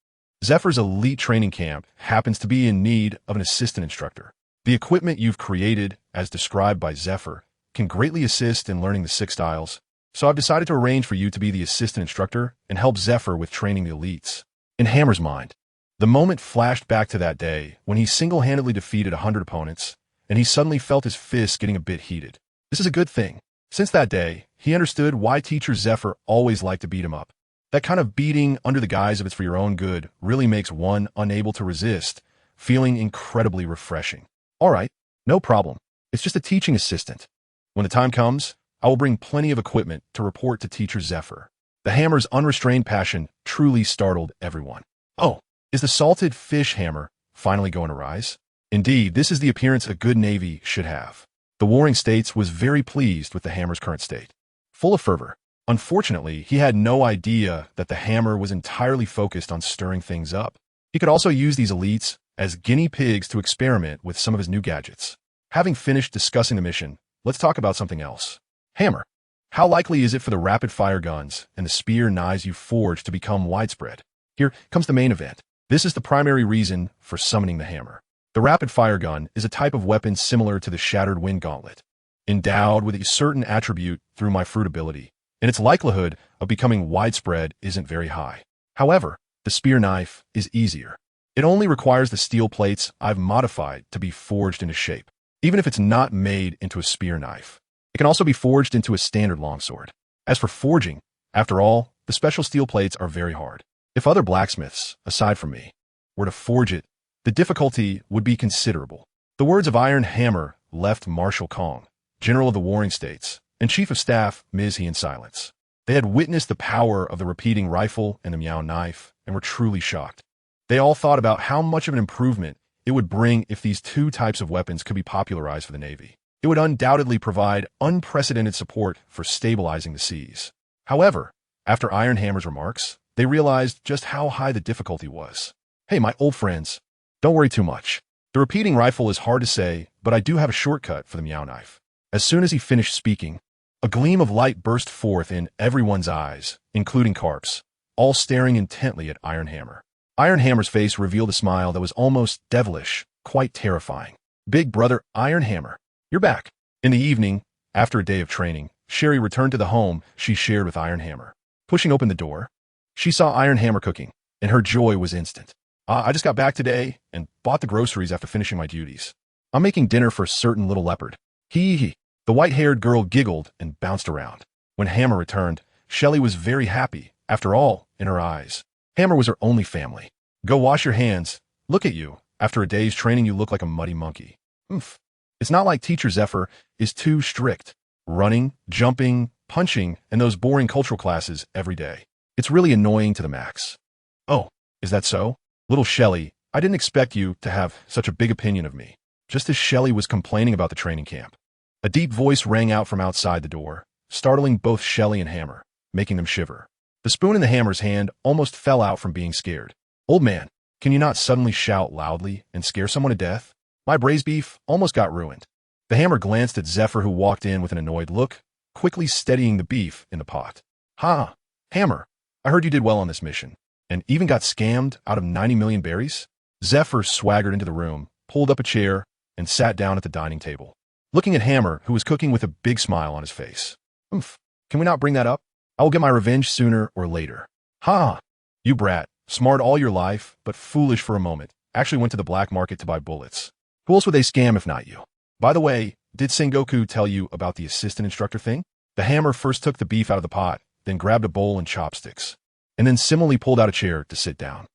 Zephyr's elite training camp happens to be in need of an assistant instructor. The equipment you've created, as described by Zephyr, can greatly assist in learning the 6 styles, so I've decided to arrange for you to be the assistant instructor and help Zephyr with training the elites. In Hammer's mind, the moment flashed back to that day when he single-handedly defeated 100 opponents, and he suddenly felt his fists getting a bit heated. This is a good thing. Since that day, he understood why teacher Zephyr always liked to beat him up. That kind of beating under the guise of it's for your own good really makes one unable to resist, feeling incredibly refreshing. All right, no problem. It's just a teaching assistant. When the time comes, I will bring plenty of equipment to report to teacher Zephyr. The hammer's unrestrained passion truly startled everyone. Oh, is the salted fish hammer finally going to rise? Indeed, this is the appearance a good navy should have. The Warring States was very pleased with the hammer's current state. Full of fervor. Unfortunately, he had no idea that the hammer was entirely focused on stirring things up. He could also use these elites as guinea pigs to experiment with some of his new gadgets. Having finished discussing the mission, let's talk about something else. Hammer. How likely is it for the rapid-fire guns and the spear knives you forged to become widespread? Here comes the main event. This is the primary reason for summoning the hammer. The rapid-fire gun is a type of weapon similar to the Shattered Wind Gauntlet, endowed with a certain attribute through my fruit ability, and its likelihood of becoming widespread isn't very high. However, the spear knife is easier. It only requires the steel plates I've modified to be forged into shape, even if it's not made into a spear knife. It can also be forged into a standard longsword. As for forging, after all, the special steel plates are very hard. If other blacksmiths, aside from me, were to forge it, the difficulty would be considerable. The words of Iron Hammer left Marshal Kong, General of the Warring States, and Chief of Staff Ms. He in silence. They had witnessed the power of the repeating rifle and the Meow knife and were truly shocked. They all thought about how much of an improvement it would bring if these 2 types of weapons could be popularized for the Navy. It would undoubtedly provide unprecedented support for stabilizing the seas. However, after Iron Hammer's remarks, they realized just how high the difficulty was. Hey, my old friends, don't worry too much. The repeating rifle is hard to say, but I do have a shortcut for the Meow knife. As soon as he finished speaking, a gleam of light burst forth in everyone's eyes, including Carp's, all staring intently at Iron Hammer. Iron Hammer's face revealed a smile that was almost devilish, quite terrifying. Big brother Iron Hammer, you're back. In the evening, after a day of training, Sherry returned to the home she shared with Iron Hammer. Pushing open the door, she saw Iron Hammer cooking, and her joy was instant. I just got back today and bought the groceries after finishing my duties. I'm making dinner for a certain little leopard. Hee. The white-haired girl giggled and bounced around. When Hammer returned, Shelley was very happy. After all, in her eyes, Hammer was her only family. Go wash your hands. Look at you. After a day's training, you look like a muddy monkey. Oof. It's not like teacher Zephyr is too strict. Running, jumping, punching, and those boring cultural classes every day. It's really annoying to the max. Oh, is that so? Little Shelley, I didn't expect you to have such a big opinion of me. Just as Shelley was complaining about the training camp, a deep voice rang out from outside the door, startling both Shelley and Hammer, making them shiver. The spoon in the hammer's hand almost fell out from being scared. Old man, can you not suddenly shout loudly and scare someone to death? My braised beef almost got ruined. The hammer glanced at Zephyr, who walked in with an annoyed look, quickly steadying the beef in the pot. Ha! Hammer, I heard you did well on this mission, and even got scammed out of 90 million berries? Zephyr swaggered into the room, pulled up a chair, and sat down at the dining table, looking at Hammer, who was cooking with a big smile on his face. Oomph, can we not bring that up? I will get my revenge sooner or later. Ha! You brat, smart all your life, but foolish for a moment, actually went to the black market to buy bullets. Who else would they scam if not you? By the way, did Sengoku tell you about the assistant instructor thing? The Hammer first took the beef out of the pot, then grabbed a bowl and chopsticks, and then similarly pulled out a chair to sit down.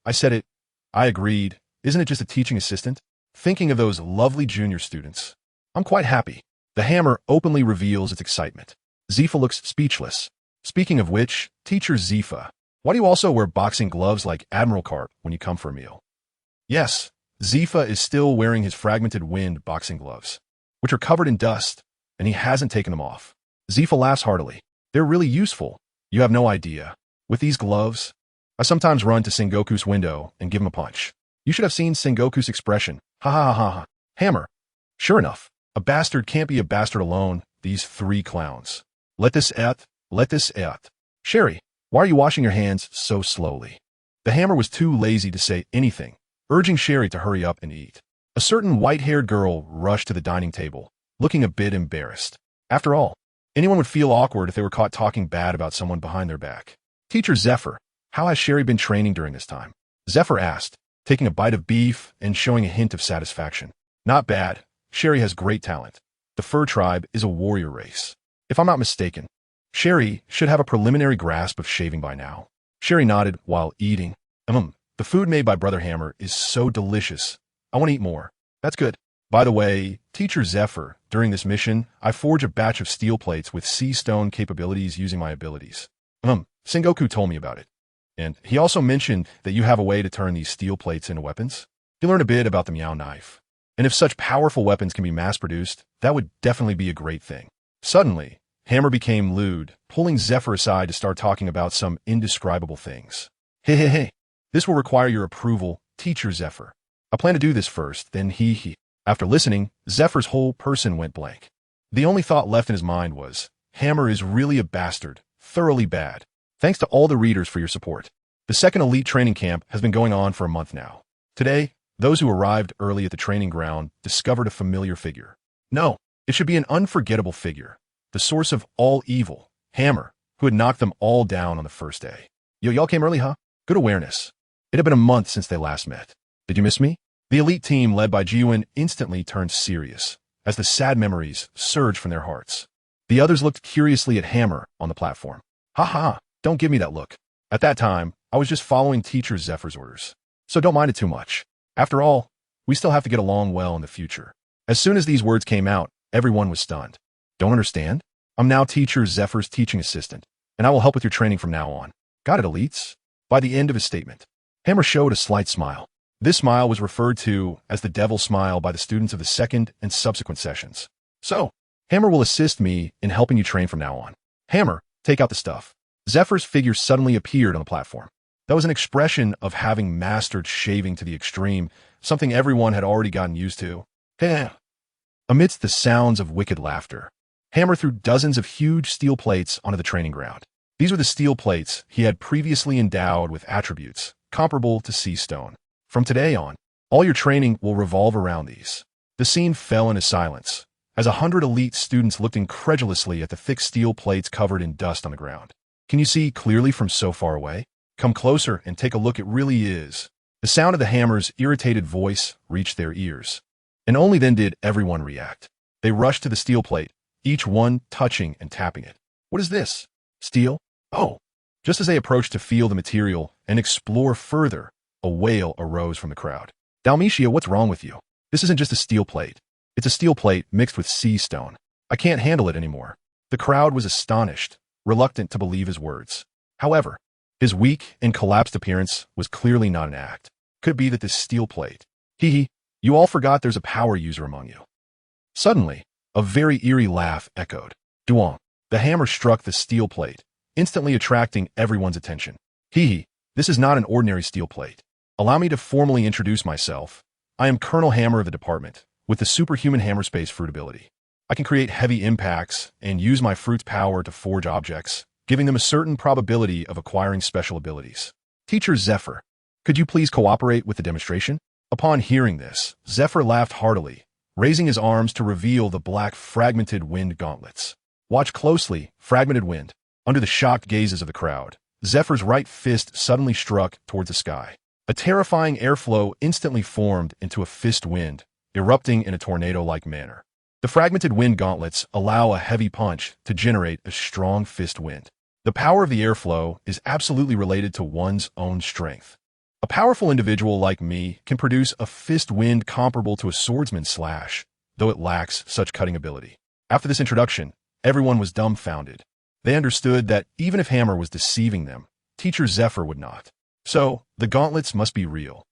I said it. I agreed. Isn't it just a teaching assistant? Thinking of those lovely junior students. I'm quite happy. The Hammer openly reveals its excitement. Zephyr looks speechless. Speaking of which, teacher Zephyr, why do you also wear boxing gloves like Admiral Carp when you come for a meal? Yes, Zephyr is still wearing his fragmented wind boxing gloves, which are covered in dust, and he hasn't taken them off. Zephyr laughs heartily. They're really useful. You have no idea. With these gloves, I sometimes run to Sengoku's window and give him a punch. You should have seen Sengoku's expression. Ha ha ha ha. Hammer. Sure enough, a bastard can't be a bastard alone. These 3 clowns. Let this out. Let this out. Sherry, why are you washing your hands so slowly? The hammer was too lazy to say anything, urging Sherry to hurry up and eat. A certain white-haired girl rushed to the dining table, looking a bit embarrassed. After all, anyone would feel awkward if they were caught talking bad about someone behind their back. Teacher Zephyr, how has Sherry been training during this time? Zephyr asked, taking a bite of beef and showing a hint of satisfaction. Not bad. Sherry has great talent. The Fur tribe is a warrior race. If I'm not mistaken, Sherry should have a preliminary grasp of shaving by now. Sherry nodded while eating. The food made by Brother Hammer is so delicious. I want to eat more. That's good. By the way, Teacher Zephyr, during this mission, I forge a batch of steel plates with sea stone capabilities using my abilities. Sengoku told me about it. And he also mentioned that you have a way to turn these steel plates into weapons. You learn a bit about the Meow Knife. And if such powerful weapons can be mass-produced, that would definitely be a great thing. Suddenly, Hammer became lewd, pulling Zephyr aside to start talking about some indescribable things. Hey. This will require your approval, Teacher Zephyr. I plan to do this first, then he. After listening, Zephyr's whole person went blank. The only thought left in his mind was, Hammer is really a bastard, thoroughly bad. Thanks to all the readers for your support. The second elite training camp has been going on for a month now. Today, those who arrived early at the training ground discovered a familiar figure. No, it should be an unforgettable figure. The source of all evil, Hammer, who had knocked them all down on the first day. Yo, y'all came early, huh? Good awareness. It had been a month since they last met. Did you miss me? The elite team led by Jiwon instantly turned serious, as the sad memories surged from their hearts. The others looked curiously at Hammer on the platform. Ha, don't give me that look. At that time, I was just following Teacher Zephyr's orders. So don't mind it too much. After all, we still have to get along well in the future. As soon as these words came out, everyone was stunned. Don't understand? I'm now Teacher Zephyr's teaching assistant, and I will help with your training from now on. Got it, elites? By the end of his statement, Hammer showed a slight smile. This smile was referred to as the devil smile by the students of the second and subsequent sessions. So, Hammer will assist me in helping you train from now on. Hammer, take out the stuff. Zephyr's figure suddenly appeared on the platform. That was an expression of having mastered shaving to the extreme, something everyone had already gotten used to. Amidst the sounds of wicked laughter, Hammer threw dozens of huge steel plates onto the training ground. These were the steel plates he had previously endowed with attributes comparable to sea stone. From today on, all your training will revolve around these. The scene fell into silence, as 100 elite students looked incredulously at the thick steel plates covered in dust on the ground. Can you see clearly from so far away? Come closer and take a look. It really is. The sound of the hammer's irritated voice reached their ears. And only then did everyone react. They rushed to the steel plate, each one touching and tapping it. What is this? Steel? Oh. Just as they approached to feel the material and explore further, a wail arose from the crowd. Dalmatia, what's wrong with you? This isn't just a steel plate. It's a steel plate mixed with sea stone. I can't handle it anymore. The crowd was astonished, reluctant to believe his words. However, his weak and collapsed appearance was clearly not an act. Could it be that this steel plate? You all forgot there's a power user among you. Suddenly, a very eerie laugh echoed. Duong. The hammer struck the steel plate, instantly attracting everyone's attention. This is not an ordinary steel plate. Allow me to formally introduce myself. I am Colonel Hammer of the department, with the superhuman hammer space fruit ability. I can create heavy impacts and use my fruit's power to forge objects, giving them a certain probability of acquiring special abilities. Teacher Zephyr, could you please cooperate with the demonstration? Upon hearing this, Zephyr laughed heartily, raising his arms to reveal the black fragmented wind gauntlets. Watch closely, fragmented wind. Under the shocked gazes of the crowd, Zephyr's right fist suddenly struck towards the sky. A terrifying airflow instantly formed into a fist wind, erupting in a tornado-like manner. The fragmented wind gauntlets allow a heavy punch to generate a strong fist wind. The power of the airflow is absolutely related to one's own strength. A powerful individual like me can produce a fist wind comparable to a swordsman's slash, though it lacks such cutting ability. After this introduction, everyone was dumbfounded. They understood that even if Hammer was deceiving them, Teacher Zephyr would not. So, the gauntlets must be real.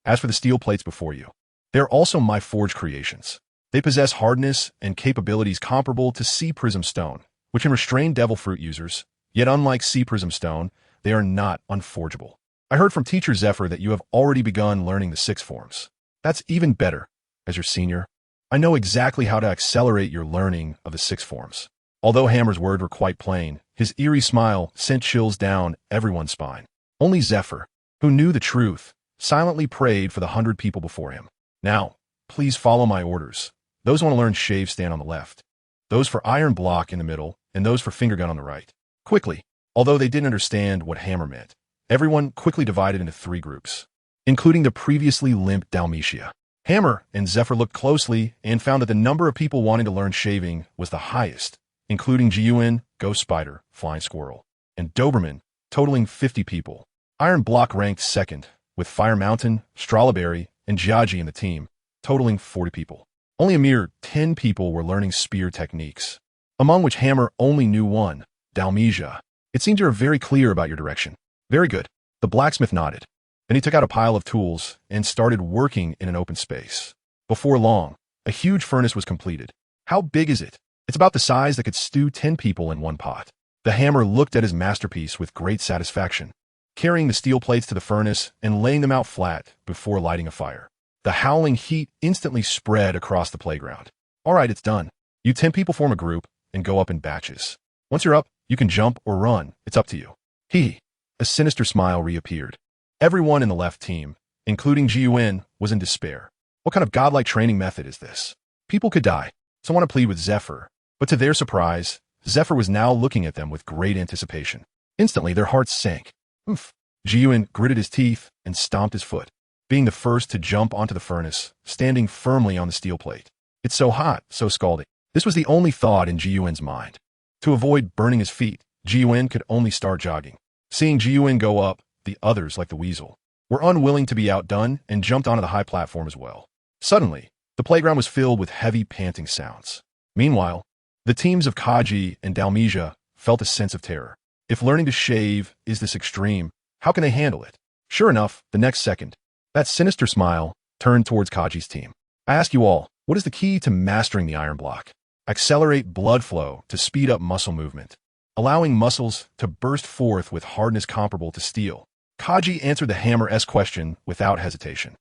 As for the steel plates before you, they are also my forged creations. They possess hardness and capabilities comparable to sea prism stone, which can restrain devil fruit users, yet unlike sea prism stone, they are not unforgeable. I heard from Teacher Zephyr that you have already begun learning the 6 forms. That's even better. As your senior, I know exactly how to accelerate your learning of the 6 forms. Although Hammer's words were quite plain, his eerie smile sent chills down everyone's spine. Only Zephyr, who knew the truth, silently prayed for the 100 people before him. Now, please follow my orders. Those who want to learn shave stand on the left. Those for iron block in the middle, and those for finger gun on the right. Quickly, although they didn't understand what hammer meant, everyone quickly divided into 3 groups, including the previously limp Dalmatia. Hammer and Zephyr looked closely and found that the number of people wanting to learn shaving was the highest, including Jiuin, Ghost Spider, Flying Squirrel, and Doberman, totaling 50 people. Iron Block ranked second, with Fire Mountain, Strawberry, and Jiaji in the team, totaling 40 people. Only a mere 10 people were learning spear techniques, among which Hammer only knew one, Dalmatia. It seems you're very clear about your direction. Very good. The blacksmith nodded. Then he took out a pile of tools and started working in an open space. Before long, a huge furnace was completed. How big is it? It's about the size that could stew 10 people in one pot. The hammer looked at his masterpiece with great satisfaction, carrying the steel plates to the furnace and laying them out flat before lighting a fire. The howling heat instantly spread across the playground. All right, it's done. You 10 people form a group and go up in batches. Once you're up, you can jump or run. It's up to you. A sinister smile reappeared. Everyone in the left team, including Jiuin, was in despair. What kind of godlike training method is this? People could die. Someone want to plead with Zephyr, but to their surprise, Zephyr was now looking at them with great anticipation. Instantly, their hearts sank. Oof. Jiuin gritted his teeth and stomped his foot, being the first to jump onto the furnace, standing firmly on the steel plate. It's so hot, so scalding. This was the only thought in Jiuin's mind. To avoid burning his feet, Jiuin could only start jogging. Seeing Jiuin go up, the others, like the weasel, were unwilling to be outdone and jumped onto the high platform as well. Suddenly, the playground was filled with heavy panting sounds. Meanwhile, the teams of Kaji and Dalmatia felt a sense of terror. If learning to shave is this extreme, how can they handle it? Sure enough, the next second, that sinister smile turned towards Kaji's team. I ask you all, what is the key to mastering the iron block? Accelerate blood flow to speed up muscle movement, allowing muscles to burst forth with hardness comparable to steel. Kaji answered the hammer's question without hesitation.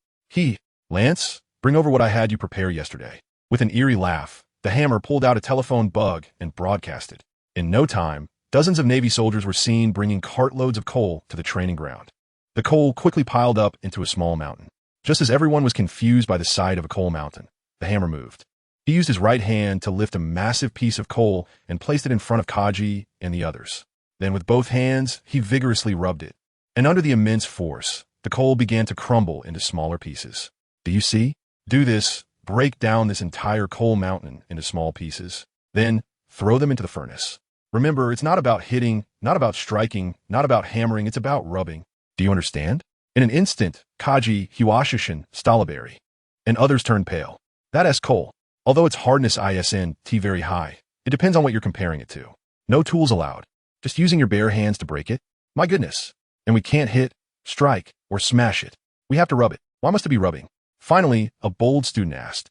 Lance, bring over what I had you prepare yesterday. With an eerie laugh, the hammer pulled out a telephone bug and broadcasted. In no time, dozens of Navy soldiers were seen bringing cartloads of coal to the training ground. The coal quickly piled up into a small mountain. Just as everyone was confused by the sight of a coal mountain, the hammer moved. He used his right hand to lift a massive piece of coal and placed it in front of Kaji and the others. Then with both hands, he vigorously rubbed it. And under the immense force, the coal began to crumble into smaller pieces. Do you see? Do this, break down this entire coal mountain into small pieces. Then, throw them into the furnace. Remember, it's not about hitting, not about striking, not about hammering, it's about rubbing. Do you understand? In an instant, Kaji, Hiwashishin, Strawberry, and others turned pale. That coal, although its hardness isn't very high, it depends on what you're comparing it to. No tools allowed. Just using your bare hands to break it? My goodness. And we can't hit, strike, or smash it. We have to rub it. Why must it be rubbing? Finally, a bold student asked.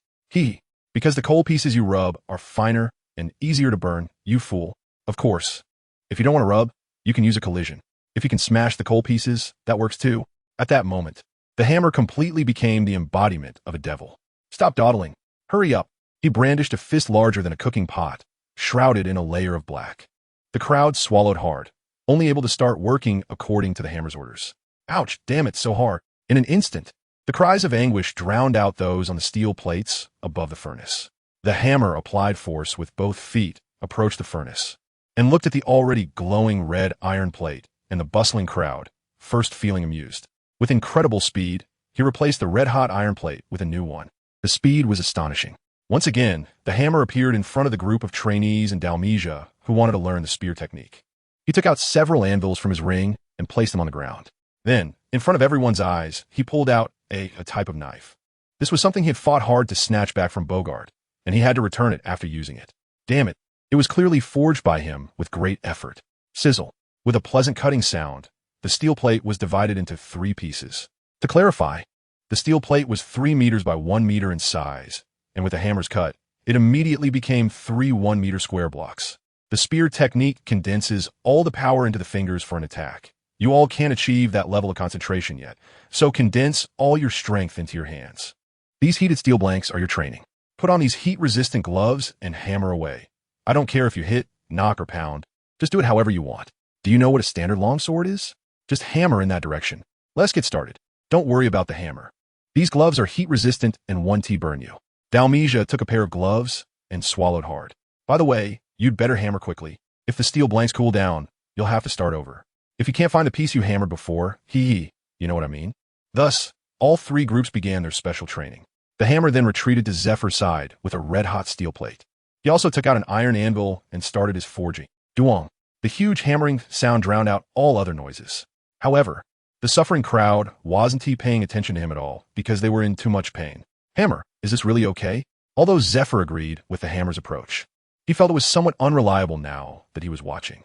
Because the coal pieces you rub are finer and easier to burn, you fool. Of course. If you don't want to rub, you can use a collision. If you can smash the coal pieces, that works too. At that moment, the hammer completely became the embodiment of a devil. Stop dawdling. Hurry up. He brandished a fist larger than a cooking pot, shrouded in a layer of black. The crowd swallowed hard, only able to start working according to the hammer's orders. Ouch, damn it, so hard. In an instant, the cries of anguish drowned out those on the steel plates above the furnace. The hammer applied force with both feet, approached the furnace, and looked at the already glowing red iron plate and the bustling crowd, first feeling amused. With incredible speed, he replaced the red-hot iron plate with a new one. The speed was astonishing. Once again, the hammer appeared in front of the group of trainees and Dalmatia who wanted to learn the spear technique. He took out several anvils from his ring and placed them on the ground. Then, in front of everyone's eyes, he pulled out a type of knife. This was something he had fought hard to snatch back from Bogart, and he had to return it after using it. Damn it, it was clearly forged by him with great effort. Sizzle. With a pleasant cutting sound, the steel plate was divided into 3 pieces. To clarify, the steel plate was 3 meters by 1 meter in size, and with the hammer's cut, it immediately became 3 1-meter square blocks. The spear technique condenses all the power into the fingers for an attack. You all can't achieve that level of concentration yet, so condense all your strength into your hands. These heated steel blanks are your training. Put on these heat-resistant gloves and hammer away. I don't care if you hit, knock, or pound. Just do it however you want. Do you know what a standard longsword is? Just hammer in that direction. Let's get started. Don't worry about the hammer. These gloves are heat-resistant and 1T burn you. Dalmesia took a pair of gloves and swallowed hard. By the way, you'd better hammer quickly. If the steel blanks cool down, you'll have to start over. If you can't find the piece you hammered before, you know what I mean? Thus, all three groups began their special training. The hammer then retreated to Zephyr's side with a red-hot steel plate. He also took out an iron anvil and started his forging. Duel. The huge hammering sound drowned out all other noises. However, the suffering crowd wasn't paying attention to him at all because they were in too much pain. Hammer, is this really okay? Although Zephyr agreed with the hammer's approach, he felt it was somewhat unreliable now that he was watching.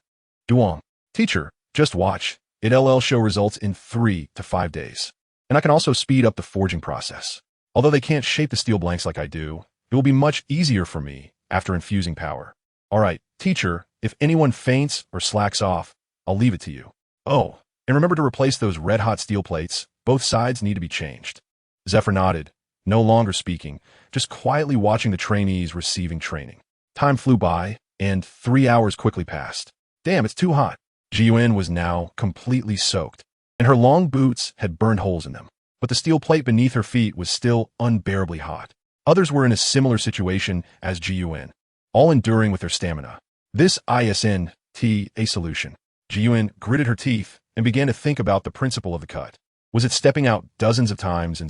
Duel. Teacher, just watch. It'll show results in 3 to 5 days. And I can also speed up the forging process. Although they can't shape the steel blanks like I do, it will be much easier for me after infusing power. Alright, teacher, if anyone faints or slacks off, I'll leave it to you. Oh, and remember to replace those red-hot steel plates. Both sides need to be changed. Zephyr nodded, no longer speaking, just quietly watching the trainees receiving training. Time flew by, and 3 hours quickly passed. Damn, it's too hot. Jiun was now completely soaked, and her long boots had burned holes in them. But the steel plate beneath her feet was still unbearably hot. Others were in a similar situation as Jiun, all enduring with their stamina. This isn't a solution. Jiun gritted her teeth and began to think about the principle of the cut. Was it stepping out dozens of times in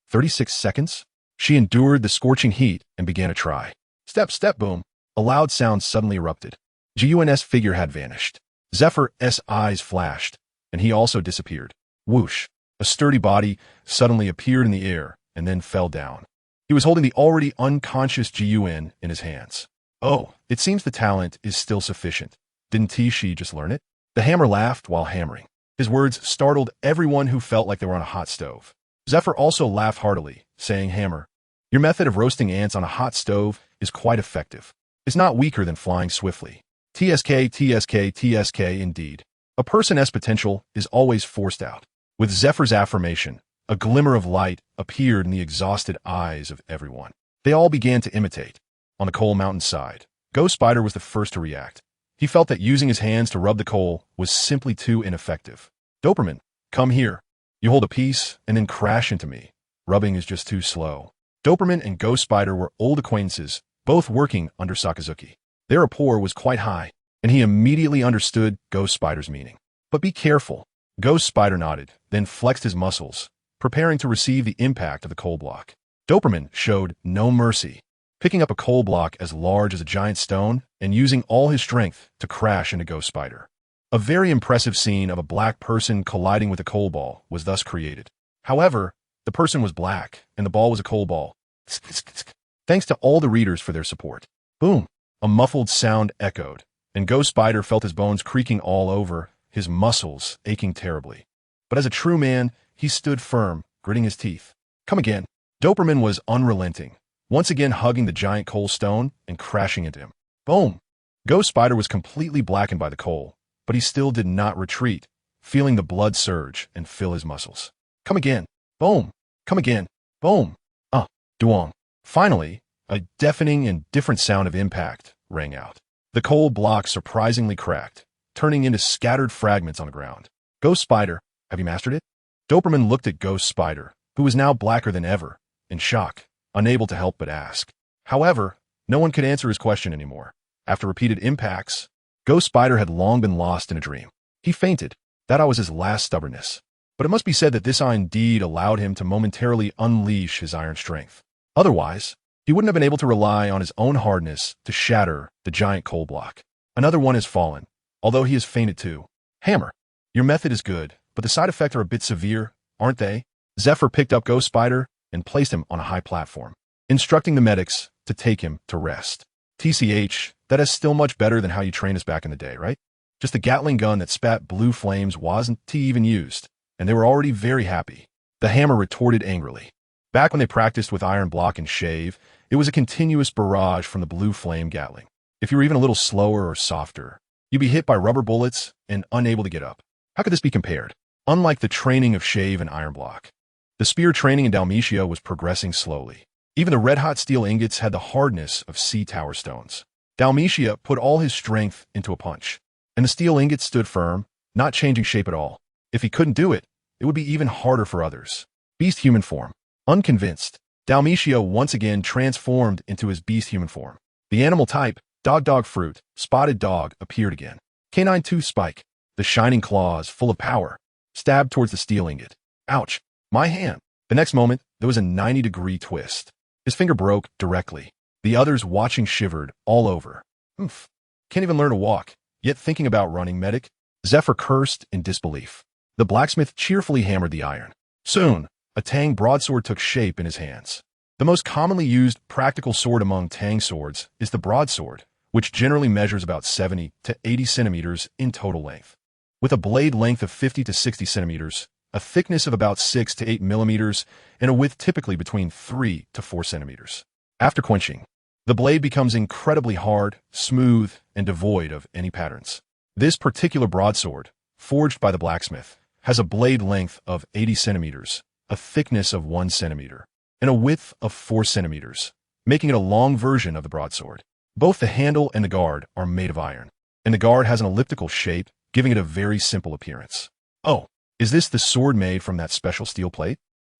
36 seconds? She endured the scorching heat and began to try. Step, step, boom. A loud sound suddenly erupted. Jiun's figure had vanished. Zephyr's eyes flashed, and he also disappeared. Whoosh. A sturdy body suddenly appeared in the air and then fell down. He was holding the already unconscious Jiun in his hands. Oh, it seems the talent is still sufficient. Didn't she just learn it? The hammer laughed while hammering. His words startled everyone who felt like they were on a hot stove. Zephyr also laughed heartily, saying, Hammer, your method of roasting ants on a hot stove is quite effective. It's not weaker than flying swiftly. TSK indeed. A person's potential is always forced out. With Zephyr's affirmation, a glimmer of light appeared in the exhausted eyes of everyone. They all began to imitate. On the coal mountain side, Ghost Spider was the first to react. He felt that using his hands to rub the coal was simply too ineffective. Doberman, come here. You hold a piece and then crash into me. Rubbing is just too slow. Doberman and Ghost Spider were old acquaintances, both working under Sakazuki. Their rapport was quite high, and he immediately understood Ghost Spider's meaning. But be careful. Ghost Spider nodded, then flexed his muscles, preparing to receive the impact of the coal block. Doberman showed no mercy, picking up a coal block as large as a giant stone and using all his strength to crash into Ghost Spider. A very impressive scene of a black person colliding with a coal ball was thus created. However, the person was black, and the ball was a coal ball. Thanks to all the readers for their support. Boom! A muffled sound echoed, and Ghost Spider felt his bones creaking all over, his muscles aching terribly. But as a true man, he stood firm, gritting his teeth. Come again. Doberman was unrelenting, once again hugging the giant coal stone and crashing into him. Boom! Ghost Spider was completely blackened by the coal, but he still did not retreat, feeling the blood surge and fill his muscles. Come again. Boom! Come again. Boom! Duong. Finally, a deafening and different sound of impact rang out. The coal block surprisingly cracked, turning into scattered fragments on the ground. Ghost Spider, have you mastered it? Doberman looked at Ghost Spider, who was now blacker than ever, in shock, unable to help but ask. However, no one could answer his question anymore. After repeated impacts, Ghost Spider had long been lost in a dream. He fainted. That was his last stubbornness. But it must be said that this indeed allowed him to momentarily unleash his iron strength. Otherwise, he wouldn't have been able to rely on his own hardness to shatter the giant coal block. Another one has fallen, although he has fainted too. Hammer, your method is good, but the side effects are a bit severe, aren't they? Zephyr picked up Ghost Spider and placed him on a high platform, instructing the medics to take him to rest. TCH, that is still much better than how you trained us back in the day, right? Just the Gatling gun that spat blue flames wasn't even used, and they were already very happy. The hammer retorted angrily. Back when they practiced with iron block and shave, it was a continuous barrage from the blue flame Gatling. If you were even a little slower or softer, you'd be hit by rubber bullets and unable to get up. How could this be compared? Unlike the training of shave and iron block, the spear training in Dalmesia was progressing slowly. Even the red-hot steel ingots had the hardness of sea tower stones. Dalmesia put all his strength into a punch, and the steel ingots stood firm, not changing shape at all. If he couldn't do it, it would be even harder for others. Beast human form. Unconvinced, Dalmatio once again transformed into his beast human form. The animal type, dog fruit, spotted dog, appeared again. Canine 2 spike, the shining claws full of power, stabbed towards the steel ingot. Ouch, my hand. The next moment, there was a 90-degree twist. His finger broke directly. The others watching shivered all over. Oof. Can't even learn to walk, yet thinking about running, medic. Zephyr cursed in disbelief. The blacksmith cheerfully hammered the iron. Soon, a Tang broadsword took shape in his hands. The most commonly used practical sword among Tang swords is the broadsword, which generally measures about 70 to 80 centimeters in total length. With a blade length of 50 to 60 centimeters, a thickness of about 6 to 8 millimeters, and a width typically between 3 to 4 centimeters. After quenching, the blade becomes incredibly hard, smooth, and devoid of any patterns. This particular broadsword, forged by the blacksmith, has a blade length of 80 centimeters, a thickness of 1 centimeter, and a width of 4 centimeters, making it a long version of the broadsword. Both the handle and the guard are made of iron, and the guard has an elliptical shape, giving it a very simple appearance. Oh, is this the sword made from that special steel plate?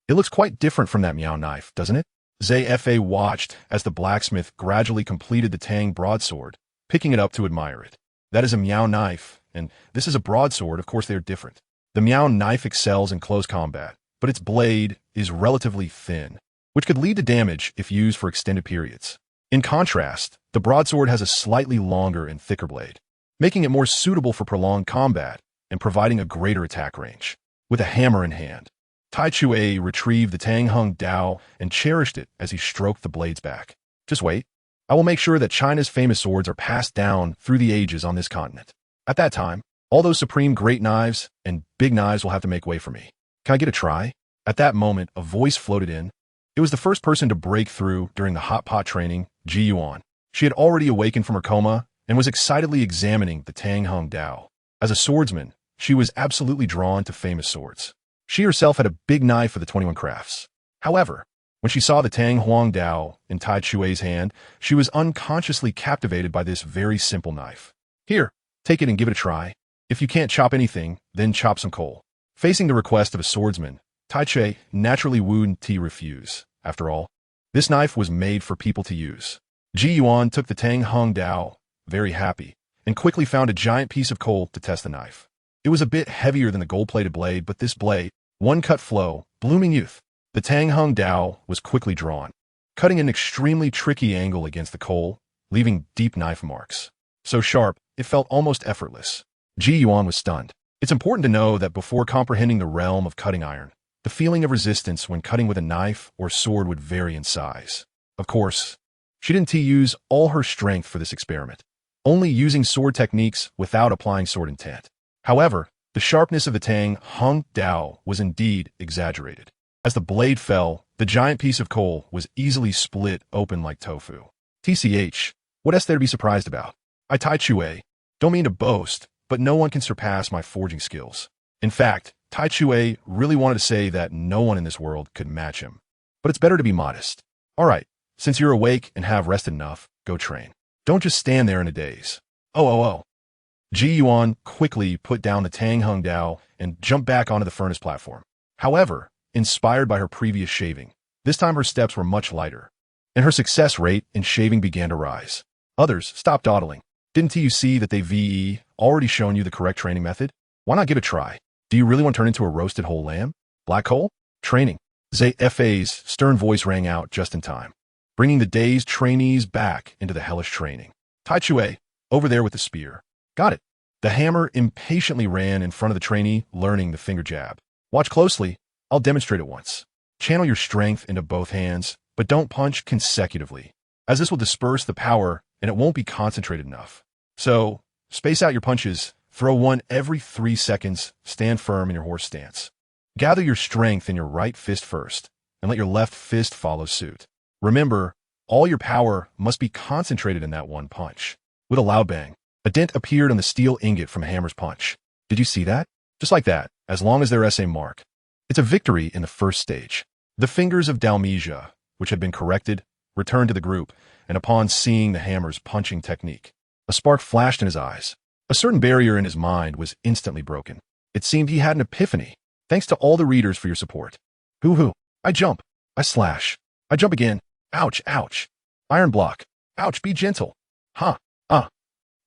It looks quite different from that Meow knife, doesn't it? Zephyr watched as the blacksmith gradually completed the Tang broadsword, picking it up to admire it. That is a Meow knife, and this is a broadsword. Of course they are different. The Meow knife excels in close combat, but its blade is relatively thin, which could lead to damage if used for extended periods. In contrast, the broadsword has a slightly longer and thicker blade, making it more suitable for prolonged combat and providing a greater attack range. With a hammer in hand, Tai Chue retrieved the Tang Hung Dao and cherished it as he stroked the blades back. Just wait. I will make sure that China's famous swords are passed down through the ages on this continent. At that time, all those supreme great knives and big knives will have to make way for me. Can I get a try? At that moment, a voice floated in. It was the first person to break through during the hot pot training, Ji Yuan. She had already awakened from her coma and was excitedly examining the Tang Hung Dao. As a swordsman, she was absolutely drawn to famous swords. She herself had a big knife for the 21 crafts. However, when she saw the Tang Huang Dao in Tai Chue's hand, she was unconsciously captivated by this very simple knife. Here, take it and give it a try. If you can't chop anything, then chop some coal. Facing the request of a swordsman, Tai Chue naturally wouldn't refuse. After all, this knife was made for people to use. Ji Yuan took the Tang Hung Dao, very happy, and quickly found a giant piece of coal to test the knife. It was a bit heavier than the gold-plated blade, but this blade, one cut flow, blooming youth. The Tang Hung Dao was quickly drawn, cutting an extremely tricky angle against the coal, leaving deep knife marks. So sharp, it felt almost effortless. Ji Yuan was stunned. It's important to know that before comprehending the realm of cutting iron, the feeling of resistance when cutting with a knife or sword would vary in size. Of course, she didn't use all her strength for this experiment, only using sword techniques without applying sword intent. However, the sharpness of the Tang Hung Dao was indeed exaggerated. As the blade fell, the giant piece of coal was easily split open like tofu. TCH, what is there to be surprised about? I Tai Chue, don't mean to boast, but no one can surpass my forging skills. In fact, Tai Chue really wanted to say that no one in this world could match him. But it's better to be modest. All right, since you're awake and have rested enough, go train. Don't just stand there in a daze. Oh. Ji Yuan quickly put down the Tang Hung Dao and jumped back onto the furnace platform. However, inspired by her previous shaving, this time her steps were much lighter, and her success rate in shaving began to rise. Others stopped dawdling. Didn't you see that they've already shown you the correct training method? Why not give it a try? Do you really want to turn into a roasted whole lamb? Black hole? Training. Zephyr's stern voice rang out just in time, bringing the dazed trainees back into the hellish training. Tai Chue, over there with the spear. Got it. The hammer impatiently ran in front of the trainee, learning the finger jab. Watch closely. I'll demonstrate it once. Channel your strength into both hands, but don't punch consecutively, as this will disperse the power and it won't be concentrated enough. So, space out your punches, throw one every 3 seconds, stand firm in your horse stance. Gather your strength in your right fist first, and let your left fist follow suit. Remember, all your power must be concentrated in that one punch. With a loud bang, a dent appeared on the steel ingot from Hammer's punch. Did you see that? Just like that, as long as they're SA mark. It's a victory in the first stage. The fingers of Dalmatio, which had been corrected, returned to the group, and upon seeing the Hammer's punching technique, a spark flashed in his eyes. A certain barrier in his mind was instantly broken. It seemed he had an epiphany. Thanks to all the readers for your support. Hoo-hoo. I jump. I slash. I jump again. Ouch, ouch. Iron block. Ouch, be gentle. Huh.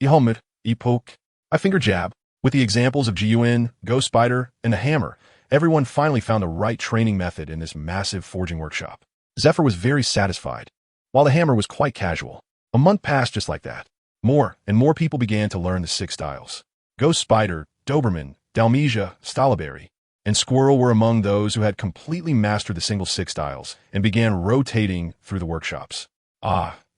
Ihomid. Epoke. I finger jab. With the examples of GUN, Ghost Spider, and the hammer, everyone finally found the right training method in this massive forging workshop. Zephyr was very satisfied, while the hammer was quite casual. A month passed just like that. More and more people began to learn the 6 styles. Ghost Spider, Doberman, Dalmesia, Stalaberry, and Squirrel were among those who had completely mastered the single 6 styles and began rotating through the workshops.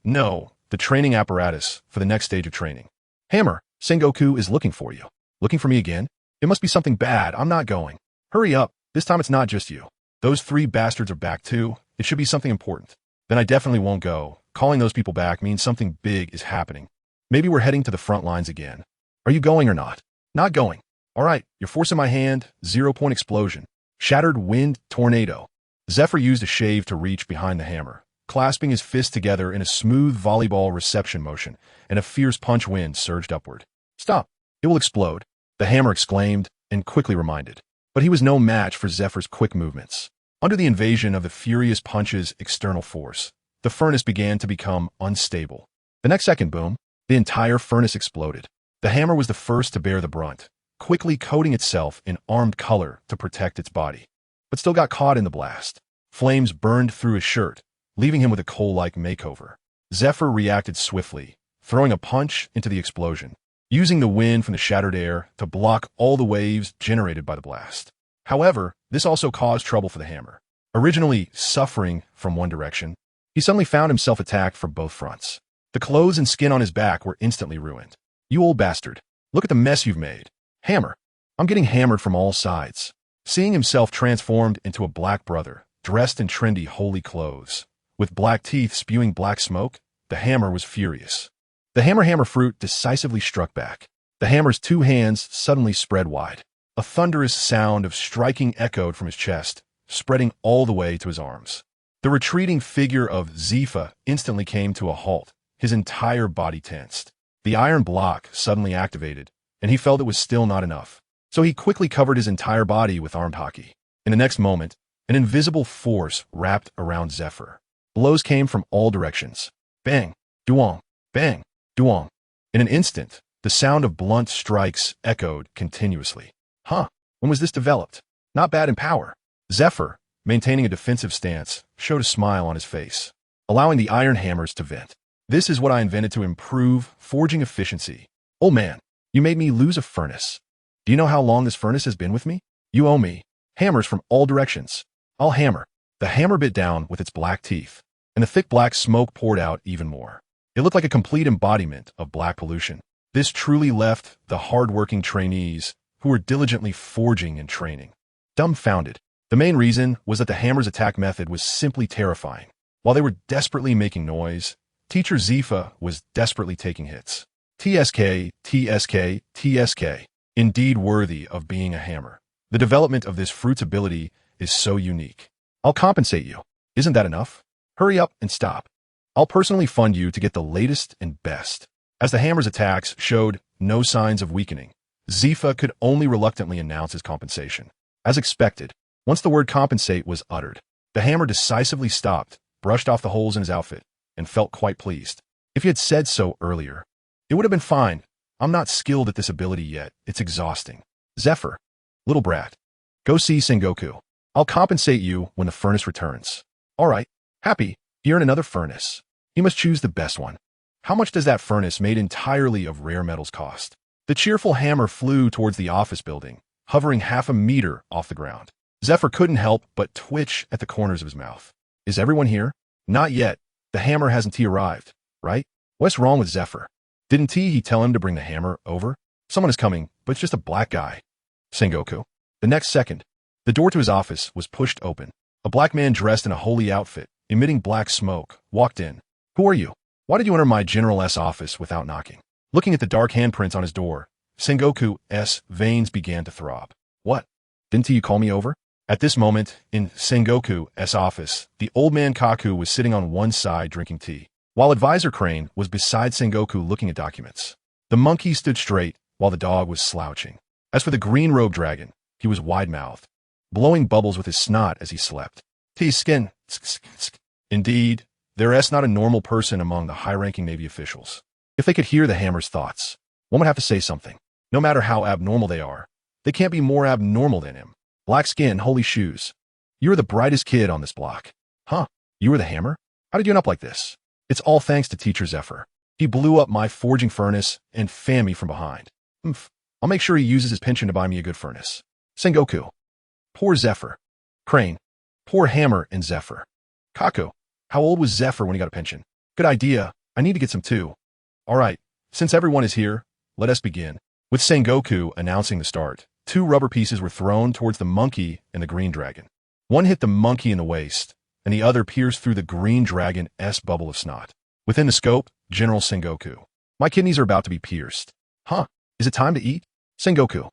No, the training apparatus for the next stage of training. Hammer, Sengoku is looking for you. Looking for me again? It must be something bad. I'm not going. Hurry up. This time it's not just you. Those 3 bastards are back too. It should be something important. Then I definitely won't go. Calling those people back means something big is happening. Maybe we're heading to the front lines again. Are you going or not? Not going. All right, you're forcing my hand. 0-point explosion. Shattered wind tornado. Zephyr used a shave to reach behind the hammer, clasping his fists together in a smooth volleyball reception motion, and a fierce punch wind surged upward. Stop. It will explode, the hammer exclaimed, and quickly reminded. But he was no match for Zephyr's quick movements. Under the invasion of the furious punch's external force, the furnace began to become unstable. The next second, boom, the entire furnace exploded. The hammer was the first to bear the brunt, quickly coating itself in armed color to protect its body, but still got caught in the blast. Flames burned through his shirt, leaving him with a coal-like makeover. Zephyr reacted swiftly, throwing a punch into the explosion, using the wind from the shattered air to block all the waves generated by the blast. However, this also caused trouble for the hammer. Originally suffering from one direction, he suddenly found himself attacked from both fronts. The clothes and skin on his back were instantly ruined. You old bastard. Look at the mess you've made. Hammer. I'm getting hammered from all sides. Seeing himself transformed into a black brother, dressed in trendy holy clothes, with black teeth spewing black smoke, the hammer was furious. The hammer fruit decisively struck back. The hammer's 2 hands suddenly spread wide. A thunderous sound of striking echoed from his chest, spreading all the way to his arms. The retreating figure of Zephyr instantly came to a halt, his entire body tensed. The iron block suddenly activated, and he felt it was still not enough. So he quickly covered his entire body with armed hockey. In the next moment, an invisible force wrapped around Zephyr. Blows came from all directions. Bang, duong, bang, duong. In an instant, the sound of blunt strikes echoed continuously. When was this developed? Not bad in power. Zephyr, maintaining a defensive stance, showed a smile on his face, allowing the iron hammers to vent. This is what I invented to improve forging efficiency. Old man, you made me lose a furnace. Do you know how long this furnace has been with me? You owe me. Hammers from all directions. I'll hammer. The hammer bit down with its black teeth, and the thick black smoke poured out even more. It looked like a complete embodiment of black pollution. This truly left the hard-working trainees who were diligently forging and training dumbfounded. The main reason was that the hammer's attack method was simply terrifying. While they were desperately making noise, Teacher Zephyr was desperately taking hits. TSK, TSK, TSK. Indeed worthy of being a hammer. The development of this fruit's ability is so unique. I'll compensate you. Isn't that enough? Hurry up and stop. I'll personally fund you to get the latest and best. As the hammer's attacks showed no signs of weakening, Zephyr could only reluctantly announce his compensation. As expected, once the word compensate was uttered, the hammer decisively stopped, brushed off the holes in his outfit, and felt quite pleased. If he had said so earlier, it would have been fine. I'm not skilled at this ability yet. It's exhausting. Zephyr, little brat, go see Sengoku. I'll compensate you when the furnace returns. All right, happy. You're in another furnace. You must choose the best one. How much does that furnace made entirely of rare metals cost? The cheerful hammer flew towards the office building, hovering half a meter off the ground. Zephyr couldn't help but twitch at the corners of his mouth. Is everyone here? Not yet. The hammer hasn't arrived, right? What's wrong with Zephyr? Didn't he tell him to bring the hammer over? Someone is coming, but it's just a black guy. Sengoku. The next second, the door to his office was pushed open. A black man dressed in a holy outfit, emitting black smoke, walked in. Who are you? Why did you enter my General's office without knocking? Looking at the dark handprints on his door, Sengoku's veins began to throb. What? Didn't you call me over? At this moment, in Sengoku's office, the old man Kaku was sitting on one side drinking tea, while Advisor Crane was beside Sengoku looking at documents. The monkey stood straight, while the dog was slouching. As for the green-robed dragon, he was wide-mouthed. blowing bubbles with his snot as he slept. His skin. Indeed, there's not a normal person among the high-ranking Navy officials. If they could hear the hammer's thoughts, one would have to say something. No matter how abnormal they are, they can't be more abnormal than him. Black skin, holy shoes. You were the brightest kid on this block. Huh? You were the hammer? How did you end up like this? It's all thanks to Teacher Zephyr. He blew up my forging furnace and fanned me from behind. I'll make sure he uses his pension to buy me a good furnace. Sengoku. Poor Zephyr. Crane. Poor Hammer and Zephyr. Kaku. How old was Zephyr when he got a pension? Good idea. I need to get some too. All right. Since everyone is here, let us begin. With Sengoku announcing the start, 2 rubber pieces were thrown towards the monkey and the green dragon. One hit the monkey in the waist, and the other pierced through the green dragon's bubble of snot. Within the scope, General Sengoku. My kidneys are about to be pierced. Huh? Is it time to eat? Sengoku.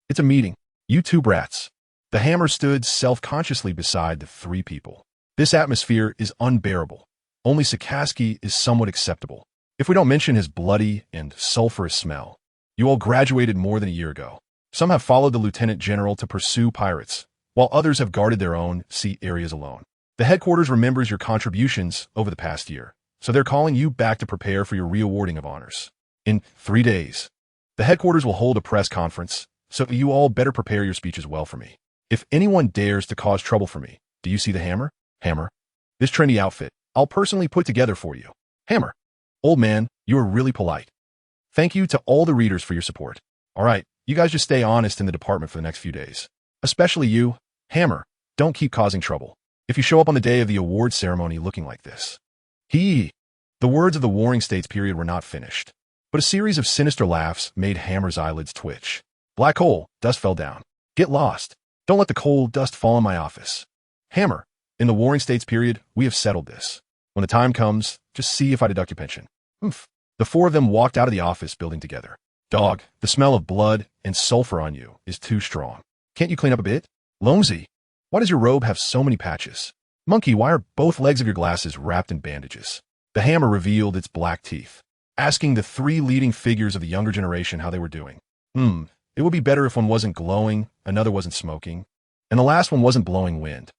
It's a meeting. You 2 brats. The hammer stood self-consciously beside the 3 people. This atmosphere is unbearable. Only Sakazuki is somewhat acceptable. If we don't mention his bloody and sulfurous smell. You all graduated more than a year ago. Some have followed the lieutenant general to pursue pirates, while others have guarded their own sea areas alone. The headquarters remembers your contributions over the past year, so they're calling you back to prepare for your reawarding of honors. In 3 days, the headquarters will hold a press conference, so you all better prepare your speeches well for me. If anyone dares to cause trouble for me, do you see the hammer? Hammer. This trendy outfit, I'll personally put together for you. Hammer. Old man, you are really polite. Thank you to all the readers for your support. All right, you guys just stay honest in the department for the next few days. Especially you, Hammer. Don't keep causing trouble. If you show up on the day of the award ceremony looking like this. The words of the Warring States period were not finished, but a series of sinister laughs made Hammer's eyelids twitch. Black hole, dust fell down. Get lost. Don't let the coal dust fall in my office. Hammer, in the Warring States period, we have settled this. When the time comes, just see if I deduct your pension. The 4 of them walked out of the office building together. Dog, the smell of blood and sulfur on you is too strong. Can't you clean up a bit? Lomsy, why does your robe have so many patches? Monkey, why are both legs of your glasses wrapped in bandages? The hammer revealed its black teeth, asking the 3 leading figures of the younger generation how they were doing. It would be better if one wasn't glowing, another wasn't smoking, and the last one wasn't blowing wind.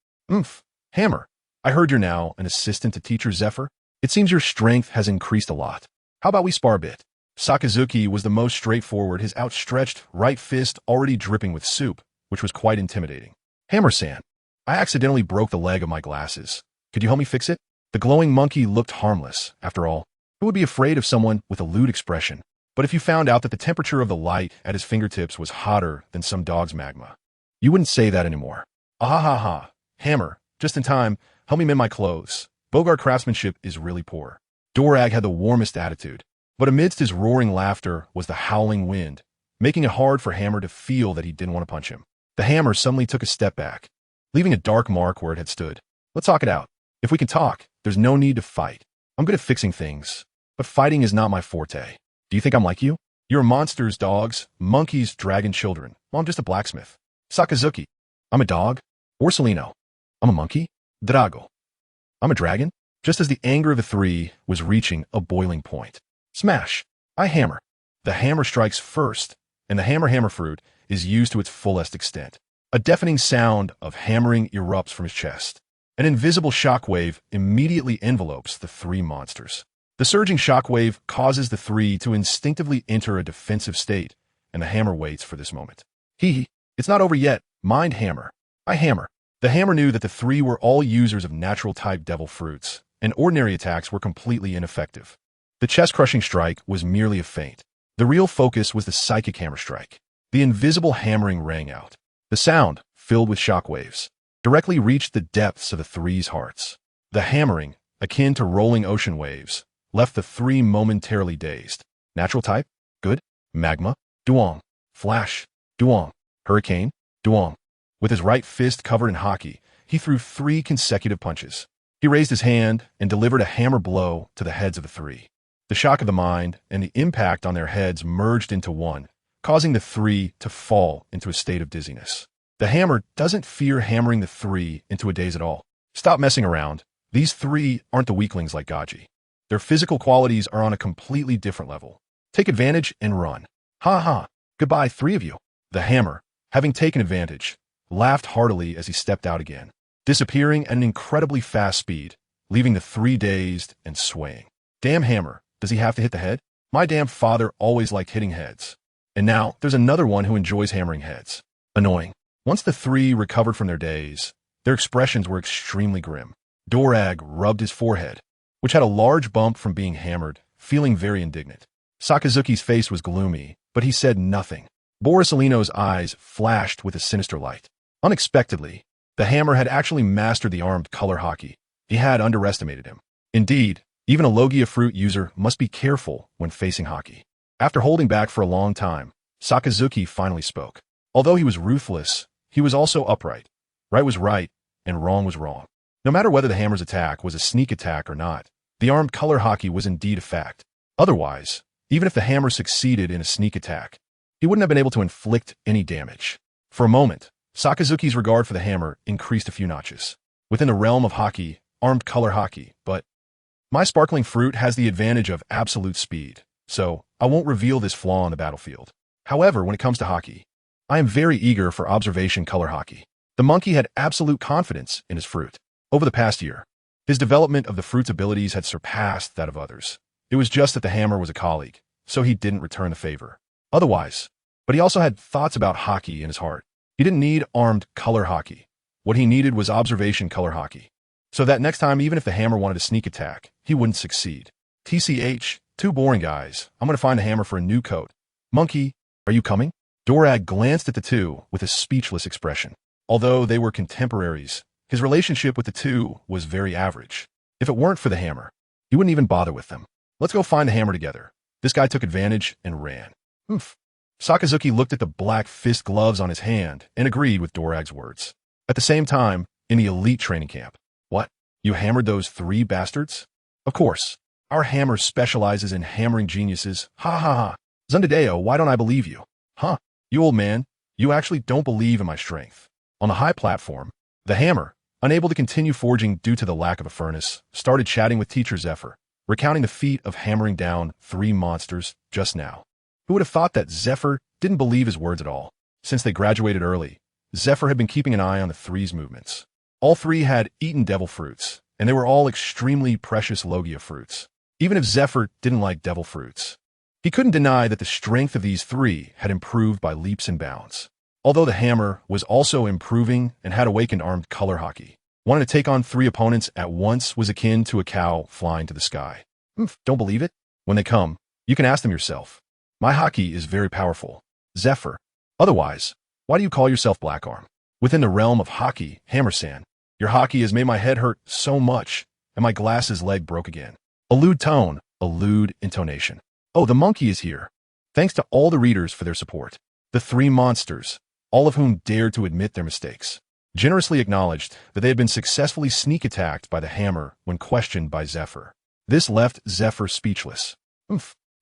Hammer, I heard you're now an assistant to Teacher Zephyr. It seems your strength has increased a lot. How about we spar a bit? Sakazuki was the most straightforward, his outstretched right fist already dripping with soup, which was quite intimidating. Hammer-san, I accidentally broke the leg of my glasses. Could you help me fix it? The glowing monkey looked harmless. After all, who would be afraid of someone with a lewd expression? But if you found out that the temperature of the light at his fingertips was hotter than some dog's magma, you wouldn't say that anymore. Ah. Hammer, just in time, help me mend my clothes. Bogart craftsmanship is really poor. Dorag had the warmest attitude, but amidst his roaring laughter was the howling wind, making it hard for Hammer to feel that he didn't want to punch him. The hammer suddenly took a step back, leaving a dark mark where it had stood. Let's talk it out. If we can talk, there's no need to fight. I'm good at fixing things, but fighting is not my forte. Do you think I'm like you? You're monsters, dogs, monkeys, dragon children. Well, I'm just a blacksmith. Sakazuki. I'm a dog. Orsolino. I'm a monkey. Drago. I'm a dragon. Just as the anger of the 3 was reaching a boiling point. Smash. I hammer. The hammer strikes first, and the hammer fruit is used to its fullest extent. A deafening sound of hammering erupts from his chest. An invisible shockwave immediately envelopes the 3 monsters. The surging shockwave causes the 3 to instinctively enter a defensive state, and the hammer waits for this moment. It's not over yet. Mind hammer. I hammer. The hammer knew that the 3 were all users of natural-type devil fruits, and ordinary attacks were completely ineffective. The chest-crushing strike was merely a feint. The real focus was the psychic hammer strike. The invisible hammering rang out. The sound, filled with shockwaves, directly reached the depths of the 3's hearts. The hammering, akin to rolling ocean waves, left the 3 momentarily dazed. Natural type? Good. Magma? Duong. Flash? Duong. Hurricane? Duong. With his right fist covered in hockey, he threw 3 consecutive punches. He raised his hand and delivered a hammer blow to the heads of the 3. The shock of the mind and the impact on their heads merged into one, causing the 3 to fall into a state of dizziness. The hammer doesn't fear hammering the 3 into a daze at all. Stop messing around. These 3 aren't the weaklings like Gaji. Their physical qualities are on a completely different level. Take advantage and run. Ha. Goodbye, 3 of you. The hammer, having taken advantage, laughed heartily as he stepped out again, disappearing at an incredibly fast speed, leaving the three dazed and swaying. Damn hammer, does he have to hit the head? My damn father always liked hitting heads. And now, there's another one who enjoys hammering heads. Annoying. Once the three recovered from their daze, their expressions were extremely grim. Dorag rubbed his forehead, which had a large bump from being hammered, feeling very indignant. Sakazuki's face was gloomy, but he said nothing. Borisolino's eyes flashed with a sinister light. Unexpectedly, the hammer had actually mastered the armed color hockey. He had underestimated him. Indeed, even a Logia fruit user must be careful when facing hockey. After holding back for a long time, Sakazuki finally spoke. Although he was ruthless, he was also upright. Right was right, and wrong was wrong. No matter whether the hammer's attack was a sneak attack or not, the armed color hockey was indeed a fact. Otherwise, even if the hammer succeeded in a sneak attack, he wouldn't have been able to inflict any damage. For a moment, Sakazuki's regard for the hammer increased a few notches. Within the realm of hockey, armed color hockey, but my sparkling fruit has the advantage of absolute speed, so I won't reveal this flaw on the battlefield. However, when it comes to hockey, I am very eager for observation color hockey. The monkey had absolute confidence in his fruit. Over the past year, his development of the fruit's abilities had surpassed that of others. It was just that the hammer was a colleague, so he didn't return the favor. Otherwise, but he also had thoughts about hockey in his heart. He didn't need armed color hockey. What he needed was observation color hockey. So that next time, even if the hammer wanted a sneak attack, he wouldn't succeed. TCH, two boring guys. I'm going to find a hammer for a new coat. Monkey, are you coming? Dorag glanced at the two with a speechless expression. Although they were contemporaries, his relationship with the two was very average. If it weren't for the hammer, he wouldn't even bother with them. Let's go find the hammer together. This guy took advantage and ran. Oof. Sakazuki looked at the black fist gloves on his hand and agreed with Dorag's words. At the same time, in the elite training camp. What? You hammered those three bastards? Of course. Our hammer specializes in hammering geniuses. Ha ha ha. Zundadeo, why don't I believe you? Huh? You old man, you actually don't believe in my strength. On the high platform, the hammer, unable to continue forging due to the lack of a furnace, started chatting with teacher Zephyr, recounting the feat of hammering down three monsters just now. Who would have thought that Zephyr didn't believe his words at all? Since they graduated early, Zephyr had been keeping an eye on the three's movements. All three had eaten devil fruits, and they were all extremely precious Logia fruits. Even if Zephyr didn't like devil fruits, he couldn't deny that the strength of these three had improved by leaps and bounds. Although the hammer was also improving and had awakened armed color hockey, wanting to take on three opponents at once was akin to a cow flying to the sky. Don't believe it? When they come, you can ask them yourself. My hockey is very powerful. Zephyr. Otherwise, why do you call yourself Black Arm? Within the realm of hockey, Hammer-san, your hockey has made my head hurt so much, and my glasses leg broke again. A lewd tone, a lewd intonation. Oh, the monkey is here. Thanks to all the readers for their support. The three monsters, all of whom dared to admit their mistakes, generously acknowledged that they had been successfully sneak attacked by the hammer when questioned by Zephyr. This left Zephyr speechless.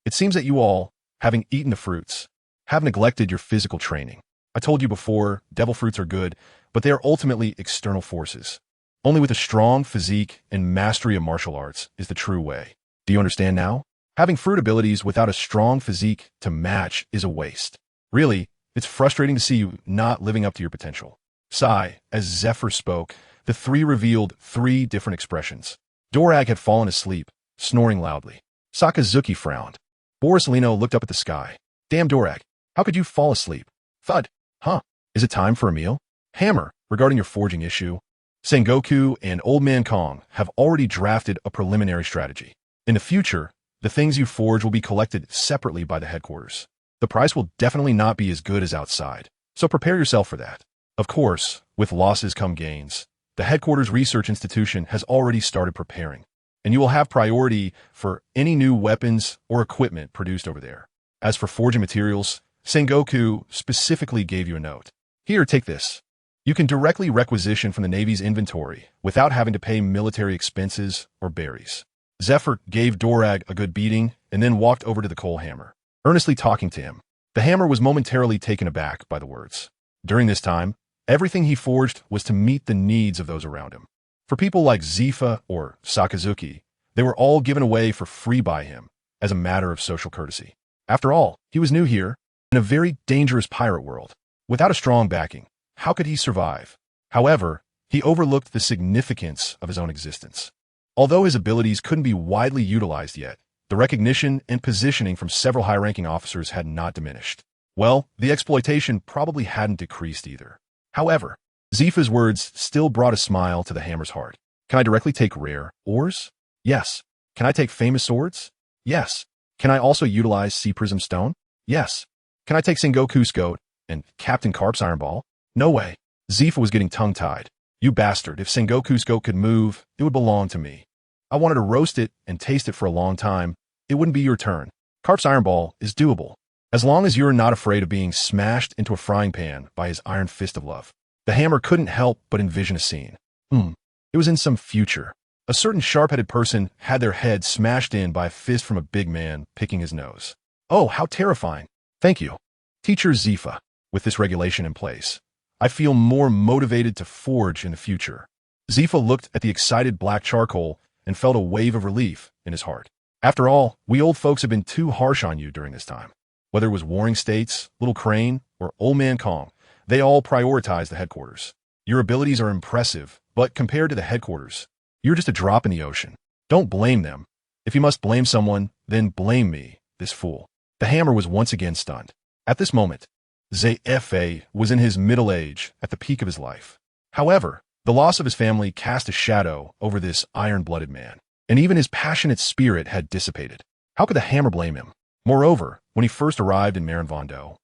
It seems that you all, having eaten the fruits, have neglected your physical training. I told you before, devil fruits are good, but they are ultimately external forces. Only with a strong physique and mastery of martial arts is the true way. Do you understand now? Having fruit abilities without a strong physique to match is a waste. Really, it's frustrating to see you not living up to your potential. Sigh, as Zephyr spoke, the three revealed three different expressions. Dorag had fallen asleep, snoring loudly. Sakazuki frowned. Borisolino looked up at the sky. Damn Dorag, how could you fall asleep? Thud. Huh? Is it time for a meal? Hammer, regarding your forging issue, Sengoku and Old Man Kong have already drafted a preliminary strategy. In the future, the things you forge will be collected separately by the headquarters. The price will definitely not be as good as outside, so prepare yourself for that. Of course, with losses come gains. The headquarters research institution has already started preparing, and you will have priority for any new weapons or equipment produced over there. As for forging materials, Sengoku specifically gave you a note. Here, take this. You can directly requisition from the Navy's inventory without having to pay military expenses or berries. Zephyr gave Dorag a good beating and then walked over to the coal hammer, earnestly talking to him. The hammer was momentarily taken aback by the words. During this time, everything he forged was to meet the needs of those around him. For people like Zephyr or Sakazuki, they were all given away for free by him as a matter of social courtesy. After all, he was new here in a very dangerous pirate world. Without a strong backing, How could he survive? However, he overlooked the significance of his own existence. Although his abilities couldn't be widely utilized yet, the recognition and positioning from several high-ranking officers had not diminished. Well, the exploitation probably hadn't decreased either. However, Zephy's words still brought a smile to the Hammer's heart. Can I directly take rare ores? Yes. Can I take famous swords? Yes. Can I also utilize Sea Prism Stone? Yes. Can I take Sengoku's goat and Captain Carp's Iron Ball? No way. Zephyr was getting tongue-tied. You bastard, if Sengoku's goat could move, it would belong to me. I wanted to roast it and taste it for a long time. It wouldn't be your turn. Carp's Iron Ball is doable, as long as you're not afraid of being smashed into a frying pan by his iron fist of love. The Hammer couldn't help but envision a scene. It was in some future. A certain sharp-headed person had their head smashed in by a fist from a big man picking his nose. Oh, how terrifying. Thank you, Teacher Zephyr. With this regulation in place, I feel more motivated to forge in the future. Zephyr looked at the excited black charcoal and felt a wave of relief in his heart. After all, we old folks have been too harsh on you during this time. Whether it was Warring States, Little Crane, or Old Man Kong, they all prioritized the headquarters. Your abilities are impressive, but compared to the headquarters, you're just a drop in the ocean. Don't blame them. If you must blame someone, then blame me, this fool. The Hammer was once again stunned. At this moment, Zephyr was in his middle age, at the peak of his life. However, the loss of his family cast a shadow over this iron-blooded man, and even his passionate spirit had dissipated. How could the Hammer blame him? Moreover, when he first arrived in Marineford,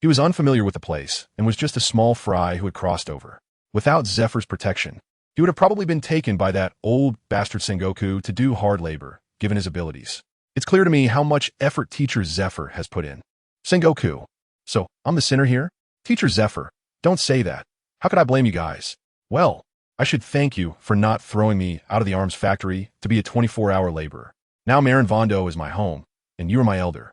he was unfamiliar with the place and was just a small fry who had crossed over. Without Zephyr's protection, he would have probably been taken by that old bastard Sengoku to do hard labor, given his abilities. It's clear to me how much effort Teacher Zephyr has put in. Sengoku. So, I'm the sinner here? Teacher Zephyr, don't say that. How could I blame you guys? Well, I should thank you for not throwing me out of the arms factory to be a 24-hour laborer. Now Marineford is my home, and you are my elder.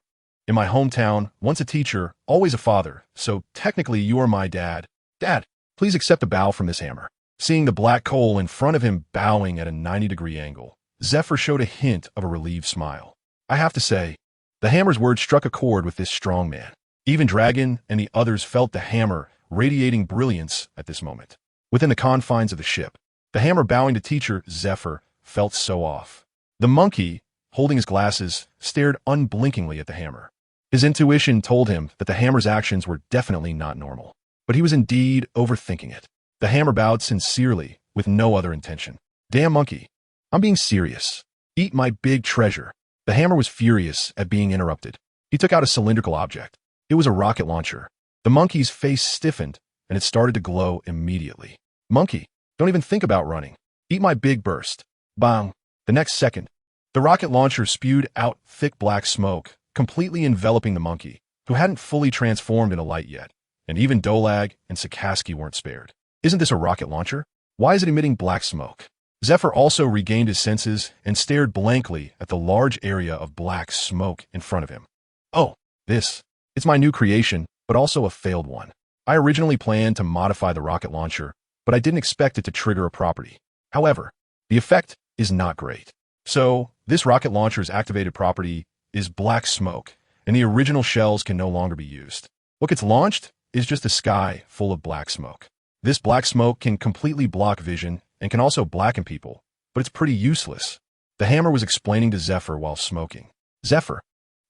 In my hometown, once a teacher, always a father, so technically you are my dad. Dad, please accept a bow from this Hammer. Seeing the black coal in front of him bowing at a 90-degree angle, Zephyr showed a hint of a relieved smile. I have to say, the Hammer's words struck a chord with this strong man. Even Dragon and the others felt the Hammer radiating brilliance at this moment. Within the confines of the ship, the Hammer bowing to Teacher Zephyr felt so off. The monkey, holding his glasses, stared unblinkingly at the Hammer. His intuition told him that the Hammer's actions were definitely not normal, but he was indeed overthinking it. The Hammer bowed sincerely, with no other intention. Damn monkey. I'm being serious. Eat my big treasure. The Hammer was furious at being interrupted. He took out a cylindrical object. It was a rocket launcher. The monkey's face stiffened, and it started to glow immediately. Monkey, don't even think about running. Eat my big burst. Bang. The next second, the rocket launcher spewed out thick black smoke, completely enveloping the monkey, who hadn't fully transformed into light yet. And even Dolag and Sakaski weren't spared. Isn't this a rocket launcher? Why is it emitting black smoke? Zephyr also regained his senses and stared blankly at the large area of black smoke in front of him. Oh, it's my new creation, but also a failed one. I originally planned to modify the rocket launcher, but I didn't expect it to trigger a property. However, the effect is not great. So, this rocket launcher's activated property is black smoke, and the original shells can no longer be used. What gets launched is just a sky full of black smoke. This black smoke can completely block vision and can also blacken people, but it's pretty useless. The Hammer was explaining to Zephyr while smoking. Zephyr,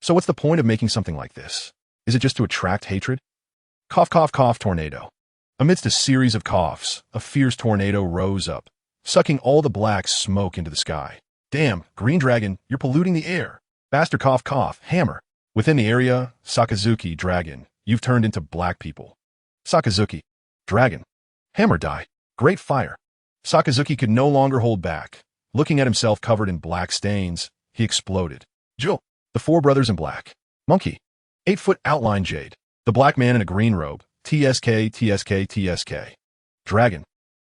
so what's the point of making something like this? Is it just to attract hatred? Cough, cough, cough, tornado. Amidst a series of coughs, a fierce tornado rose up, sucking all the black smoke into the sky. Damn, Green Dragon, you're polluting the air. Bastard, cough, cough, Hammer. Within the area, Sakazuki, Dragon, you've turned into black people. Sakazuki, Dragon, Hammer die. Great fire. Sakazuki could no longer hold back. Looking at himself covered in black stains, he exploded. Jill, the four brothers in black. Monkey, 8-foot outline Jade. The black man in a green robe. TSK, TSK, TSK. Dragon,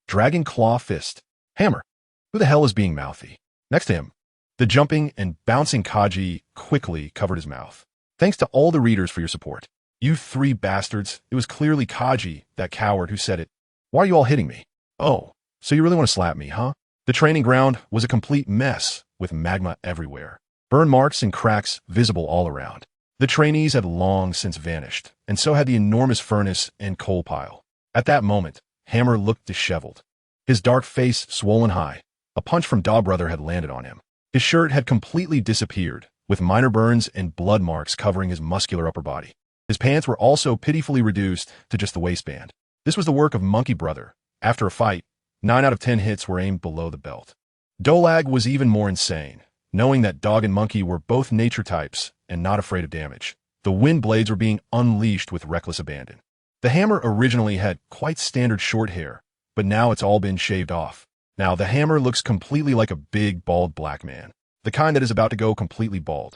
Dragon Claw Fist. Hammer, who the hell is being mouthy? Next to him, the jumping and bouncing Kaji quickly covered his mouth. Thanks to all the readers for your support. You three bastards, it was clearly Kaji, that coward, who said it. Why are you all hitting me? Oh, so you really want to slap me, huh? The training ground was a complete mess, with magma everywhere. Burn marks and cracks visible all around. The trainees had long since vanished, and so had the enormous furnace and coal pile. At that moment, Hammer looked disheveled. His dark face swollen high. A punch from Dogbrother had landed on him. His shirt had completely disappeared, with minor burns and blood marks covering his muscular upper body. His pants were also pitifully reduced to just the waistband. This was the work of Monkey Brother. After a fight, 9 out of 10 hits were aimed below the belt. Dolag was even more insane, knowing that Dog and Monkey were both nature types and not afraid of damage. The wind blades were being unleashed with reckless abandon. The Hammer originally had quite standard short hair, but now it's all been shaved off. Now the Hammer looks completely like a big, bald black man, the kind that is about to go completely bald.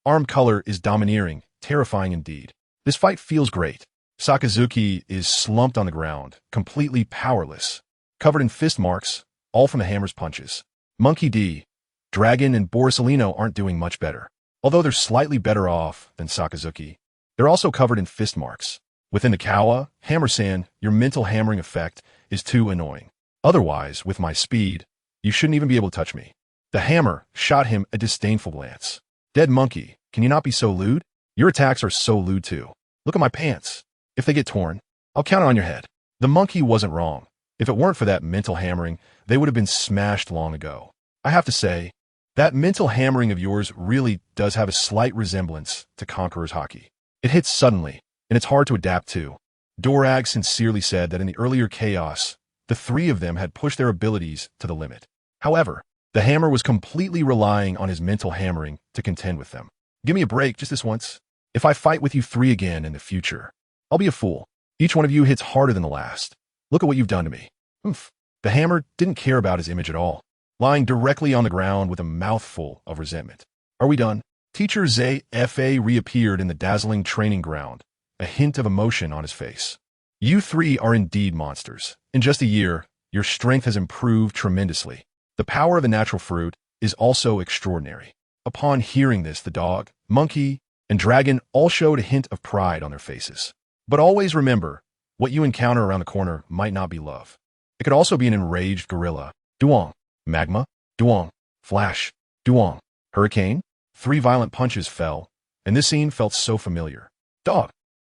Arm color is domineering, terrifying indeed. This fight feels great. Sakazuki is slumped on the ground, completely powerless, covered in fist marks, all from the Hammer's punches. Monkey D, Dragon, and Borisolino aren't doing much better. Although they're slightly better off than Sakazuki, they're also covered in fist marks. Within the Kawa, Hammer-san, your mental hammering effect is too annoying. Otherwise, with my speed, you shouldn't even be able to touch me. The Hammer shot him a disdainful glance. Dead Monkey, can you not be so lewd? Your attacks are so lewd too. Look at my pants. If they get torn, I'll count it on your head. The Monkey wasn't wrong. If it weren't for that mental hammering, they would have been smashed long ago. I have to say, that mental hammering of yours really does have a slight resemblance to Conqueror's Haki. It hits suddenly, and it's hard to adapt to. Dorag sincerely said that in the earlier chaos, the three of them had pushed their abilities to the limit. However, the Hammer was completely relying on his mental hammering to contend with them. Give me a break just this once. If I fight with you three again in the future, I'll be a fool. Each one of you hits harder than the last. Look at what you've done to me. Oof. The Hammer didn't care about his image at all, lying directly on the ground with a mouthful of resentment. Are we done? Teacher Zephyr reappeared in the dazzling training ground, a hint of emotion on his face. You three are indeed monsters. In just a year, your strength has improved tremendously. The power of the natural fruit is also extraordinary. Upon hearing this, the Dog, Monkey, and Dragon all showed a hint of pride on their faces. But always remember, what you encounter around the corner might not be love. It could also be an enraged gorilla. Duong, magma, Duong, flash, Duong, hurricane. 3 violent punches fell, and this scene felt so familiar. Dog,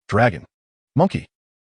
Dragon, Monkey,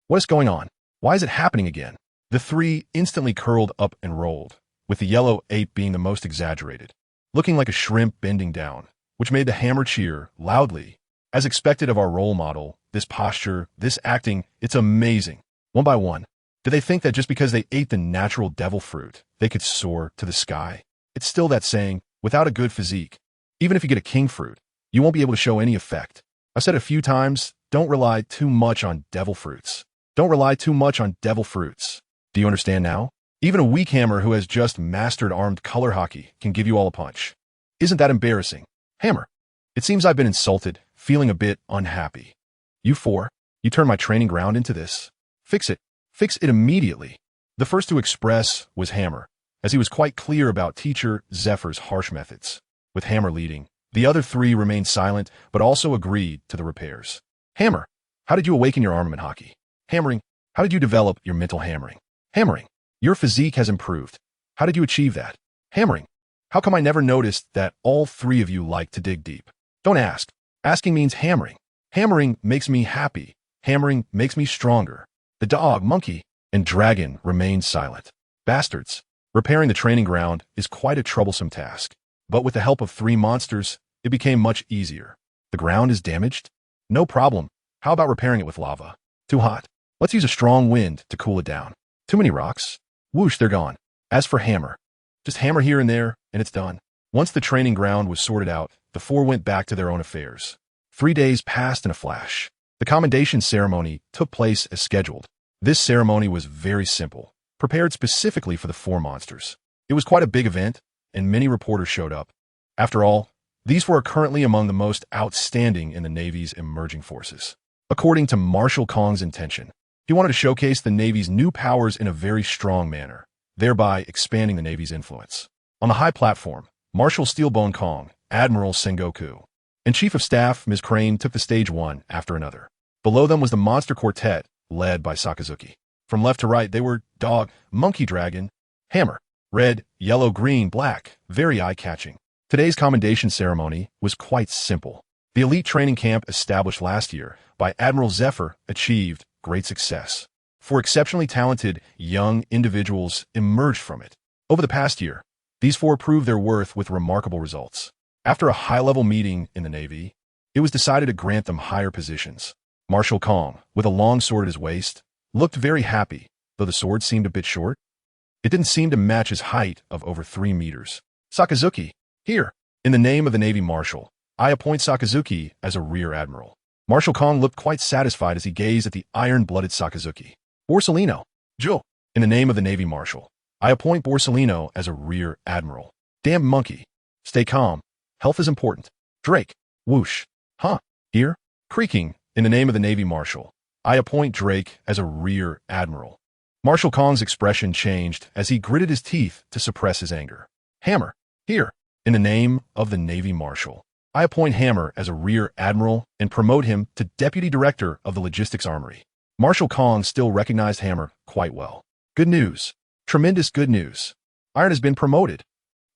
what is going on? Why is it happening again? The 3 instantly curled up and rolled, with the yellow ape being the most exaggerated, looking like a shrimp bending down, which made the Hammer cheer loudly. As expected of our role model, this posture, this acting, it's amazing. One by one, did they think that just because they ate the natural devil fruit, they could soar to the sky? It's still that saying, without a good physique, even if you get a king fruit, you won't be able to show any effect. I've said a few times, don't rely too much on devil fruits. Don't rely too much on devil fruits. Do you understand now? Even a weak Hammer who has just mastered armed color hockey can give you all a punch. Isn't that embarrassing? Hammer, it seems I've been insulted, feeling a bit unhappy. You 4, you turned my training ground into this. Fix it. Fix it immediately. The first to express was Hammer, as he was quite clear about Teacher Zephyr's harsh methods. With Hammer leading, the other 3 remained silent, but also agreed to the repairs. Hammer, how did you awaken your armament hockey? Hammering, how did you develop your mental hammering? Hammering, your physique has improved. How did you achieve that? Hammering, how come I never noticed that all 3 of you like to dig deep? Don't ask. Asking means hammering. Hammering makes me happy. Hammering makes me stronger. The Dog, Monkey, and Dragon remained silent. Bastards. Repairing the training ground is quite a troublesome task. But with the help of 3 monsters, it became much easier. The ground is damaged? No problem. How about repairing it with lava? Too hot? Let's use a strong wind to cool it down. Too many rocks? Whoosh, they're gone. As for Hammer, just hammer here and there, and it's done. Once the training ground was sorted out, the 4 went back to their own affairs. 3 days passed in a flash. The commendation ceremony took place as scheduled. This ceremony was very simple, prepared specifically for the 4 monsters. It was quite a big event, and many reporters showed up. After all, these 4 are currently among the most outstanding in the Navy's emerging forces. According to Marshal Kong's intention, he wanted to showcase the Navy's new powers in a very strong manner, thereby expanding the Navy's influence. On the high platform, Marshal Steelbone Kong, Admiral Sengoku, and Chief of Staff Ms. Crane took the stage one after another. Below them was the monster quartet, led by Sakazuki. From left to right, they were Dog, Monkey, Dragon, Hammer, red, yellow, green, black, very eye-catching. Today's commendation ceremony was quite simple. The elite training camp established last year by Admiral Zephyr achieved great success. Four exceptionally talented, young individuals emerged from it. Over the past year, these four proved their worth with remarkable results. After a high-level meeting in the Navy, it was decided to grant them higher positions. Marshal Kong, with a long sword at his waist, looked very happy, though the sword seemed a bit short. It didn't seem to match his height of over 3 meters. Sakazuki, here, in the name of the Navy Marshal, I appoint Sakazuki as a Rear Admiral. Marshal Kong looked quite satisfied as he gazed at the iron-blooded Sakazuki. Borsellino, Joe, in the name of the Navy Marshal, I appoint Borsellino as a Rear Admiral. Damn monkey. Stay calm. Health is important. Drake, whoosh. Huh, here, creaking, in the name of the Navy Marshal, I appoint Drake as a Rear Admiral. Marshal Kong's expression changed as he gritted his teeth to suppress his anger. Hammer, here, in the name of the Navy Marshal, I appoint Hammer as a Rear Admiral and promote him to Deputy Director of the Logistics Armory. Marshal Kong still recognized Hammer quite well. Good news. Tremendous good news. Iron has been promoted.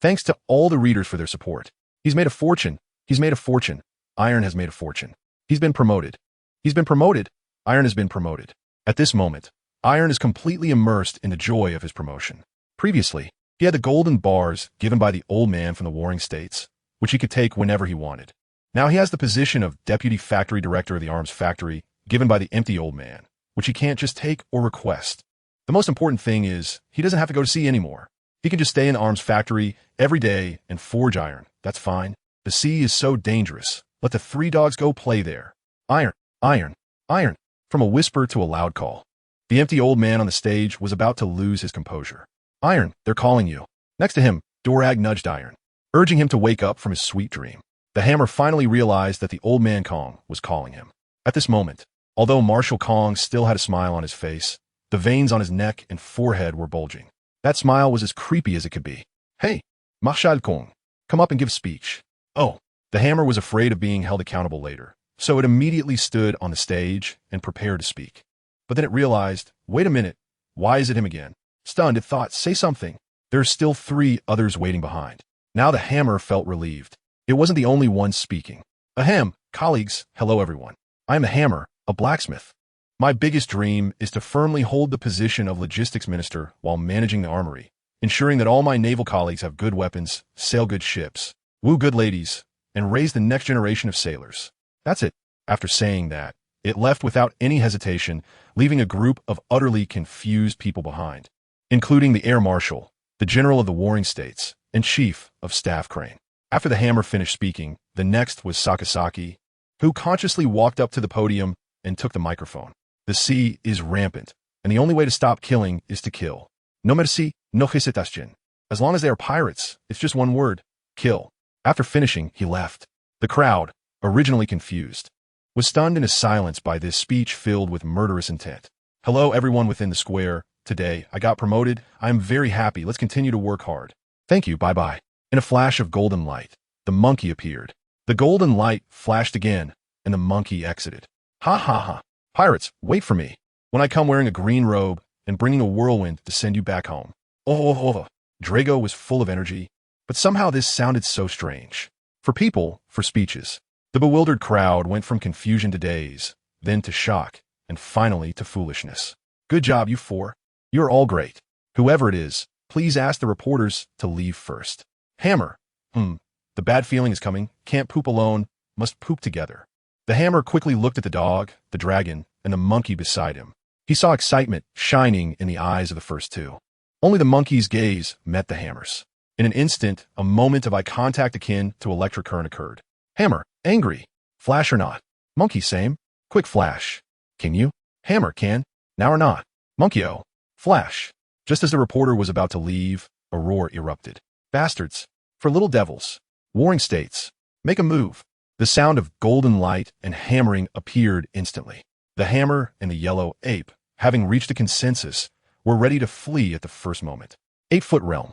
Thanks to all the readers for their support. He's made a fortune. He's made a fortune. Iron has made a fortune. He's been promoted. He's been promoted. Iron has been promoted. At this moment, Iron is completely immersed in the joy of his promotion. Previously, he had the golden bars given by the old man from the Warring States, which he could take whenever he wanted. Now he has the position of Deputy Factory Director of the Arms Factory, given by the empty old man, which he can't just take or request. The most important thing is, he doesn't have to go to sea anymore. He can just stay in the arms factory every day and forge iron. That's fine. The sea is so dangerous. Let the 3 dogs go play there. Iron, iron, iron. From a whisper to a loud call. The empty old man on the stage was about to lose his composure. Iron, they're calling you. Next to him, Dorag nudged Iron, urging him to wake up from his sweet dream. The Hammer finally realized that the old man Kong was calling him. At this moment, although Marshal Kong still had a smile on his face, the veins on his neck and forehead were bulging. That smile was as creepy as it could be. Hey, Marshal Kong, come up and give a speech. Oh, the Hammer was afraid of being held accountable later, so it immediately stood on the stage and prepared to speak. But then it realized, wait a minute, why is it him again? Stunned, it thought, say something. There are still 3 others waiting behind. Now the Hammer felt relieved. It wasn't the only one speaking. Ahem, colleagues, hello everyone. I am a Hammer, a blacksmith. My biggest dream is to firmly hold the position of logistics minister while managing the armory, ensuring that all my naval colleagues have good weapons, sail good ships, woo good ladies, and raise the next generation of sailors. That's it. After saying that, it left without any hesitation, leaving a group of utterly confused people behind, including the Air Marshal, the General of the Warring States, and Chief of Staff Crane. After the Hammer finished speaking, the next was Sakasaki, who consciously walked up to the podium and took the microphone. The sea is rampant, and the only way to stop killing is to kill. No merci, no hesitation. As long as they are pirates, it's just one word, kill. After finishing, he left. The crowd, originally confused, was stunned into silence by this speech filled with murderous intent. Hello everyone within the square. Today, I got promoted. I am very happy. Let's continue to work hard. Thank you, bye-bye. In a flash of golden light, the monkey appeared. The golden light flashed again, and the monkey exited. Ha ha ha. Pirates, wait for me. When I come wearing a green robe and bringing a whirlwind to send you back home. Oh. Drago was full of energy, but somehow this sounded so strange. For people, for speeches. The bewildered crowd went from confusion to daze, then to shock, and finally to foolishness. Good job, you 4. You're all great. Whoever it is, please ask the reporters to leave first. Hammer. The bad feeling is coming. Can't poop alone. Must poop together. The Hammer quickly looked at the dog, the dragon, and the monkey beside him. He saw excitement shining in the eyes of the first 2. Only the monkey's gaze met the Hammer's. In an instant, a moment of eye contact akin to electric current occurred. Hammer, angry. Flash or not? Monkey, same. Quick flash. Can you? Hammer, can. Now or not? Monkey-o. Flash. Just as the reporter was about to leave, a roar erupted. Bastards. For little devils. Warring States. Make a move. The sound of golden light and hammering appeared instantly. The Hammer and the yellow ape, having reached a consensus, were ready to flee at the first moment. 8-foot realm.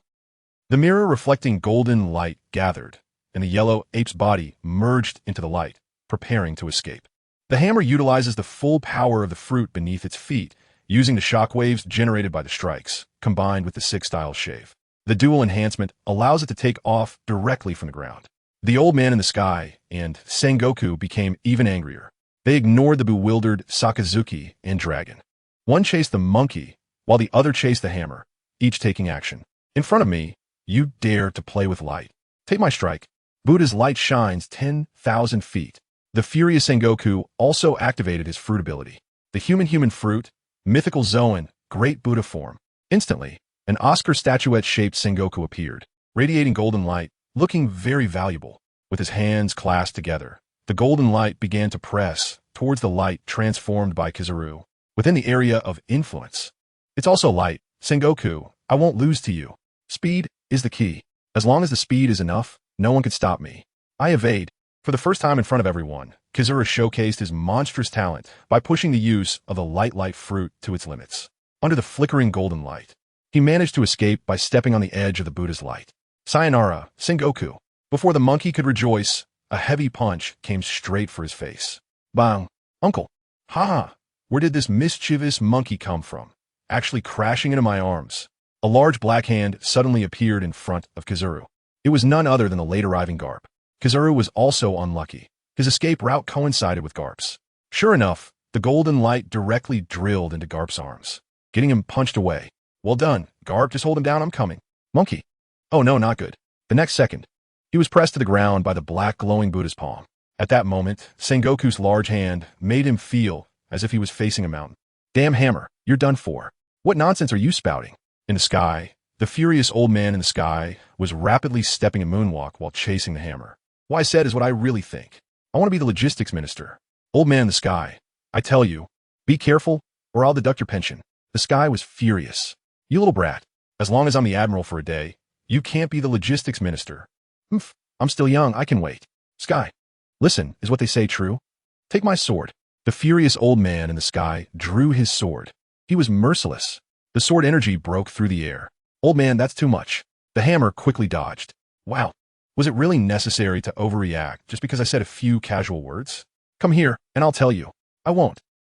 The mirror reflecting golden light gathered, and the yellow ape's body merged into the light, preparing to escape. The Hammer utilizes the full power of the fruit beneath its feet, using the shockwaves generated by the strikes, combined with the 6-style shave. The Duel enhancement allows it to take off directly from the ground. The old man in the sky and Sengoku became even angrier. They ignored the bewildered Sakazuki and dragon. One chased the monkey, while the other chased the hammer, each taking action. In front of me, you dare to play with light. Take my strike. Buddha's light shines 10,000 feet. The furious Sengoku also activated his fruit ability. The human fruit, mythical Zoan, great Buddha form. Instantly, an Oscar statuette-shaped Sengoku appeared, radiating golden light, looking very valuable. With his hands clasped together, the golden light began to press towards the light transformed by Kizaru, within the area of influence. It's also light, Sengoku, I won't lose to you. Speed is the key. As long as the speed is enough, no one can stop me. I evade. For the first time in front of everyone, Kizaru showcased his monstrous talent by pushing the use of the light fruit to its limits. Under the flickering golden light, he managed to escape by stepping on the edge of the Buddha's light. Sayonara, Sengoku. Before the monkey could rejoice, a heavy punch came straight for his face. Bang! Uncle! Haha! Where did this mischievous monkey come from? Actually crashing into my arms. A large black hand suddenly appeared in front of Kizaru. It was none other than the late-arriving Garp. Kizaru was also unlucky. His escape route coincided with Garp's. Sure enough, the golden light directly drilled into Garp's arms, getting him punched away. Well done, Garp, just hold him down, I'm coming. Monkey. Oh no, not good. The next second, he was pressed to the ground by the black glowing Buddha's palm. At that moment, Sengoku's large hand made him feel as if he was facing a mountain. Damn hammer, you're done for. What nonsense are you spouting? In the sky, the furious old man in the sky was rapidly stepping a moonwalk while chasing the hammer. What I said is what I really think. I want to be the logistics minister. Old man in the sky, I tell you, be careful or I'll deduct your pension. The sky was furious. You little brat, as long as I'm the admiral for a day, you can't be the logistics minister. Humph, I'm still young, I can wait. Sky, listen, is what they say true? Take my sword. The furious old man in the sky drew his sword. He was merciless. The sword energy broke through the air. Old man, that's too much. The hammer quickly dodged. Wow. Was it really necessary to overreact just because I said a few casual words? Come here, and I'll tell you. I won't.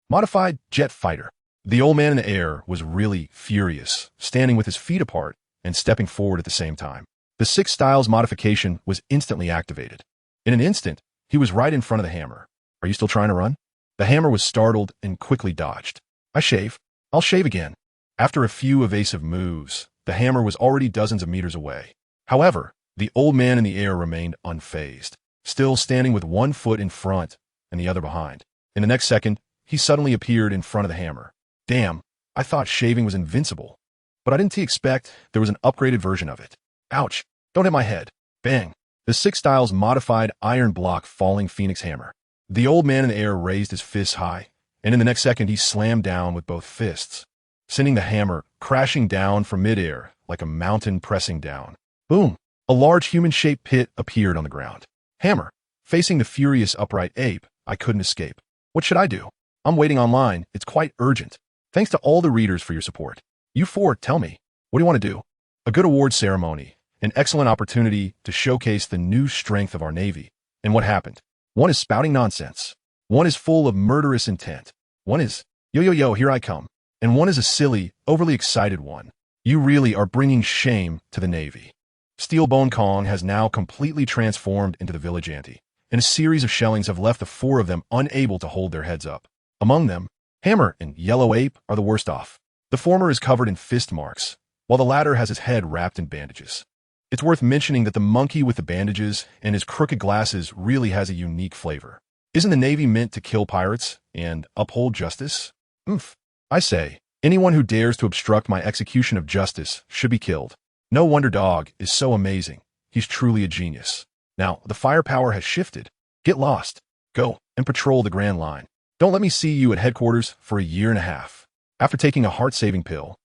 Modified jet fighter. The old man in the air was really furious, standing with his feet apart and stepping forward at the same time. The 6 styles modification was instantly activated. In an instant, he was right in front of the hammer. Are you still trying to run? The hammer was startled and quickly dodged. I shave. I'll shave again. After a few evasive moves, the hammer was already dozens of meters away. However, the old man in the air remained unfazed, still standing with one foot in front and the other behind. In the next second, he suddenly appeared in front of the hammer. Damn, I thought shaving was invincible. But I didn't expect there was an upgraded version of it. Ouch, don't hit my head. Bang. The 6 styles modified iron block falling phoenix hammer. The old man in the air raised his fists high, and in the next second he slammed down with both fists, sending the hammer crashing down from midair like a mountain pressing down. Boom! A large human-shaped pit appeared on the ground. Hammer. Facing the furious upright ape, I couldn't escape. What should I do? I'm waiting online. It's quite urgent. Thanks to all the readers for your support. You 4, tell me. What do you want to do? A good award ceremony. An excellent opportunity to showcase the new strength of our Navy. And what happened? One is spouting nonsense. One is full of murderous intent. One is, yo, here I come. And one is a silly, overly excited one. You really are bringing shame to the Navy. Steelbone Kong has now completely transformed into the village ante, and a series of shellings have left the 4 of them unable to hold their heads up. Among them, Hammer and Yellow Ape are the worst off. The former is covered in fist marks, while the latter has his head wrapped in bandages. It's worth mentioning that the monkey with the bandages and his crooked glasses really has a unique flavor. Isn't the Navy meant to kill pirates and uphold justice? I say, anyone who dares to obstruct my execution of justice should be killed. No wonder Dog is so amazing. He's truly a genius. Now, the firepower has shifted. Get lost. Go and patrol the Grand Line. Don't let me see you at headquarters for a year and a half. After taking a heart-saving pill,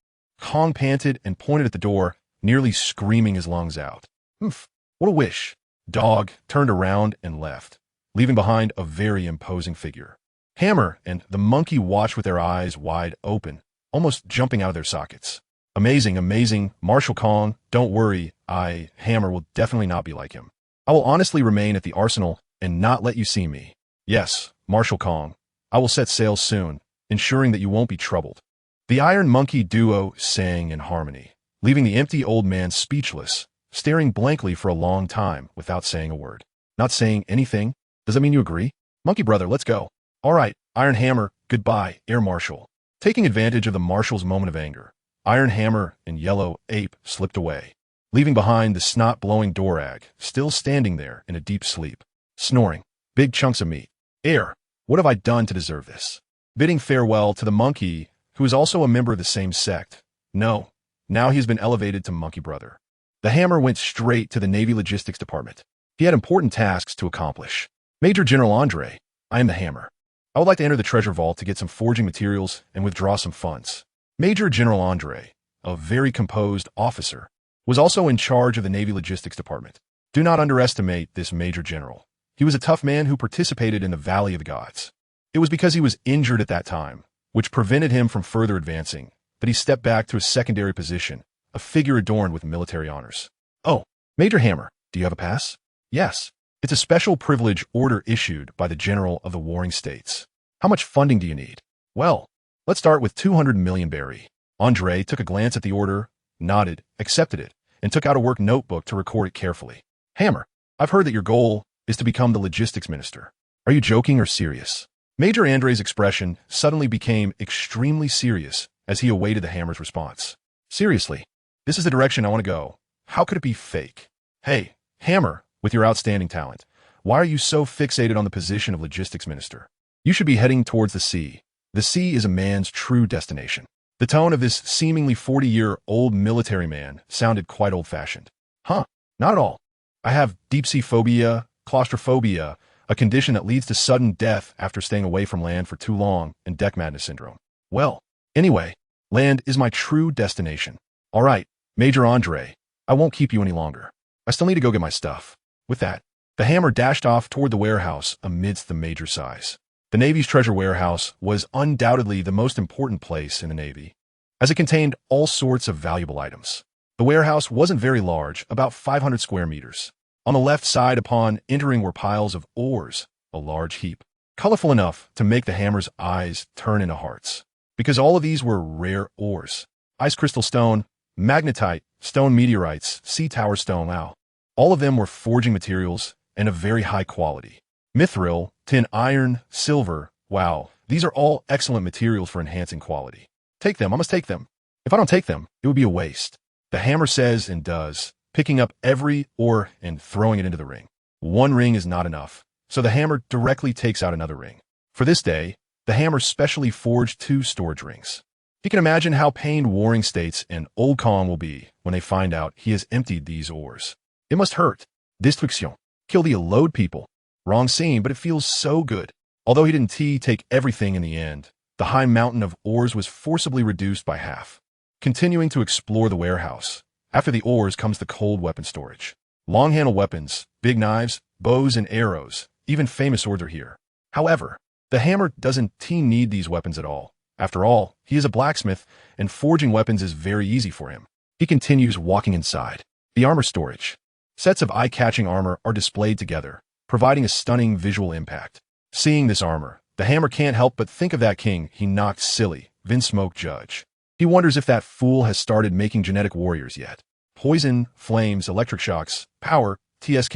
Kong panted and pointed at the door, nearly screaming his lungs out. What a wish. Dog turned around and left, leaving behind a very imposing figure. Hammer and the monkey watched with their eyes wide open, almost jumping out of their sockets. Amazing, Marshal Kong, don't worry, Hammer will definitely not be like him. I will honestly remain at the arsenal and not let you see me. Yes, Marshal Kong, I will set sail soon, ensuring that you won't be troubled. The Iron Monkey duo sang in harmony, leaving the empty old man speechless, staring blankly for a long time without saying a word. Not saying anything? Does that mean you agree? Monkey brother, let's go. All right, Iron Hammer, goodbye, Air Marshal. Taking advantage of the marshal's moment of anger, Iron Hammer and Yellow Ape slipped away, leaving behind the snot-blowing Dorag, still standing there in a deep sleep, snoring. Big chunks of meat. Air, what have I done to deserve this? Bidding farewell to the monkey, who is also a member of the same sect. No, now he has been elevated to Monkey Brother. The Hammer went straight to the Navy Logistics Department. He had important tasks to accomplish. Major General Andre, I am the Hammer. I would like to enter the treasure vault to get some forging materials and withdraw some funds. Major General Andre, a very composed officer, was also in charge of the Navy Logistics Department. Do not underestimate this Major General. He was a tough man who participated in the Valley of the Gods. It was because he was injured at that time, which prevented him from further advancing, that he stepped back to a secondary position, a figure adorned with military honors. Oh, Major Hammer, do you have a pass? Yes. It's a special privilege order issued by the General of the Warring States. How much funding do you need? Well, let's start with 200 million berry. Andre took a glance at the order, nodded, accepted it, and took out a work notebook to record it carefully. Hammer, I've heard that your goal is to become the logistics minister. Are you joking or serious? Major Andre's expression suddenly became extremely serious as he awaited the Hammer's response. Seriously, this is the direction I want to go. How could it be fake? Hey, Hammer, with your outstanding talent, why are you so fixated on the position of logistics minister? You should be heading towards the sea. The sea is a man's true destination. The tone of this seemingly 40-year-old military man sounded quite old-fashioned. Huh, not at all. I have deep-sea phobia, claustrophobia, a condition that leads to sudden death after staying away from land for too long, and deck madness syndrome. Well, anyway, land is my true destination. All right, Major Andre, I won't keep you any longer. I still need to go get my stuff. With that, the Hammer dashed off toward the warehouse amidst the major size. The Navy's treasure warehouse was undoubtedly the most important place in the Navy, as it contained all sorts of valuable items. The warehouse wasn't very large, about 500 square meters. On the left side upon entering were piles of ores, a large heap, colorful enough to make the Hammer's eyes turn into hearts, because all of these were rare ores. Ice crystal stone, magnetite, stone meteorites, sea tower stone, wow. All of them were forging materials and of very high quality. Mithril, tin iron, silver, wow, these are all excellent materials for enhancing quality. Take them, I must take them. If I don't take them, it would be a waste. The Hammer says and does, picking up every ore and throwing it into the ring. One ring is not enough, so the Hammer directly takes out another ring. For this day, the Hammer specially forged 2 storage rings. He can imagine how pained Warring States and Old Kong will be when they find out he has emptied these ores. It must hurt. Destruction. Kill the load people. Wrong scene, but it feels so good. Although he didn't take everything in the end, the high mountain of ores was forcibly reduced by half. Continuing to explore the warehouse, after the ores comes the cold weapon storage. Long-handle weapons, big knives, bows and arrows, even famous swords are here. However, the Hammer doesn't need these weapons at all. After all, he is a blacksmith, and forging weapons is very easy for him. He continues walking inside. The armor storage. Sets of eye-catching armor are displayed together, providing a stunning visual impact. Seeing this armor, the Hammer can't help but think of that king he knocked silly, Vinsmoke Judge. He wonders if that fool has started making genetic warriors yet. Poison, flames, electric shocks, power, TSK.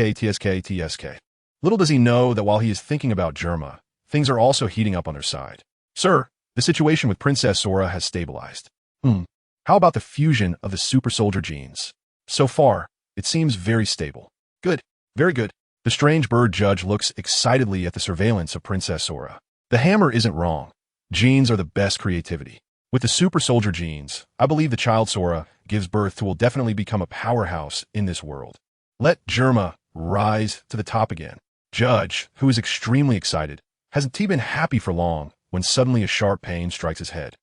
Little does he know that while he is thinking about Germa, things are also heating up on their side. Sir, the situation with Princess Sora has stabilized. How about the fusion of the super soldier genes? So far, it seems very stable. Good, very good. The strange bird judge looks excitedly at the surveillance of Princess Sora. The Hammer isn't wrong. Genes are the best creativity. With the super soldier genes, I believe the child Sora gives birth to will definitely become a powerhouse in this world. Let Germa rise to the top again. Judge, who is extremely excited, hasn't he been happy for long when suddenly a sharp pain strikes his head.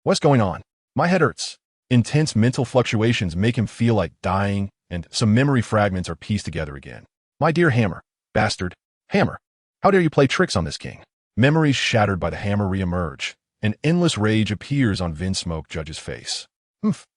What's going on? My head hurts. Intense mental fluctuations make him feel like dying, and some memory fragments are pieced together again. My dear Hammer, bastard, Hammer, how dare you play tricks on this king? Memories shattered by the Hammer re-emerge, and endless rage appears on Vinsmoke Judge's face.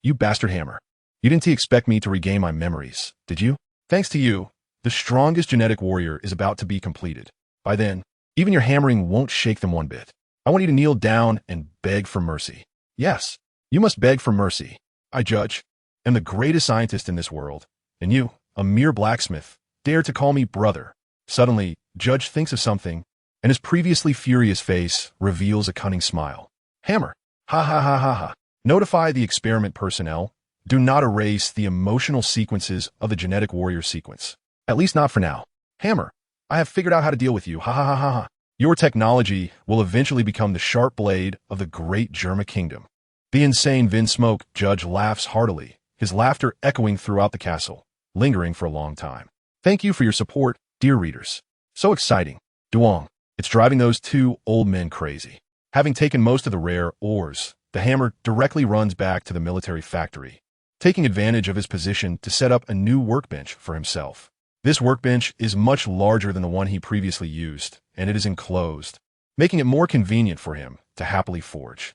You bastard Hammer. You didn't expect me to regain my memories, did you? Thanks to you, the strongest genetic warrior is about to be completed. By then, even your hammering won't shake them one bit. I want you to kneel down and beg for mercy. Yes, you must beg for mercy. I, Judge, am the greatest scientist in this world, and you, a mere blacksmith, dare to call me brother. Suddenly, Judge thinks of something, and his previously furious face reveals a cunning smile. Hammer, Ha ha ha ha ha. Notify the experiment personnel. Do not erase the emotional sequences of the genetic warrior sequence. At least not for now. Hammer, I have figured out how to deal with you. Ha ha ha ha ha. Your technology will eventually become the sharp blade of the great Germa kingdom. The insane Vin Smoke judge laughs heartily, his laughter echoing throughout the castle, lingering for a long time. Thank you for your support, dear readers. So exciting. Duong. It's driving those two old men crazy. Having taken most of the rare ores, the Hammer directly runs back to the military factory, taking advantage of his position to set up a new workbench for himself. This workbench is much larger than the one he previously used, and it is enclosed, making it more convenient for him to happily forge.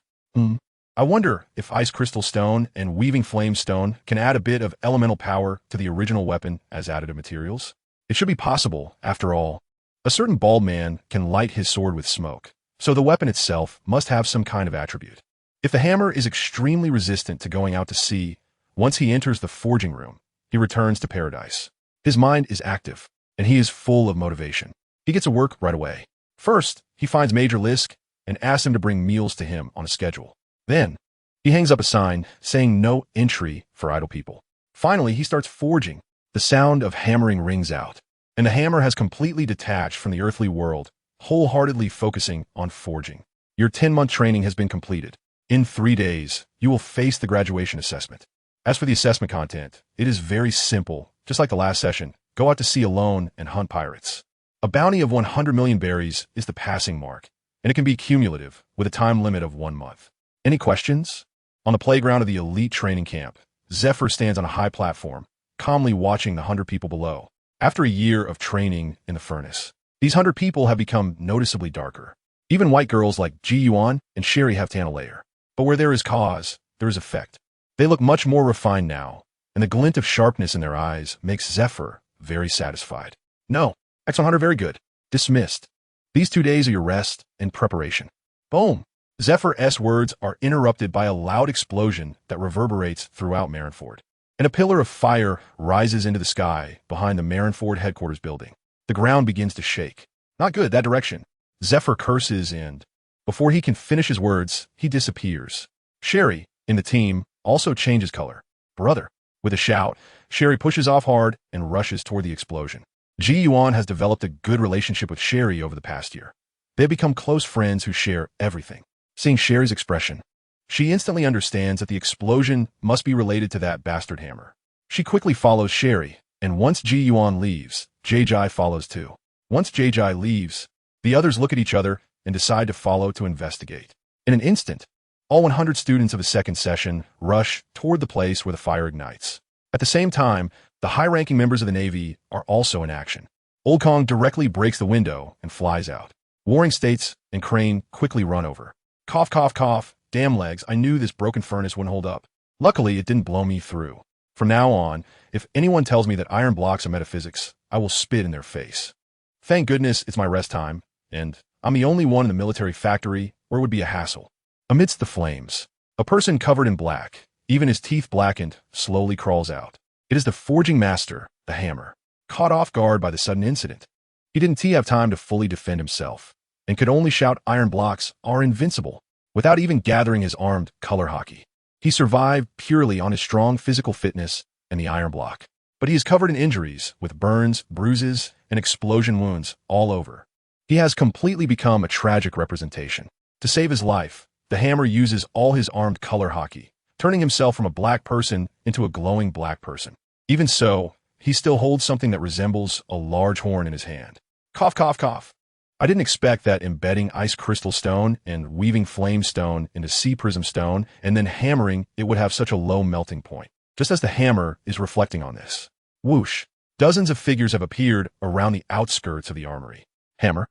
I wonder if Ice Crystal Stone and Weaving Flame Stone can add a bit of elemental power to the original weapon as additive materials. It should be possible, after all. A certain bald man can light his sword with smoke, so the weapon itself must have some kind of attribute. If the hammer is extremely resistant to going out to sea, once he enters the forging room, he returns to paradise. His mind is active, and he is full of motivation. He gets to work right away. First, he finds Major Lisk and asks him to bring meals to him on a schedule. Then, he hangs up a sign saying no entry for idle people. Finally, he starts forging. The sound of hammering rings out, and the hammer has completely detached from the earthly world, wholeheartedly focusing on forging. Your 10-month training has been completed. In 3 days, you will face the graduation assessment. As for the assessment content, it is very simple. Just like the last session, go out to sea alone and hunt pirates. A bounty of 100 million berries is the passing mark, and it can be cumulative with a time limit of 1 month. Any questions? On the playground of the elite training camp, Zephyr stands on a high platform, calmly watching the 100 people below. After a year of training in the furnace, these 100 people have become noticeably darker. Even white girls like Ji Yuan and Sherry have tan layer. But where there is cause, there is effect. They look much more refined now, and the glint of sharpness in their eyes makes Zephyr very satisfied. No, X100 very good. Dismissed. These 2 days are your rest and preparation. Boom. Zephyr's words are interrupted by a loud explosion that reverberates throughout Marineford, and a pillar of fire rises into the sky behind the Marineford headquarters building. The ground begins to shake. Not good, that direction. Zephyr curses and, before he can finish his words, he disappears. Sherry, in the team, also changes color. Brother. With a shout, Sherry pushes off hard and rushes toward the explosion. Ji Yuan has developed a good relationship with Sherry over the past year. They have become close friends who share everything. Seeing Sherry's expression, she instantly understands that the explosion must be related to that bastard hammer. She quickly follows Sherry, and once Ji Yuan leaves, Jai follows too. Once Jai leaves, the others look at each other and decide to follow to investigate. In an instant, all 100 students of the second session rush toward the place where the fire ignites. At the same time, the high-ranking members of the Navy are also in action. Old Kong directly breaks the window and flies out. Warring States and Crane quickly run over. Cough, cough, cough. Damn legs, I knew this broken furnace wouldn't hold up. Luckily, it didn't blow me through. From now on, if anyone tells me that iron blocks are metaphysics, I will spit in their face. Thank goodness it's my rest time, and I'm the only one in the military factory where it would be a hassle. Amidst the flames, a person covered in black, even his teeth blackened, slowly crawls out. It is the forging master, the hammer, caught off guard by the sudden incident. He didn't have time to fully defend himself, and could only shout iron blocks are invincible, without even gathering his armed color hockey. He survived purely on his strong physical fitness and the iron block. But he is covered in injuries, with burns, bruises, and explosion wounds all over. He has completely become a tragic representation. To save his life, the hammer uses all his armed color hockey, turning himself from a black person into a glowing black person. Even so, he still holds something that resembles a large horn in his hand. Cough, cough, cough. I didn't expect that embedding ice crystal stone and weaving flame stone into sea prism stone and then hammering it would have such a low melting point. Just as the hammer is reflecting on this. Whoosh. Dozens of figures have appeared around the outskirts of the armory. Hammer,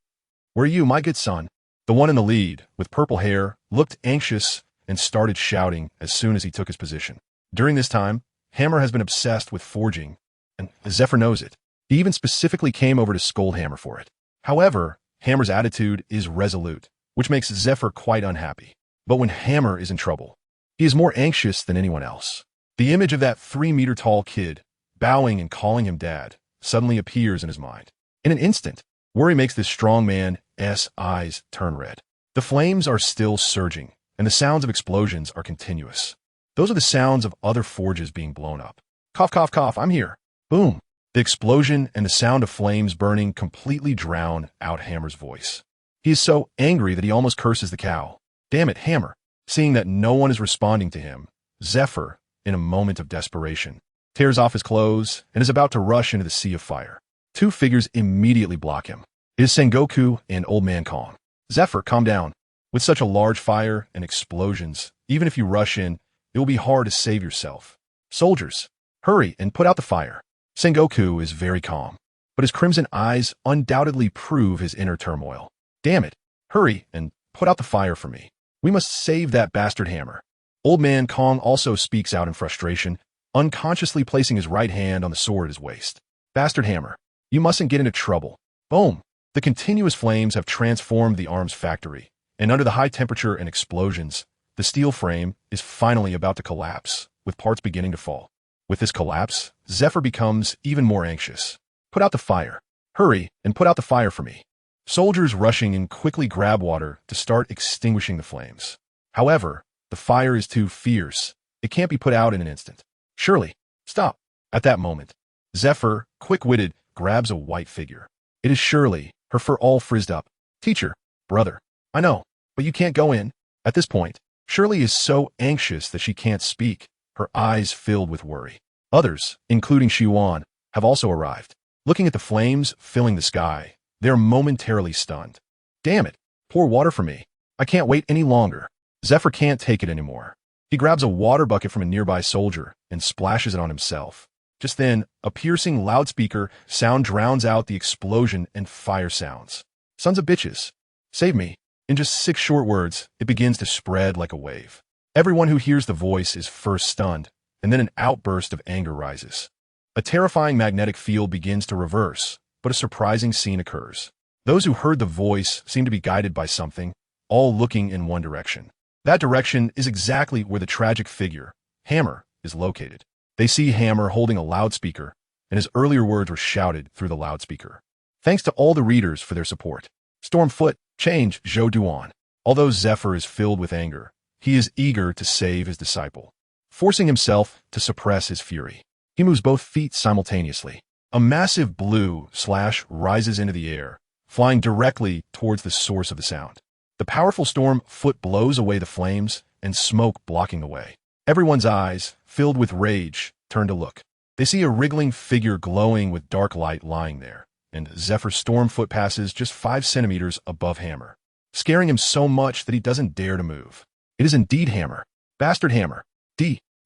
where are you, my good son? The one in the lead, with purple hair, looked anxious and started shouting as soon as he took his position. During this time, Hammer has been obsessed with forging, and Zephyr knows it. He even specifically came over to scold Hammer for it. However, Hammer's attitude is resolute, which makes Zephyr quite unhappy. But when Hammer is in trouble, he is more anxious than anyone else. The image of that 3-meter-tall kid, bowing and calling him dad, suddenly appears in his mind. In an instant, worry makes this strong man's eyes turn red. The flames are still surging, and the sounds of explosions are continuous. Those are the sounds of other forges being blown up. Cough, cough, cough, I'm here. Boom. The explosion and the sound of flames burning completely drown out Hammer's voice. He is so angry that he almost curses the cow. Damn it, Hammer. Seeing that no one is responding to him, Zephyr, in a moment of desperation, tears off his clothes and is about to rush into the sea of fire. Two figures immediately block him. It is Sengoku and Old Man Kong. Zephyr, calm down. With such a large fire and explosions, even if you rush in, it will be hard to save yourself. Soldiers, hurry and put out the fire. Sengoku is very calm, but his crimson eyes undoubtedly prove his inner turmoil. Damn it, hurry and put out the fire for me. We must save that bastard Hammer. Old Man Kong also speaks out in frustration, unconsciously placing his right hand on the sword at his waist. Bastard Hammer, you mustn't get into trouble. Boom! The continuous flames have transformed the arms factory, and under the high temperature and explosions, the steel frame is finally about to collapse, with parts beginning to fall. With this collapse, Zephyr becomes even more anxious. Put out the fire. Hurry and put out the fire for me. Soldiers rushing in quickly grab water to start extinguishing the flames. However, the fire is too fierce. It can't be put out in an instant. Surely, stop. At that moment, Zephyr, quick-witted, grabs a white figure. It is Shirley, her fur all frizzed up. Teacher, brother, I know, but you can't go in. At this point, Shirley is so anxious that she can't speak, her eyes filled with worry. Others, including Shiwan, have also arrived. Looking at the flames filling the sky, they are momentarily stunned. Damn it, pour water for me. I can't wait any longer. Zephyr can't take it anymore. He grabs a water bucket from a nearby soldier and splashes it on himself. Just then, a piercing loudspeaker sound drowns out the explosion and fire sounds. Sons of bitches, save me. In just 6 short words, it begins to spread like a wave. Everyone who hears the voice is first stunned, and then an outburst of anger rises. A terrifying magnetic field begins to reverse, but a surprising scene occurs. Those who heard the voice seem to be guided by something, all looking in one direction. That direction is exactly where the tragic figure, Hammer, is located. They see Hammer holding a loudspeaker, and his earlier words were shouted through the loudspeaker. Thanks to all the readers for their support. Stormfoot, change, Zhou Duan. Although Zephyr is filled with anger, he is eager to save his disciple, forcing himself to suppress his fury. He moves both feet simultaneously. A massive blue slash rises into the air, flying directly towards the source of the sound. The powerful storm foot blows away the flames and smoke blocking the way. Everyone's eyes, filled with rage, turn to look. They see a wriggling figure glowing with dark light lying there, and Zephyr Stormfoot passes just 5 centimeters above Hammer, scaring him so much that he doesn't dare to move. It is indeed Hammer. Bastard Hammer.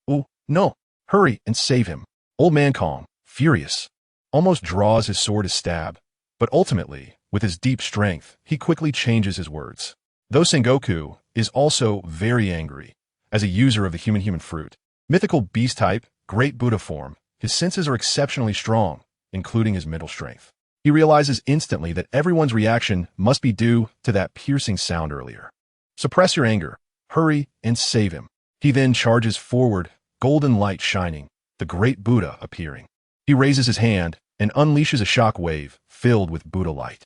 Oh, no. Hurry and save him. Old Man Kong, furious, almost draws his sword to stab, but ultimately, with his deep strength, he quickly changes his words. Though Sengoku is also very angry, as a user of the human fruit, mythical beast type, great Buddha form, his senses are exceptionally strong, including his mental strength. He realizes instantly that everyone's reaction must be due to that piercing sound earlier. Suppress your anger, hurry and save him. He then charges forward, golden light shining, the great Buddha appearing. He raises his hand and unleashes a shock wave filled with Buddha light.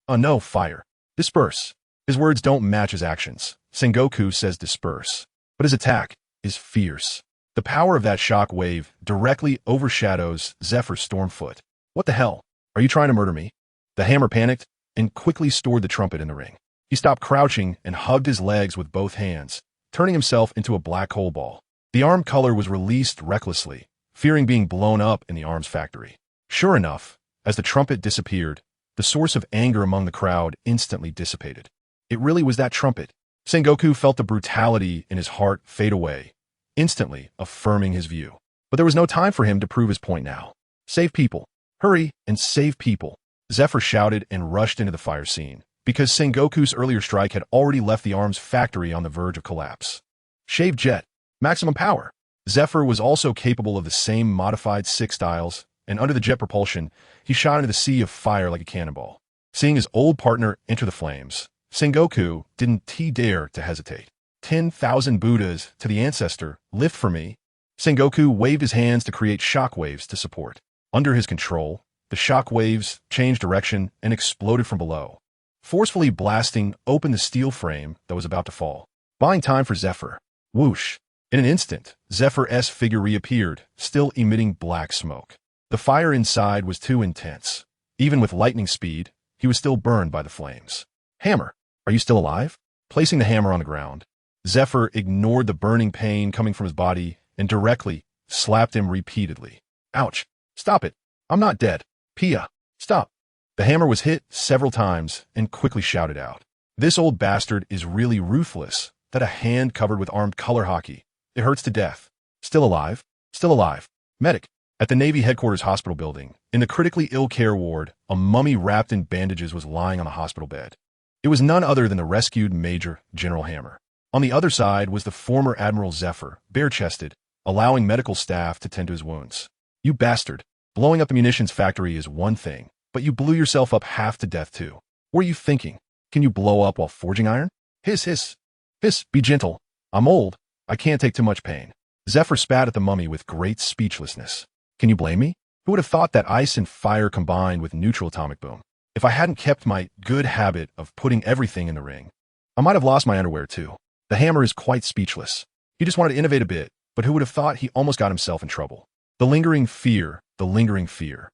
Oh no, fire. Disperse. His words don't match his actions. Sengoku says disperse, but his attack is fierce. The power of that shock wave directly overshadows Zephyr Stormfoot. What the hell? Are you trying to murder me? The Hammer panicked and quickly stored the trumpet in the ring. He stopped crouching and hugged his legs with both hands, turning himself into a black hole ball. The arm color was released recklessly, fearing being blown up in the arms factory. Sure enough, as the trumpet disappeared, the source of anger among the crowd instantly dissipated. It really was that trumpet. Sengoku felt the brutality in his heart fade away, instantly affirming his view. But there was no time for him to prove his point now. Save people. Hurry and save people. Zephyr shouted and rushed into the fire scene, because Sengoku's earlier strike had already left the arms factory on the verge of collapse. Shave jet. Maximum power. Zephyr was also capable of the same modified 6 styles, and under the jet propulsion, he shot into the sea of fire like a cannonball. Seeing his old partner enter the flames, Sengoku didn't dare to hesitate. 10,000 Buddhas to the ancestor, lift for me. Sengoku waved his hands to create shockwaves to support. Under his control, the shockwaves changed direction and exploded from below, forcefully blasting open the steel frame that was about to fall. buying time for Zephyr. Whoosh. In an instant, Zephyr's figure reappeared, still emitting black smoke. The fire inside was too intense. Even with lightning speed, he was still burned by the flames. Hammer, are you still alive? Placing the hammer on the ground, Zephyr ignored the burning pain coming from his body and directly slapped him repeatedly. Ouch! Stop it! I'm not dead. Pia! Stop! The hammer was hit several times and quickly shouted out. This old bastard is really ruthless. That a hand covered with armed color hockey. It hurts to death. Still alive? Still alive. Medic. At the Navy headquarters hospital building, in the critically ill care ward, a mummy wrapped in bandages was lying on the hospital bed. It was none other than the rescued Major General Hammer. On the other side was the former Admiral Zephyr, bare-chested, allowing medical staff to tend to his wounds. You bastard. Blowing up the munitions factory is one thing, but you blew yourself up half to death too. What are you thinking? Can you blow up while forging iron? Hiss, hiss. Hiss, be gentle. I'm old. I can't take too much pain. Zephyr spat at the mummy with great speechlessness. Can you blame me? Who would have thought that ice and fire combined with neutral atomic boom? If I hadn't kept my good habit of putting everything in the ring, I might have lost my underwear too. The hammer is quite speechless. He just wanted to innovate a bit, but who would have thought he almost got himself in trouble? The lingering fear, the lingering fear.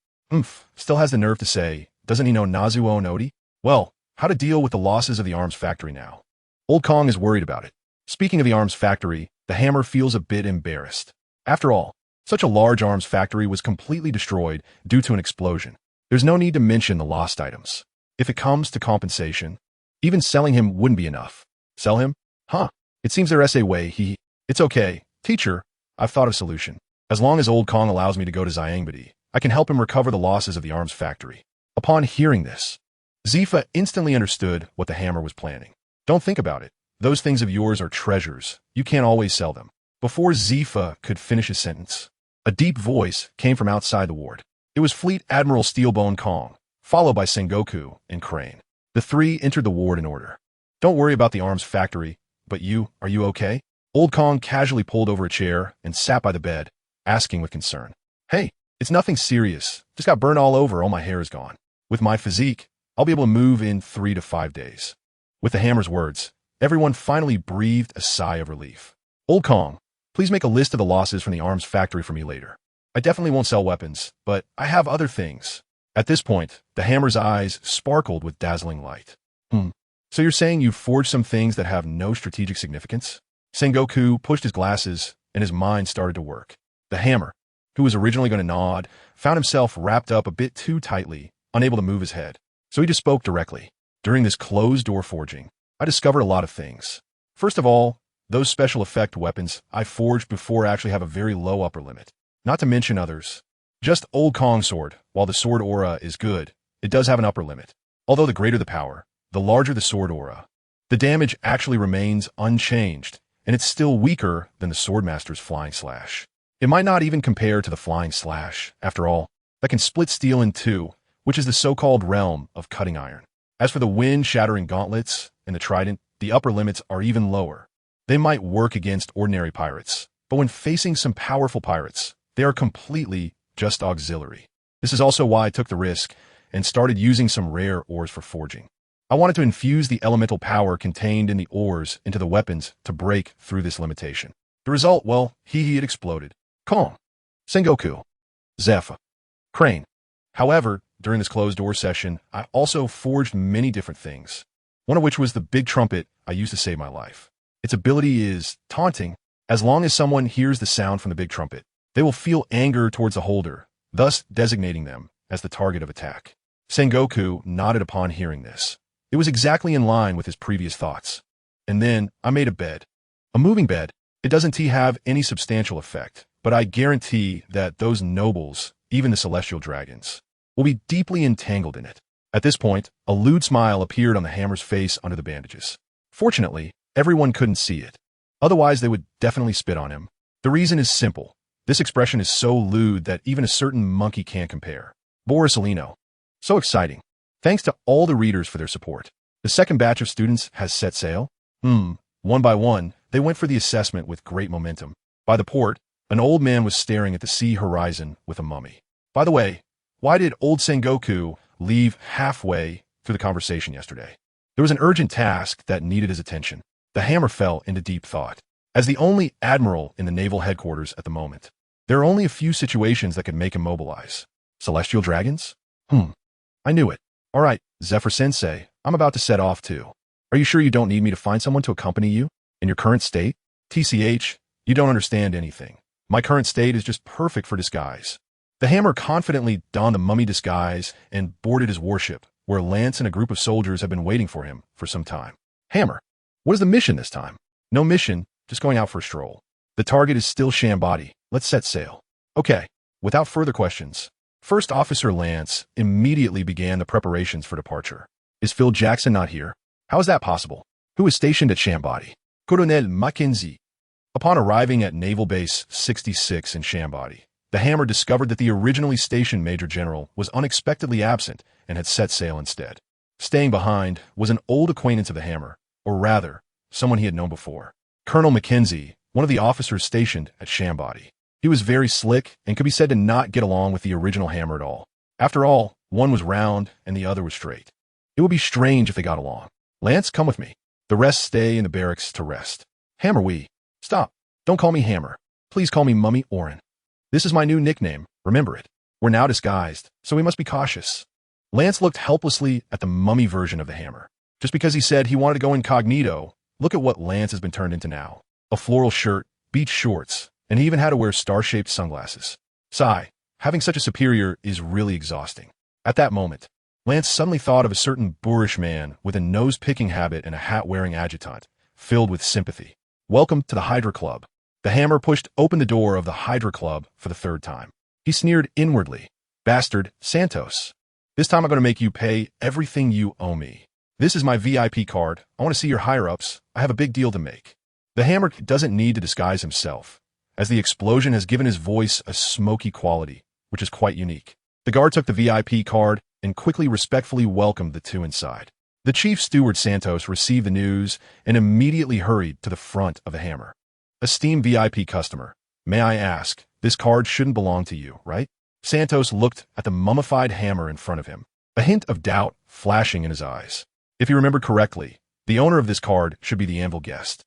Still has the nerve to say, doesn't he know Nazuo Nodi? Well, how to deal with the losses of the arms factory now? Old Kong is worried about it. Speaking of the arms factory, the hammer feels a bit embarrassed. After all, such a large arms factory was completely destroyed due to an explosion. There's no need to mention the lost items. If it comes to compensation, even selling him wouldn't be enough. Sell him? Huh. It seems their essay way, It's okay. Teacher, I've thought of a solution. As long as Old Kong allows me to go to Xiangbedi, I can help him recover the losses of the arms factory. Upon hearing this, Zephyr instantly understood what the hammer was planning. Don't think about it. Those things of yours are treasures. You can't always sell them. Before Zephyr could finish his sentence, a deep voice came from outside the ward. It was Fleet Admiral Steelbone Kong, followed by Sengoku and Crane. The three entered the ward in order. Don't worry about the arms factory, but are you okay? Old Kong casually pulled over a chair and sat by the bed, asking with concern. Hey, it's nothing serious. Just got burned all over, all my hair is gone. With my physique, I'll be able to move in 3 to 5 days. With the hammer's words, everyone finally breathed a sigh of relief. Old Kong, please make a list of the losses from the arms factory for me later. I definitely won't sell weapons, but I have other things. At this point, the hammer's eyes sparkled with dazzling light. So you're saying you forged some things that have no strategic significance? Sengoku pushed his glasses, and his mind started to work. The hammer, who was originally going to nod, found himself wrapped up a bit too tightly, unable to move his head. So he just spoke directly. During this closed-door forging, I discovered a lot of things. First of all, those special effect weapons I forged before actually have a very low upper limit. Not to mention others. Just Old Kong sword, while the sword aura is good, it does have an upper limit. Although the greater the power, the larger the sword aura. The damage actually remains unchanged, and it's still weaker than the Swordmaster's flying slash. It might not even compare to the flying slash, after all, that can split steel in two, which is the so-called realm of cutting iron. As for the wind-shattering gauntlets and the trident, the upper limits are even lower. They might work against ordinary pirates, but when facing some powerful pirates, they are completely just auxiliary. This is also why I took the risk and started using some rare ores for forging. I wanted to infuse the elemental power contained in the ores into the weapons to break through this limitation. The result, well, it exploded. Kong, Sengoku, Zephyr, Crane. However, during this closed-door session, I also forged many different things, one of which was the big trumpet I used to save my life. Its ability is taunting. As long as someone hears the sound from the big trumpet, they will feel anger towards the holder, thus designating them as the target of attack. Sengoku nodded upon hearing this. It was exactly in line with his previous thoughts. And then I made a bed. A moving bed. It doesn't have any substantial effect, but I guarantee that those nobles, even the celestial dragons, will be deeply entangled in it. At this point, a lewd smile appeared on the hammer's face under the bandages. Fortunately, everyone couldn't see it. Otherwise, they would definitely spit on him. The reason is simple. This expression is so lewd that even a certain monkey can't compare. Borisolino. So exciting. Thanks to all the readers for their support. The second batch of students has set sail. One by one, they went for the assessment with great momentum. By the port, an old man was staring at the sea horizon with a mummy. By the way, why did old Sengoku leave halfway through the conversation yesterday? There was an urgent task that needed his attention. The hammer fell into deep thought. As the only admiral in the naval headquarters at the moment, there are only a few situations that could make him mobilize. Celestial dragons? I knew it. All right, Zephyr-sensei, I'm about to set off too. Are you sure you don't need me to find someone to accompany you? In your current state? TCH, you don't understand anything. My current state is just perfect for disguise. The hammer confidently donned the mummy disguise and boarded his warship, where Lance and a group of soldiers have been waiting for him for some time. Hammer, what is the mission this time? No mission, just going out for a stroll. The target is still Shambody. Let's set sail. Okay, without further questions, First Officer Lance immediately began the preparations for departure. Is Phil Jackson not here? How is that possible? Who is stationed at Shambody? Colonel Mackenzie. Upon arriving at Naval Base 66 in Shambody, the hammer discovered that the originally stationed Major General was unexpectedly absent and had set sail instead. Staying behind was an old acquaintance of the hammer, or rather, someone he had known before. Colonel Mackenzie, one of the officers stationed at Shambody. He was very slick and could be said to not get along with the original hammer at all. After all, one was round and the other was straight. It would be strange if they got along. Lance, come with me. The rest stay in the barracks to rest. Hammer Stop. Don't call me Hammer. Please call me Mummy Orin. This is my new nickname, remember it. We're now disguised, so we must be cautious. Lance looked helplessly at the mummy version of the hammer. Just because he said he wanted to go incognito, look at what Lance has been turned into now. A floral shirt, beach shorts, and he even had to wear star-shaped sunglasses. Sigh, having such a superior is really exhausting. At that moment, Lance suddenly thought of a certain boorish man with a nose-picking habit and a hat-wearing adjutant, filled with sympathy. Welcome to the Hydra Club. The hammer pushed open the door of the Hydra Club for the third time. He sneered inwardly. Bastard, Santos. This time I'm going to make you pay everything you owe me. This is my VIP card. I want to see your higher-ups. I have a big deal to make. The hammer doesn't need to disguise himself, as the explosion has given his voice a smoky quality, which is quite unique. The guard took the VIP card and quickly respectfully welcomed the two inside. The chief steward Santos received the news and immediately hurried to the front of the hammer. Esteemed VIP customer, may I ask, this card shouldn't belong to you, right? Santos looked at the mummified hammer in front of him, a hint of doubt flashing in his eyes. If he remembered correctly, the owner of this card should be the anvil guest.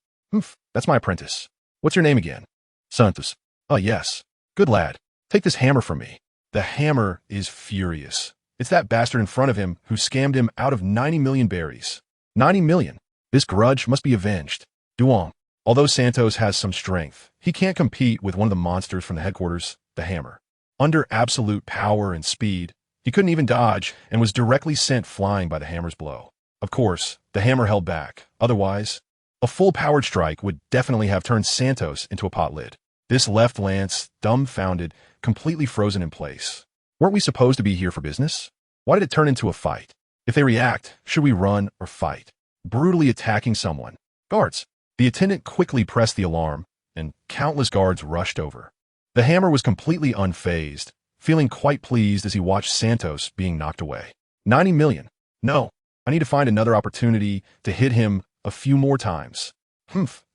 That's my apprentice. What's your name again? Santos. Oh, yes. Good lad. Take this hammer from me. The hammer is furious. It's that bastard in front of him who scammed him out of 90 million berries. 90 million. This grudge must be avenged. Duel. Although Santos has some strength, he can't compete with one of the monsters from the headquarters, the hammer. Under absolute power and speed, he couldn't even dodge and was directly sent flying by the hammer's blow. Of course, the hammer held back. Otherwise, a full-powered strike would definitely have turned Santos into a pot lid. This left Lance dumbfounded, completely frozen in place. Weren't we supposed to be here for business? Why did it turn into a fight? If they react, should we run or fight? Brutally attacking someone. Guards. The attendant quickly pressed the alarm, and countless guards rushed over. The hammer was completely unfazed, feeling quite pleased as he watched Santos being knocked away. 90 million. No, I need to find another opportunity to hit him a few more times.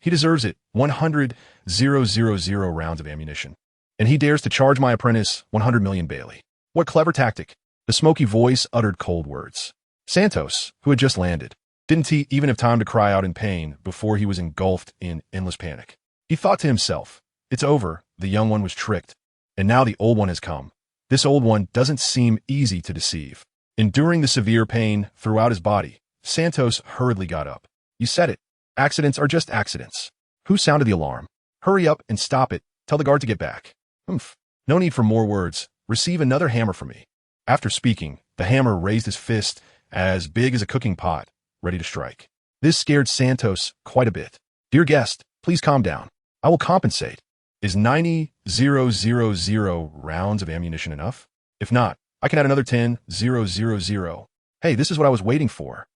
He deserves it. 100,000 rounds of ammunition. And he dares to charge my apprentice 100 million Bailey. What clever tactic. The smoky voice uttered cold words. Santos, who had just landed, didn't he even have time to cry out in pain before he was engulfed in endless panic. He thought to himself, it's over, the young one was tricked, and now the old one has come. This old one doesn't seem easy to deceive. Enduring the severe pain throughout his body, Santos hurriedly got up. You said it. Accidents are just accidents. Who sounded the alarm? Hurry up and stop it. Tell the guard to get back. No need for more words. Receive another hammer from me. After speaking, the hammer raised his fist as big as a cooking pot, ready to strike. This scared Santos quite a bit. Dear guest, please calm down. I will compensate. Is 90,000 rounds of ammunition enough? If not, I can add another 10,000. Hey, this is what I was waiting for.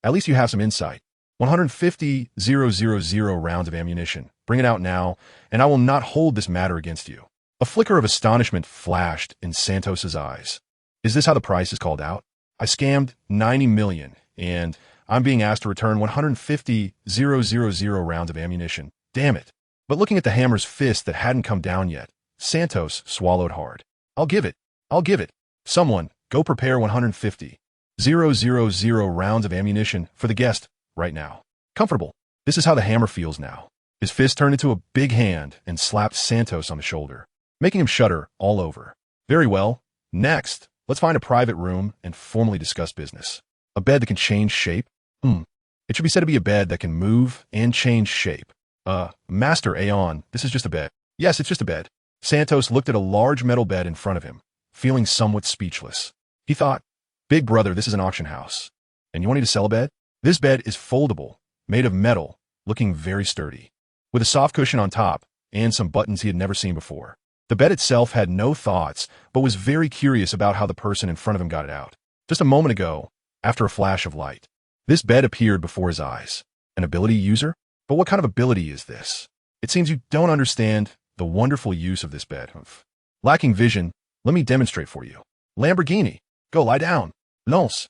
At least you have some insight. 150,000 rounds of ammunition. Bring it out now, and I will not hold this matter against you. A flicker of astonishment flashed in Santos's eyes. Is this how the price is called out? I scammed 90 million, and I'm being asked to return 150,000 rounds of ammunition. Damn it. But looking at the hammer's fist that hadn't come down yet, Santos swallowed hard. I'll give it. Someone, go prepare 150,000 rounds of ammunition for the guest right now. Comfortable. This is how the hammer feels now. His fist turned into a big hand and slapped Santos on the shoulder, making him shudder all over. Very well. Next, let's find a private room and formally discuss business. A bed that can change shape? It should be said to be a bed that can move and change shape. Master Aeon, this is just a bed. Yes, it's just a bed. Santos looked at a large metal bed in front of him, feeling somewhat speechless. He thought, Big brother, this is an auction house. And you want me to sell a bed? This bed is foldable, made of metal, looking very sturdy, with a soft cushion on top and some buttons he had never seen before. The bed itself had no thoughts, but was very curious about how the person in front of him got it out. Just a moment ago, after a flash of light, this bed appeared before his eyes. An ability user? But what kind of ability is this? It seems you don't understand the wonderful use of this bed. Lacking vision, let me demonstrate for you. Lamborghini, go lie down. Lance.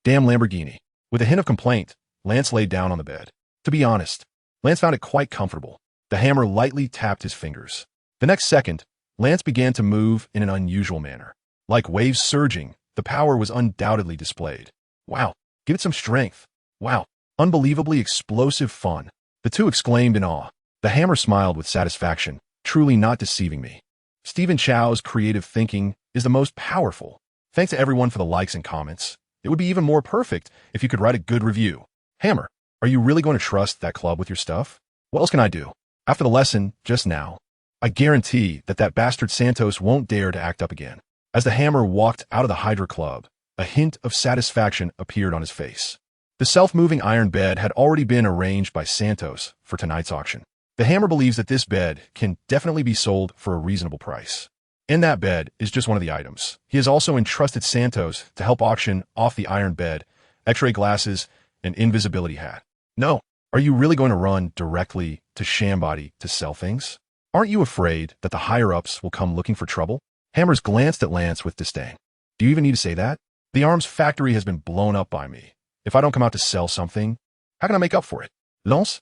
Damn Lamborghini. With a hint of complaint, Lance laid down on the bed. To be honest, Lance found it quite comfortable. The hammer lightly tapped his fingers. The next second, Lance began to move in an unusual manner. Like waves surging, the power was undoubtedly displayed. Wow, give it some strength. Wow, unbelievably explosive fun. The two exclaimed in awe. The hammer smiled with satisfaction, truly not deceiving me. Stephen Chow's creative thinking is the most powerful. Thanks to everyone for the likes and comments. It would be even more perfect if you could write a good review. Hammer, are you really going to trust that club with your stuff? What else can I do? After the lesson, just now, I guarantee that bastard Santos won't dare to act up again. As the hammer walked out of the Hydra Club, a hint of satisfaction appeared on his face. The self-moving iron bed had already been arranged by Santos for tonight's auction. The hammer believes that this bed can definitely be sold for a reasonable price. In that bed is just one of the items. He has also entrusted Santos to help auction off the iron bed, X-ray glasses, and invisibility hat. No, are you really going to run directly to Shambody to sell things? Aren't you afraid that the higher-ups will come looking for trouble? Hammers glanced at Lance with disdain. Do you even need to say that? The arms factory has been blown up by me. If I don't come out to sell something, how can I make up for it? Lance?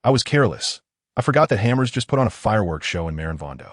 I was careless. I forgot that Hammers just put on a fireworks show in Marineford.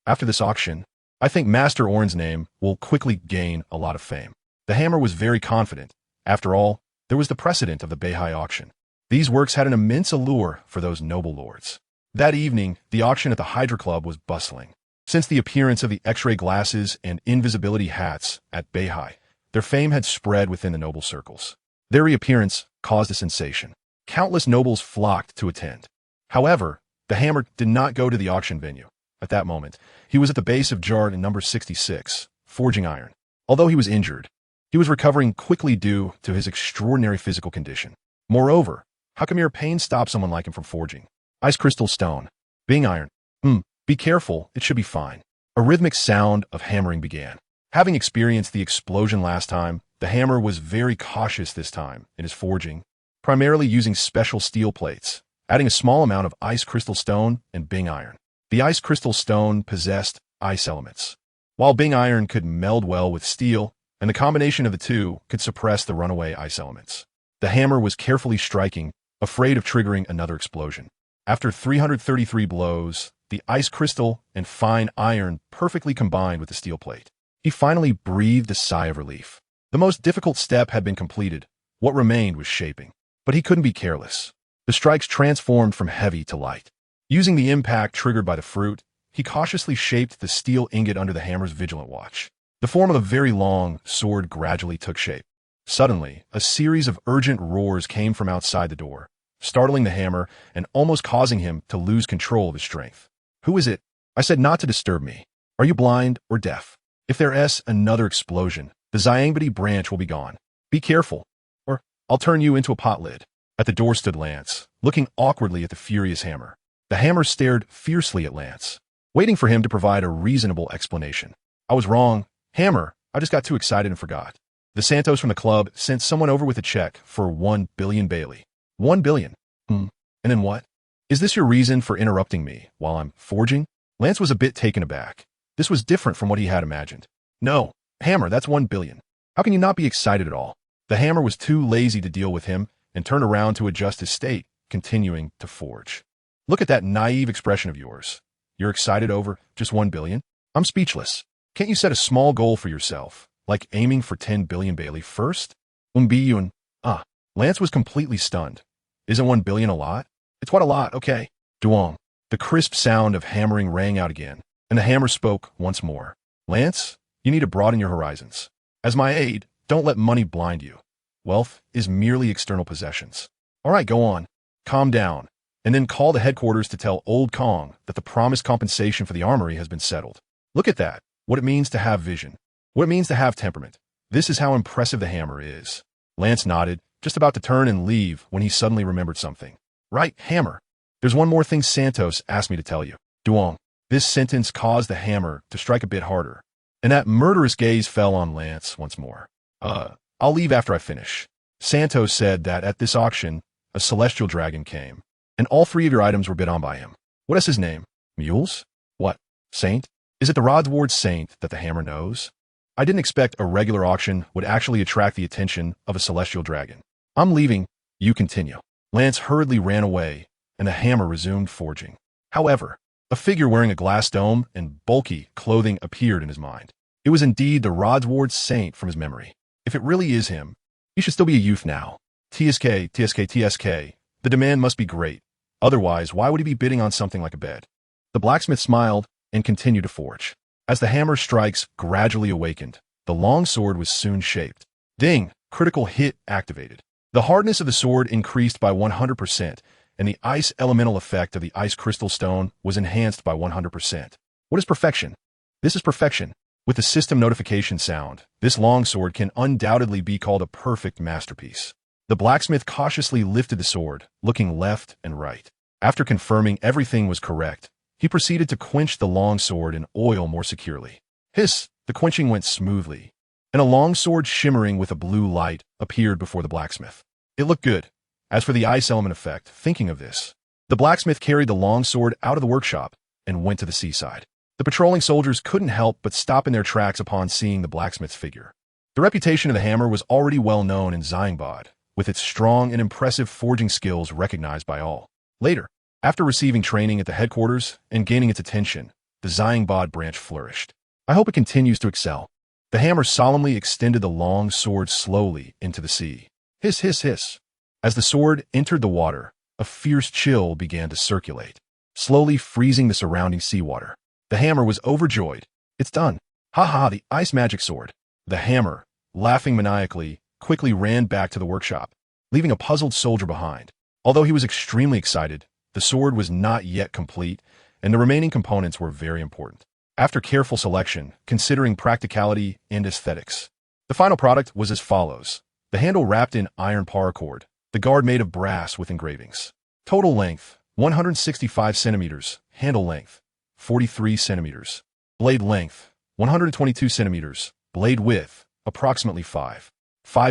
After this auction, I think Master Orn's name will quickly gain a lot of fame. The hammer was very confident. After all, there was the precedent of the Beihai auction. These works had an immense allure for those noble lords. That evening, the auction at the Hydra Club was bustling. Since the appearance of the X-ray glasses and invisibility hats at Beihai, their fame had spread within the noble circles. Their reappearance caused a sensation. Countless nobles flocked to attend. However, the hammer did not go to the auction venue. At that moment, he was at the base of Jard in number 66, forging iron. Although he was injured, he was recovering quickly due to his extraordinary physical condition. Moreover, how can mere pain stop someone like him from forging? Ice crystal stone. Being iron. Be careful, it should be fine. A rhythmic sound of hammering began. Having experienced the explosion last time, the hammer was very cautious this time in his forging, primarily using special steel plates, adding a small amount of ice crystal stone and Bing iron. The ice crystal stone possessed ice elements, while Bing iron could meld well with steel, and the combination of the two could suppress the runaway ice elements. The hammer was carefully striking, afraid of triggering another explosion. After 333 blows, the ice crystal and fine iron perfectly combined with the steel plate. He finally breathed a sigh of relief. The most difficult step had been completed. What remained was shaping. But he couldn't be careless. The strikes transformed from heavy to light. Using the impact triggered by the fruit, he cautiously shaped the steel ingot under the hammer's vigilant watch. The form of a very long sword gradually took shape. Suddenly, a series of urgent roars came from outside the door, startling the hammer and almost causing him to lose control of his strength. Who is it? I said not to disturb me. Are you blind or deaf? If there's another explosion, the Zyangabadi branch will be gone. Be careful, or I'll turn you into a pot lid. At the door stood Lance, looking awkwardly at the furious hammer. The hammer stared fiercely at Lance, waiting for him to provide a reasonable explanation. I was wrong. Hammer, I just got too excited and forgot. The Santos from the club sent someone over with a check for 1 billion Bailey. 1 billion? And then what? Is this your reason for interrupting me while I'm forging? Lance was a bit taken aback. This was different from what he had imagined. No, Hammer, that's 1 billion. How can you not be excited at all? The hammer was too lazy to deal with him and turned around to adjust his state, continuing to forge. Look at that naive expression of yours. You're excited over just 1 billion? I'm speechless. Can't you set a small goal for yourself, like aiming for 10 billion Bailey first? Billion. Lance was completely stunned. Isn't 1 billion a lot? It's quite a lot, okay. Duong. The crisp sound of hammering rang out again, and the hammer spoke once more. Lance, you need to broaden your horizons. As my aide, don't let money blind you. Wealth is merely external possessions. All right, go on. Calm down, and then call the headquarters to tell Old Kong that the promised compensation for the armory has been settled. Look at that, what it means to have vision, what it means to have temperament. This is how impressive the hammer is. Lance nodded, just about to turn and leave when he suddenly remembered something. Right, hammer. There's one more thing Santos asked me to tell you. Duong. This sentence caused the hammer to strike a bit harder, and that murderous gaze fell on Lance once more. I'll leave after I finish. Santos said that at this auction, a celestial dragon came, and all 3 of your items were bid on by him. What is his name? Mules? What? Saint? Is it the Rodsword Saint that the hammer knows? I didn't expect a regular auction would actually attract the attention of a celestial dragon. I'm leaving. You continue. Lance hurriedly ran away, and the hammer resumed forging. However, a figure wearing a glass dome and bulky clothing appeared in his mind. It was indeed the Rodsword Saint from his memory. If it really is him, he should still be a youth now. TSK. The demand must be great. Otherwise, why would he be bidding on something like a bed? The blacksmith smiled and continued to forge. As the hammer's strikes gradually awakened, the long sword was soon shaped. Ding! Critical hit activated. The hardness of the sword increased by 100%, and the ice elemental effect of the ice crystal stone was enhanced by 100%. What is perfection? This is perfection. With the system notification sound, this longsword can undoubtedly be called a perfect masterpiece. The blacksmith cautiously lifted the sword, looking left and right. After confirming everything was correct, he proceeded to quench the longsword in oil more securely. Hiss! The quenching went smoothly, and a longsword shimmering with a blue light appeared before the blacksmith. It looked good. As for the ice element effect, thinking of this, the blacksmith carried the longsword out of the workshop and went to the seaside. The patrolling soldiers couldn't help but stop in their tracks upon seeing the blacksmith's figure. The reputation of the hammer was already well known in Xiangbad, with its strong and impressive forging skills recognized by all. Later, after receiving training at the headquarters and gaining its attention, the Xiangbad branch flourished. I hope it continues to excel. The hammer solemnly extended the long sword slowly into the sea. Hiss, hiss, hiss. As the sword entered the water, a fierce chill began to circulate, slowly freezing the surrounding seawater. The hammer was overjoyed. It's done. Ha ha, the ice magic sword. The hammer, laughing maniacally, quickly ran back to the workshop, leaving a puzzled soldier behind. Although he was extremely excited, the sword was not yet complete, and the remaining components were very important. After careful selection, considering practicality and aesthetics, the final product was as follows. The handle wrapped in iron paracord, the guard made of brass with engravings. Total length, 165 centimeters. Handle length, 43 centimeters. Blade length, 122 centimeters. Blade width, approximately 5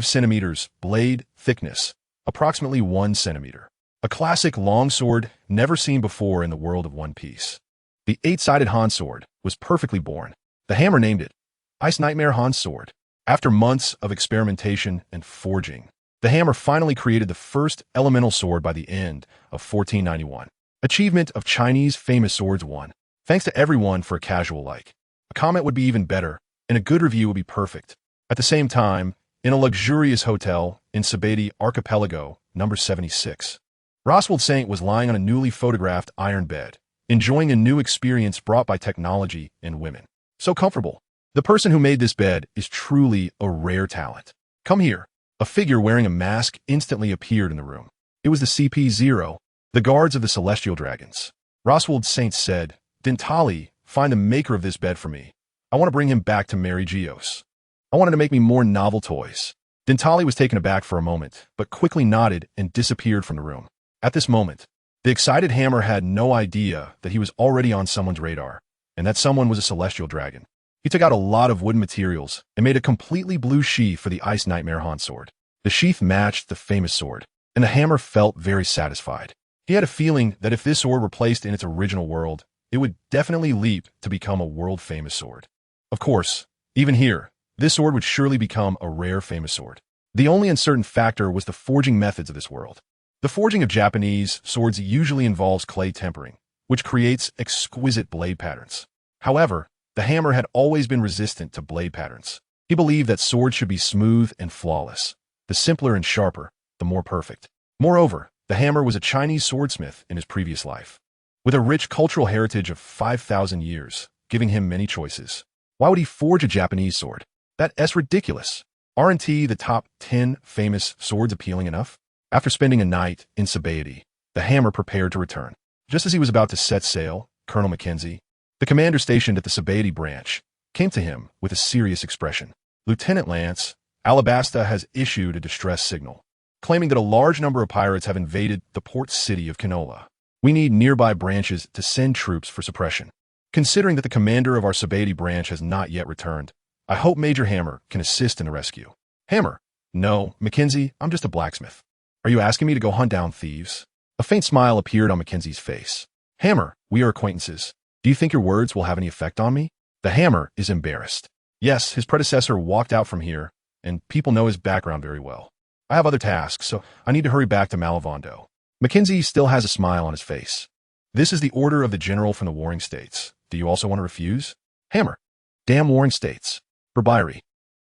centimeters. Blade thickness, approximately 1 centimeter. A classic longsword never seen before in the world of One Piece. The 8-sided Han sword was perfectly born. The hammer named it Ice Nightmare Han sword. After months of experimentation and forging, the hammer finally created the first elemental sword by the end of 1491. Achievement of Chinese famous swords 1. Thanks to everyone for a casual like. A comment would be even better, and a good review would be perfect. At the same time, in a luxurious hotel in Sabeti Archipelago, number 76, Roswald Saint was lying on a newly photographed iron bed, enjoying a new experience brought by technology and women. So comfortable. The person who made this bed is truly a rare talent. Come here. A figure wearing a mask instantly appeared in the room. It was the CP0, the guards of the Celestial Dragons. Roswald Saint said, Dintali, find the maker of this bed for me. I want to bring him back to Mariejois. I wanted to make me more novel toys. Dintali was taken aback for a moment, but quickly nodded and disappeared from the room. At this moment, the excited hammer had no idea that he was already on someone's radar, and that someone was a celestial dragon. He took out a lot of wooden materials and made a completely blue sheath for the Ice Nightmare Han sword. The sheath matched the famous sword, and the hammer felt very satisfied. He had a feeling that if this sword were placed in its original world, it would definitely leap to become a world-famous sword. Of course, even here, this sword would surely become a rare famous sword. The only uncertain factor was the forging methods of this world. The forging of Japanese swords usually involves clay tempering, which creates exquisite blade patterns. However, the hammer had always been resistant to blade patterns. He believed that swords should be smooth and flawless. The simpler and sharper, the more perfect. Moreover, The Hammer was a Chinese swordsmith in his previous life, with a rich cultural heritage of 5,000 years, giving him many choices. Why would he forge a Japanese sword? That's ridiculous. Aren't the top 10 famous swords appealing enough? After spending a night in Sabaody, the Hammer prepared to return. Just as he was about to set sail, Colonel Mackenzie, the commander stationed at the Sabaody branch, came to him with a serious expression. Lieutenant Lance, Alabasta has issued a distress signal, claiming that a large number of pirates have invaded the port city of Kanola. We need nearby branches to send troops for suppression. Considering that the commander of our Sabaody branch has not yet returned, I hope Major Hammer can assist in the rescue. Hammer? No, Mackenzie, I'm just a blacksmith. Are you asking me to go hunt down thieves? A faint smile appeared on Mackenzie's face. Hammer, we are acquaintances. Do you think your words will have any effect on me? The Hammer is embarrassed. Yes, his predecessor walked out from here, and people know his background very well. I have other tasks, so I need to hurry back to Malavondo. Mackenzie still has a smile on his face. This is the order of the general from the Warring States. Do you also want to refuse? Hammer. Damn Warring States. Berbiri.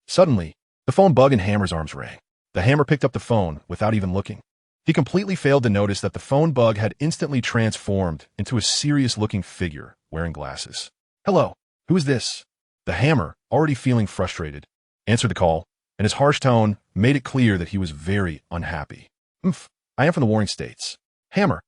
Suddenly, the phone bug in Hammer's arms rang. The Hammer picked up the phone without even looking. He completely failed to notice that the phone bug had instantly transformed into a serious-looking figure wearing glasses. Hello, who is this? The Hammer, already feeling frustrated, answered the call, and his harsh tone made it clear that he was very unhappy. I am from the Warring States. Hammer.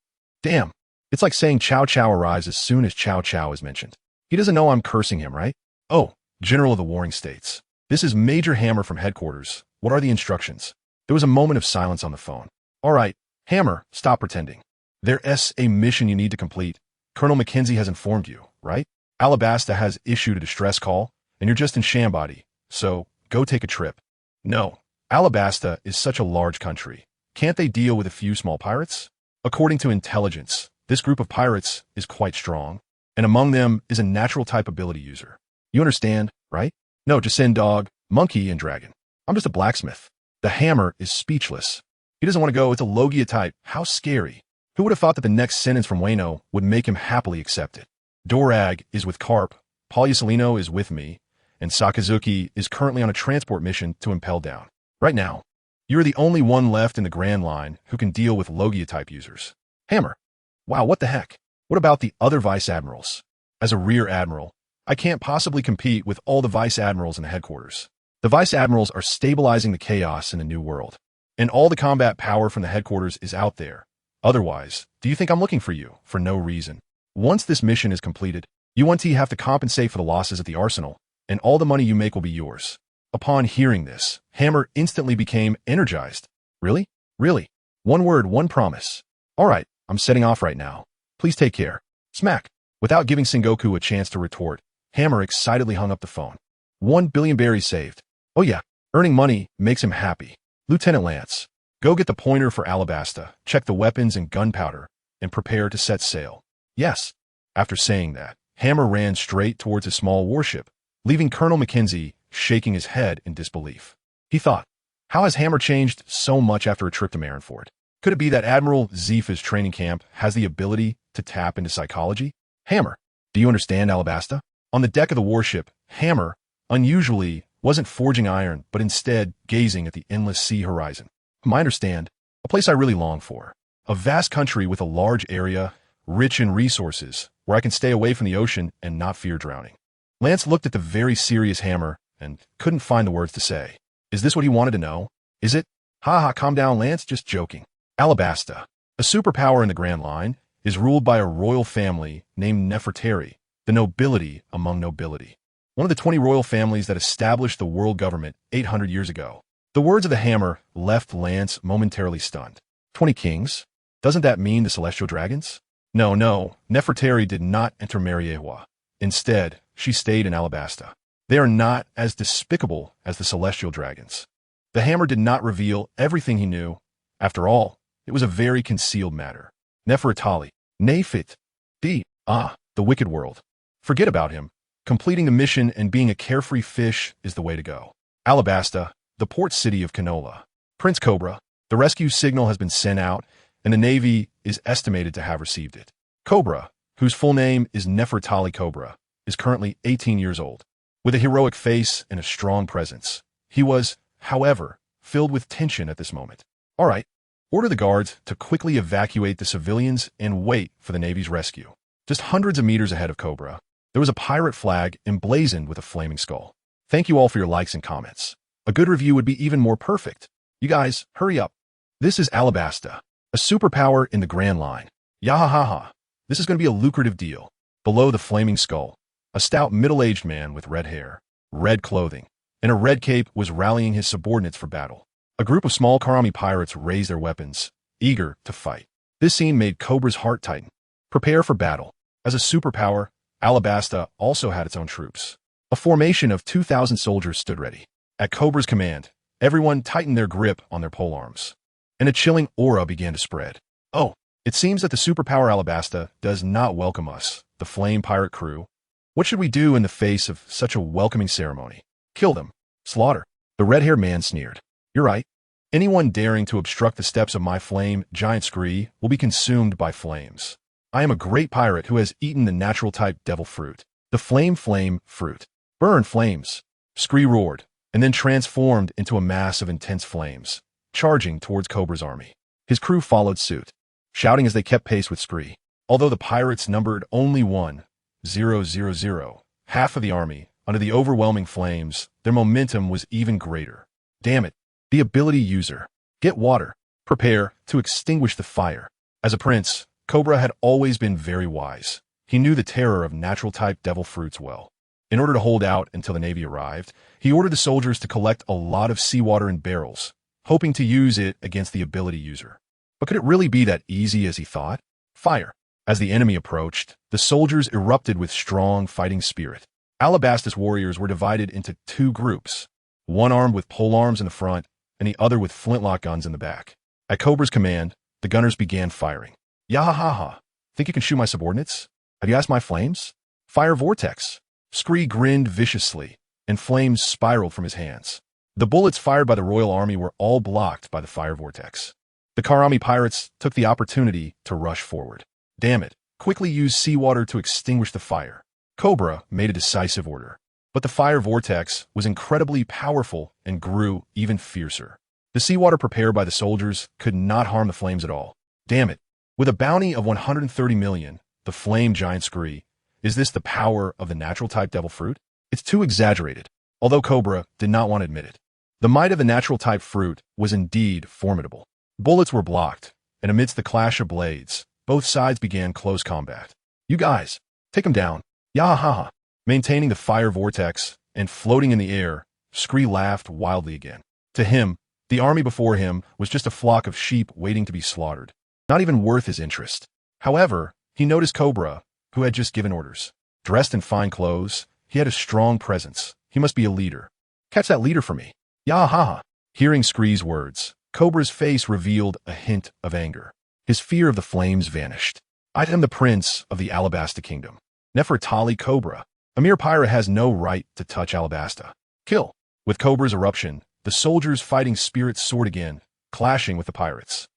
Damn. It's like saying Chow Chow arrives as soon as Chow Chow is mentioned. He doesn't know I'm cursing him, right? Oh, General of the Warring States. This is Major Hammer from headquarters. What are the instructions? There was a moment of silence on the phone. All right, Hammer, stop pretending. There's a mission you need to complete. Colonel Mackenzie has informed you, right? Alabasta has issued a distress call, and you're just in Shambody, so go take a trip. No, Alabasta is such a large country. Can't they deal with a few small pirates? According to intelligence, this group of pirates is quite strong, and among them is a natural type ability user. You understand, right? No, just send dog, monkey, and dragon. I'm just a blacksmith. The Hammer is speechless. He doesn't want to go. It's a Logia type. How scary. Who would have thought that the next sentence from Wano would make him happily accept it? Dorag is with Carp, Polyusolino is with me, and Sakazuki is currently on a transport mission to impel down. Right now, you're the only one left in the Grand Line who can deal with Logia-type users. Hammer. Wow, what the heck? What about the other Vice Admirals? As a Rear Admiral, I can't possibly compete with all the Vice Admirals in the headquarters. The Vice Admirals are stabilizing the chaos in the New World, and all the combat power from the headquarters is out there. Otherwise, do you think I'm looking for you for no reason? Once this mission is completed, you want to have to compensate for the losses at the arsenal, and all the money you make will be yours. Upon hearing this, Hammer instantly became energized. Really? Really? One word, one promise. All right, I'm setting off right now. Please take care. Smack. Without giving Sengoku a chance to retort, Hammer excitedly hung up the phone. 1 billion berries saved. Oh yeah, earning money makes him happy. Lieutenant Lance, go get the pointer for Alabasta, check the weapons and gunpowder, and prepare to set sail. Yes. After saying that, Hammer ran straight towards a small warship, leaving Colonel Mackenzie shaking his head in disbelief. He thought, how has Hammer changed so much after a trip to Marineford? Could it be that Admiral Zephyr's training camp has the ability to tap into psychology? Hammer, do you understand Alabasta? On the deck of the warship, Hammer, unusually, wasn't forging iron, but instead gazing at the endless sea horizon. I understand. A place I really long for. A vast country with a large area, rich in resources, where I can stay away from the ocean and not fear drowning. Lance looked at the very serious Hammer and couldn't find the words to say. Is this what he wanted to know? Is it? Ha, calm down, Lance, just joking. Alabasta, a superpower in the Grand Line, is ruled by a royal family named Nefertari, the nobility among nobility. One of the 20 royal families that established the world government 800 years ago. The words of the Hammer left Lance momentarily stunned. 20 kings? Doesn't that mean the celestial dragons? No, Nefertari did not enter Mariejois. Instead, she stayed in Alabasta. They are not as despicable as the celestial dragons. The Hammer did not reveal everything he knew. After all, it was a very concealed matter. Nefertari, Nefit, the wicked world. Forget about him. Completing the mission and being a carefree fish is the way to go. Alabasta, the port city of Kanola. Prince Cobra, the rescue signal has been sent out, and the Navy is estimated to have received it. Cobra, whose full name is Nefertari Cobra, is currently 18 years old. With a heroic face and a strong presence, he was, however, filled with tension at this moment. All right, Order the guards to quickly evacuate the civilians and wait for the Navy's rescue. Just hundreds of meters ahead of Cobra, there was a pirate flag emblazoned with a flaming skull. Thank you all for your likes and comments. A good review would be even more perfect. You guys, hurry up. This is Alabasta, a superpower in the Grand Line. Yahahaha. This is going to be a lucrative deal. Below the flaming skull, a stout middle-aged man with red hair, red clothing, and a red cape was rallying his subordinates for battle. A group of small Karami pirates raised their weapons, eager to fight. This scene made Cobra's heart tighten. Prepare for battle. As a superpower, Alabasta also had its own troops. A formation of 2,000 soldiers stood ready. At Cobra's command, everyone tightened their grip on their polearms, and a chilling aura began to spread. Oh, it seems that the superpower Alabasta does not welcome us, the flame pirate crew. What should we do in the face of such a welcoming ceremony? Kill them. Slaughter. The red-haired man sneered. You're right. Anyone daring to obstruct the steps of my flame giant scree will be consumed by flames. I am a great pirate who has eaten the natural type devil fruit. The flame fruit. Burn flames. Scree roared, and then transformed into a mass of intense flames, charging towards Cobra's army. His crew followed suit, shouting as they kept pace with Scree. Although the pirates numbered only 1,000, half of the army, under the overwhelming flames, their momentum was even greater. Damn it. The ability user. Get water. Prepare to extinguish the fire. As a prince, Cobra had always been very wise. He knew the terror of natural-type devil fruits well. In order to hold out until the Navy arrived, he ordered the soldiers to collect a lot of seawater in barrels, hoping to use it against the ability user. But could it really be that easy as he thought? Fire. As the enemy approached, the soldiers erupted with strong fighting spirit. Alabasta's warriors were divided into two groups, one armed with polearms in the front, and the other with flintlock guns in the back. At Cobra's command, the gunners began firing. Yahahaha. Think you can shoot my subordinates? Have you asked my flames? Fire vortex. Scree grinned viciously, and flames spiraled from his hands. The bullets fired by the Royal Army were all blocked by the fire vortex. The Karami pirates took the opportunity to rush forward. Damn it. Quickly use seawater to extinguish the fire. Cobra made a decisive order. But the fire vortex was incredibly powerful and grew even fiercer. The seawater prepared by the soldiers could not harm the flames at all. Damn it. With a bounty of 130 million, the flame giant Scree, is this the power of the natural-type devil fruit? It's too exaggerated, although Cobra did not want to admit it. The might of the natural-type fruit was indeed formidable. Bullets were blocked, and amidst the clash of blades, both sides began close combat. You guys, take him down. Yahahaha. Maintaining the fire vortex and floating in the air, Scree laughed wildly again. To him, the army before him was just a flock of sheep waiting to be slaughtered, not even worth his interest. However, he noticed Cobra, who had just given orders. Dressed in fine clothes, he had a strong presence. He must be a leader. Catch that leader for me. Yahaha. Hearing Scree's words, Cobra's face revealed a hint of anger. His fear of the flames vanished. I am the prince of the Alabasta kingdom. Nefertali Cobra. A mere pirate has no right to touch Alabasta. Kill. With Cobra's eruption, the soldiers' fighting spirits soared again, clashing with the pirates.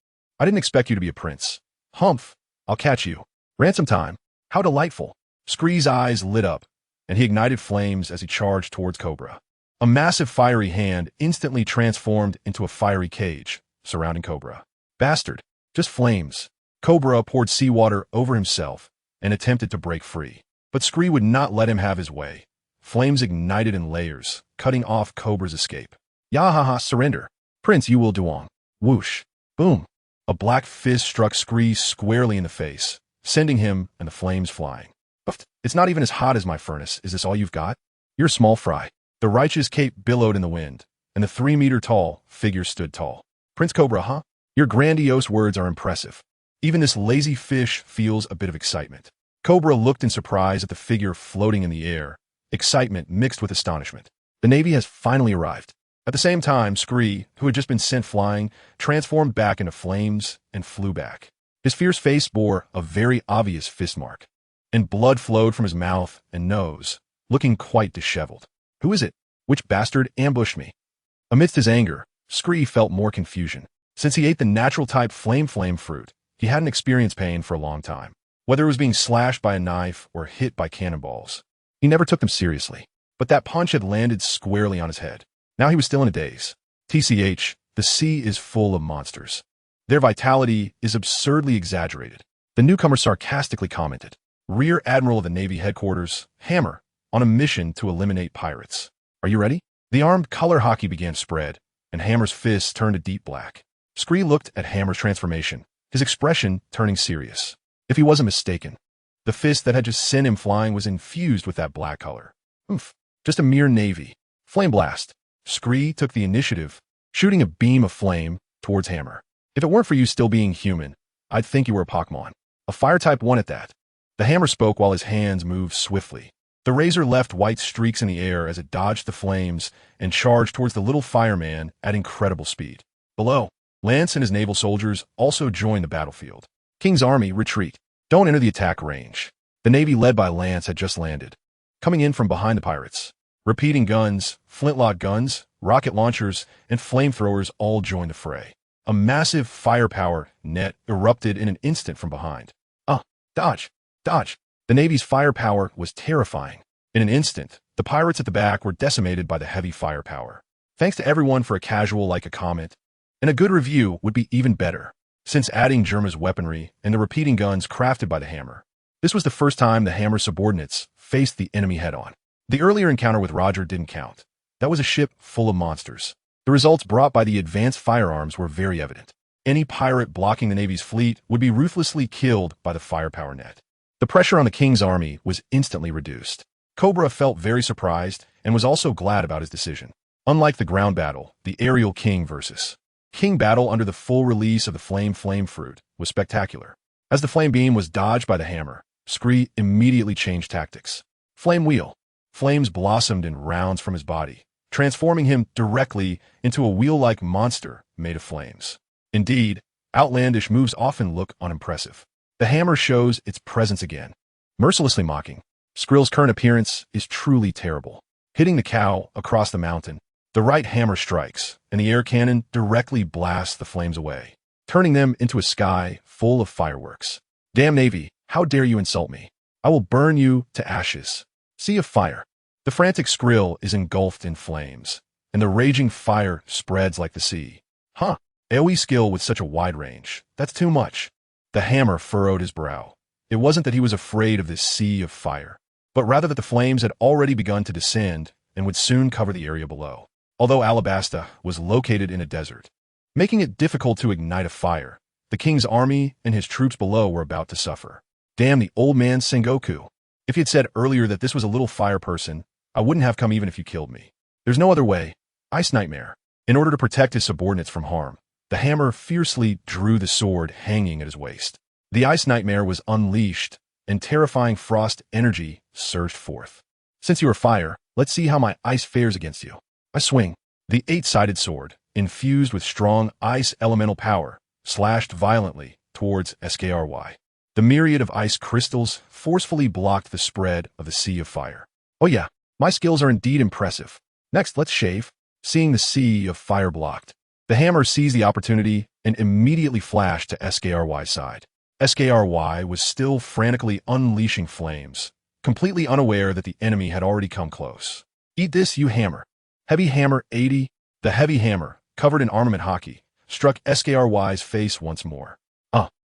I didn't expect you to be a prince. Humph. I'll catch you. Ransom time. How delightful. Scree's eyes lit up, and he ignited flames as he charged towards Cobra. A massive fiery hand instantly transformed into a fiery cage, surrounding Cobra. Bastard. Just flames. Cobra poured seawater over himself and attempted to break free. But Scree would not let him have his way. Flames ignited in layers, cutting off Cobra's escape. Yahaha, surrender. Prince, you will do. Whoosh. Boom. A black fist struck Scree squarely in the face, sending him and the flames flying. It's not even as hot as my furnace. Is this all you've got? You're small fry. The righteous cape billowed in the wind, and the 3-meter-tall figure stood tall. Prince Cobra, huh? Your grandiose words are impressive. Even this lazy fish feels a bit of excitement. Cobra looked in surprise at the figure floating in the air, excitement mixed with astonishment. The Navy has finally arrived. At the same time, Scree, who had just been sent flying, transformed back into flames and flew back. His fierce face bore a very obvious fist mark, and blood flowed from his mouth and nose, looking quite disheveled. Who is it? Which bastard ambushed me? Amidst his anger, Scree felt more confusion. Since he ate the natural-type flame fruit, he hadn't experienced pain for a long time. Whether it was being slashed by a knife or hit by cannonballs, he never took them seriously. But that punch had landed squarely on his head. Now he was still in a daze. TCH, the sea is full of monsters. Their vitality is absurdly exaggerated. The newcomer sarcastically commented, Rear Admiral of the Navy Headquarters, Hammer, on a mission to eliminate pirates. Are you ready? The armed color hockey began to spread, and Hammer's fists turned a deep black. Scree looked at Hammer's transformation, his expression turning serious. If he wasn't mistaken, the fist that had just sent him flying was infused with that black color. Oof. Just a mere navy. Flame blast. Scree took the initiative, shooting a beam of flame towards Hammer. If it weren't for you still being human, I'd think you were a Pokemon. A fire type 1 at that. The Hammer spoke while his hands moved swiftly. The razor left white streaks in the air as it dodged the flames and charged towards the little fireman at incredible speed. Below, Lance and his naval soldiers also joined the battlefield. King's army, retreat. Don't enter the attack range. The navy led by Lance had just landed, coming in from behind the pirates. Repeating guns, flintlock guns, rocket launchers, and flamethrowers all joined the fray. A massive firepower net erupted in an instant from behind. Dodge! Dodge! The Navy's firepower was terrifying. In an instant, the pirates at the back were decimated by the heavy firepower. Thanks to everyone for a casual like a comment, and a good review would be even better, since adding Germa's weaponry and the repeating guns crafted by the Hammer. This was the first time the Hammer's subordinates faced the enemy head-on. The earlier encounter with Roger didn't count. That was a ship full of monsters. The results brought by the advanced firearms were very evident. Any pirate blocking the Navy's fleet would be ruthlessly killed by the firepower net. The pressure on the King's army was instantly reduced. Cobra felt very surprised and was also glad about his decision. Unlike the ground battle, the aerial King versus King battle under the full release of the flame fruit was spectacular. As the flame beam was dodged by the Hammer, Scree immediately changed tactics. Flame wheel. Flames blossomed in rounds from his body, transforming him directly into a wheel-like monster made of flames. Indeed, outlandish moves often look unimpressive. The Hammer shows its presence again, mercilessly mocking. Skrill's current appearance is truly terrible. Hitting the cow across the mountain, the right hammer strikes, and the air cannon directly blasts the flames away, turning them into a sky full of fireworks. Damn Navy, how dare you insult me? I will burn you to ashes. Sea of fire. The frantic Skrill is engulfed in flames, and the raging fire spreads like the sea. AoE skill with such a wide range. That's too much. The Hammer furrowed his brow. It wasn't that he was afraid of this sea of fire, but rather that the flames had already begun to descend and would soon cover the area below. Although Alabasta was located in a desert, making it difficult to ignite a fire, the King's army and his troops below were about to suffer. Damn the old man Sengoku. If he had said earlier that this was a little fire person, I wouldn't have come even if you killed me. There's no other way. Ice Nightmare. In order to protect his subordinates from harm, the Hammer fiercely drew the sword hanging at his waist. The Ice Nightmare was unleashed, and terrifying frost energy surged forth. Since you are fire, let's see how my ice fares against you. I swing. The 8-sided sword, infused with strong ice elemental power, slashed violently towards Skry. The myriad of ice crystals forcefully blocked the spread of the sea of fire. Oh yeah, my skills are indeed impressive. Next, let's shave. Seeing the sea of fire blocked, the Hammer seized the opportunity and immediately flashed to Skry's side. Skry was still frantically unleashing flames, completely unaware that the enemy had already come close. Eat this, you Hammer. Heavy Hammer 80. The heavy hammer, covered in armament hockey, struck Skry's face once more.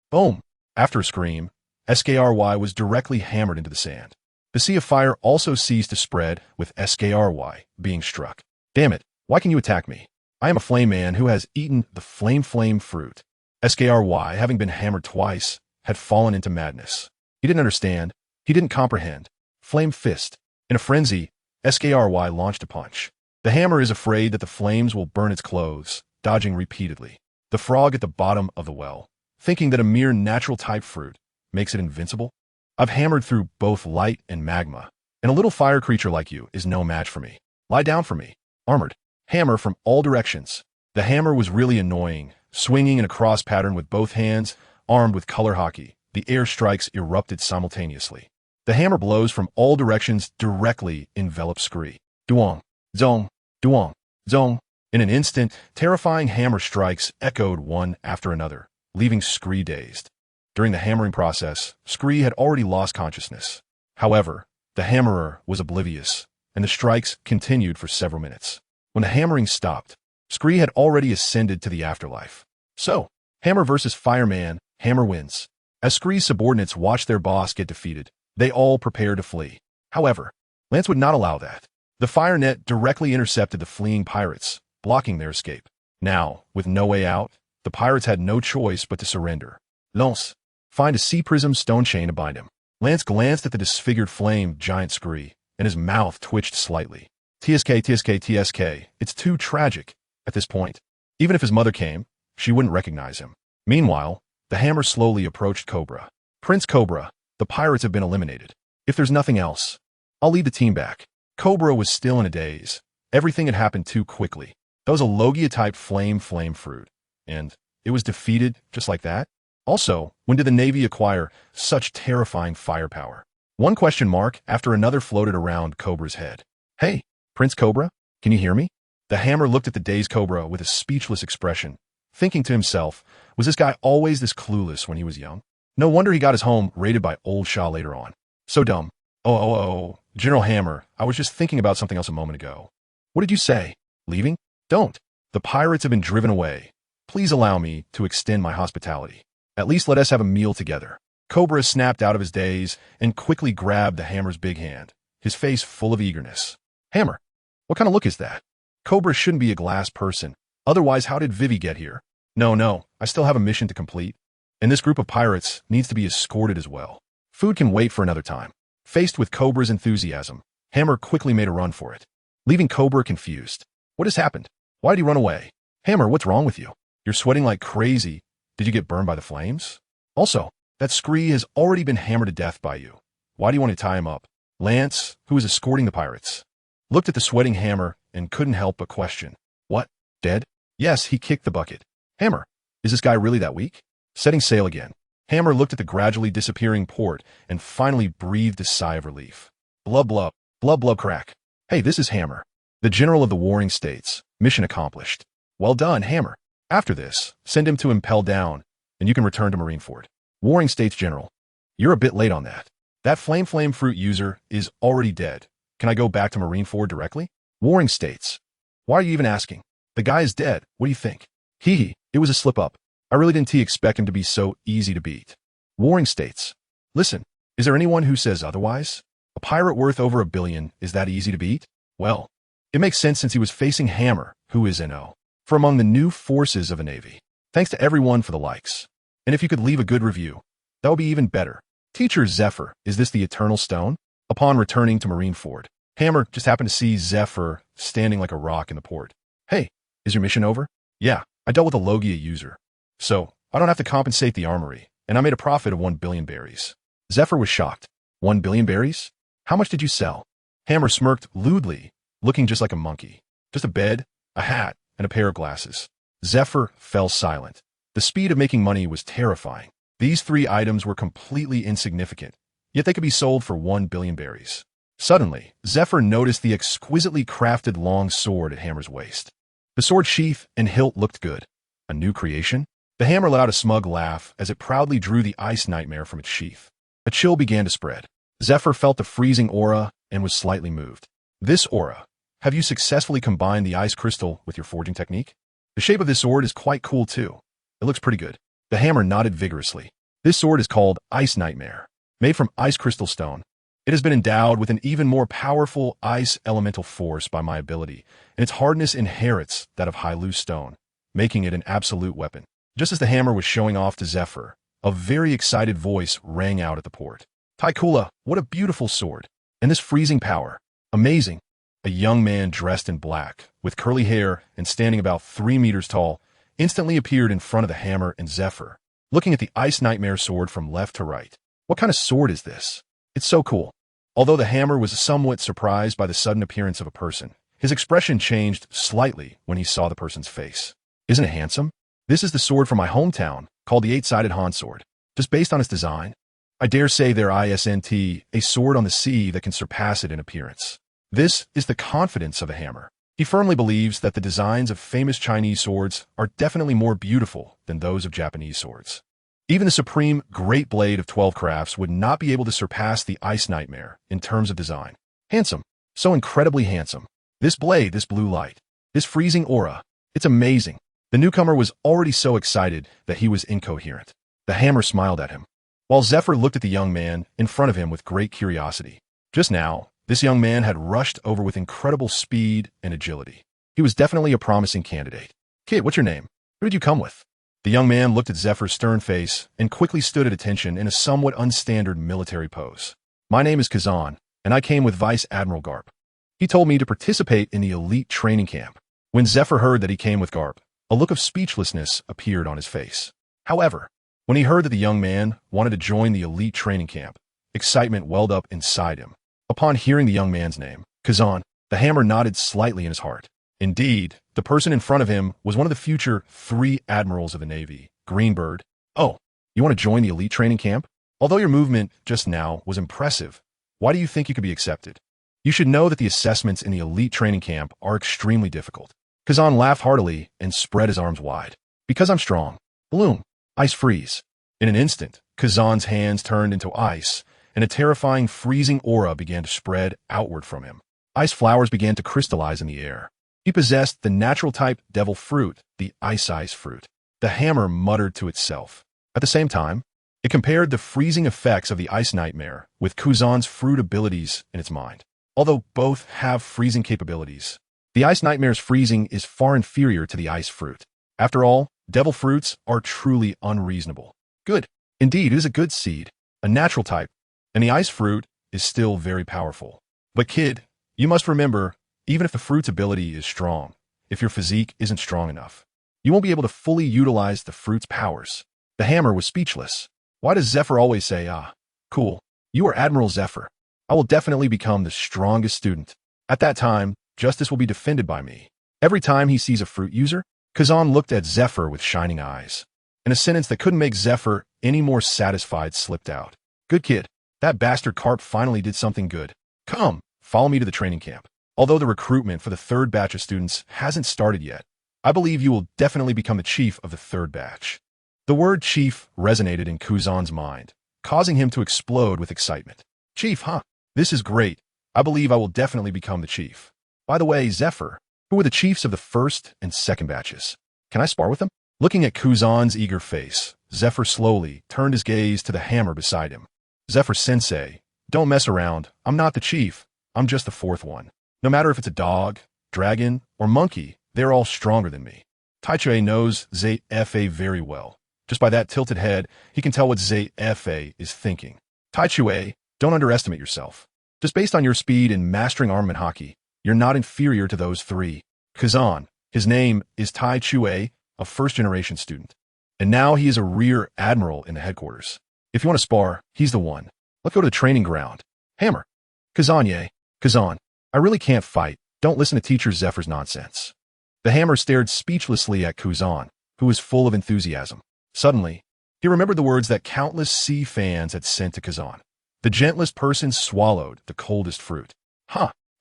Boom! After a scream, Skry was directly hammered into the sand. The sea of fire also ceased to spread, with Skry being struck. Damn it, why can you attack me? I am a flame man who has eaten the flame fruit. Skry, having been hammered twice, had fallen into madness. He didn't understand. He didn't comprehend. Flame fist. In a frenzy, Skry launched a punch. The Hammer is afraid that the flames will burn its clothes, dodging repeatedly. The frog at the bottom of the well, thinking that a mere natural-type fruit makes it invincible. I've hammered through both light and magma, and a little fire creature like you is no match for me. Lie down for me. Armored. Hammer from all directions. The Hammer was really annoying, swinging in a cross pattern with both hands, armed with color hockey. The air strikes erupted simultaneously. The Hammer blows from all directions directly enveloped Scree. Duong, zong, duong, zong. In an instant, terrifying hammer strikes echoed one after another, leaving Scree dazed. During the hammering process, Scree had already lost consciousness. However, the hammerer was oblivious, and the strikes continued for several minutes. When the hammering stopped, Scree had already ascended to the afterlife. So, Hammer versus Fireman, Hammer wins. As Scree's subordinates watched their boss get defeated, they all prepared to flee. However, Lance would not allow that. The fire net directly intercepted the fleeing pirates, blocking their escape. Now, with no way out, the pirates had no choice but to surrender. Lance, find a sea prism stone chain to bind him. Lance glanced at the disfigured flame giant Scree, and his mouth twitched slightly. TSK, TSK, TSK, it's too tragic. At this point, even if his mother came, she wouldn't recognize him. Meanwhile, the hammer slowly approached Cobra. Prince Cobra, the pirates have been eliminated. If there's nothing else, I'll lead the team back. Cobra was still in a daze. Everything had happened too quickly. That was a Logia-type flame fruit. And it was defeated just like that? Also, when did the Navy acquire such terrifying firepower? One question mark after another floated around Cobra's head. Hey, Prince Cobra, can you hear me? The hammer looked at the dazed Cobra with a speechless expression, thinking to himself, was this guy always this clueless when he was young? No wonder he got his home raided by Old Shah later on. So dumb. Oh, General Hammer, I was just thinking about something else a moment ago. What did you say? Leaving? Don't. The pirates have been driven away. Please allow me to extend my hospitality. At least let us have a meal together. Cobra snapped out of his daze and quickly grabbed the hammer's big hand, his face full of eagerness. Hammer, what kind of look is that? Cobra shouldn't be a glass person. Otherwise, how did Vivi get here? No, I still have a mission to complete. And this group of pirates needs to be escorted as well. Food can wait for another time. Faced with Cobra's enthusiasm, Hammer quickly made a run for it, leaving Cobra confused. What has happened? Why did he run away? Hammer, what's wrong with you? You're sweating like crazy. Did you get burned by the flames? Also, that Scree has already been hammered to death by you. Why do you want to tie him up? Lance, who was escorting the pirates, looked at the sweating Hammer and couldn't help but question. What? Dead? Yes, he kicked the bucket. Hammer, is this guy really that weak? Setting sail again. Hammer looked at the gradually disappearing port and finally breathed a sigh of relief. Blub blub, blub blub crack. Hey, this is Hammer, the general of the warring states. Mission accomplished. Well done, Hammer. After this, send him to impel down, and you can return to Marineford. Warring States General, you're a bit late on that. That flame fruit user is already dead. Can I go back to Marineford directly? Warring States. Why are you even asking? The guy is dead. What do you think? Hee, it was a slip-up. I really didn't expect him to be so easy to beat. Warring States. Listen, is there anyone who says otherwise? A pirate worth over $1 billion is that easy to beat? Well, it makes sense since he was facing Hammer, who is NO. For among the new forces of a navy. Thanks to everyone for the likes. And if you could leave a good review, that would be even better. Teacher Zephyr, is this the Eternal Stone? Upon returning to Marineford, Hammer just happened to see Zephyr standing like a rock in the port. Hey, is your mission over? Yeah, I dealt with a Logia user. So, I don't have to compensate the armory, and I made a profit of 1 billion berries. Zephyr was shocked. 1 billion berries? How much did you sell? Hammer smirked lewdly, looking just like a monkey. Just a bed, a hat, and a pair of glasses. Zephyr fell silent. The speed of making money was terrifying. These 3 items were completely insignificant, yet they could be sold for 1 billion berries. Suddenly, Zephyr noticed the exquisitely crafted long sword at Hammer's waist. The sword sheath and hilt looked good. A new creation? The hammer let out a smug laugh as it proudly drew the ice nightmare from its sheath. A chill began to spread. Zephyr felt the freezing aura and was slightly moved. This aura. Have you successfully combined the ice crystal with your forging technique? The shape of this sword is quite cool too. It looks pretty good. The hammer nodded vigorously. This sword is called Ice Nightmare. Made from ice crystal stone. It has been endowed with an even more powerful ice elemental force by my ability, and its hardness inherits that of Hylu stone, making it an absolute weapon. Just as the hammer was showing off to Zephyr, a very excited voice rang out at the port. Taikula, what a beautiful sword. And this freezing power. Amazing. A young man dressed in black, with curly hair and standing about 3 meters tall, instantly appeared in front of the hammer and Zephyr, looking at the Ice Nightmare sword from left to right. What kind of sword is this? It's so cool. Although the hammer was somewhat surprised by the sudden appearance of a person, his expression changed slightly when he saw the person's face. Isn't it handsome? This is the sword from my hometown, called the 8-sided Han sword. Just based on its design, I dare say there isn't a sword on the sea that can surpass it in appearance. This is the confidence of a hammer. He firmly believes that the designs of famous Chinese swords are definitely more beautiful than those of Japanese swords. Even the supreme Great Blade of 12 Crafts would not be able to surpass the Ice Nightmare in terms of design. Handsome. So incredibly handsome. This blade, this blue light, this freezing aura, it's amazing. The newcomer was already so excited that he was incoherent. The hammer smiled at him, while Zephyr looked at the young man in front of him with great curiosity. Just now, this young man had rushed over with incredible speed and agility. He was definitely a promising candidate. Kid, what's your name? Who did you come with? The young man looked at Zephyr's stern face and quickly stood at attention in a somewhat unstandard military pose. My name is Kazan, and I came with Vice Admiral Garp. He told me to participate in the elite training camp. When Zephyr heard that he came with Garp, a look of speechlessness appeared on his face. However, when he heard that the young man wanted to join the elite training camp, excitement welled up inside him. Upon hearing the young man's name, Kazan, the hammer nodded slightly in his heart. Indeed, the person in front of him was one of the future 3 admirals of the Navy, Greenbird. Oh, you want to join the elite training camp? Although your movement just now was impressive, why do you think you could be accepted? You should know that the assessments in the elite training camp are extremely difficult. Kazan laughed heartily and spread his arms wide. Because I'm strong. Bloom. Ice freeze. In an instant, Kazan's hands turned into ice, and a terrifying freezing aura began to spread outward from him. Ice flowers began to crystallize in the air. He possessed the natural type devil fruit, the ice fruit. The hammer muttered to itself. At the same time, it compared the freezing effects of the ice nightmare with Kazan's fruit abilities in its mind. Although both have freezing capabilities, the ice nightmare's freezing is far inferior to the ice fruit. After all, devil fruits are truly unreasonable. Good. Indeed, it is a good seed, a natural type, and the ice fruit is still very powerful. But kid, you must remember, even if the fruit's ability is strong, if your physique isn't strong enough, you won't be able to fully utilize the fruit's powers. The hammer was speechless. Why does Zephyr always say, cool, you are Admiral Zephyr. I will definitely become the strongest student. At that time, justice will be defended by me. Every time he sees a fruit user, Kazan looked at Zephyr with shining eyes. And a sentence that couldn't make Zephyr any more satisfied slipped out. Good kid. That bastard Carp finally did something good. Come, follow me to the training camp. Although the recruitment for the 3rd batch of students hasn't started yet, I believe you will definitely become the chief of the 3rd batch. The word chief resonated in Kazan's mind, causing him to explode with excitement. Chief, huh? This is great. I believe I will definitely become the chief. By the way, Zephyr, who were the chiefs of the 1st and 2nd batches? Can I spar with them? Looking at Kazan's eager face, Zephyr slowly turned his gaze to the hammer beside him. Zephyr-sensei, don't mess around. I'm not the chief. I'm just the 4th one. No matter if it's a dog, dragon, or monkey, they're all stronger than me. Taichue knows Zephyr very well. Just by that tilted head, he can tell what Zephyr is thinking. Taichue, don't underestimate yourself. Just based on your speed in mastering armament hockey, you're not inferior to those 3. Kazan, his name is Taichue, a 1st-generation student. And now he is a rear admiral in the headquarters. If you want to spar, he's the one. Let's go to the training ground. Hammer. Kazan, I really can't fight. Don't listen to Teacher Zephyr's nonsense. The hammer stared speechlessly at Kazan, who was full of enthusiasm. Suddenly, he remembered the words that countless sea fans had sent to Kazan. The gentlest person swallowed the coldest fruit.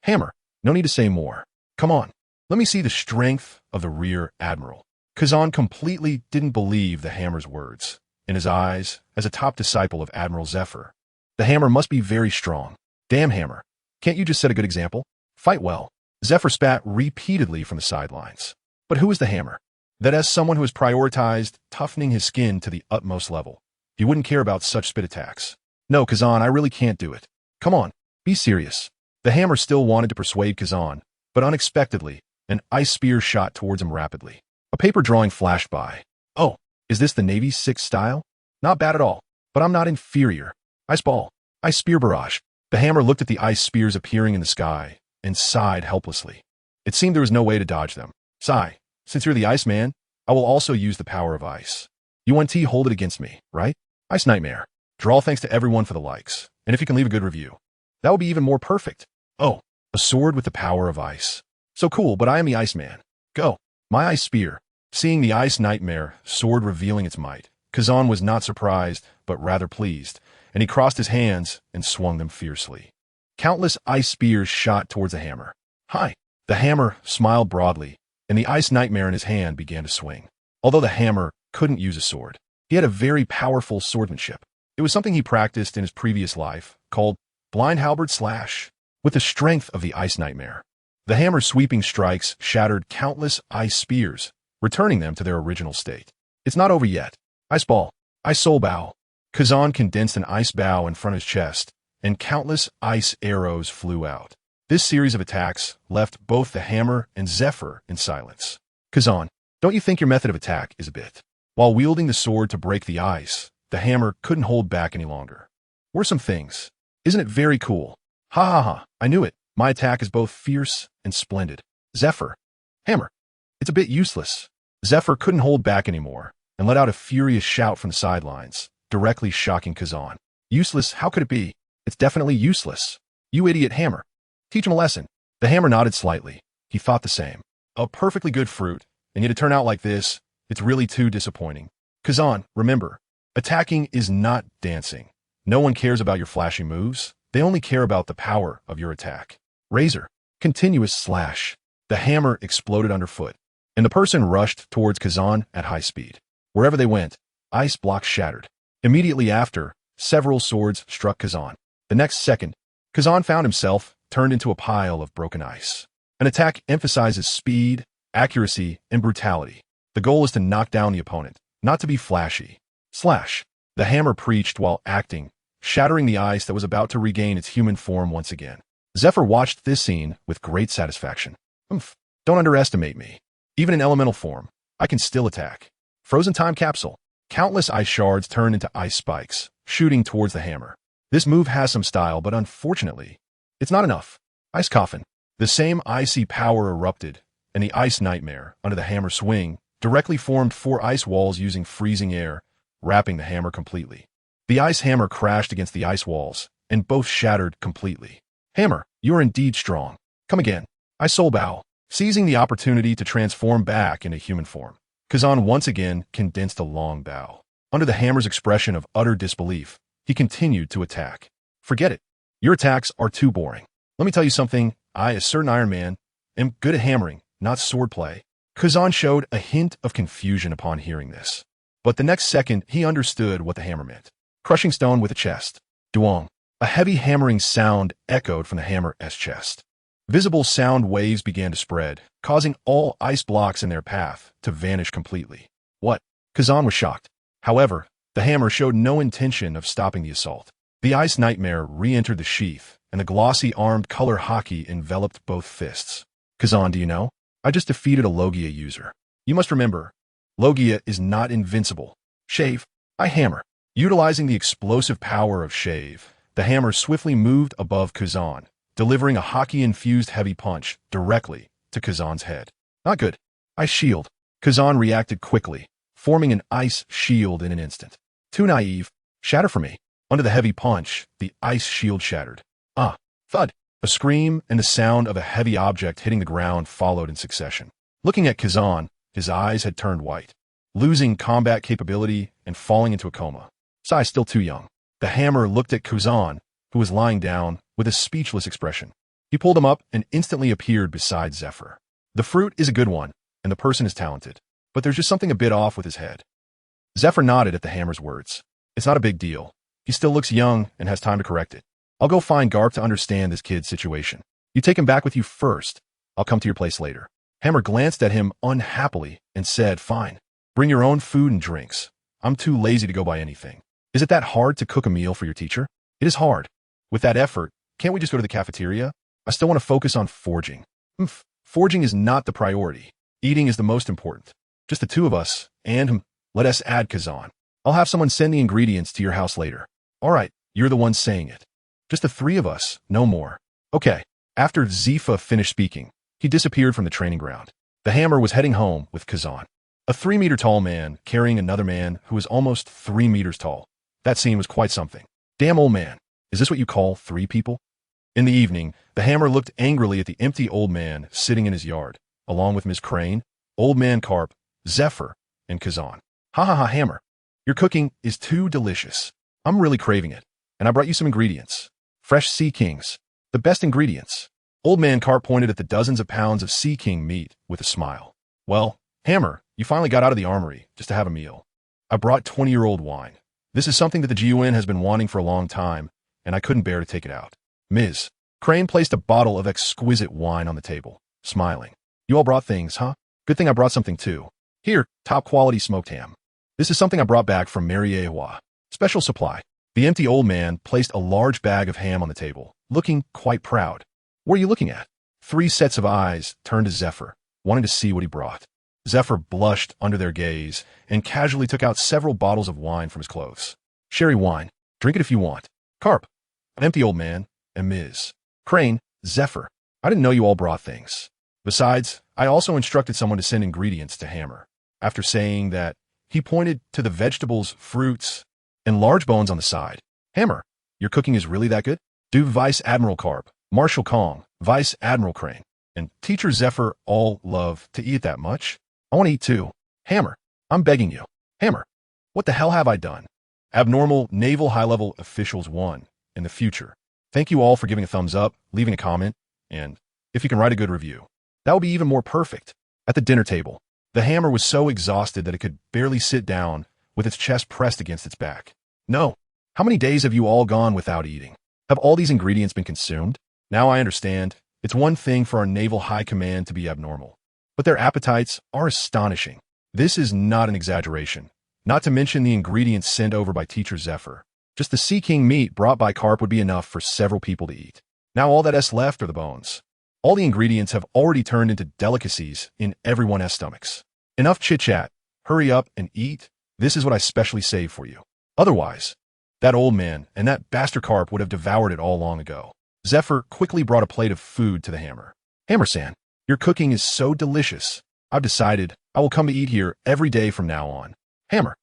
Hammer, no need to say more. Come on, let me see the strength of the rear admiral. Kazan completely didn't believe the hammer's words. In his eyes, as a top disciple of Admiral Zephyr, the hammer must be very strong. Damn hammer, can't you just set a good example? Fight well. Zephyr spat repeatedly from the sidelines. But who is the hammer? That as someone who has prioritized toughening his skin to the utmost level, he wouldn't care about such spit attacks. No, Kazan, I really can't do it. Come on, be serious. The hammer still wanted to persuade Kazan, but unexpectedly, an ice spear shot towards him rapidly. A paper drawing flashed by. Oh, is this the Navy's 6th style? Not bad at all, but I'm not inferior. Ice ball. Ice spear barrage. The hammer looked at the ice spears appearing in the sky and sighed helplessly. It seemed there was no way to dodge them. Sigh, since you're the Iceman, I will also use the power of ice. You want to hold it against me, right? Ice Nightmare. Draw thanks to everyone for the likes, and if you can leave a good review. That would be even more perfect. Oh, a sword with the power of ice. So cool, but I am the Iceman. Go. My ice spear. Seeing the Ice Nightmare sword revealing its might, Kazan was not surprised, but rather pleased, and he crossed his hands and swung them fiercely. Countless ice spears shot towards the hammer. Hi! The hammer smiled broadly, and the Ice Nightmare in his hand began to swing. Although the hammer couldn't use a sword, he had a very powerful swordsmanship. It was something he practiced in his previous life, called blind halberd slash. With the strength of the Ice Nightmare, the hammer's sweeping strikes shattered countless ice spears, returning them to their original state. It's not over yet. Ice ball. Ice soul bow. Kazan condensed an ice bow in front of his chest, and countless ice arrows flew out. This series of attacks left both the hammer and Zephyr in silence. Kazan, don't you think your method of attack is a bit? While wielding the sword to break the ice, the hammer couldn't hold back any longer. Were some things. Isn't it very cool? Ha ha ha, I knew it. My attack is both fierce and splendid. Zephyr. Hammer. It's a bit useless. Zephyr couldn't hold back anymore and let out a furious shout from the sidelines, directly shocking Kazan. Useless? How could it be? It's definitely useless. You idiot hammer. Teach him a lesson. The hammer nodded slightly. He thought the same. A perfectly good fruit, and yet to turn out like this, it's really too disappointing. Kazan, remember, attacking is not dancing. No one cares about your flashy moves. They only care about the power of your attack. Razor. Continuous slash. The hammer exploded underfoot, and the person rushed towards Kazan at high speed. Wherever they went, ice blocks shattered. Immediately after, several swords struck Kazan. The next second, Kazan found himself turned into a pile of broken ice. An attack emphasizes speed, accuracy, and brutality. The goal is to knock down the opponent, not to be flashy. Slash. The hammer preached while acting, shattering the ice that was about to regain its human form once again. Zephyr watched this scene with great satisfaction. Don't underestimate me. Even in elemental form, I can still attack. Frozen time capsule. Countless ice shards turned into ice spikes, shooting towards the hammer. This move has some style, but unfortunately, it's not enough. Ice coffin. The same icy power erupted, and the ice nightmare, under the hammer swing, directly formed 4 ice walls using freezing air, wrapping the hammer completely. The ice hammer crashed against the ice walls, and both shattered completely. Hammer, you are indeed strong. Come again. Ice soul bow. Seizing the opportunity to transform back into human form, Kazan once again condensed a long bow. Under the hammer's expression of utter disbelief, he continued to attack. Forget it. Your attacks are too boring. Let me tell you something. I, a certain Iron Man, am good at hammering, not swordplay. Kazan showed a hint of confusion upon hearing this. But the next second, he understood what the hammer meant. Crushing stone with a chest. Duong. A heavy hammering sound echoed from the hammer's chest. Visible sound waves began to spread, causing all ice blocks in their path to vanish completely. What? Kazan was shocked. However, the hammer showed no intention of stopping the assault. The ice nightmare re-entered the sheath, and the glossy armed color hockey enveloped both fists. Kazan, do you know? I just defeated a Logia user. You must remember, Logia is not invincible. Shave. I hammer. Utilizing the explosive power of Shave, the hammer swiftly moved above Kazan, delivering a hockey-infused heavy punch directly to Kazan's head. Not good. Ice shield. Kazan reacted quickly, forming an ice shield in an instant. Too naive. Shatter for me. Under the heavy punch, the ice shield shattered. Ah, thud. A scream and the sound of a heavy object hitting the ground followed in succession. Looking at Kazan, his eyes had turned white, losing combat capability and falling into a coma. Sai still too young. The hammer looked at Kazan, who was lying down, with a speechless expression. He pulled him up and instantly appeared beside Zephyr. The fruit is a good one, and the person is talented, but there's just something a bit off with his head. Zephyr nodded at the hammer's words. It's not a big deal. He still looks young and has time to correct it. I'll go find Garp to understand this kid's situation. You take him back with you first. I'll come to your place later. Hammer glanced at him unhappily and said, Fine. Bring your own food and drinks. I'm too lazy to go buy anything. Is it that hard to cook a meal for your teacher? It is hard. With that effort, can't we just go to the cafeteria? I still want to focus on forging. Forging is not the priority. Eating is the most important. Just the two of us, and let us add Kazan. I'll have someone send the ingredients to your house later. All right, you're the one saying it. Just the 3 of us, no more. Okay. After Zephyr finished speaking, he disappeared from the training ground. The hammer was heading home with Kazan. A 3-meter-tall man carrying another man who was almost 3 meters tall. That scene was quite something. Damn old man. Is this what you call 3 people? In the evening, the hammer looked angrily at the empty old man sitting in his yard, along with Miss Crane, Old Man Carp, Zephyr, and Kazan. Ha ha ha, hammer. Your cooking is too delicious. I'm really craving it, and I brought you some ingredients. Fresh Sea Kings. The best ingredients. Old Man Carp pointed at the dozens of pounds of Sea King meat with a smile. Well, hammer, you finally got out of the armory just to have a meal. I brought 20-year-old wine. This is something that the GUN has been wanting for a long time, and I couldn't bear to take it out. Ms. Crane placed a bottle of exquisite wine on the table, smiling. You all brought things, huh? Good thing I brought something too. Here, top-quality smoked ham. This is something I brought back from Mariejois. Special supply. The empty old man placed a large bag of ham on the table, looking quite proud. What are you looking at? 3 sets of eyes turned to Zephyr, wanting to see what he brought. Zephyr blushed under their gaze and casually took out several bottles of wine from his clothes. Sherry wine. Drink it if you want. Carp. An empty old man. And Ms. Crane. Zephyr. I didn't know you all brought things. Besides, I also instructed someone to send ingredients to Hammer. After saying that, he pointed to the vegetables, fruits, and large bones on the side. Hammer, your cooking is really that good? Do Vice Admiral Carp, Marshal Kong, Vice Admiral Crane, and Teacher Zephyr all love to eat that much? I want to eat too. Hammer, I'm begging you. Hammer, what the hell have I done? Abnormal Naval High-Level Officials 1 in the future. Thank you all for giving a thumbs up, leaving a comment, and if you can write a good review. That would be even more perfect. At the dinner table, the Hammer was so exhausted that it could barely sit down with its chest pressed against its back. No. How many days have you all gone without eating? Have all these ingredients been consumed? Now I understand. It's one thing for our Naval High Command to be abnormal, but their appetites are astonishing. This is not an exaggeration. Not to mention the ingredients sent over by Teacher Zephyr. Just the Sea King meat brought by Carp would be enough for several people to eat. Now all that is left are the bones. All the ingredients have already turned into delicacies in everyone's stomachs. Enough chit-chat. Hurry up and eat. This is what I specially saved for you. Otherwise, that old man and that bastard Carp would have devoured it all long ago. Zephyr quickly brought a plate of food to the Hammer. Hammer-san, your cooking is so delicious. I've decided I will come to eat here every day from now on. Hammer.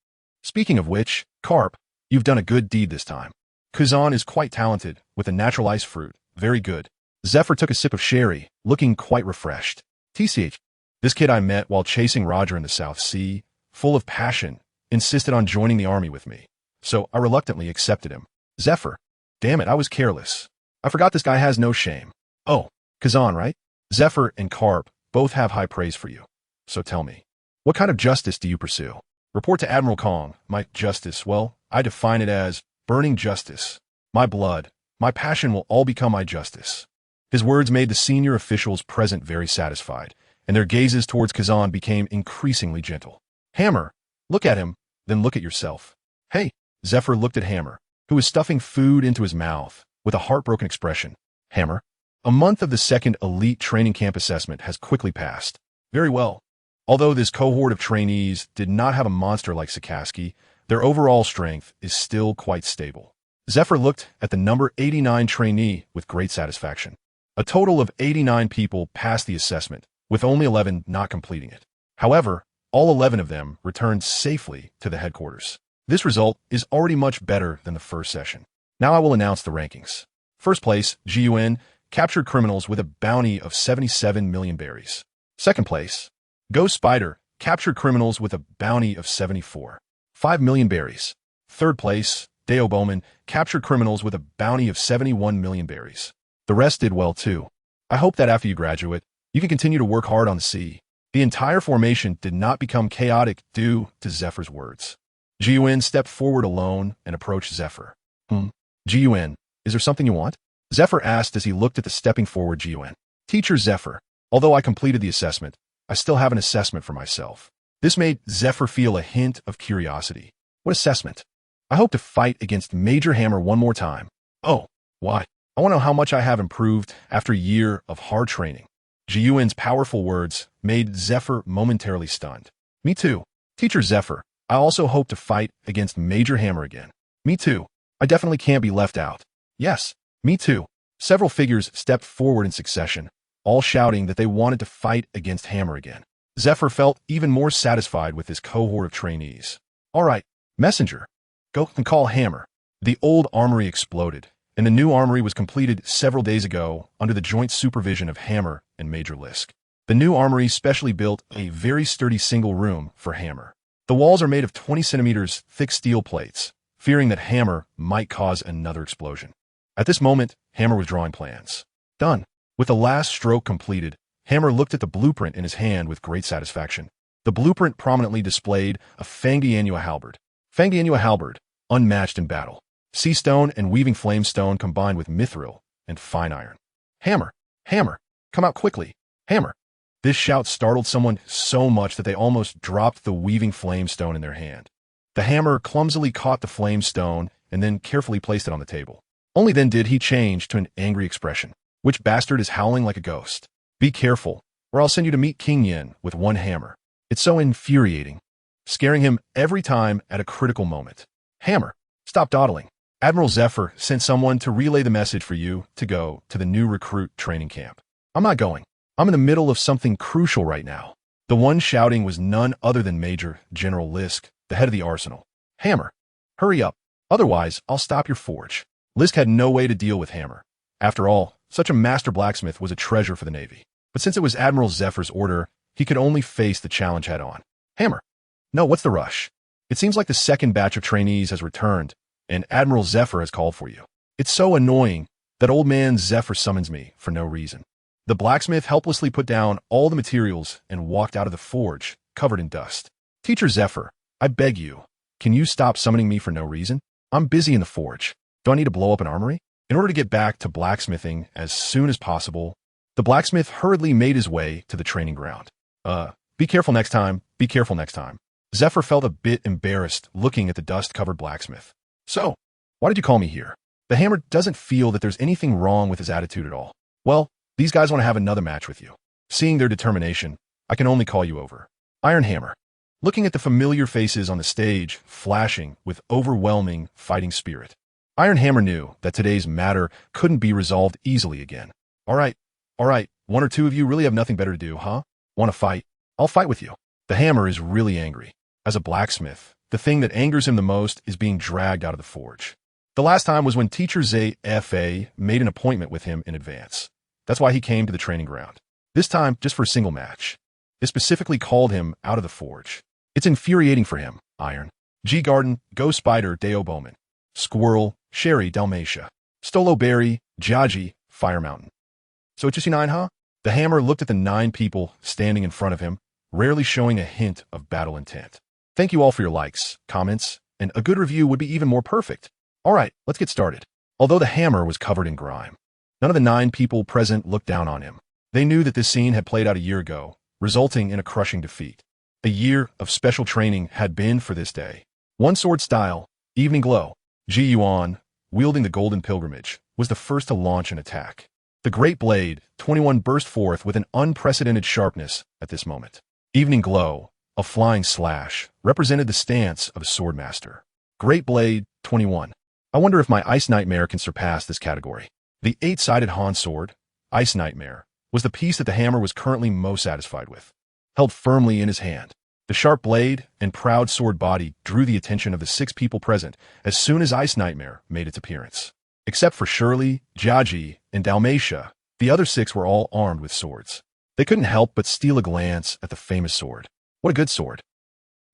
Speaking of which, Carp, you've done a good deed this time. Kazan is quite talented with a natural ice fruit. Very good. Zephyr took a sip of sherry, looking quite refreshed. TCH. This kid I met while chasing Roger in the South Sea, full of passion, insisted on joining the army with me. So I reluctantly accepted him. Zephyr. Damn it, I was careless. I forgot this guy has no shame. Oh, Kazan, right? Zephyr and Carp both have high praise for you. So tell me, what kind of justice do you pursue? Report to Admiral Kong. My justice, well, I define it as burning justice. My blood, my passion will all become my justice. His words made the senior officials present very satisfied, and their gazes towards Kazan became increasingly gentle. Hammer, look at him, then look at yourself. Hey, Zephyr looked at Hammer, who was stuffing food into his mouth, with a heartbroken expression. Hammer, a month of the second elite training camp assessment has quickly passed. Very well. Although this cohort of trainees did not have a monster like Sakaski, their overall strength is still quite stable. Zephyr looked at the number 89 trainee with great satisfaction. A total of 89 people passed the assessment, with only 11 not completing it. However, all 11 of them returned safely to the headquarters. This result is already much better than the first session. Now I will announce the rankings. First place, GUN, captured criminals with a bounty of 77 million berries. Second place, Ghost Spider, captured criminals with a bounty of 5 million berries. Third place, Deo Bowman, captured criminals with a bounty of 71 million berries. The rest did well too. I hope that after you graduate, you can continue to work hard on the sea. The entire formation did not become chaotic due to Zephyr's words. GUN stepped forward alone and approached Zephyr. GUN, is there something you want? Zephyr asked as he looked at the stepping forward GUN. Teacher Zephyr, although I completed the assessment, I still have an assessment for myself. This made Zephyr feel a hint of curiosity. What assessment? I hope to fight against Major Hammer one more time. Oh, why? I want to know how much I have improved after a year of hard training. GUN's powerful words made Zephyr momentarily stunned. Me too. Teacher Zephyr, I also hope to fight against Major Hammer again. Me too. I definitely can't be left out. Yes, me too. Several figures stepped forward in succession, all shouting that they wanted to fight against Hammer again. Zephyr felt even more satisfied with his cohort of trainees. All right, messenger, go and call Hammer. The old armory exploded, and the new armory was completed several days ago under the joint supervision of Hammer and Major Lisk. The new armory specially built a very sturdy single room for Hammer. The walls are made of 20 centimeters thick steel plates, fearing that Hammer might cause another explosion. At this moment, Hammer was drawing plans. Done. With the last stroke completed, Hammer looked at the blueprint in his hand with great satisfaction. The blueprint prominently displayed a Fangianua halberd. Fangianua halberd, unmatched in battle. Sea stone and weaving flame stone combined with mithril and fine iron. Hammer, Hammer, come out quickly. Hammer, This shout startled someone so much that they almost dropped the weaving flame stone in their hand. The hammer clumsily caught the flame stone and then carefully placed it on the table. Only then did he change to an angry expression. Which bastard is howling like a ghost? Be careful, or I'll send you to meet King Yin with one hammer. It's so infuriating, scaring him every time at a critical moment. Hammer, stop dawdling. Admiral Zephyr sent someone to relay the message for you to go to the new recruit training camp. I'm not going. I'm in the middle of something crucial right now. The one shouting was none other than Major General Lisk, the head of the arsenal. Hammer, hurry up. Otherwise, I'll stop your forge. Lisk had no way to deal with Hammer. After all, such a master blacksmith was a treasure for the Navy. But since it was Admiral Zephyr's order, he could only face the challenge head-on. Hammer, no, what's the rush? It seems like the second batch of trainees has returned, and Admiral Zephyr has called for you. It's so annoying that old man Zephyr summons me for no reason. The blacksmith helplessly put down all the materials and walked out of the forge, covered in dust. Teacher Zephyr, I beg you, can you stop summoning me for no reason? I'm busy in the forge. Do I need to blow up an armory? In order to get back to blacksmithing as soon as possible, the blacksmith hurriedly made his way to the training ground. Be careful next time. Be careful next time. Zephyr felt a bit embarrassed looking at the dust-covered blacksmith. So, why did you call me here? The hammer doesn't feel that there's anything wrong with his attitude at all. Well, these guys want to have another match with you. Seeing their determination, I can only call you over. Iron Hammer. Looking at the familiar faces on the stage, flashing with overwhelming fighting spirit, Iron Hammer knew that today's matter couldn't be resolved easily again. All right, one or two of you really have nothing better to do, huh? Want to fight? I'll fight with you. The hammer is really angry. As a blacksmith, the thing that angers him the most is being dragged out of the forge. The last time was when Teacher Zephyr made an appointment with him in advance. That's why he came to the training ground. This time, just for a single match. They specifically called him out of the forge. It's infuriating for him, Iron. G Garden, Go Spider, Deo Bowman. Squirrel, Sherry, Dalmatia. Stolo Berry, Jaji, Fire Mountain. So it's just you 9, huh? The hammer looked at the 9 people standing in front of him, rarely showing a hint of battle intent. Thank you all for your likes, comments, and a good review would be even more perfect. All right, let's get started. Although the hammer was covered in grime, none of the 9 people present looked down on him. They knew that this scene had played out a year ago, resulting in a crushing defeat. A year of special training had been for this day. One sword style, Evening Glow. Ji Yuan, wielding the Golden Pilgrimage, was the first to launch an attack. The Great Blade, 21, burst forth with an unprecedented sharpness at this moment. Evening Glow, a flying slash, represented the stance of a swordmaster. Great Blade, 21. I wonder if my Ice Nightmare can surpass this category. The 8-sided Han sword, Ice Nightmare, was the piece that the hammer was currently most satisfied with. Held firmly in his hand, the sharp blade and proud sword body drew the attention of the 6 people present as soon as Ice Nightmare made its appearance. Except for Shirley, Jaji, and Dalmatia, the other 6 were all armed with swords. They couldn't help but steal a glance at the famous sword. What a good sword.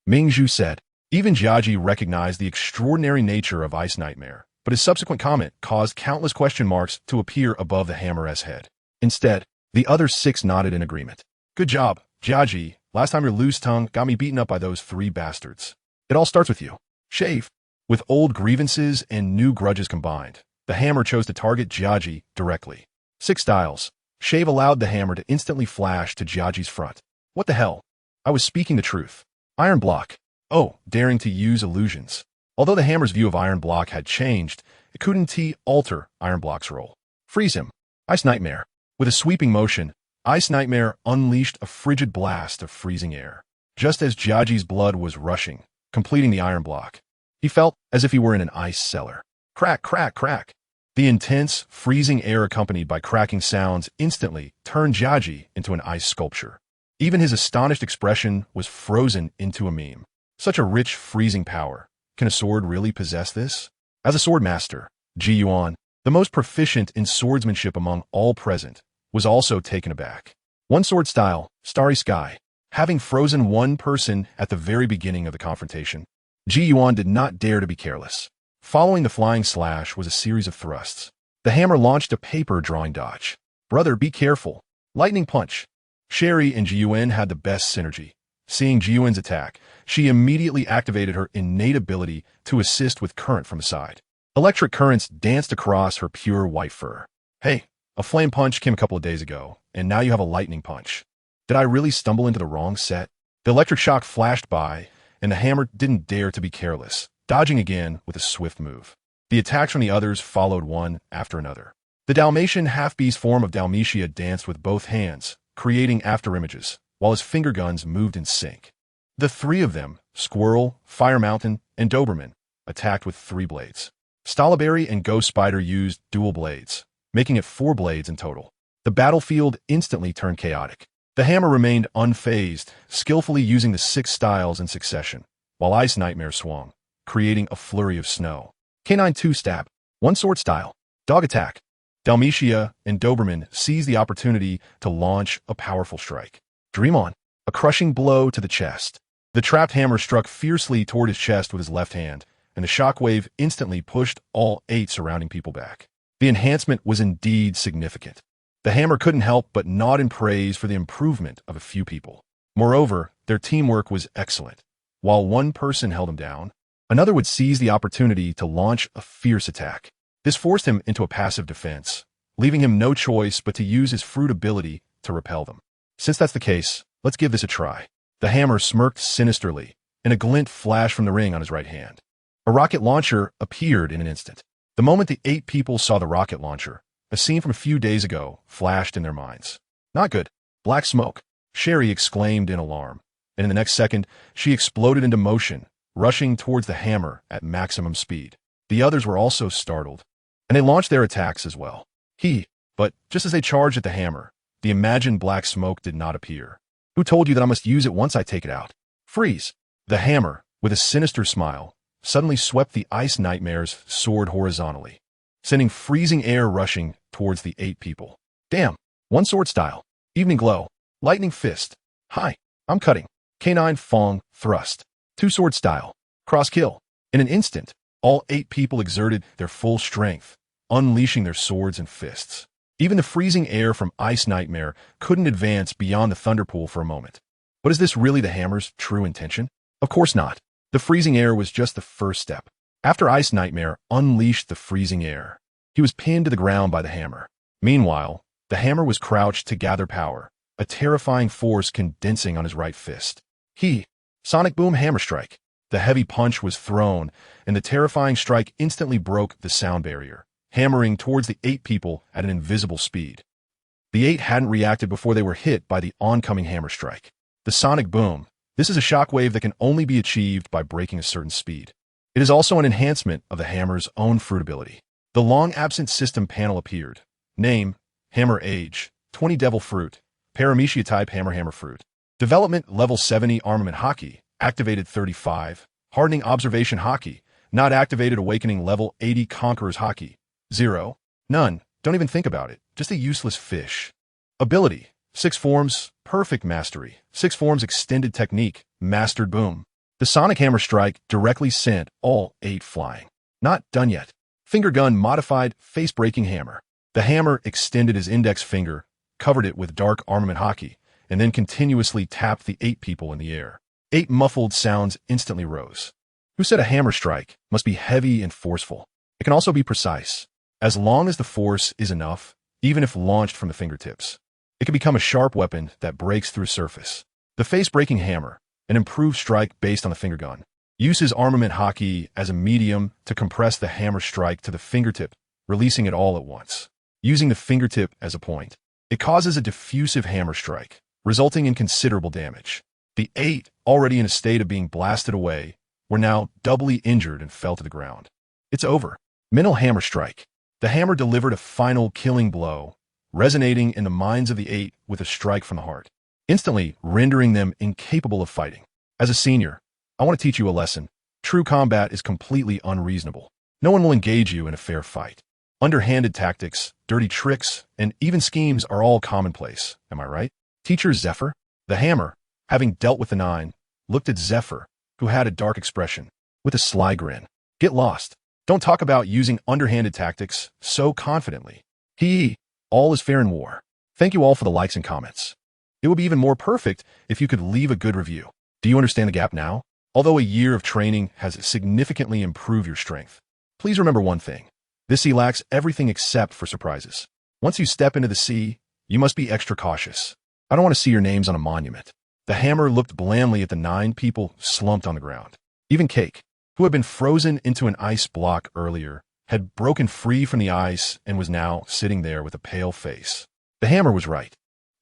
Mingzhu said. Even Jaji recognized the extraordinary nature of Ice Nightmare, but his subsequent comment caused countless question marks to appear above the hammer's head. Instead, the other 6 nodded in agreement. Good job, Jaji. Last time your loose tongue got me beaten up by those 3 bastards. It all starts with you. Shave. With old grievances and new grudges combined, the hammer chose to target Jaji directly. 6 styles. Shave allowed the hammer to instantly flash to Jaji's front. What the hell? I was speaking the truth. Iron Block. Oh, daring to use illusions. Although the hammer's view of Iron Block had changed, it couldn't alter Iron Block's role. Freeze him. Ice Nightmare. With a sweeping motion, Ice Nightmare unleashed a frigid blast of freezing air. Just as Jaji's blood was rushing, completing the Iron Block, he felt as if he were in an ice cellar. Crack, crack, crack. The intense, freezing air accompanied by cracking sounds instantly turned Jaji into an ice sculpture. Even his astonished expression was frozen into a meme. Such a rich, freezing power. Can a sword really possess this? As a sword master, Ji Yuan, the most proficient in swordsmanship among all present, was also taken aback. One sword style, Starry Sky. Having frozen one person at the very beginning of the confrontation, Ji Yuan did not dare to be careless. Following the flying slash was a series of thrusts. The hammer launched a paper drawing dodge. Brother, be careful. Lightning punch. Sherry and Ji Yuan had the best synergy. Seeing Ji Yuan's attack, she immediately activated her innate ability to assist with current from the side. Electric currents danced across her pure white fur. Hey, a flame punch came a couple of days ago, and now you have a lightning punch. Did I really stumble into the wrong set? The electric shock flashed by, and the hammer didn't dare to be careless, dodging again with a swift move. The attacks from the others followed one after another. The Dalmatian half-beast form of Dalmatia danced with both hands, creating afterimages, while his finger guns moved in sync. The three of them, Squirrel, Fire Mountain, and Doberman, attacked with 3 blades. Stalaberry and Ghost Spider used dual blades, making it 4 blades in total. The battlefield instantly turned chaotic. The hammer remained unfazed, skillfully using the 6 styles in succession, while Ice Nightmare swung, creating a flurry of snow. Canine 2-stab, 1 sword style, dog attack. Dalmatia and Doberman seized the opportunity to launch a powerful strike. Dream on, a crushing blow to the chest. The trapped hammer struck fiercely toward his chest with his left hand, and the shockwave instantly pushed all 8 surrounding people back. The enhancement was indeed significant. The hammer couldn't help but nod in praise for the improvement of a few people. Moreover, their teamwork was excellent. While one person held him down, another would seize the opportunity to launch a fierce attack. This forced him into a passive defense, leaving him no choice but to use his fruit ability to repel them. Since that's the case, let's give this a try. The hammer smirked sinisterly, and a glint flashed from the ring on his right hand. A rocket launcher appeared in an instant. The moment the 8 people saw the rocket launcher, a scene from a few days ago flashed in their minds. Not good. Black smoke, Sherry exclaimed in alarm, and in the next second, she exploded into motion, rushing towards the hammer at maximum speed. The others were also startled, and they launched their attacks as well. But just as they charged at the hammer, the imagined black smoke did not appear. Who told you that I must use it once I take it out? Freeze! The hammer, with a sinister smile, suddenly swept the Ice Nightmare's sword horizontally, sending freezing air rushing towards the 8 people. Damn! 1 sword style. Evening glow. Lightning fist. Hi, I'm cutting. Canine fong thrust. 2 sword style. Cross kill. In an instant, all 8 people exerted their full strength, unleashing their swords and fists. Even the freezing air from Ice Nightmare couldn't advance beyond the thunderpool for a moment. But is this really the hammer's true intention? Of course not. The freezing air was just the first step. After Ice Nightmare unleashed the freezing air, he was pinned to the ground by the hammer. Meanwhile, the hammer was crouched to gather power, a terrifying force condensing on his right fist. Sonic Boom Hammer Strike. The heavy punch was thrown, and the terrifying strike instantly broke the sound barrier, hammering towards the 8 people at an invisible speed. The 8 hadn't reacted before they were hit by the oncoming hammer strike. The Sonic Boom. This is a shockwave that can only be achieved by breaking a certain speed. It is also an enhancement of the hammer's own fruit ability. The long-absent system panel appeared. Name, Hammer Age, 20 Devil Fruit, Paramecia type Hammer Fruit. Development Level 70 Armament Hockey, activated 35. Hardening Observation Hockey, not activated Awakening Level 80 Conqueror's Hockey, 0. None, don't even think about it, just a useless fish. Ability, 6 forms, Perfect Mastery, 6 forms Extended Technique, Mastered Boom. The Sonic Hammer Strike directly sent all 8 flying. Not done yet. Finger Gun Modified Face-Breaking Hammer. The hammer extended his index finger, covered it with dark armament hockey, and then continuously tapped the 8 people in the air. 8 muffled sounds instantly rose. Who said a hammer strike must be heavy and forceful? It can also be precise. As long as the force is enough, even if launched from the fingertips, it can become a sharp weapon that breaks through surface. The face-breaking hammer, an improved strike based on the finger gun, uses armament hockey as a medium to compress the hammer strike to the fingertip, releasing it all at once. Using the fingertip as a point, it causes a diffusive hammer strike, resulting in considerable damage. The 8, already in a state of being blasted away, were now doubly injured and fell to the ground. It's over. Mental Hammer Strike. The hammer delivered a final killing blow, resonating in the minds of the 8 with a strike from the heart, instantly rendering them incapable of fighting. As a senior, I want to teach you a lesson. True combat is completely unreasonable. No one will engage you in a fair fight. Underhanded tactics, dirty tricks, and even schemes are all commonplace, am I right? Teacher Zephyr, the hammer, having dealt with the 9, looked at Zephyr, who had a dark expression, with a sly grin. Get lost. Don't talk about using underhanded tactics so confidently. All is fair in war. Thank you all for the likes and comments. It would be even more perfect if you could leave a good review. Do you understand the gap now? Although a year of training has significantly improved your strength, please remember one thing. This sea lacks everything except for surprises. Once you step into the sea, you must be extra cautious. I don't want to see your names on a monument. The hammer looked blandly at the 9 people slumped on the ground. Even Cake, who had been frozen into an ice block earlier, had broken free from the ice and was now sitting there with a pale face. The hammer was right.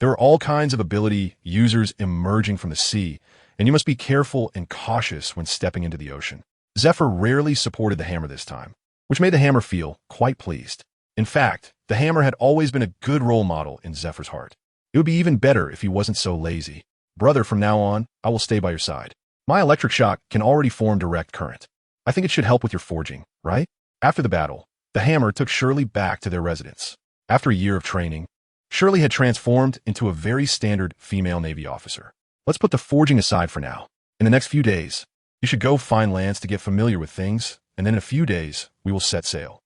There are all kinds of ability users emerging from the sea, and you must be careful and cautious when stepping into the ocean. Zephyr rarely supported the hammer this time, which made the hammer feel quite pleased. In fact, the hammer had always been a good role model in Zephyr's heart. It would be even better if he wasn't so lazy. Brother, from now on, I will stay by your side. My electric shock can already form direct current. I think it should help with your forging, right? After the battle, the hammer took Shirley back to their residence. After a year of training, Shirley had transformed into a very standard female Navy officer. Let's put the forging aside for now. In the next few days, you should go find lands to get familiar with things, and then in a few days, we will set sail.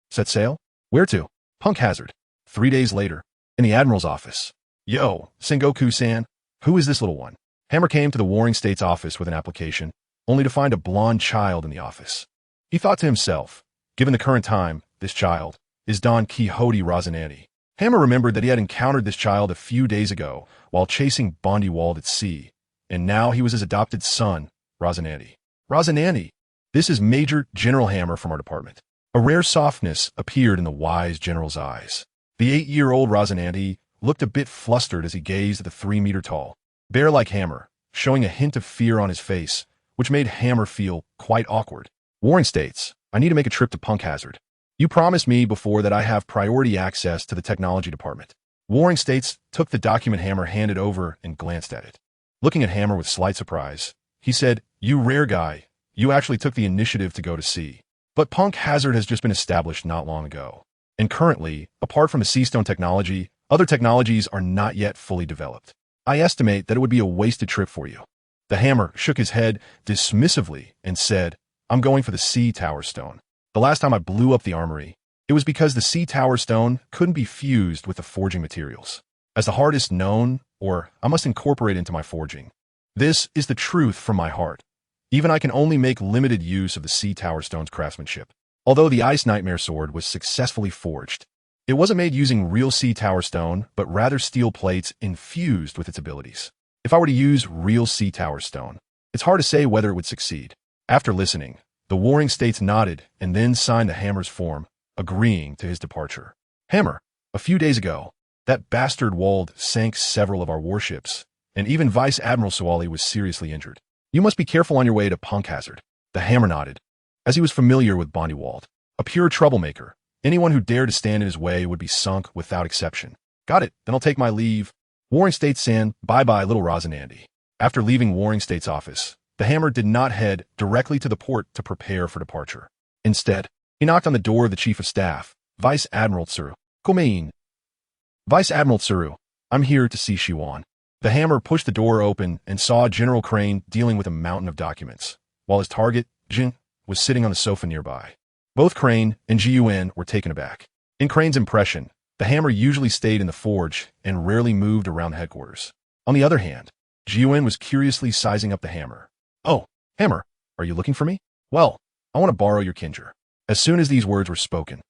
Set sail? Where to? Punk Hazard. 3 days later, in the Admiral's office. Yo, Sengoku-san, who is this little one? Hammer came to the Warring States office with an application, only to find a blonde child in the office. He thought to himself, given the current time, this child is Don Quixote Rosinante. Hammer remembered that he had encountered this child a few days ago while chasing Bondywald at sea, and now he was his adopted son, Rosinante. Rosinante! This is Major General Hammer from our department. A rare softness appeared in the wise general's eyes. The 8-year-old Rosinante looked a bit flustered as he gazed at the 3-meter-tall, bear-like Hammer, showing a hint of fear on his face, which made Hammer feel quite awkward. Warring States, I need to make a trip to Punk Hazard. You promised me before that I have priority access to the technology department. Warring States took the document Hammer handed over and glanced at it. Looking at Hammer with slight surprise, he said, "You rare guy, you actually took the initiative to go to sea. But Punk Hazard has just been established not long ago. And currently, apart from the Seastone technology, other technologies are not yet fully developed. I estimate that it would be a wasted trip for you." The Hammer shook his head dismissively and said, "I'm going for the Sea Tower Stone. The last time I blew up the armory, it was because the Sea Tower Stone couldn't be fused with the forging materials. As the hardest known, or I must incorporate into my forging. This is the truth from my heart. Even I can only make limited use of the Sea Tower Stone's craftsmanship. Although the Ice Nightmare Sword was successfully forged, it wasn't made using real Sea Tower Stone, but rather steel plates infused with its abilities. If I were to use real Sea Tower Stone, it's hard to say whether it would succeed." After listening, the Warring States nodded and then signed the Hammer's form, agreeing to his departure. "Hammer, a few days ago, that bastard Wald sank several of our warships, and even Vice Admiral Sawali was seriously injured. You must be careful on your way to Punk Hazard." The Hammer nodded, as he was familiar with Bondywald. A pure troublemaker. Anyone who dared to stand in his way would be sunk without exception. "Got it, then I'll take my leave. Warring States-san, bye-bye, little Rosinante." After leaving Warring States' office, the Hammer did not head directly to the port to prepare for departure. Instead, he knocked on the door of the Chief of Staff, Vice Admiral Soru. "Come Vice Admiral Soru, I'm here to see Shiwan." The Hammer pushed the door open and saw General Crane dealing with a mountain of documents, while his target, Jin, was sitting on the sofa nearby. Both Crane and Gun were taken aback. In Crane's impression, the Hammer usually stayed in the forge and rarely moved around headquarters. On the other hand, Gun was curiously sizing up the Hammer. "Oh, Hammer, are you looking for me? Well, I want to borrow your Kinger." As soon as these words were spoken,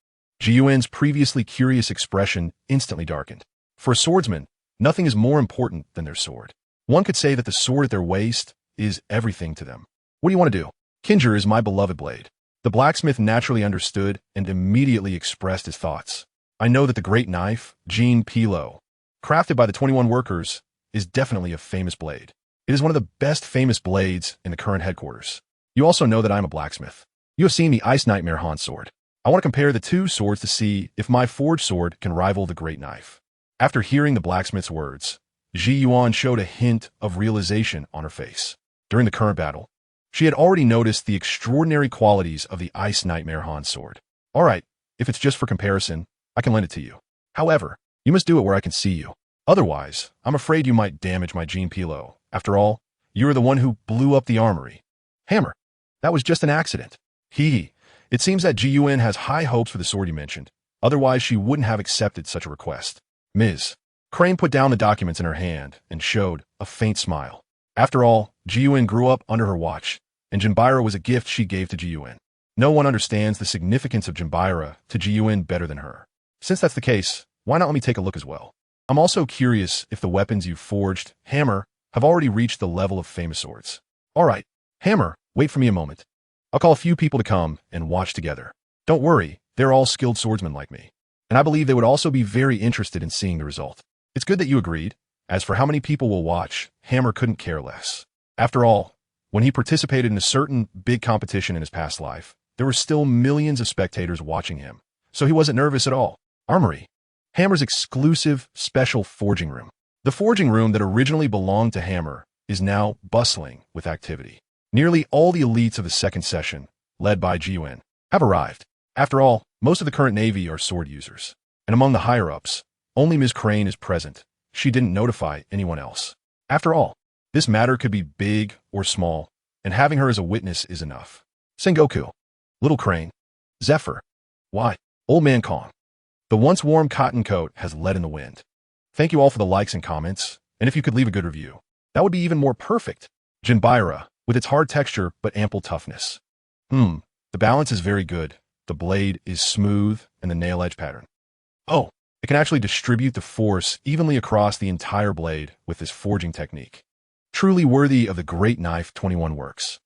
Gun's previously curious expression instantly darkened. For a swordsman, nothing is more important than their sword. One could say that the sword at their waist is everything to them. "What do you want to do?" "Kinger is my beloved blade." The blacksmith naturally understood and immediately expressed his thoughts. "I know that the great knife, Jean Pilo, crafted by the 21 workers, is definitely a famous blade. It is one of the best famous blades in the current headquarters. You also know that I am a blacksmith. You have seen the Ice Nightmare Han sword. I want to compare the two swords to see if my forged sword can rival the great knife." After hearing the blacksmith's words, Ji Yuan showed a hint of realization on her face. During the current battle, she had already noticed the extraordinary qualities of the Ice Nightmare Han sword. "All right, if it's just for comparison, I can lend it to you. However, you must do it where I can see you. Otherwise, I'm afraid you might damage my Jean Pilo. After all, you are the one who blew up the armory." "Hammer, that was just an accident." Hee. It seems that Gun has high hopes for the sword you mentioned. Otherwise, she wouldn't have accepted such a request. "Ms." Crane put down the documents in her hand and showed a faint smile. After all, Gun grew up under her watch, and Jinbira was a gift she gave to Gun. No one understands the significance of Jinbira to Gun better than her. Since that's the case, why not let me take a look as well? I'm also curious if the weapons you forged, Hammer, have already reached the level of famous swords. Alright, Hammer, wait for me a moment. I'll call a few people to come and watch together. Don't worry, they're all skilled swordsmen like me. And I believe they would also be very interested in seeing the result. It's good that you agreed. As for how many people will watch, Hammer couldn't care less. After all, when he participated in a certain big competition in his past life, there were still millions of spectators watching him, so he wasn't nervous at all. Armory. Hammer's exclusive, special forging room. The forging room that originally belonged to Hammer is now bustling with activity. Nearly all the elites of the second session, led by Jiwen, have arrived. After all, most of the current Navy are sword users. And among the higher-ups, only Ms. Crane is present. She didn't notify anyone else. After all, this matter could be big or small, and having her as a witness is enough. Sengoku. Little Crane. Zephyr. Why? Old Man Kong. The once warm cotton coat has lead in the wind. Thank you all for the likes and comments, and if you could leave a good review, that would be even more perfect. Jinbaira, with its hard texture but ample toughness. The balance is very good. The blade is smooth, and the nail edge pattern. Oh, it can actually distribute the force evenly across the entire blade with this forging technique. Truly worthy of the great knife 21 works.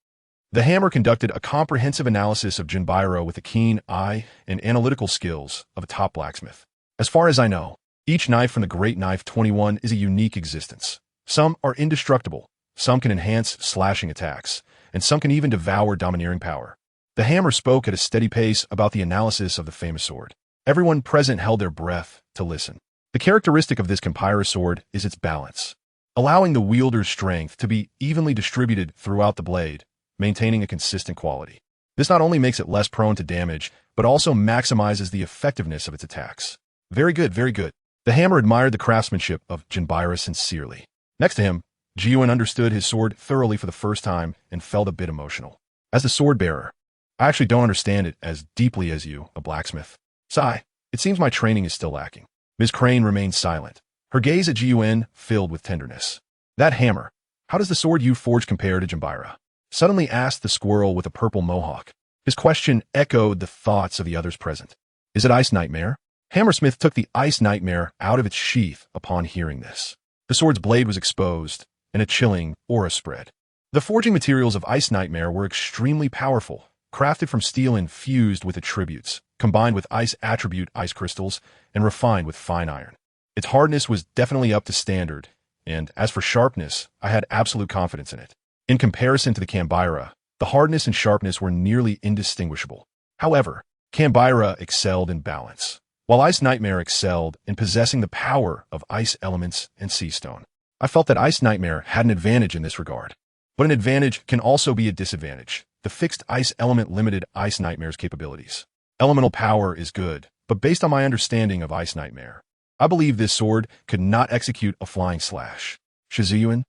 The Hammer conducted a comprehensive analysis of Jinbaira with a keen eye and analytical skills of a top blacksmith. As far as I know, each knife from the Great Knife 21 is a unique existence. Some are indestructible, some can enhance slashing attacks, and some can even devour domineering power. The Hammer spoke at a steady pace about the analysis of the famous sword. Everyone present held their breath to listen. The characteristic of this Kempira sword is its balance, allowing the wielder's strength to be evenly distributed throughout the blade, maintaining a consistent quality. This not only makes it less prone to damage, but also maximizes the effectiveness of its attacks. Very good, very good. The Hammer admired the craftsmanship of Jinbaira sincerely. Next to him, Jiwen understood his sword thoroughly for the first time and felt a bit emotional. As the sword bearer, I actually don't understand it as deeply as you, a blacksmith. Sigh, it seems my training is still lacking. Ms. Crane remained silent, her gaze at Jiwen filled with tenderness. That hammer, how does the sword you forged compare to Jinbaira? Suddenly asked the squirrel with a purple mohawk. His question echoed the thoughts of the others present. Is it Ice Nightmare? Hammersmith took the Ice Nightmare out of its sheath upon hearing this. The sword's blade was exposed, and a chilling aura spread. The forging materials of Ice Nightmare were extremely powerful, crafted from steel infused with attributes, combined with ice attribute ice crystals, and refined with fine iron. Its hardness was definitely up to standard, and as for sharpness, I had absolute confidence in it. In comparison to the Kempira, the hardness and sharpness were nearly indistinguishable. However, Kempira excelled in balance, while Ice Nightmare excelled in possessing the power of ice elements and sea stone. I felt that Ice Nightmare had an advantage in this regard. But an advantage can also be a disadvantage. The fixed ice element limited Ice Nightmare's capabilities. Elemental power is good, but based on my understanding of Ice Nightmare, I believe this sword could not execute a flying slash. Shizuyuan,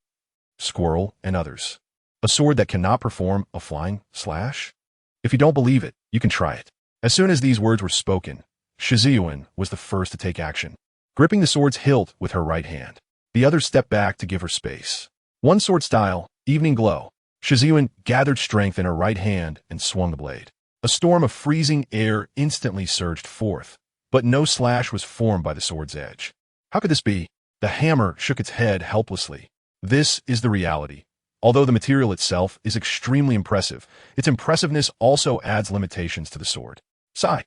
Squirrel, and others. A sword that cannot perform a flying slash? If you don't believe it, you can try it. As soon as these words were spoken, Shizuyuan was the first to take action, gripping the sword's hilt with her right hand. The other stepped back to give her space. One sword style, Evening Glow. Shizuyuan gathered strength in her right hand and swung the blade. A storm of freezing air instantly surged forth, but no slash was formed by the sword's edge. How could this be? The hammer shook its head helplessly. This is the reality. Although the material itself is extremely impressive, its impressiveness also adds limitations to the sword. Sigh.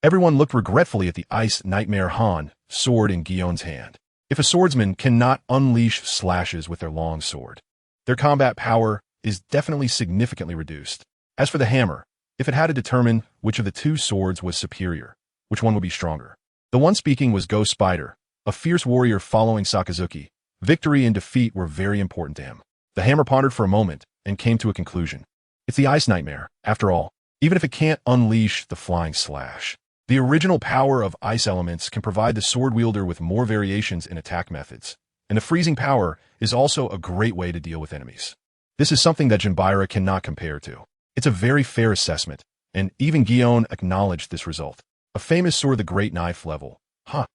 Everyone looked regretfully at the Ice Nightmare Han sword in Gion's hand. If a swordsman cannot unleash slashes with their long sword, their combat power is definitely significantly reduced. As for the hammer, if it had to determine which of the two swords was superior, which one would be stronger? The one speaking was Ghost Spider, a fierce warrior following Sakazuki. Victory and defeat were very important to him. The hammer pondered for a moment and came to a conclusion. It's the Ice Nightmare, after all, even if it can't unleash the flying slash. The original power of ice elements can provide the sword wielder with more variations in attack methods, and the freezing power is also a great way to deal with enemies. This is something that Jinbaira cannot compare to. It's a very fair assessment, and even Gion acknowledged this result. A famous sword of the Great Knife level. Huh.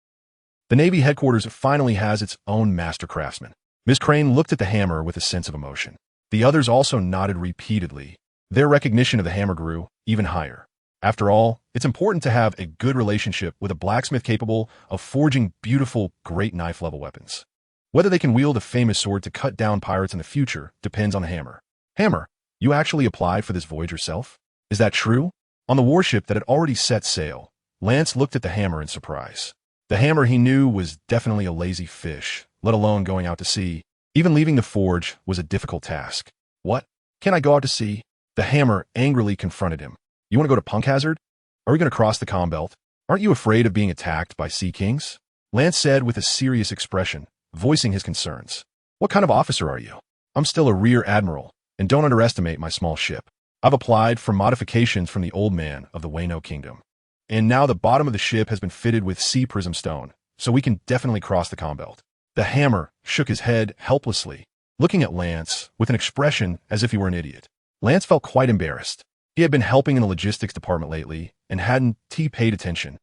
The Navy headquarters finally has its own master craftsman. Ms. Crane looked at the hammer with a sense of emotion. The others also nodded repeatedly. Their recognition of the hammer grew even higher. After all, it's important to have a good relationship with a blacksmith capable of forging beautiful, great knife-level weapons. Whether they can wield a famous sword to cut down pirates in the future depends on the hammer. Hammer, you actually applied for this voyage yourself? Is that true? On the warship that had already set sail, Lance looked at the hammer in surprise. The hammer he knew was definitely a lazy fish, let alone going out to sea. Even leaving the forge was a difficult task. What? Can I go out to sea? The hammer angrily confronted him. You want to go to Punk Hazard? Are we going to cross the calm belt? Aren't you afraid of being attacked by sea kings? Lance said with a serious expression, voicing his concerns. What kind of officer are you? I'm still a rear admiral, and don't underestimate my small ship. I've applied for modifications from the old man of the Wano Kingdom. And now the bottom of the ship has been fitted with sea prism stone, so we can definitely cross the calm belt. The hammer shook his head helplessly, looking at Lance with an expression as if he were an idiot. Lance felt quite embarrassed. He had been helping in the logistics department lately and hadn't paid attention.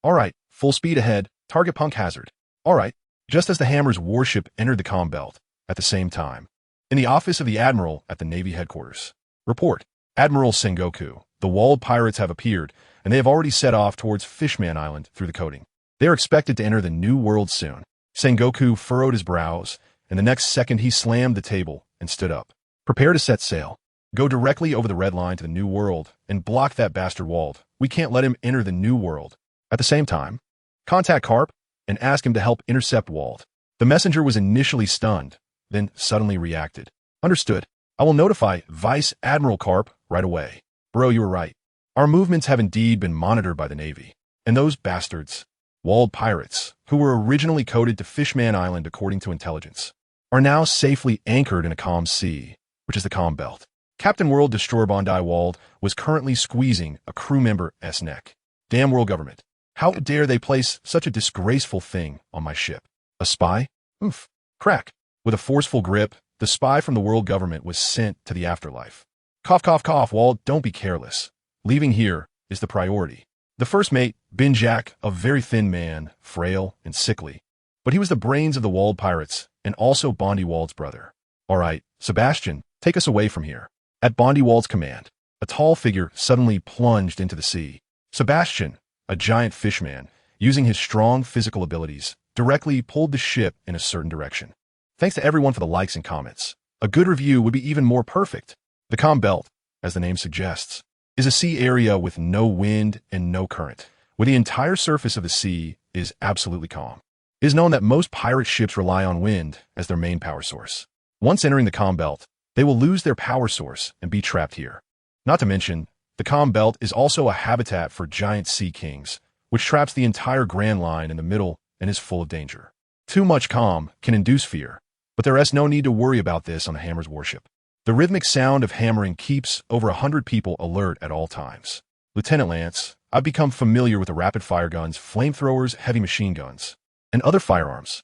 All right, full speed ahead, target Punk Hazard. All right. Just as the hammer's warship entered the calm belt, at the same time, in the office of the Admiral at the Navy headquarters. Report, Admiral Sengoku, the walled pirates have appeared, and they have already set off towards Fishman Island through the coating. They are expected to enter the New World soon. Sengoku furrowed his brows, and the next second he slammed the table and stood up. Prepare to set sail. Go directly over the red line to the New World and block that bastard Wald. We can't let him enter the New World. At the same time, contact Carp and ask him to help intercept Wald. The messenger was initially stunned, then suddenly reacted. Understood. I will notify Vice Admiral Carp right away. Bro, you were right. Our movements have indeed been monitored by the Navy. And those bastards, walled pirates, who were originally coded to Fishman Island according to intelligence, are now safely anchored in a calm sea, which is the calm belt. Captain World Destroyer Bondi Wald was currently squeezing a crew member's neck. Damn world government. How dare they place such a disgraceful thing on my ship? A spy? Oof. Crack. With a forceful grip, the spy from the world government was sent to the afterlife. Cough, cough, cough, Wald, don't be careless. Leaving here is the priority. The first mate, Ben Jack, a very thin man, frail and sickly. But he was the brains of the walled pirates, and also Bondi Wald's brother. All right, Sebastian, take us away from here. At Bondi Wald's command, a tall figure suddenly plunged into the sea. Sebastian, a giant fishman, using his strong physical abilities, directly pulled the ship in a certain direction. Thanks to everyone for the likes and comments. A good review would be even more perfect. The calm belt, as the name suggests, is a sea area with no wind and no current, where the entire surface of the sea is absolutely calm. It is known that most pirate ships rely on wind as their main power source. Once entering the calm belt, they will lose their power source and be trapped here. Not to mention, the calm belt is also a habitat for giant sea kings, which traps the entire Grand Line in the middle and is full of danger. Too much calm can induce fear, but there is no need to worry about this on the hammer's warship. The rhythmic sound of hammering keeps over 100 people alert at all times. Lieutenant Lance, I've become familiar with the rapid-fire guns, flamethrowers, heavy machine guns, and other firearms.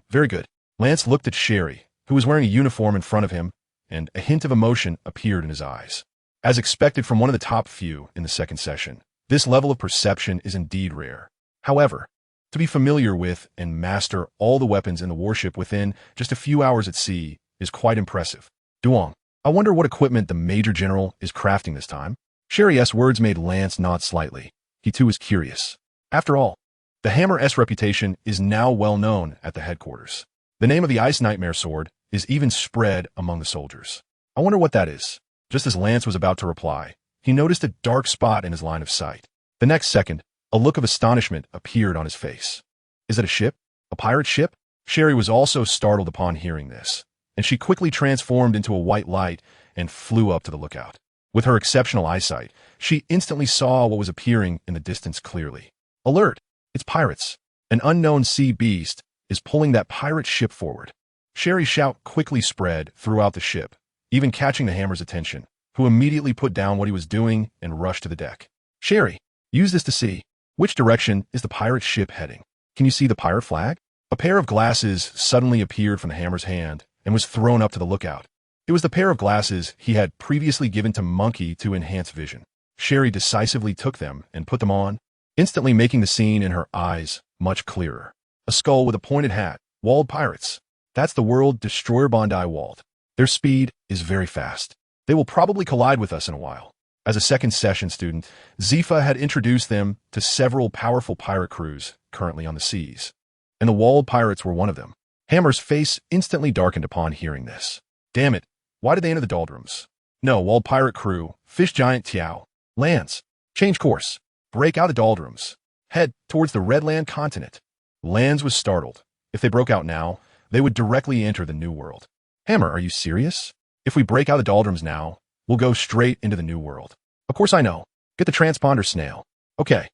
Very good. Lance looked at Sherry, who was wearing a uniform in front of him, and a hint of emotion appeared in his eyes. As expected from one of the top few in the second session, this level of perception is indeed rare. However, to be familiar with and master all the weapons in the warship within just a few hours at sea is quite impressive. Duong, I wonder what equipment the Major General is crafting this time? Sherry's words made Lance nod slightly. He too was curious. After all, the Hammer's reputation is now well known at the headquarters. The name of the Ice Nightmare sword is even spread among the soldiers. I wonder what that is. Just as Lance was about to reply, he noticed a dark spot in his line of sight. The next second, a look of astonishment appeared on his face. Is it a ship? A pirate ship? Sherry was also startled upon hearing this, and she quickly transformed into a white light and flew up to the lookout. With her exceptional eyesight, she instantly saw what was appearing in the distance clearly. Alert! It's pirates. An unknown sea beast is pulling that pirate ship forward. Sherry's shout quickly spread throughout the ship, even catching the hammer's attention, who immediately put down what he was doing and rushed to the deck. Sherry, use this to see. Which direction is the pirate ship heading? Can you see the pirate flag? A pair of glasses suddenly appeared from the hammer's hand and was thrown up to the lookout. It was the pair of glasses he had previously given to Monkey to enhance vision. Sherry decisively took them and put them on, instantly making the scene in her eyes much clearer. A skull with a pointed hat, walled pirates. That's the World Destroyer Bondi Wald. Their speed is very fast. They will probably collide with us in a while. As a second session student, Zephyr had introduced them to several powerful pirate crews currently on the seas, and the walled pirates were one of them. Hammer's face instantly darkened upon hearing this. Damn it, why did they enter the doldrums? No, walled pirate crew, fish giant Tiao, lands, change course, break out the doldrums, head towards the Redland continent. Lands was startled. If they broke out now, they would directly enter the New World. Hammer, are you serious? If we break out the doldrums now, we'll go straight into the New World. Of course I know. Get the transponder, snail. Okay.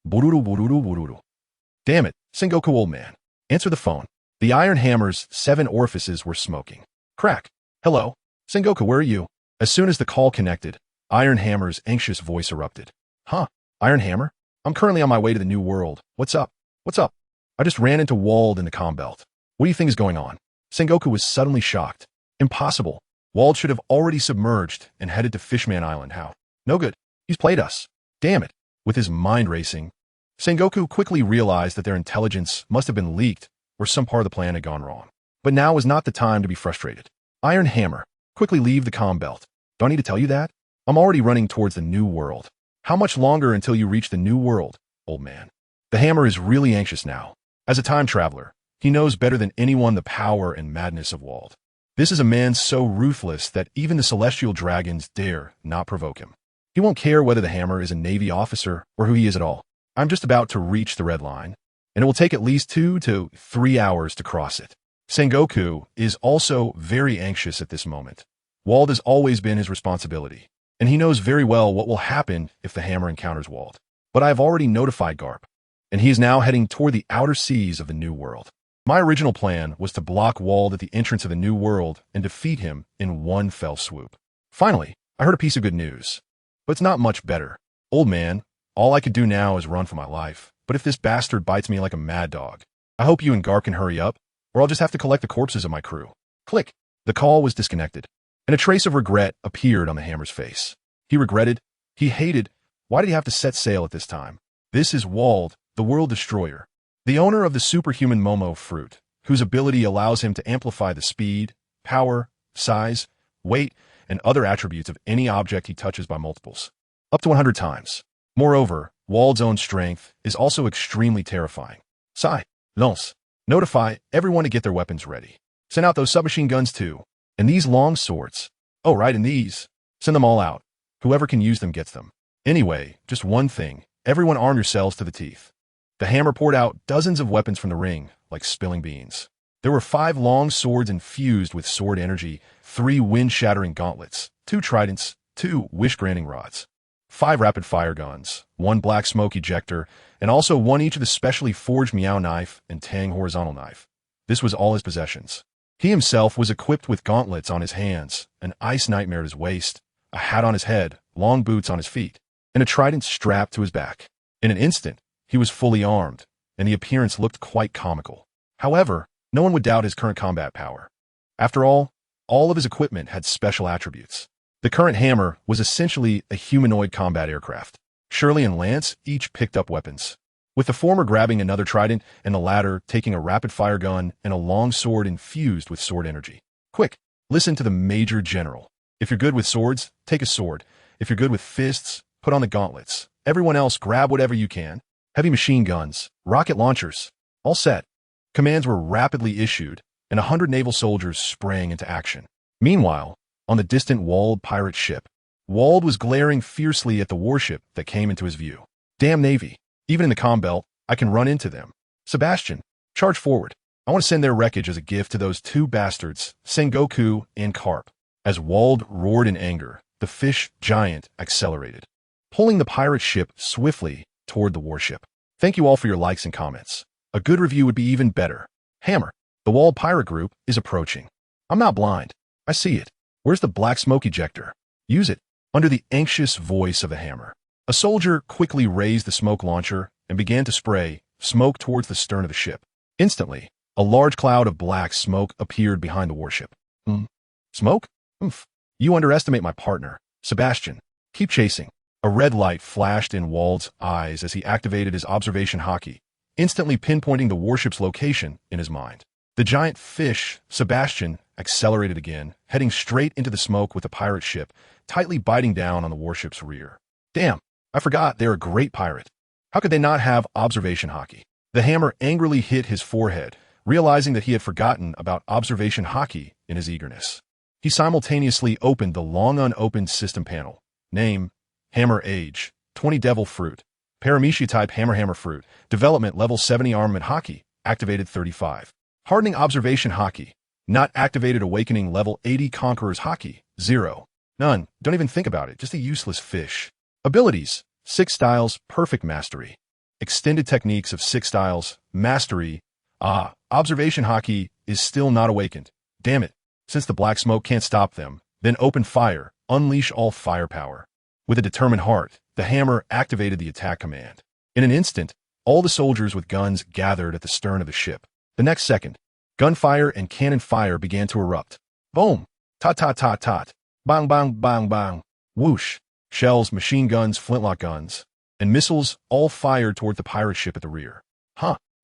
Bururu bururu bururu. Damn it, Sengoku old man. Answer the phone. The iron hammer's 7 orifices were smoking. Crack. Hello? Sengoku, where are you? As soon as the call connected, Iron Hammer's anxious voice erupted. Huh? Iron Hammer? I'm currently on my way to the New World. What's up? What's up? I just ran into Wald in the comm belt. What do you think is going on? Sengoku was suddenly shocked. Impossible. Wald should have already submerged and headed to Fishman Island. How? No good. He's played us. Damn it. With his mind racing, Sengoku quickly realized that their intelligence must have been leaked or some part of the plan had gone wrong. But now was not the time to be frustrated. Iron Hammer, quickly leave the comm belt. Do I need to tell you that? I'm already running towards the New World. How much longer until you reach the New World, old man? The Hammer is really anxious now. As a time traveler, he knows better than anyone the power and madness of Wald. This is a man so ruthless that even the celestial dragons dare not provoke him. He won't care whether the Hammer is a Navy officer or who he is at all. I'm just about to reach the red line, and it will take at least 2 to 3 hours to cross it. Sengoku is also very anxious at this moment. Wald has always been his responsibility, and he knows very well what will happen if the Hammer encounters Wald. But I have already notified Garp, and he is now heading toward the outer seas of the New World. My original plan was to block Wald at the entrance of the New World and defeat him in one fell swoop. Finally, I heard a piece of good news, but it's not much better. Old man, all I could do now is run for my life, but if this bastard bites me like a mad dog, I hope you and Garp can hurry up, or I'll just have to collect the corpses of my crew. Click. The call was disconnected, and a trace of regret appeared on the Hammer's face. He regretted. He hated. Why did he have to set sail at this time? This is Wald, the World Destroyer, the owner of the superhuman Momo fruit, whose ability allows him to amplify the speed, power, size, weight, and other attributes of any object he touches by multiples, up to 100 times. Moreover, Wald's own strength is also extremely terrifying. Sai, lance. Notify everyone to get their weapons ready. Send out those submachine guns too. And these long swords. Oh, right, and these. Send them all out. Whoever can use them gets them. Anyway, just one thing. Everyone arm yourselves to the teeth. The Hammer poured out dozens of weapons from the ring, like spilling beans. There were 5 long swords infused with sword energy, 3 wind-shattering gauntlets, 2 tridents, 2 wish-granting rods, 5 rapid-fire guns, 1 black smoke ejector, and also 1 each of the specially forged Meow knife and Tang horizontal knife. This was all his possessions. He himself was equipped with gauntlets on his hands, an ice nightmare at his waist, a hat on his head, long boots on his feet, and a trident strapped to his back. In an instant, he was fully armed, and the appearance looked quite comical. However, no one would doubt his current combat power. After all of his equipment had special attributes. The current Hammer was essentially a humanoid combat aircraft. Shirley and Lance each picked up weapons, with the former grabbing another trident and the latter taking a rapid-fire gun and a long sword infused with sword energy. Quick, listen to the Major General. If you're good with swords, take a sword. If you're good with fists, put on the gauntlets. Everyone else, grab whatever you can. Heavy machine guns, rocket launchers, all set. Commands were rapidly issued, and 100 naval soldiers sprang into action. Meanwhile, on the distant Wald pirate ship, Wald was glaring fiercely at the warship that came into his view. Damn Navy. Even in the comm belt, I can run into them. Sebastian, charge forward. I want to send their wreckage as a gift to those 2 bastards, Sengoku and Carp. As Wald roared in anger, the fish giant accelerated, pulling the pirate ship swiftly toward the warship. Thank you all for your likes and comments. A good review would be even better. Hammer, the Wald pirate group, is approaching. I'm not blind. I see it. Where's the black smoke ejector? Use it. Under the anxious voice of the Hammer, a soldier quickly raised the smoke launcher and began to spray smoke towards the stern of the ship. Instantly, a large cloud of black smoke appeared behind the warship. Smoke? Oomph. You underestimate my partner. Sebastian, keep chasing. A red light flashed in Wald's eyes as he activated his observation hockey, instantly pinpointing the warship's location in his mind. The giant fish, Sebastian, accelerated again, heading straight into the smoke with the pirate ship, tightly biting down on the warship's rear. Damn, I forgot they're a great pirate. How could they not have observation hockey? The hammer angrily hit his forehead, realizing that he had forgotten about observation hockey in his eagerness. He simultaneously opened the long unopened system panel. Name, Hammer Age, 20 Devil Fruit, Paramecia type Hammer Fruit, Development Level 70 Armament Hockey, activated 35. Hardening Observation Hockey, not activated Awakening Level 80 Conqueror's Hockey, 0. None, don't even think about it, just a useless fish. Abilities, 6 styles, Perfect Mastery. Extended techniques of 6 styles, Mastery. Observation Hockey is still not awakened. Damn it. Since the black smoke can't stop them, then open fire, unleash all firepower. With a determined heart, the hammer activated the attack command. In an instant, all the soldiers with guns gathered at the stern of the ship. The next second, gunfire and cannon fire began to erupt. Boom! Tot. Bang, bang, bang, bang. Whoosh! Shells, machine guns, flintlock guns, and missiles all fired toward the pirate ship at the rear.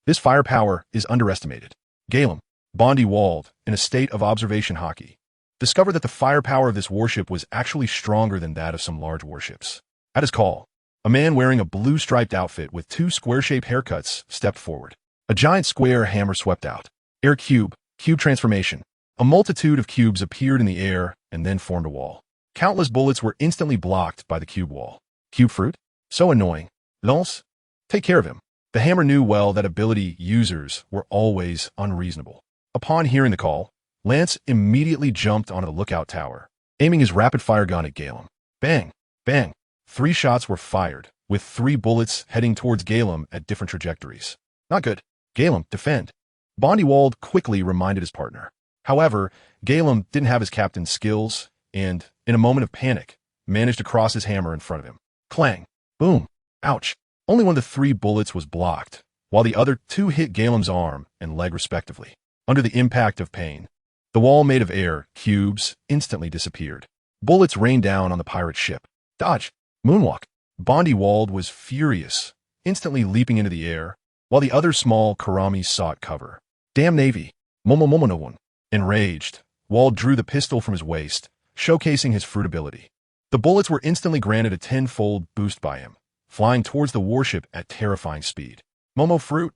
This firepower is underestimated. Galem, Bondi Walled, in a state of observation hockey, discovered that the firepower of this warship was actually stronger than that of some large warships. At his call, a man wearing a blue striped outfit with 2 square-shaped haircuts stepped forward. A giant square hammer swept out. Air cube transformation. A multitude of cubes appeared in the air and then formed a wall. Countless bullets were instantly blocked by the cube wall. Cube fruit? So annoying. Lance? Take care of him. The hammer knew well that ability users were always unreasonable. Upon hearing the call, Lance immediately jumped onto the lookout tower, aiming his rapid-fire gun at Galem. Bang! Bang! 3 shots were fired, with 3 bullets heading towards Galem at different trajectories. Not good. Galem, defend. Bondi Walled quickly reminded his partner. However, Galem didn't have his captain's skills, and, in a moment of panic, managed to cross his hammer in front of him. Clang! Boom! Ouch! Only one of the 3 bullets was blocked, while the other 2 hit Galem's arm and leg respectively. Under the impact of pain, the wall made of air cubes instantly disappeared. Bullets rained down on the pirate ship. Dodge! Moonwalk! Bondi Walled was furious, instantly leaping into the air, while the other small Karamis sought cover. Damn Navy! Momo no one. Enraged, Walled drew the pistol from his waist, showcasing his fruit ability. The bullets were instantly granted a 10-fold boost by him, flying towards the warship at terrifying speed. Momo fruit,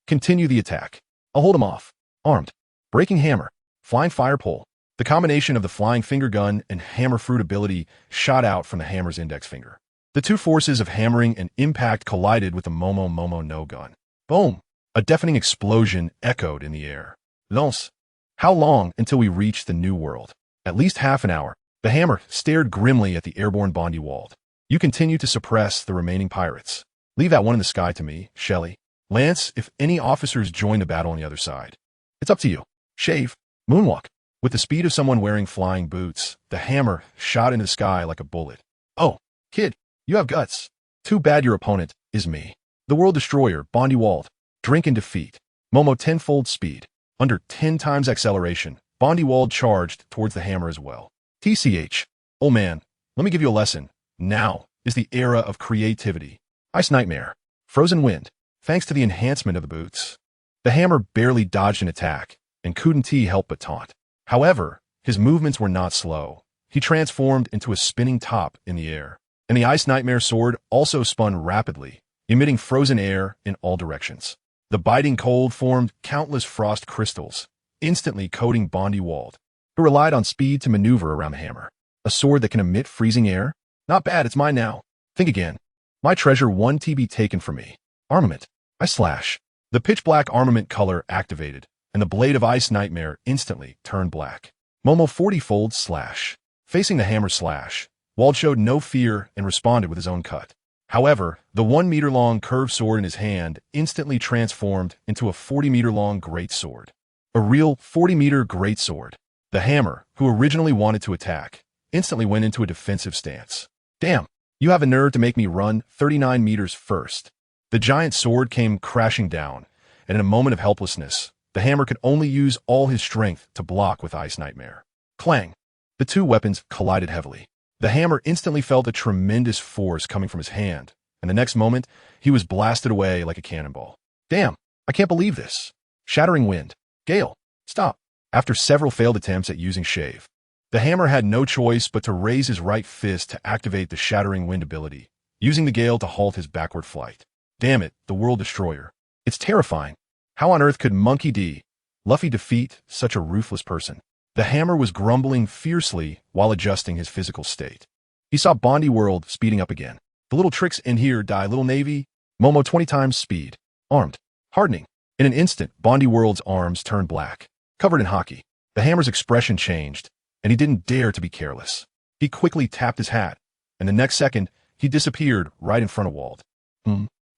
Continue the attack. I'll hold him off. Armed. Breaking hammer. Flying fire pole. The combination of the flying finger gun and hammer fruit ability shot out from the hammer's index finger. The 2 forces of hammering and impact collided with the Momo no gun. Boom! A deafening explosion echoed in the air. Lance. How long until we reach the new world? At least half an hour. The hammer stared grimly at the airborne Bondi Walled. You continue to suppress the remaining pirates. Leave that one in the sky to me, Shelley. Lance, if any officers join the battle on the other side. It's up to you. Shave. Moonwalk. With the speed of someone wearing flying boots, the hammer shot into the sky like a bullet. Oh, kid, you have guts. Too bad your opponent is me. The World Destroyer, Bondi Walled. Drink and defeat. Momo 10-fold speed. Under 10 times acceleration, Bondi Walled charged towards the hammer as well. TCH. Oh man, let me give you a lesson. Now is the era of creativity. Ice Nightmare. Frozen Wind. Thanks to the enhancement of the boots, the hammer barely dodged an attack, and couldn't help but taunt. However, his movements were not slow. He transformed into a spinning top in the air, and the Ice Nightmare sword also spun rapidly, emitting frozen air in all directions. The biting cold formed countless frost crystals, instantly coating Bondi Walled, who relied on speed to maneuver around the hammer. A sword that can emit freezing air? Not bad, it's mine now. Think again. My treasure 1 TB taken from me. Armament. I slash. The pitch-black armament color activated, and the blade of Ice Nightmare instantly turned black. Momo 40-fold slash. Facing the hammer slash, Walled showed no fear and responded with his own cut. However, the 1-meter-long curved sword in his hand instantly transformed into a 40-meter-long greatsword. A real 40-meter greatsword. The hammer, who originally wanted to attack, instantly went into a defensive stance. Damn, you have a nerve to make me run 39 meters first. The giant sword came crashing down, and in a moment of helplessness, the hammer could only use all his strength to block with Ice Nightmare. Clang! The 2 weapons collided heavily. The hammer instantly felt a tremendous force coming from his hand, and the next moment, he was blasted away like a cannonball. Damn, I can't believe this. Shattering wind. Gale, stop. After several failed attempts at using Shave, the hammer had no choice but to raise his right fist to activate the Shattering Wind ability, using the gale to halt his backward flight. Damn it, the World Destroyer. It's terrifying. How on earth could Monkey D. Luffy defeat such a ruthless person? The hammer was grumbling fiercely while adjusting his physical state. He saw Bondi World speeding up again. The little tricks in here die, little navy. Momo 20 times speed. Armed. Hardening. In an instant, Bondi World's arms turned black, covered in hockey. The hammer's expression changed, and he didn't dare to be careless. He quickly tapped his hat, and the next second, he disappeared right in front of Wald.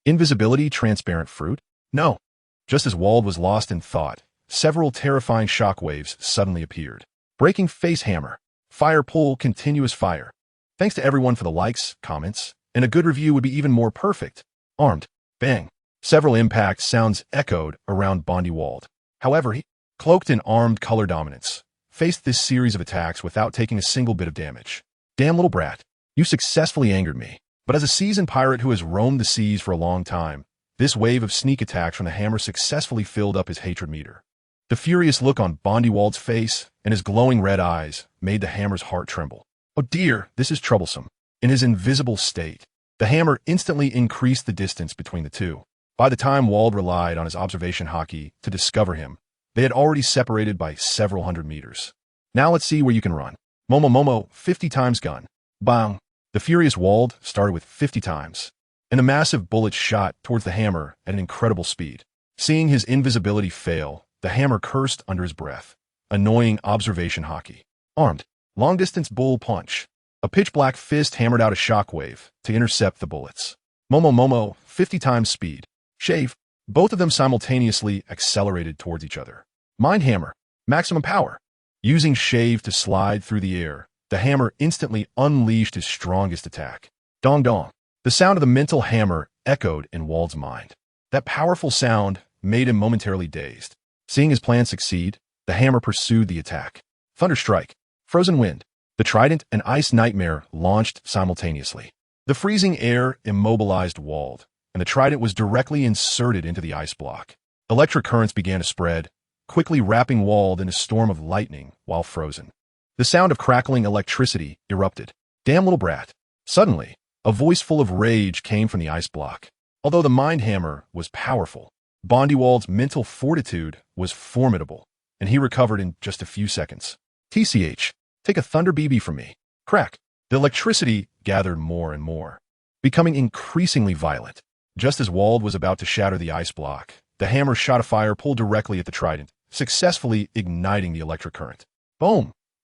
Invisibility, transparent fruit? No. Just as Wald was lost in thought, several terrifying shockwaves suddenly appeared. Breaking face hammer. Fire pull, continuous fire. Thanks to everyone for the likes, comments, and a good review would be even more perfect. Armed. Bang. Several impact sounds echoed around Bondi Wald. However, he, cloaked in armed color dominance, faced this series of attacks without taking a single bit of damage. Damn little brat. You successfully angered me. But as a seasoned pirate who has roamed the seas for a long time, this wave of sneak attacks from the hammer successfully filled up his hatred meter. The furious look on Bondi Wald's face and his glowing red eyes made the hammer's heart tremble. Oh dear, this is troublesome. In his invisible state, the hammer instantly increased the distance between the two. By the time Wald relied on his observation hockey to discover him, they had already separated by several hundred meters. Now let's see where you can run. Momo, 50 times gun. Bang. The furious Wald started with 50 times, and a massive bullet shot towards the hammer at an incredible speed. Seeing his invisibility fail, the hammer cursed under his breath. Annoying observation hockey. Armed. Long-distance bull punch. A pitch-black fist hammered out a shockwave to intercept the bullets. Momo, 50 times speed. Shave. Both of them simultaneously accelerated towards each other. Mind hammer. Maximum power. Using Shave to slide through the air, the hammer instantly unleashed his strongest attack. Dong dong. The sound of the mental hammer echoed in Wald's mind. That powerful sound made him momentarily dazed. Seeing his plan succeed, the hammer pursued the attack. Thunderstrike. Frozen wind. The trident and ice nightmare launched simultaneously. The freezing air immobilized Wald, and the trident was directly inserted into the ice block. Electric currents began to spread, quickly wrapping Wald in a storm of lightning while frozen. The sound of crackling electricity erupted. Damn little brat. Suddenly, a voice full of rage came from the ice block. Although the mind hammer was powerful, Bondi Wald's mental fortitude was formidable, and he recovered in just a few seconds. TCH, take a thunder BB from me. Crack. The electricity gathered more and more, becoming increasingly violent. Just as Wald was about to shatter the ice block, the hammer shot a fire pulled directly at the trident, successfully igniting the electric current. Boom!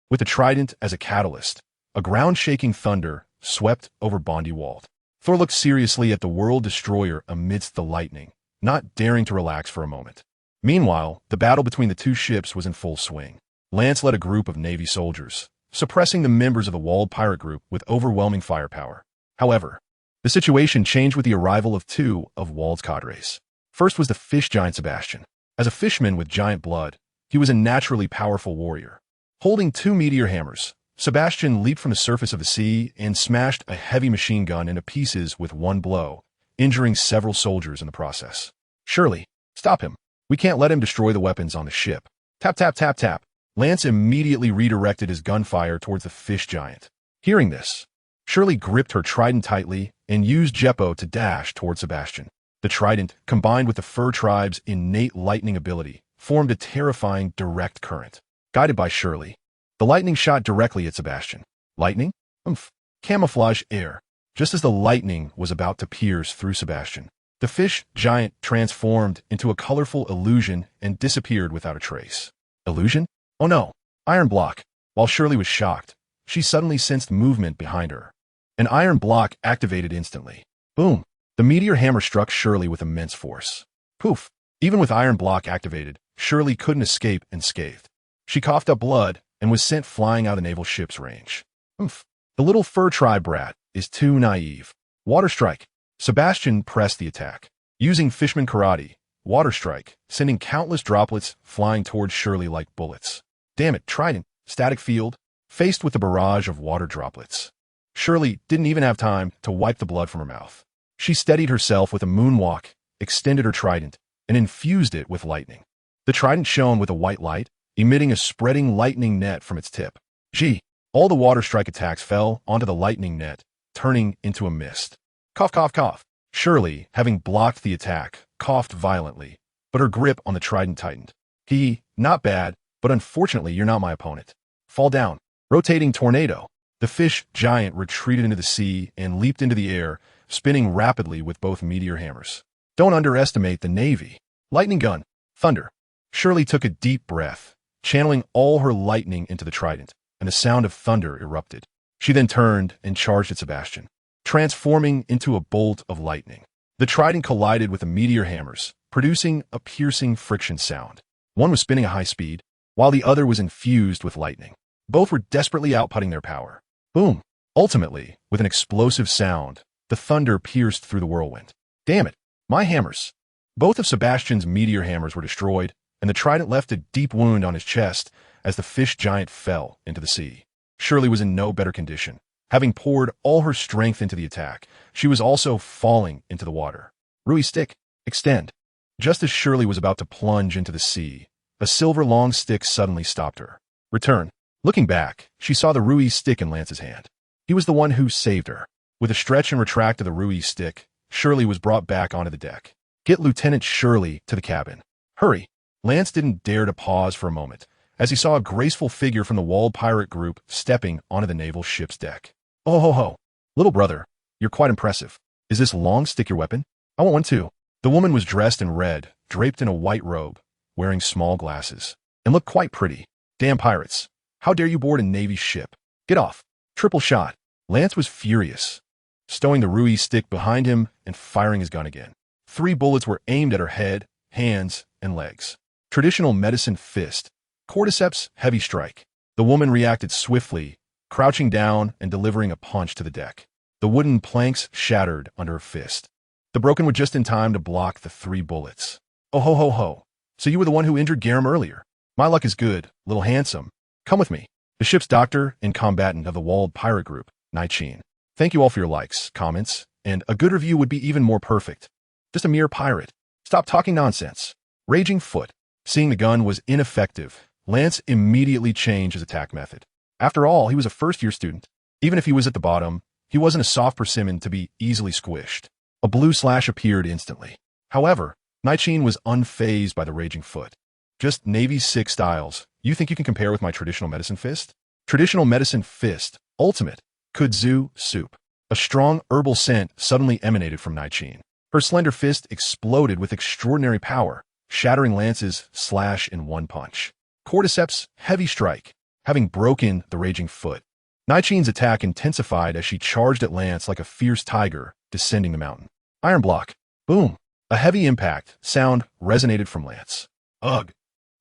With the trident as a catalyst, a ground-shaking thunder swept over Bondi Wald. Thor looked seriously at the World Destroyer amidst the lightning, not daring to relax for a moment. Meanwhile, the battle between the two ships was in full swing. Lance led a group of Navy soldiers, suppressing the members of the Wald pirate group with overwhelming firepower. However, the situation changed with the arrival of two of Wald's cadres. First was the fish giant Sebastian. As a fisherman with giant blood, he was a naturally powerful warrior. Holding two meteor hammers, Sebastian leaped from the surface of the sea and smashed a heavy machine gun into pieces with one blow, injuring several soldiers in the process. Surely, stop him. We can't let him destroy the weapons on the ship. Tap, tap, tap, tap. Lance immediately redirected his gunfire towards the fish giant. Hearing this, Shirley gripped her trident tightly and used Jeppo to dash toward Sebastian. The trident, combined with the Fur tribe's innate lightning ability, formed a terrifying direct current. Guided by Shirley, the lightning shot directly at Sebastian. Lightning? Camouflage air. Just as the lightning was about to pierce through Sebastian, the fish giant transformed into a colorful illusion and disappeared without a trace. Illusion? Oh no! Iron block. While Shirley was shocked, she suddenly sensed movement behind her. An iron block activated instantly. Boom! The meteor hammer struck Shirley with immense force. Poof! Even with iron block activated, Shirley couldn't escape unscathed. She coughed up blood and was sent flying out of the naval ship's range. The little fur tribe brat is too naive. Water strike. Sebastian pressed the attack. Using Fishman Karate, water strike, sending countless droplets flying towards Shirley like bullets. Damn it, trident, static field, faced with a barrage of water droplets. Shirley didn't even have time to wipe the blood from her mouth. She steadied herself with a moonwalk, extended her trident, and infused it with lightning. The trident shone with a white light, emitting a spreading lightning net from its tip. Gee, all the water strike attacks fell onto the lightning net, turning into a mist. Cough, cough, cough. Shirley, having blocked the attack, coughed violently, but her grip on the trident tightened. Not bad, but unfortunately you're not my opponent. Fall down. Rotating tornado. The fish giant retreated into the sea and leaped into the air, spinning rapidly with both meteor hammers. Don't underestimate the Navy. Lightning gun. Thunder. Shirley took a deep breath, channeling all her lightning into the trident, and the sound of thunder erupted. She then turned and charged at Sebastian, transforming into a bolt of lightning. The trident collided with the meteor hammers, producing a piercing friction sound. One was spinning at high speed, while the other was infused with lightning. Both were desperately outputting their power. Boom! Ultimately, with an explosive sound, the thunder pierced through the whirlwind. Damn it! My hammers! Both of Sebastian's meteor hammers were destroyed, and the trident left a deep wound on his chest as the fish giant fell into the sea. Shirley was in no better condition. Having poured all her strength into the attack, she was also falling into the water. Rui stick, extend. Just as Shirley was about to plunge into the sea, a silver long stick suddenly stopped her. Return. Looking back, she saw the Rui stick in Lance's hand. He was the one who saved her. With a stretch and retract of the Rui stick, Shirley was brought back onto the deck. Get Lieutenant Shirley to the cabin. Hurry. Lance didn't dare to pause for a moment, as he saw a graceful figure from the walled pirate group stepping onto the naval ship's deck. Oh ho ho. Little brother, you're quite impressive. Is this long stick your weapon? I want one too. The woman was dressed in red, draped in a white robe, wearing small glasses, and looked quite pretty. Damn pirates. How dare you board a Navy ship? Get off. Triple shot. Lance was furious, stowing the Rui stick behind him and firing his gun again. 3 bullets were aimed at her head, hands, and legs. Traditional medicine fist. Cordyceps heavy strike. The woman reacted swiftly, crouching down and delivering a punch to the deck. The wooden planks shattered under her fist. The broken were just in time to block the 3 bullets. Oh ho ho ho. So you were the one who injured Germa earlier. My luck is good, little handsome. Come with me. The ship's doctor and combatant of the walled pirate group, Nightsheen. Thank you all for your likes, comments, and a good review would be even more perfect. Just a mere pirate. Stop talking nonsense. Raging foot. Seeing the gun was ineffective, Lance immediately changed his attack method. After all, he was a first-year student. Even if he was at the bottom, he wasn't a soft persimmon to be easily squished. A blue slash appeared instantly. However, Nightsheen was unfazed by the raging foot. Just Navy 6 styles. You think you can compare with my traditional medicine fist? Traditional medicine fist, ultimate, kudzu soup. A strong herbal scent suddenly emanated from Nightsheen. Her slender fist exploded with extraordinary power, shattering Lance's slash in one punch. Cordyceps heavy strike. Having broken the raging foot, Nightsheen's attack intensified as she charged at Lance like a fierce tiger descending the mountain. Iron block. Boom. A heavy impact sound resonated from Lance. Ugh.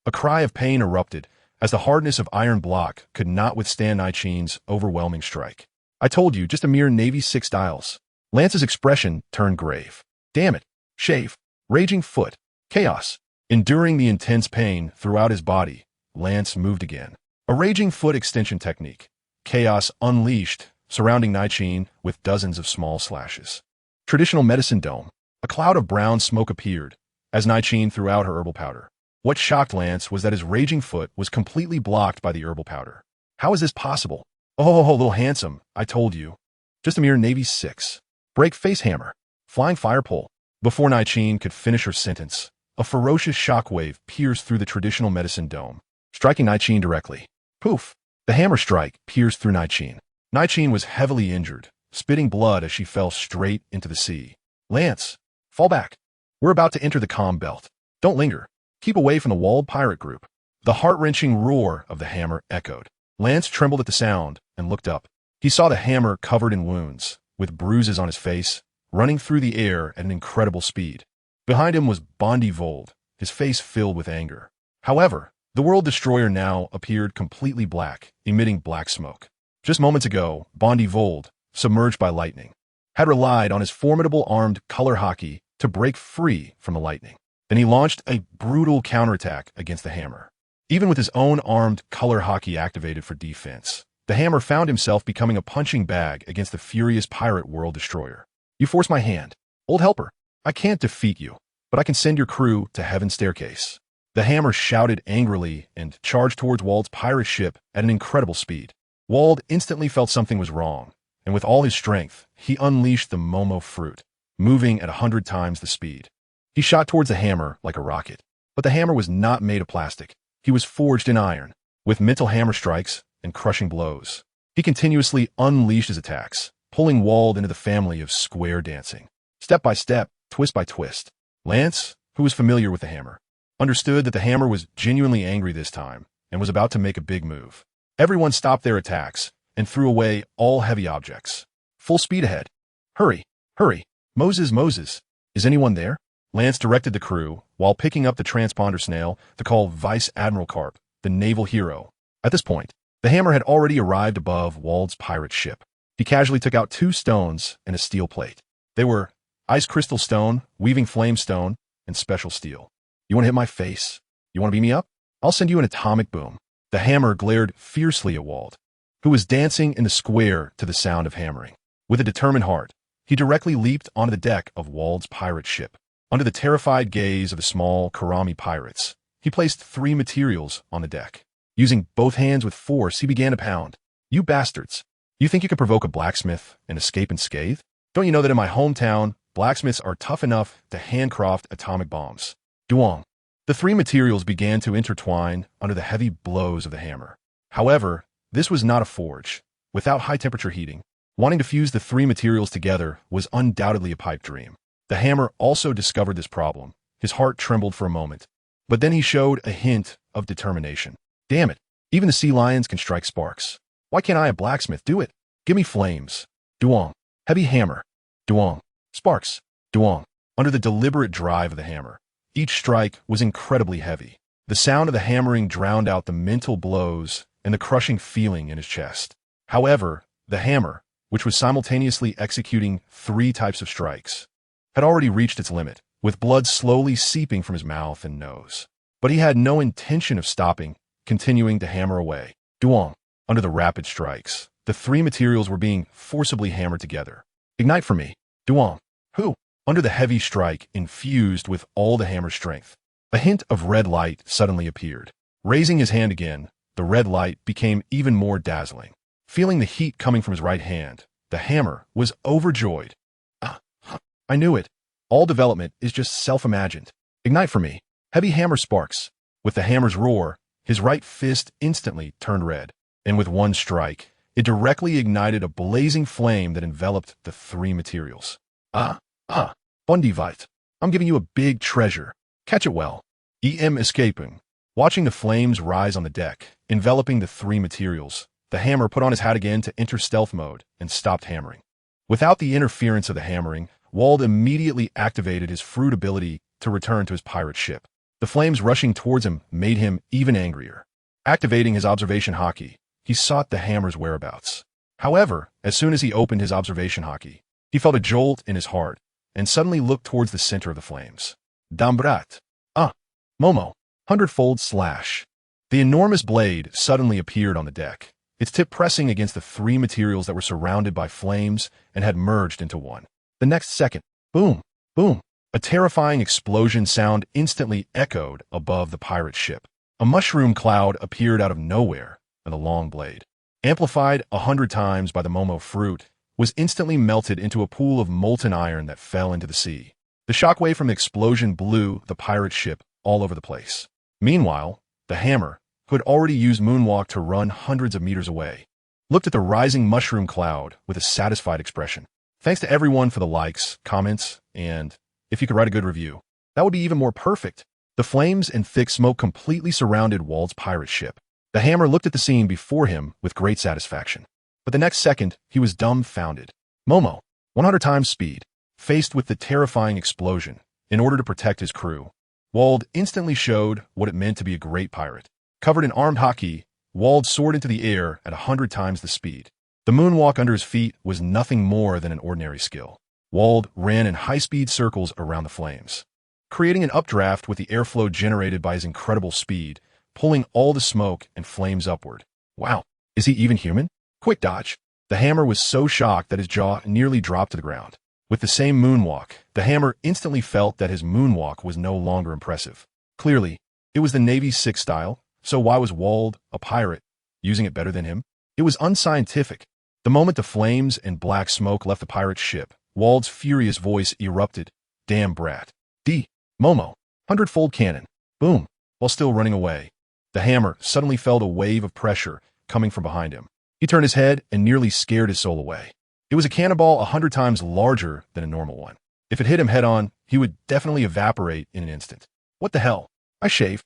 A cry of pain erupted as the hardness of iron block could not withstand Nightsheen's overwhelming strike. I told you, just a mere Navy 6 styles. Lance's expression turned grave. Damn it. Shave. Raging foot. Chaos. Enduring the intense pain throughout his body, Lance moved again. A raging foot extension technique. Chaos unleashed, surrounding Nightsheen with dozens of small slashes. Traditional medicine dome. A cloud of brown smoke appeared as Nightsheen threw out her herbal powder. What shocked Lance was that his raging foot was completely blocked by the herbal powder. How is this possible? Oh, little handsome, I told you. Just a mere Navy 6. Break face hammer. Flying fire pole. Before Nightsheen could finish her sentence, a ferocious shockwave pierced through the traditional medicine dome, striking Nightsheen directly. Poof! The hammer strike pierced through Nightsheen. Nightsheen was heavily injured, spitting blood as she fell straight into the sea. Lance, fall back. We're about to enter the calm belt. Don't linger. Keep away from the walled pirate group. The heart-wrenching roar of the hammer echoed. Lance trembled at the sound and looked up. He saw the hammer covered in wounds, with bruises on his face, running through the air at an incredible speed. Behind him was Bondi Vold, his face filled with anger. However, the World Destroyer now appeared completely black, emitting black smoke. Just moments ago, Bondi Vold, submerged by lightning, had relied on his formidable armed color hockey to break free from the lightning. Then he launched a brutal counterattack against the hammer. Even with his own armed color hockey activated for defense, the hammer found himself becoming a punching bag against the furious pirate World Destroyer. You force my hand. Old helper, I can't defeat you, but I can send your crew to Heaven's Staircase. The hammer shouted angrily and charged towards Wald's pirate ship at an incredible speed. Wald instantly felt something was wrong, and with all his strength, he unleashed the Momo fruit, moving at 100 times the speed. He shot towards the hammer like a rocket. But the hammer was not made of plastic. He was forged in iron, with mental hammer strikes and crushing blows. He continuously unleashed his attacks, pulling Wald into the family of square dancing. Step by step, twist by twist. Lance, who was familiar with the hammer, understood that the hammer was genuinely angry this time and was about to make a big move. Everyone stopped their attacks and threw away all heavy objects. Full speed ahead. Hurry, hurry. Moses, is anyone there? Lance directed the crew, while picking up the transponder snail, to call Vice Admiral Carp, the naval hero. At this point, the hammer had already arrived above Wald's pirate ship. He casually took out 2 stones and a steel plate. They were ice crystal stone, weaving flame stone, and special steel. You want to hit my face? You want to beat me up? I'll send you an atomic boom. The hammer glared fiercely at Wald, who was dancing in the square to the sound of hammering. With a determined heart, he directly leaped onto the deck of Wald's pirate ship. Under the terrified gaze of the small Karami pirates, he placed 3 materials on the deck. Using both hands with force, he began to pound. You bastards! You think you can provoke a blacksmith and escape unscathed? Don't you know that in my hometown, blacksmiths are tough enough to handcraft atomic bombs? Duel. The 3 materials began to intertwine under the heavy blows of the hammer. However, this was not a forge. Without high-temperature heating, wanting to fuse the 3 materials together was undoubtedly a pipe dream. The hammer also discovered this problem. His heart trembled for a moment, but then he showed a hint of determination. Damn it, even the sea lions can strike sparks. Why can't I, a blacksmith, do it? Give me flames. Duel. Heavy hammer. Duel. Sparks. Duel. Under the deliberate drive of the hammer, each strike was incredibly heavy. The sound of the hammering drowned out the mental blows and the crushing feeling in his chest. However, the hammer, which was simultaneously executing 3 types of strikes, had already reached its limit, with blood slowly seeping from his mouth and nose. But he had no intention of stopping, continuing to hammer away. Duel. Under the rapid strikes, the 3 materials were being forcibly hammered together. Ignite for me. Duel. Who? Under the heavy strike infused with all the hammer's strength, a hint of red light suddenly appeared. Raising his hand again, the red light became even more dazzling. Feeling the heat coming from his right hand, the hammer was overjoyed. I knew it. All development is just self-imagined. Ignite for me. Heavy hammer sparks. With the hammer's roar, his right fist instantly turned red, and with one strike, it directly ignited a blazing flame that enveloped the 3 materials. Bundivite. I'm giving you a big treasure. Catch it well. Escaping. Watching the flames rise on the deck, enveloping the 3 materials, the hammer put on his hat again to enter stealth mode and stopped hammering. Without the interference of the hammering, Wald immediately activated his fruit ability to return to his pirate ship. The flames rushing towards him made him even angrier. Activating his observation hockey, he sought the hammer's whereabouts. However, as soon as he opened his observation hockey, he felt a jolt in his heart and suddenly looked towards the center of the flames. Dambrat. Momo. 100-fold slash. The enormous blade suddenly appeared on the deck, its tip pressing against the 3 materials that were surrounded by flames and had merged into one. The next second, boom, boom, a terrifying explosion sound instantly echoed above the pirate ship. A mushroom cloud appeared out of nowhere, and the long blade, amplified 100 times by the Momo fruit, was instantly melted into a pool of molten iron that fell into the sea. The shockwave from the explosion blew the pirate ship all over the place. Meanwhile, the hammer, who had already used moonwalk to run hundreds of meters away, looked at the rising mushroom cloud with a satisfied expression. Thanks to everyone for the likes, comments, and if you could write a good review, that would be even more perfect. The flames and thick smoke completely surrounded Wald's pirate ship. The hammer looked at the scene before him with great satisfaction. But the next second, he was dumbfounded. Momo, 100 times speed, faced with the terrifying explosion, in order to protect his crew, Wald instantly showed what it meant to be a great pirate. Covered in armed hockey, Wald soared into the air at 100 times the speed. The moonwalk under his feet was nothing more than an ordinary skill. Wald ran in high-speed circles around the flames, creating an updraft with the airflow generated by his incredible speed, pulling all the smoke and flames upward. Wow, is he even human? Quick dodge. The hammer was so shocked that his jaw nearly dropped to the ground. With the same moonwalk, the hammer instantly felt that his moonwalk was no longer impressive. Clearly, It was the Navy's sixth style, so why was Wald, a pirate, using it better than him? It was unscientific. The moment the flames and black smoke left the pirate's ship, Wald's furious voice erupted. Damn brat. D. Momo. 100-fold cannon. Boom. While still running away, the hammer suddenly felt a wave of pressure coming from behind him. He turned his head and nearly scared his soul away. It was a cannonball 100 times larger than a normal one. If it hit him head-on, he would definitely evaporate in an instant. What the hell? I shave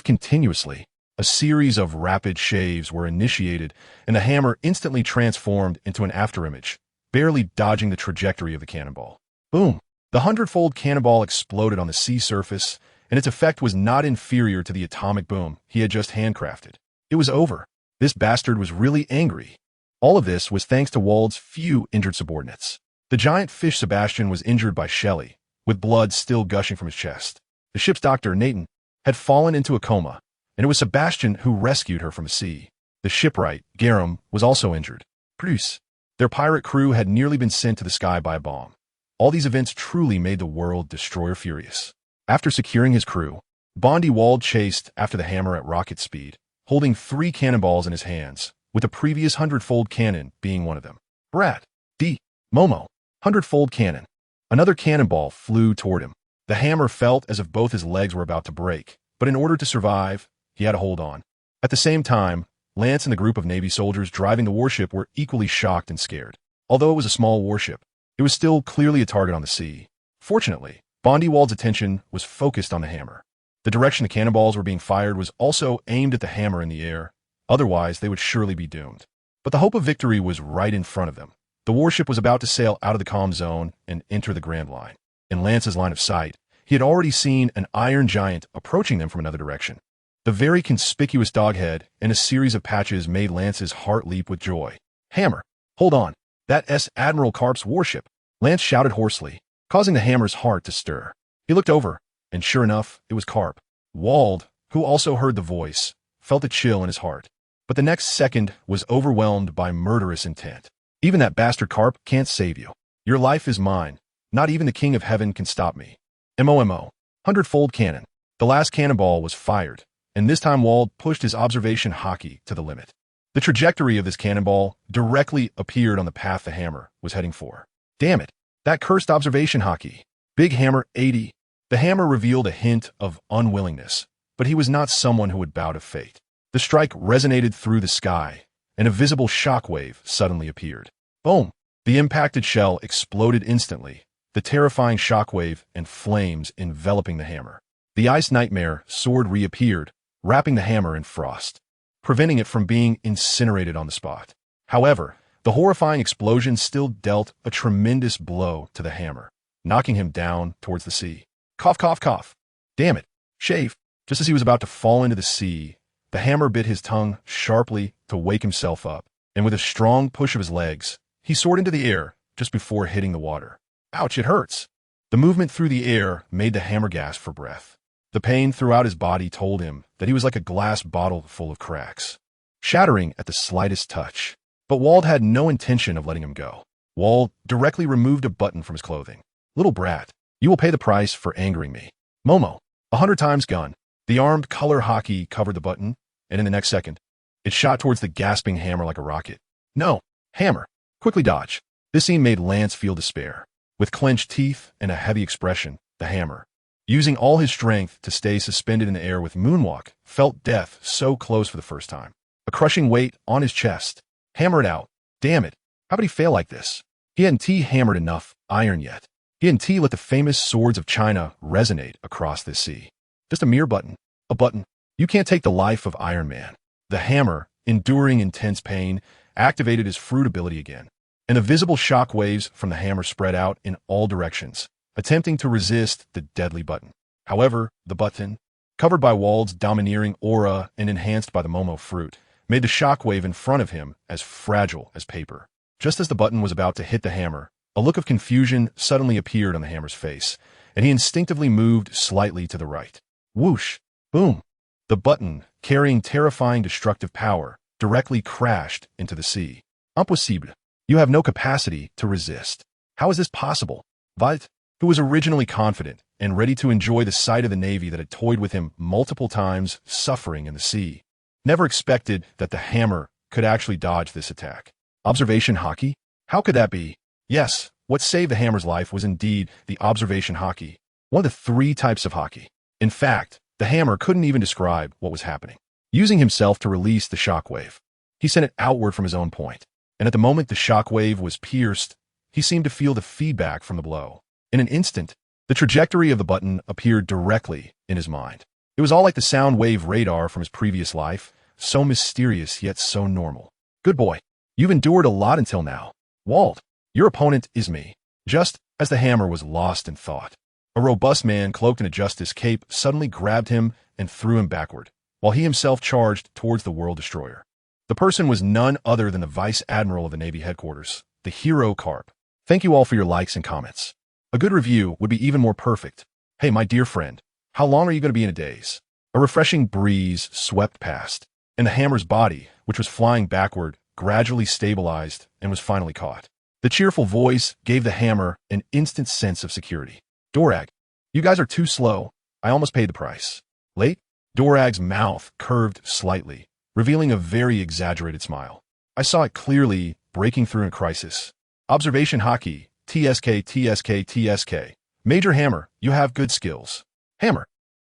continuously. A series of rapid shaves were initiated, and the hammer instantly transformed into an afterimage, barely dodging the trajectory of the cannonball. Boom! The 100-fold cannonball exploded on the sea surface, and its effect was not inferior to the atomic boom he had just handcrafted. It was over. This bastard was really angry. All of this was thanks to Wald's few injured subordinates. The giant fish Sebastian was injured by Shelley, with blood still gushing from his chest. The ship's doctor, Nathan, had fallen into a coma, and it was Sebastian who rescued her from the sea. The shipwright, Germa, was also injured. Plus, their pirate crew had nearly been sent to the sky by a bomb. All these events truly made the world destroyer furious. After securing his crew, Bondi Wald chased after the hammer at rocket speed, holding 3 cannonballs in his hands, with the previous 100-fold cannon being one of them. Brat. D. Momo. 100-fold cannon. Another cannonball flew toward him. The hammer felt as if both his legs were about to break, but in order to survive, he had to hold on. At the same time, Lance and the group of Navy soldiers driving the warship were equally shocked and scared. Although it was a small warship, it was still clearly a target on the sea. Fortunately, Bondi Wald's attention was focused on the hammer. The direction the cannonballs were being fired was also aimed at the hammer in the air, otherwise they would surely be doomed. But the hope of victory was right in front of them. The warship was about to sail out of the calm zone and enter the Grand Line. In Lance's line of sight, he had already seen an iron giant approaching them from another direction. The very conspicuous doghead and a series of patches made Lance's heart leap with joy. Hammer! Hold on! That's Admiral Karp's warship! Lance shouted hoarsely, causing the hammer's heart to stir. He looked over, and sure enough, it was Karp. Wald, who also heard the voice, felt a chill in his heart. But the next second was overwhelmed by murderous intent. Even that bastard Karp can't save you. Your life is mine. Not even the King of Heaven can stop me. MOMO. 100-fold cannon. The last cannonball was fired, and this time Wald pushed his observation hockey to the limit. The trajectory of this cannonball directly appeared on the path the hammer was heading for. Damn it! That cursed observation hockey. Big Hammer 80. The hammer revealed a hint of unwillingness, but he was not someone who would bow to fate. The strike resonated through the sky, and a visible shockwave suddenly appeared. Boom! The impacted shell exploded instantly, the terrifying shockwave and flames enveloping the hammer. The ice nightmare sword reappeared, wrapping the hammer in frost, preventing it from being incinerated on the spot. However, the horrifying explosion still dealt a tremendous blow to the hammer, knocking him down towards the sea. Cough, cough, cough. Damn it. Shave. Just as he was about to fall into the sea, the hammer bit his tongue sharply to wake himself up, and with a strong push of his legs, he soared into the air just before hitting the water. Ouch, it hurts. The movement through the air made the hammer gasp for breath. The pain throughout his body told him that he was like a glass bottle full of cracks, shattering at the slightest touch. But Wald had no intention of letting him go. Wald directly removed a button from his clothing. Little brat, you will pay the price for angering me. Momo. 100 times gun. The armed color hockey covered the button, and in the next second, it shot towards the gasping hammer like a rocket. No, hammer. Quickly dodge. This scene made Lance feel despair. With clenched teeth and a heavy expression, the hammer, using all his strength to stay suspended in the air with moonwalk, felt death so close for the first time. A crushing weight on his chest. Hammer it out. Damn it. How could he fail like this? He hadn't hammered enough iron yet. He hadn't let the famous swords of China resonate across this sea. Just a mere button. A button. You can't take the life of Iron Man. The hammer, enduring intense pain, activated his fruit ability again, and the visible shock waves from the hammer spread out in all directions, attempting to resist the deadly button. However, the button, covered by Wald's domineering aura and enhanced by the Momo fruit, made the shockwave in front of him as fragile as paper. Just as the button was about to hit the hammer, a look of confusion suddenly appeared on the hammer's face, and he instinctively moved slightly to the right. Whoosh! Boom! The button, carrying terrifying destructive power, directly crashed into the sea. Impossible. You have no capacity to resist. How is this possible? Vite, who was originally confident and ready to enjoy the sight of the Navy that had toyed with him multiple times, suffering in the sea. Never expected that the hammer could actually dodge this attack. Observation hockey? How could that be? Yes, what saved the hammer's life was indeed the observation hockey, one of the 3 types of hockey. In fact, the hammer couldn't even describe what was happening. Using himself to release the shockwave, he sent it outward from his own point, and at the moment the shockwave was pierced, he seemed to feel the feedback from the blow. In an instant, the trajectory of the button appeared directly in his mind. It was all like the sound wave radar from his previous life, so mysterious yet so normal. Good boy. You've endured a lot until now. Wald, your opponent is me. Just as the hammer was lost in thought, a robust man cloaked in a justice cape suddenly grabbed him and threw him backward, while he himself charged towards the world destroyer. The person was none other than the Vice Admiral of the Navy headquarters, the hero Carp. Thank you all for your likes and comments. A good review would be even more perfect. Hey, my dear friend, how long are you going to be in a daze? A refreshing breeze swept past, and the hammer's body, which was flying backward, gradually stabilized and was finally caught. The cheerful voice gave the hammer an instant sense of security. Dorag, you guys are too slow. I almost paid the price. Late? Dorag's mouth curved slightly, revealing a very exaggerated smile. I saw it clearly, breaking through in crisis. Observation hockey, TSK, TSK, TSK. Major Hammer, you have good skills. Hammer.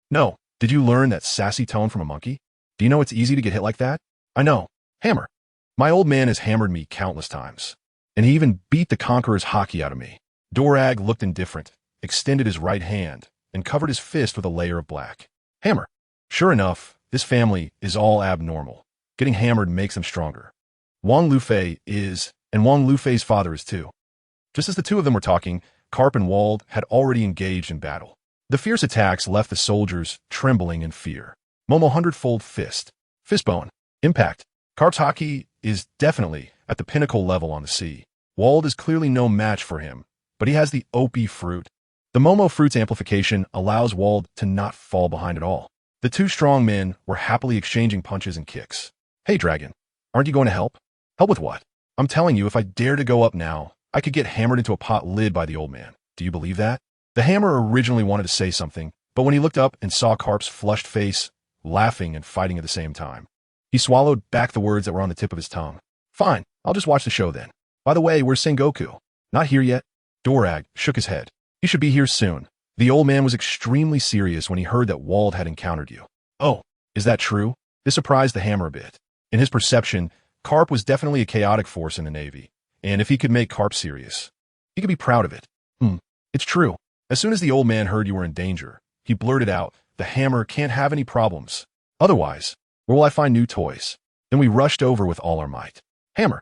No, did you learn that sassy tone from a monkey? Do you know it's easy to get hit like that? I know. Hammer. My old man has hammered me countless times, and he even beat the Conqueror's hockey out of me. Dorag looked indifferent, extended his right hand, and covered his fist with a layer of black. Hammer. Sure enough, this family is all abnormal. Getting hammered makes them stronger. Wang Lufei is, and Wang Lufei's father is too. Just as the two of them were talking, Carp and Wald had already engaged in battle. The fierce attacks left the soldiers trembling in fear. Momo 100-fold fist. Fistbone. Impact. Carp's hockey is definitely at the pinnacle level on the sea. Wald is clearly no match for him, but he has the Opie fruit. The Momo fruit's amplification allows Wald to not fall behind at all. The two strong men were happily exchanging punches and kicks. Hey, Dragon, aren't you going to help? Help with what? I'm telling you, if I dare to go up now, I could get hammered into a pot lid by the old man. Do you believe that? The hammer originally wanted to say something, but when he looked up and saw Carp's flushed face, laughing and fighting at the same time, he swallowed back the words that were on the tip of his tongue. Fine, I'll just watch the show then. By the way, where's Sengoku? Not here yet? Dorag shook his head. He should be here soon. The old man was extremely serious when he heard that Wald had encountered you. Oh, is that true? This surprised the hammer a bit. In his perception, Carp was definitely a chaotic force in the Navy, and if he could make Carp serious, he could be proud of it. It's true. As soon as the old man heard you were in danger, he blurted out, the hammer can't have any problems. Otherwise, where will I find new toys? Then we rushed over with all our might. Hammer.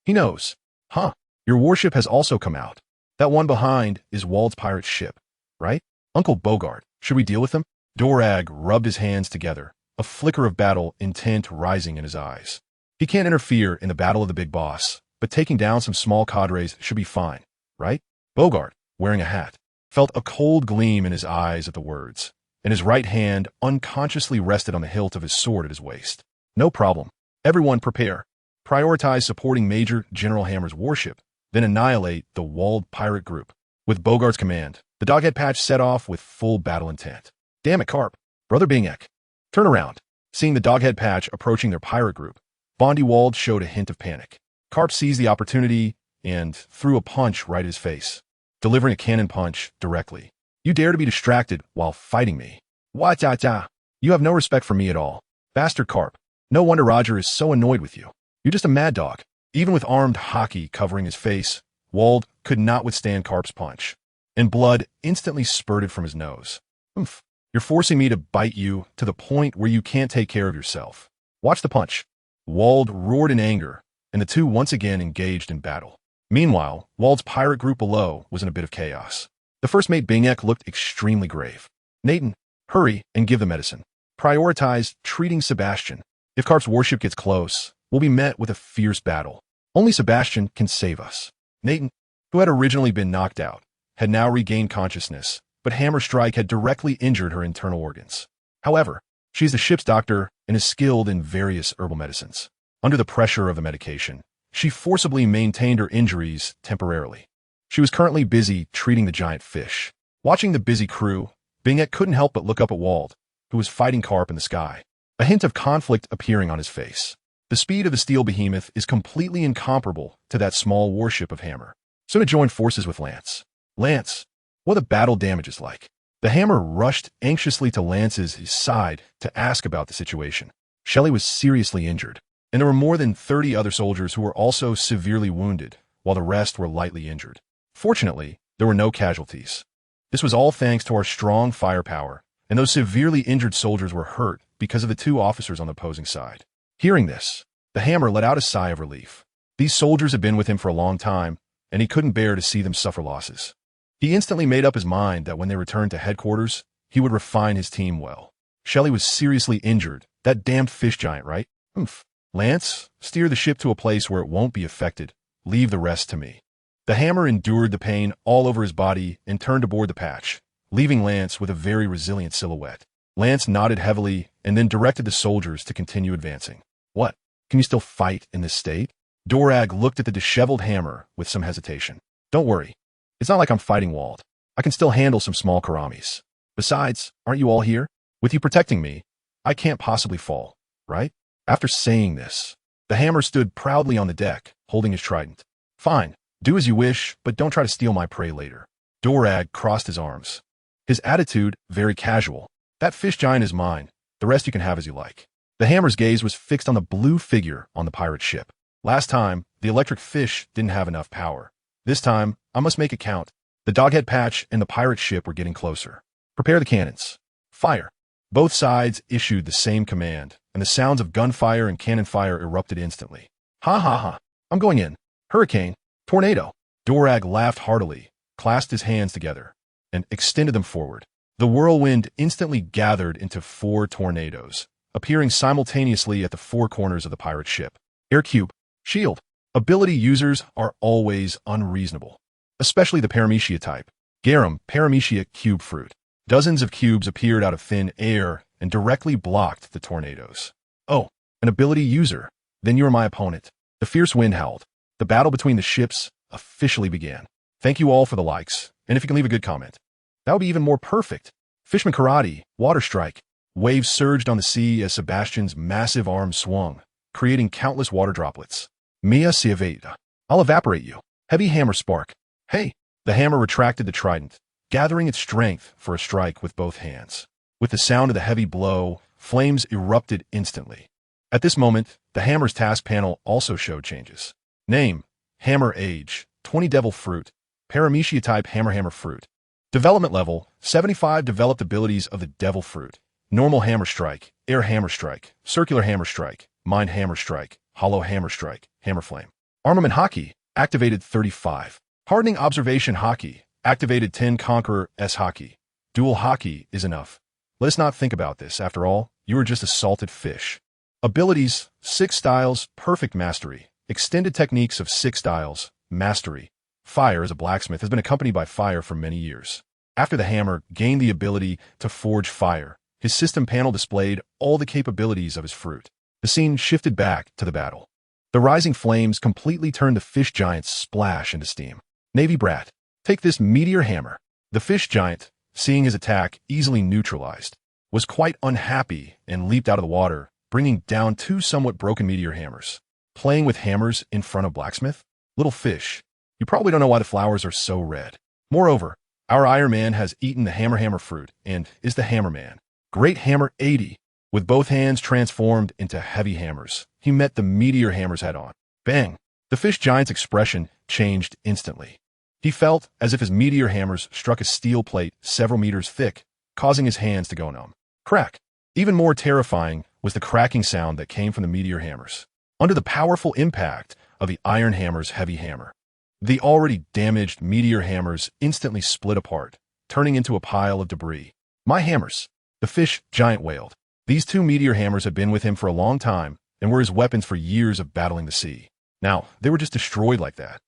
He knows. Huh. Your warship has also come out. That one behind is Wald's pirate ship, right? Uncle Bogart, should we deal with him? Dorag rubbed his hands together, a flicker of battle intent rising in his eyes. He can't interfere in the battle of the big boss, but taking down some small cadres should be fine, right? Bogart, wearing a hat, felt a cold gleam in his eyes at the words, and his right hand unconsciously rested on the hilt of his sword at his waist. No problem. Everyone prepare. Prioritize supporting Major General Hammer's warship, then annihilate the Wald pirate group. With Bogart's command, the Doghead Patch set off with full battle intent. Damn it, Carp. Brother Bingek. Turn around. Seeing the Doghead Patch approaching their pirate group, Bondi Wald showed a hint of panic. Carp seized the opportunity and threw a punch right at his face, delivering a cannon punch directly. You dare to be distracted while fighting me. Wa-cha-cha. You have no respect for me at all. Bastard Carp. No wonder Roger is so annoyed with you. You're just a mad dog. Even with armed hockey covering his face, Wald could not withstand Carp's punch, and blood instantly spurted from his nose. Oomph. You're forcing me to bite you to the point where you can't take care of yourself. Watch the punch. Wald roared in anger, and the two once again engaged in battle. Meanwhile, Wald's pirate group below was in a bit of chaos. The first mate Bingek looked extremely grave. Nathan, hurry and give the medicine. Prioritize treating Sebastian. If Carp's warship gets close, we'll be met with a fierce battle. Only Sebastian can save us. Nathan, who had originally been knocked out, had now regained consciousness, but Hammer Strike had directly injured her internal organs. However, she's the ship's doctor and is skilled in various herbal medicines. Under the pressure of the medication, she forcibly maintained her injuries temporarily. She was currently busy treating the giant fish. Watching the busy crew, Binget couldn't help but look up at Wald, who was fighting Carp in the sky, a hint of conflict appearing on his face. The speed of the steel behemoth is completely incomparable to that small warship of Hammer. So to join forces with Lance. Lance, what the battle damage is like. The Hammer rushed anxiously to Lance's side to ask about the situation. Shelley was seriously injured, and there were more than 30 other soldiers who were also severely wounded, while the rest were lightly injured. Fortunately, there were no casualties. This was all thanks to our strong firepower, and those severely injured soldiers were hurt because of the 2 officers on the opposing side. Hearing this, the Hammer let out a sigh of relief. These soldiers had been with him for a long time, and he couldn't bear to see them suffer losses. He instantly made up his mind that when they returned to headquarters, he would refine his team well. Shelley was seriously injured. That damned fish giant, right? Oomph. Lance, steer the ship to a place where it won't be affected. Leave the rest to me. The Hammer endured the pain all over his body and turned aboard the Patch, leaving Lance with a very resilient silhouette. Lance nodded heavily and then directed the soldiers to continue advancing. What? Can you still fight in this state? Dorag looked at the disheveled Hammer with some hesitation. Don't worry. It's not like I'm fighting Wald. I can still handle some small Karamis. Besides, aren't you all here? With you protecting me, I can't possibly fall, right? After saying this, the Hammer stood proudly on the deck, holding his trident. Fine, do as you wish, but don't try to steal my prey later. Dorag crossed his arms. His attitude very casual. That fish giant is mine. The rest you can have as you like. The Hammer's gaze was fixed on the blue figure on the pirate ship. Last time, the electric fish didn't have enough power. This time, I must make it count. The Doghead Patch and the pirate ship were getting closer. Prepare the cannons. Fire. Both sides issued the same command, and the sounds of gunfire and cannon fire erupted instantly. Ha ha ha. I'm going in. Hurricane. Tornado. Dorag laughed heartily, clasped his hands together, and extended them forward. The whirlwind instantly gathered into 4 tornadoes, appearing simultaneously at the 4 corners of the pirate ship. Air Cube. Shield. Ability users are always unreasonable, especially the Paramecia type. Garum Paramecia Cube Fruit. Dozens of cubes appeared out of thin air and directly blocked the tornadoes. Oh, an ability user. Then you are my opponent. The fierce wind howled. The battle between the ships officially began. Thank you all for the likes, and if you can leave a good comment. That would be even more perfect. Fishman Karate, Water Strike. Waves surged on the sea as Sebastian's massive arms swung, creating countless water droplets. Mia Siaveta. I'll evaporate you. Heavy Hammer Spark. Hey! The Hammer retracted the trident, gathering its strength for a strike with both hands. With the sound of the heavy blow, flames erupted instantly. At this moment, the Hammer's task panel also showed changes. Name, Hammer Age, 20 Devil Fruit, Paramecia type Hammer Fruit. Development level, 75 developed abilities of the Devil Fruit. Normal Hammer Strike, Air Hammer Strike, Circular Hammer Strike, Mind Hammer Strike, Hollow Hammer Strike, Hammer Flame. Armament Hockey, activated 35. Hardening Observation Hockey, activated 10. Conqueror S Hockey. Duel Hockey is enough. Let us not think about this. After all, you are just a salted fish. Abilities, 6 styles, perfect mastery. Extended techniques of 6 styles, mastery. Fire as a blacksmith has been accompanied by fire for many years. After the Hammer gained the ability to forge fire, his system panel displayed all the capabilities of his fruit. The scene shifted back to the battle. The rising flames completely turned the fish giant's splash into steam. Navy Brat, take this meteor hammer. The fish giant, seeing his attack easily neutralized, was quite unhappy and leaped out of the water, bringing down 2 somewhat broken meteor hammers. Playing with hammers in front of Blacksmith? Little fish, you probably don't know why the flowers are so red. Moreover, our Iron Man has eaten the hammer fruit and is the Hammer Man. Great Hammer 80. With both hands transformed into heavy hammers, he met the meteor hammers head-on. Bang! The fish giant's expression changed instantly. He felt as if his meteor hammers struck a steel plate several meters thick, causing his hands to go numb. Crack! Even more terrifying was the cracking sound that came from the meteor hammers, under the powerful impact of the Iron Hammer's heavy hammer. The already damaged meteor hammers instantly split apart, turning into a pile of debris. My hammers! The fish giant wailed. These 2 meteor hammers had been with him for a long time and were his weapons for years of battling the sea. Now, they were just destroyed like that.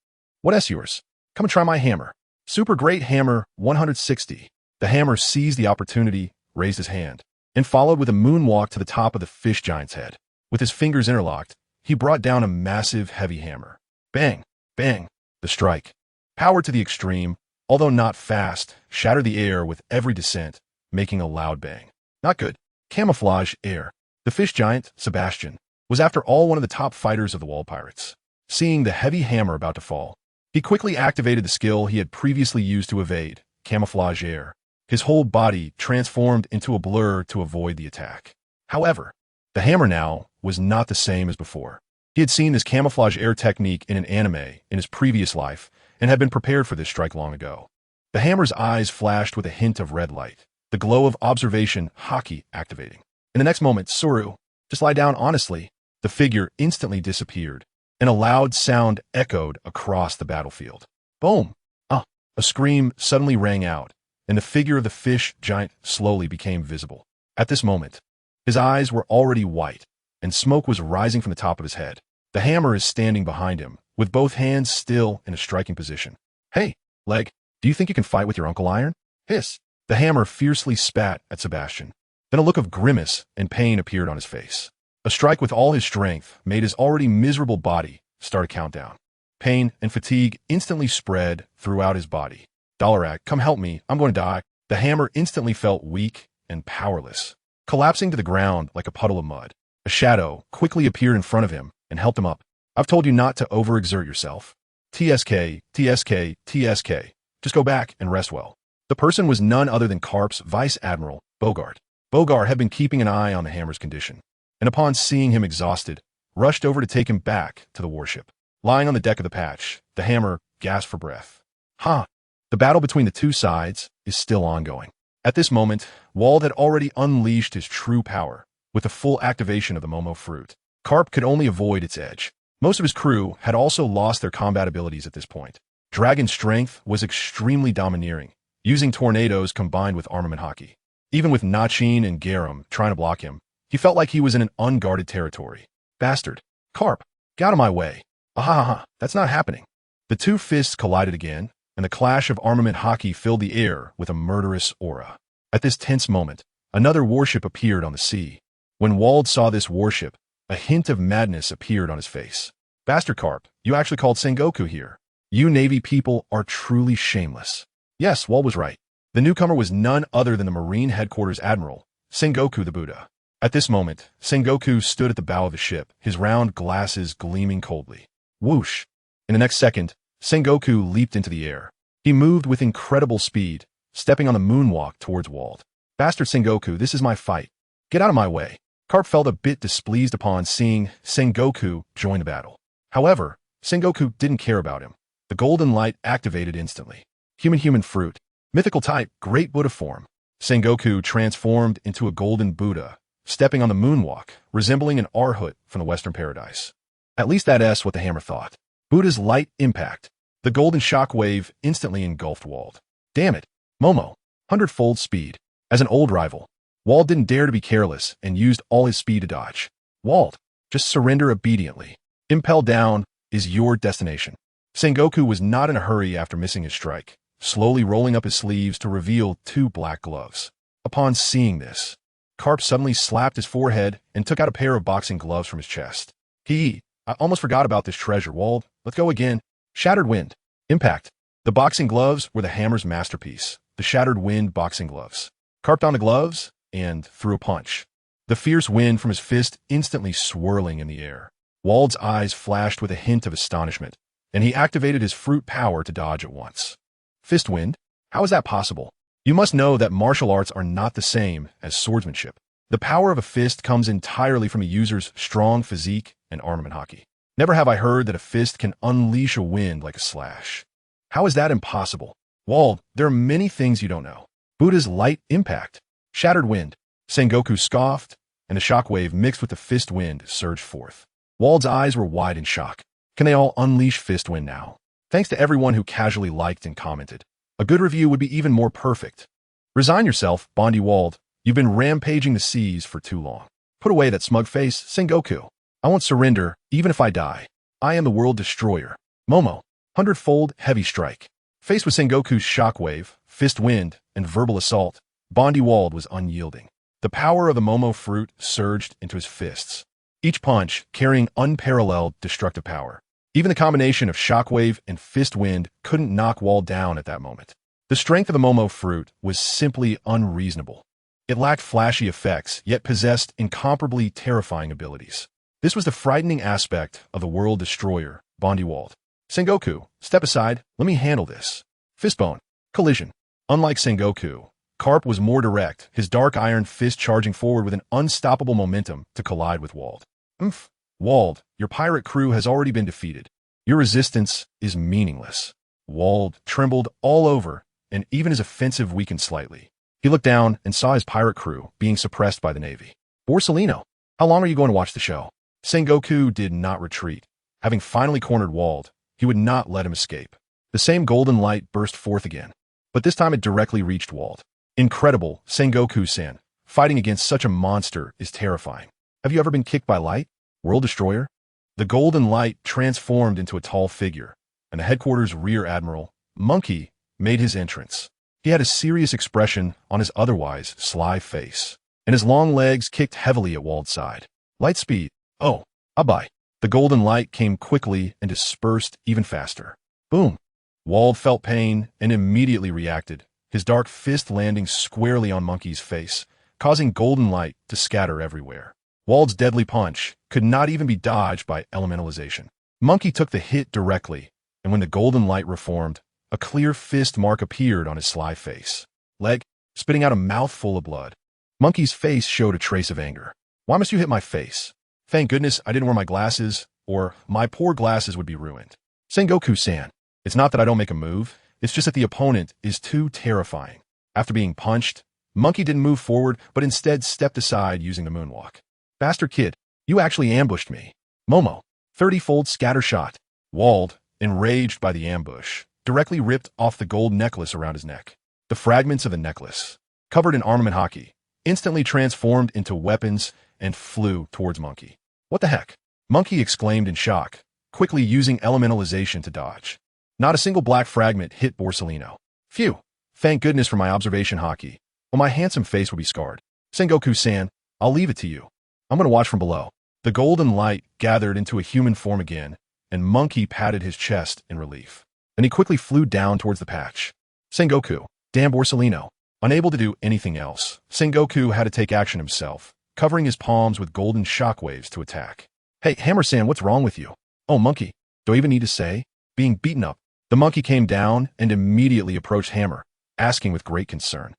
What's yours? Come and try my hammer. Super Great Hammer 160. The Hammer seized the opportunity, raised his hand, and followed with a moonwalk to the top of the fish giant's head. With his fingers interlocked, he brought down a massive heavy hammer. Bang! Bang! The strike. Powered to the extreme, although not fast, shattered the air with every descent, making a loud bang. Not good. Camouflage air. The fish giant, Sebastian, was after all one of the top fighters of the wall pirates. Seeing the heavy hammer about to fall, he quickly activated the skill he had previously used to evade, camouflage air. His whole body transformed into a blur to avoid the attack. However, the hammer now was not the same as before. He had seen this camouflage air technique in an anime in his previous life and had been prepared for this strike long ago. The hammer's eyes flashed with a hint of red light, the glow of observation hockey activating. In the next moment, Soru, just lie down honestly. The figure instantly disappeared, and a loud sound echoed across the battlefield. Boom! A scream suddenly rang out, and the figure of the fish giant slowly became visible. At this moment, his eyes were already white, and smoke was rising from the top of his head. The hammer is standing behind him, with both hands still in a striking position. Hey, leg, do you think you can fight with your Uncle Iron? Hiss! The hammer fiercely spat at Sebastian. Then a look of grimace and pain appeared on his face. A strike with all his strength made his already miserable body start a countdown. Pain and fatigue instantly spread throughout his body. Dalarak, come help me, I'm going to die. The hammer instantly felt weak and powerless, collapsing to the ground like a puddle of mud. A shadow quickly appeared in front of him and helped him up. I've told you not to overexert yourself. TSK, TSK, TSK. Just go back and rest well. The person was none other than Carp's Vice Admiral, Bogart. Bogart had been keeping an eye on the hammer's condition, and upon seeing him exhausted, rushed over to take him back to the warship. Lying on the deck of the Patch, the hammer gasped for breath. The battle between the two sides is still ongoing. At this moment, Wald had already unleashed his true power, with the full activation of the Momo fruit. Carp could only avoid its edge. Most of his crew had also lost their combat abilities at this point. Dragon's strength was extremely domineering, using tornadoes combined with armament hockey. Even with Nachin and Garum trying to block him, he felt like he was in an unguarded territory. Bastard. Carp, get out of my way. That's not happening. The two fists collided again, and the clash of armament hockey filled the air with a murderous aura. At this tense moment, another warship appeared on the sea. When Wald saw this warship, a hint of madness appeared on his face. Bastard Carp, you actually called Sengoku here. You Navy people are truly shameless. Yes, Wald was right. The newcomer was none other than the Marine Headquarters Admiral, Sengoku the Buddha. At this moment, Sengoku stood at the bow of the ship, his round glasses gleaming coldly. Whoosh! In the next second, Sengoku leaped into the air. He moved with incredible speed, stepping on the moonwalk towards Wald. Bastard Sengoku, this is my fight. Get out of my way. Carp felt a bit displeased upon seeing Sengoku join the battle. However, Sengoku didn't care about him. The golden light activated instantly. Human fruit. Mythical type, great Buddha form. Sengoku transformed into a golden Buddha, stepping on the moonwalk, resembling an Arhut from the Western Paradise. At least that's what the hammer thought. Buddha's light impact. The golden shockwave instantly engulfed Wald. Damn it. Momo. 100-fold speed. As an old rival, Wald didn't dare to be careless and used all his speed to dodge. Wald, just surrender obediently. Impel down is your destination. Sengoku was not in a hurry after missing his strike, slowly rolling up his sleeves to reveal 2 black gloves. Upon seeing this, Carp suddenly slapped his forehead and took out a pair of boxing gloves from his chest. I almost forgot about this treasure, Wald. Let's go again. Shattered Wind. Impact. The boxing gloves were the hammer's masterpiece, the Shattered Wind boxing gloves. Carp donned the gloves and threw a punch. The fierce wind from his fist instantly swirling in the air. Wald's eyes flashed with a hint of astonishment, and he activated his fruit power to dodge at once. Fist wind? How is that possible? You must know that martial arts are not the same as swordsmanship. The power of a fist comes entirely from a user's strong physique and armament hockey. Never have I heard that a fist can unleash a wind like a slash. How is that impossible? Wald, there are many things you don't know. Buddha's light impact. Shattered wind. Sengoku scoffed, and the shockwave mixed with the fist wind surged forth. Wald's eyes were wide in shock. Can they all unleash fist wind now? Thanks to everyone who casually liked and commented. A good review would be even more perfect. Resign yourself, Bondi Wald. You've been rampaging the seas for too long. Put away that smug face, Sengoku. I won't surrender, even if I die. I am the world destroyer. Momo. 100-fold heavy strike. Faced with Sengoku's shockwave, fist wind, and verbal assault, Bondi Wald was unyielding. The power of the Momo fruit surged into his fists, each punch carrying unparalleled destructive power. Even the combination of shockwave and fist wind couldn't knock Wald down at that moment. The strength of the Momo fruit was simply unreasonable. It lacked flashy effects, yet possessed incomparably terrifying abilities. This was the frightening aspect of the World Destroyer, Wald. Sengoku, step aside, let me handle this. Fistbone. Collision. Unlike Sengoku, Carp was more direct, his dark iron fist charging forward with an unstoppable momentum to collide with Wald. Wald, your pirate crew has already been defeated. Your resistance is meaningless. Wald trembled all over, and even his offensive weakened slightly. He looked down and saw his pirate crew being suppressed by the Navy. Borsalino, how long are you going to watch the show? Sengoku did not retreat. Having finally cornered Wald, he would not let him escape. The same golden light burst forth again, but this time it directly reached Wald. Incredible, Sengoku-san. Fighting against such a monster is terrifying. Have you ever been kicked by light? World Destroyer? The golden light transformed into a tall figure, and the headquarters rear admiral, Monkey, made his entrance. He had a serious expression on his otherwise sly face, and his long legs kicked heavily at Wald's side. Light speed. Oh, abai. The golden light came quickly and dispersed even faster. Boom. Wald felt pain and immediately reacted, his dark fist landing squarely on Monkey's face, causing golden light to scatter everywhere. Wald's deadly punch could not even be dodged by elementalization. Monkey took the hit directly, and when the golden light reformed, a clear fist mark appeared on his sly face. Leg, spitting out a mouthful of blood. Monkey's face showed a trace of anger. Why must you hit my face? Thank goodness I didn't wear my glasses, or my poor glasses would be ruined. Sengoku-san, it's not that I don't make a move, it's just that the opponent is too terrifying. After being punched, Monkey didn't move forward, but instead stepped aside using the moonwalk. Bastard kid, you actually ambushed me. Momo, 30-fold scatter shot. Wald, enraged by the ambush, directly ripped off the gold necklace around his neck. The fragments of the necklace, covered in armament hockey, instantly transformed into weapons and flew towards Monkey. What the heck? Monkey exclaimed in shock, quickly using elementalization to dodge. Not a single black fragment hit Borsalino. Phew! Thank goodness for my observation hockey, or my handsome face would be scarred. Sengoku-san, I'll leave it to you. I'm going to watch from below. The golden light gathered into a human form again, and Monkey patted his chest in relief. Then he quickly flew down towards the patch. Sengoku, damn Borsalino. Unable to do anything else, Sengoku had to take action himself, covering his palms with golden shockwaves to attack. Hey, Hammer-san, what's wrong with you? Oh, Monkey, do I even need to say? Being beaten up. The Monkey came down and immediately approached Hammer, asking with great concern.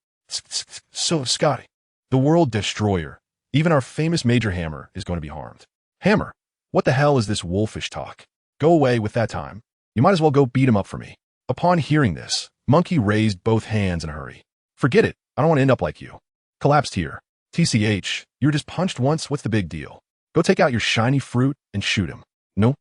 So, Scotty, the World Destroyer, even our famous Major Hammer, is going to be harmed. Hammer, what the hell is this wolfish talk? Go away with that time. You might as well go beat him up for me. Upon hearing this, Monkey raised both hands in a hurry. Forget it, I don't want to end up like you. Collapsed here. TCH, you were just punched once, what's the big deal? Go take out your shiny fruit and shoot him. No.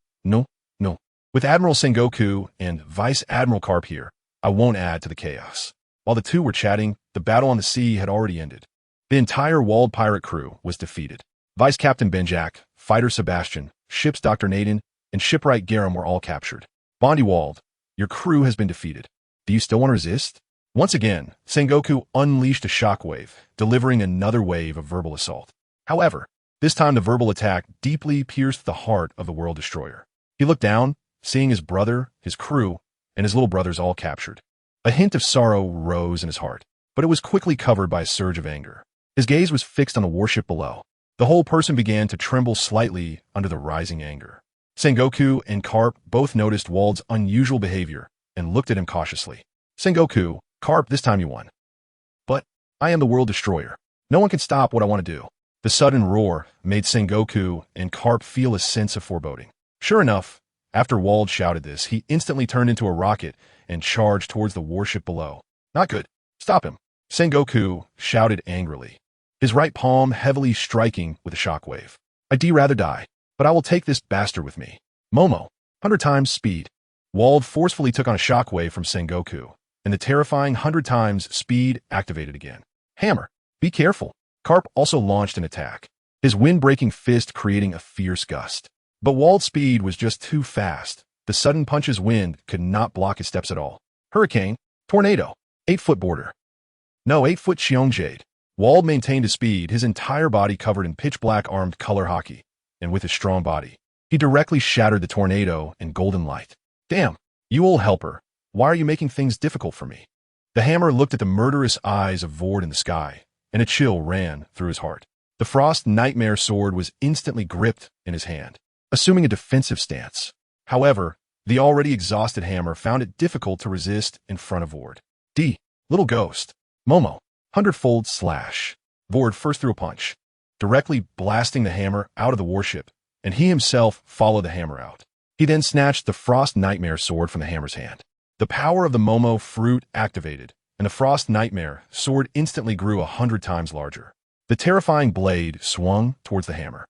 With Admiral Sengoku and Vice Admiral Carp here, I won't add to the chaos. While the two were chatting, the battle on the sea had already ended. The entire Wald pirate crew was defeated. Vice Captain Benjak, Fighter Sebastian, Ships Dr. Naden, and Shipwright Garum were all captured. Wald, your crew has been defeated. Do you still want to resist? Once again, Sengoku unleashed a shockwave, delivering another wave of verbal assault. However, this time the verbal attack deeply pierced the heart of the World Destroyer. He looked down, seeing his brother, his crew, and his little brothers all captured. A hint of sorrow rose in his heart, but it was quickly covered by a surge of anger. His gaze was fixed on the warship below. The whole person began to tremble slightly under the rising anger. Sengoku and Carp both noticed Wald's unusual behavior and looked at him cautiously. Sengoku, Carp, this time you won. But I am the World Destroyer. No one can stop what I want to do. The sudden roar made Sengoku and Carp feel a sense of foreboding. Sure enough, after Wald shouted this, he instantly turned into a rocket and charged towards the warship below. Not good. Stop him. Sengoku shouted angrily, his right palm heavily striking with a shockwave. I'd rather die, but I will take this bastard with me. Momo, 100 times speed. Wald forcefully took on a shockwave from Sengoku, and the terrifying 100 times speed activated again. Hammer, be careful. Carp also launched an attack, his wind-breaking fist creating a fierce gust. But Wald's speed was just too fast. The sudden punch's wind could not block his steps at all. Hurricane, tornado, 8-foot border. No, 8-foot Xiongjade. Wald maintained his speed, his entire body covered in pitch-black armed color hockey, and with his strong body, He directly shattered the tornado in golden light. Damn, you old helper. Why are you making things difficult for me? The hammer looked at the murderous eyes of Vord in the sky, and a chill ran through his heart. The Frost Nightmare sword was instantly gripped in his hand, assuming a defensive stance. However, the already exhausted hammer found it difficult to resist in front of Vord. Little ghost. Momo. 100-fold slash. Vord first threw a punch, directly blasting the hammer out of the warship, and he himself followed the hammer out. He then snatched the Frost Nightmare sword from the hammer's hand. The power of the Momo fruit activated, and the Frost Nightmare sword instantly grew 100 times larger. The terrifying blade swung towards the hammer.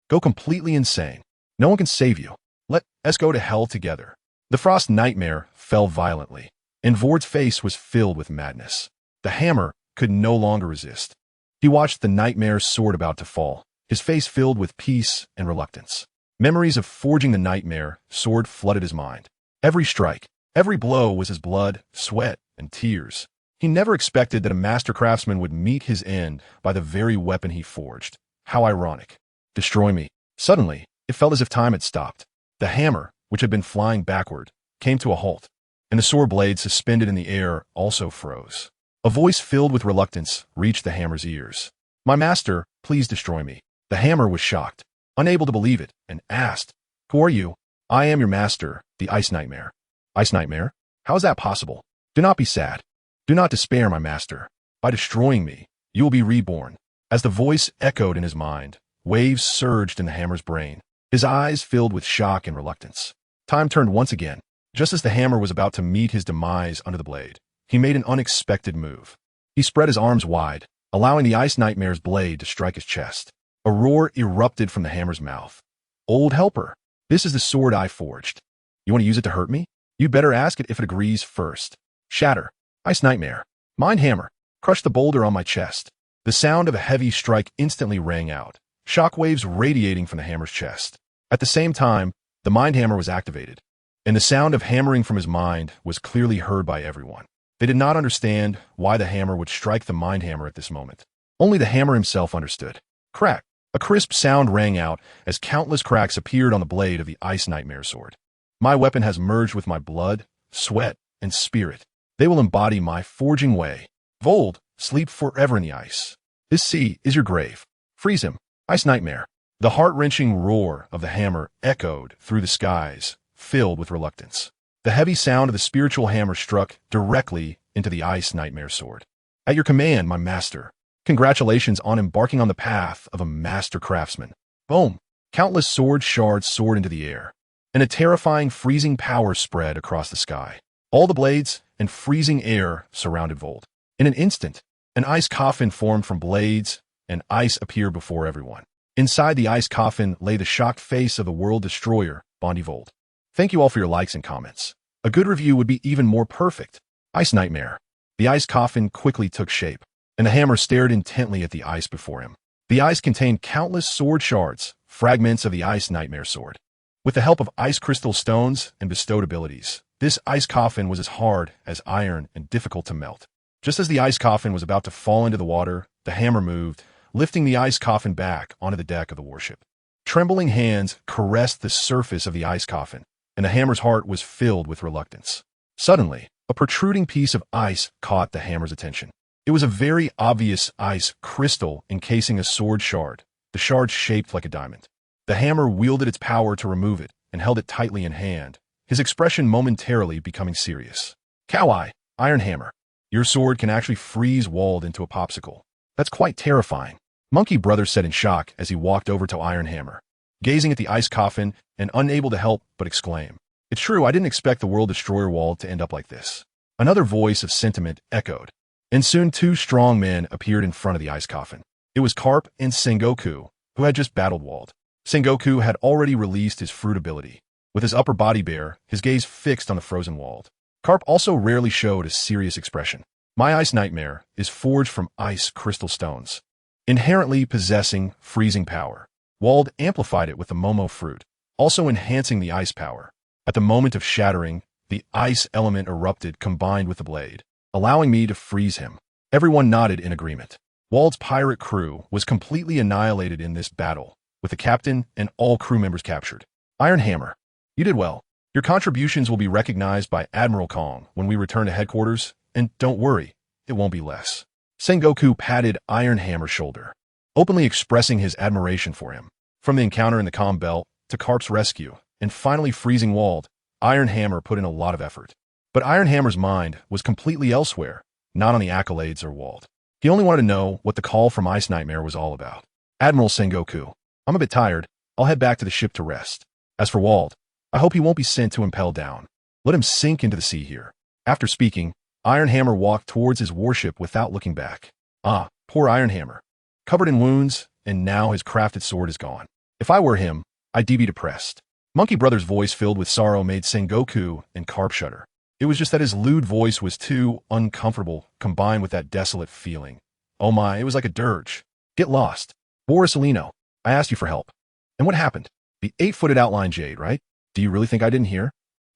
Go completely insane. No one can save you. Let us go to hell together. The Frost Nightmare fell violently, and Vord's face was filled with madness. The hammer could no longer resist. He watched the Nightmare's sword about to fall, his face filled with peace and reluctance. Memories of forging the Nightmare sword flooded his mind. Every strike, every blow was his blood, sweat, and tears. He never expected that a master craftsman would meet his end by the very weapon he forged. How ironic. Destroy me. Suddenly, it felt as if time had stopped. The hammer, which had been flying backward, came to a halt, and the sword blade suspended in the air also froze. A voice filled with reluctance reached the hammer's ears. My master, please destroy me. The hammer was shocked, unable to believe it, and asked, Who are you? I am your master, the Ice Nightmare. Ice Nightmare? How is that possible? Do not be sad. Do not despair, my master. By destroying me, you will be reborn. As the voice echoed in his mind, waves surged in the hammer's brain, his eyes filled with shock and reluctance. Time turned once again. Just as the hammer was about to meet his demise under the blade, he made an unexpected move. He spread his arms wide, allowing the Ice Nightmare's blade to strike his chest. A roar erupted from the hammer's mouth. Old helper, this is the sword I forged. You want to use it to hurt me? You better ask it if it agrees first. Shatter. Ice Nightmare. Mind hammer. Crush the boulder on my chest. The sound of a heavy strike instantly rang out, shockwaves radiating from the hammer's chest. At the same time, the mind hammer was activated, and the sound of hammering from his mind was clearly heard by everyone. They did not understand why the hammer would strike the mind hammer at this moment. Only the hammer himself understood. Crack! A crisp sound rang out as countless cracks appeared on the blade of the Ice Nightmare sword. My weapon has merged with my blood, sweat, and spirit. They will embody my forging way. Vold, sleep forever in the ice. This sea is your grave. Freeze him, Ice Nightmare. The heart-wrenching roar of the hammer echoed through the skies, filled with reluctance. The heavy sound of the spiritual hammer struck directly into the Ice Nightmare sword. At your command, my master. Congratulations on embarking on the path of a master craftsman. Boom! Countless sword shards soared into the air, and a terrifying freezing power spread across the sky. All the blades and freezing air surrounded Vold. In an instant, an ice coffin formed from blades, and ice appeared before everyone. Inside the ice coffin lay the shocked face of the world destroyer, Bondi Vold. Thank you all for your likes and comments. A good review would be even more perfect. Ice Nightmare. The ice coffin quickly took shape, and the hammer stared intently at the ice before him. The ice contained countless sword shards, fragments of the Ice Nightmare sword. With the help of ice crystal stones and bestowed abilities, this ice coffin was as hard as iron and difficult to melt. Just as the ice coffin was about to fall into the water, the hammer moved, lifting the ice coffin back onto the deck of the warship. Trembling hands caressed the surface of the ice coffin, and the hammer's heart was filled with reluctance. Suddenly, a protruding piece of ice caught the hammer's attention. It was a very obvious ice crystal encasing a sword shard, the shard shaped like a diamond. The hammer wielded its power to remove it and held it tightly in hand, his expression momentarily becoming serious. Cow-Eye, Iron Hammer. Your sword can actually freeze Wald into a popsicle. That's quite terrifying. Monkey Brother said in shock as he walked over to Iron Hammer, gazing at the ice coffin and unable to help but exclaim, It's true, I didn't expect the World Destroyer Wald to end up like this. Another voice of sentiment echoed, and soon two strong men appeared in front of the ice coffin. It was Carp and Sengoku, who had just battled Wald. Sengoku had already released his fruit ability. With his upper body bare, his gaze fixed on the frozen Wald. Carp also rarely showed a serious expression. My Ice Nightmare is forged from ice crystal stones, inherently possessing freezing power. Wald amplified it with the Momo fruit, also enhancing the ice power. At the moment of shattering, the ice element erupted combined with the blade, allowing me to freeze him. Everyone nodded in agreement. Wald's pirate crew was completely annihilated in this battle, with the captain and all crew members captured. Iron Hammer, you did well. Your contributions will be recognized by Admiral Kong when we return to headquarters, and don't worry, it won't be less. Sengoku patted Iron Hammer's shoulder, openly expressing his admiration for him. From the encounter in the comm belt to Carp's rescue, and finally freezing Wald, Iron Hammer put in a lot of effort. But Iron Hammer's mind was completely elsewhere, not on the accolades or Wald. He only wanted to know what the call from Ice Nightmare was all about. Admiral Sengoku, I'm a bit tired. I'll head back to the ship to rest. As for Wald, I hope he won't be sent to impel down. Let him sink into the sea here. After speaking, Iron Hammer walked towards his warship without looking back. Ah, poor Iron Hammer. Covered in wounds, and now his crafted sword is gone. If I were him, I'd be depressed. Monkey Brother's voice filled with sorrow made Sengoku and Carp shudder. It was just that his lewd voice was too uncomfortable, combined with that desolate feeling. Oh my, it was like a dirge. Get lost. Borisolino, I asked you for help. And what happened? The 8-footed outline jade, right? Do you really think I didn't hear?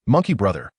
Monkey Brother.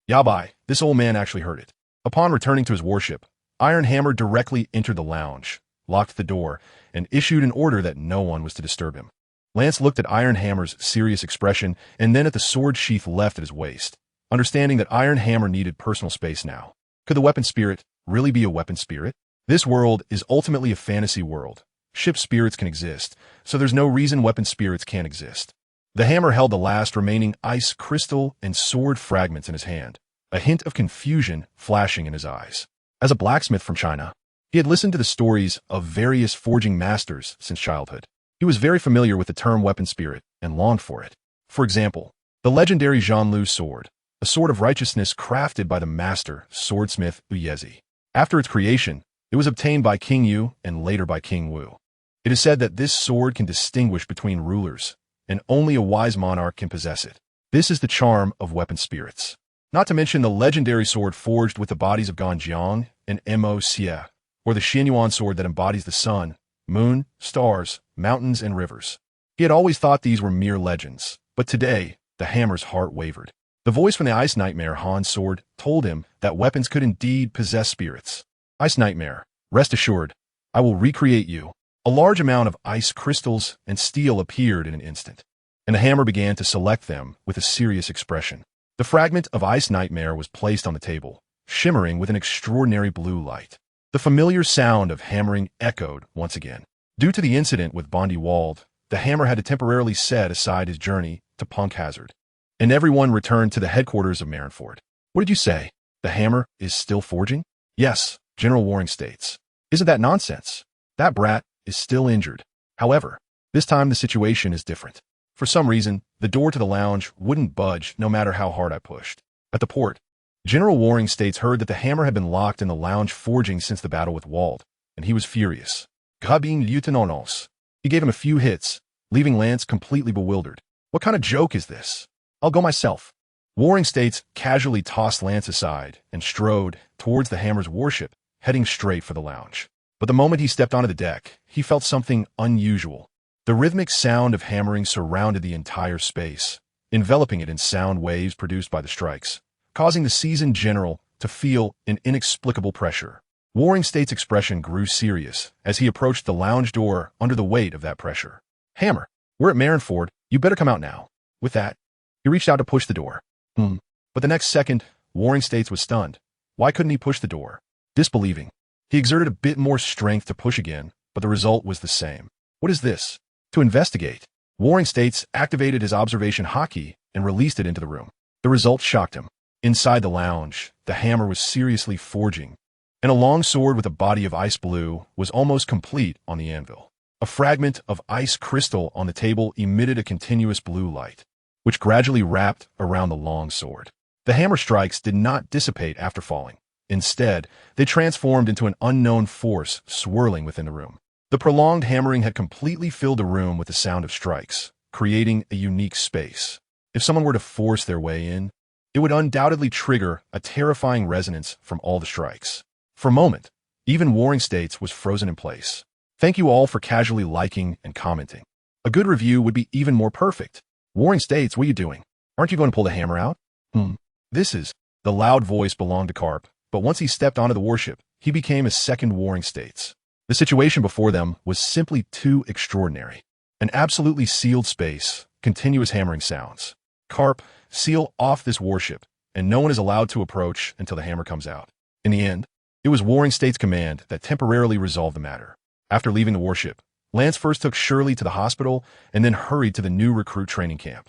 Yabai, this old man actually heard it. Upon returning to his warship, Iron Hammer directly entered the lounge, locked the door, and issued an order that no one was to disturb him. Lance looked at Iron Hammer's serious expression and then at the sword sheath left at his waist, understanding that Iron Hammer needed personal space now. Could the weapon spirit really be a weapon spirit? This world is ultimately a fantasy world. Ship spirits can exist, so there's no reason weapon spirits can't exist. The hammer held the last remaining ice crystal and sword fragments in his hand, a hint of confusion flashing in his eyes. As a blacksmith from China, he had listened to the stories of various forging masters since childhood. He was very familiar with the term weapon spirit and longed for it. For example, the legendary Zhanlu sword, a sword of righteousness crafted by the master swordsmith Uyezi. After its creation, it was obtained by King Yu and later by King Wu. It is said that this sword can distinguish between rulers, and only a wise monarch can possess it. This is the charm of weapon spirits. Not to mention the legendary sword forged with the bodies of Ganjiang and Mo Xie, or the Xianyuan sword that embodies the sun, moon, stars, mountains, and rivers. He had always thought these were mere legends, but today, the hammer's heart wavered. The voice from the Ice Nightmare Han's sword told him that weapons could indeed possess spirits. Ice Nightmare, rest assured, I will recreate you. A large amount of ice crystals and steel appeared in an instant, and the hammer began to select them with a serious expression. The fragment of Ice Nightmare was placed on the table, shimmering with an extraordinary blue light. The familiar sound of hammering echoed once again. Due to the incident with Bondi Wald, the hammer had to temporarily set aside his journey to Punk Hazard, and everyone returned to the headquarters of Marineford. What did you say? The hammer is still forging? Yes, General Waring states. Isn't that nonsense? That brat is still injured. However, this time the situation is different. For some reason, the door to the lounge wouldn't budge no matter how hard I pushed. At the port, General Waring states heard that the hammer had been locked in the lounge forging since the battle with Wald, and he was furious. Gabin Lieutenant. He gave him a few hits, leaving Lance completely bewildered. What kind of joke is this? I'll go myself. Waring states casually tossed Lance aside and strode towards the hammer's warship, heading straight for the lounge. But the moment he stepped onto the deck, he felt something unusual. The rhythmic sound of hammering surrounded the entire space, enveloping it in sound waves produced by the strikes, causing the seasoned general to feel an inexplicable pressure. Waring State's expression grew serious as he approached the lounge door under the weight of that pressure. Hammer, we're at Marineford. You better come out now. With that, he reached out to push the door. But the next second, Waring States was stunned. Why couldn't he push the door? Disbelieving. He exerted a bit more strength to push again, but the result was the same. What is this? To investigate, Waring States activated his observation hotkey and released it into the room. The result shocked him. Inside the lounge, the hammer was seriously forging, and a long sword with a body of ice blue was almost complete on the anvil. A fragment of ice crystal on the table emitted a continuous blue light, which gradually wrapped around the long sword. The hammer strikes did not dissipate after falling. Instead, they transformed into an unknown force swirling within the room. The prolonged hammering had completely filled the room with the sound of strikes, creating a unique space. If someone were to force their way in, it would undoubtedly trigger a terrifying resonance from all the strikes. For a moment, even Waring States was frozen in place. Thank you all for casually liking and commenting. A good review would be even more perfect. Waring States, what are you doing? Aren't you going to pull the hammer out? This is... The loud voice belonged to Carp, but once he stepped onto the warship, he became a second Waring States. The situation before them was simply too extraordinary. An absolutely sealed space, continuous hammering sounds. Carp, seal off this warship, and no one is allowed to approach until the hammer comes out. In the end, it was Warring States Command that temporarily resolved the matter. After leaving the warship, Lance first took Shirley to the hospital and then hurried to the new recruit training camp.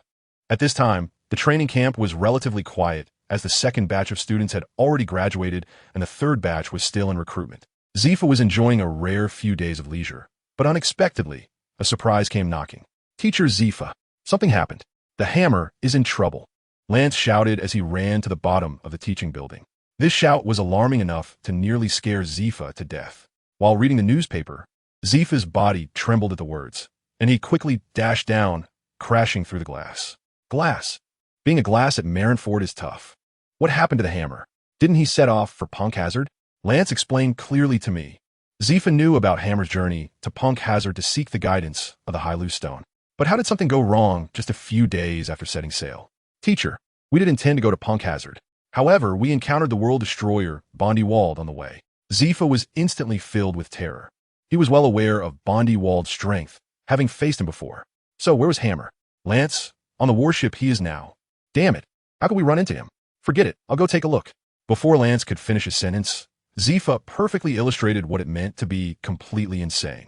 At this time, the training camp was relatively quiet as the second batch of students had already graduated and the third batch was still in recruitment. Zephyr was enjoying a rare few days of leisure, but unexpectedly, a surprise came knocking. Teacher Zephyr, something happened. The hammer is in trouble, Lance shouted as he ran to the bottom of the teaching building. This shout was alarming enough to nearly scare Zephyr to death. While reading the newspaper, Zephyr's body trembled at the words, and he quickly dashed down, crashing through the glass. Glass. Being a glass at Marineford is tough. What happened to the hammer? Didn't he set off for Punk Hazard? Lance explained clearly to me. Zephyr knew about Hammer's journey to Punk Hazard to seek the guidance of the Hylu Stone. But how did something go wrong just a few days after setting sail? Teacher, we didn't intend to go to Punk Hazard. However, we encountered the world destroyer, Bondi Wald, on the way. Zephyr was instantly filled with terror. He was well aware of Bondi Wald's strength, having faced him before. So where was Hammer? Lance, on the warship he is now. Damn it, how could we run into him? Forget it, I'll go take a look. Before Lance could finish his sentence, Zephyr perfectly illustrated what it meant to be completely insane.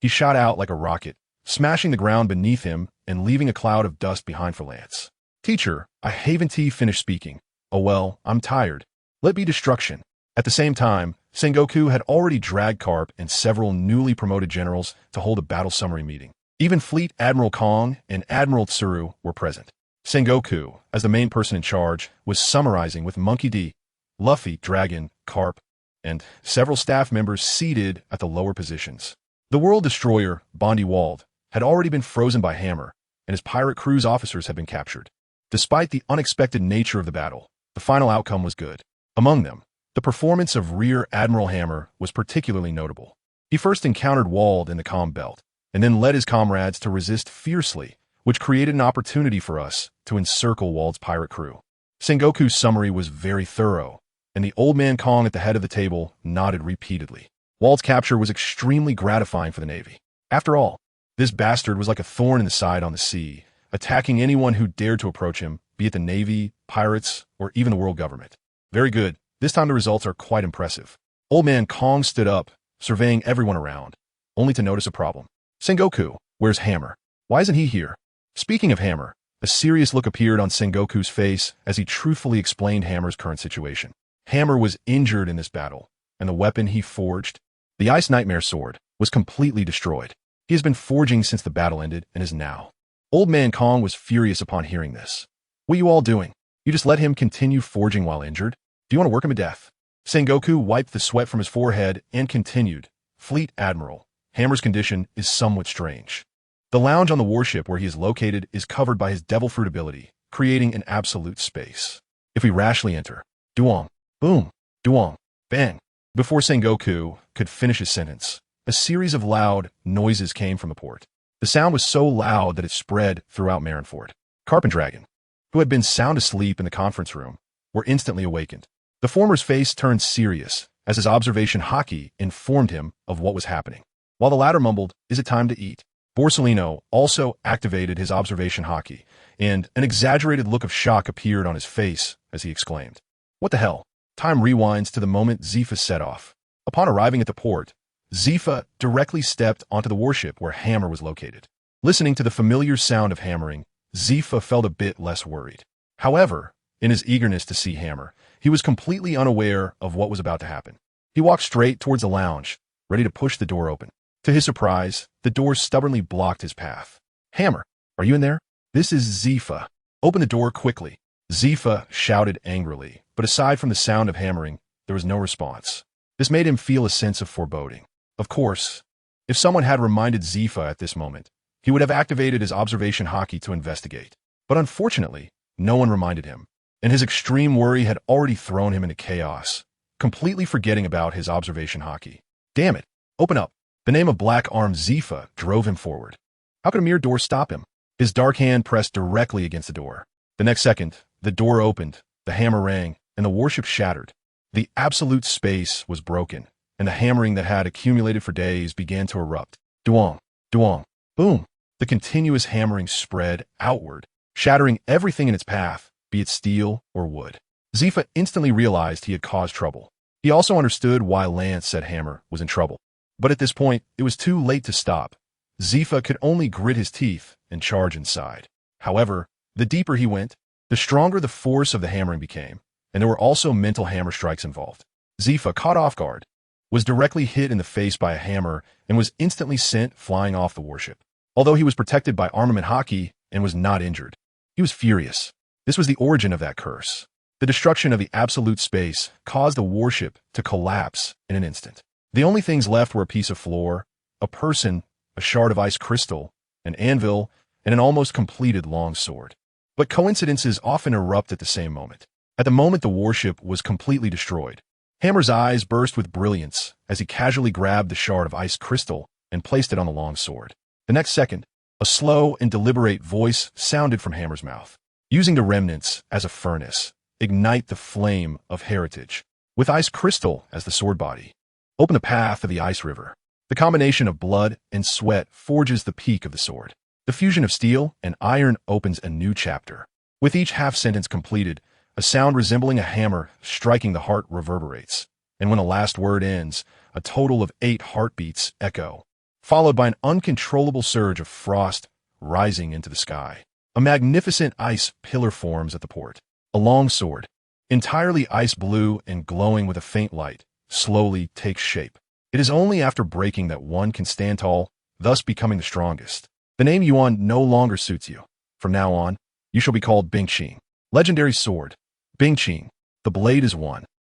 He shot out like a rocket, smashing the ground beneath him and leaving a cloud of dust behind for Lance. Teacher, I haven't finished speaking. Oh well, I'm tired. Let be destruction. At the same time, Sengoku had already dragged Carp and several newly promoted generals to hold a battle summary meeting. Even Fleet Admiral Kong and Admiral Soru were present. Sengoku, as the main person in charge, was summarizing with Monkey D, Luffy, Dragon, Carp, and several staff members seated at the lower positions. The world destroyer, Bondi Wald, had already been frozen by Hammer, and his pirate crew's officers had been captured. Despite the unexpected nature of the battle, the final outcome was good. Among them, the performance of Rear Admiral Hammer was particularly notable. He first encountered Wald in the comm belt, and then led his comrades to resist fiercely, which created an opportunity for us to encircle Wald's pirate crew. Sengoku's summary was very thorough, and the old man Kong at the head of the table nodded repeatedly. Wald's capture was extremely gratifying for the Navy. After all, this bastard was like a thorn in the side on the sea, attacking anyone who dared to approach him, be it the Navy, pirates, or even the world government. Very good. This time the results are quite impressive. Old man Kong stood up, surveying everyone around, only to notice a problem. Sengoku, where's Hammer? Why isn't he here? Speaking of Hammer, a serious look appeared on Sengoku's face as he truthfully explained Hammer's current situation. Hammer was injured in this battle, and the weapon he forged, the Ice Nightmare Sword, was completely destroyed. He has been forging since the battle ended and is now. Old man Kong was furious upon hearing this. What are you all doing? You just let him continue forging while injured? Do you want to work him to death? Sengoku wiped the sweat from his forehead and continued. Fleet Admiral, Hammer's condition is somewhat strange. The lounge on the warship where he is located is covered by his devil fruit ability, creating an absolute space. If we rashly enter, duong, boom, duong, bang. Before Sengoku could finish his sentence, a series of loud noises came from the port. The sound was so loud that it spread throughout Marineford. Carp and Dragon, who had been sound asleep in the conference room, were instantly awakened. The former's face turned serious as his observation haki informed him of what was happening. While the latter mumbled, "Is it time to eat?" Borsellino also activated his observation haki, and an exaggerated look of shock appeared on his face as he exclaimed, "What the hell?" Time rewinds to the moment Zephyr set off. Upon arriving at the port, Zephyr directly stepped onto the warship where Hammer was located. Listening to the familiar sound of hammering, Zephyr felt a bit less worried. However, in his eagerness to see Hammer, he was completely unaware of what was about to happen. He walked straight towards the lounge, ready to push the door open. To his surprise, the door stubbornly blocked his path. "Hammer, are you in there? This is Zephyr. Open the door quickly." Zephyr shouted angrily, but aside from the sound of hammering, there was no response. This made him feel a sense of foreboding. Of course, if someone had reminded Zephyr at this moment, he would have activated his observation haki to investigate. But unfortunately, no one reminded him, and his extreme worry had already thrown him into chaos, completely forgetting about his observation haki. Damn it, open up. The name of Black-Armed Zephyr drove him forward. How could a mere door stop him? His dark hand pressed directly against the door. The next second, the door opened, the hammer rang, and the warship shattered. The absolute space was broken, and the hammering that had accumulated for days began to erupt. Duong, duong, boom. The continuous hammering spread outward, shattering everything in its path, be it steel or wood. Zephyr instantly realized he had caused trouble. He also understood why Lance said Hammer was in trouble. But at this point, it was too late to stop. Zephyr could only grit his teeth and charge inside. However, the deeper he went, the stronger the force of the hammering became, and there were also mental hammer strikes involved. Zephyr, caught off guard, was directly hit in the face by a hammer and was instantly sent flying off the warship. Although he was protected by armament hockey and was not injured, he was furious. This was the origin of that curse. The destruction of the absolute space caused the warship to collapse in an instant. The only things left were a piece of floor, a person, a shard of ice crystal, an anvil, and an almost completed long sword. But coincidences often erupt at the same moment. At the moment the warship was completely destroyed, Hammer's eyes burst with brilliance as he casually grabbed the shard of ice crystal and placed it on the long sword. The next second, a slow and deliberate voice sounded from Hammer's mouth. Using the remnants as a furnace, ignite the flame of heritage. With ice crystal as the sword body, open the path of the ice river. The combination of blood and sweat forges the peak of the sword. The fusion of steel and iron opens a new chapter. With each half-sentence completed, a sound resembling a hammer striking the heart reverberates. And when the last word ends, a total of 8 heartbeats echo, followed by an uncontrollable surge of frost rising into the sky. A magnificent ice pillar forms at the port. A long sword, entirely ice blue and glowing with a faint light, slowly takes shape. It is only after breaking that one can stand tall, thus becoming the strongest. The name Yuan no longer suits you. From now on, you shall be called Bingqing. Legendary sword. Bingqing. The blade is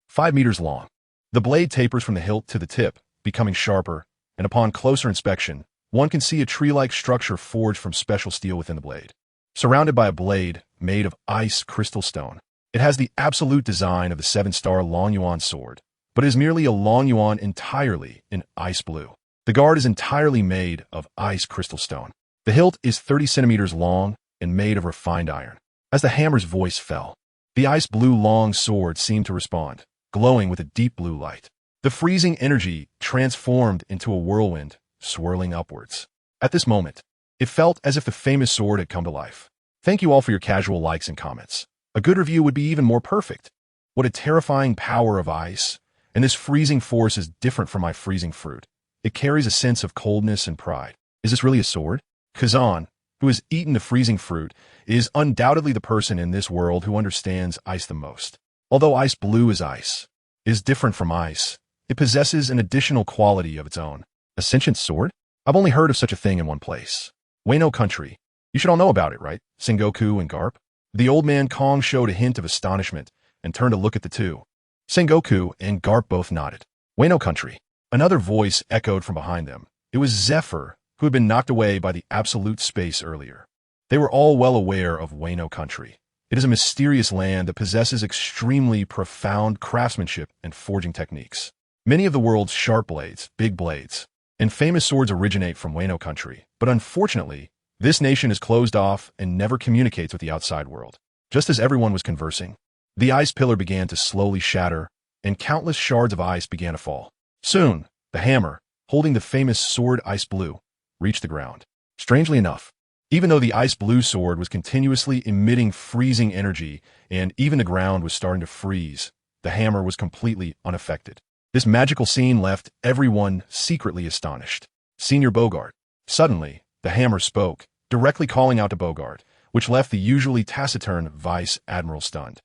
5 meters long. The blade tapers from the hilt to the tip, becoming sharper, and upon closer inspection, one can see a tree-like structure forged from special steel within the blade. Surrounded by a blade made of ice crystal stone, it has the absolute design of the 7-star Long Yuan sword, but is merely a Long Yuan entirely in ice blue. The guard is entirely made of ice crystal stone. The hilt is 30 centimeters long and made of refined iron. As the hammer's voice fell, the ice blue long sword seemed to respond, glowing with a deep blue light. The freezing energy transformed into a whirlwind, swirling upwards. At this moment, it felt as if the famous sword had come to life. Thank you all for your casual likes and comments. A good review would be even more perfect. What a terrifying power of ice, and this freezing force is different from my freezing fruit. It carries a sense of coldness and pride. Is this really a sword? Kazan, who has eaten the freezing fruit, is undoubtedly the person in this world who understands ice the most. Although ice blue is ice, is different from ice, it possesses an additional quality of its own. A sentient sword? I've only heard of such a thing in one place. Wano country. You should all know about it, right? Sengoku and Garp? The old man Kong showed a hint of astonishment and turned to look at the two. Sengoku and Garp both nodded. Wano country. Another voice echoed from behind them. It was Zephyr, who had been knocked away by the absolute space earlier. They were all well aware of Wano country. It is a mysterious land that possesses extremely profound craftsmanship and forging techniques. Many of the world's sharp blades, big blades, and famous swords originate from Wano country, but unfortunately, this nation is closed off and never communicates with the outside world. Just as everyone was conversing, the ice pillar began to slowly shatter, and countless shards of ice began to fall. Soon, the hammer, holding the famous sword ice blue, reached the ground. Strangely enough, even though the ice blue sword was continuously emitting freezing energy and even the ground was starting to freeze, the hammer was completely unaffected. This magical scene left everyone secretly astonished. Senior Bogart. Suddenly, the hammer spoke, directly calling out to Bogart, which left the usually taciturn Vice Admiral stunned.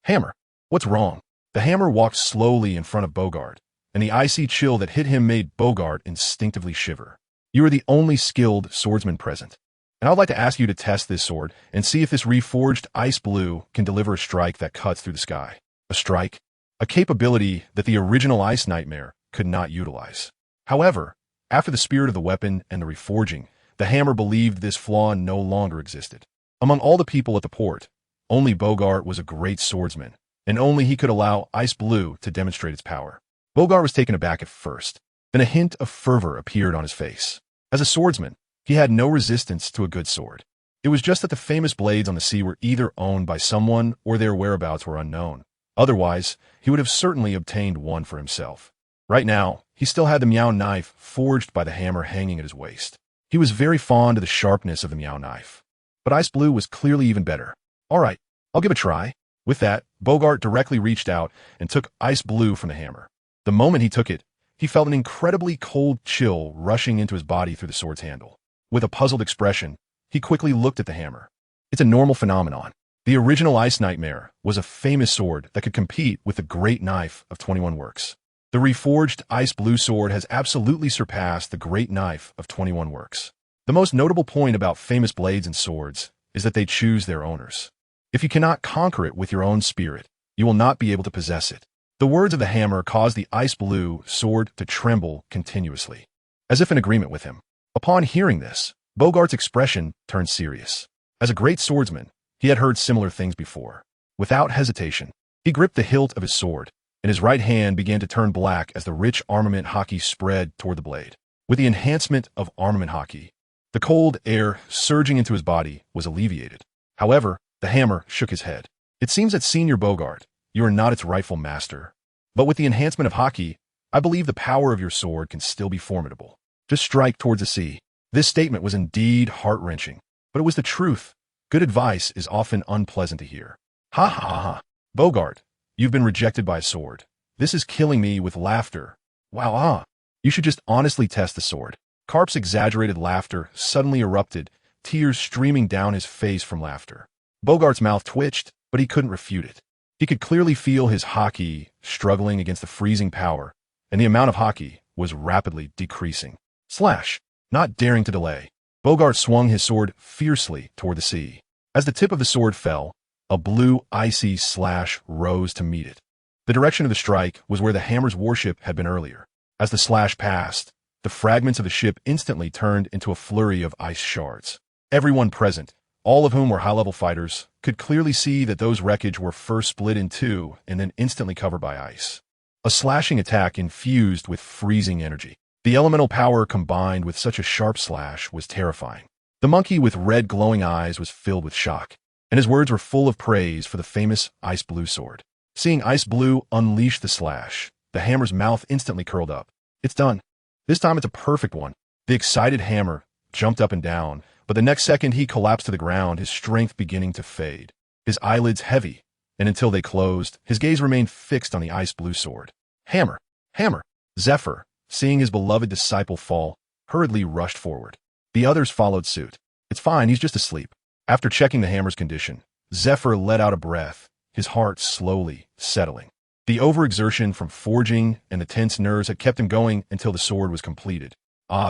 Hammer, what's wrong? The hammer walked slowly in front of Bogart, and the icy chill that hit him made Bogart instinctively shiver. You are the only skilled swordsman present, and I would like to ask you to test this sword and see if this reforged ice blue can deliver a strike that cuts through the sky. A strike? A capability that the original Ice Nightmare could not utilize. However, after the spirit of the weapon and the reforging, the hammer believed this flaw no longer existed. Among all the people at the port, only Bogart was a great swordsman, and only he could allow Ice Blue to demonstrate its power. Bogart was taken aback at first, then a hint of fervor appeared on his face. As a swordsman, he had no resistance to a good sword. It was just that the famous blades on the sea were either owned by someone or their whereabouts were unknown. Otherwise, he would have certainly obtained one for himself. Right now, he still had the Miao knife forged by the hammer hanging at his waist. He was very fond of the sharpness of the Meow knife. But Ice Blue was clearly even better. All right, I'll give it a try. With that, Bogart directly reached out and took Ice Blue from the hammer. The moment he took it, he felt an incredibly cold chill rushing into his body through the sword's handle. With a puzzled expression, he quickly looked at the hammer. It's a normal phenomenon. The original Ice Nightmare was a famous sword that could compete with the Great Knife of 21 Works. The reforged Ice Blue sword has absolutely surpassed the Great Knife of 21 Works. The most notable point about famous blades and swords is that they choose their owners. If you cannot conquer it with your own spirit, you will not be able to possess it. The words of the hammer caused the Ice Blue sword to tremble continuously, as if in agreement with him. Upon hearing this, Bogart's expression turned serious. As a great swordsman, he had heard similar things before. Without hesitation, he gripped the hilt of his sword, and his right hand began to turn black as the rich armament hockey spread toward the blade. With the enhancement of armament hockey, the cold air surging into his body was alleviated. However, the hammer shook his head. It seems that Senior Bogart, you are not its rightful master. But with the enhancement of hockey, I believe the power of your sword can still be formidable. Just strike towards the sea. This statement was indeed heart-wrenching, but it was the truth. Good advice is often unpleasant to hear. Ha ha ha ha. Bogart, you've been rejected by a sword. This is killing me with laughter. Wow, you should just honestly test the sword. Carp's exaggerated laughter suddenly erupted, tears streaming down his face from laughter. Bogart's mouth twitched, but he couldn't refute it. He could clearly feel his hockey struggling against the freezing power, and the amount of hockey was rapidly decreasing. Slash! Not daring to delay, Bogart swung his sword fiercely toward the sea. As the tip of the sword fell, a blue, icy slash rose to meet it. The direction of the strike was where the hammer's warship had been earlier. As the slash passed, the fragments of the ship instantly turned into a flurry of ice shards. Everyone present, all of whom were high-level fighters, could clearly see that those wreckage were first split in two and then instantly covered by ice. A slashing attack infused with freezing energy. The elemental power combined with such a sharp slash was terrifying. The monkey with red glowing eyes was filled with shock, and his words were full of praise for the famous Ice Blue sword. Seeing Ice Blue unleash the slash, the hammer's mouth instantly curled up. It's done. This time it's a perfect one. The excited hammer jumped up and down, but the next second he collapsed to the ground, his strength beginning to fade. His eyelids heavy, and until they closed, his gaze remained fixed on the Ice Blue sword. Hammer! Hammer! Zephyr, seeing his beloved disciple fall, hurriedly rushed forward. The others followed suit. It's fine, he's just asleep. After checking the hammer's condition, Zephyr let out a breath, his heart slowly settling. The overexertion from forging and the tense nerves had kept him going until the sword was completed.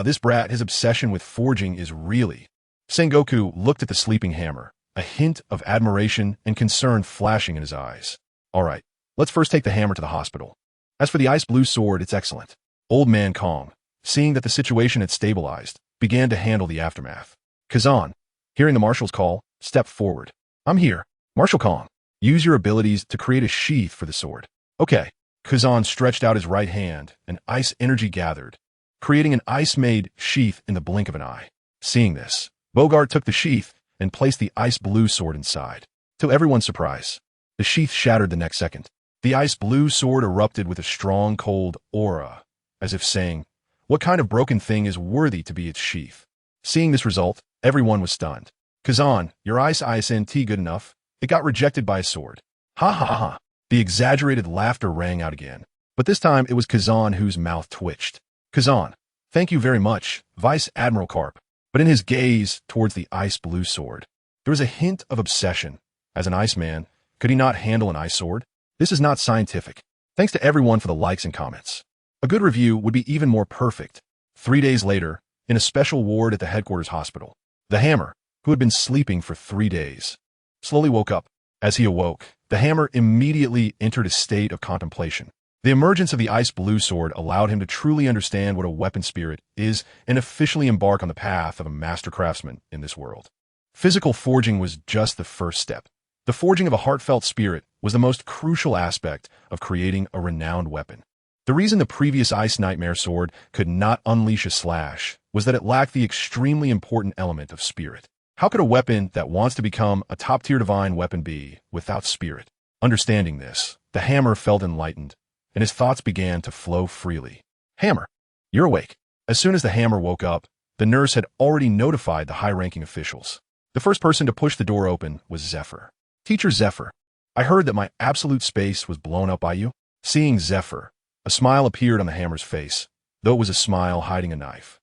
This brat, his obsession with forging is really... Sengoku looked at the sleeping hammer, a hint of admiration and concern flashing in his eyes. All right, let's first take the hammer to the hospital. As for the Ice Blue sword, it's excellent. Old Man Kong, seeing that the situation had stabilized, began to handle the aftermath. Kazan, hearing the marshal's call, stepped forward. I'm here. Marshal Kong, use your abilities to create a sheath for the sword. Okay. Kazan stretched out his right hand, and ice energy gathered, creating an ice-made sheath in the blink of an eye. Seeing this, Bogart took the sheath and placed the Ice Blue sword inside. To everyone's surprise, the sheath shattered the next second. The Ice Blue sword erupted with a strong, cold aura, as if saying, what kind of broken thing is worthy to be its sheath? Seeing this result, everyone was stunned. Kazan, your ice ISNT good enough? It got rejected by a sword. Ha ha ha. The exaggerated laughter rang out again, but this time it was Kazan whose mouth twitched. Kazan, thank you very much, Vice Admiral Carp. But in his gaze towards the Ice Blue sword, there was a hint of obsession. As an Iceman, could he not handle an ice sword? This is not scientific. Thanks to everyone for the likes and comments. A good review would be even more perfect. 3 days later, in a special ward at the headquarters hospital, the hammer, who had been sleeping for 3 days, slowly woke up. As he awoke, the hammer immediately entered a state of contemplation. The emergence of the Ice Blue sword allowed him to truly understand what a weapon spirit is and officially embark on the path of a master craftsman in this world. Physical forging was just the first step. The forging of a heartfelt spirit was the most crucial aspect of creating a renowned weapon. The reason the previous Ice Nightmare sword could not unleash a slash was that it lacked the extremely important element of spirit. How could a weapon that wants to become a top-tier divine weapon be without spirit? Understanding this, the hammer felt enlightened, and his thoughts began to flow freely. Hammer, you're awake. As soon as the hammer woke up, The nurse had already notified the high-ranking officials. The first person to push the door open was Zephyr. Teacher Zephyr, I heard that my absolute space was blown up by you. Seeing Zephyr, a smile appeared on the Hammer's face, though it was a smile hiding a knife.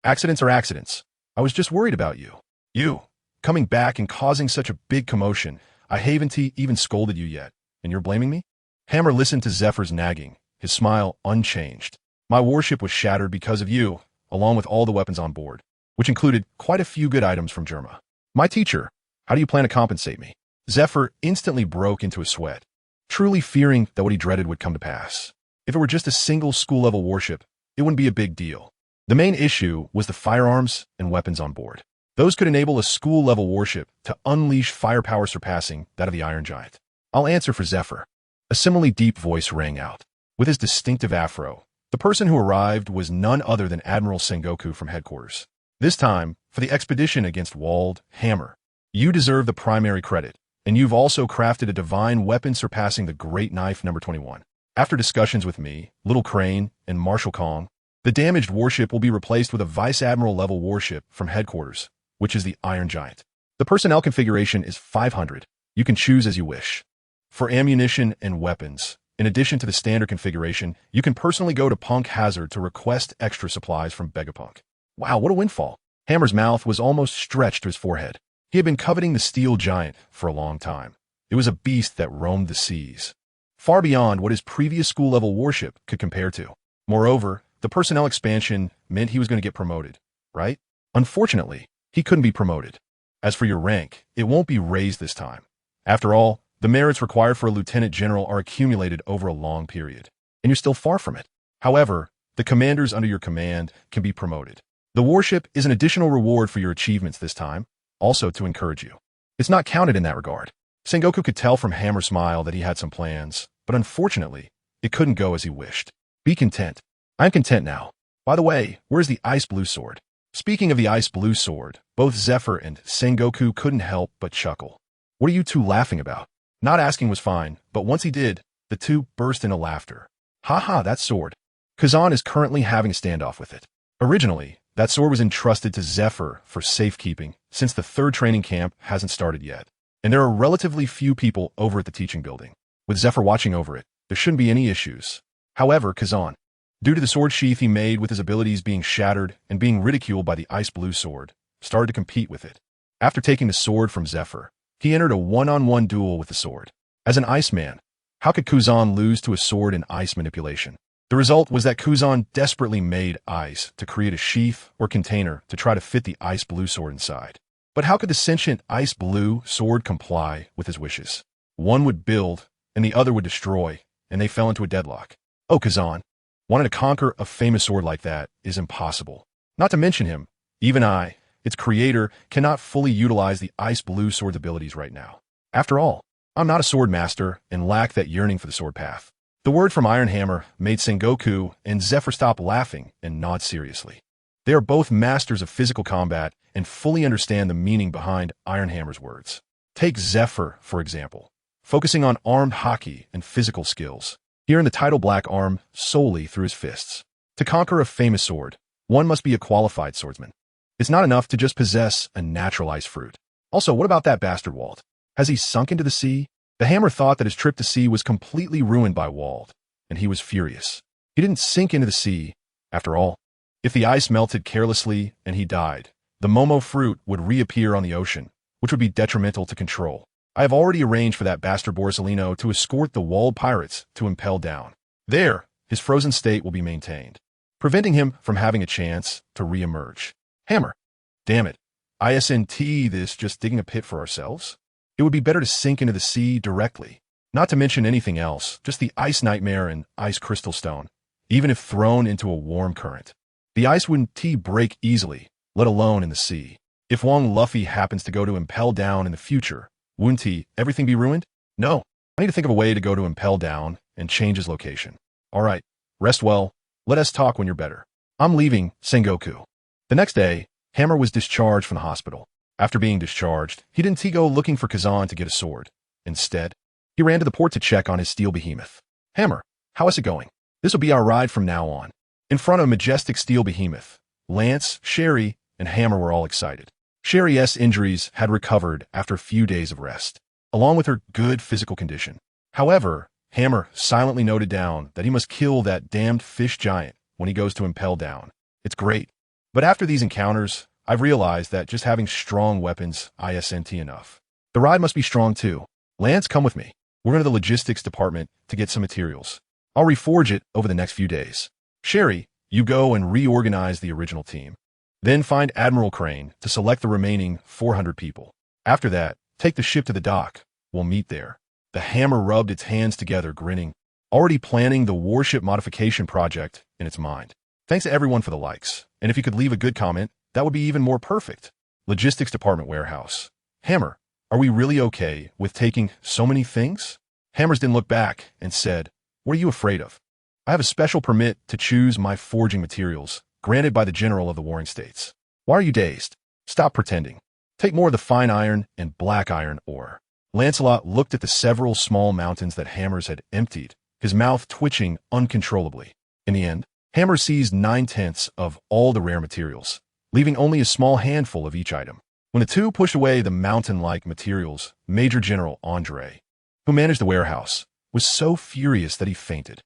Accidents are accidents. I was just worried about you. You, coming back and causing such a big commotion. I haven't even scolded you yet, and you're blaming me? Hammer listened to Zephyr's nagging, his smile unchanged. My warship was shattered because of you, along with all the weapons on board, which included quite a few good items from Germa. My teacher, how do you plan to compensate me? Zephyr instantly broke into a sweat, truly fearing that what he dreaded would come to pass. If it were just a single school-level warship, it wouldn't be a big deal. The main issue was the firearms and weapons on board. Those could enable a school-level warship to unleash firepower surpassing that of the Iron Giant. I'll answer for Zephyr. A similarly deep voice rang out. With his distinctive afro, the person who arrived was none other than Admiral Sengoku from headquarters. This time, for the expedition against Walled Hammer, you deserve the primary credit, and you've also crafted a divine weapon surpassing the Great Knife number 21. After discussions with me, Little Crane, and Marshal Kong, the damaged warship will be replaced with a Vice Admiral level warship from headquarters, which is the Iron Giant. The personnel configuration is 500. You can choose as you wish. For ammunition and weapons, in addition to the standard configuration, you can personally go to Punk Hazard to request extra supplies from Vegapunk. Wow, what a windfall. Hammer's mouth was almost stretched to his forehead. He had been coveting the Steel Giant for a long time. It was a beast that roamed the seas, far beyond what his previous school-level warship could compare to. Moreover, the personnel expansion meant he was going to get promoted, right? Unfortunately, he couldn't be promoted. As for your rank, it won't be raised this time. After all, the merits required for a lieutenant general are accumulated over a long period, and you're still far from it. However, the commanders under your command can be promoted. The warship is an additional reward for your achievements this time, also to encourage you. It's not counted in that regard. Sengoku could tell from Hammer's smile that he had some plans, but unfortunately, it couldn't go as he wished. Be content. I'm content now. By the way, where's the ice blue sword? Speaking of the ice blue sword, both Zephyr and Sengoku couldn't help but chuckle. What are you two laughing about? Not asking was fine, but once he did, the two burst into laughter. Haha, that sword. Kazan is currently having a standoff with it. Originally, that sword was entrusted to Zephyr for safekeeping, since the third training camp hasn't started yet, and there are relatively few people over at the teaching building. With Zephyr watching over it, there shouldn't be any issues. However, Kazan, due to the sword sheath he made with his abilities being shattered and being ridiculed by the ice blue sword, started to compete with it. After taking the sword from Zephyr, he entered a one-on-one duel with the sword. As an Iceman, how could Kuzan lose to a sword in ice manipulation? The result was that Kuzan desperately made ice to create a sheath or container to try to fit the ice blue sword inside. But how could the sentient ice blue sword comply with his wishes? One would build, and the other would destroy, and they fell into a deadlock. Oh, Kazan, wanting to conquer a famous sword like that is impossible. Not to mention him, even I, its creator, cannot fully utilize the ice blue sword's abilities right now. After all, I'm not a sword master and lack that yearning for the sword path. The word from Iron Hammer made Sengoku and Zephyr stop laughing and nod seriously. They are both masters of physical combat and fully understand the meaning behind Iron Hammer's words. Take Zephyr, for example, focusing on armed hockey and physical skills. Here in the title Black Arm solely through his fists. To conquer a famous sword, one must be a qualified swordsman. It's not enough to just possess a natural ice fruit. Also, what about that bastard Wald? Has he sunk into the sea? The Hammer thought that his trip to sea was completely ruined by Wald, and he was furious. He didn't sink into the sea. After all, if the ice melted carelessly and he died, the Momo fruit would reappear on the ocean, which would be detrimental to control. I have already arranged for that bastard Borsalino to escort the Walled pirates to Impel Down. There, his frozen state will be maintained, preventing him from having a chance to re-emerge. Hammer. Damn it. Isn't this just digging a pit for ourselves? It would be better to sink into the sea directly. Not to mention anything else, just the Ice Nightmare and Ice Crystal Stone, even if thrown into a warm current. The ice wouldn't break easily, let alone in the sea. If Wong Luffy happens to go to Impel Down in the future, wouldn't everything be ruined? No. I need to think of a way to go to Impel Down and change his location. All right, rest well. Let us talk when you're better. I'm leaving, Sengoku. The next day, Hammer was discharged from the hospital. After being discharged, he didn't go looking for Kazan to get a sword. Instead, he ran to the port to check on his steel behemoth. Hammer, how is it going? This will be our ride from now on. In front of a majestic steel behemoth, Lance, Sherry, and Hammer were all excited. Sherry's injuries had recovered after a few days of rest, along with her good physical condition. However, Hammer silently noted down that he must kill that damned fish giant when he goes to impel down. It's great. But after these encounters, I've realized that just having strong weapons isn't enough. The ride must be strong too. Lance, come with me. We're going to the logistics department to get some materials. I'll reforge it over the next few days. Sherry, you go and reorganize the original team. Then find Admiral Crane to select the remaining 400 people. After that, take the ship to the dock. We'll meet there. The Hammer rubbed its hands together, grinning, already planning the warship modification project in its mind. Thanks to everyone for the likes, and if you could leave a good comment, that would be even more perfect. Logistics Department Warehouse. Hammer, are we really okay with taking so many things? Hammers didn't look back and said, what are you afraid of? I have a special permit to choose my forging materials, granted by the General of the Warring States. Why are you dazed? Stop pretending. Take more of the fine iron and black iron ore. Lancelot looked at the several small mountains that Hammers had emptied, his mouth twitching uncontrollably. In the end, Hammers seized 9/10 of all the rare materials, leaving only a small handful of each item. When the two pushed away the mountain-like materials, Major General Andre, who managed the warehouse, was so furious that he fainted.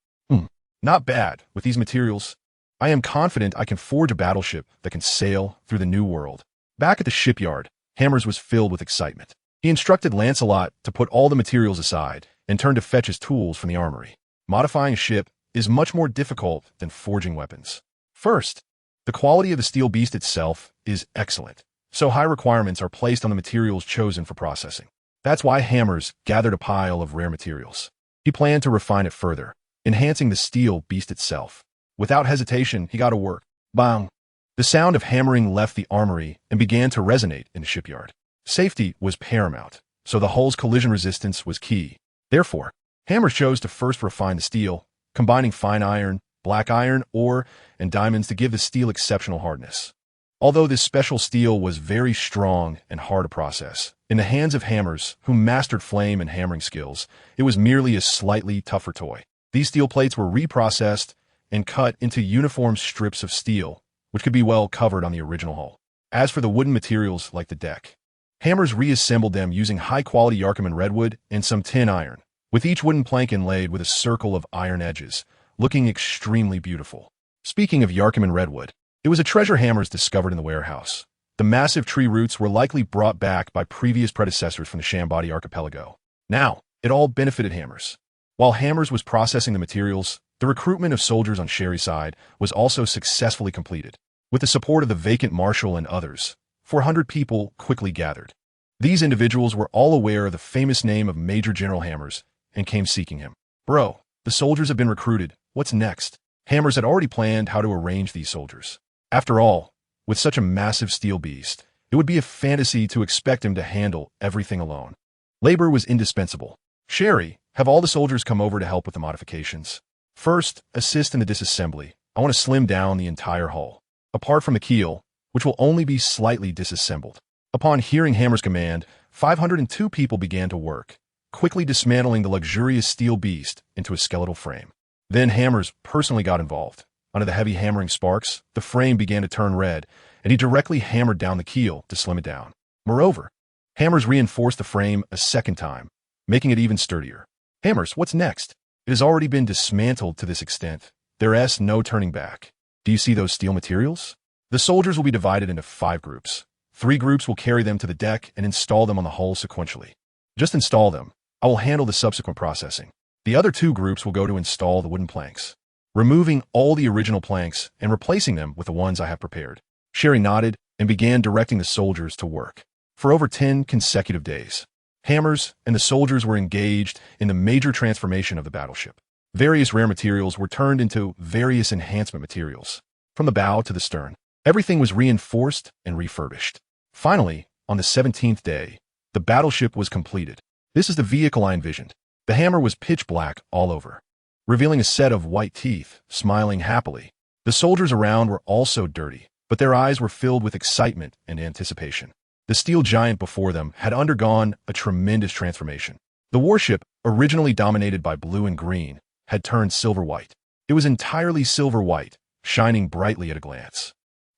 Not bad. With these materials, I am confident I can forge a battleship that can sail through the new world. Back at the shipyard, Hammers was filled with excitement. He instructed Lancelot to put all the materials aside and turn to fetch his tools from the armory. Modifying a ship is much more difficult than forging weapons. First, the quality of the steel beast itself is excellent, so high requirements are placed on the materials chosen for processing. That's why Hammers gathered a pile of rare materials. He planned to refine it further, enhancing the steel beast itself. Without hesitation, he got to work. Bang! The sound of hammering left the armory and began to resonate in the shipyard. Safety was paramount, so the hull's collision resistance was key. Therefore, Hammers chose to first refine the steel, combining fine iron, black iron, ore, and diamonds to give the steel exceptional hardness. Although this special steel was very strong and hard to process, in the hands of Hammers, who mastered flame and hammering skills, it was merely a slightly tougher toy. These steel plates were reprocessed and cut into uniform strips of steel, which could be well covered on the original hull. As for the wooden materials like the deck, Hammers reassembled them using high-quality Yarkaman redwood and some tin iron, with each wooden plank inlaid with a circle of iron edges, looking extremely beautiful. Speaking of Yarkaman redwood, it was a treasure Hammers discovered in the warehouse. The massive tree roots were likely brought back by previous predecessors from the Shambadi archipelago. Now, it all benefited Hammers. While Hammers was processing the materials, the recruitment of soldiers on Sherry's side was also successfully completed. With the support of the vacant marshal and others, 400 people quickly gathered. These individuals were all aware of the famous name of Major General Hammers and came seeking him. Bro, the soldiers have been recruited. What's next? Hammers had already planned how to arrange these soldiers. After all, with such a massive steel beast, it would be a fantasy to expect him to handle everything alone. Labor was indispensable. Sherry, have all the soldiers come over to help with the modifications. First, assist in the disassembly. I want to slim down the entire hull, apart from the keel, which will only be slightly disassembled. Upon hearing Hammer's command, 502 people began to work, quickly dismantling the luxurious steel beast into a skeletal frame. Then Hammers personally got involved. Under the heavy hammering sparks, the frame began to turn red, and he directly hammered down the keel to slim it down. Moreover, Hammers reinforced the frame a second time, making it even sturdier. Hammers, what's next? It has already been dismantled to this extent. There's no turning back. Do you see those steel materials? The soldiers will be divided into 5 groups. 3 groups will carry them to the deck and install them on the hull sequentially. Just install them. I will handle the subsequent processing. The other 2 groups will go to install the wooden planks, removing all the original planks and replacing them with the ones I have prepared. Sherry nodded and began directing the soldiers to work. For over 10 consecutive days, Hammers and the soldiers were engaged in the major transformation of the battleship. Various rare materials were turned into various enhancement materials. From the bow to the stern, everything was reinforced and refurbished. Finally, on the 17th day, the battleship was completed. This is the vehicle I envisioned. The Hammer was pitch black all over, revealing a set of white teeth, smiling happily. The soldiers around were also dirty, but their eyes were filled with excitement and anticipation. The steel giant before them had undergone a tremendous transformation. The warship, originally dominated by blue and green, had turned silver white. It was entirely silver white, shining brightly at a glance.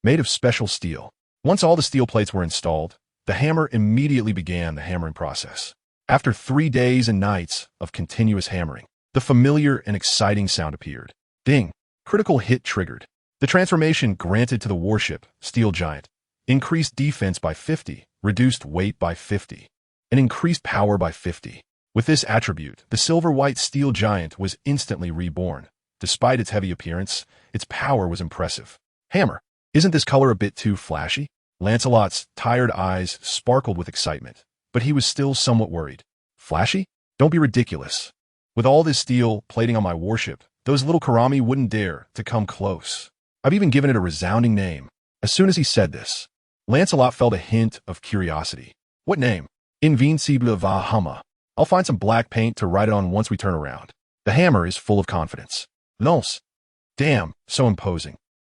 made of special steel. Once all the steel plates were installed, the hammer immediately began the hammering process. After 3 days and nights of continuous hammering, the familiar and exciting sound appeared. Ding! Critical hit triggered. The transformation granted to the warship, Steel Giant, increased defense by 50, reduced weight by 50, and increased power by 50. With this attribute, the silver-white Steel Giant was instantly reborn. Despite its heavy appearance, its power was impressive. Hammer. Isn't this color a bit too flashy? Lancelot's tired eyes sparkled with excitement, but he was still somewhat worried. Flashy? Don't be ridiculous. With all this steel plating on my warship, those little Karami wouldn't dare to come close. I've even given it a resounding name. As soon as he said this, Lancelot felt a hint of curiosity. What name? Invincible Valhalla. I'll find some black paint to write it on once we turn around. The hammer is full of confidence. Lance. Damn, so imposing.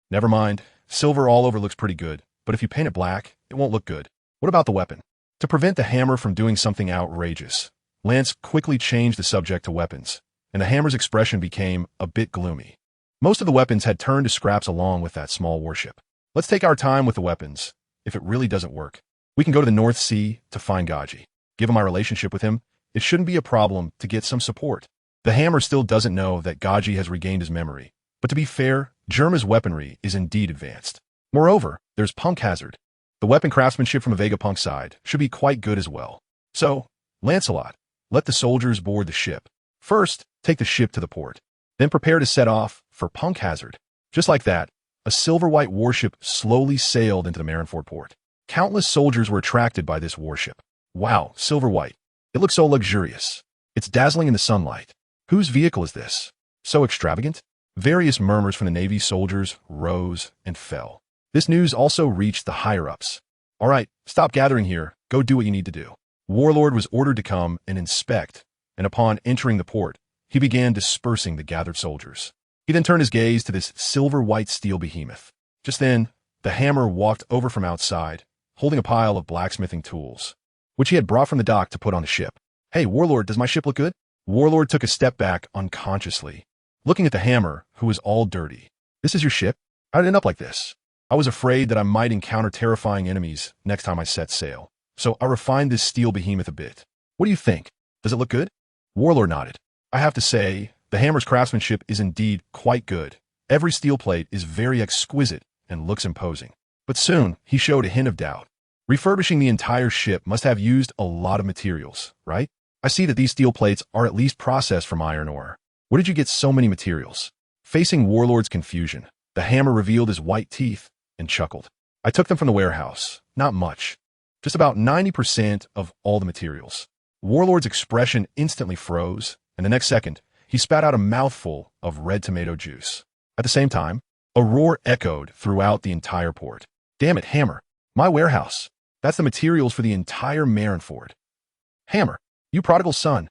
Never mind, silver all over looks pretty good, but if you paint it black, it won't look good. What about the weapon? To prevent the hammer from doing something outrageous, Lance quickly changed the subject to weapons, and the hammer's expression became a bit gloomy. Most of the weapons had turned to scraps along with that small warship. Let's take our time with the weapons. If it really doesn't work, we can go to the North Sea to find Gaji. Given my relationship with him, it shouldn't be a problem to get some support. The hammer still doesn't know that Gaji has regained his memory, but to be fair, Germa's weaponry is indeed advanced. Moreover, there's Punk Hazard. The weapon craftsmanship from a Vegapunk side should be quite good as well. So, Lancelot, let the soldiers board the ship. First, take the ship to the port. Then prepare to set off for Punk Hazard. Just like that, a silver-white warship slowly sailed into the Marineford port. Countless soldiers were attracted by this warship. Wow, silver-white. It looks so luxurious. It's dazzling in the sunlight. Whose vehicle is this? So extravagant? Various murmurs from the Navy soldiers rose and fell. This news also reached the higher-ups. All right, stop gathering here. Go do what you need to do. Warlord was ordered to come and inspect, and upon entering the port, he began dispersing the gathered soldiers. He then turned his gaze to this silver-white steel behemoth. Just then, the hammer walked over from outside, holding a pile of blacksmithing tools, which he had brought from the dock to put on the ship. Hey, Warlord, does my ship look good? Warlord took a step back unconsciously, looking at the hammer, who was all dirty. This is your ship? How did it end up like this? I was afraid that I might encounter terrifying enemies next time I set sail, so I refined this steel behemoth a bit. What do you think? Does it look good? Warlord nodded. I have to say, the hammer's craftsmanship is indeed quite good. Every steel plate is very exquisite and looks imposing. But soon, he showed a hint of doubt. Refurbishing the entire ship must have used a lot of materials, right? I see that these steel plates are at least processed from iron ore. Where did you get so many materials? Facing Warlord's confusion, the hammer revealed his white teeth and chuckled. I took them from the warehouse. Not much. Just about 90% of all the materials. Warlord's expression instantly froze, and the next second, he spat out a mouthful of red tomato juice. At the same time, a roar echoed throughout the entire port. Damn it, Hammer. My warehouse. That's the materials for the entire Marineford. Hammer, you prodigal son.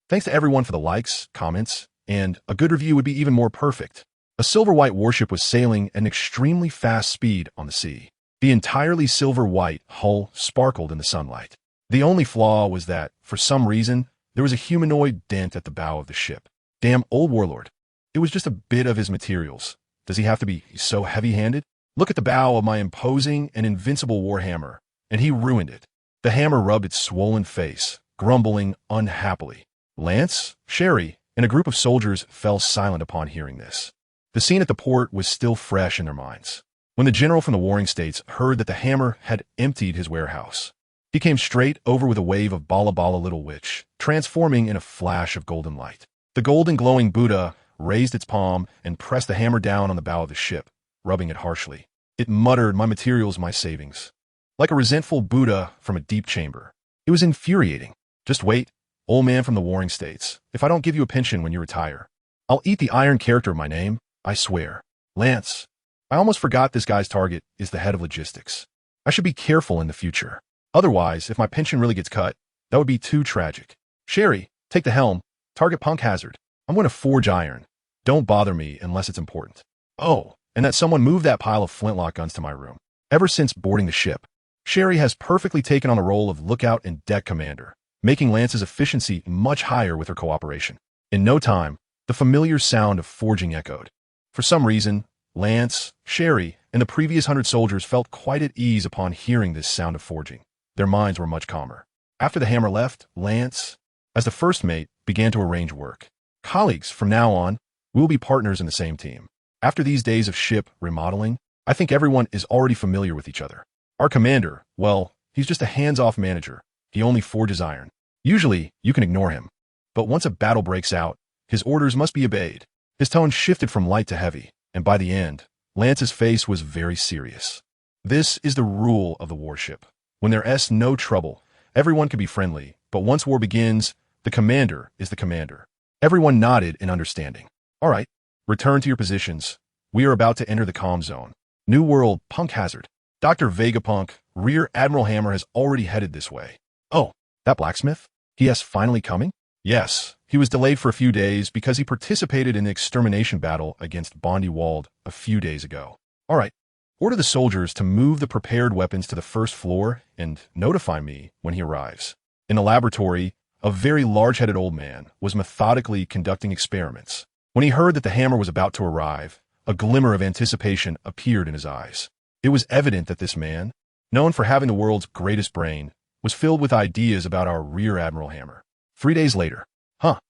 Thanks to everyone for the likes, comments, and a good review would be even more perfect. A silver-white warship was sailing at an extremely fast speed on the sea. The entirely silver-white hull sparkled in the sunlight. The only flaw was that, for some reason, there was a humanoid dent at the bow of the ship. Damn old Warlord. It was just a bit of his materials. Does he have to be so heavy-handed? Look at the bow of my imposing and invincible warhammer, and he ruined it. The hammer rubbed its swollen face, grumbling unhappily. Lance, Sherry, and a group of soldiers fell silent upon hearing this. The scene at the port was still fresh in their minds. When the general from the Warring States heard that the hammer had emptied his warehouse, he came straight over with a wave of Bala Bala Little Witch, transforming in a flash of golden light. The golden glowing Buddha raised its palm and pressed the hammer down on the bow of the ship, rubbing it harshly. It muttered, my materials, my savings. Like a resentful Buddha from a deep chamber. It was infuriating. Just wait, old man from the Warring States. If I don't give you a pension when you retire, I'll eat the iron character of my name, I swear. Lance, I almost forgot this guy's target is the head of logistics. I should be careful in the future. Otherwise, if my pension really gets cut, that would be too tragic. Sherry, take the helm. Target Punk Hazard. I'm going to forge iron. Don't bother me unless it's important. Oh, and that someone move that pile of flintlock guns to my room. Ever since boarding the ship, Sherry has perfectly taken on the role of lookout and deck commander, making Lance's efficiency much higher with her cooperation. In no time, the familiar sound of forging echoed. For some reason, Lance, Sherry, and the previous 100 soldiers felt quite at ease upon hearing this sound of forging. Their minds were much calmer. After the hammer left, Lance, as the first mate, began to arrange work. Colleagues, from now on, we will be partners in the same team. After these days of ship remodeling, I think everyone is already familiar with each other. Our commander, well, he's just a hands-off manager. He only forges iron. Usually, you can ignore him. But once a battle breaks out, his orders must be obeyed. His tone shifted from light to heavy, and by the end, Lance's face was very serious. This is the rule of the warship. When there's no trouble, everyone can be friendly, but once war begins, the commander is the commander. Everyone nodded in understanding. All right, return to your positions. We are about to enter the calm zone. New World, Punk Hazard. Dr. Vegapunk, Rear Admiral Hammer has already headed this way. Oh, that blacksmith? He is finally coming? Yes, he was delayed for a few days because he participated in the extermination battle against Wald a few days ago. All right, order the soldiers to move the prepared weapons to the first floor and notify me when he arrives. In the laboratory, a very large-headed old man was methodically conducting experiments. When he heard that the hammer was about to arrive, a glimmer of anticipation appeared in his eyes. It was evident that this man, known for having the world's greatest brain, was filled with ideas about our Rear Admiral Hammer. 3 days later.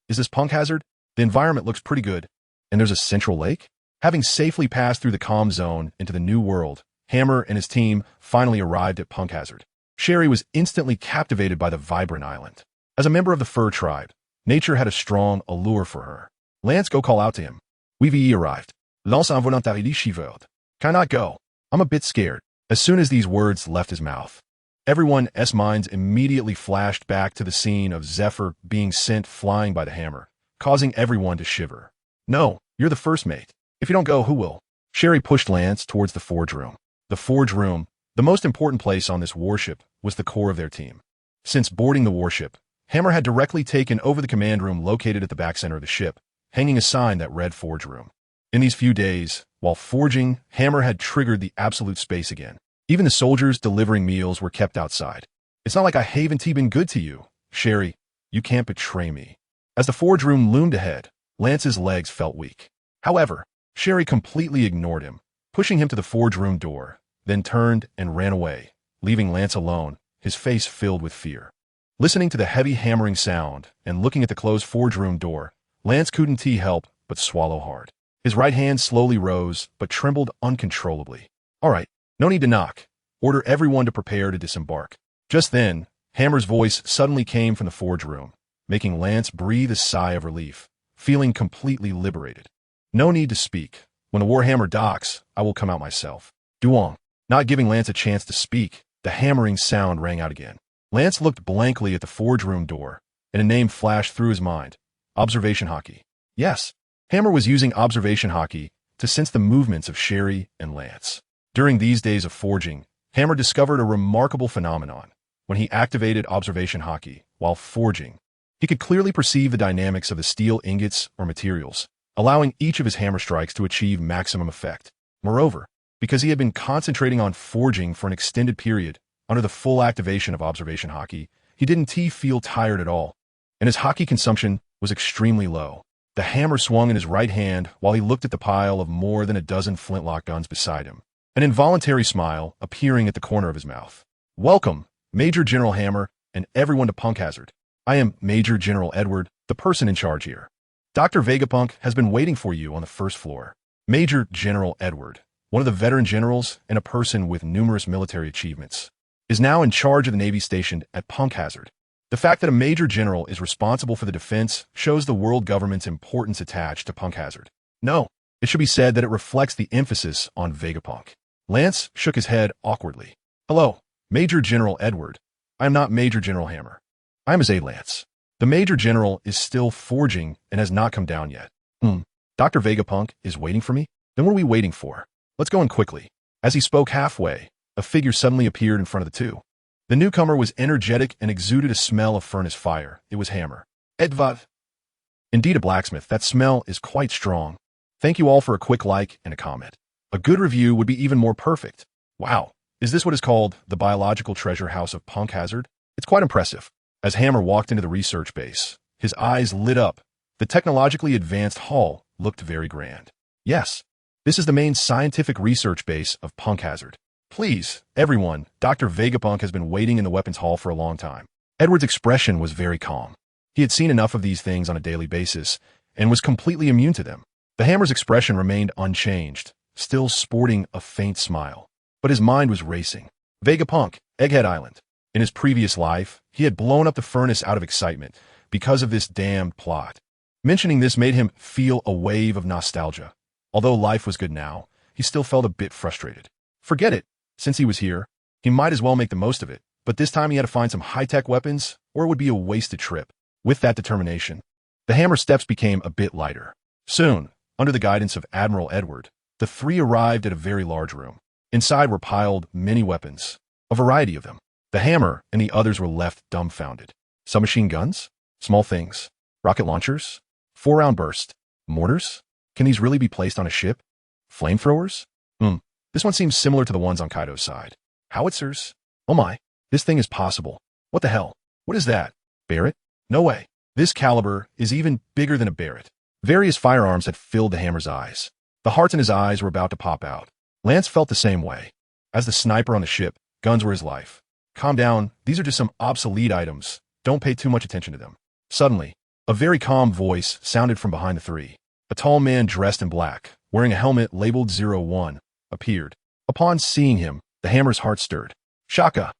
Is this Punk Hazard? The environment looks pretty good. And there's a central lake? Having safely passed through the calm zone into the New World, Hammer and his team finally arrived at Punk Hazard. Sherry was instantly captivated by the vibrant island. As a member of the Fur tribe, nature had a strong allure for her. Lance, go call out to him. We arrived. Lance involontairement shivered. Cannot go. I'm a bit scared. As soon as these words left his mouth, everyone's minds immediately flashed back to the scene of Zephyr being sent flying by the hammer, causing everyone to shiver. No, you're the first mate. If you don't go, who will? Sherry pushed Lance towards the forge room. The forge room, the most important place on this warship, was the core of their team. Since boarding the warship, Hammer had directly taken over the command room located at the back center of the ship, hanging a sign that read Forge Room. In these few days, while forging, Hammer had triggered the absolute space again. Even the soldiers delivering meals were kept outside. It's not like I haven't been good to you. Sherry, you can't betray me. As the forge room loomed ahead, Lance's legs felt weak. However, Sherry completely ignored him, pushing him to the forge room door, then turned and ran away, leaving Lance alone, his face filled with fear. Listening to the heavy hammering sound and looking at the closed forge room door, Lance couldn't help but swallow hard. His right hand slowly rose, but trembled uncontrollably. All right, no need to knock. Order everyone to prepare to disembark. Just then, Hammer's voice suddenly came from the forge room, making Lance breathe a sigh of relief, feeling completely liberated. No need to speak. When the Warhammer docks, I will come out myself. Duel. Not giving Lance a chance to speak, the hammering sound rang out again. Lance looked blankly at the forge room door, and a name flashed through his mind. Observation Hockey. Yes, Hammer was using Observation Hockey to sense the movements of Sherry and Lance. During these days of forging, Hammer discovered a remarkable phenomenon. When he activated Observation Hockey while forging, he could clearly perceive the dynamics of the steel ingots or materials, allowing each of his hammer strikes to achieve maximum effect. Moreover, because he had been concentrating on forging for an extended period under the full activation of Observation Hockey, he didn't feel tired at all, and his hockey consumption was extremely low. The hammer swung in his right hand while he looked at the pile of more than a dozen flintlock guns beside him, an involuntary smile appearing at the corner of his mouth. Welcome, Major General Hammer, and everyone to Punk Hazard. I am Major General Edward, the person in charge here. Dr. Vegapunk has been waiting for you on the first floor. Major General Edward, one of the veteran generals and a person with numerous military achievements, is now in charge of the Navy stationed at Punk Hazard. The fact that a Major General is responsible for the defense shows the world government's importance attached to Punk Hazard. No, it should be said that it reflects the emphasis on Vegapunk. Lance shook his head awkwardly. Hello, Major General Edward. I am not Major General Hammer. I am his aide Lance. The Major General is still forging and has not come down yet. Dr. Vegapunk is waiting for me? Then what are we waiting for? Let's go in quickly. As he spoke halfway, a figure suddenly appeared in front of the two. The newcomer was energetic and exuded a smell of furnace fire. It was Hammer. Edvad. Indeed a blacksmith, that smell is quite strong. Thank you all for a quick like and a comment. A good review would be even more perfect. Wow, is this what is called the biological treasure house of Punk Hazard? It's quite impressive. As Hammer walked into the research base, his eyes lit up. The technologically advanced hall looked very grand. Yes, This is the main scientific research base of Punk Hazard. Please, everyone, Dr. Vegapunk has been waiting in the weapons hall for a long time. Edward's expression was very calm. He had seen enough of these things on a daily basis and was completely immune to them. The hammer's expression remained unchanged, still sporting a faint smile. But his mind was racing. Vegapunk, Egghead Island. In his previous life, he had blown up the furnace out of excitement because of this damned plot. Mentioning this made him feel a wave of nostalgia. Although life was good now, he still felt a bit frustrated. Forget it. Since he was here, he might as well make the most of it. But this time he had to find some high-tech weapons, or it would be a wasted trip. With that determination, the hammer steps became a bit lighter. Soon, under the guidance of Admiral Edward, the three arrived at a very large room. Inside were piled many weapons, a variety of them. The hammer and the others were left dumbfounded. Submachine guns? Small things. Rocket launchers? 4-round burst? Mortars? Can these really be placed on a ship? Flamethrowers? This one seems similar to the ones on Kaido's side. Howitzers? Oh my, this thing is possible. What the hell? What is that? Barrett? No way. This caliber is even bigger than a Barrett. Various firearms had filled the hammer's eyes. The hearts in his eyes were about to pop out. Lance felt the same way. As the sniper on the ship, guns were his life. Calm down, these are just some obsolete items. Don't pay too much attention to them. Suddenly, a very calm voice sounded from behind the three. A tall man dressed in black, wearing a helmet labeled 01, appeared. Upon seeing him, the hammer's heart stirred. Shaka!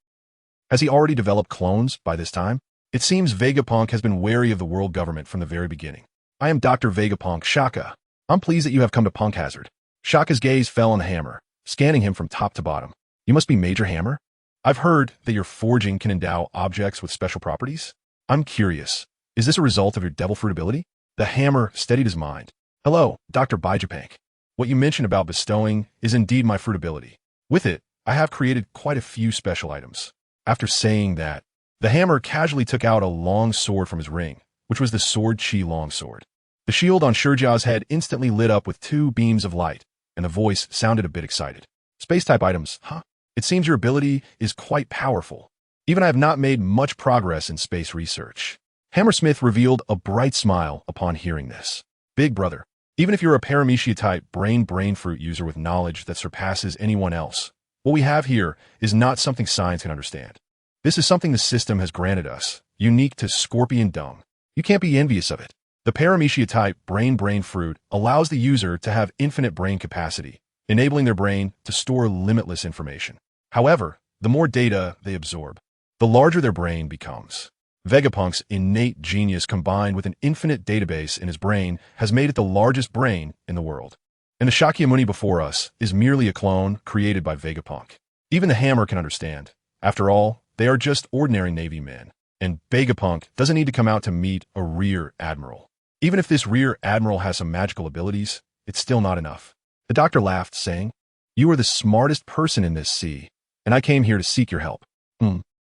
Has he already developed clones by this time? It seems Vegapunk has been wary of the world government from the very beginning. I am Dr. Vegapunk, Shaka. I'm pleased that you have come to Punk Hazard. Shaka's gaze fell on the hammer, scanning him from top to bottom. You must be Major Hammer? I've heard that your forging can endow objects with special properties. I'm curious. Is this a result of your devil fruit ability? The hammer steadied his mind. Hello, Dr. byZephyr. What you mentioned about bestowing is indeed my fruit ability. With it, I have created quite a few special items. After saying that, the hammer casually took out a long sword from his ring, which was the Sword Chi longsword. The shield on Shurjia's head instantly lit up with 2 beams of light, and the voice sounded a bit excited. Space-type items, huh? It seems your ability is quite powerful. Even I have not made much progress in space research. Hammersmith revealed a bright smile upon hearing this. Big brother, even if you're a paramecia-type brain fruit user with knowledge that surpasses anyone else, what we have here is not something science can understand. This is something the system has granted us, unique to scorpion dung. You can't be envious of it. The paramecia-type brain fruit allows the user to have infinite brain capacity, enabling their brain to store limitless information. However, the more data they absorb, the larger their brain becomes. Vegapunk's innate genius combined with an infinite database in his brain has made it the largest brain in the world. And the Shakyamuni before us is merely a clone created by Vegapunk. Even the hammer can understand. After all, they are just ordinary Navy men, and Vegapunk doesn't need to come out to meet a rear admiral. Even if this rear admiral has some magical abilities, it's still not enough. The doctor laughed, saying, "You are the smartest person in this sea, and I came here to seek your help."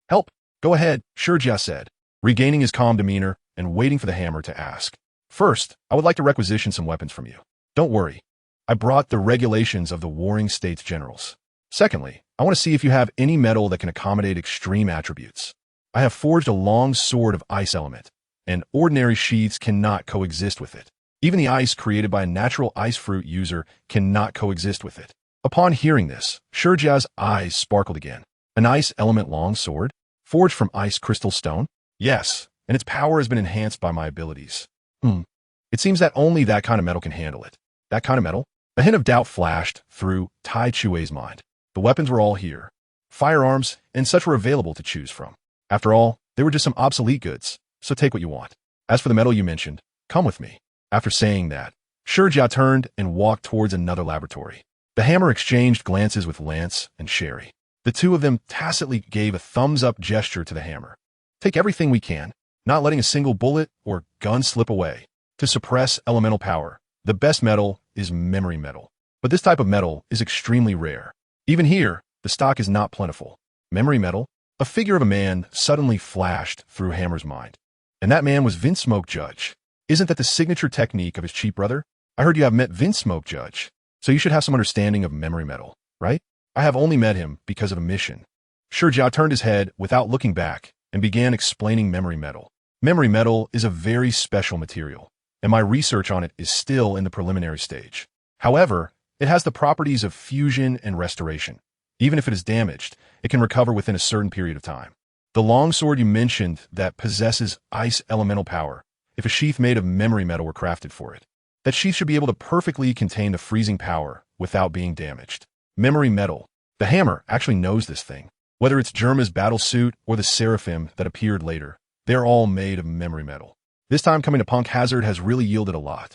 Help? Go ahead, Shurjia said, regaining his calm demeanor and waiting for the hammer to ask. First, I would like to requisition some weapons from you. Don't worry. I brought the regulations of the Warring States Generals. Secondly, I want to see if you have any metal that can accommodate extreme attributes. I have forged a long sword of ice element, and ordinary sheaths cannot coexist with it. Even the ice created by a natural ice fruit user cannot coexist with it. Upon hearing this, Shurjia's eyes sparkled again. An ice element long sword? Forged from ice crystal stone? Yes, and its power has been enhanced by my abilities. It seems that only that kind of metal can handle it. That kind of metal? A hint of doubt flashed through Tai Chue's mind. The weapons were all here. Firearms and such were available to choose from. After all, they were just some obsolete goods, so take what you want. As for the metal you mentioned, come with me. After saying that, Shurjia turned and walked towards another laboratory. The hammer exchanged glances with Lance and Sherry. The two of them tacitly gave a thumbs-up gesture to the hammer. Take everything we can, not letting a single bullet or gun slip away. To suppress elemental power, the best metal is memory metal. But this type of metal is extremely rare. Even here, the stock is not plentiful. Memory metal? A figure of a man suddenly flashed through Hammer's mind. And that man was Vince Smoke Judge. Isn't that the signature technique of his cheap brother? I heard you have met Vince Smoke Judge, so you should have some understanding of memory metal, right? I have only met him because of a mission. Shurjia turned his head without looking back and began explaining memory metal. Memory metal is a very special material, and my research on it is still in the preliminary stage. However, It has the properties of fusion and restoration. Even if it is damaged, it can recover within a certain period of time. The longsword you mentioned that possesses ice elemental power, if a sheath made of memory metal were crafted for it. That sheath should be able to perfectly contain the freezing power without being damaged. Memory metal. The hammer actually knows this thing. Whether it's Germa's battle suit or the seraphim that appeared later, they're all made of memory metal. This time coming to Punk Hazard has really yielded a lot.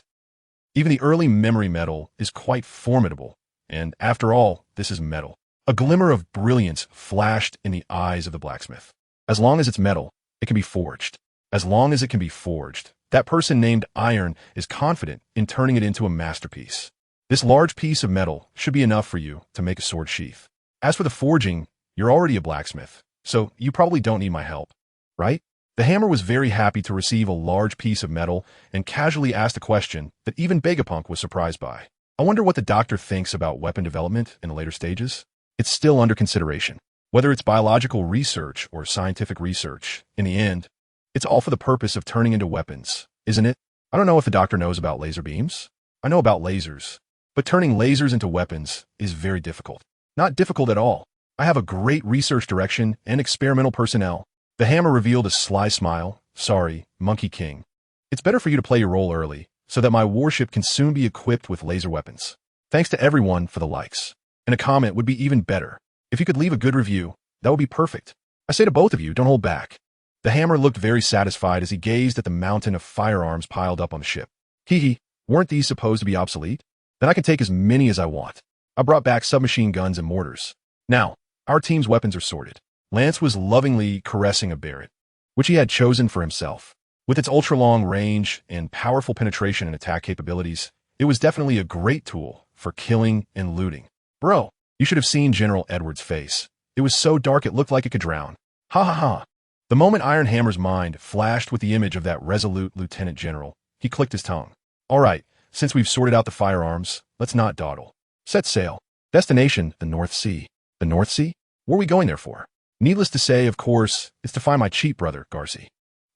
Even the early memory metal is quite formidable, and after all, this is metal. A glimmer of brilliance flashed in the eyes of the blacksmith. As long as it's metal, it can be forged. As long as it can be forged, that person named Iron is confident in turning it into a masterpiece. This large piece of metal should be enough for you to make a sword sheath. As for the forging, you're already a blacksmith, so you probably don't need my help, right? The hammer was very happy to receive a large piece of metal and casually asked a question that even Vegapunk was surprised by. I wonder what the doctor thinks about weapon development in the later stages. It's still under consideration. Whether it's biological research or scientific research, in the end, it's all for the purpose of turning into weapons, isn't it? I don't know if the doctor knows about laser beams. I know about lasers. But turning lasers into weapons is very difficult. Not difficult at all. I have a great research direction and experimental personnel. The hammer revealed a sly smile. Sorry, Monkey King. It's better for you to play your role early, so that my warship can soon be equipped with laser weapons. Thanks to everyone for the likes. And a comment would be even better. If you could leave a good review, that would be perfect. I say to both of you, don't hold back. The hammer looked very satisfied as he gazed at the mountain of firearms piled up on the ship. Hee, weren't these supposed to be obsolete? Then I can take as many as I want. I brought back submachine guns and mortars. Now, our team's weapons are sorted. Lance was lovingly caressing a Barrett, which he had chosen for himself. With its ultra-long range and powerful penetration and attack capabilities, it was definitely a great tool for killing and looting. Bro, you should have seen General Edward's face. It was so dark it looked like it could drown. Ha ha ha. The moment Iron Hammer's mind flashed with the image of that resolute lieutenant general, he clicked his tongue. All right, since we've sorted out the firearms, let's not dawdle. Set sail. Destination, the North Sea. The North Sea? What are we going there for? Needless to say, of course, it's to find my cheap brother, Garci.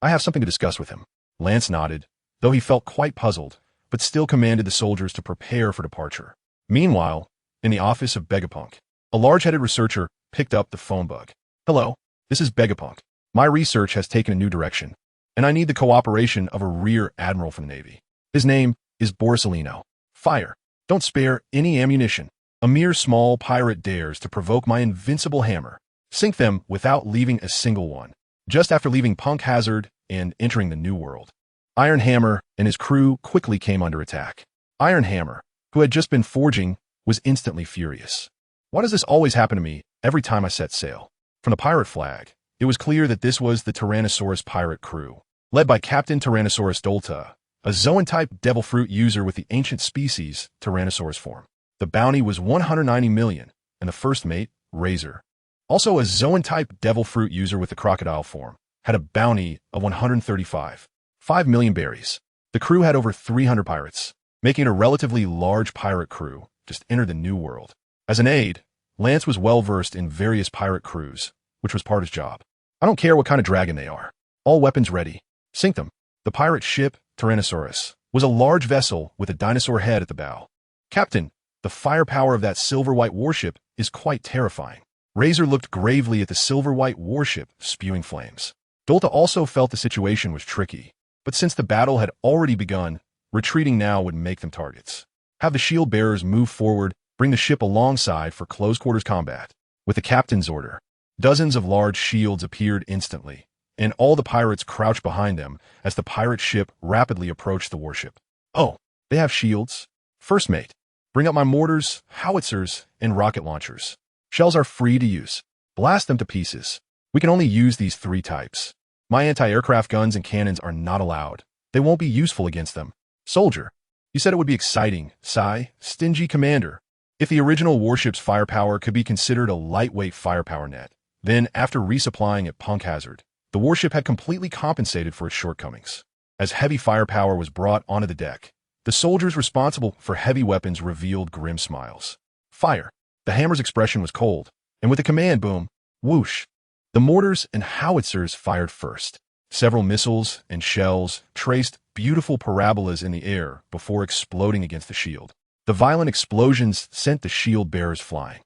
I have something to discuss with him. Lance nodded, though he felt quite puzzled, but still commanded the soldiers to prepare for departure. Meanwhile, in the office of Vegapunk, a large-headed researcher picked up the phone bug. Hello, this is Vegapunk. My research has taken a new direction, and I need the cooperation of a rear admiral from the Navy. His name is Borisolino. Fire. Don't spare any ammunition. A mere small pirate dares to provoke my invincible hammer. Sink them without leaving a single one. Just after leaving Punk Hazard and entering the New World, Iron Hammer and his crew quickly came under attack. Iron Hammer, who had just been forging, was instantly furious. Why does this always happen to me every time I set sail? From the pirate flag, it was clear that this was the Tyrannosaurus pirate crew, led by Captain Tyrannosaurus Dolta, a Zoan-type devil fruit user with the ancient species Tyrannosaurus form. The bounty was 190 million, and the first mate, Razor, also a Zoan-type devil fruit user with the crocodile form, had a bounty of 135. 5 million berries. The crew had over 300 pirates, making it a relatively large pirate crew just entered the New World. As an aide, Lance was well-versed in various pirate crews, which was part of his job. I don't care what kind of dragon they are. All weapons ready. Sink them. The pirate ship, Tyrannosaurus, was a large vessel with a dinosaur head at the bow. Captain, the firepower of that silver-white warship is quite terrifying. Razor looked gravely at the silver-white warship spewing flames. Dolta also felt the situation was tricky, but since the battle had already begun, retreating now would make them targets. Have the shield bearers move forward, bring the ship alongside for close-quarters combat. With the captain's order, dozens of large shields appeared instantly, and all the pirates crouched behind them as the pirate ship rapidly approached the warship. Oh, they have shields? First mate, bring up my mortars, howitzers, and rocket launchers. Shells are free to use. Blast them to pieces. We can only use these 3 types. My anti-aircraft guns and cannons are not allowed. They won't be useful against them. Soldier, you said it would be exciting, Sai, stingy commander. If the original warship's firepower could be considered a lightweight firepower net, then after resupplying at Punk Hazard, the warship had completely compensated for its shortcomings. As heavy firepower was brought onto the deck, the soldiers responsible for heavy weapons revealed grim smiles. Fire. The hammer's expression was cold, and with a command boom, whoosh, the mortars and howitzers fired first. Several missiles and shells traced beautiful parabolas in the air before exploding against the shield. The violent explosions sent the shield bearers flying.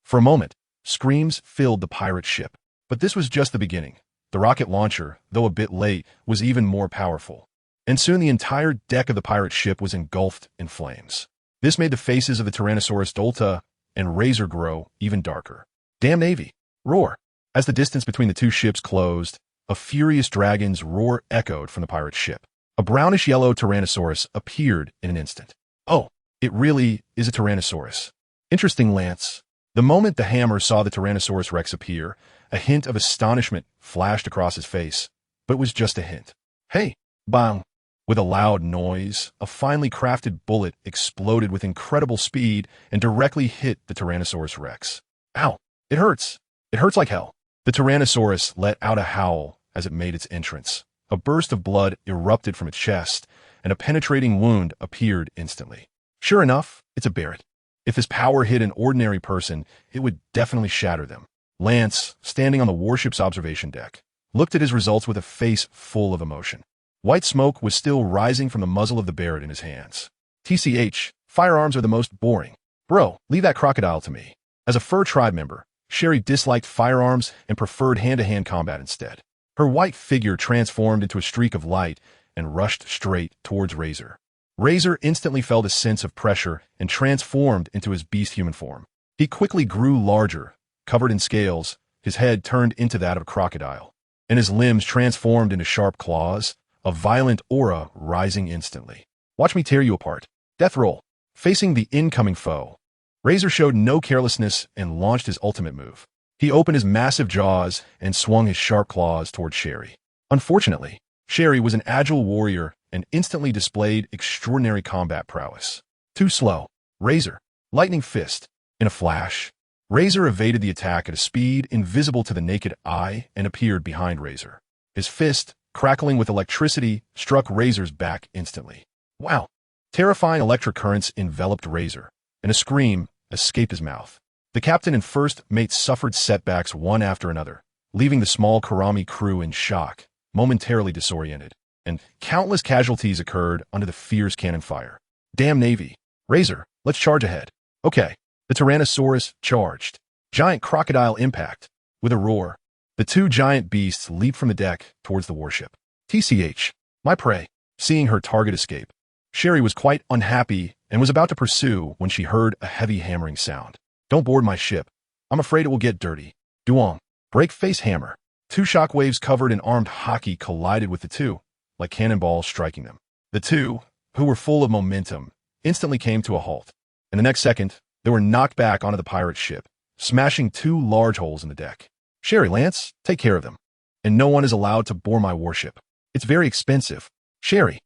For a moment, screams filled the pirate ship. But this was just the beginning. The rocket launcher, though a bit late, was even more powerful. And soon the entire deck of the pirate ship was engulfed in flames. This made the faces of the Tyrannosaurus Dolta and Razor grow even darker. Damn Navy! Roar! As the distance between the two ships closed, a furious dragon's roar echoed from the pirate ship. A brownish-yellow Tyrannosaurus appeared in an instant. Oh, it really is a Tyrannosaurus. Interesting, Lance. The moment the hammer saw the Tyrannosaurus Rex appear, a hint of astonishment flashed across his face, but it was just a hint. Hey, bang! With a loud noise, a finely crafted bullet exploded with incredible speed and directly hit the Tyrannosaurus Rex. Ow! It hurts! It hurts like hell. The Tyrannosaurus let out a howl as it made its entrance. A burst of blood erupted from its chest, and a penetrating wound appeared instantly. Sure enough, it's a Barret. If his power hit an ordinary person, it would definitely shatter them. Lance, standing on the warship's observation deck, looked at his results with a face full of emotion. White smoke was still rising from the muzzle of the Barret in his hands. TCH, firearms are the most boring. Bro, leave that crocodile to me. As a fur tribe member, Sherry disliked firearms and preferred hand-to-hand combat instead. Her white figure transformed into a streak of light and rushed straight towards Razor. Razor instantly felt a sense of pressure and transformed into his beast-human form. He quickly grew larger, covered in scales, his head turned into that of a crocodile, and his limbs transformed into sharp claws, a violent aura rising instantly. Watch me tear you apart. Death roll. Facing the incoming foe, Razor showed no carelessness and launched his ultimate move. He opened his massive jaws and swung his sharp claws toward Sherry. Unfortunately, Sherry was an agile warrior and instantly displayed extraordinary combat prowess. Too slow. Razor. Lightning fist. In a flash, Razor evaded the attack at a speed invisible to the naked eye and appeared behind Razor. His fist, crackling with electricity, struck Razor's back instantly. Wow! Terrifying electric currents enveloped Razor, and a scream escaped his mouth. The captain and first mate suffered setbacks one after another, leaving the small Karami crew in shock, momentarily disoriented, and countless casualties occurred under the fierce cannon fire. Damn Navy! Razor, let's charge ahead. Okay. The Tyrannosaurus charged. Giant crocodile impact. With a roar, the two giant beasts leaped from the deck towards the warship. TCH, my prey. Seeing her target escape, Sherry was quite unhappy and was about to pursue when she heard a heavy hammering sound. Don't board my ship. I'm afraid it will get dirty. Duong, break face hammer. Two shockwaves covered in armed hockey collided with the two, like cannonballs striking them. The two, who were full of momentum, instantly came to a halt. In the next second, they were knocked back onto the pirate ship, smashing two large holes in the deck. Sherry, Lance, take care of them. And no one is allowed to board my warship. It's very expensive. Sherry,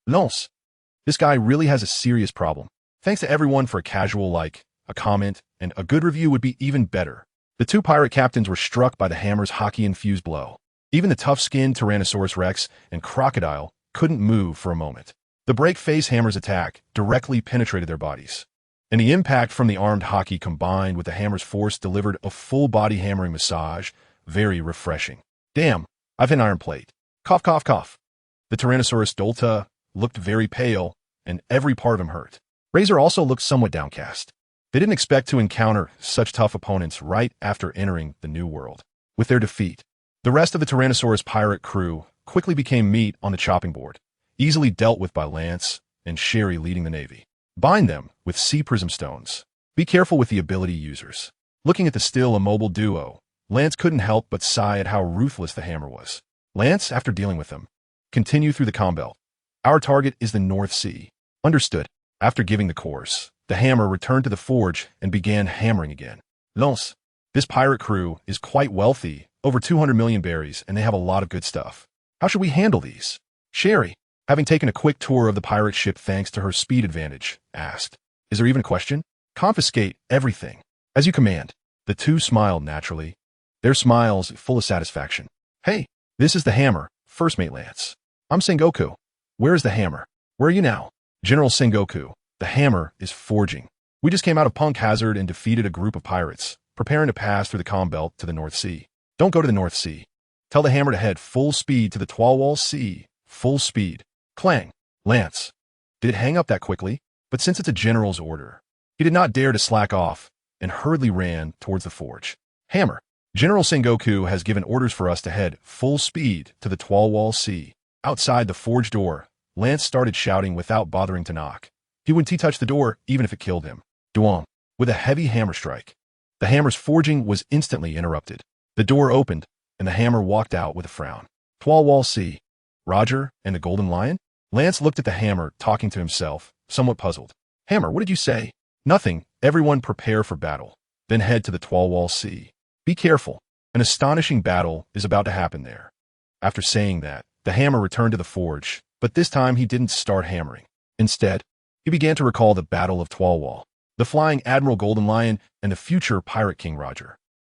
Lance, this guy really has a serious problem. Thanks to everyone for a casual like, a comment, and a good review would be even better. The two pirate captains were struck by the hammer's hockey-infused blow. Even the tough-skinned Tyrannosaurus Rex and Crocodile couldn't move for a moment. The break-face hammer's attack directly penetrated their bodies, and the impact from the armed hockey combined with the hammer's force delivered a full-body hammering massage, very refreshing. Damn, I've hit an iron plate. Cough, cough, cough. The Tyrannosaurus Dolta looked very pale, and every part of him hurt. Razor also looked somewhat downcast. They didn't expect to encounter such tough opponents right after entering the New World. With their defeat, the rest of the Tyrannosaurus pirate crew quickly became meat on the chopping board, easily dealt with by Lance and Sherry leading the Navy. Bind them with sea prism stones. Be careful with the ability users. Looking at the still immobile duo, Lance couldn't help but sigh at how ruthless the hammer was. Lance, after dealing with them, continue through the combelt. Our target is the North Sea. Understood. After giving the course, the hammer returned to the forge and began hammering again. Lance, this pirate crew is quite wealthy, over 200 million berries, and they have a lot of good stuff. How should we handle these? Sherry, having taken a quick tour of the pirate ship thanks to her speed advantage, asked, Is there even a question? Confiscate everything. As you command. The two smiled naturally, their smiles full of satisfaction. Hey, this is the hammer, First Mate Lance. I'm Sengoku. Where is the hammer? Where are you now? General Sengoku, the hammer is forging. We just came out of Punk Hazard and defeated a group of pirates, preparing to pass through the combelt to the North Sea. Don't go to the North Sea. Tell the hammer to head full speed to the Twalwall Sea. Full speed. Clang. Lance. Did it hang up that quickly? but since it's a general's order, he did not dare to slack off and hurriedly ran towards the forge. Hammer, General Sengoku has given orders for us to head full speed to the Twalwall Sea. Outside the forge door, Lance started shouting without bothering to knock. He wouldn't touch the door even if it killed him. Duel, with a heavy hammer strike. The hammer's forging was instantly interrupted. The door opened, and the hammer walked out with a frown. Twalwall Sea. Roger and the Golden Lion? Lance looked at the hammer, talking to himself, somewhat puzzled. Hammer, what did you say? Nothing. Everyone prepare for battle. Then head to the Twalwall Sea. Be careful. An astonishing battle is about to happen there. After saying that, the hammer returned to the forge, but this time he didn't start hammering. Instead, he began to recall the Battle of Twalwall, the Flying Admiral Golden Lion, and the future Pirate King Roger.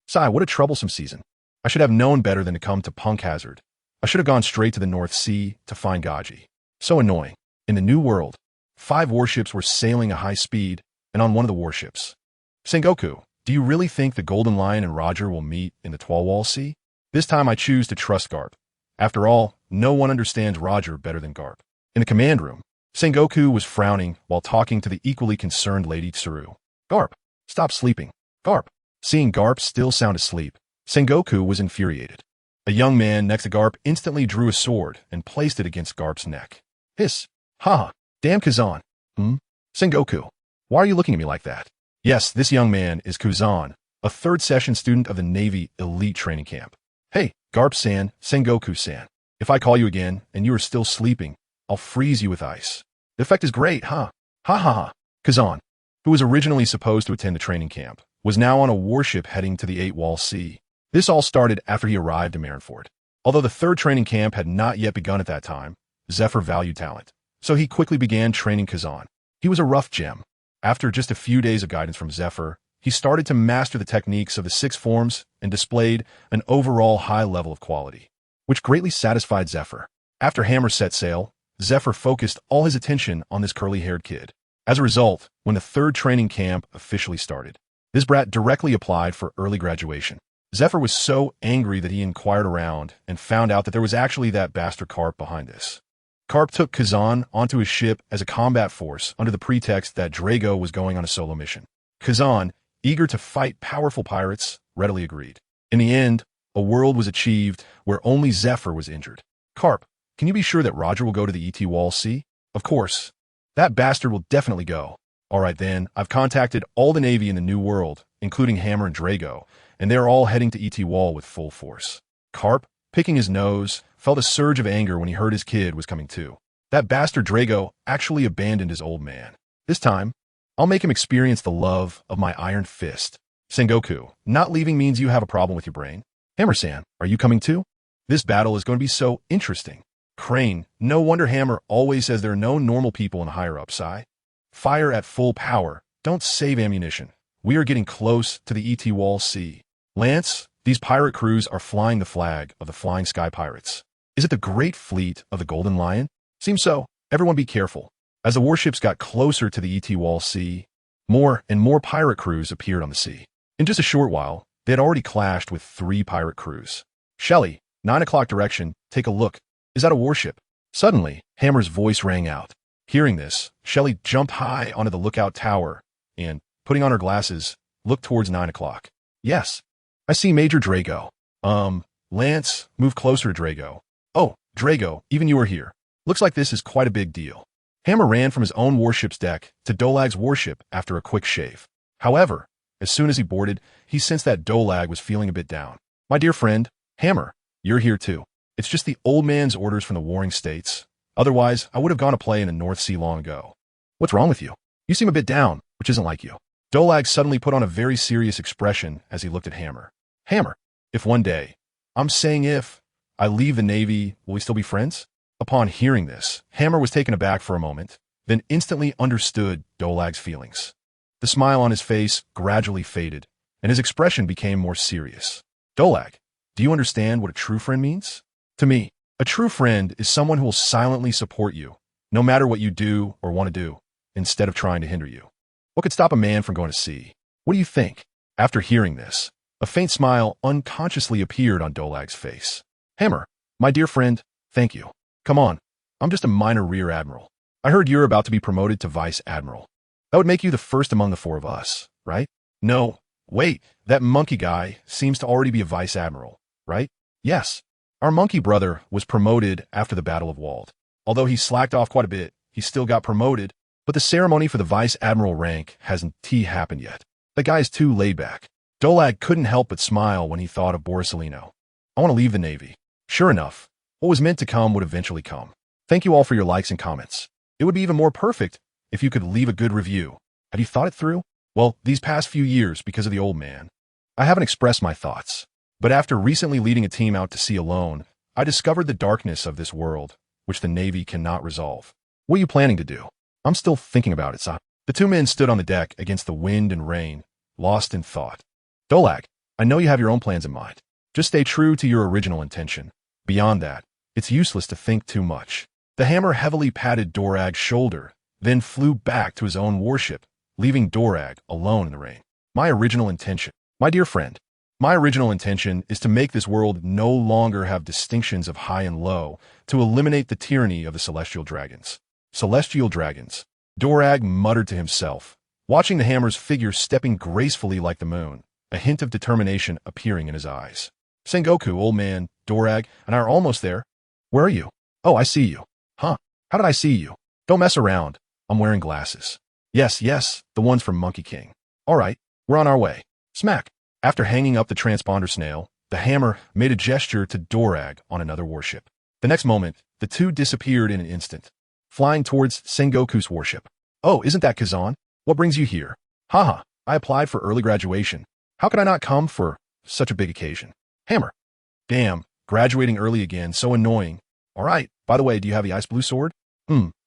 Sigh, what a troublesome season. I should have known better than to come to Punk Hazard. I should have gone straight to the North Sea to find Gaji. So annoying. In the New World, 5 warships were sailing at high speed, and on one of the warships. Sengoku, do you really think the Golden Lion and Roger will meet in the Twalwall Sea? This time I choose to trust Garp. After all, no one understands Roger better than Garp. In the command room, Sengoku was frowning while talking to the equally concerned Lady Soru. Garp, stop sleeping. Garp. Seeing Garp still sound asleep, Sengoku was infuriated. A young man next to Garp instantly drew a sword and placed it against Garp's neck. Hiss. Ha! Damn Kazan. Sengoku, why are you looking at me like that? Yes, this young man is Kuzan, a 3rd session student of the Navy Elite Training Camp. Hey, Garp-san, Sengoku-san. If I call you again and you are still sleeping, I'll freeze you with ice. The effect is great, huh? Ha ha ha. Kazan, who was originally supposed to attend the training camp, was now on a warship heading to the 8-Wall Sea. This all started after he arrived in Marineford. Although the 3rd training camp had not yet begun at that time, Zephyr valued talent, so he quickly began training Kazan. He was a rough gem. After just a few days of guidance from Zephyr, he started to master the techniques of the 6 forms and displayed an overall high level of quality, which greatly satisfied Zephyr. After Hammer set sail, Zephyr focused all his attention on this curly-haired kid. As a result, when the 3rd training camp officially started, this brat directly applied for early graduation. Zephyr was so angry that he inquired around and found out that there was actually that bastard Karp behind this. Karp took Kazan onto his ship as a combat force under the pretext that Drago was going on a solo mission. Kazan, eager to fight powerful pirates, readily agreed. In the end, a world was achieved where only Zephyr was injured. Karp, can you be sure that Roger will go to the ET Wall Sea? Of course. That bastard will definitely go. All right then, I've contacted all the Navy in the New World, including Hammer and Drago, and they're all heading to ET Wall with full force. Karp, picking his nose, felt a surge of anger when he heard his kid was coming too. That bastard Drago actually abandoned his old man. This time, I'll make him experience the love of my iron fist. Sengoku, not leaving means you have a problem with your brain. Hammer-san, are you coming too? This battle is going to be so interesting. Crane, no wonder Hammer always says there are no normal people in higher-ups, Sai. Fire at full power. Don't save ammunition. We are getting close to the ET Wall Sea. Lance, these pirate crews are flying the flag of the Flying Sky Pirates. Is it the great fleet of the Golden Lion? Seems so. Everyone be careful. As the warships got closer to the ET Wall Sea, more and more pirate crews appeared on the sea. In just a short while, they had already clashed with 3 pirate crews. Shelley, 9 o'clock direction, take a look. Is that a warship? Suddenly, Hammer's voice rang out. Hearing this, Shelley jumped high onto the lookout tower and, putting on her glasses, looked towards 9 o'clock. Yes, I see Major Drago. Lance, move closer to Drago. Oh, Drago, even you are here. Looks like this is quite a big deal. Hammer ran from his own warship's deck to Dolag's warship after a quick shave. However, as soon as he boarded, he sensed that Dolag was feeling a bit down. My dear friend, Hammer, you're here too. It's just the old man's orders from the warring states. Otherwise, I would have gone to play in the North Sea long ago. What's wrong with you? You seem a bit down, which isn't like you. Dolag suddenly put on a very serious expression as he looked at Hammer. Hammer, if one day, I'm saying if, I leave the Navy, will we still be friends? Upon hearing this, Hammer was taken aback for a moment, then instantly understood Dolag's feelings. The smile on his face gradually faded, and his expression became more serious. Dolag, do you understand what a true friend means? To me, a true friend is someone who will silently support you, no matter what you do or want to do, instead of trying to hinder you. What could stop a man from going to sea? What do you think? After hearing this, a faint smile unconsciously appeared on Dolag's face. Hammer, my dear friend, thank you. Come on, I'm just a minor rear admiral. I heard you're about to be promoted to Vice Admiral. That would make you the first among the four of us, right? No, wait, that monkey guy seems to already be a Vice Admiral, right? Yes. Our monkey brother was promoted after the Battle of Wald. Although he slacked off quite a bit, he still got promoted, but the ceremony for the Vice Admiral rank hasn't happened yet. The guy's too laid back. Dolag couldn't help but smile when he thought of Borisolino. I want to leave the Navy. Sure enough, what was meant to come would eventually come. Thank you all for your likes and comments. It would be even more perfect if you could leave a good review. Have you thought it through? Well, these past few years, because of the old man, I haven't expressed my thoughts. But after recently leading a team out to sea alone, I discovered the darkness of this world, which the Navy cannot resolve. What are you planning to do? I'm still thinking about it, son. The two men stood on the deck against the wind and rain, lost in thought. Dolag, I know you have your own plans in mind. Just stay true to your original intention. Beyond that, it's useless to think too much. The hammer heavily patted Dorag's shoulder, then flew back to his own warship, leaving Dorag alone in the rain. My original intention. My dear friend, my original intention is to make this world no longer have distinctions of high and low, to eliminate the tyranny of the celestial dragons. Celestial dragons. Dorag muttered to himself, watching the hammer's figure stepping gracefully like the moon, a hint of determination appearing in his eyes. Sengoku, old man, Dorag, and I are almost there. Where are you? Oh, I see you. Huh? How did I see you? Don't mess around. I'm wearing glasses. Yes, the ones from Monkey King. All right, we're on our way. Smack. After hanging up the transponder snail, the hammer made a gesture to Dorag on another warship. The next moment, the two disappeared in an instant, flying towards Sengoku's warship. Oh, isn't that Kazan? What brings you here? Haha, I applied for early graduation. How could I not come for such a big occasion? Hammer. Damn, graduating early again, so annoying. All right, by the way, do you have the ice blue sword?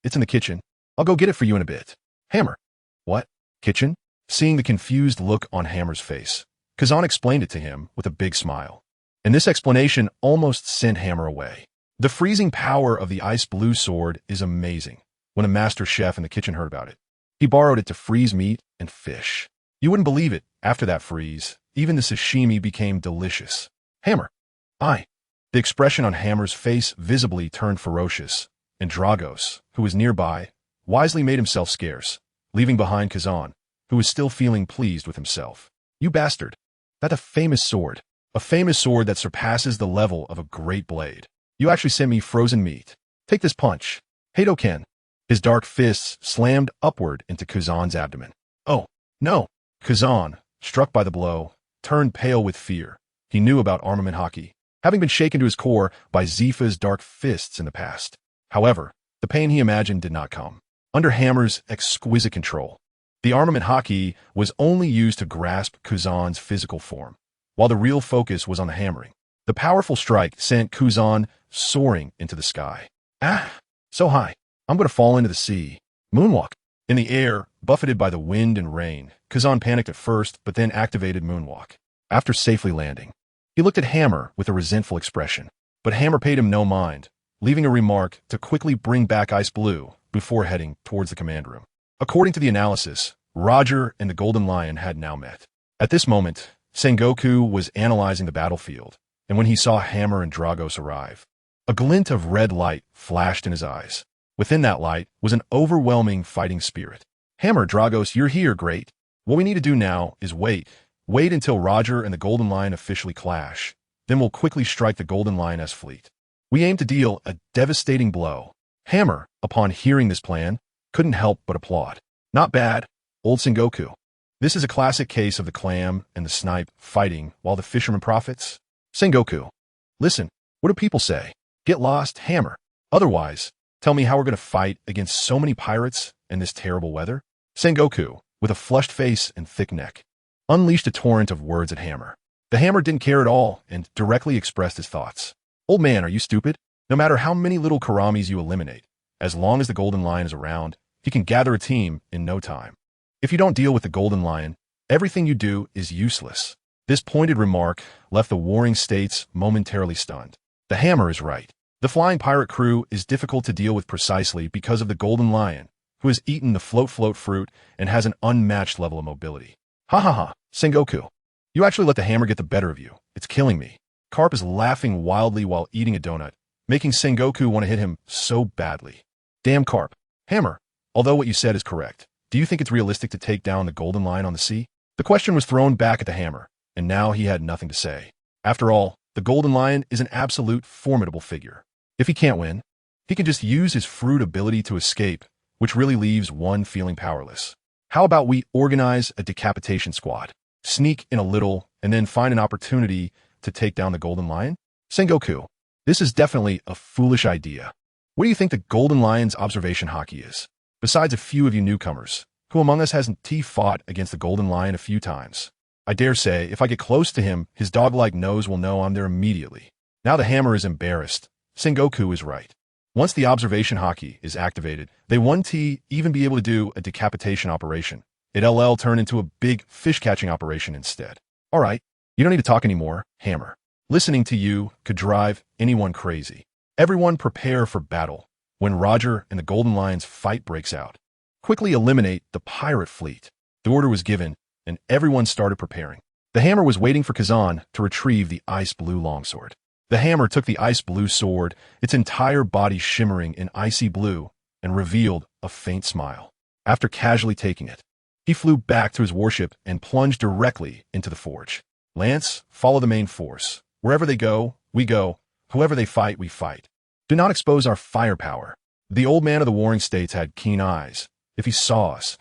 It's in the kitchen. I'll go get it for you in a bit. Hammer. What? Kitchen? Seeing the confused look on Hammer's face, Kazan explained it to him with a big smile. And this explanation almost sent Hammer away. The freezing power of the ice blue sword is amazing. When a master chef in the kitchen heard about it, he borrowed it to freeze meat and fish. You wouldn't believe it, after that freeze, even the sashimi became delicious. Hammer. The expression on Hammer's face visibly turned ferocious, and Dragos, who was nearby, wisely made himself scarce, leaving behind Kazan, who was still feeling pleased with himself. You bastard. That's a famous sword that surpasses the level of a great blade. You actually sent me frozen meat. Take this punch. Heido-ken. His dark fists slammed upward into Kazan's abdomen. Oh, no. Kazan, struck by the blow, turned pale with fear. He knew about armament hockey, having been shaken to his core by Zephyr's dark fists in the past. However, the pain he imagined did not come. Under Hammer's exquisite control, the armament hockey was only used to grasp Kazan's physical form, while the real focus was on the hammering. The powerful strike sent Kazan soaring into the sky. So high. I'm going to fall into the sea. Moonwalk. In the air, buffeted by the wind and rain, Kazan panicked at first, but then activated Moonwalk. After safely landing, he looked at Hammer with a resentful expression, but Hammer paid him no mind, leaving a remark to quickly bring back Ice Blue before heading towards the command room. According to the analysis, Roger and the Golden Lion had now met. At this moment, Sengoku was analyzing the battlefield, and when he saw Hammer and Dragos arrive, a glint of red light flashed in his eyes. Within that light was an overwhelming fighting spirit. Hammer, Dragos, you're here, great. What we need to do now is wait. Wait until Roger and the Golden Lion officially clash. Then we'll quickly strike the Golden Lioness fleet. We aim to deal a devastating blow. Hammer, upon hearing this plan, couldn't help but applaud. Not bad, old Sengoku. This is a classic case of the clam and the snipe fighting while the fisherman profits. Sengoku. Listen, what do people say? Get lost, Hammer. Otherwise, tell me how we're going to fight against so many pirates in this terrible weather? Sengoku, with a flushed face and thick neck, unleashed a torrent of words at Hammer. The Hammer didn't care at all and directly expressed his thoughts. Old man, are you stupid? No matter how many little Karamis you eliminate, as long as the Golden Lion is around, he can gather a team in no time. If you don't deal with the Golden Lion, everything you do is useless. This pointed remark left the warring states momentarily stunned. The Hammer is right. The flying pirate crew is difficult to deal with precisely because of the Golden Lion, who has eaten the float fruit and has an unmatched level of mobility. Ha ha ha, Sengoku. You actually let the Hammer get the better of you. It's killing me. Carp is laughing wildly while eating a donut, making Sengoku want to hit him so badly. Damn Carp. Hammer, although what you said is correct, do you think it's realistic to take down the Golden Lion on the sea? The question was thrown back at the Hammer, and now he had nothing to say. After all, the Golden Lion is an absolute formidable figure. If he can't win, he can just use his fruit ability to escape, which really leaves one feeling powerless. How about we organize a decapitation squad, sneak in a little, and then find an opportunity to take down the Golden Lion? Sengoku, this is definitely a foolish idea. What do you think the Golden Lion's observation haki is? Besides a few of you newcomers, who among us hasn't fought against the Golden Lion a few times? I dare say, if I get close to him, his dog-like nose will know I'm there immediately. Now the Hammer is embarrassed. Sengoku is right. Once the observation haki is activated, they won't even be able to do a decapitation operation. It'll turn into a big fish-catching operation instead. Alright, you don't need to talk anymore, Hammer. Listening to you could drive anyone crazy. Everyone prepare for battle. When Roger and the Golden Lion's fight breaks out, quickly eliminate the pirate fleet. The order was given, and everyone started preparing. The Hammer was waiting for Kazan to retrieve the ice blue longsword. The Hammer took the ice blue sword, its entire body shimmering in icy blue, and revealed a faint smile. After casually taking it, he flew back to his warship and plunged directly into the forge. Lance, follow the main force. Wherever they go, we go. Whoever they fight, we fight. Do not expose our firepower. The old man of the Warring States had keen eyes. If he saw us,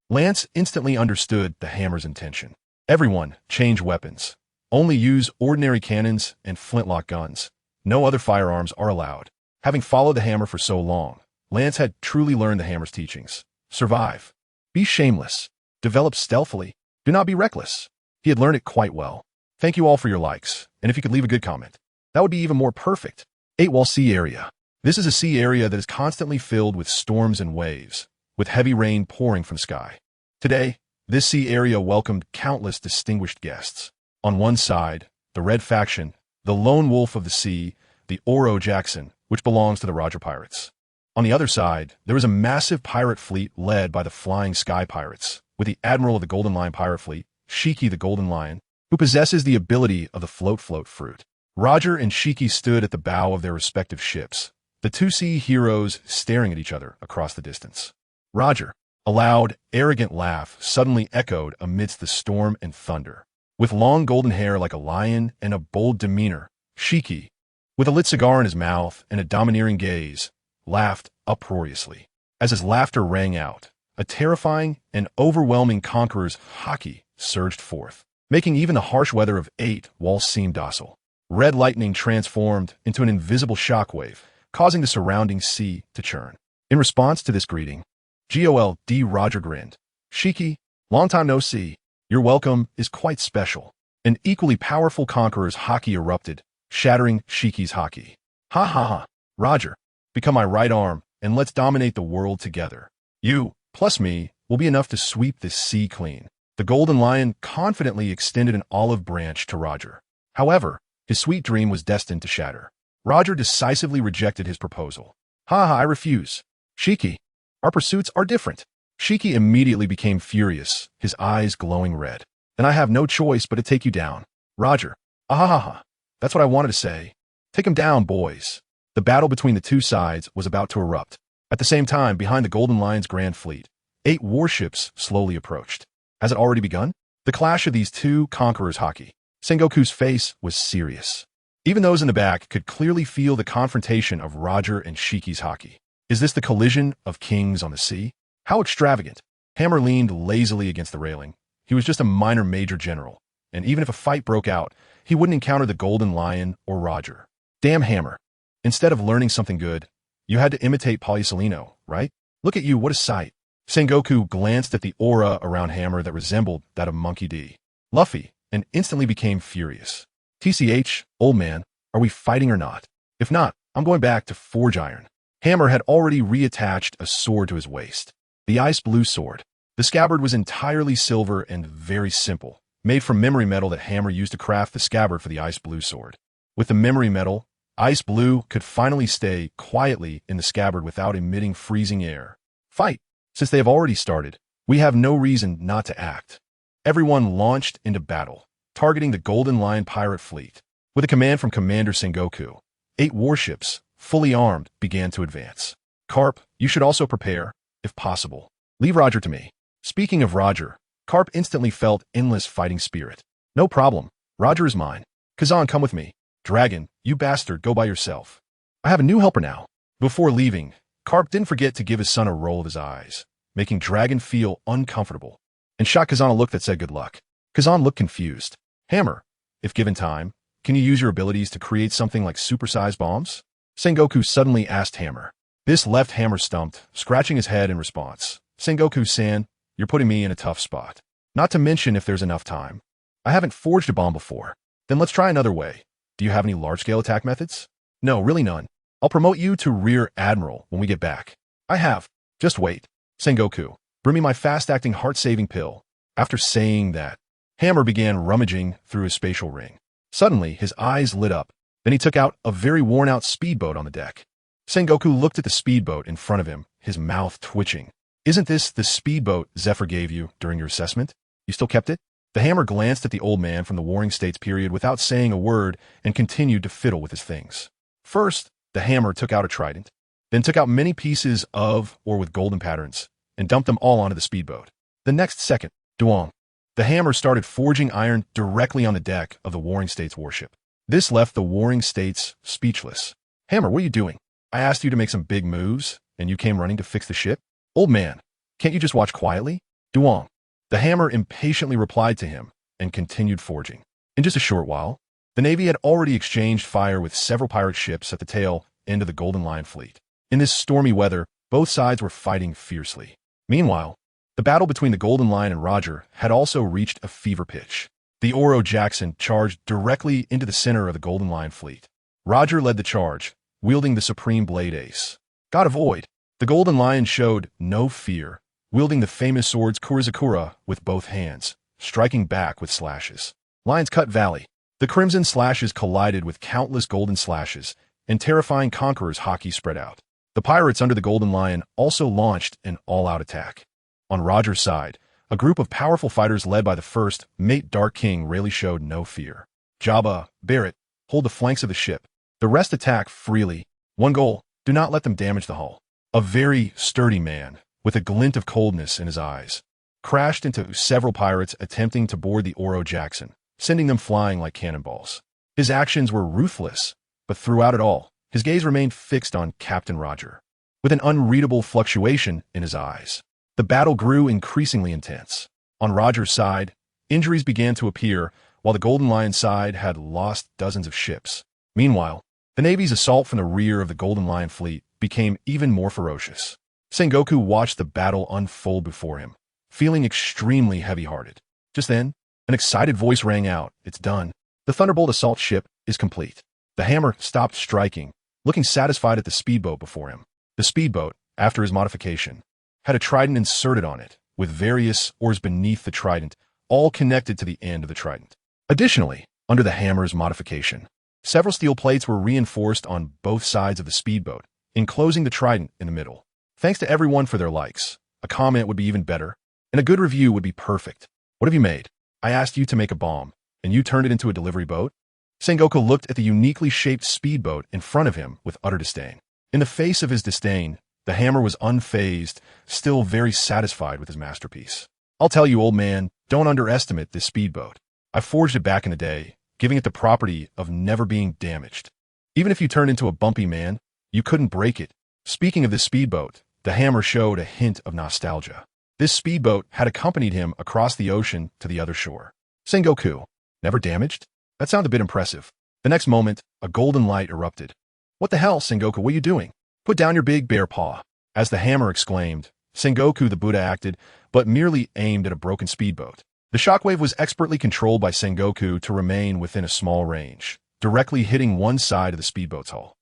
Lance instantly understood the Hammer's intention. Everyone, change weapons. Only use ordinary cannons and flintlock guns. No other firearms are allowed. Having followed the Hammer for so long, Lance had truly learned the Hammer's teachings. Survive. Be shameless. Develop stealthily. Do not be reckless. He had learned it quite well. Thank you all for your likes, and if you could leave a good comment, that would be even more perfect. 8-Wall Sea Area. This is a sea area that is constantly filled with storms and waves, with heavy rain pouring from the sky. Today, this sea area welcomed countless distinguished guests. On one side, the Red Faction, the Lone Wolf of the Sea, the Oro Jackson, which belongs to the Roger Pirates. On the other side, there was a massive pirate fleet led by the Flying Sky Pirates, with the Admiral of the Golden Lion Pirate Fleet, Shiki the Golden Lion, who possesses the ability of the float fruit. Roger and Shiki stood at the bow of their respective ships, the two sea heroes staring at each other across the distance. Roger, a loud, arrogant laugh suddenly echoed amidst the storm and thunder. With long golden hair like a lion and a bold demeanor, Shiki, with a lit cigar in his mouth and a domineering gaze, laughed uproariously. As his laughter rang out, a terrifying and overwhelming conqueror's haki surged forth, making even the harsh weather of 8-Wall seem docile. Red lightning transformed into an invisible shockwave, causing the surrounding sea to churn. In response to this greeting, G.O.L.D. Roger grinned. Shiki, long time no see. Your welcome is quite special. An equally powerful conqueror's haki erupted, shattering Shiki's haki. Ha ha ha. Roger, become my right arm, and let's dominate the world together. You, plus me, will be enough to sweep this sea clean. The Golden Lion confidently extended an olive branch to Roger. However, his sweet dream was destined to shatter. Roger decisively rejected his proposal. Ha ha, I refuse. Shiki, our pursuits are different. Shiki immediately became furious, his eyes glowing red. Then I have no choice but to take you down. Roger, ah, that's what I wanted to say. Take him down, boys. The battle between the two sides was about to erupt. At the same time, behind the Golden Lion's grand fleet, 8 warships slowly approached. Has it already begun? The clash of these two conquerors' haki. Sengoku's face was serious. Even those in the back could clearly feel the confrontation of Roger and Shiki's haki. Is this the collision of kings on the sea? How extravagant. Hammer leaned lazily against the railing. He was just a minor major general, and even if a fight broke out, he wouldn't encounter the Golden Lion or Roger. Damn Hammer. Instead of learning something good, you had to imitate Polysolino, right? Look at you, what a sight. Sengoku glanced at the aura around Hammer that resembled that of Monkey D. Luffy, and instantly became furious. TCH, old man, are we fighting or not? If not, I'm going back to Forge Iron. Hammer had already reattached a sword to his waist. The ice blue sword. The scabbard was entirely silver and very simple, made from memory metal that Hammer used to craft the scabbard for the ice blue sword. With the memory metal, ice blue could finally stay quietly in the scabbard without emitting freezing air. Fight! Since they have already started, we have no reason not to act. Everyone launched into battle, targeting the Golden Lion pirate fleet. With a command from Commander Sengoku, 8 warships, fully armed, began to advance. Carp, you should also prepare, if possible. Leave Roger to me. Speaking of Roger, Carp instantly felt endless fighting spirit. No problem. Roger is mine. Kazan, come with me. Dragon, you bastard, go by yourself. I have a new helper now. Before leaving, Carp didn't forget to give his son a roll of his eyes, making Dragon feel uncomfortable, and shot Kazan a look that said good luck. Kazan looked confused. Hammer, if given time, can you use your abilities to create something like supersized bombs? Sengoku suddenly asked Hammer. This left Hammer stumped, scratching his head in response. Sengoku-san, you're putting me in a tough spot. Not to mention if there's enough time. I haven't forged a bomb before. Then let's try another way. Do you have any large-scale attack methods? No, really none. I'll promote you to Rear Admiral when we get back. I have. Just wait. Sengoku, bring me my fast-acting heart-saving pill. After saying that, Hammer began rummaging through his spatial ring. Suddenly, his eyes lit up. Then he took out a very worn-out speedboat on the deck. Sengoku looked at the speedboat in front of him, his mouth twitching. Isn't this the speedboat Zephyr gave you during your assessment? You still kept it? The Hammer glanced at the old man from the Warring States period without saying a word and continued to fiddle with his things. First, the Hammer took out a trident, then took out many pieces of or with golden patterns and dumped them all onto the speedboat. The next second, Duel. The Hammer started forging iron directly on the deck of the Warring States warship. This left the Warring States speechless. Hammer, what are you doing? I asked you to make some big moves, and you came running to fix the ship? Old man, can't you just watch quietly? Duel. The Hammer impatiently replied to him and continued forging. In just a short while, the Navy had already exchanged fire with several pirate ships at the tail end of the Golden Lion fleet. In this stormy weather, both sides were fighting fiercely. Meanwhile, the battle between the Golden Lion and Roger had also reached a fever pitch. The Oro Jackson charged directly into the center of the Golden Lion fleet. Roger led the charge, wielding the supreme blade ace. God of Void, the Golden Lion showed no fear, wielding the famous swords Kurizakura with both hands, striking back with slashes. Lion's Cut Valley. The crimson slashes collided with countless golden slashes, and terrifying Conqueror's haki spread out. The pirates under the Golden Lion also launched an all-out attack. On Roger's side, a group of powerful fighters led by the first mate Dark King really showed no fear. Jabba, Barrett, hold the flanks of the ship. The rest attack freely. One goal, do not let them damage the hull. A very sturdy man, with a glint of coldness in his eyes, crashed into several pirates attempting to board the Oro Jackson, sending them flying like cannonballs. His actions were ruthless, but throughout it all, his gaze remained fixed on Captain Roger, with an unreadable fluctuation in his eyes. The battle grew increasingly intense. On Roger's side, injuries began to appear, while the Golden Lion side had lost dozens of ships. Meanwhile, the Navy's assault from the rear of the Golden Lion fleet became even more ferocious. Sengoku watched the battle unfold before him, feeling extremely heavy-hearted. Just then, an excited voice rang out. It's done. The Thunderbolt assault ship is complete. The Hammer stopped striking, looking satisfied at the speedboat before him. The speedboat, after his modification, had a trident inserted on it, with various oars beneath the trident, all connected to the end of the trident. Additionally, under the Hammer's modification, several steel plates were reinforced on both sides of the speedboat, enclosing the trident in the middle. Thanks to everyone for their likes. A comment would be even better, and a good review would be perfect. What have you made? I asked you to make a bomb, and you turned it into a delivery boat? Sengoku looked at the uniquely shaped speedboat in front of him with utter disdain. In the face of his disdain, the Hammer was unfazed, still very satisfied with his masterpiece. I'll tell you, old man, don't underestimate this speedboat. I forged it back in the day, giving it the property of never being damaged. Even if you turned into a bumpy man, you couldn't break it. Speaking of this speedboat, the Hammer showed a hint of nostalgia. This speedboat had accompanied him across the ocean to the other shore. Sengoku, never damaged? That sounded a bit impressive. The next moment, a golden light erupted. What the hell, Sengoku, what are you doing? Put down your big bear paw. As the Hammer exclaimed, Sengoku the Buddha acted, but merely aimed at a broken speedboat. The shockwave was expertly controlled by Sengoku to remain within a small range, directly hitting one side of the speedboat's hull.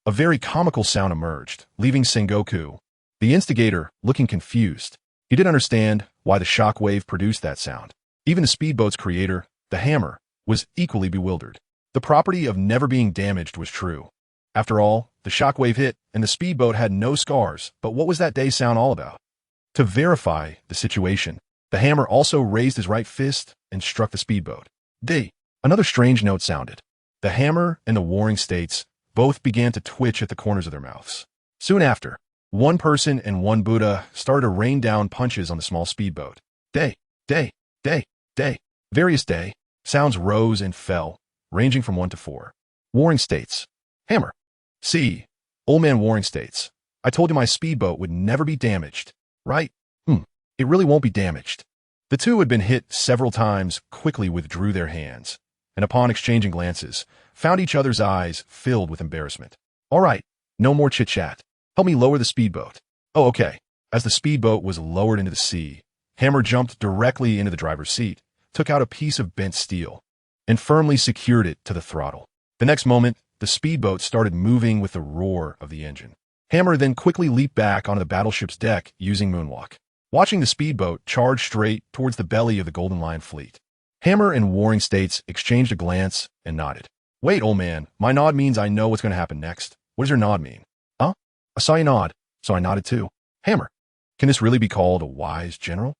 A very comical sound emerged, leaving Sengoku, the instigator, looking confused. He didn't understand why the shockwave produced that sound. Even the speedboat's creator, the Hammer, was equally bewildered. The property of never being damaged was true. After all, the shockwave hit, and the speedboat had no scars, but what was that day sound all about? To verify the situation, the Hammer also raised his right fist and struck the speedboat. Another strange note sounded. The Hammer and the Warring States both began to twitch at the corners of their mouths. Soon after, one person and one Buddha started to rain down punches on the small speedboat. Day, day, day, day. Various day. Sounds rose and fell, ranging from 1 to 4. Warring states. Hammer. See, old man warring states. I told you my speedboat would never be damaged, right? It really won't be damaged. The two who had been hit several times quickly withdrew their hands, and upon exchanging glances, found each other's eyes filled with embarrassment. All right, no more chit-chat. Help me lower the speedboat. Oh, okay. As the speedboat was lowered into the sea, Hammer jumped directly into the driver's seat, took out a piece of bent steel, and firmly secured it to the throttle. The next moment, the speedboat started moving with the roar of the engine. Hammer then quickly leaped back onto the battleship's deck using moonwalk, watching the speedboat charge straight towards the belly of the Golden Lion fleet. Hammer and Warring States exchanged a glance and nodded. Wait, old man, my nod means I know what's going to happen next. What does your nod mean? Huh? I saw you nod, so I nodded too. Hammer. Can this really be called a wise general?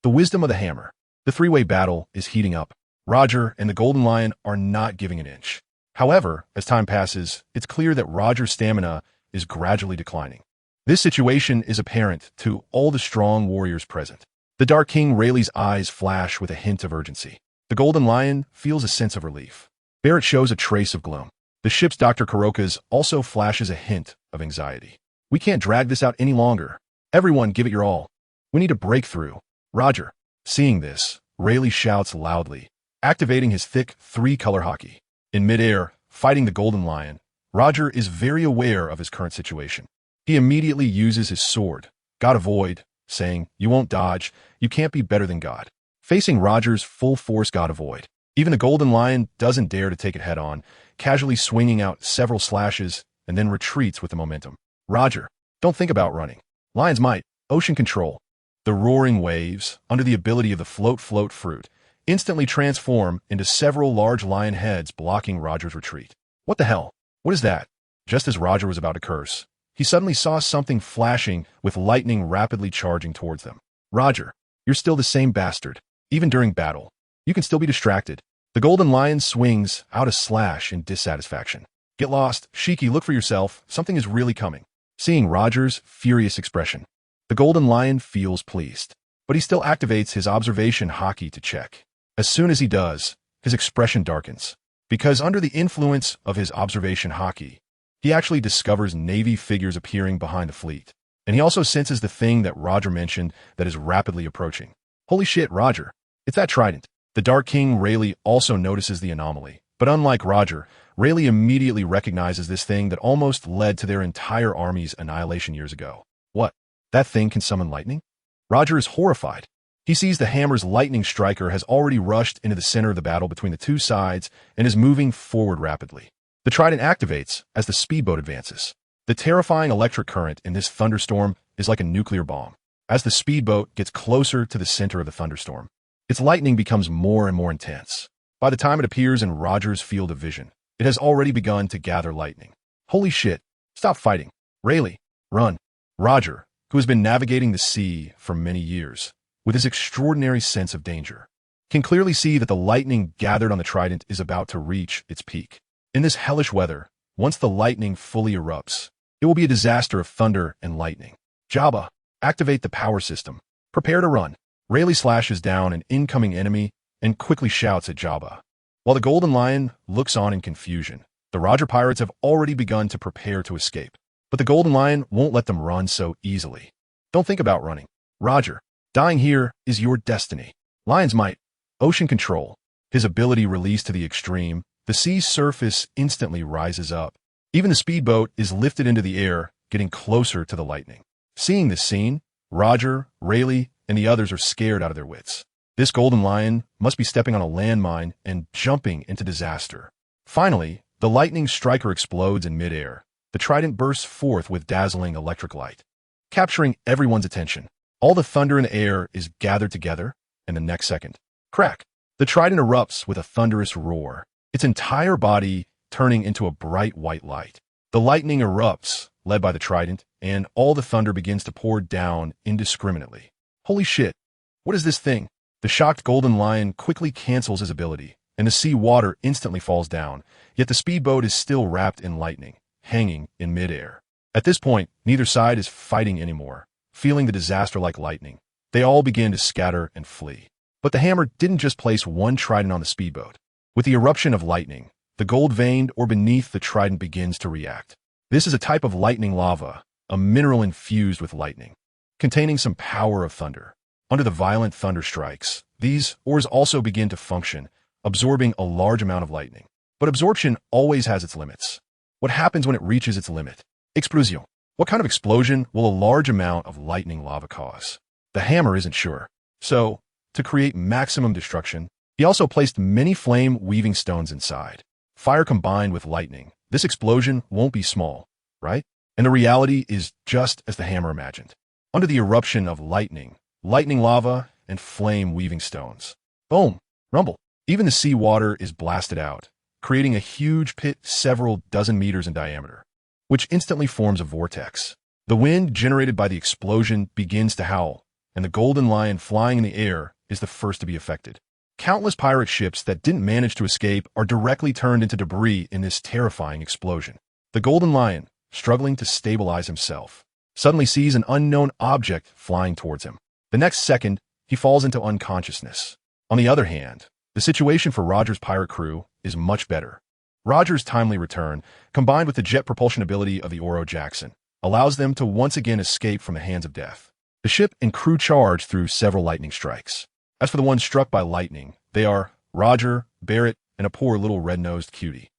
The wisdom of the Hammer. The three-way battle is heating up. Roger and the Golden Lion are not giving an inch. However, as time passes, it's clear that Roger's stamina is gradually declining. This situation is apparent to all the strong warriors present. The Dark King Rayleigh's eyes flash with a hint of urgency. The Golden Lion feels a sense of relief. Barrett shows a trace of gloom. The ship's Dr. Kuroka's also flashes a hint of anxiety. We can't drag this out any longer. Everyone give it your all. We need a breakthrough. Roger. Seeing this, Rayleigh shouts loudly, activating his thick 3-color hockey. In midair, fighting the Golden Lion, Roger is very aware of his current situation. He immediately uses his sword, God Avoid, saying, you won't dodge, you can't be better than God. Facing Roger's full-force God Avoid, even the Golden Lion doesn't dare to take it head-on, casually swinging out several slashes and then retreats with the momentum. Roger, don't think about running. Lion's Might, Ocean Control. The roaring waves, under the ability of the float fruit, instantly transform into several large lion heads blocking Roger's retreat. What the hell? What is that? Just as Roger was about to curse, he suddenly saw something flashing with lightning rapidly charging towards them. Roger, you're still the same bastard. Even during battle, you can still be distracted. The Golden Lion swings out a slash in dissatisfaction. Get lost. Shiki, look for yourself. Something is really coming. Seeing Roger's furious expression, the Golden Lion feels pleased, but he still activates his observation hockey to check. As soon as he does, his expression darkens, because under the influence of his observation hockey, he actually discovers Navy figures appearing behind the fleet, and he also senses the thing that Roger mentioned that is rapidly approaching. Holy shit, Roger. It's that trident. The Dark King Rayleigh also notices the anomaly, but unlike Roger, Rayleigh immediately recognizes this thing that almost led to their entire army's annihilation years ago. What? That thing can summon lightning? Roger is horrified. He sees the Hammer's lightning striker has already rushed into the center of the battle between the two sides and is moving forward rapidly. The trident activates as the speedboat advances. The terrifying electric current in this thunderstorm is like a nuclear bomb. As the speedboat gets closer to the center of the thunderstorm, its lightning becomes more and more intense. By the time it appears in Roger's field of vision, it has already begun to gather lightning. Holy shit. Stop fighting. Rayleigh, run. Roger, who has been navigating the sea for many years, with his extraordinary sense of danger, can clearly see that the lightning gathered on the trident is about to reach its peak. In this hellish weather, once the lightning fully erupts, it will be a disaster of thunder and lightning. Jabba, activate the power system. Prepare to run. Rayleigh slashes down an incoming enemy and quickly shouts at Jabba. While the Golden Lion looks on in confusion, the Roger pirates have already begun to prepare to escape. But the Golden Lion won't let them run so easily. Don't think about running. Roger, dying here is your destiny. Lion's Might, Ocean Control. His ability released to the extreme, the sea's surface instantly rises up. Even the speedboat is lifted into the air, getting closer to the lightning. Seeing this scene, Roger, Rayleigh, and the others are scared out of their wits. This Golden Lion must be stepping on a landmine and jumping into disaster. Finally, the lightning striker explodes in midair. The trident bursts forth with dazzling electric light, capturing everyone's attention. All the thunder in the air is gathered together, and the next second, crack! The trident erupts with a thunderous roar, its entire body turning into a bright white light. The lightning erupts, led by the trident, and all the thunder begins to pour down indiscriminately. Holy shit! What is this thing? The shocked Golden Lion quickly cancels his ability, and the sea water instantly falls down, yet the speedboat is still wrapped in lightning, hanging in midair. At this point, neither side is fighting anymore. Feeling the disaster like lightning, they all begin to scatter and flee. But the hammer didn't just place one trident on the speedboat. With the eruption of lightning, the gold veined or beneath the trident begins to react. This is a type of lightning lava, a mineral infused with lightning, containing some power of thunder. Under the violent thunder strikes, these ores also begin to function, absorbing a large amount of lightning. But absorption always has its limits. What happens when it reaches its limit? Explosion. What kind of explosion will a large amount of lightning lava cause? The hammer isn't sure. So, to create maximum destruction, he also placed many flame-weaving stones inside. Fire combined with lightning. This explosion won't be small, right? And the reality is just as the hammer imagined. Under the eruption of lightning lava, and flame-weaving stones. Boom! Rumble. Even the seawater is blasted out, creating a huge pit several dozen meters in diameter, which instantly forms a vortex. The wind generated by the explosion begins to howl, and the golden lion flying in the air is the first to be affected. Countless pirate ships that didn't manage to escape are directly turned into debris in this terrifying explosion. The golden lion, struggling to stabilize himself, suddenly sees an unknown object flying towards him. The next second, he falls into unconsciousness. On the other hand, the situation for Roger's pirate crew is much better. Roger's timely return, combined with the jet propulsion ability of the Oro Jackson, allows them to once again escape from the hands of death. The ship and crew charge through several lightning strikes. As for the ones struck by lightning, they are Roger, Barrett, and a poor little red-nosed cutie.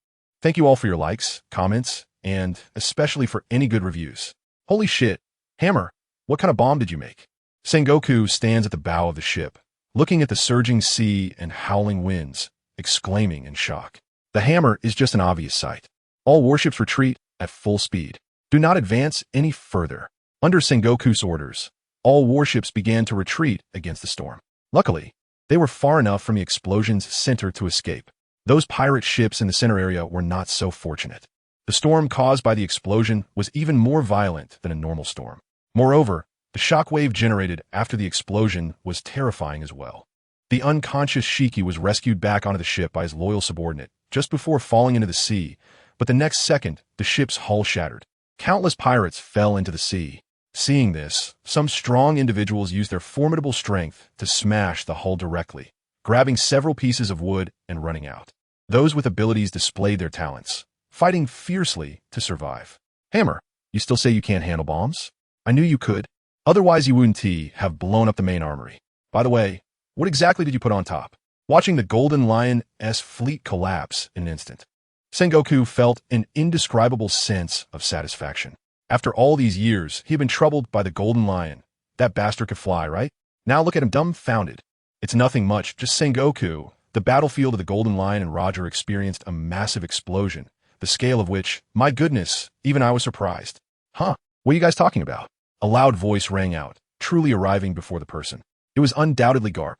Thank you all for your likes, comments, and especially for any good reviews. Holy shit, Hammer, what kind of bomb did you make? Sengoku stands at the bow of the ship, looking at the surging sea and howling winds, exclaiming in shock. The hammer is just an obvious sight. All warships retreat at full speed. Do not advance any further. Under Sengoku's orders, all warships began to retreat against the storm. Luckily, they were far enough from the explosion's center to escape. Those pirate ships in the center area were not so fortunate. The storm caused by the explosion was even more violent than a normal storm. Moreover, the shockwave generated after the explosion was terrifying as well. The unconscious Shiki was rescued back onto the ship by his loyal subordinate just before falling into the sea, but the next second, the ship's hull shattered. Countless pirates fell into the sea. Seeing this, some strong individuals used their formidable strength to smash the hull directly, grabbing several pieces of wood and running out. Those with abilities displayed their talents, fighting fiercely to survive. Hammer, you still say you can't handle bombs? I knew you could. Otherwise you wouldn't have blown up the main armory. By the way, what exactly did you put on top? Watching the Golden Lion's fleet collapse in an instant, Sengoku felt an indescribable sense of satisfaction. After all these years, he had been troubled by the Golden Lion. That bastard could fly, right? Now look at him dumbfounded. It's nothing much, just Sengoku. The battlefield of the Golden Lion and Roger experienced a massive explosion, the scale of which, my goodness, even I was surprised. Huh, what are you guys talking about? A loud voice rang out, truly arriving before the person. It was undoubtedly Garp.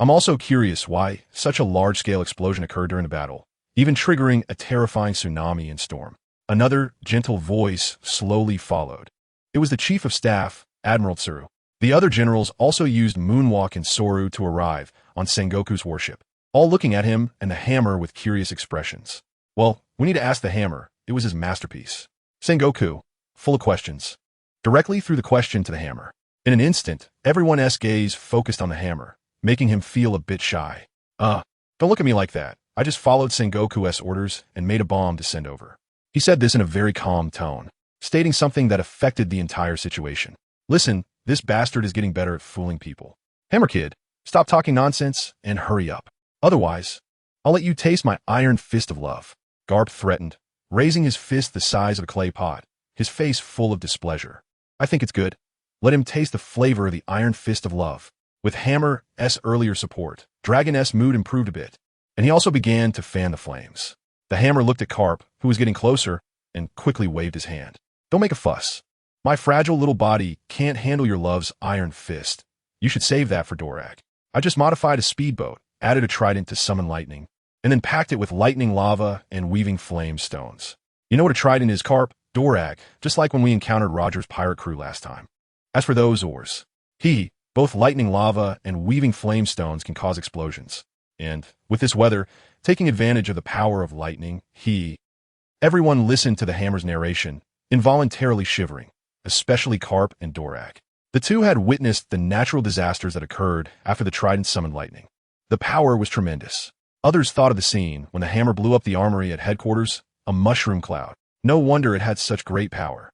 I'm also curious why such a large-scale explosion occurred during the battle, even triggering a terrifying tsunami and storm. Another gentle voice slowly followed. It was the Chief of Staff, Admiral Soru. The other generals also used Moonwalk and Soru to arrive on Sengoku's warship, all looking at him and the hammer with curious expressions. Well, we need to ask the hammer. It was his masterpiece. Sengoku, full of questions. Directly threw the question to the hammer. In an instant, everyone's gaze focused on the hammer, making him feel a bit shy. Don't look at me like that. I just followed Sengoku's orders and made a bomb to send over. He said this in a very calm tone, stating something that affected the entire situation. Listen, this bastard is getting better at fooling people. Hammer Kid, stop talking nonsense and hurry up. Otherwise, I'll let you taste my iron fist of love. Garp threatened, raising his fist the size of a clay pot, his face full of displeasure. I think it's good. Let him taste the flavor of the iron fist of love. With Hammer's earlier support, Dragon's mood improved a bit, and he also began to fan the flames. The hammer looked at Garp, who was getting closer, and quickly waved his hand. Don't make a fuss. My fragile little body can't handle your love's iron fist. You should save that for Dorag. I just modified a speedboat, added a trident to summon lightning, and then packed it with lightning lava and weaving flame stones. You know what a trident is, Garp? Dorag, just like when we encountered Roger's pirate crew last time. As for those ores, both lightning lava and weaving flame stones can cause explosions. And, with this weather, taking advantage of the power of lightning, everyone listened to the hammer's narration, involuntarily shivering, especially Carp and Dorak. The two had witnessed the natural disasters that occurred after the trident summoned lightning. The power was tremendous. Others thought of the scene when the hammer blew up the armory at headquarters, a mushroom cloud. No wonder it had such great power.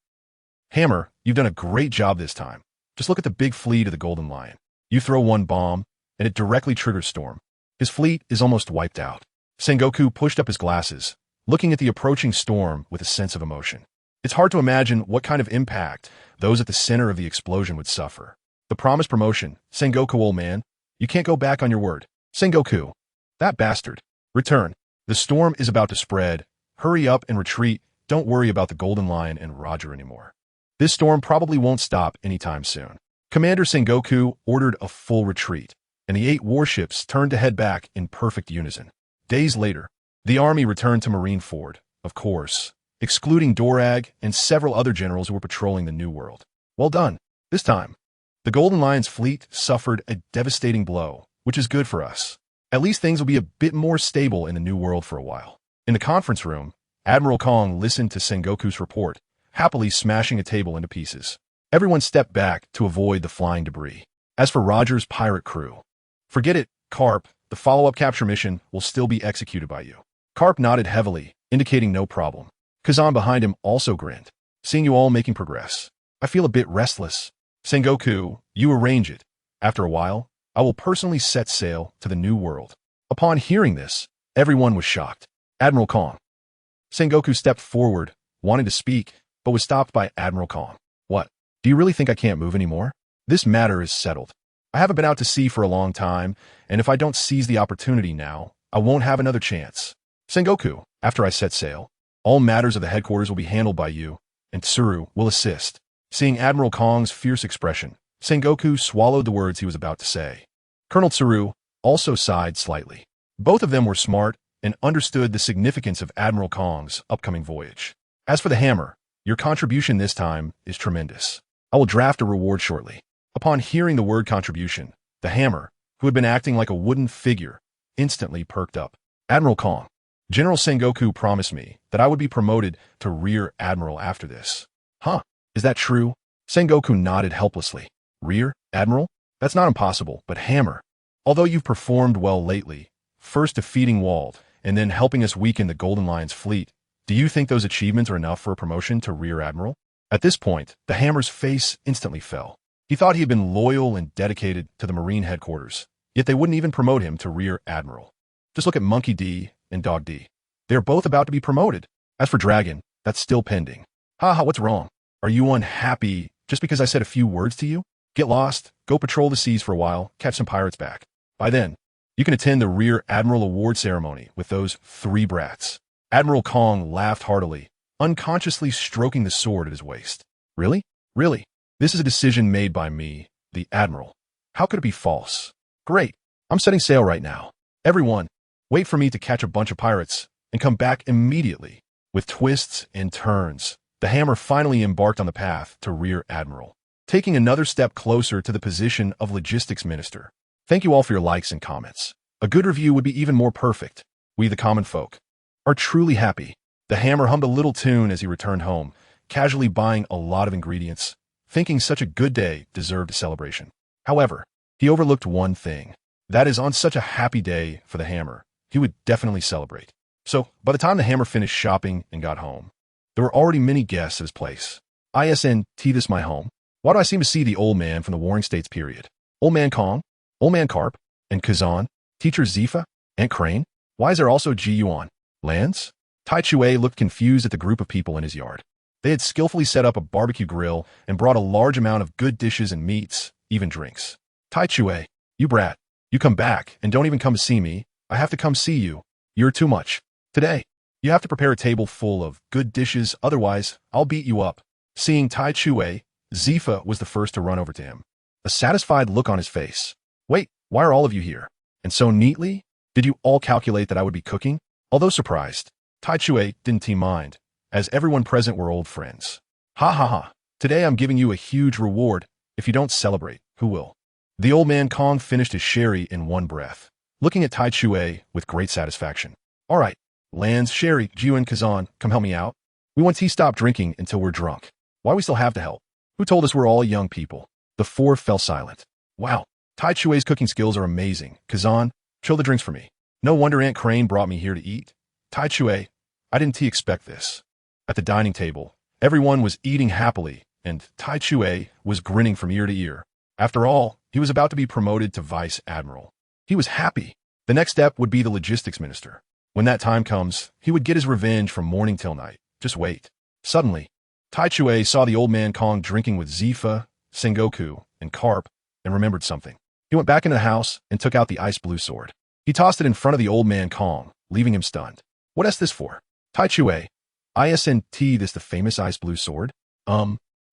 Hammer, you've done a great job this time. Just look at the big fleet of the Golden Lion. You throw one bomb, and it directly triggers Storm. His fleet is almost wiped out. Sengoku pushed up his glasses, looking at the approaching storm with a sense of emotion. It's hard to imagine what kind of impact those at the center of the explosion would suffer. The promised promotion, Sengoku old man, you can't go back on your word. Sengoku, that bastard. Return. The storm is about to spread. Hurry up and retreat. Don't worry about the Golden Lion and Roger anymore. This storm probably won't stop anytime soon. Commander Sengoku ordered a full retreat, and the 8 warships turned to head back in perfect unison. Days later, the army returned to Marineford, of course, excluding Dorag and several other generals who were patrolling the New World. Well done. This time, the Golden Lion's fleet suffered a devastating blow, which is good for us. At least things will be a bit more stable in the New World for a while. In the conference room, Admiral Kong listened to Sengoku's report, happily smashing a table into pieces. Everyone stepped back to avoid the flying debris. As for Roger's pirate crew, forget it, Carp. The follow-up capture mission will still be executed by you. Carp nodded heavily, indicating no problem. Kazan behind him also grinned, seeing you all making progress. I feel a bit restless. Sengoku, you arrange it. After a while, I will personally set sail to the New World. Upon hearing this, everyone was shocked. Admiral Kong. Sengoku stepped forward, wanting to speak, but was stopped by Admiral Kong. What? Do you really think I can't move anymore? This matter is settled. I haven't been out to sea for a long time, and if I don't seize the opportunity now, I won't have another chance. Sengoku, after I set sail, all matters of the headquarters will be handled by you, and Soru will assist. Seeing Admiral Kong's fierce expression, Sengoku swallowed the words he was about to say. Colonel Soru also sighed slightly. Both of them were smart and understood the significance of Admiral Kong's upcoming voyage. As for the hammer, your contribution this time is tremendous. I will draft a reward shortly. Upon hearing the word contribution, the hammer, who had been acting like a wooden figure, instantly perked up. Admiral Kong, General Sengoku promised me that I would be promoted to Rear Admiral after this. Huh? Is that true? Sengoku nodded helplessly. Rear Admiral? That's not impossible, but hammer. Although you've performed well lately, first defeating Wald and then helping us weaken the Golden Lion's fleet, do you think those achievements are enough for a promotion to Rear Admiral? At this point, the hammer's face instantly fell. He thought he had been loyal and dedicated to the Marine headquarters, yet they wouldn't even promote him to Rear Admiral. Just look at Monkey D and Dog D. They are both about to be promoted. As for Dragon, that's still pending. Haha, what's wrong? Are you unhappy just because I said a few words to you? Get lost, go patrol the seas for a while, catch some pirates back. By then, you can attend the Rear Admiral Award ceremony with those 3 brats. Admiral Kong laughed heartily, unconsciously stroking the sword at his waist. Really? Really? This is a decision made by me, the Admiral. How could it be false? Great. I'm setting sail right now. Everyone, wait for me to catch a bunch of pirates and come back immediately. With twists and turns, the hammer finally embarked on the path to Rear Admiral, taking another step closer to the position of Logistics Minister. Thank you all for your likes and comments. A good review would be even more perfect. We, the common folk, are truly happy. The hammer hummed a little tune as he returned home, casually buying a lot of ingredients, thinking such a good day deserved a celebration. However, he overlooked one thing. That is, on such a happy day for the hammer, he would definitely celebrate. So, by the time the hammer finished shopping and got home, there were already many guests at his place. ISNT, this my home. Why do I seem to see the old man from the Warring States period? Old man Kong, old man Carp, and Kazan, teacher Zephyr, Aunt Crane? Why is there also Ji Yuan? Lance? Tai Chue looked confused at the group of people in his yard. They had skillfully set up a barbecue grill and brought a large amount of good dishes and meats, even drinks. Tai Chue, you brat, you come back and don't even come to see me. I have to come see you. You're too much. Today, you have to prepare a table full of good dishes, otherwise I'll beat you up. Seeing Tai Chue, Zephyr was the first to run over to him, a satisfied look on his face. Wait, why are all of you here? And so neatly? Did you all calculate that I would be cooking? Although surprised, Tai Chue didn't mind, as everyone present were old friends. Ha ha ha, today I'm giving you a huge reward. If you don't celebrate, who will? The old man Kong finished his sherry in one breath, looking at Tai Chue with great satisfaction. All right, Lance, Sherry, Jiu, and Kazan, come help me out. We want to stop drinking until we're drunk. Why we still have to help? Who told us we're all young people? The four fell silent. Wow, Tai Chue's cooking skills are amazing. Kazan, chill the drinks for me. No wonder Aunt Crane brought me here to eat. Tai Chue, I didn't expect this. At the dining table, everyone was eating happily, and Tai Chue was grinning from ear to ear. After all, he was about to be promoted to vice admiral. He was happy. The next step would be the logistics minister. When that time comes, he would get his revenge from morning till night. Just wait. Suddenly, Tai Chue saw the old man Kong drinking with Zephyr, Sengoku, and Carp, and remembered something. He went back into the house and took out the ice blue sword. He tossed it in front of the old man Kong, leaving him stunned. What is this for? Tai Chue, isn't this the famous ice blue sword?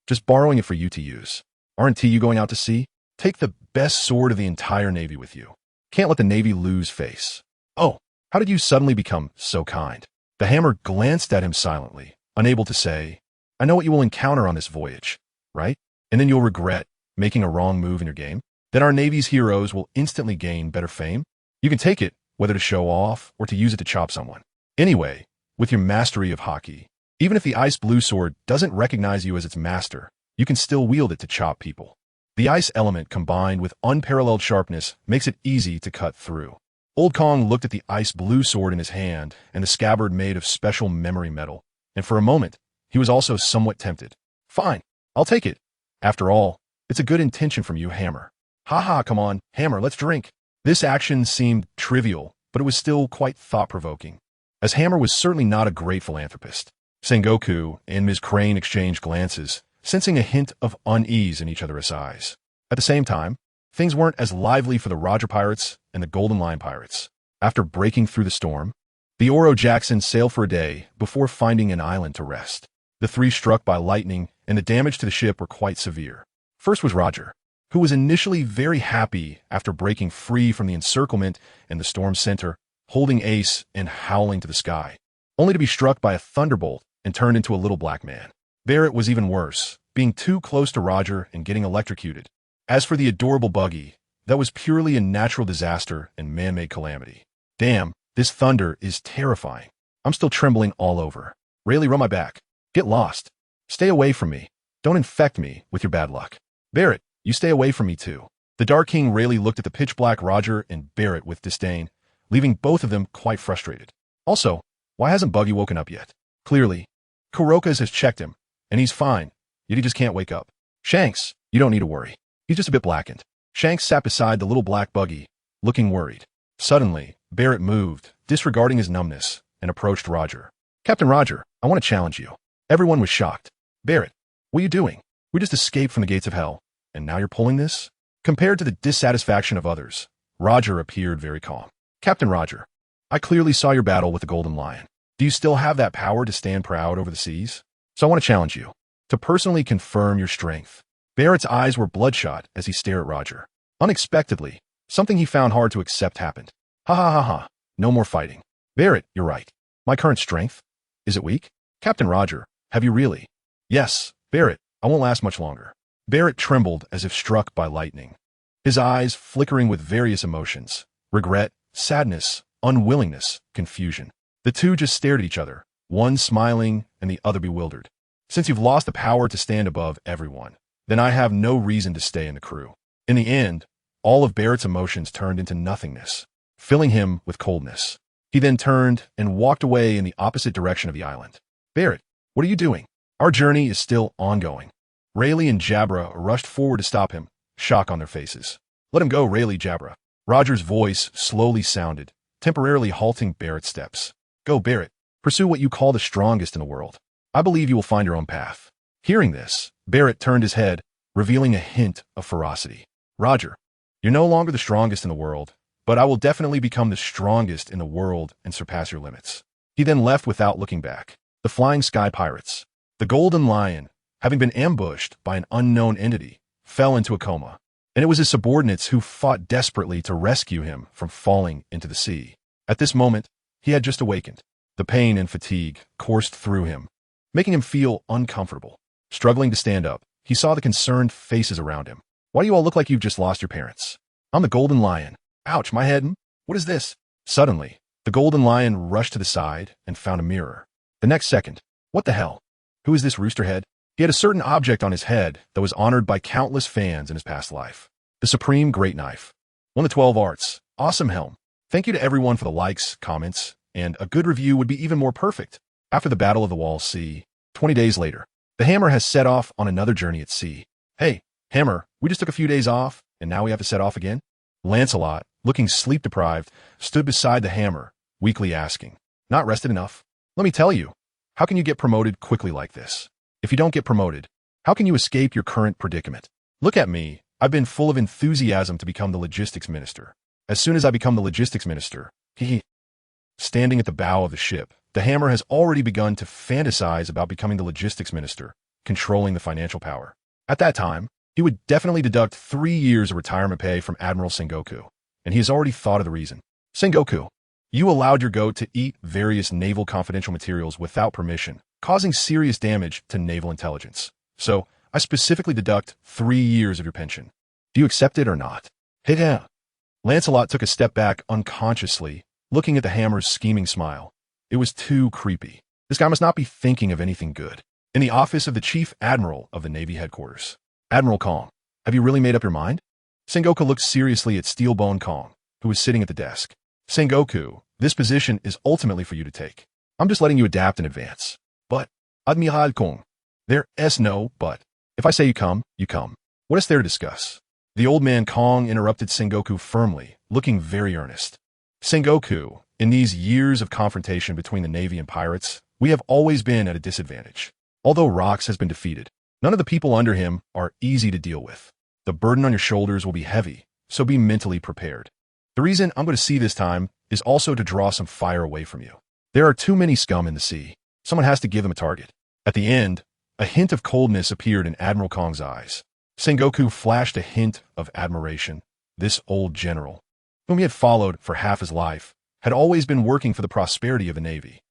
Just borrowing it for you to use. Aren't you going out to sea? Take the best sword of the entire Navy with you. Can't let the Navy lose face. Oh, how did you suddenly become so kind? The hammer glanced at him silently, unable to say, I know what you will encounter on this voyage, right? And then you'll regret making a wrong move in your game. Then our Navy's heroes will instantly gain better fame. You can take it, whether to show off or to use it to chop someone. Anyway, with your mastery of hockey, even if the ice blue sword doesn't recognize you as its master, you can still wield it to chop people. The ice element combined with unparalleled sharpness makes it easy to cut through. Old Kong looked at the ice blue sword in his hand and the scabbard made of special memory metal, and for a moment, he was also somewhat tempted. Fine, I'll take it. After all, it's a good intention from you, Hammer. Haha, come on, Hammer, let's drink. This action seemed trivial, but it was still quite thought-provoking, as Hammer was certainly not a great philanthropist. Sengoku and Ms. Crane exchanged glances, sensing a hint of unease in each other's eyes. At the same time, things weren't as lively for the Roger Pirates and the Golden Lion Pirates. After breaking through the storm, the Oro Jackson sailed for a day before finding an island to rest. The three struck by lightning, and the damage to the ship were quite severe. First was Roger, who was initially very happy after breaking free from the encirclement and the storm center, holding Ace and howling to the sky, only to be struck by a thunderbolt and turned into a little black man. Barrett was even worse, being too close to Roger and getting electrocuted. As for the adorable Buggy, that was purely a natural disaster and man-made calamity. Damn, this thunder is terrifying. I'm still trembling all over. Rayleigh, run my back. Get lost. Stay away from me. Don't infect me with your bad luck. Barrett, you stay away from me too. The Dark King Rayleigh looked at the pitch-black Roger and Barrett with disdain, leaving both of them quite frustrated. Also, why hasn't Buggy woken up yet? Clearly, Kuroka's has checked him, and he's fine, yet he just can't wake up. Shanks, you don't need to worry. He's just a bit blackened. Shanks sat beside the little black Buggy, looking worried. Suddenly, Barrett moved, disregarding his numbness, and approached Roger. Captain Roger, I want to challenge you. Everyone was shocked. Barrett, what are you doing? We just escaped from the gates of hell, and now you're pulling this? Compared to the dissatisfaction of others, Roger appeared very calm. Captain Roger, I clearly saw your battle with the Golden Lion. Do you still have that power to stand proud over the seas? So I want to challenge you to personally confirm your strength. Barrett's eyes were bloodshot as he stared at Roger. Unexpectedly, something he found hard to accept happened. Ha ha ha ha, no more fighting. Barrett, you're right. My current strength? Is it weak? Captain Roger, have you really? Yes, Barrett, I won't last much longer. Barrett trembled as if struck by lightning, his eyes flickering with various emotions: regret, sadness, unwillingness, confusion. The two just stared at each other, one smiling and the other bewildered. Since you've lost the power to stand above everyone, then I have no reason to stay in the crew. In the end, all of Barrett's emotions turned into nothingness, filling him with coldness. He then turned and walked away in the opposite direction of the island. Barrett, what are you doing? Our journey is still ongoing. Rayleigh and Jabra rushed forward to stop him, shock on their faces. Let him go, Rayleigh, Jabra. Roger's voice slowly sounded, temporarily halting Barrett's steps. Go, Barrett. Pursue what you call the strongest in the world. I believe you will find your own path. Hearing this, Barrett turned his head, revealing a hint of ferocity. Roger, you're no longer the strongest in the world, but I will definitely become the strongest in the world and surpass your limits. He then left without looking back. The Flying Sky Pirates, the Golden Lion, having been ambushed by an unknown entity, fell into a coma, and it was his subordinates who fought desperately to rescue him from falling into the sea. At this moment, he had just awakened. The pain and fatigue coursed through him, making him feel uncomfortable. Struggling to stand up, he saw the concerned faces around him. Why do you all look like you've just lost your parents? I'm the Golden Lion. Ouch, my head. What is this? Suddenly, the Golden Lion rushed to the side and found a mirror. The next second, What the hell? Who is this roosterhead? He had a certain object on his head that was honored by countless fans in his past life. The Supreme Great Knife. One of the 12 arts. Awesome helm. Thank you to everyone for the likes, comments, and a good review would be even more perfect. After the Battle of the Wall Sea, 20 days later, the Hammer has set off on another journey at sea. Hey, Hammer, we just took a few days off, and now we have to set off again? Lancelot, looking sleep-deprived, stood beside the Hammer, weakly asking, Not rested enough? Let me tell you, how can you get promoted quickly like this? If you don't get promoted, how can you escape your current predicament? Look at me, I've been full of enthusiasm to become the logistics minister. As soon as I become the logistics minister, standing at the bow of the ship, the Hammer has already begun to fantasize about becoming the logistics minister, controlling the financial power. At that time, he would definitely deduct 3 years of retirement pay from Admiral Sengoku, and he has already thought of the reason. Sengoku, you allowed your goat to eat various naval confidential materials without permission, causing serious damage to naval intelligence. So, I specifically deduct 3 years of your pension. Do you accept it or not? Hey, Lancelot took a step back unconsciously, looking at the Hammer's scheming smile. It was too creepy. This guy must not be thinking of anything good. In the office of the Chief Admiral of the Navy headquarters. Admiral Kong, have you really made up your mind? Sengoku looked seriously at Steelbone Kong, who was sitting at the desk. Sengoku, this position is ultimately for you to take. I'm just letting you adapt in advance. But, Admiral Kong, there is no but. If I say you come, you come. What is there to discuss? The old man Kong interrupted Sengoku firmly, looking very earnest. Sengoku, in these years of confrontation between the Navy and pirates, we have always been at a disadvantage. Although Rox has been defeated, none of the people under him are easy to deal with. The burden on your shoulders will be heavy, so be mentally prepared. The reason I'm going to see this time is also to draw some fire away from you. There are too many scum in the sea. Someone has to give them a target. At the end, a hint of coldness appeared in Admiral Kong's eyes. Sengoku flashed a hint of admiration. This old general, whom he had followed for half his life, had always been working for the prosperity of the Navy.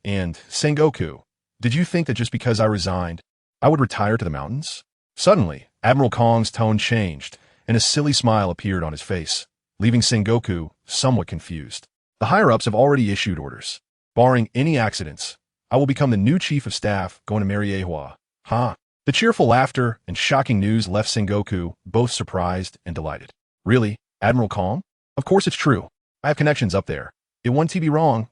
And Sengoku, did you think that just because I resigned, I would retire to the mountains? Suddenly, Admiral Kong's tone changed, and a silly smile appeared on his face, leaving Sengoku somewhat confused. The higher-ups have already issued orders. Barring any accidents, I will become the new chief of staff going to Mariejois. The cheerful laughter and shocking news left Sengoku both surprised and delighted. Really, Admiral Kong? Of course it's true. I have connections up there. It wouldn't be wrong.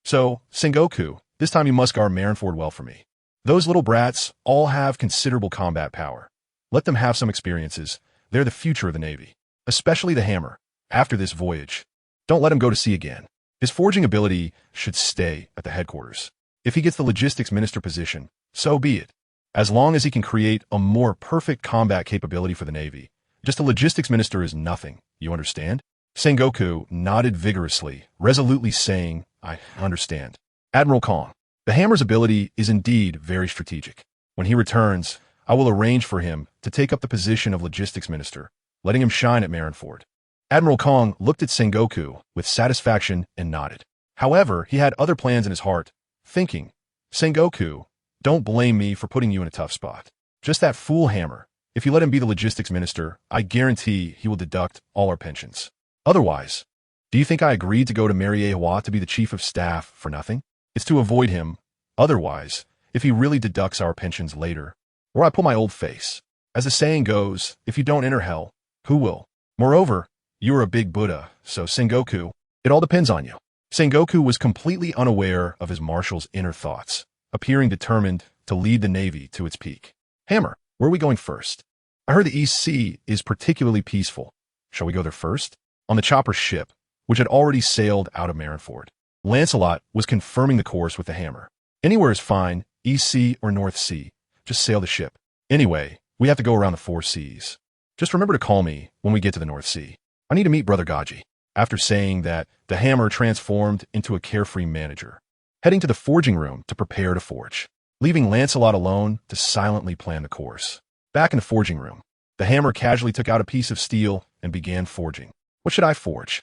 So, Sengoku, this time you must guard Marineford well for me. Those little brats all have considerable combat power. Let them have some experiences. They're the future of the Navy. Especially the Hammer. After this voyage, don't let him go to sea again. His forging ability should stay at the headquarters. If he gets the logistics minister position, so be it. As long as he can create a more perfect combat capability for the Navy, just a logistics minister is nothing, you understand? Sengoku nodded vigorously, resolutely saying, I understand. Admiral Kong, the Hammer's ability is indeed very strategic. When he returns, I will arrange for him to take up the position of logistics minister, letting him shine at Marineford. Admiral Kong looked at Sengoku with satisfaction and nodded. However, he had other plans in his heart, thinking, Sengoku, don't blame me for putting you in a tough spot. Just that fool Hammer. If you let him be the logistics minister, I guarantee he will deduct all our pensions. Otherwise, do you think I agreed to go to Mariejois to be the chief of staff for nothing? It's to avoid him. Otherwise, if he really deducts our pensions later, or I pull my old face. As the saying goes, if you don't enter hell, who will? Moreover, you are a big Buddha, so Sengoku, it all depends on you. Sengoku was completely unaware of his marshal's inner thoughts, appearing determined to lead the Navy to its peak. Hammer, where are we going first? I heard the East Sea is particularly peaceful. Shall we go there first? On the chopper ship, which had already sailed out of Marineford, Lancelot was confirming the course with the Hammer. Anywhere is fine, East Sea or North Sea. Just sail the ship. Anyway, we have to go around the 4 seas. Just remember to call me when we get to the North Sea. I need to meet Brother Gaji. After saying that, the Hammer transformed into a carefree manager, heading to the forging room to prepare to forge, leaving Lancelot alone to silently plan the course. Back in the forging room, the Hammer casually took out a piece of steel and began forging. What should I forge?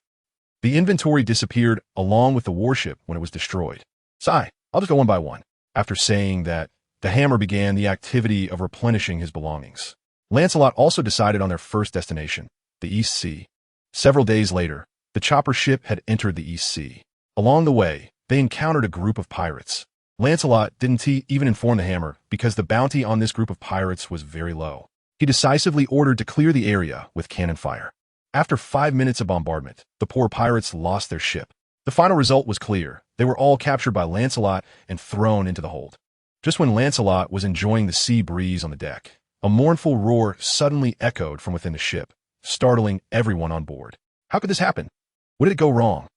The inventory disappeared along with the warship when it was destroyed. Sigh, I'll just go one by one. After saying that, the Hammer began the activity of replenishing his belongings. Lancelot also decided on their first destination, the East Sea. Several days later, the chopper ship had entered the East Sea. Along the way, they encountered a group of pirates. Lancelot didn't even inform the hammer because the bounty on this group of pirates was very low. He decisively ordered to clear the area with cannon fire. After 5 minutes of bombardment, the poor pirates lost their ship. The final result was clear. They were all captured by Lancelot and thrown into the hold. Just when Lancelot was enjoying the sea breeze on the deck, a mournful roar suddenly echoed from within the ship, startling everyone on board. How could this happen? What did it go wrong?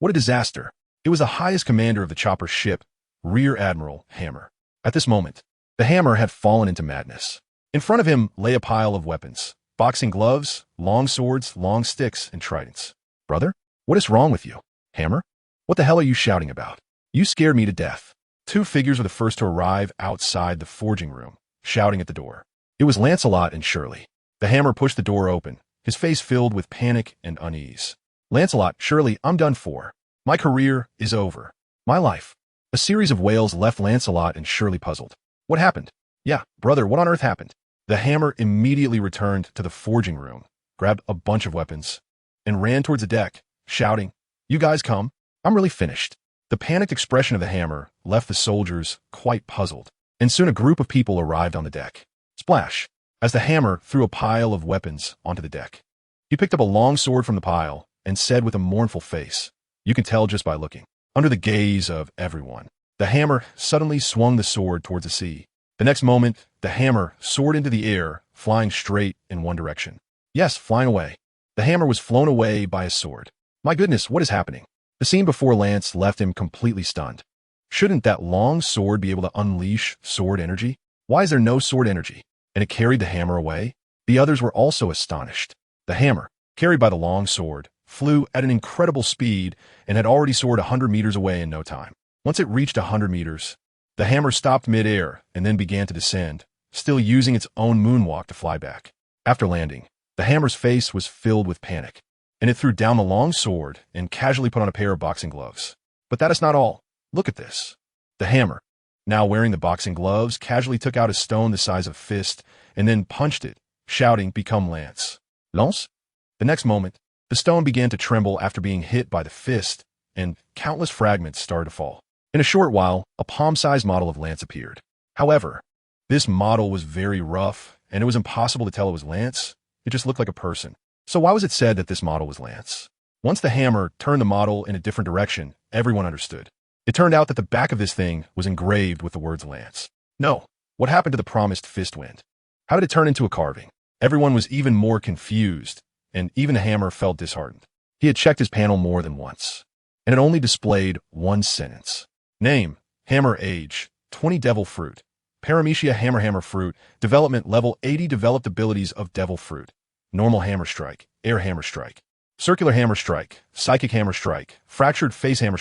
What a disaster. It was the highest commander of the chopper's ship, Rear Admiral Hammer. At this moment, the hammer had fallen into madness. In front of him lay a pile of weapons, boxing gloves, long swords, long sticks, and tridents. Brother, what is wrong with you? Hammer? What the hell are you shouting about? You scared me to death. 2 figures were the first to arrive outside the forging room, shouting at the door. It was Lancelot and Shirley. The hammer pushed the door open, his face filled with panic and unease. Lancelot, Shirley, I'm done for. My career is over. My life. A series of wails left Lancelot and Shirley puzzled. What happened? Yeah, brother, what on earth happened? The hammer immediately returned to the forging room, grabbed a bunch of weapons, and ran towards the deck, shouting, You guys come. I'm really finished. The panicked expression of the hammer left the soldiers quite puzzled, and soon a group of people arrived on the deck. Splash! As the hammer threw a pile of weapons onto the deck. He picked up a long sword from the pile and said with a mournful face, You can tell just by looking. Under the gaze of everyone, the hammer suddenly swung the sword towards the sea. The next moment, the hammer soared into the air, flying straight in one direction. Yes, flying away. The hammer was flown away by his sword. My goodness, what is happening? The scene before Lance left him completely stunned. Shouldn't that long sword be able to unleash sword energy? Why is there no sword energy? And it carried the hammer away? The others were also astonished. The hammer, carried by the long sword, flew at an incredible speed and had already soared 100 meters away in no time. Once it reached 100 meters, the hammer stopped mid-air and then began to descend, still using its own moonwalk to fly back. After landing, the hammer's face was filled with panic, and it threw down the long sword and casually put on a pair of boxing gloves. But that is not all. Look at this. The hammer, now wearing the boxing gloves, casually took out a stone the size of a fist and then punched it, shouting, Become Lance. Lance? The next moment, the stone began to tremble after being hit by the fist, and countless fragments started to fall. In a short while, a palm-sized model of Lance appeared. However, this model was very rough, and it was impossible to tell it was Lance. It just looked like a person. So why was it said that this model was Lance? Once the hammer turned the model in a different direction, everyone understood. It turned out that the back of this thing was engraved with the words Lance. No, what happened to the promised fist wind? How did it turn into a carving? Everyone was even more confused, and even the hammer felt disheartened. He had checked his panel more than once, and it only displayed one sentence. Name, Hammer Age, 20 Devil Fruit. Paramecia Hammer Fruit, Development Level 80 Developed Abilities of Devil Fruit. Normal Hammer Strike, Air Hammer Strike. Circular Hammer Strike, Psychic Hammer Strike, Fractured Face Hammer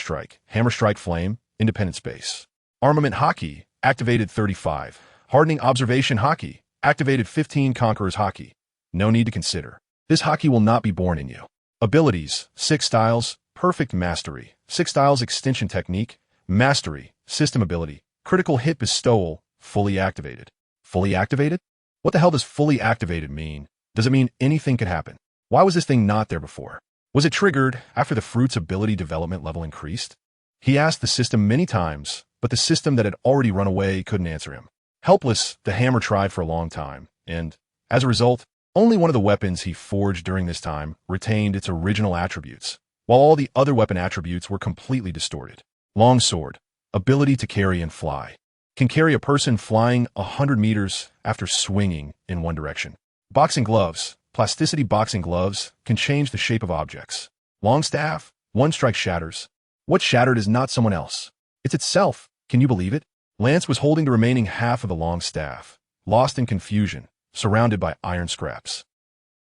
Strike Flame, Independent Space. Armament Hockey, activated 35. Hardening Observation Hockey, activated 15. Conqueror's Hockey. No need to consider. This hockey will not be born in you. Abilities, 6 styles, Perfect Mastery, 6 styles Extension Technique, Mastery, System Ability, Critical Hit Bestowal, fully activated. Fully activated? What the hell does fully activated mean? Does it mean anything could happen? Why was this thing not there before? Was it triggered after the fruit's ability development level increased? He asked the system many times, but the system that had already run away couldn't answer him. Helpless, the hammer tried for a long time, and, as a result, only one of the weapons he forged during this time retained its original attributes, while all the other weapon attributes were completely distorted. Long sword, ability to carry and fly. Can carry a person flying 100 meters after swinging in one direction. Boxing gloves, plasticity boxing gloves, can change the shape of objects. Long staff, one strike shatters. What shattered is not someone else. It's itself. Can you believe it? Lance was holding the remaining half of the long staff, lost in confusion, surrounded by iron scraps.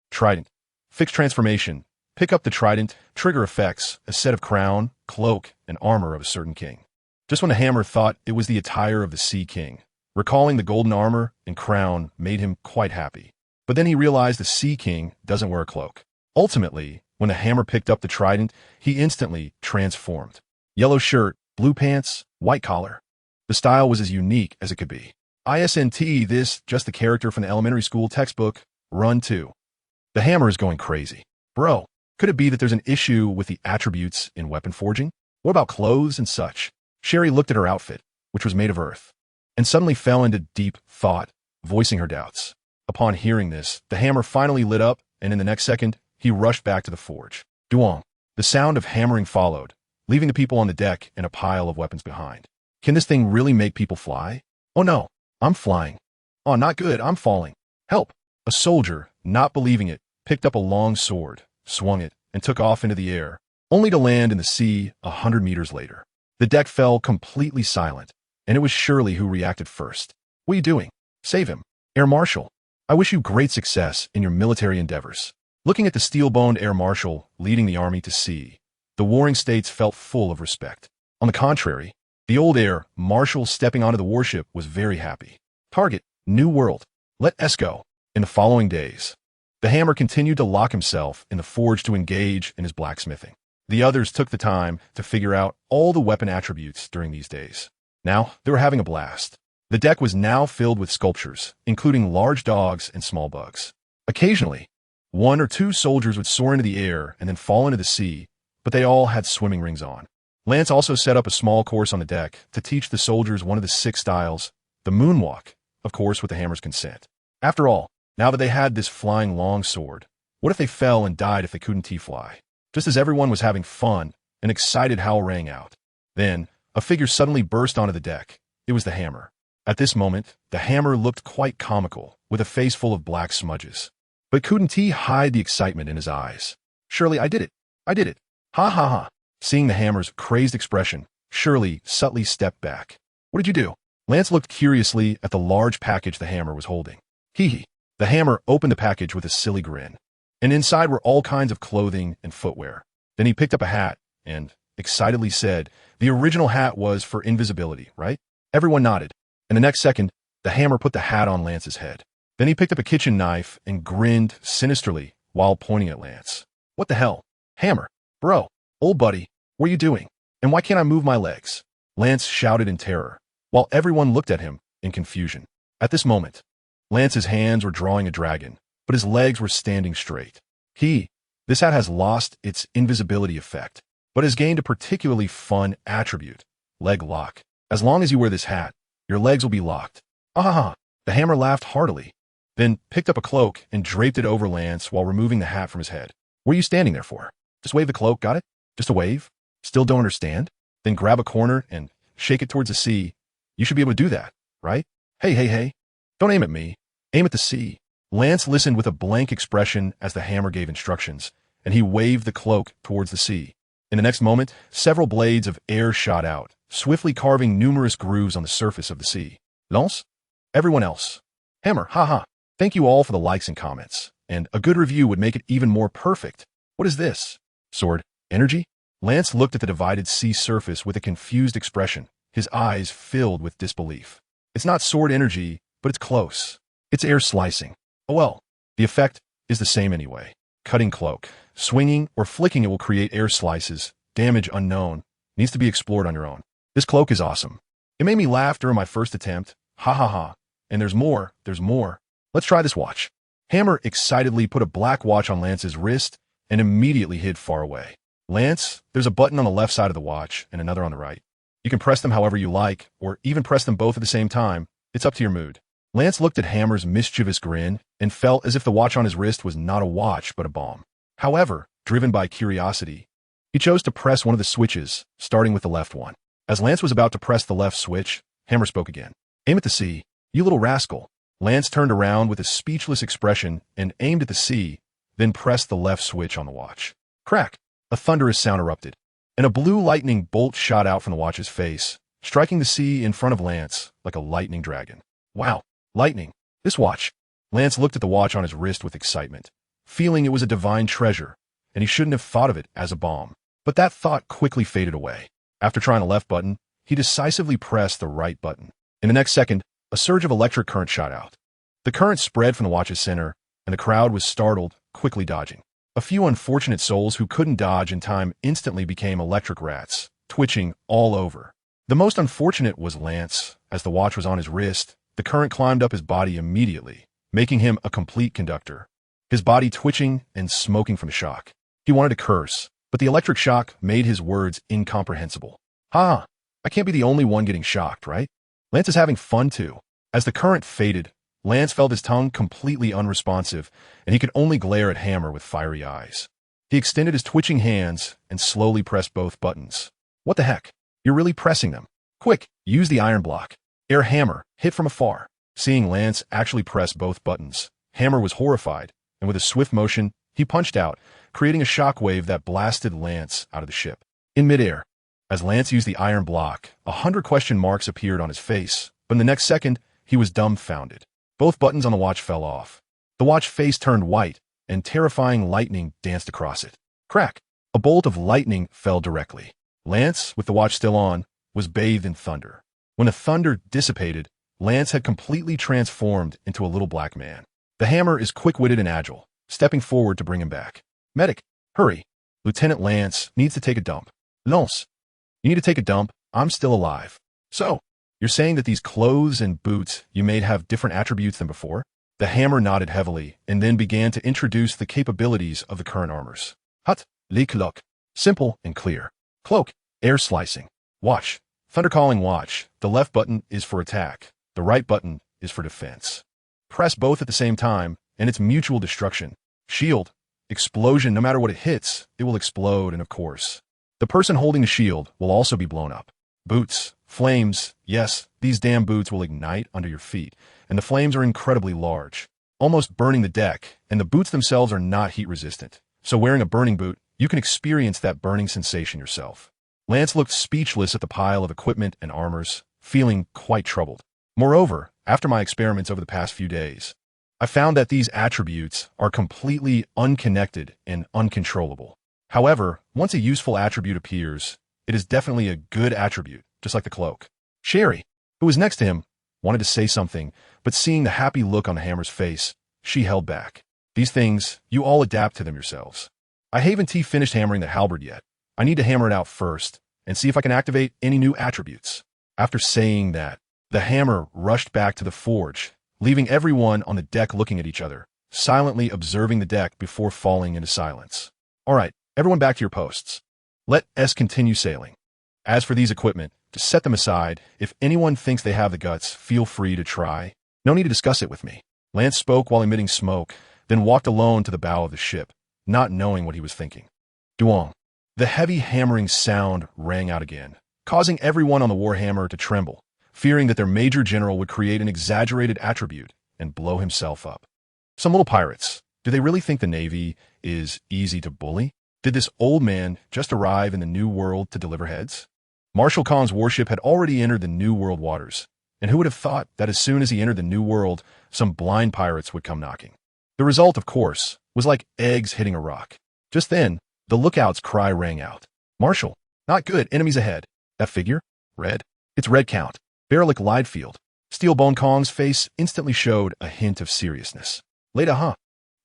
Trident. Fixed transformation. Pick up the trident, trigger effects, a set of crown, cloak, and armor of a certain king. Just when the hammer thought it was the attire of the Sea King, recalling the golden armor and crown made him quite happy. But then he realized the Sea King doesn't wear a cloak. Ultimately, when the hammer picked up the trident, he instantly transformed. Yellow shirt, blue pants, white collar. The style was as unique as it could be. ISNT, this just the character from the elementary school textbook, Run 2. The hammer is going crazy. Bro, could it be that there's an issue with the attributes in weapon forging? What about clothes and such? Sherry looked at her outfit, which was made of earth, and suddenly fell into deep thought, voicing her doubts. Upon hearing this, the hammer finally lit up, and in the next second, he rushed back to the forge. Duel. The sound of hammering followed, leaving the people on the deck and a pile of weapons behind. Can this thing really make people fly? Oh no, I'm flying. Oh, not good, I'm falling. Help! A soldier, not believing it, picked up a long sword, swung it, and took off into the air, only to land in the sea 100 meters later. The deck fell completely silent, and it was Shirley who reacted first. What are you doing? Save him. Air Marshal. I wish you great success in your military endeavors. Looking at the steel-boned Air Marshal leading the army to sea, the warring states felt full of respect. On the contrary, the old Air Marshal stepping onto the warship was very happy. Target, New World. Let us go. In the following days, the hammer continued to lock himself in the forge to engage in his blacksmithing. The others took the time to figure out all the weapon attributes during these days. Now, they were having a blast. The deck was now filled with sculptures, including large dogs and small bugs. Occasionally, one or two soldiers would soar into the air and then fall into the sea, but they all had swimming rings on. Lance also set up a small course on the deck to teach the soldiers one of the 6 styles, the moonwalk, of course with the hammer's consent. After all, now that they had this flying long sword, what if they fell and died if they couldn't T-fly? Just as everyone was having fun, an excited howl rang out. Then, a figure suddenly burst onto the deck. It was the hammer. At this moment, the hammer looked quite comical, with a face full of black smudges. But couldn't he hide the excitement in his eyes? Shirley, I did it. I did it. Ha ha ha. Seeing the hammer's crazed expression, Shirley subtly stepped back. What did you do? Lance looked curiously at the large package the hammer was holding. Hee hee. The hammer opened the package with a silly grin. And inside were all kinds of clothing and footwear. Then he picked up a hat and excitedly said, the original hat was for invisibility, right? Everyone nodded. And the next second, the hammer put the hat on Lance's head. Then he picked up a kitchen knife and grinned sinisterly while pointing at Lance. What the hell? Hammer. Bro. Old buddy. What are you doing? And why can't I move my legs? Lance shouted in terror, while everyone looked at him in confusion. At this moment, Lance's hands were drawing a dragon, but his legs were standing straight. This hat has lost its invisibility effect, but has gained a particularly fun attribute, leg lock. As long as you wear this hat, your legs will be locked. Ah! The hammer laughed heartily, then picked up a cloak and draped it over Lance while removing the hat from his head. What are you standing there for? Just wave the cloak, got it? Just a wave? Still don't understand? Then grab a corner and shake it towards the sea. You should be able to do that, right? Hey. Don't aim at me. Aim at the sea. Lance listened with a blank expression as the hammer gave instructions, and he waved the cloak towards the sea. In the next moment, several blades of air shot out, swiftly carving numerous grooves on the surface of the sea. Lance? Everyone else. Hammer, haha. Thank you all for the likes and comments, and a good review would make it even more perfect. What is this? Sword. Energy? Lance looked at the divided sea surface with a confused expression, his eyes filled with disbelief. It's not sword energy, but it's close. It's air slicing. Oh well, the effect is the same anyway. Cutting cloak. Swinging or flicking it will create air slices. Damage unknown. Needs to be explored on your own. This cloak is awesome. It made me laugh during my first attempt. Ha ha ha. And there's more. Let's try this watch. Hammer excitedly put a black watch on Lance's wrist and immediately hid far away. Lance, there's a button on the left side of the watch and another on the right. You can press them however you like, or even press them both at the same time. It's up to your mood. Lance looked at Hammer's mischievous grin and felt as if the watch on his wrist was not a watch but a bomb. However, driven by curiosity, he chose to press one of the switches, starting with the left one. As Lance was about to press the left switch, Hammer spoke again. Aim at the sea, you little rascal. Lance turned around with a speechless expression and aimed at the sea, then pressed the left switch on the watch. Crack! A thunderous sound erupted, and a blue lightning bolt shot out from the watch's face, striking the sea in front of Lance like a lightning dragon. Wow, lightning. This watch. Lance looked at the watch on his wrist with excitement, feeling it was a divine treasure, and he shouldn't have thought of it as a bomb. But that thought quickly faded away. After trying the left button, he decisively pressed the right button. In the next second, a surge of electric current shot out. The current spread from the watch's center, and the crowd was startled, quickly dodging. A few unfortunate souls who couldn't dodge in time instantly became electric rats, twitching all over. The most unfortunate was Lance. As the watch was on his wrist, the current climbed up his body immediately, making him a complete conductor, his body twitching and smoking from shock. He wanted to curse, but the electric shock made his words incomprehensible. Ha! I can't be the only one getting shocked, right? Lance is having fun too. As the current faded, Lance felt his tongue completely unresponsive, and he could only glare at Hammer with fiery eyes. He extended his twitching hands and slowly pressed both buttons. What the heck? You're really pressing them. Quick, use the iron block. Air Hammer, hit from afar. Seeing Lance actually press both buttons, Hammer was horrified, and with a swift motion, he punched out, creating a shockwave that blasted Lance out of the ship. In midair, as Lance used the iron block, 100 question marks appeared on his face, but in the next second, he was dumbfounded. Both buttons on the watch fell off. The watch face turned white, and terrifying lightning danced across it. Crack! A bolt of lightning fell directly. Lance, with the watch still on, was bathed in thunder. When the thunder dissipated, Lance had completely transformed into a little black man. The Hammer is quick-witted and agile, stepping forward to bring him back. Medic, hurry. Lieutenant Lance needs to take a dump. Lance, you need to take a dump. I'm still alive. So, you're saying that these clothes and boots you made have different attributes than before? The Hammer nodded heavily and then began to introduce the capabilities of the current armors. Hut, le cloak. Simple and clear. Cloak, air slicing. Watch, thunder calling watch. The left button is for attack. The right button is for defense. Press both at the same time, and it's mutual destruction. Shield, explosion. No matter what it hits, it will explode, and of course, the person holding the shield will also be blown up. Boots, flames. Yes, these damn boots will ignite under your feet, and the flames are incredibly large, almost burning the deck, and the boots themselves are not heat resistant. So wearing a burning boot, you can experience that burning sensation yourself. Lance looked speechless at the pile of equipment and armors, feeling quite troubled. Moreover, after my experiments over the past few days, I found that these attributes are completely unconnected and uncontrollable. However, once a useful attribute appears, it is definitely a good attribute, just like the cloak. Sherry, who was next to him, wanted to say something, but seeing the happy look on the Hammer's face, she held back. These things, you all adapt to them yourselves. I haven't finished hammering the halberd yet. I need to hammer it out first, and see if I can activate any new attributes. After saying that, the Hammer rushed back to the forge, leaving everyone on the deck looking at each other, silently observing the deck before falling into silence. All right, everyone back to your posts. Let us continue sailing. As for these equipment, just set them aside. If anyone thinks they have the guts, feel free to try. No need to discuss it with me. Lance spoke while emitting smoke, then walked alone to the bow of the ship, not knowing what he was thinking. Duel. The heavy hammering sound rang out again, causing everyone on the Warhammer to tremble, fearing that their major general would create an exaggerated attribute and blow himself up. Some little pirates. Do they really think the Navy is easy to bully? Did this old man just arrive in the New World to deliver heads? Marshal Khan's warship had already entered the New World waters, and who would have thought that as soon as he entered the New World, some blind pirates would come knocking? The result, of course, was like eggs hitting a rock. Just then, the lookout's cry rang out. Marshal, not good, enemies ahead. That figure? Red? It's Red Count. Barelic Lidefield. Steelbone Kong's face instantly showed a hint of seriousness. Later, huh?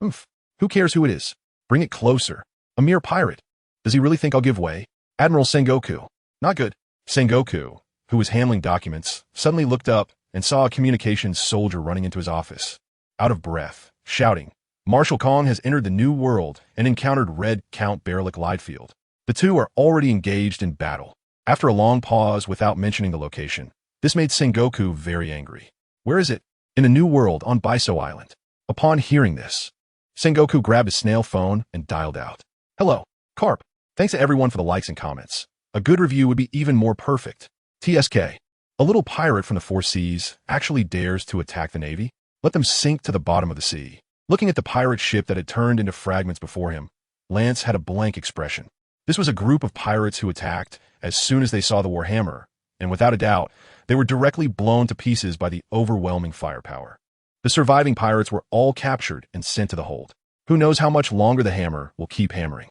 Oof. Who cares who it is? Bring it closer. A mere pirate. Does he really think I'll give way? Admiral Sengoku. Not good. Sengoku, who was handling documents, suddenly looked up and saw a communications soldier running into his office. Out of breath, shouting, Marshal Kong has entered the New World and encountered Red Count Barelic Lidefield. The two are already engaged in battle. After a long pause without mentioning the location, this made Sengoku very angry. Where is it? In the New World on Biso Island. Upon hearing this, Sengoku grabbed his snail phone and dialed out. Hello, Carp. Thanks to everyone for the likes and comments. A good review would be even more perfect. TSK. A little pirate from the Four Seas actually dares to attack the Navy? Let them sink to the bottom of the sea. Looking at the pirate ship that had turned into fragments before him, Lance had a blank expression. This was a group of pirates who attacked as soon as they saw the Warhammer, and without a doubt, they were directly blown to pieces by the overwhelming firepower. The surviving pirates were all captured and sent to the hold. Who knows how much longer the Hammer will keep hammering.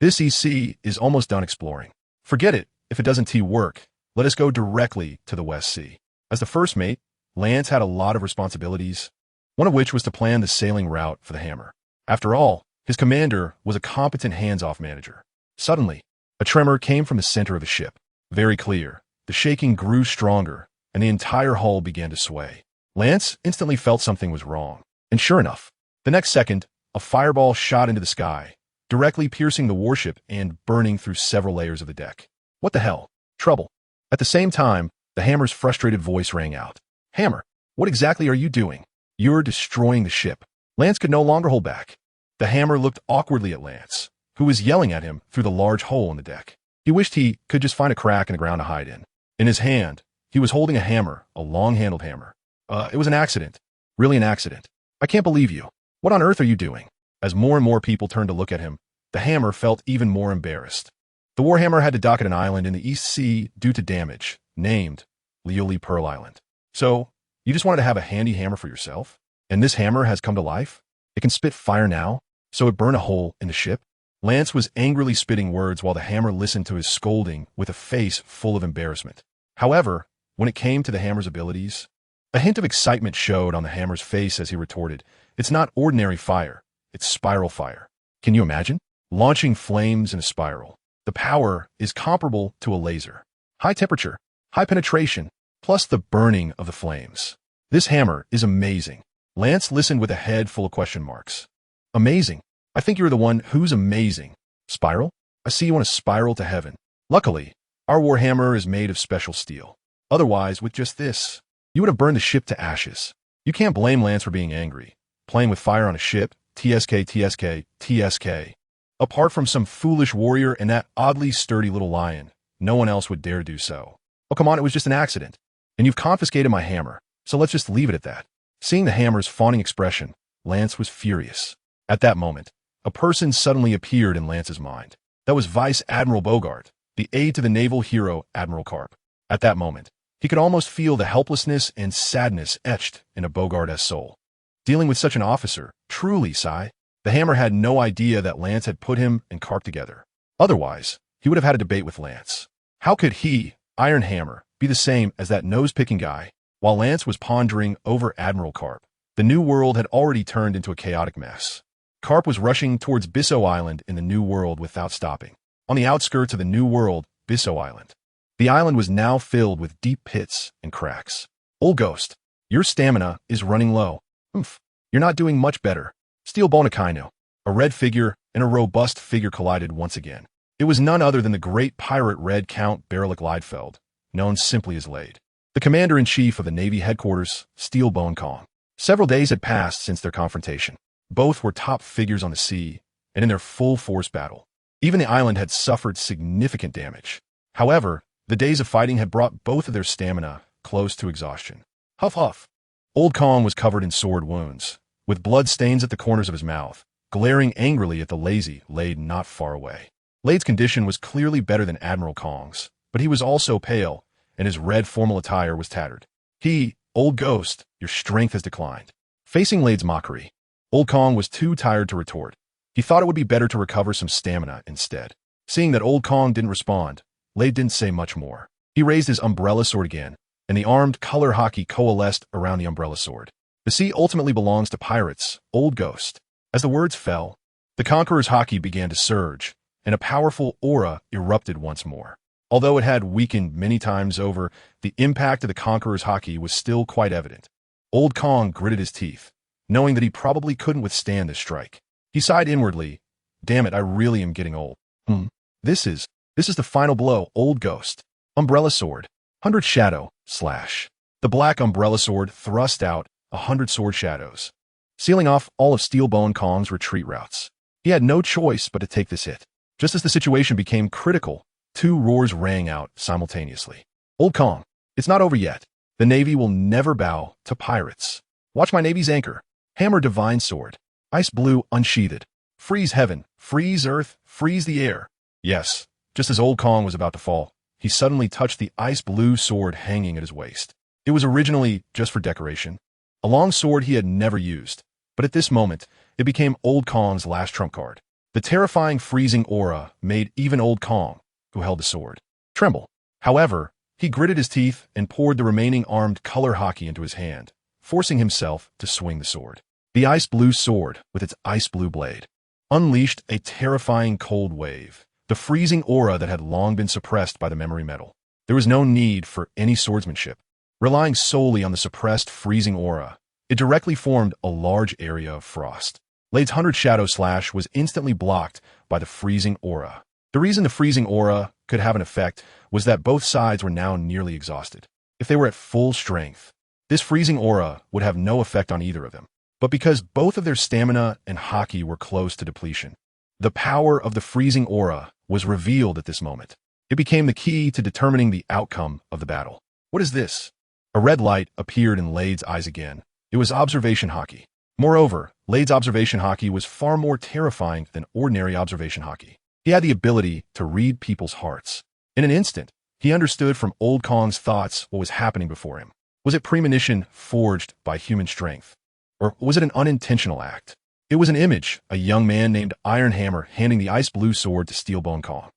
This EC is almost done exploring. Forget it if it doesn't work. Let us go directly to the West Sea. As the first mate, Lance had a lot of responsibilities, one of which was to plan the sailing route for the Hammer. After all, his commander was a competent hands-off manager. Suddenly, a tremor came from the center of the ship. Very clear. The shaking grew stronger, and the entire hull began to sway. Lance instantly felt something was wrong. And sure enough, the next second, a fireball shot into the sky, directly piercing the warship and burning through several layers of the deck. What the hell? Trouble. At the same time, the hammer's frustrated voice rang out. Hammer, what exactly are you doing? You're destroying the ship. Lance could no longer hold back. The hammer looked awkwardly at Lance, who was yelling at him through the large hole in the deck. He wished he could just find a crack in the ground to hide in. In his hand, he was holding a hammer, a long-handled hammer. It was an accident. Really an accident. I can't believe you. What on earth are you doing? As more and more people turned to look at him, the hammer felt even more embarrassed. The Warhammer had to dock at an island in the East Sea due to damage, named Lioli Pearl Island. So, you just wanted to have a handy hammer for yourself? And this hammer has come to life? It can spit fire now, so it burned a hole in the ship? Lance was angrily spitting words while the hammer listened to his scolding with a face full of embarrassment. However, when it came to the hammer's abilities, a hint of excitement showed on the hammer's face as he retorted, It's not ordinary fire, it's spiral fire. Can you imagine? Launching flames in a spiral. The power is comparable to a laser. High temperature, high penetration, plus the burning of the flames. This hammer is amazing. Lance listened with a head full of question marks. Amazing? I think you're the one who's amazing. Spiral? I see you want to spiral to heaven. Luckily, our Warhammer is made of special steel. Otherwise, with just this, you would have burned the ship to ashes. You can't blame Lance for being angry. Playing with fire on a ship, TSK, TSK, TSK. Apart from some foolish warrior and that oddly sturdy little lion, no one else would dare do so. Oh, come on, it was just an accident. And you've confiscated my hammer, so let's just leave it at that. Seeing the hammer's fawning expression, Lance was furious. At that moment, a person suddenly appeared in Lance's mind. That was Vice Admiral Bogart, the aide to the naval hero Admiral Karp. At that moment, he could almost feel the helplessness and sadness etched into Bogart's soul. Dealing with such an officer, truly, sigh. The hammer had no idea that Lance had put him and Karp together. Otherwise, he would have had a debate with Lance. How could he, Iron Hammer, be the same as that nose-picking guy? While Lance was pondering over Admiral Karp, the New World had already turned into a chaotic mess. Karp was rushing towards Bisso Island in the New World without stopping. On the outskirts of the New World, Bisso Island. The island was now filled with deep pits and cracks. Old Ghost, your stamina is running low. Oomph, you're not doing much better. Steelbone Akainu, a red figure and a robust figure collided once again. It was none other than the great pirate Red Count Baerlich Liedfeld, known simply as Lade, the commander-in-chief of the Navy headquarters, Steelbone Kong. Several days had passed since their confrontation. Both were top figures on the sea and in their full-force battle. Even the island had suffered significant damage. However, the days of fighting had brought both of their stamina close to exhaustion. Huff huff. Old Kong was covered in sword wounds, with blood stains at the corners of his mouth, glaring angrily at the lazy Lade not far away. Lade's condition was clearly better than Admiral Kong's, but he was also pale, and his red formal attire was tattered. Old Ghost, your strength has declined. Facing Lade's mockery, Old Kong was too tired to retort. He thought it would be better to recover some stamina instead. Seeing that Old Kong didn't respond, Lade didn't say much more. He raised his umbrella sword again, and the armed color hockey coalesced around the umbrella sword. The sea ultimately belongs to pirates, Old Ghost. As the words fell, the Conqueror's hockey began to surge, and a powerful aura erupted once more. Although it had weakened many times over, the impact of the Conqueror's hockey was still quite evident. Old Kong gritted his teeth, knowing that he probably couldn't withstand this strike. He sighed inwardly. Damn it, I really am getting old. This is the final blow, Old Ghost. Umbrella sword. 100 shadow, slash. The black umbrella sword thrust out 100 sword shadows, sealing off all of Steelbone Kong's retreat routes. He had no choice but to take this hit. Just as the situation became critical, two roars rang out simultaneously. Old Kong, it's not over yet. The Navy will never bow to pirates. Watch my Navy's anchor. Hammer divine sword. Ice blue unsheathed. Freeze heaven, freeze earth, freeze the air. Yes, just as Old Kong was about to fall, he suddenly touched the ice blue sword hanging at his waist. It was originally just for decoration, a long sword he had never used, but at this moment, it became Old Kong's last trump card. The terrifying freezing aura made even Old Kong, who held the sword, tremble. However, he gritted his teeth and poured the remaining armed color hockey into his hand, forcing himself to swing the sword. The ice blue sword, with its ice blue blade, unleashed a terrifying cold wave, the freezing aura that had long been suppressed by the memory metal. There was no need for any swordsmanship. Relying solely on the suppressed freezing aura, it directly formed a large area of frost. Lade's 100 shadow slash was instantly blocked by the freezing aura. The reason the freezing aura could have an effect was that both sides were now nearly exhausted. If they were at full strength, this freezing aura would have no effect on either of them. But because both of their stamina and haki were close to depletion, the power of the freezing aura was revealed at this moment. It became the key to determining the outcome of the battle. What is this? A red light appeared in Lade's eyes again. It was observation haki. Moreover, Lade's observation haki was far more terrifying than ordinary observation haki. He had the ability to read people's hearts. In an instant, he understood from Old Kong's thoughts what was happening before him. Was it premonition forged by human strength? Or was it an unintentional act? It was an image, a young man named Iron Hammer handing the ice blue sword to Steelbone Kong.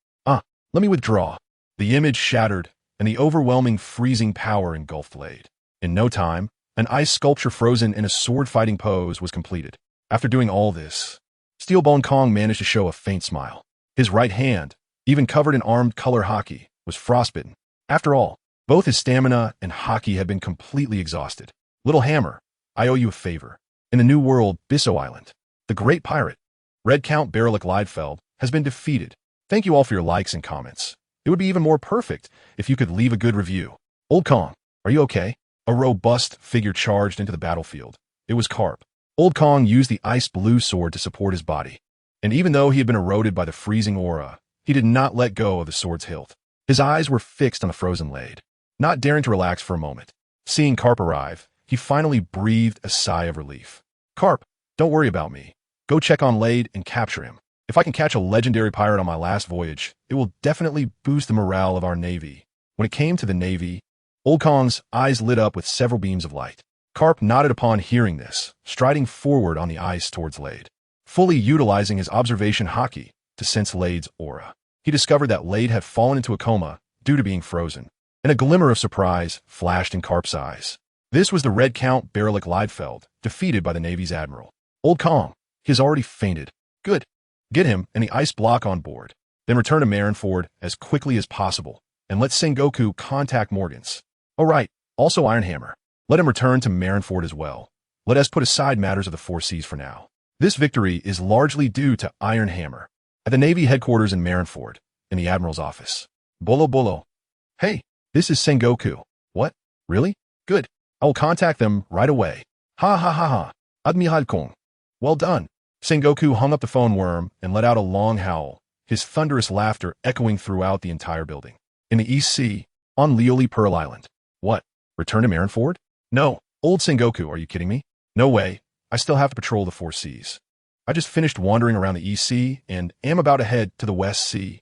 Let me withdraw. The image shattered, and the overwhelming freezing power engulfed Lade. In no time, an ice sculpture frozen in a sword-fighting pose was completed. After doing all this, Steelbone Kong managed to show a faint smile. His right hand, even covered in armed color haki, was frostbitten. After all, both his stamina and haki had been completely exhausted. Little Hammer, I owe you a favor. In the New World, Bisso Island, the great pirate, Red Count Baerlich Liedfeld, has been defeated. Thank you all for your likes and comments. It would be even more perfect if you could leave a good review. Old Kong, are you okay? A robust figure charged into the battlefield. It was Carp. Old Kong used the ice blue sword to support his body. And even though he had been eroded by the freezing aura, he did not let go of the sword's hilt. His eyes were fixed on the frozen Lade, not daring to relax for a moment. Seeing Carp arrive, he finally breathed a sigh of relief. Carp, don't worry about me. Go check on Lade and capture him. If I can catch a legendary pirate on my last voyage, it will definitely boost the morale of our navy. When it came to the navy, Old Kong's eyes lit up with several beams of light. Carp nodded upon hearing this, striding forward on the ice towards Lade, fully utilizing his observation haki to sense Lade's aura. He discovered that Lade had fallen into a coma due to being frozen, and a glimmer of surprise flashed in Carp's eyes. This was the Red Count Baerlich Liedfeld, defeated by the Navy's admiral. Old Kong, he has already fainted. Good. Get him and the ice block on board. Then return to Marineford as quickly as possible, and let Sengoku contact Morgans. All right, also Iron Hammer. Let him return to Marineford as well. Let us put aside matters of the Four Seas for now. This victory is largely due to Iron Hammer. At the Navy headquarters in Marineford, in the Admiral's office. Bolo Bolo. Hey, this is Sengoku. What? Really? Good. I will contact them right away. Ha ha ha ha. Admiral Kong. Well done. Sengoku hung up the phone worm and let out a long howl, his thunderous laughter echoing throughout the entire building. In the East Sea, on Lioli Pearl Island. What? Return to Marineford? No. Old Sengoku, are you kidding me? No way. I still have to patrol the Four Seas. I just finished wandering around the East Sea and am about to head to the West Sea.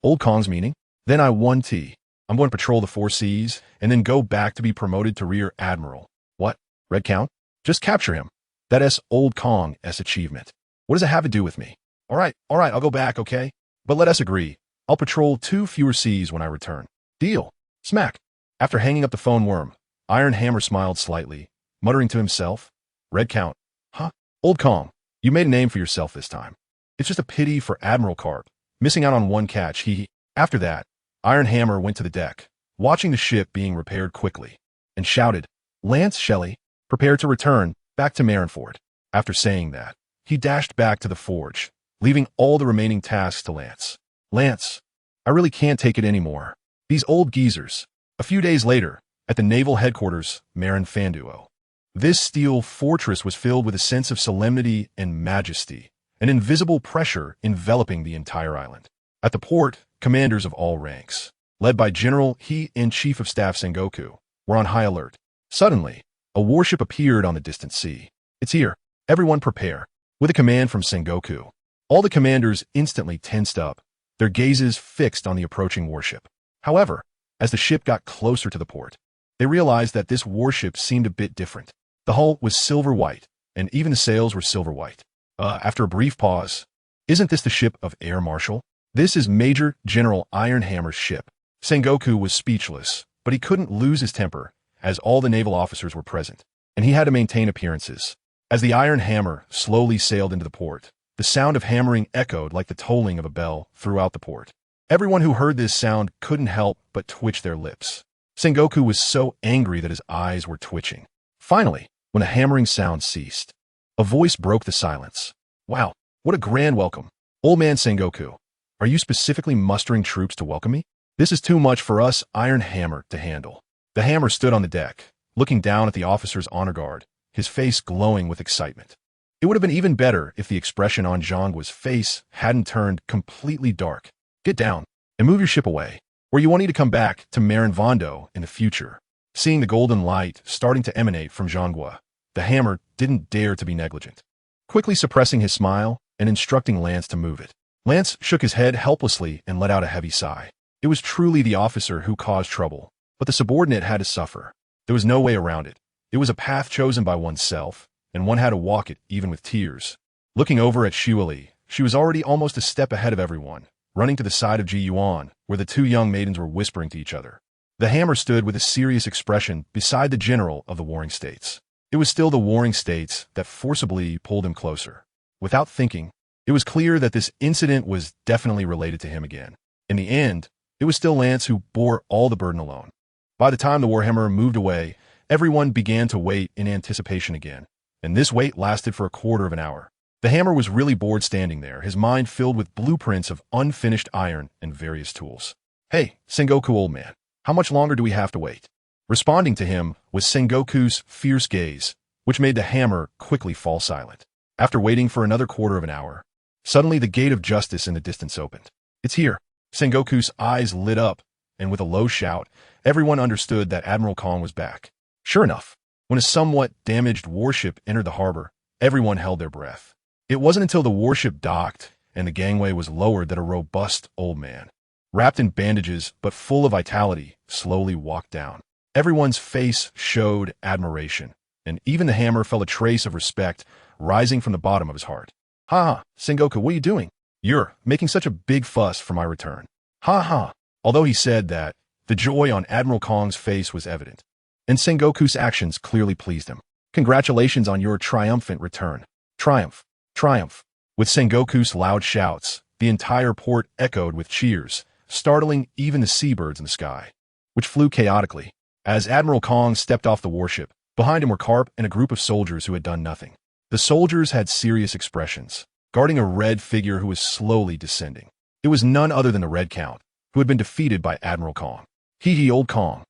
Old Kong's meaning? Then I'm going to patrol the Four Seas and then go back to be promoted to Rear Admiral. What? Red Count? Just capture him. That's Old Kong's achievement. What does it have to do with me? All right, I'll go back, okay? But let us agree. I'll patrol 2 fewer seas when I return. Deal. Smack. After hanging up the phone worm, Iron Hammer smiled slightly, muttering to himself, Red Count. Huh? Old Kong, you made a name for yourself this time. It's just a pity for Admiral Carp, missing out on one catch. After that, Iron Hammer went to the deck, watching the ship being repaired quickly, and shouted, Lance Shelley, prepare to return back to Marineford. After saying that, he dashed back to the forge, leaving all the remaining tasks to Lance. Lance, I really can't take it anymore. These old geezers. A few days later, at the naval headquarters, Marineford. This steel fortress was filled with a sense of solemnity and majesty, an invisible pressure enveloping the entire island. At the port, commanders of all ranks, led by General He and Chief of Staff Sengoku, were on high alert. Suddenly, a warship appeared on the distant sea. It's here. Everyone prepare. With a command from Sengoku, all the commanders instantly tensed up, their gazes fixed on the approaching warship. However, as the ship got closer to the port, they realized that this warship seemed a bit different. The hull was silver white, and even the sails were silver white. After a brief pause, isn't this the ship of Air Marshal? This is Major General Iron Hammer's ship. Sengoku was speechless, but he couldn't lose his temper, as all the naval officers were present, and he had to maintain appearances. As the Iron Hammer slowly sailed into the port, the sound of hammering echoed like the tolling of a bell throughout the port. Everyone who heard this sound couldn't help but twitch their lips. Sengoku was so angry that his eyes were twitching. Finally, when the hammering sound ceased, a voice broke the silence. Wow, what a grand welcome. Old man Sengoku, Are you specifically mustering troops to welcome me? This is too much for us Iron Hammer to handle. The Hammer stood on the deck, looking down at the officer's honor guard, his face glowing with excitement. It would have been even better if the expression on Zhangguo's face hadn't turned completely dark. Get down and move your ship away, or you won't need to come back to Marineford in the future. Seeing the golden light starting to emanate from Zhangguo, the Hammer didn't dare to be negligent. Quickly suppressing his smile and instructing Lance to move it. Lance shook his head helplessly and let out a heavy sigh. It was truly the officer who caused trouble, but the subordinate had to suffer. There was no way around it. It was a path chosen by oneself, and one had to walk it even with tears. Looking over at Xueli, she was already almost a step ahead of everyone, running to the side of Ji Yuan, where the two young maidens were whispering to each other. The Hammer stood with a serious expression beside the general of the Warring States. It was still the Warring States that forcibly pulled him closer. Without thinking, it was clear that this incident was definitely related to him again. In the end, it was still Lance who bore all the burden alone. By the time the Warhammer moved away, everyone began to wait in anticipation again, and this wait lasted for a quarter of an hour. The Hammer was really bored standing there, his mind filled with blueprints of unfinished iron and various tools. Hey, Sengoku old man, how much longer do we have to wait? Responding to him was Sengoku's fierce gaze, which made the Hammer quickly fall silent. After waiting for another quarter of an hour, suddenly the gate of justice in the distance opened. It's here. Sengoku's eyes lit up, and with a low shout, everyone understood that Admiral Kong was back. Sure enough, when a somewhat damaged warship entered the harbor, everyone held their breath. It wasn't until the warship docked and the gangway was lowered that a robust old man, wrapped in bandages but full of vitality, slowly walked down. Everyone's face showed admiration, and even the Hammer felt a trace of respect rising from the bottom of his heart. Ha ha, Sengoku, what are you doing? You're making such a big fuss for my return. Ha ha. Although he said that, the joy on Admiral Kong's face was evident, and Sengoku's actions clearly pleased him. Congratulations on your triumphant return. Triumph. Triumph. With Sengoku's loud shouts, the entire port echoed with cheers, startling even the seabirds in the sky, which flew chaotically. As Admiral Kong stepped off the warship, behind him were Carp and a group of soldiers who had done nothing. The soldiers had serious expressions, guarding a red figure who was slowly descending. It was none other than the Red Count, who had been defeated by Admiral Kong. Hee old Kong.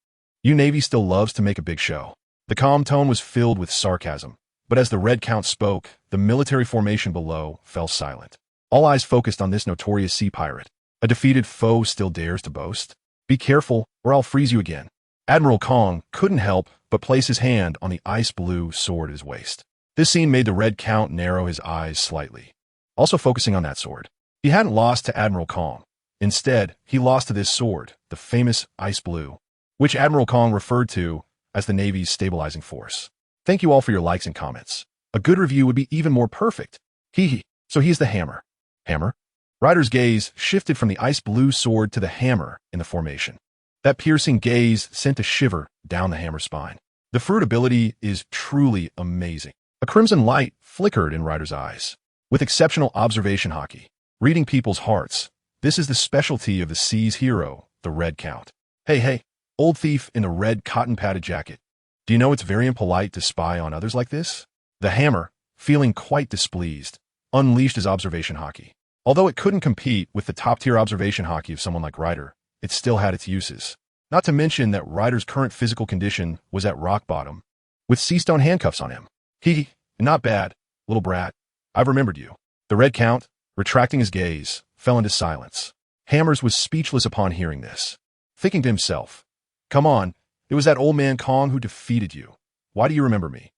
You Navy still loves to make a big show. The calm tone was filled with sarcasm, but as the Red Count spoke, the military formation below fell silent. All eyes focused on this notorious sea pirate. A defeated foe still dares to boast? Be careful, or I'll freeze you again. Admiral Kong couldn't help but place his hand on the ice-blue sword at his waist. This scene made the Red Count narrow his eyes slightly, also focusing on that sword. He hadn't lost to Admiral Kong. Instead, he lost to this sword, the famous Ice Blue, which Admiral Kong referred to as the Navy's stabilizing force. Thank you all for your likes and comments. A good review would be even more perfect. So he's the Hammer. Hammer? Ryder's gaze shifted from the Ice Blue sword to the Hammer in the formation. That piercing gaze sent a shiver down the Hammer's spine. The fruit ability is truly amazing. A crimson light flickered in Ryder's eyes. With exceptional observation hockey, reading people's hearts, this is the specialty of the sea's hero, the Red Count. Hey, old thief in a red cotton-padded jacket. Do you know it's very impolite to spy on others like this? The Hammer, feeling quite displeased, unleashed his observation hockey. Although it couldn't compete with the top-tier observation hockey of someone like Ryder, it still had its uses. Not to mention that Ryder's current physical condition was at rock bottom, with sea-stone handcuffs on him. Not bad, little brat. I've remembered you. The Red Count, retracting his gaze, fell into silence. Hammers was speechless upon hearing this, thinking to himself, come on, it was that old man Kong who defeated you. Why do you remember me?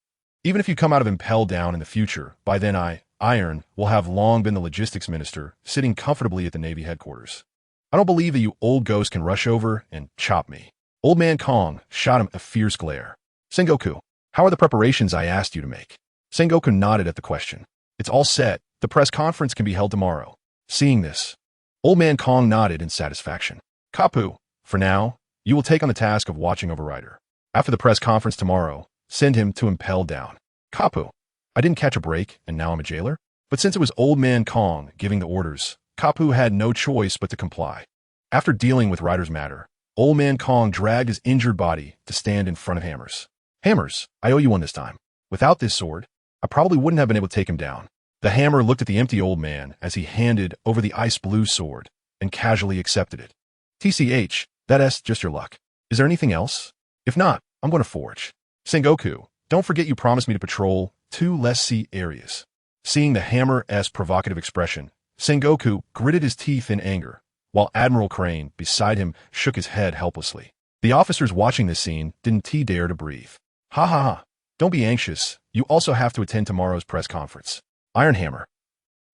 Even if you come out of Impel Down in the future, by then Iron, will have long been the logistics minister, sitting comfortably at the Navy headquarters. I don't believe that you old ghost can rush over and chop me. Old man Kong shot him a fierce glare. Sengoku, how are the preparations I asked you to make? Sengoku nodded at the question. It's all set. The press conference can be held tomorrow. Seeing this, old man Kong nodded in satisfaction. Kapu, for now, you will take on the task of watching over Ryder. After the press conference tomorrow, send him to Impel Down. Kapu, I didn't catch a break, and now I'm a jailer? But since it was old man Kong giving the orders, Kapu had no choice but to comply. After dealing with Ryder's matter, old man Kong dragged his injured body to stand in front of Hammers. Hammers, I owe you one this time. Without this sword, I probably wouldn't have been able to take him down. The Hammer looked at the empty old man as he handed over the ice blue sword, and casually accepted it. TCH, that's just your luck. Is there anything else? If not, I'm going to forge. Sengoku, don't forget you promised me to patrol 2 less sea areas. Seeing the hammer's provocative expression, Sengoku gritted his teeth in anger, while Admiral Crane, beside him, shook his head helplessly. The officers watching this scene didn't dare to breathe. Ha ha ha. Don't be anxious. You also have to attend tomorrow's press conference. Iron Hammer.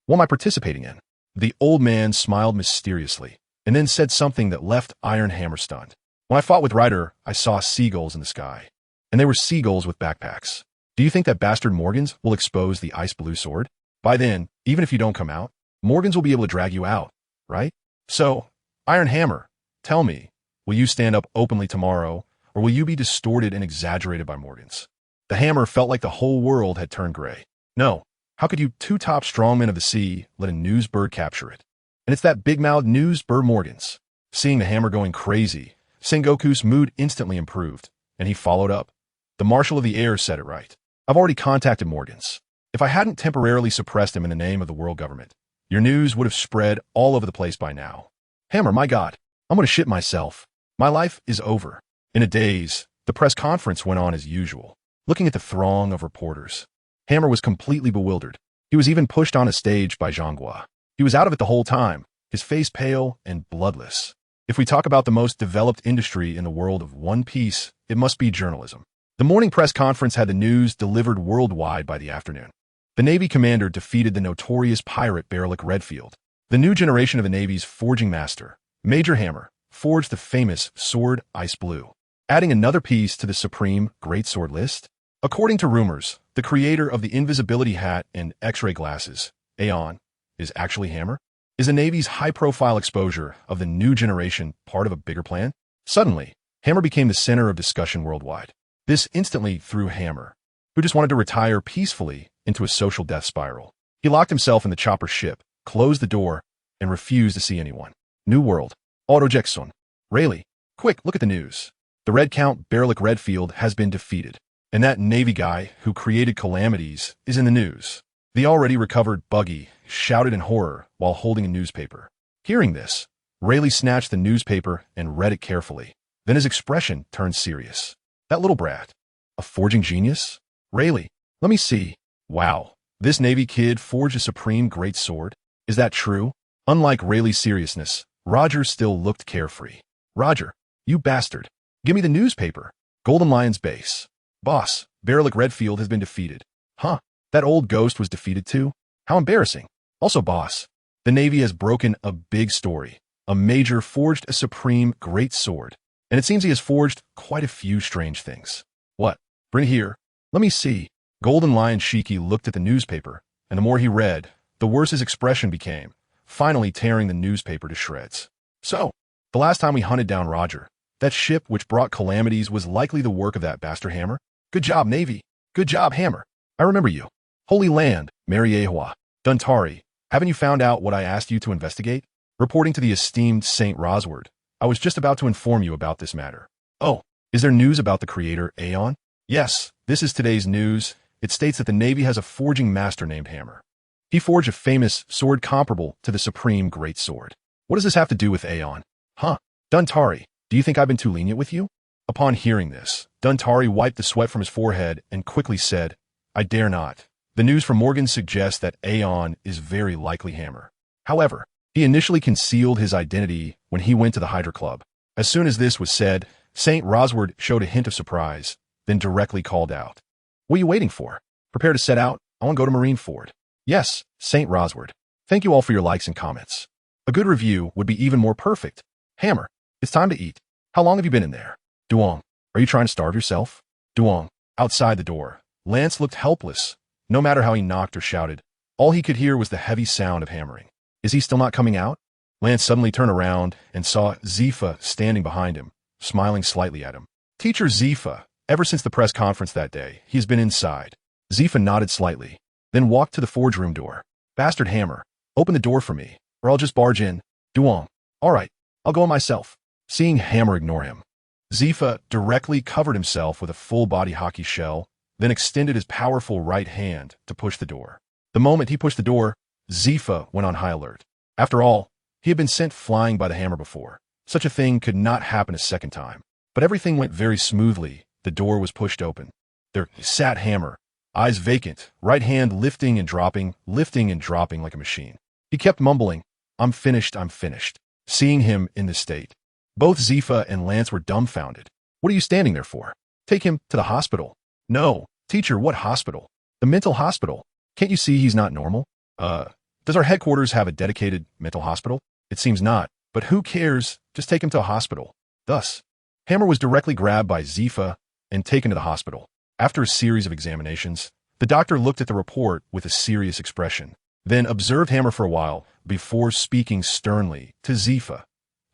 What am I participating in? The old man smiled mysteriously, and then said something that left Iron Hammer stunned. When I fought with Ryder, I saw seagulls in the sky. And they were seagulls with backpacks. Do you think that bastard Morgans will expose the ice blue sword? By then, even if you don't come out, Morgans will be able to drag you out, right? So, Iron Hammer, tell me, will you stand up openly tomorrow, or will you be distorted and exaggerated by Morgans? The hammer felt like the whole world had turned gray. No, how could you 2 top strongmen of the sea let a news bird capture it? And it's that big-mouthed news bird Morgans. Seeing the hammer going crazy, Sengoku's mood instantly improved, and he followed up. The Marshal of the Air said it right. I've already contacted Morgans. If I hadn't temporarily suppressed him in the name of the world government, your news would have spread all over the place by now. Hammer, my God, I'm going to shit myself. My life is over. In a daze, the press conference went on as usual. Looking at the throng of reporters, Hammer was completely bewildered. He was even pushed on a stage by Zhonghua. He was out of it the whole time, his face pale and bloodless. If we talk about the most developed industry in the world of One Piece, it must be journalism. The morning press conference had the news delivered worldwide by the afternoon. The Navy commander defeated the notorious pirate Baerlic Redfield. The new generation of the Navy's forging master, Major Hammer, forged the famous sword Ice Blue, adding another piece to the supreme greatsword list. According to rumors, the creator of the invisibility hat and X-ray glasses, Aeon, is actually Hammer. Is the Navy's high-profile exposure of the new generation part of a bigger plan? Suddenly, Hammer became the center of discussion worldwide. This instantly threw Hammer, who just wanted to retire peacefully, into a social death spiral. He locked himself in the chopper ship, closed the door, and refused to see anyone. New World. Auto Jackson. Rayleigh. Quick, look at the news. The Red Count Baerlic Redfield has been defeated, and that Navy guy who created calamities is in the news. The already recovered Buggy shouted in horror while holding a newspaper. Hearing this, Rayleigh snatched the newspaper and read it carefully. Then his expression turned serious. That little brat. A forging genius? Rayleigh, let me see. Wow, this Navy kid forged a supreme great sword? Is that true? Unlike Rayleigh's seriousness, Roger still looked carefree. Roger, you bastard. Give me the newspaper. Golden Lion's base. Boss, Baerlic Redfield has been defeated. Huh, that old ghost was defeated too? How embarrassing. Also, boss, the Navy has broken a big story. A major forged a supreme great sword. And it seems he has forged quite a few strange things. What? Bring it here. Let me see. Golden Lion Shiki looked at the newspaper, and the more he read, the worse his expression became, finally tearing the newspaper to shreds. So, the last time we hunted down Roger, that ship which brought calamities was likely the work of that bastard Hammer? Good job, Navy. Good job, Hammer. I remember you. Holy Land, Mariejois. Duntari, haven't you found out what I asked you to investigate? Reporting to the esteemed Saint Rosward, I was just about to inform you about this matter. Oh, is there news about the creator, Aeon? Yes, this is today's news. It states that the Navy has a forging master named Hammer. He forged a famous sword comparable to the supreme great sword. What does this have to do with Aeon? Huh? Duntari, do you think I've been too lenient with you? Upon hearing this, Duntari wiped the sweat from his forehead and quickly said, I dare not. The news from Morgan suggests that Aeon is very likely Hammer. However, he initially concealed his identity when he went to the Hydra Club. As soon as this was said, Saint Rosward showed a hint of surprise, then directly called out. What are you waiting for? Prepare to set out. I want to go to Marineford. Yes, Saint Rosward. Thank you all for your likes and comments. A good review would be even more perfect. Hammer, it's time to eat. How long have you been in there? Duong, are you trying to starve yourself? Duong, outside the door. Lance looked helpless. No matter how he knocked or shouted, all he could hear was the heavy sound of hammering. Is he still not coming out? Lance suddenly turned around and saw Zephyr standing behind him, smiling slightly at him. Teacher Zephyr, ever since the press conference that day, he has been inside. Zephyr nodded slightly, then walked to the forge room door. Bastard Hammer, open the door for me, or I'll just barge in. Duong, all right, I'll go myself. Seeing Hammer ignore him, Zephyr directly covered himself with a full-body hockey shell, then extended his powerful right hand to push the door. The moment he pushed the door, Zephyr went on high alert. After all, He had been sent flying by the hammer before. Such a thing could not happen a second time. But everything went very smoothly. The door was pushed open. There sat Hammer, eyes vacant, right hand lifting and dropping like a machine. He kept mumbling, I'm finished, seeing him in this state. Both Zephyr and Lance were dumbfounded. What are you standing there for? Take him to the hospital. No, teacher, what hospital? The mental hospital. Can't you see he's not normal? Does our headquarters have a dedicated mental hospital? It seems not, but who cares? Just take him to a hospital. Thus, Hammer was directly grabbed by Zephyr and taken to the hospital. After a series of examinations, the doctor looked at the report with a serious expression, then observed Hammer for a while before speaking sternly to Zephyr.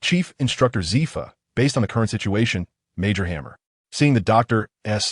Chief Instructor Zephyr, based on the current situation, Major Hammer. Seeing the doctor's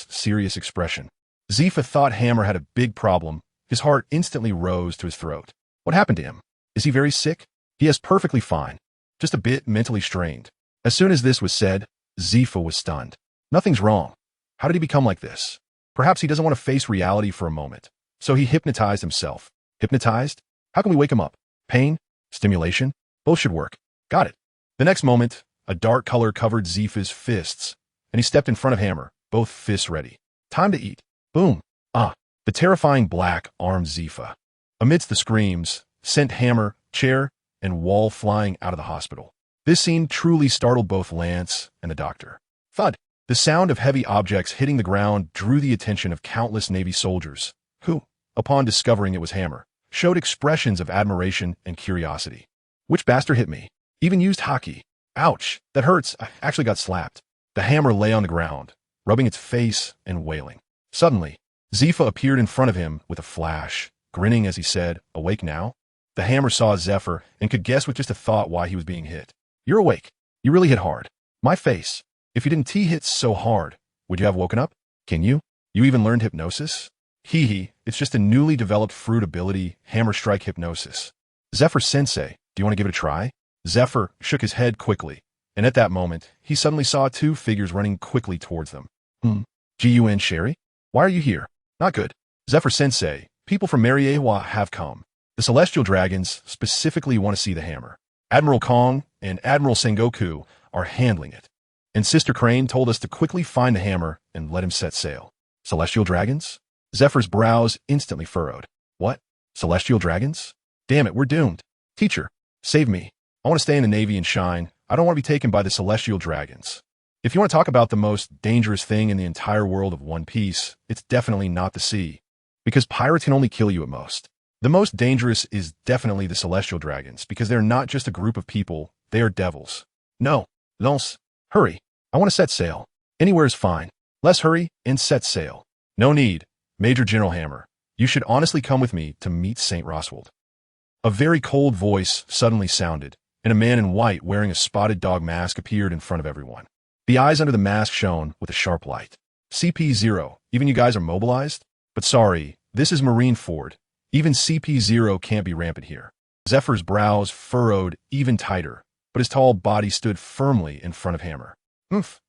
serious expression, Zephyr thought Hammer had a big problem. His heart instantly rose to his throat. What happened to him? Is he very sick? He is perfectly fine, just a bit mentally strained. As soon as this was said, Zephyr was stunned. Nothing's wrong. How did he become like this? Perhaps he doesn't want to face reality for a moment. So he hypnotized himself. Hypnotized? How can we wake him up? Pain? Stimulation? Both should work. Got it. The next moment, a dark color covered Zephyr's fists, and he stepped in front of Hammer, both fists ready. Time to eat. Boom. The terrifying black-armed Zephyr, amidst the screams, sent Hammer, chair, and wall flying out of the hospital. This scene truly startled both Lance and the doctor. Thud. The sound of heavy objects hitting the ground drew the attention of countless Navy soldiers, who, upon discovering it was Hammer, showed expressions of admiration and curiosity. Which bastard hit me? Even used hockey. Ouch, that hurts. I actually got slapped. The Hammer lay on the ground, rubbing its face and wailing. Suddenly, Zephyr appeared in front of him with a flash, grinning as he said, awake now? The Hammer saw Zephyr and could guess with just a thought why he was being hit. You're awake. You really hit hard. My face. If you didn't hit so hard, would you have woken up? Can you? You even learned hypnosis? Hee, it's just a newly developed fruit ability, Hammer Strike Hypnosis. Zephyr Sensei, do you want to give it a try? Zephyr shook his head quickly, and at that moment, he suddenly saw two figures running quickly towards them. Gun Sherry? Why are you here? Not good. Zephyr Sensei, people from Mariejois have come. The Celestial Dragons specifically want to see the Hammer. Admiral Kong and Admiral Sengoku are handling it. And Sister Crane told us to quickly find the Hammer and let him set sail. Celestial Dragons? Zephyr's brows instantly furrowed. What? Celestial Dragons? Damn it, we're doomed. Teacher, save me. I want to stay in the Navy and shine. I don't want to be taken by the Celestial Dragons. If you want to talk about the most dangerous thing in the entire world of One Piece, it's definitely not the sea. Because pirates can only kill you at most. The most dangerous is definitely the Celestial Dragons, because they're not just a group of people, they are devils. No, Lance, hurry. I want to set sail. Anywhere is fine. Let's hurry and set sail. No need, Major General Hammer. You should honestly come with me to meet St. Roswald. A very cold voice suddenly sounded, and a man in white wearing a spotted dog mask appeared in front of everyone. The eyes under the mask shone with a sharp light. CP0, even you guys are mobilized? But sorry, this is Marineford. Even CP0 can't be rampant here. Zephyr's brows furrowed even tighter, but his tall body stood firmly in front of Hammer.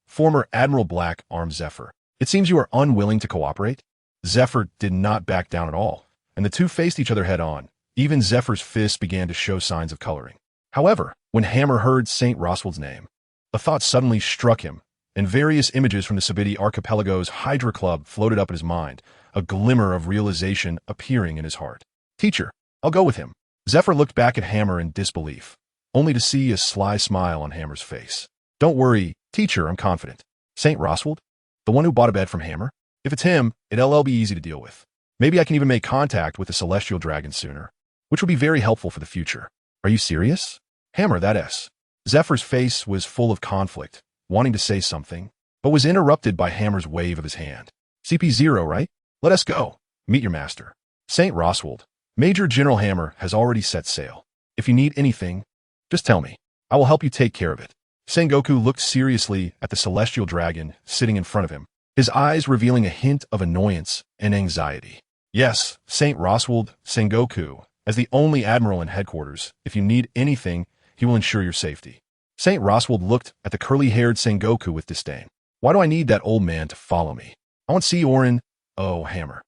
Former Admiral Black-armed Zephyr. It seems you are unwilling to cooperate? Zephyr did not back down at all, and the two faced each other head-on. Even Zephyr's fists began to show signs of coloring. However, when Hammer heard St. Roswald's name, a thought suddenly struck him, and various images from the Sabidi Archipelago's Hydra Club floated up in his mind, a glimmer of realization appearing in his heart. Teacher, I'll go with him. Zephyr looked back at Hammer in disbelief, only to see a sly smile on Hammer's face. Don't worry, teacher, I'm confident. St. Roswald? The one who bought a bed from Hammer? If it's him, it'll be easy to deal with. Maybe I can even make contact with the Celestial Dragon sooner, which will be very helpful for the future. Are you serious? Hammer, that is. Zephyr's face was full of conflict, wanting to say something, but was interrupted by Hammer's wave of his hand. CP0, right? Let us go. Meet your master. St. Roswald. Major General Hammer has already set sail. If you need anything, just tell me. I will help you take care of it. Sengoku looked seriously at the Celestial Dragon sitting in front of him, his eyes revealing a hint of annoyance and anxiety. Yes, St. Roswald, Sengoku, as the only admiral in headquarters, if you need anything, he will ensure your safety. St. Roswald looked at the curly-haired Sengoku with disdain. Why do I need that old man to follow me? I want to see Orin. Oh, Hammer.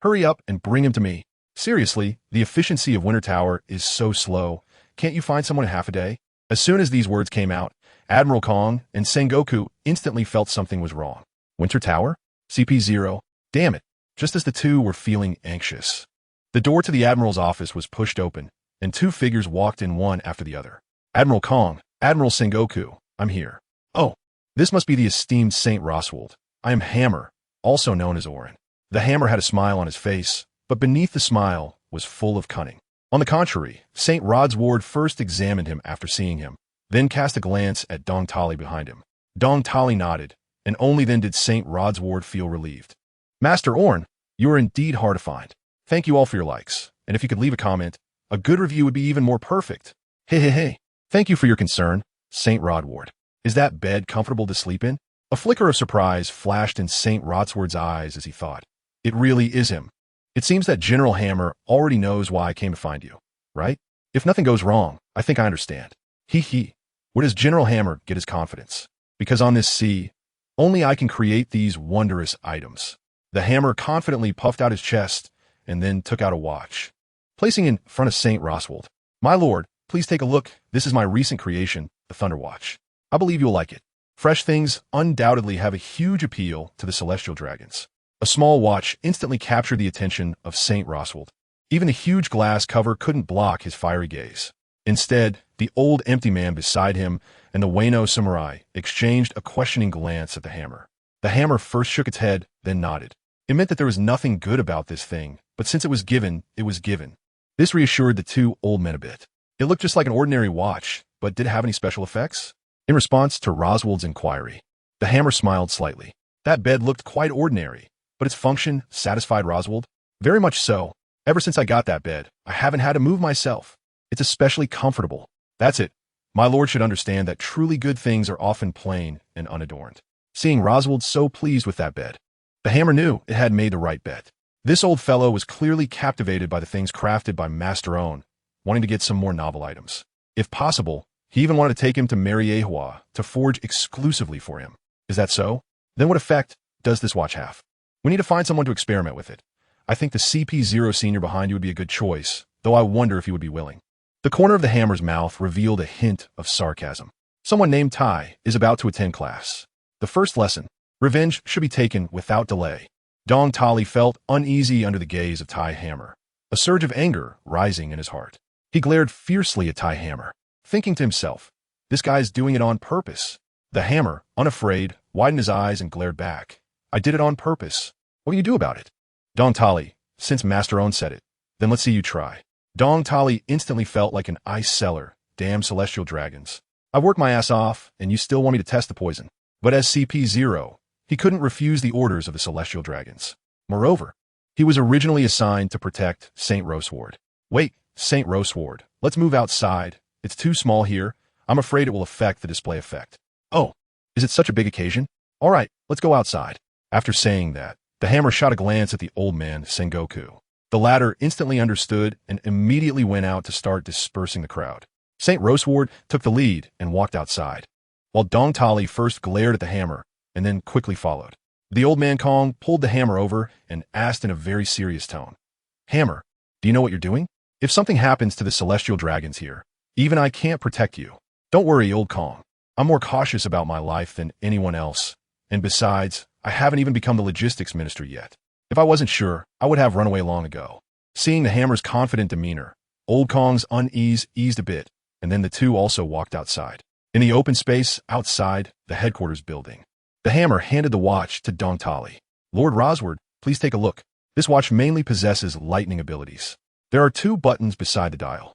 Hurry up and bring him to me. Seriously, the efficiency of Winter Tower is so slow. Can't you find someone in half a day? As soon as these words came out, Admiral Kong and Sengoku instantly felt something was wrong. Winter Tower? CP0? Damn it, just as the two were feeling anxious. The door to the Admiral's office was pushed open, and two figures walked in one after the other. Admiral Kong, Admiral Sengoku, I'm here. Oh, this must be the esteemed Saint Roswald. I am Hammer, also known as Orin. The Hammer had a smile on his face, but beneath the smile was full of cunning. On the contrary, Saint Rodsward first examined him after seeing him, then cast a glance at Dong Tali behind him. Dong Tali nodded, and only then did Saint Rodsward feel relieved. Master Orn, you are indeed hard to find. Thank you all for your likes, and if you could leave a comment, a good review would be even more perfect. Hey. Thank you for your concern, Saint Rodward. Is that bed comfortable to sleep in? A flicker of surprise flashed in Saint Rodsward's eyes as he thought. It really is him. It seems that General Hammer already knows why I came to find you, right? If nothing goes wrong, I think I understand. Where does General Hammer get his confidence? Because on this sea, only I can create these wondrous items. The Hammer confidently puffed out his chest and then took out a watch. Placing in front of Saint Roswald. My lord, please take a look. This is my recent creation, the Thunder Watch. I believe you'll like it. Fresh things undoubtedly have a huge appeal to the celestial dragons. A small watch instantly captured the attention of Saint Roswald. Even the huge glass cover couldn't block his fiery gaze. Instead, the old empty man beside him and the Wano samurai exchanged a questioning glance at the Hammer. The Hammer first shook its head, then nodded. It meant that there was nothing good about this thing, but since it was given, it was given. This reassured the two old men a bit. It looked just like an ordinary watch, but did it have any special effects? In response to Roswald's inquiry, the Hammer smiled slightly. That bed looked quite ordinary, but its function satisfied Roswald. Very much so. Ever since I got that bed, I haven't had to move myself. It's especially comfortable. That's it. My lord should understand that truly good things are often plain and unadorned. Seeing Roswald so pleased with that bed, the Hammer knew it had made the right bet. This old fellow was clearly captivated by the things crafted by Master Own, wanting to get some more novel items. If possible, he even wanted to take him to Mariejois to forge exclusively for him. Is that so? Then what effect does this watch have? We need to find someone to experiment with it. I think the CP0 senior behind you would be a good choice, though I wonder if he would be willing. The corner of the Hammer's mouth revealed a hint of sarcasm. Someone named Tai is about to attend class. The first lesson, revenge, should be taken without delay. Dong Tali felt uneasy under the gaze of Tai Hammer, a surge of anger rising in his heart. He glared fiercely at Tai Hammer, thinking to himself, this guy's doing it on purpose. The Hammer, unafraid, widened his eyes and glared back. I did it on purpose. What can you do about it? Dong Tali, since Master Own said it, then let's see you try. Dong Tali instantly felt like an ice seller. Damn celestial dragons. I've worked my ass off, and you still want me to test the poison. But as CP0, he couldn't refuse the orders of the celestial dragons. Moreover, he was originally assigned to protect Saint Rosward. Wait, Saint Rosward, let's move outside. It's too small here. I'm afraid it will affect the display effect. Oh, is it such a big occasion? All right, let's go outside. After saying that, the Hammer shot a glance at the old man, Sengoku. The latter instantly understood and immediately went out to start dispersing the crowd. Saint Rosward took the lead and walked outside, while Dong Tali first glared at the Hammer and then quickly followed. The old man Kong pulled the Hammer over and asked in a very serious tone, Hammer, do you know what you're doing? If something happens to the celestial dragons here, even I can't protect you. Don't worry, old Kong. I'm more cautious about my life than anyone else, and besides, I haven't even become the logistics minister yet. If I wasn't sure, I would have run away long ago. Seeing the Hammer's confident demeanor, old Kong's unease eased a bit, and then the two also walked outside. In the open space outside the headquarters building, the Hammer handed the watch to Dong Tali. Lord Rosward, please take a look. This watch mainly possesses lightning abilities. There are two buttons beside the dial.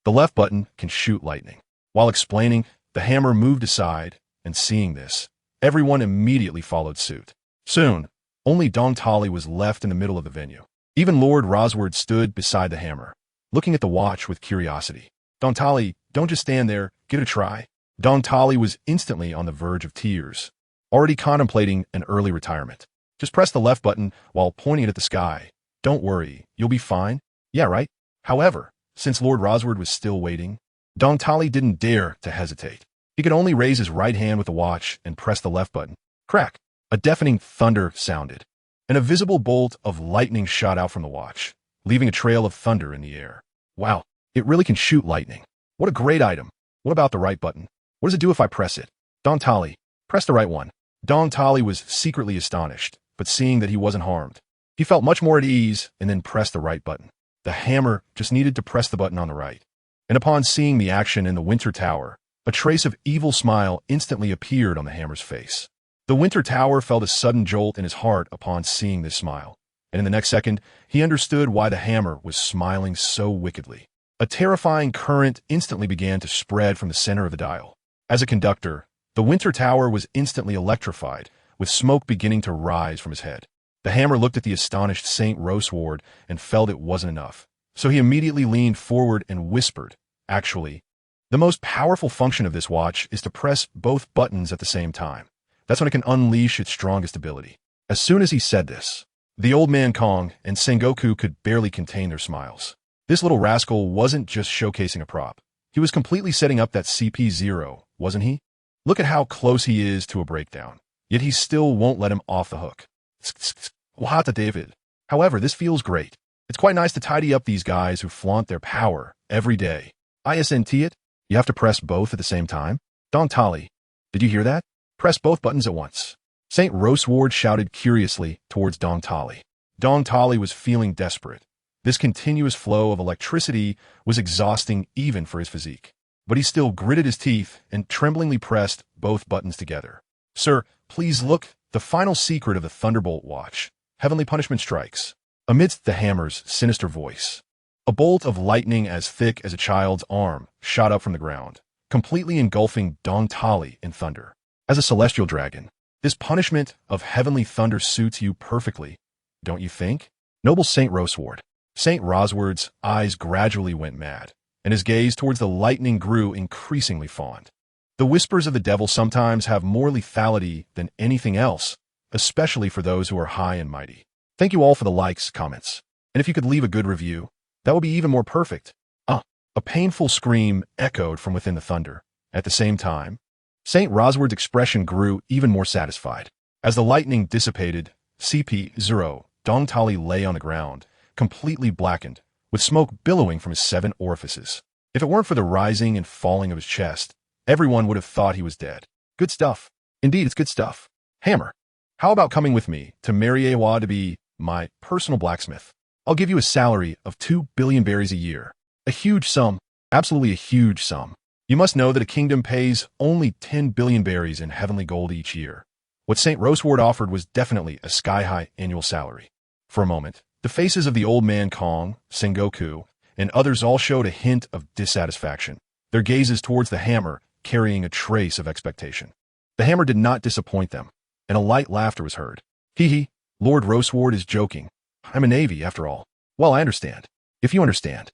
The left button can shoot lightning. While explaining, the Hammer moved aside, and seeing this, everyone immediately followed suit. Soon, only Dong Tali was left in the middle of the venue. Even Lord Rosward stood beside the Hammer, looking at the watch with curiosity. Dong Tali, don't just stand there, give it a try. Dong Tali was instantly on the verge of tears, already contemplating an early retirement. Just press the left button while pointing it at the sky. Don't worry, you'll be fine. Yeah, right? However, since Lord Rosward was still waiting, Dong Tali didn't dare to hesitate. He could only raise his right hand with the watch and press the left button. Crack! A deafening thunder sounded, and a visible bolt of lightning shot out from the watch, leaving a trail of thunder in the air. Wow, it really can shoot lightning. What a great item. What about the right button? What does it do if I press it? Don Tali, press the right one. Don Tali was secretly astonished, but seeing that he wasn't harmed, he felt much more at ease and then pressed the right button. The hammer just needed to press the button on the right. And upon seeing the action in the Winter Tower, a trace of evil smile instantly appeared on the hammer's face. The Winter Tower felt a sudden jolt in his heart upon seeing this smile, and in the next second, he understood why the hammer was smiling so wickedly. A terrifying current instantly began to spread from the center of the dial. As a conductor, the Winter Tower was instantly electrified, with smoke beginning to rise from his head. The hammer looked at the astonished Saint Roseward and felt it wasn't enough, so he immediately leaned forward and whispered, "Actually, the most powerful function of this watch is to press both buttons at the same time. That's when it can unleash its strongest ability." As soon as he said this, the old man Kong and Sengoku could barely contain their smiles. This little rascal wasn't just showcasing a prop. He was completely setting up that CP0, wasn't he? Look at how close he is to a breakdown, yet he still won't let him off the hook. Wahata David. However, this feels great. It's quite nice to tidy up these guys who flaunt their power every day. ISNT it? You have to press both at the same time? Don Tali, did you hear that? Press both buttons at once. Saint Roseward shouted curiously towards Don Tali. Don Tali was feeling desperate. This continuous flow of electricity was exhausting even for his physique. But he still gritted his teeth and tremblingly pressed both buttons together. "Sir, please look, the final secret of the Thunderbolt Watch. Heavenly punishment strikes." Amidst the hammer's sinister voice, a bolt of lightning as thick as a child's arm shot up from the ground, completely engulfing Don Tali in thunder. As a celestial dragon, this punishment of heavenly thunder suits you perfectly, don't you think? Noble Saint Roseward. Saint Roseward's eyes gradually went mad, and his gaze towards the lightning grew increasingly fond. The whispers of the devil sometimes have more lethality than anything else, especially for those who are high and mighty. Thank you all for the likes, comments, and if you could leave a good review, that would be even more perfect. A painful scream echoed from within the thunder. At the same time, Saint Roseward's expression grew even more satisfied. As the lightning dissipated, CP0, Don Tali lay on the ground, completely blackened, with smoke billowing from his 7 orifices. If it weren't for the rising and falling of his chest, everyone would have thought he was dead. Good stuff. Indeed, it's good stuff. Hammer, how about coming with me to Mariejois to be my personal blacksmith? I'll give you a salary of 2 billion berries a year. A huge sum. Absolutely a huge sum. You must know that a kingdom pays only 10 billion berries in heavenly gold each year. What St. Roseward offered was definitely a sky-high annual salary. For a moment, the faces of the old man Kong, Sengoku, and others all showed a hint of dissatisfaction, their gazes towards the hammer carrying a trace of expectation. The hammer did not disappoint them, and a light laughter was heard. Hee, Lord Roseward is joking. I'm a navy, after all. Well, I understand. If you understand.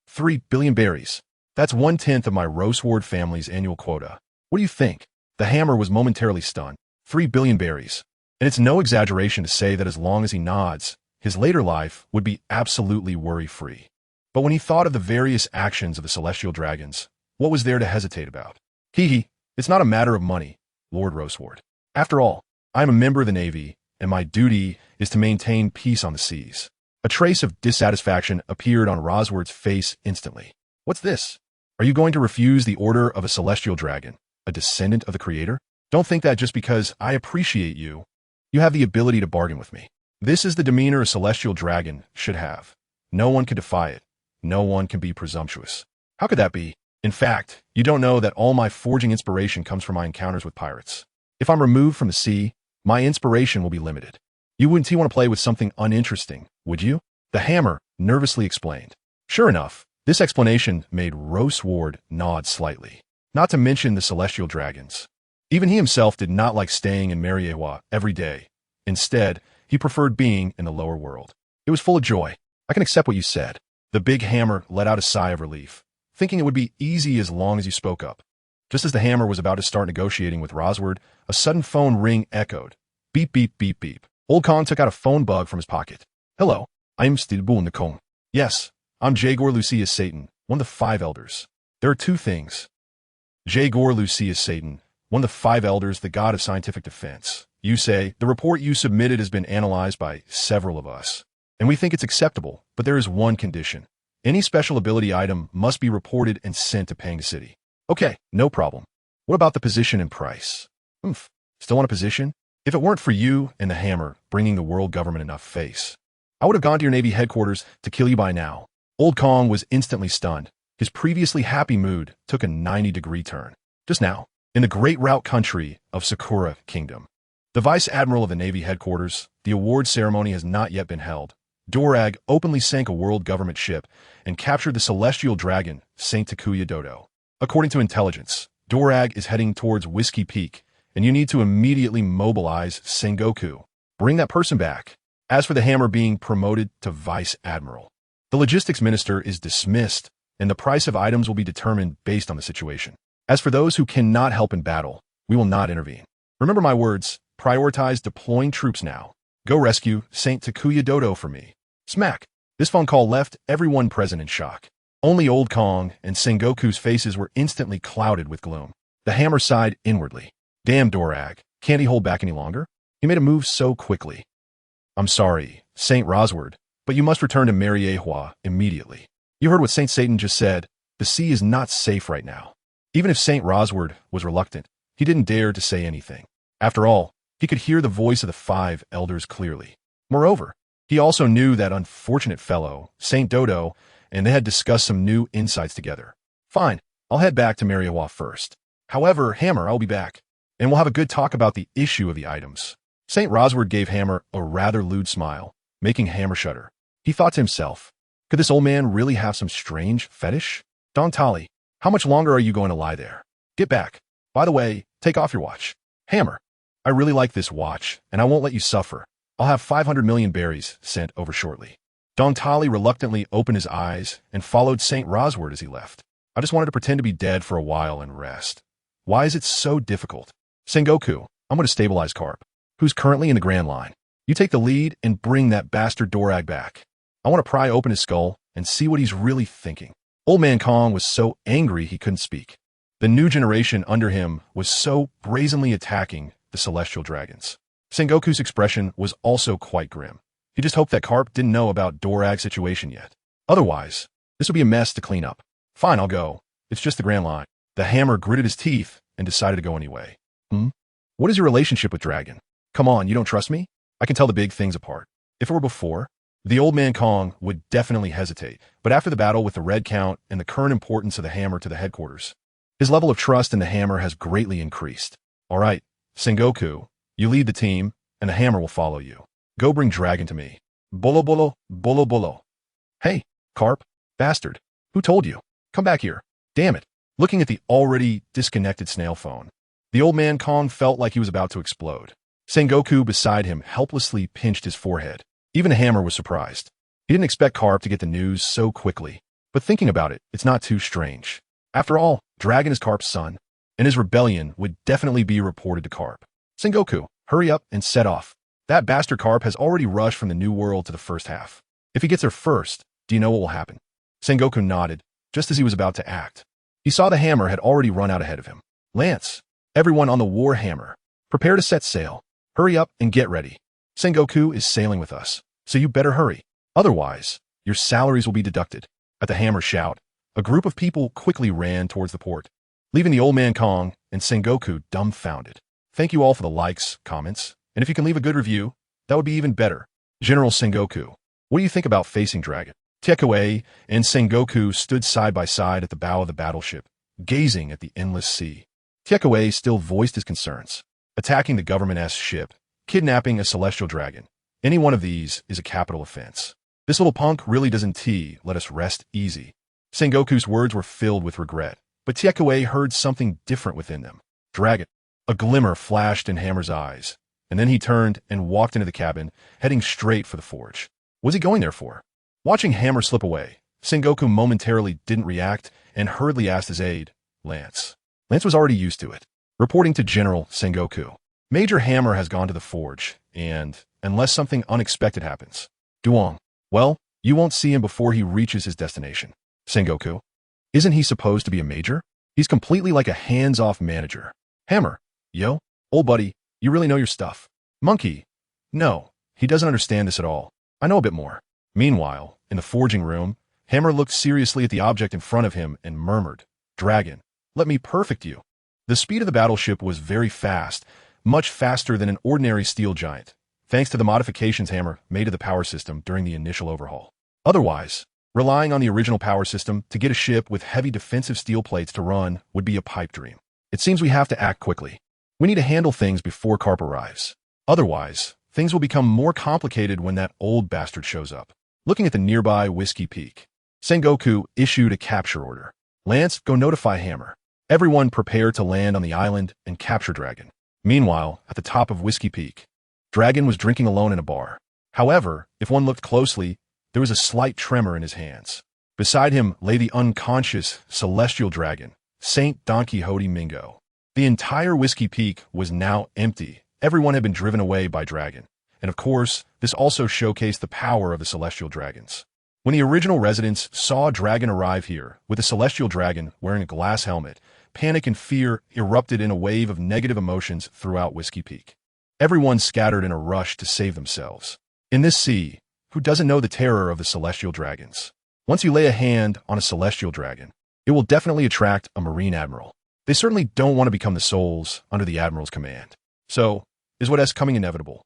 3 billion berries. That's 1/10 of my Roseward family's annual quota. What do you think? The hammer was momentarily stunned. 3 billion berries. And it's no exaggeration to say that as long as he nods, his later life would be absolutely worry-free. But when he thought of the various actions of the celestial dragons, what was there to hesitate about? It's not a matter of money, Lord Roseward. After all, I am a member of the Navy, and my duty is to maintain peace on the seas. A trace of dissatisfaction appeared on Roseward's face instantly. What's this? Are you going to refuse the order of a celestial dragon, a descendant of the Creator? Don't think that just because I appreciate you, you have the ability to bargain with me. This is the demeanor a celestial dragon should have. No one can defy it. No one can be presumptuous. How could that be? In fact, you don't know that all my forging inspiration comes from my encounters with pirates. If I'm removed from the sea, my inspiration will be limited. You wouldn't want to play with something uninteresting, would you? The hammer nervously explained. Sure enough, this explanation made Roseward nod slightly. Not to mention the celestial dragons. Even he himself did not like staying in Mariejois every day. Instead, he preferred being in the lower world. It was full of joy. I can accept what you said. The big hammer let out a sigh of relief, thinking it would be easy as long as you spoke up. Just as the hammer was about to start negotiating with Roseward, a sudden phone ring echoed. Beep, beep, beep, beep. Old Kong took out a phone bug from his pocket. Hello, I'm Stilbun Kong. Yes, I'm Jagor Lucius Satan, one of the 5 elders. There are 2 things. Jagor Lucius Satan, one of the 5 elders, the god of scientific defense. You say, the report you submitted has been analyzed by several of us, and we think it's acceptable, but there is one condition. Any special ability item must be reported and sent to Pang City. Okay, no problem. What about the position and price? Oomph. Still want a position? If it weren't for you and the hammer bringing the world government enough face, I would have gone to your Navy headquarters to kill you by now. Old Kong was instantly stunned. His previously happy mood took a 90-degree turn. Just now, in the great route country of Sakura Kingdom, the Vice Admiral of the Navy headquarters, the award ceremony has not yet been held. Dorag openly sank a world government ship and captured the celestial dragon, Saint Takuya Dodo. According to intelligence, Dorag is heading towards Whiskey Peak, and you need to immediately mobilize Sengoku. Bring that person back. As for the hammer being promoted to Vice Admiral, the logistics minister is dismissed, and the price of items will be determined based on the situation. As for those who cannot help in battle, we will not intervene. Remember my words, prioritize deploying troops now. Go rescue Saint Takuya Dodo for me. Smack. This phone call left everyone present in shock. Only Old Kong and Sengoku's faces were instantly clouded with gloom. The hammer sighed inwardly. Damn Dorag, can't he hold back any longer? He made a move so quickly. I'm sorry, Saint Rosward, but you must return to Mariejois immediately. You heard what Saint Satan just said. The sea is not safe right now. Even if Saint Rosward was reluctant, he didn't dare to say anything. After all, he could hear the voice of the 5 elders clearly. Moreover, he also knew that unfortunate fellow, Saint Dodo, and they had discussed some new insights together. Fine, I'll head back to Mariejois first. However, Hammer, I'll be back, and we'll have a good talk about the issue of the items. Saint Rosward gave Hammer a rather lewd smile, making Hammer shudder. He thought to himself, could this old man really have some strange fetish? Don Tali, how much longer are you going to lie there? Get back. By the way, take off your watch. Hammer, I really like this watch, and I won't let you suffer. I'll have 500 million berries sent over shortly. Don Tali reluctantly opened his eyes and followed Saint Rosward as he left. I just wanted to pretend to be dead for a while and rest. Why is it so difficult? Sengoku, I'm going to stabilize Carp, who's currently in the Grand Line. You take the lead and bring that bastard Dorag back. I want to pry open his skull and see what he's really thinking. Old Man Kong was so angry he couldn't speak. The new generation under him was so brazenly attacking the celestial dragons. Sengoku's expression was also quite grim. He just hoped that Carp didn't know about Dorag's situation yet. Otherwise, this would be a mess to clean up. Fine, I'll go. It's just the Grand Line. The hammer gritted his teeth and decided to go anyway. What is your relationship with Dragon? Come on, you don't trust me? I can tell the big things apart. If it were before, the old man Kong would definitely hesitate, but after the battle with the Red Count and the current importance of the hammer to the headquarters, his level of trust in the hammer has greatly increased. All right, Sengoku, you lead the team, and the hammer will follow you. Go bring Dragon to me. Bolo bolo, bolo bolo. Hey, Carp, bastard, who told you? Come back here. Damn it. Looking at the already disconnected snail phone, the old man Kong felt like he was about to explode. Sengoku beside him helplessly pinched his forehead. Even the hammer was surprised. He didn't expect Carp to get the news so quickly. But thinking about it, it's not too strange. After all, Dragon is Carp's son, and his rebellion would definitely be reported to Carp. Sengoku, hurry up and set off. That bastard Carp has already rushed from the New World to the first half. If he gets there first, do you know what will happen? Sengoku nodded, just as he was about to act. He saw the hammer had already run out ahead of him. Lance, everyone on the war hammer, prepare to set sail. Hurry up and get ready. Sengoku is sailing with us, so you better hurry. Otherwise, your salaries will be deducted. At the hammer's shout, a group of people quickly ran towards the port, leaving the old man Kong and Sengoku dumbfounded. Thank you all for the likes, comments, and if you can leave a good review, that would be even better. General Sengoku, what do you think about facing Dragon? Tekue and Sengoku stood side by side at the bow of the battleship, gazing at the endless sea. Tekue still voiced his concerns. Attacking the government-s ship, kidnapping a celestial dragon. Any one of these is a capital offense. This little punk really doesn't let us rest easy. Sengoku's words were filled with regret, but Tekue heard something different within them. Dragon. A glimmer flashed in Hammer's eyes, and then he turned and walked into the cabin, heading straight for the forge. What was he going there for? Watching Hammer slip away, Sengoku momentarily didn't react and hurriedly asked his aide, Lance. Lance was already used to it. Reporting to General Sengoku, Major Hammer has gone to the forge, and, unless something unexpected happens, Duong, well, you won't see him before he reaches his destination. Sengoku, isn't he supposed to be a major? He's completely like a hands-off manager. Hammer, yo, old buddy, you really know your stuff. Monkey, no, he doesn't understand this at all. I know a bit more. Meanwhile, in the forging room, Hammer looked seriously at the object in front of him and murmured, "Dragon, let me perfect you." The speed of the battleship was very fast, much faster than an ordinary steel giant, thanks to the modifications Hammer made to the power system during the initial overhaul. Otherwise, relying on the original power system to get a ship with heavy defensive steel plates to run would be a pipe dream. It seems we have to act quickly. We need to handle things before Carp arrives. Otherwise, things will become more complicated when that old bastard shows up. Looking at the nearby Whiskey Peak, Sengoku issued a capture order. Lance, go notify Hammer. Everyone prepare to land on the island and capture Dragon. Meanwhile, at the top of Whiskey Peak, Dragon was drinking alone in a bar. However, if one looked closely, there was a slight tremor in his hands. Beside him lay the unconscious celestial dragon, Saint Don Quixote Mingo. The entire Whiskey Peak was now empty. Everyone had been driven away by Dragon. And of course, this also showcased the power of the celestial dragons. When the original residents saw Dragon arrive here with a celestial dragon wearing a glass helmet, panic and fear erupted in a wave of negative emotions throughout Whiskey Peak. Everyone scattered in a rush to save themselves. In this sea, who doesn't know the terror of the celestial dragons? Once you lay a hand on a celestial dragon, it will definitely attract a marine admiral. They certainly don't want to become the souls under the admiral's command. So, is what is coming inevitable?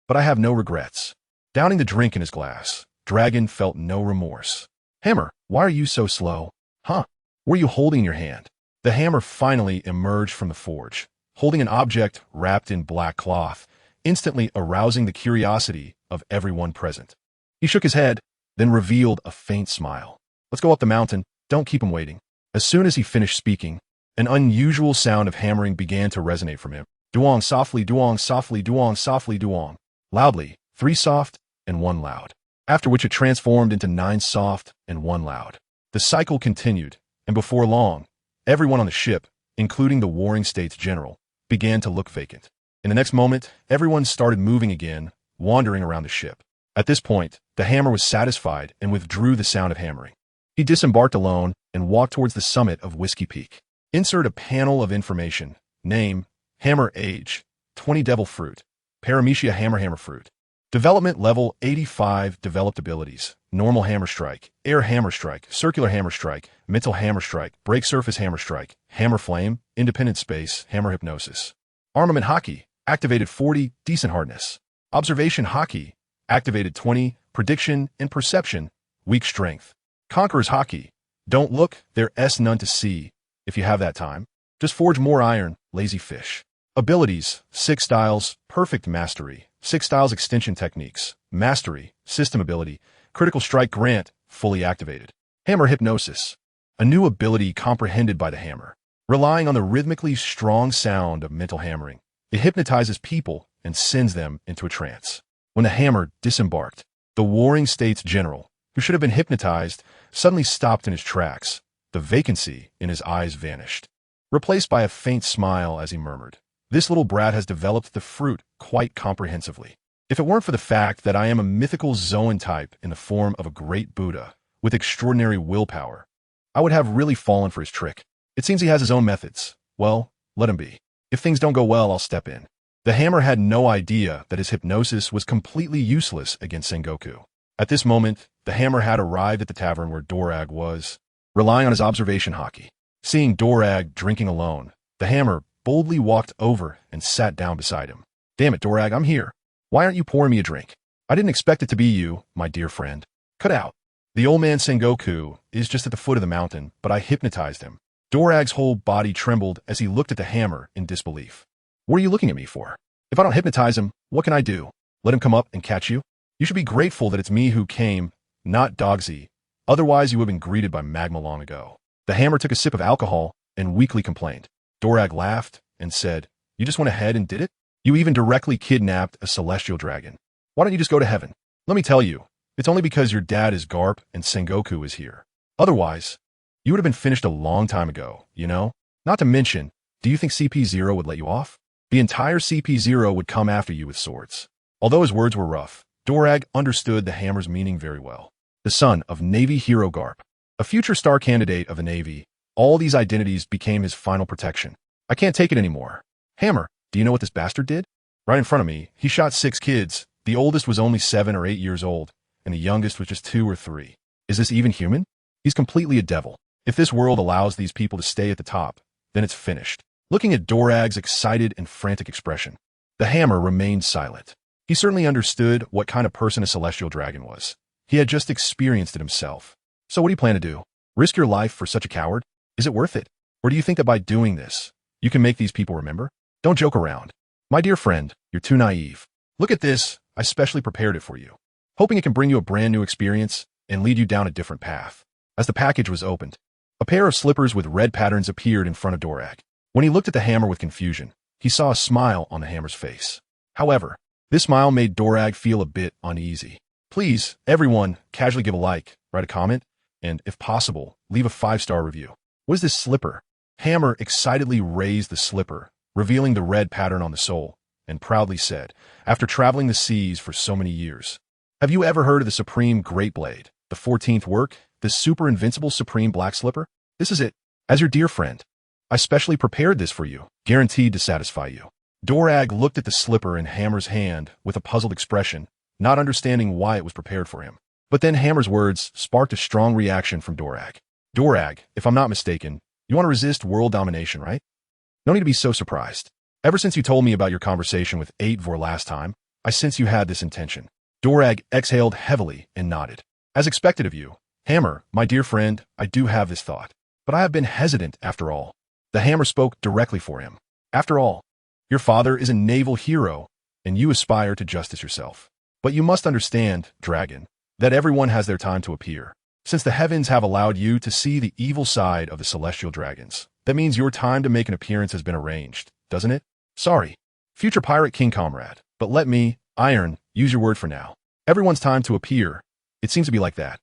But I have no regrets. Downing the drink in his glass, Dragon felt no remorse. Hammer, why are you so slow? What are you holding in your hand? The Hammer finally emerged from the forge, holding an object wrapped in black cloth, instantly arousing the curiosity of everyone present. He shook his head, then revealed a faint smile. Let's go up the mountain, don't keep him waiting. As soon as he finished speaking, an unusual sound of hammering began to resonate from him. Duong softly, duong softly, duong softly, duong. Loudly, 3 soft and 1 loud. After which it transformed into 9 soft and 1 loud. The cycle continued, and before long, everyone on the ship, including the Warring States General, began to look vacant. In the next moment, everyone started moving again, wandering around the ship. At this point, the Hammer was satisfied and withdrew the sound of hammering. He disembarked alone and walked towards the summit of Whiskey Peak. Insert a panel of information. Name, Hammer age, 20 devil fruit, Paramecia hammer fruit. Development level 85 developed abilities. Normal hammer strike, air hammer strike, circular hammer strike, mental hammer strike, break surface hammer strike, hammer flame, independent space, hammer hypnosis. Armament hockey, activated 40, decent hardness. Observation hockey, activated 20, prediction and perception, weak strength. Conqueror's hockey, don't look, there's none to see. If you have that time, just forge more iron, lazy fish. Abilities, 6 styles, perfect mastery, 6 styles extension techniques, mastery, system ability, critical strike grant, fully activated. Hammer hypnosis, a new ability comprehended by the Hammer. Relying on the rhythmically strong sound of mental hammering, it hypnotizes people and sends them into a trance. When the Hammer disembarked, the Warring States General, who should have been hypnotized, suddenly stopped in his tracks. The vacancy in his eyes vanished, replaced by a faint smile as he murmured, "This little brat has developed the fruit quite comprehensively. If it weren't for the fact that I am a mythical Zoan type in the form of a great Buddha with extraordinary willpower, I would have really fallen for his trick. It seems he has his own methods. Well, let him be. If things don't go well, I'll step in." The Hammer had no idea that his hypnosis was completely useless against Sengoku. At this moment, the Hammer had arrived at the tavern where Dorag was, relying on his observation hockey. Seeing Dorag drinking alone, the Hammer boldly walked over and sat down beside him. "Damn it, Dorag, I'm here. Why aren't you pouring me a drink? I didn't expect it to be you, my dear friend. Cut out. The old man Sengoku is just at the foot of the mountain, but I hypnotized him." Dorag's whole body trembled as he looked at the Hammer in disbelief. "What are you looking at me for? If I don't hypnotize him, what can I do? Let him come up and catch you? You should be grateful that it's me who came, not Dogsy. Otherwise you would have been greeted by magma long ago." The Hammer took a sip of alcohol and weakly complained. Dorag laughed and said, "You just went ahead and did it? You even directly kidnapped a celestial dragon. Why don't you just go to heaven? Let me tell you, it's only because your dad is Garp and Sengoku is here. Otherwise, you would have been finished a long time ago, you know? Not to mention, do you think CP0 would let you off? The entire CP0 would come after you with swords." Although his words were rough, Dorag understood the Hammer's meaning very well. The son of Navy hero Garp, a future star candidate of the Navy, all these identities became his final protection. "I can't take it anymore. Hammer, do you know what this bastard did? Right in front of me, he shot 6 kids. The oldest was only 7 or 8 years old, and the youngest was just 2 or 3. Is this even human? He's completely a devil. If this world allows these people to stay at the top, then it's finished. Looking at Dorag's excited and frantic expression, the hammer remained silent. He certainly understood what kind of person a celestial dragon was. He had just experienced it himself. So what do you plan to do? Risk your life for such a coward? Is it worth it? Or do you think that by doing this, you can make these people remember? Don't joke around. My dear friend, you're too naive. Look at this, I specially prepared it for you, hoping it can bring you a brand new experience and lead you down a different path. As the package was opened, a pair of slippers with red patterns appeared in front of Dorag. When he looked at the hammer with confusion, he saw a smile on the hammer's face. However, this smile made Dorag feel a bit uneasy. Please, everyone, casually give a like, write a comment, and, if possible, leave a 5-star review. What is this slipper? Hammer excitedly raised the slipper, revealing the red pattern on the sole, and proudly said, after traveling the seas for so many years, have you ever heard of the Supreme Great Blade, the 14th work, the super invincible Supreme Black Slipper? This is it. As your dear friend, I specially prepared this for you, guaranteed to satisfy you. Dorag looked at the slipper in Hammer's hand with a puzzled expression, not understanding why it was prepared for him. But then Hammer's words sparked a strong reaction from Dorag. Dorag, if I'm not mistaken, you want to resist world domination, right? No need to be so surprised. Ever since you told me about your conversation with Vor last time, I sense you had this intention. Dorag exhaled heavily and nodded. As expected of you, Hammer, my dear friend, I do have this thought. But I have been hesitant after all. The hammer spoke directly for him. After all, your father is a naval hero, and you aspire to justice yourself. But you must understand, dragon, that everyone has their time to appear. Since the heavens have allowed you to see the evil side of the celestial dragons, that means your time to make an appearance has been arranged, doesn't it? Sorry, future pirate king comrade, but let me, Iron, use your word for now. Everyone's time to appear. It seems to be like that.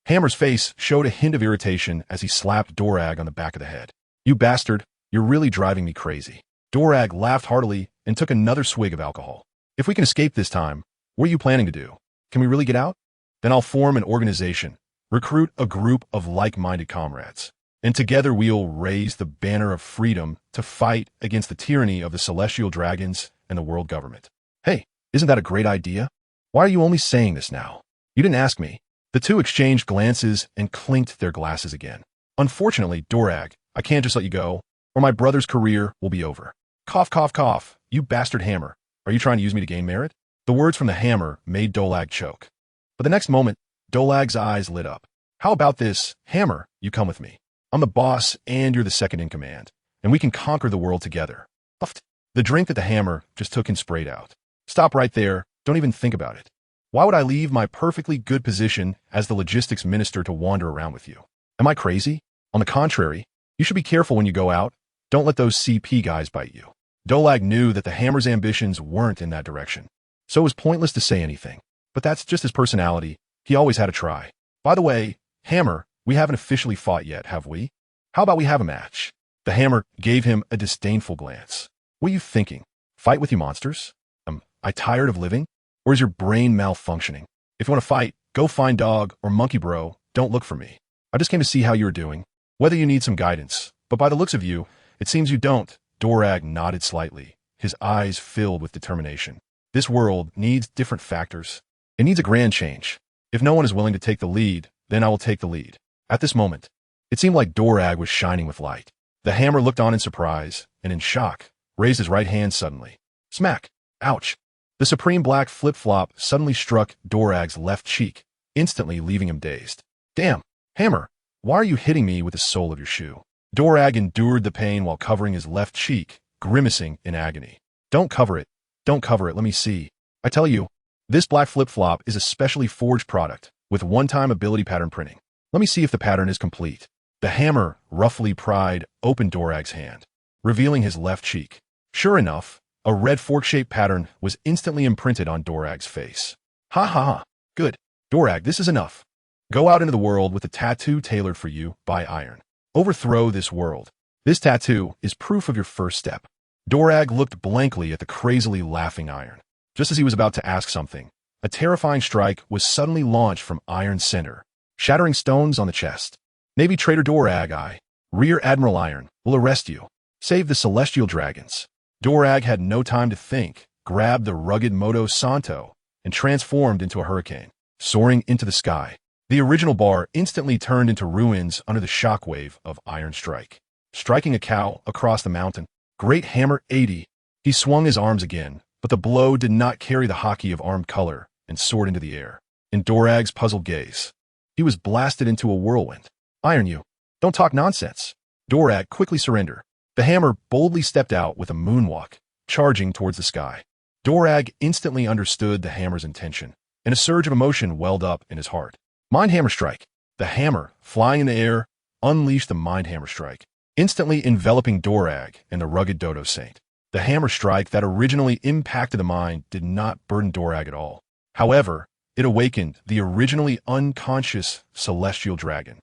Hammer's face showed a hint of irritation as he slapped Dorag on the back of the head. You bastard, you're really driving me crazy. Dorag laughed heartily and took another swig of alcohol. If we can escape this time, what are you planning to do? Can we really get out? Then I'll form an organization, recruit a group of like-minded comrades, and together we'll raise the banner of freedom to fight against the tyranny of the celestial dragons and the world government. Hey, isn't that a great idea? Why are you only saying this now? You didn't ask me. The two exchanged glances and clinked their glasses again. Unfortunately, Dorag, I can't just let you go, or my brother's career will be over. Cough, cough, cough. You bastard hammer. Are you trying to use me to gain merit? The words from the hammer made Dorag choke. But the next moment, Dorag's eyes lit up. How about this, Hammer, you come with me. I'm the boss and you're the second in command, and we can conquer the world together. The drink that the hammer just took and sprayed out. Stop right there. Don't even think about it. Why would I leave my perfectly good position as the logistics minister to wander around with you? Am I crazy? On the contrary, you should be careful when you go out. Don't let those CP guys bite you. Dorag knew that the hammer's ambitions weren't in that direction, so it was pointless to say anything. But that's just his personality. He always had a try. By the way, Hammer, we haven't officially fought yet, have we? How about we have a match? The hammer gave him a disdainful glance. What are you thinking? Fight with you monsters? I tired of living? Or is your brain malfunctioning? If you want to fight, go find dog or monkey bro. Don't look for me. I just came to see how you're doing, whether you need some guidance. But by the looks of you, it seems you don't. Dorag nodded slightly, his eyes filled with determination. This world needs different factors. It needs a grand change. If no one is willing to take the lead, then I will take the lead. At this moment, it seemed like Dorag was shining with light. The hammer looked on in surprise and in shock, raised his right hand suddenly. Smack! Ouch! The supreme black flip-flop suddenly struck Dorag's left cheek, instantly leaving him dazed. Damn! Hammer! Why are you hitting me with the sole of your shoe? Dorag endured the pain while covering his left cheek, grimacing in agony. Don't cover it. Don't cover it. Let me see. I tell you, this black flip-flop is a specially forged product with one-time ability pattern printing. Let me see if the pattern is complete. The hammer roughly pried open Dorag's hand, revealing his left cheek. Sure enough, a red fork-shaped pattern was instantly imprinted on Dorag's face. Ha ha ha. Good. Dorag, this is enough. Go out into the world with a tattoo tailored for you by Iron. Overthrow this world. This tattoo is proof of your first step. Dorag looked blankly at the crazily laughing Iron. Just as he was about to ask something, a terrifying strike was suddenly launched from Iron's center, shattering stones on the chest. Navy Trader Dorag, Rear Admiral Iron, will arrest you. Save the celestial dragons. Dorag had no time to think, grabbed the rugged Moto Santo, and transformed into a hurricane, soaring into the sky. The original bar instantly turned into ruins under the shockwave of Iron Strike. Striking a cow across the mountain. Great Hammer 80. He swung his arms again, but the blow did not carry the hockey of armed color and soared into the air. In Dorag's puzzled gaze, he was blasted into a whirlwind. Iron you. Don't talk nonsense. Dorag quickly surrendered. The hammer boldly stepped out with a moonwalk, charging towards the sky. Dorag instantly understood the hammer's intention, and a surge of emotion welled up in his heart. Mind Hammer Strike. The hammer, flying in the air, unleashed the Mind Hammer Strike, instantly enveloping Dorag and the rugged Dodo Saint. The hammer strike that originally impacted the mind did not burden Dorag at all. However, it awakened the originally unconscious celestial dragon.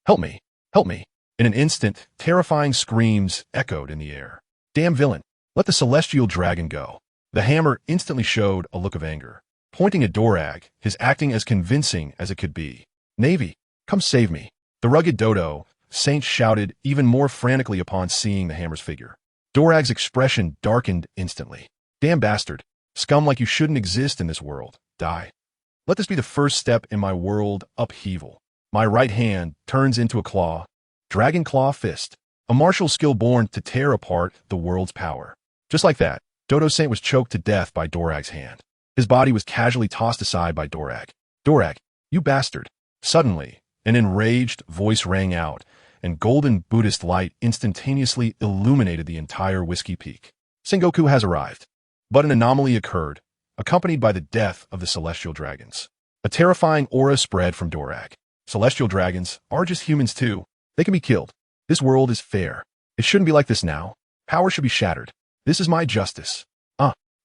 Help me! Help me! In an instant, terrifying screams echoed in the air. Damn villain! Let the celestial dragon go. The hammer instantly showed a look of anger, pointing at Dorag, his acting as convincing as it could be. Navy, come save me. The rugged Dodo Saint shouted even more frantically upon seeing the hammer's figure. Dorag's expression darkened instantly. Damn bastard. Scum like you shouldn't exist in this world. Die. Let this be the first step in my world upheaval. My right hand turns into a claw. Dragon Claw Fist. A martial skill born to tear apart the world's power. Just like that, Dodo Saint was choked to death by Dorag's hand. His body was casually tossed aside by Dorag. Dorag, you bastard. Suddenly, an enraged voice rang out, and golden Buddhist light instantaneously illuminated the entire Whiskey Peak. Sengoku has arrived. But an anomaly occurred, accompanied by the death of the celestial dragons. A terrifying aura spread from Dorag. Celestial dragons are just humans too. They can be killed. This world is fair. It shouldn't be like this now. Power should be shattered. This is my justice.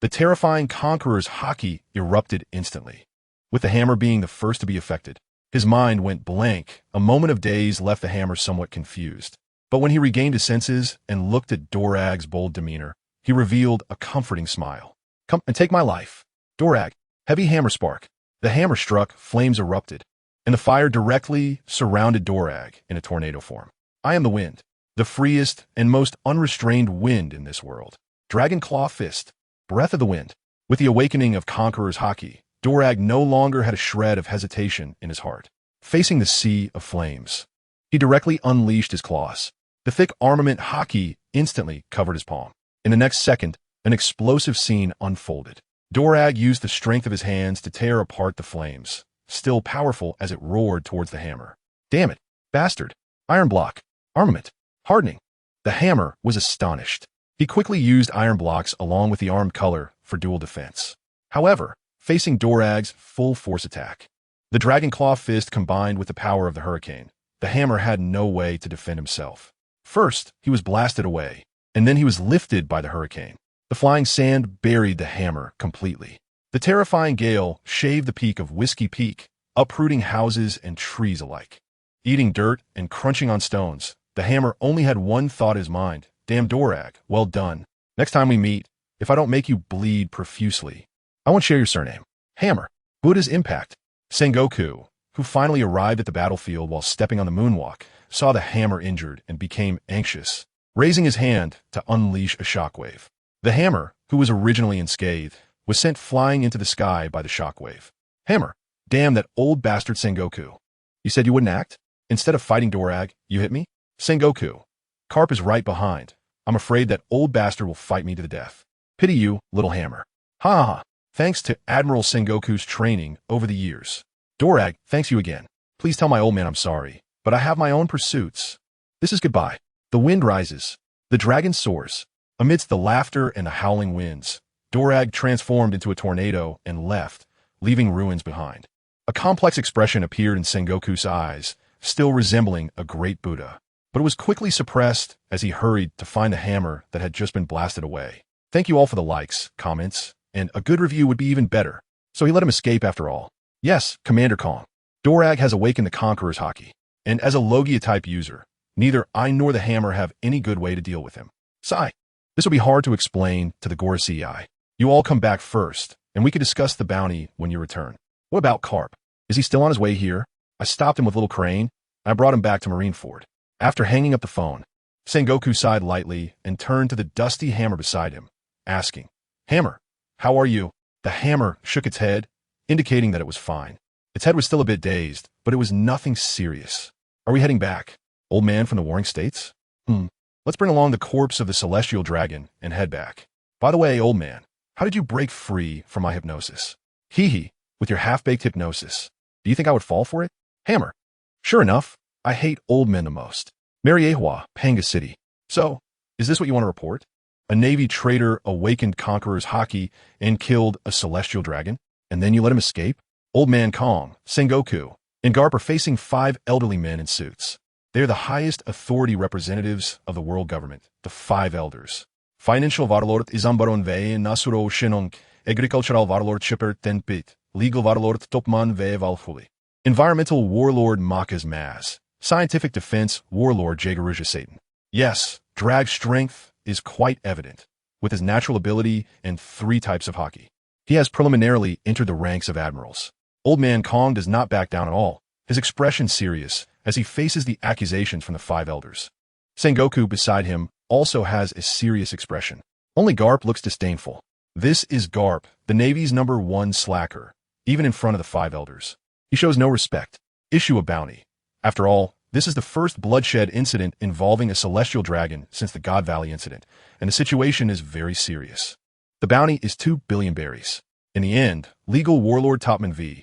The terrifying conqueror's haki erupted instantly, with the hammer being the first to be affected. His mind went blank. A moment of daze left the hammer somewhat confused. But when he regained his senses and looked at Dorag's bold demeanor, he revealed a comforting smile. Come and take my life. Dorag, heavy hammer spark. The hammer struck, flames erupted, and the fire directly surrounded Dorag in a tornado form. I am the wind, the freest and most unrestrained wind in this world. Dragon Claw Fist. Breath of the wind. With the awakening of Conqueror's haki, Dorag no longer had a shred of hesitation in his heart. Facing the sea of flames, he directly unleashed his claws. The thick armament haki instantly covered his palm. In the next second, an explosive scene unfolded. Dorag used the strength of his hands to tear apart the flames, still powerful as it roared towards the hammer. Damn it, bastard. Iron block. Armament. Hardening. The hammer was astonished. He quickly used iron blocks along with the armed color for dual defense. However, facing Dorag's full force attack, the Dragon Claw Fist combined with the power of the hurricane, the hammer had no way to defend himself. First, he was blasted away, and then he was lifted by the hurricane. The flying sand buried the hammer completely. The terrifying gale shaved the peak of Whiskey Peak, uprooting houses and trees alike. Eating dirt and crunching on stones, the hammer only had one thought in his mind. Damn Dorag, well done. Next time we meet, if I don't make you bleed profusely, I won't share your surname. Hammer. Buddha's impact. Sengoku, who finally arrived at the battlefield while stepping on the moonwalk, saw the hammer injured and became anxious, raising his hand to unleash a shockwave. The hammer, who was originally unscathed, was sent flying into the sky by the shockwave. Hammer. Damn that old bastard Sengoku. You said you wouldn't act? Instead of fighting Dorag, you hit me? Sengoku. Carp is right behind. I'm afraid that old bastard will fight me to the death. Pity you, little hammer. Ha ha ha. Thanks to Admiral Sengoku's training over the years. Dorag, thanks you again. Please tell my old man I'm sorry, but I have my own pursuits. This is goodbye. The wind rises. The dragon soars. Amidst the laughter and the howling winds, Dorag transformed into a tornado and left, leaving ruins behind. A complex expression appeared in Sengoku's eyes, still resembling a great Buddha. But it was quickly suppressed as he hurried to find the hammer that had just been blasted away. Thank you all for the likes, comments, and a good review would be even better. So he let him escape after all. Yes, Commander Kong. Dorag has awakened the Conqueror's haki, and as a Logia-type user, neither I nor the hammer have any good way to deal with him. Sigh. This will be hard to explain to the Gorosei. You all come back first, and we can discuss the bounty when you return. What about Carp? Is he still on his way here? I stopped him with Little Crane, and I brought him back to Marineford. After hanging up the phone, Sengoku sighed lightly and turned to the dusty hammer beside him, asking, Hammer, how are you? The hammer shook its head, indicating that it was fine. Its head was still a bit dazed, but it was nothing serious. Are we heading back? Old man from the Warring States? Let's bring along the corpse of the celestial dragon and head back. By the way, old man, how did you break free from my hypnosis? Hee, with your half-baked hypnosis. Do you think I would fall for it? Hammer. Sure enough, I hate old men the most. Mariejois, Panga City. So, is this what you want to report? A Navy traitor awakened conquerors Haki and killed a celestial dragon? And then you let him escape? Old Man Kong, Sengoku, and Garp are facing 5 elderly men in suits. They are the highest authority representatives of the world government, the 5 elders. Financial Warlord Izambaron Ve Nasuro Shinong, Agricultural Warlord Chipper Tenpit, Legal Warlord Topman Ve Valfuli. Environmental Warlord Makas Maz, Scientific Defense Warlord Jagaruja Satan. Yes, Drag's strength is quite evident, with his natural ability and 3 types of Haki. He has preliminarily entered the ranks of admirals. Old Man Kong does not back down at all, his expression serious as he faces the accusations from the 5 elders. Sengoku beside him also has a serious expression. Only Garp looks disdainful. This is Garp, the Navy's #1 slacker, even in front of the 5 elders. He shows no respect. Issue a bounty. After all, this is the first bloodshed incident involving a celestial dragon since the God Valley incident, and the situation is very serious. The bounty is 2 billion berries. In the end, legal warlord Topman V.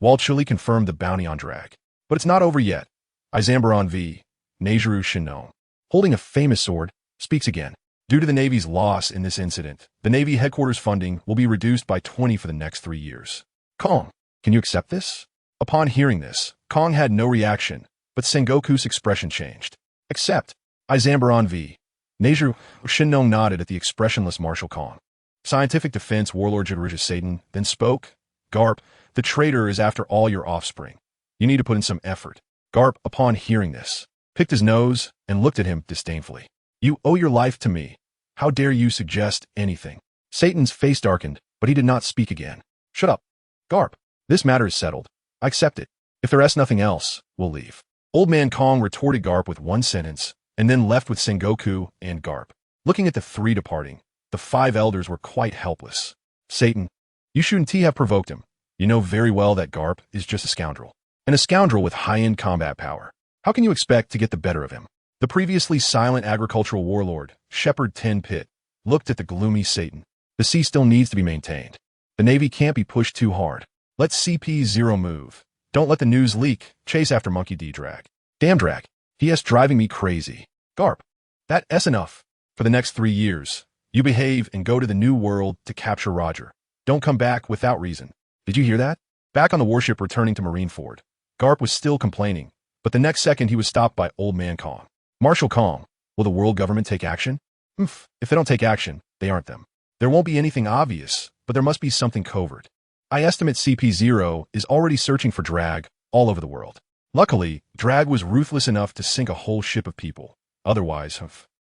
Walchuli confirmed the bounty on Drag. But it's not over yet. Izambaron V. Nejuru Shinon, holding a famous sword, speaks again. Due to the Navy's loss in this incident, the Navy headquarters funding will be reduced by 20 for the next 3 years. Kong, can you accept this? Upon hearing this, Kong had no reaction, but Sengoku's expression changed. Accept. Izambaron V. Nejuru Shinon nodded at the expressionless Marshal Kong. Scientific Defense Warlord Jagaruja Satan then spoke. Garp, the traitor is after all your offspring. You need to put in some effort. Garp, upon hearing this, picked his nose and looked at him disdainfully. You owe your life to me. How dare you suggest anything? Satan's face darkened, but he did not speak again. Shut up. Garp, this matter is settled. I accept it. If there is nothing else, we'll leave. Old Man Kong retorted Garp with 1 sentence, and then left with Sengoku and Garp. Looking at the 3 departing, the 5 elders were quite helpless. Satan, you shouldn't have provoked him. You know very well that Garp is just a scoundrel. And a scoundrel with high-end combat power. How can you expect to get the better of him? The previously silent agricultural warlord, Shepherd 10 Pit, looked at the gloomy Satan. The sea still needs to be maintained. The Navy can't be pushed too hard. Let CP0 move. Don't let the news leak. Chase after Monkey D. Drag. Damn Drag. He is driving me crazy. Garp. That's enough. For the next 3 years, you behave and go to the New World to capture Roger. Don't come back without reason. Did you hear that? Back on the warship returning to Marineford, Garp was still complaining, but the next second he was stopped by Old Man Kong. Marshal Kong, will the world government take action? If they don't take action, they aren't them. There won't be anything obvious, but there must be something covert. I estimate CP0 is already searching for Drag all over the world. Luckily, Drag was ruthless enough to sink a whole ship of people. Otherwise,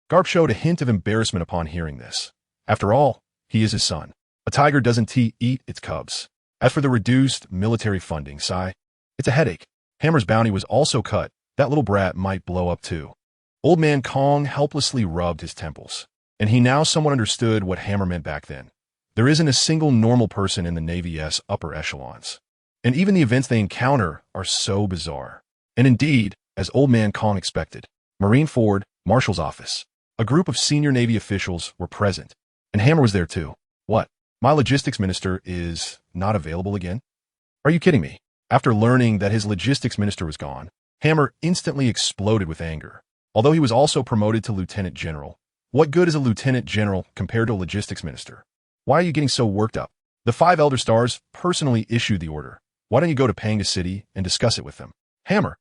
Garp showed a hint of embarrassment upon hearing this. After all, he is his son. A tiger doesn't eat its cubs. As for the reduced military funding, sigh, it's a headache. Hammer's bounty was also cut. That little brat might blow up too. Old Man Kong helplessly rubbed his temples, and he now somewhat understood what Hammer meant back then. There isn't a single normal person in the Navy's upper echelons. And even the events they encounter are so bizarre. And indeed, as Old Man Kong expected, Marineford, Marshal's office, a group of senior Navy officials were present, and Hammer was there too. What? My logistics minister is not available again? Are you kidding me? After learning that his logistics minister was gone, Hammer instantly exploded with anger. Although he was also promoted to lieutenant general, what good is a lieutenant general compared to a logistics minister? Why are you getting so worked up? The 5 Elder Stars personally issued the order. Why don't you go to Panga City and discuss it with them? Hammer.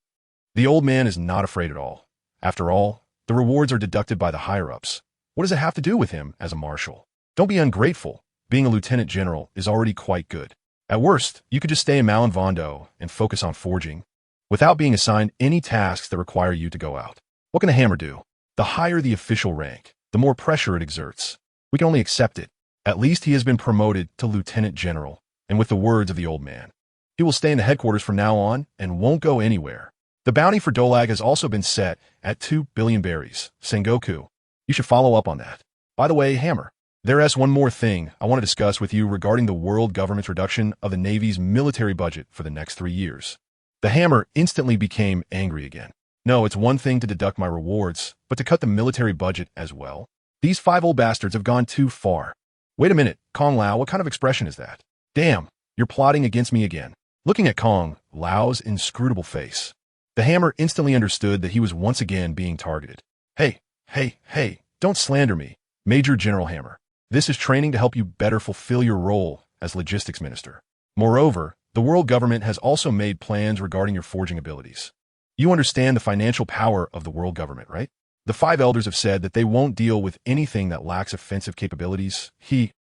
The old man is not afraid at all. After all, the rewards are deducted by the higher-ups. What does it have to do with him as a marshal? Don't be ungrateful. Being a lieutenant general is already quite good. At worst, you could just stay in Malin Vondo and focus on forging, without being assigned any tasks that require you to go out. What can a Hammer do? The higher the official rank, the more pressure it exerts. We can only accept it. At least he has been promoted to lieutenant general, and with the words of the old man, he will stay in the headquarters from now on and won't go anywhere. The bounty for Dolag has also been set at 2 billion berries. Sengoku, you should follow up on that. By the way, Hammer, There's one more thing I want to discuss with you regarding the world government's reduction of the Navy's military budget for the next 3 years. The hammer instantly became angry again. No, it's one thing to deduct my rewards, but to cut the military budget as well? These 5 old bastards have gone too far. Wait a minute, Kong Lao, what kind of expression is that? Damn, you're plotting against me again. Looking at Kong Lao's inscrutable face, the hammer instantly understood that he was once again being targeted. Hey, don't slander me, Major General Hammer. This is training to help you better fulfill your role as logistics minister. Moreover, the world government has also made plans regarding your forging abilities. You understand the financial power of the world government, right? The 5 elders have said that they won't deal with anything that lacks offensive capabilities.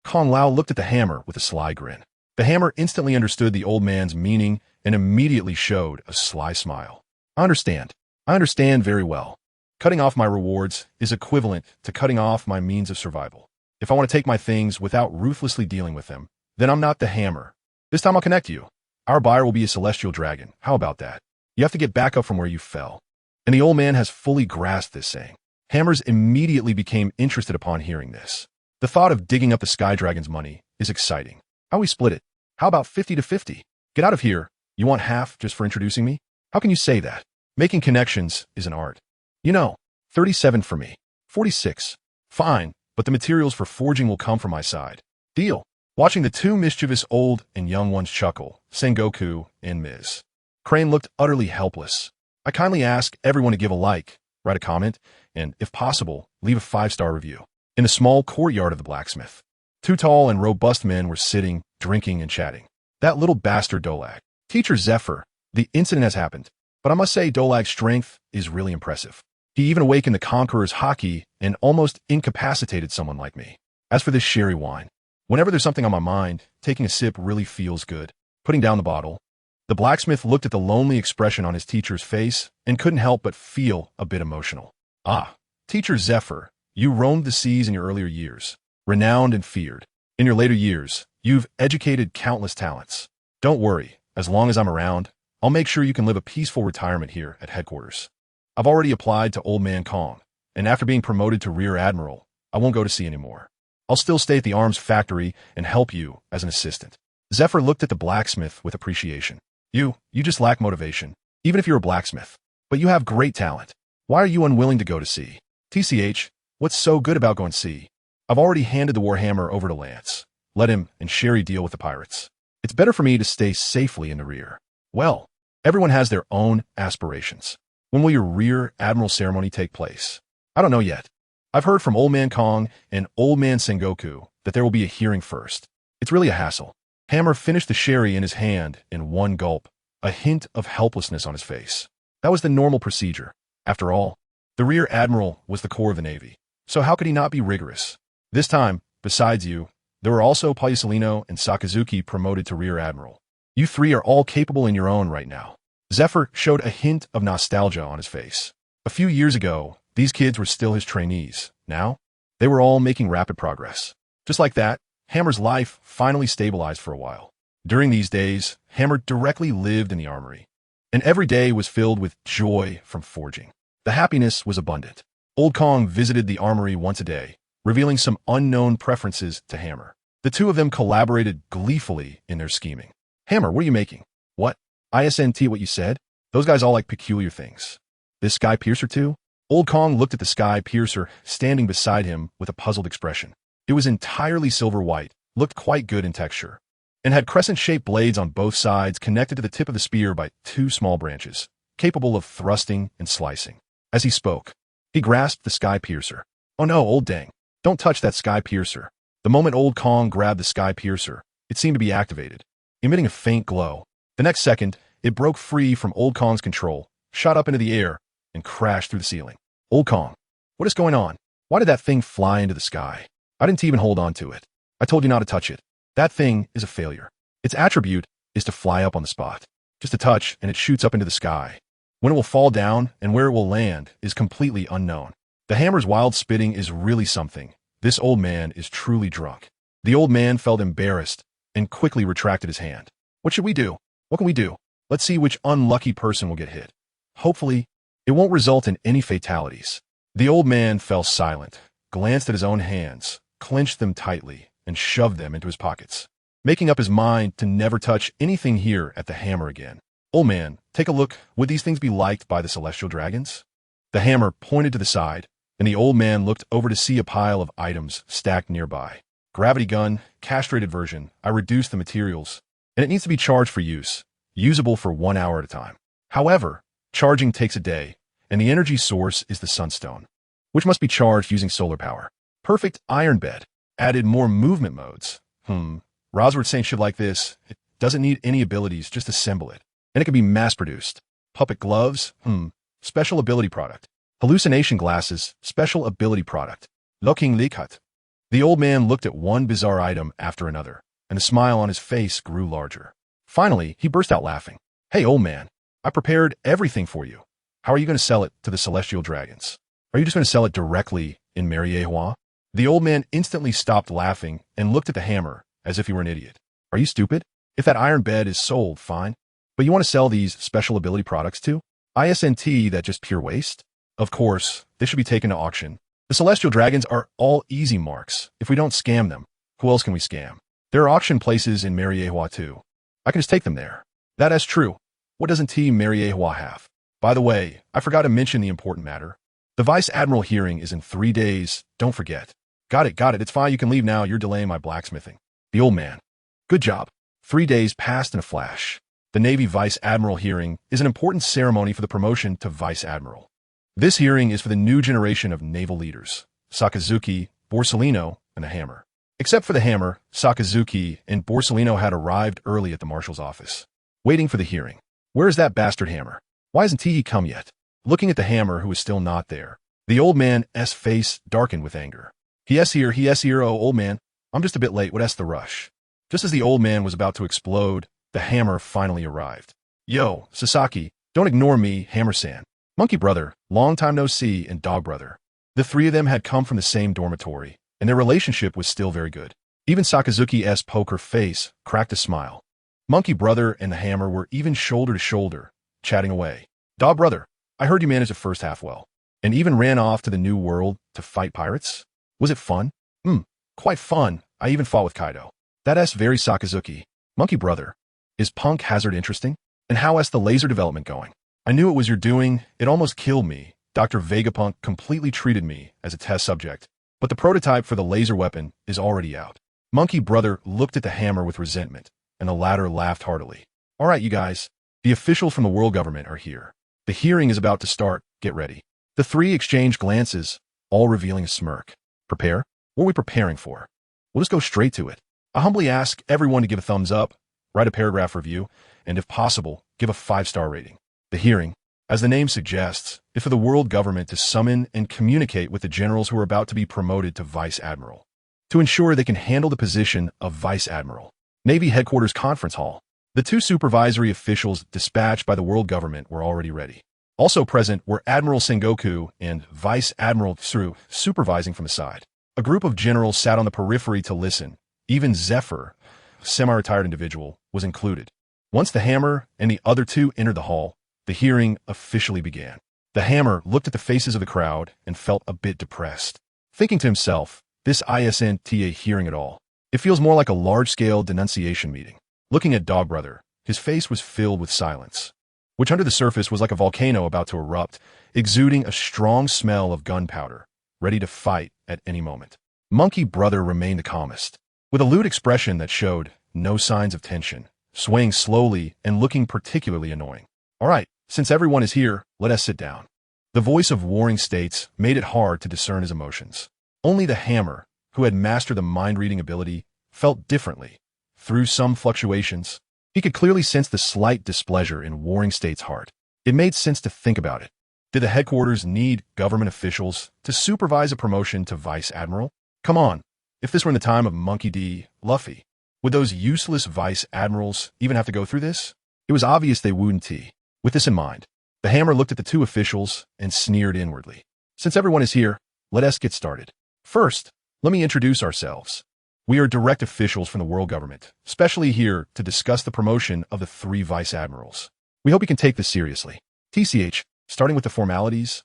Kong Lao looked at the hammer with a sly grin. The hammer instantly understood the old man's meaning and immediately showed a sly smile. I understand very well. Cutting off my rewards is equivalent to cutting off my means of survival. If I want to take my things without ruthlessly dealing with them, then I'm not the hammer. This time I'll connect you. Our buyer will be a celestial dragon. How about that? You have to get back up from where you fell. And the old man has fully grasped this saying. Hammers immediately became interested upon hearing this. The thought of digging up the sky dragon's money is exciting. How we split it? How about 50 to 50? Get out of here. You want half just for introducing me? How can you say that? Making connections is an art. 37 for me. 46. Fine, but the materials for forging will come from my side. Deal. Watching the 2 mischievous old and young ones chuckle, Sengoku and Ms. Crane looked utterly helpless. I kindly ask everyone to give a like, write a comment, and, if possible, leave a 5-star review. In the small courtyard of the blacksmith, 2 tall and robust men were sitting, drinking, and chatting. That little bastard Dolag. Teacher Zephyr, the incident has happened, but I must say Dolag's strength is really impressive. He even awakened the Conqueror's haki and almost incapacitated someone like me. As for this sherry wine, whenever there's something on my mind, taking a sip really feels good. Putting down the bottle, the blacksmith looked at the lonely expression on his teacher's face and couldn't help but feel a bit emotional. Teacher Zephyr, you roamed the seas in your earlier years, renowned and feared. In your later years, you've educated countless talents. Don't worry, as long as I'm around, I'll make sure you can live a peaceful retirement here at headquarters. I've already applied to Old Man Kong, and after being promoted to Rear Admiral, I won't go to sea anymore. I'll still stay at the arms factory and help you as an assistant. Zephyr looked at the blacksmith with appreciation. You just lack motivation, even if you're a blacksmith. But you have great talent. Why are you unwilling to go to sea? TCH, what's so good about going to sea? I've already handed the Warhammer over to Lance. Let him and Sherry deal with the pirates. It's better for me to stay safely in the rear. Well, everyone has their own aspirations. When will your Rear Admiral ceremony take place? I don't know yet. I've heard from Old Man Kong and Old Man Sengoku that there will be a hearing first. It's really a hassle. Hammer finished the sherry in his hand in one gulp, a hint of helplessness on his face. That was the normal procedure. After all, the Rear Admiral was the core of the Navy, so how could he not be rigorous? This time, besides you, there were also Paisalino and Sakazuki promoted to Rear Admiral. You 3 are all capable in your own right now. Zephyr showed a hint of nostalgia on his face. A few years ago, these kids were still his trainees. Now, they were all making rapid progress. Just like that, Hammer's life finally stabilized for a while. During these days, Hammer directly lived in the armory, and every day was filled with joy from forging. The happiness was abundant. Old Kong visited the armory once a day, revealing some unknown preferences to Hammer. The 2 of them collaborated gleefully in their scheming. Hammer, what are you making? What? ISNT what you said? Those guys all like peculiar things. This Sky Piercer too? Old Kong looked at the Sky Piercer standing beside him with a puzzled expression. It was entirely silver white, looked quite good in texture, and had crescent-shaped blades on both sides connected to the tip of the spear by 2 small branches, capable of thrusting and slicing. As he spoke, he grasped the Sky Piercer. Oh no, Old Dang, don't touch that Sky Piercer. The moment Old Kong grabbed the Sky Piercer, it seemed to be activated, emitting a faint glow. The next second, it broke free from Old Kong's control, shot up into the air, and crashed through the ceiling. Old Kong, what is going on? Why did that thing fly into the sky? I didn't even hold on to it. I told you not to touch it. That thing is a failure. Its attribute is to fly up on the spot. Just a touch, and it shoots up into the sky. When it will fall down and where it will land is completely unknown. The hammer's wild spitting is really something. This old man is truly drunk. The old man felt embarrassed and quickly retracted his hand. What should we do? What can we do? Let's see which unlucky person will get hit. Hopefully, it won't result in any fatalities. The old man fell silent, glanced at his own hands, clenched them tightly and shoved them into his pockets, making up his mind to never touch anything here at the hammer again. Old man, take a look. Would these things be liked by the celestial dragons? The hammer pointed to the side, and the old man looked over to see a pile of items stacked nearby. Gravity gun, castrated version. I reduced the materials, and it needs to be charged for use, usable for 1 hour at a time. However, charging takes a day, and the energy source is the sunstone, which must be charged using solar power. Perfect iron bed. Added more movement modes. Rosward's saying shit like this. It doesn't need any abilities, just assemble it. And it can be mass-produced. Puppet gloves. Special ability product. Hallucination glasses. Special ability product. Looking likat. The old man looked at one bizarre item after another, and the smile on his face grew larger. Finally, he burst out laughing. Hey, old man, I prepared everything for you. How are you going to sell it to the celestial dragons? Are you just going to sell it directly in Mariejois? The old man instantly stopped laughing and looked at the hammer as if he were an idiot. Are you stupid? If that iron bed is sold, fine. But you want to sell these special ability products too? Isn't that just pure waste? Of course, they should be taken to auction. The celestial dragons are all easy marks. If we don't scam them, who else can we scam? There are auction places in Mariejois too. I can just take them there. That is true. What doesn't Team Mariejois have? By the way, I forgot to mention the important matter. The Vice Admiral hearing is in 3 days. Don't forget. Got it. It's fine. You can leave now. You're delaying my blacksmithing. The old man. Good job. 3 days passed in a flash. The Navy Vice Admiral hearing is an important ceremony for the promotion to Vice Admiral. This hearing is for the new generation of naval leaders, Sakazuki, Borsellino, and the Hammer. Except for the Hammer, Sakazuki and Borsellino had arrived early at the Marshal's office, waiting for the hearing. Where is that bastard Hammer? Why hasn't he come yet? Looking at the Hammer, who is still not there, the old man's face darkened with anger. He is here, oh old man. I'm just a bit late, what's the rush? Just as the old man was about to explode, the Hammer finally arrived. Yo, Sasaki, don't ignore me, Hammer-san. Monkey brother, long time no see, and dog brother. The three of them had come from the same dormitory, and their relationship was still very good. Even Sakazuki's poker face cracked a smile. Monkey brother and the Hammer were even shoulder to shoulder, chatting away. Dog brother, I heard you managed the first half well, and even ran off to the New World to fight pirates? Was it fun? Quite fun. I even fought with Kaido. That's very Sakazuki. Monkey brother, is Punk Hazard interesting? And how is the laser development going? I knew it was your doing. It almost killed me. Dr. Vegapunk completely treated me as a test subject, but the prototype for the laser weapon is already out. Monkey brother looked at the Hammer with resentment, and the latter laughed heartily. All right, you guys. The officials from the world government are here. The hearing is about to start. Get ready. The three exchanged glances, all revealing a smirk. Prepare? What are we preparing for? We'll just go straight to it. I humbly ask everyone to give a thumbs up, write a paragraph review, and if possible, give a 5-star rating. The hearing, as the name suggests, is for the world government to summon and communicate with the generals who are about to be promoted to Vice Admiral, to ensure they can handle the position of Vice Admiral. Navy Headquarters Conference Hall. The 2 supervisory officials dispatched by the world government were already ready. Also present were Admiral Sengoku and Vice Admiral Soru supervising from the side. A group of generals sat on the periphery to listen. Even Zephyr, a semi-retired individual, was included. Once the Hammer and the other 2 entered the hall, the hearing officially began. The Hammer looked at the faces of the crowd and felt a bit depressed. Thinking to himself, this isn't a hearing at all. It feels more like a large-scale denunciation meeting. Looking at Dog Brother, his face was filled with silence, which under the surface was like a volcano about to erupt, exuding a strong smell of gunpowder, ready to fight at any moment. Monkey Brother remained the calmest, with a lewd expression that showed no signs of tension, swaying slowly and looking particularly annoying. All right, since everyone is here, let us sit down. The voice of warring states made it hard to discern his emotions. Only the Hammer, who had mastered the mind-reading ability, felt differently. Through some fluctuations, he could clearly sense the slight displeasure in warring states' heart. It made sense to think about it. Did the headquarters need government officials to supervise a promotion to Vice Admiral? Come on, if this were in the time of Monkey D. Luffy, would those useless Vice Admirals even have to go through this? It was obvious they wouldn't. With this in mind, the Hammer looked at the 2 officials and sneered inwardly. Since everyone is here, let us get started. First, let me introduce ourselves. We are direct officials from the world government, specially here to discuss the promotion of the 3 Vice Admirals. We hope you can take this seriously. TCH, starting with the formalities,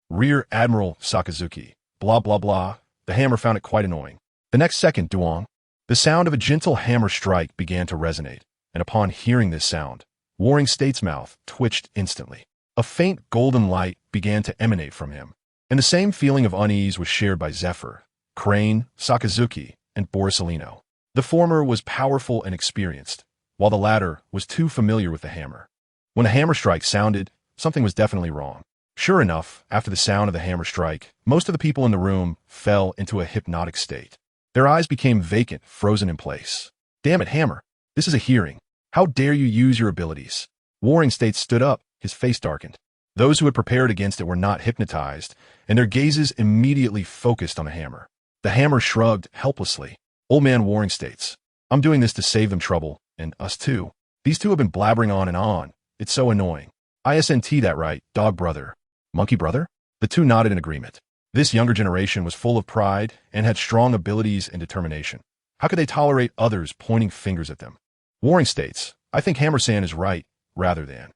Rear Admiral Sakazuki, blah blah blah. The Hammer found it quite annoying. The next second, Duong, the sound of a gentle hammer strike began to resonate, and upon hearing this sound, Warring State's mouth twitched instantly. A faint golden light began to emanate from him, and the same feeling of unease was shared by Zephyr, Crane, Sakazuki, and Borsalino. The former was powerful and experienced, while the latter was too familiar with the hammer. When a hammer strike sounded, something was definitely wrong. Sure enough, after the sound of the hammer strike, most of the people in the room fell into a hypnotic state. Their eyes became vacant, frozen in place. Damn it, Hammer. This is a hearing. How dare you use your abilities? Warring State stood up, his face darkened. Those who had prepared against it were not hypnotized, and their gazes immediately focused on the hammer. The hammer shrugged helplessly. Old man Warring States, I'm doing this to save them trouble, and us too. These two have been blabbering on and on. It's so annoying. ISNT that right, dog brother. Monkey brother? The two nodded in agreement. This younger generation was full of pride and had strong abilities and determination. How could they tolerate others pointing fingers at them? Warring States, I think Hammer-san is right, rather than.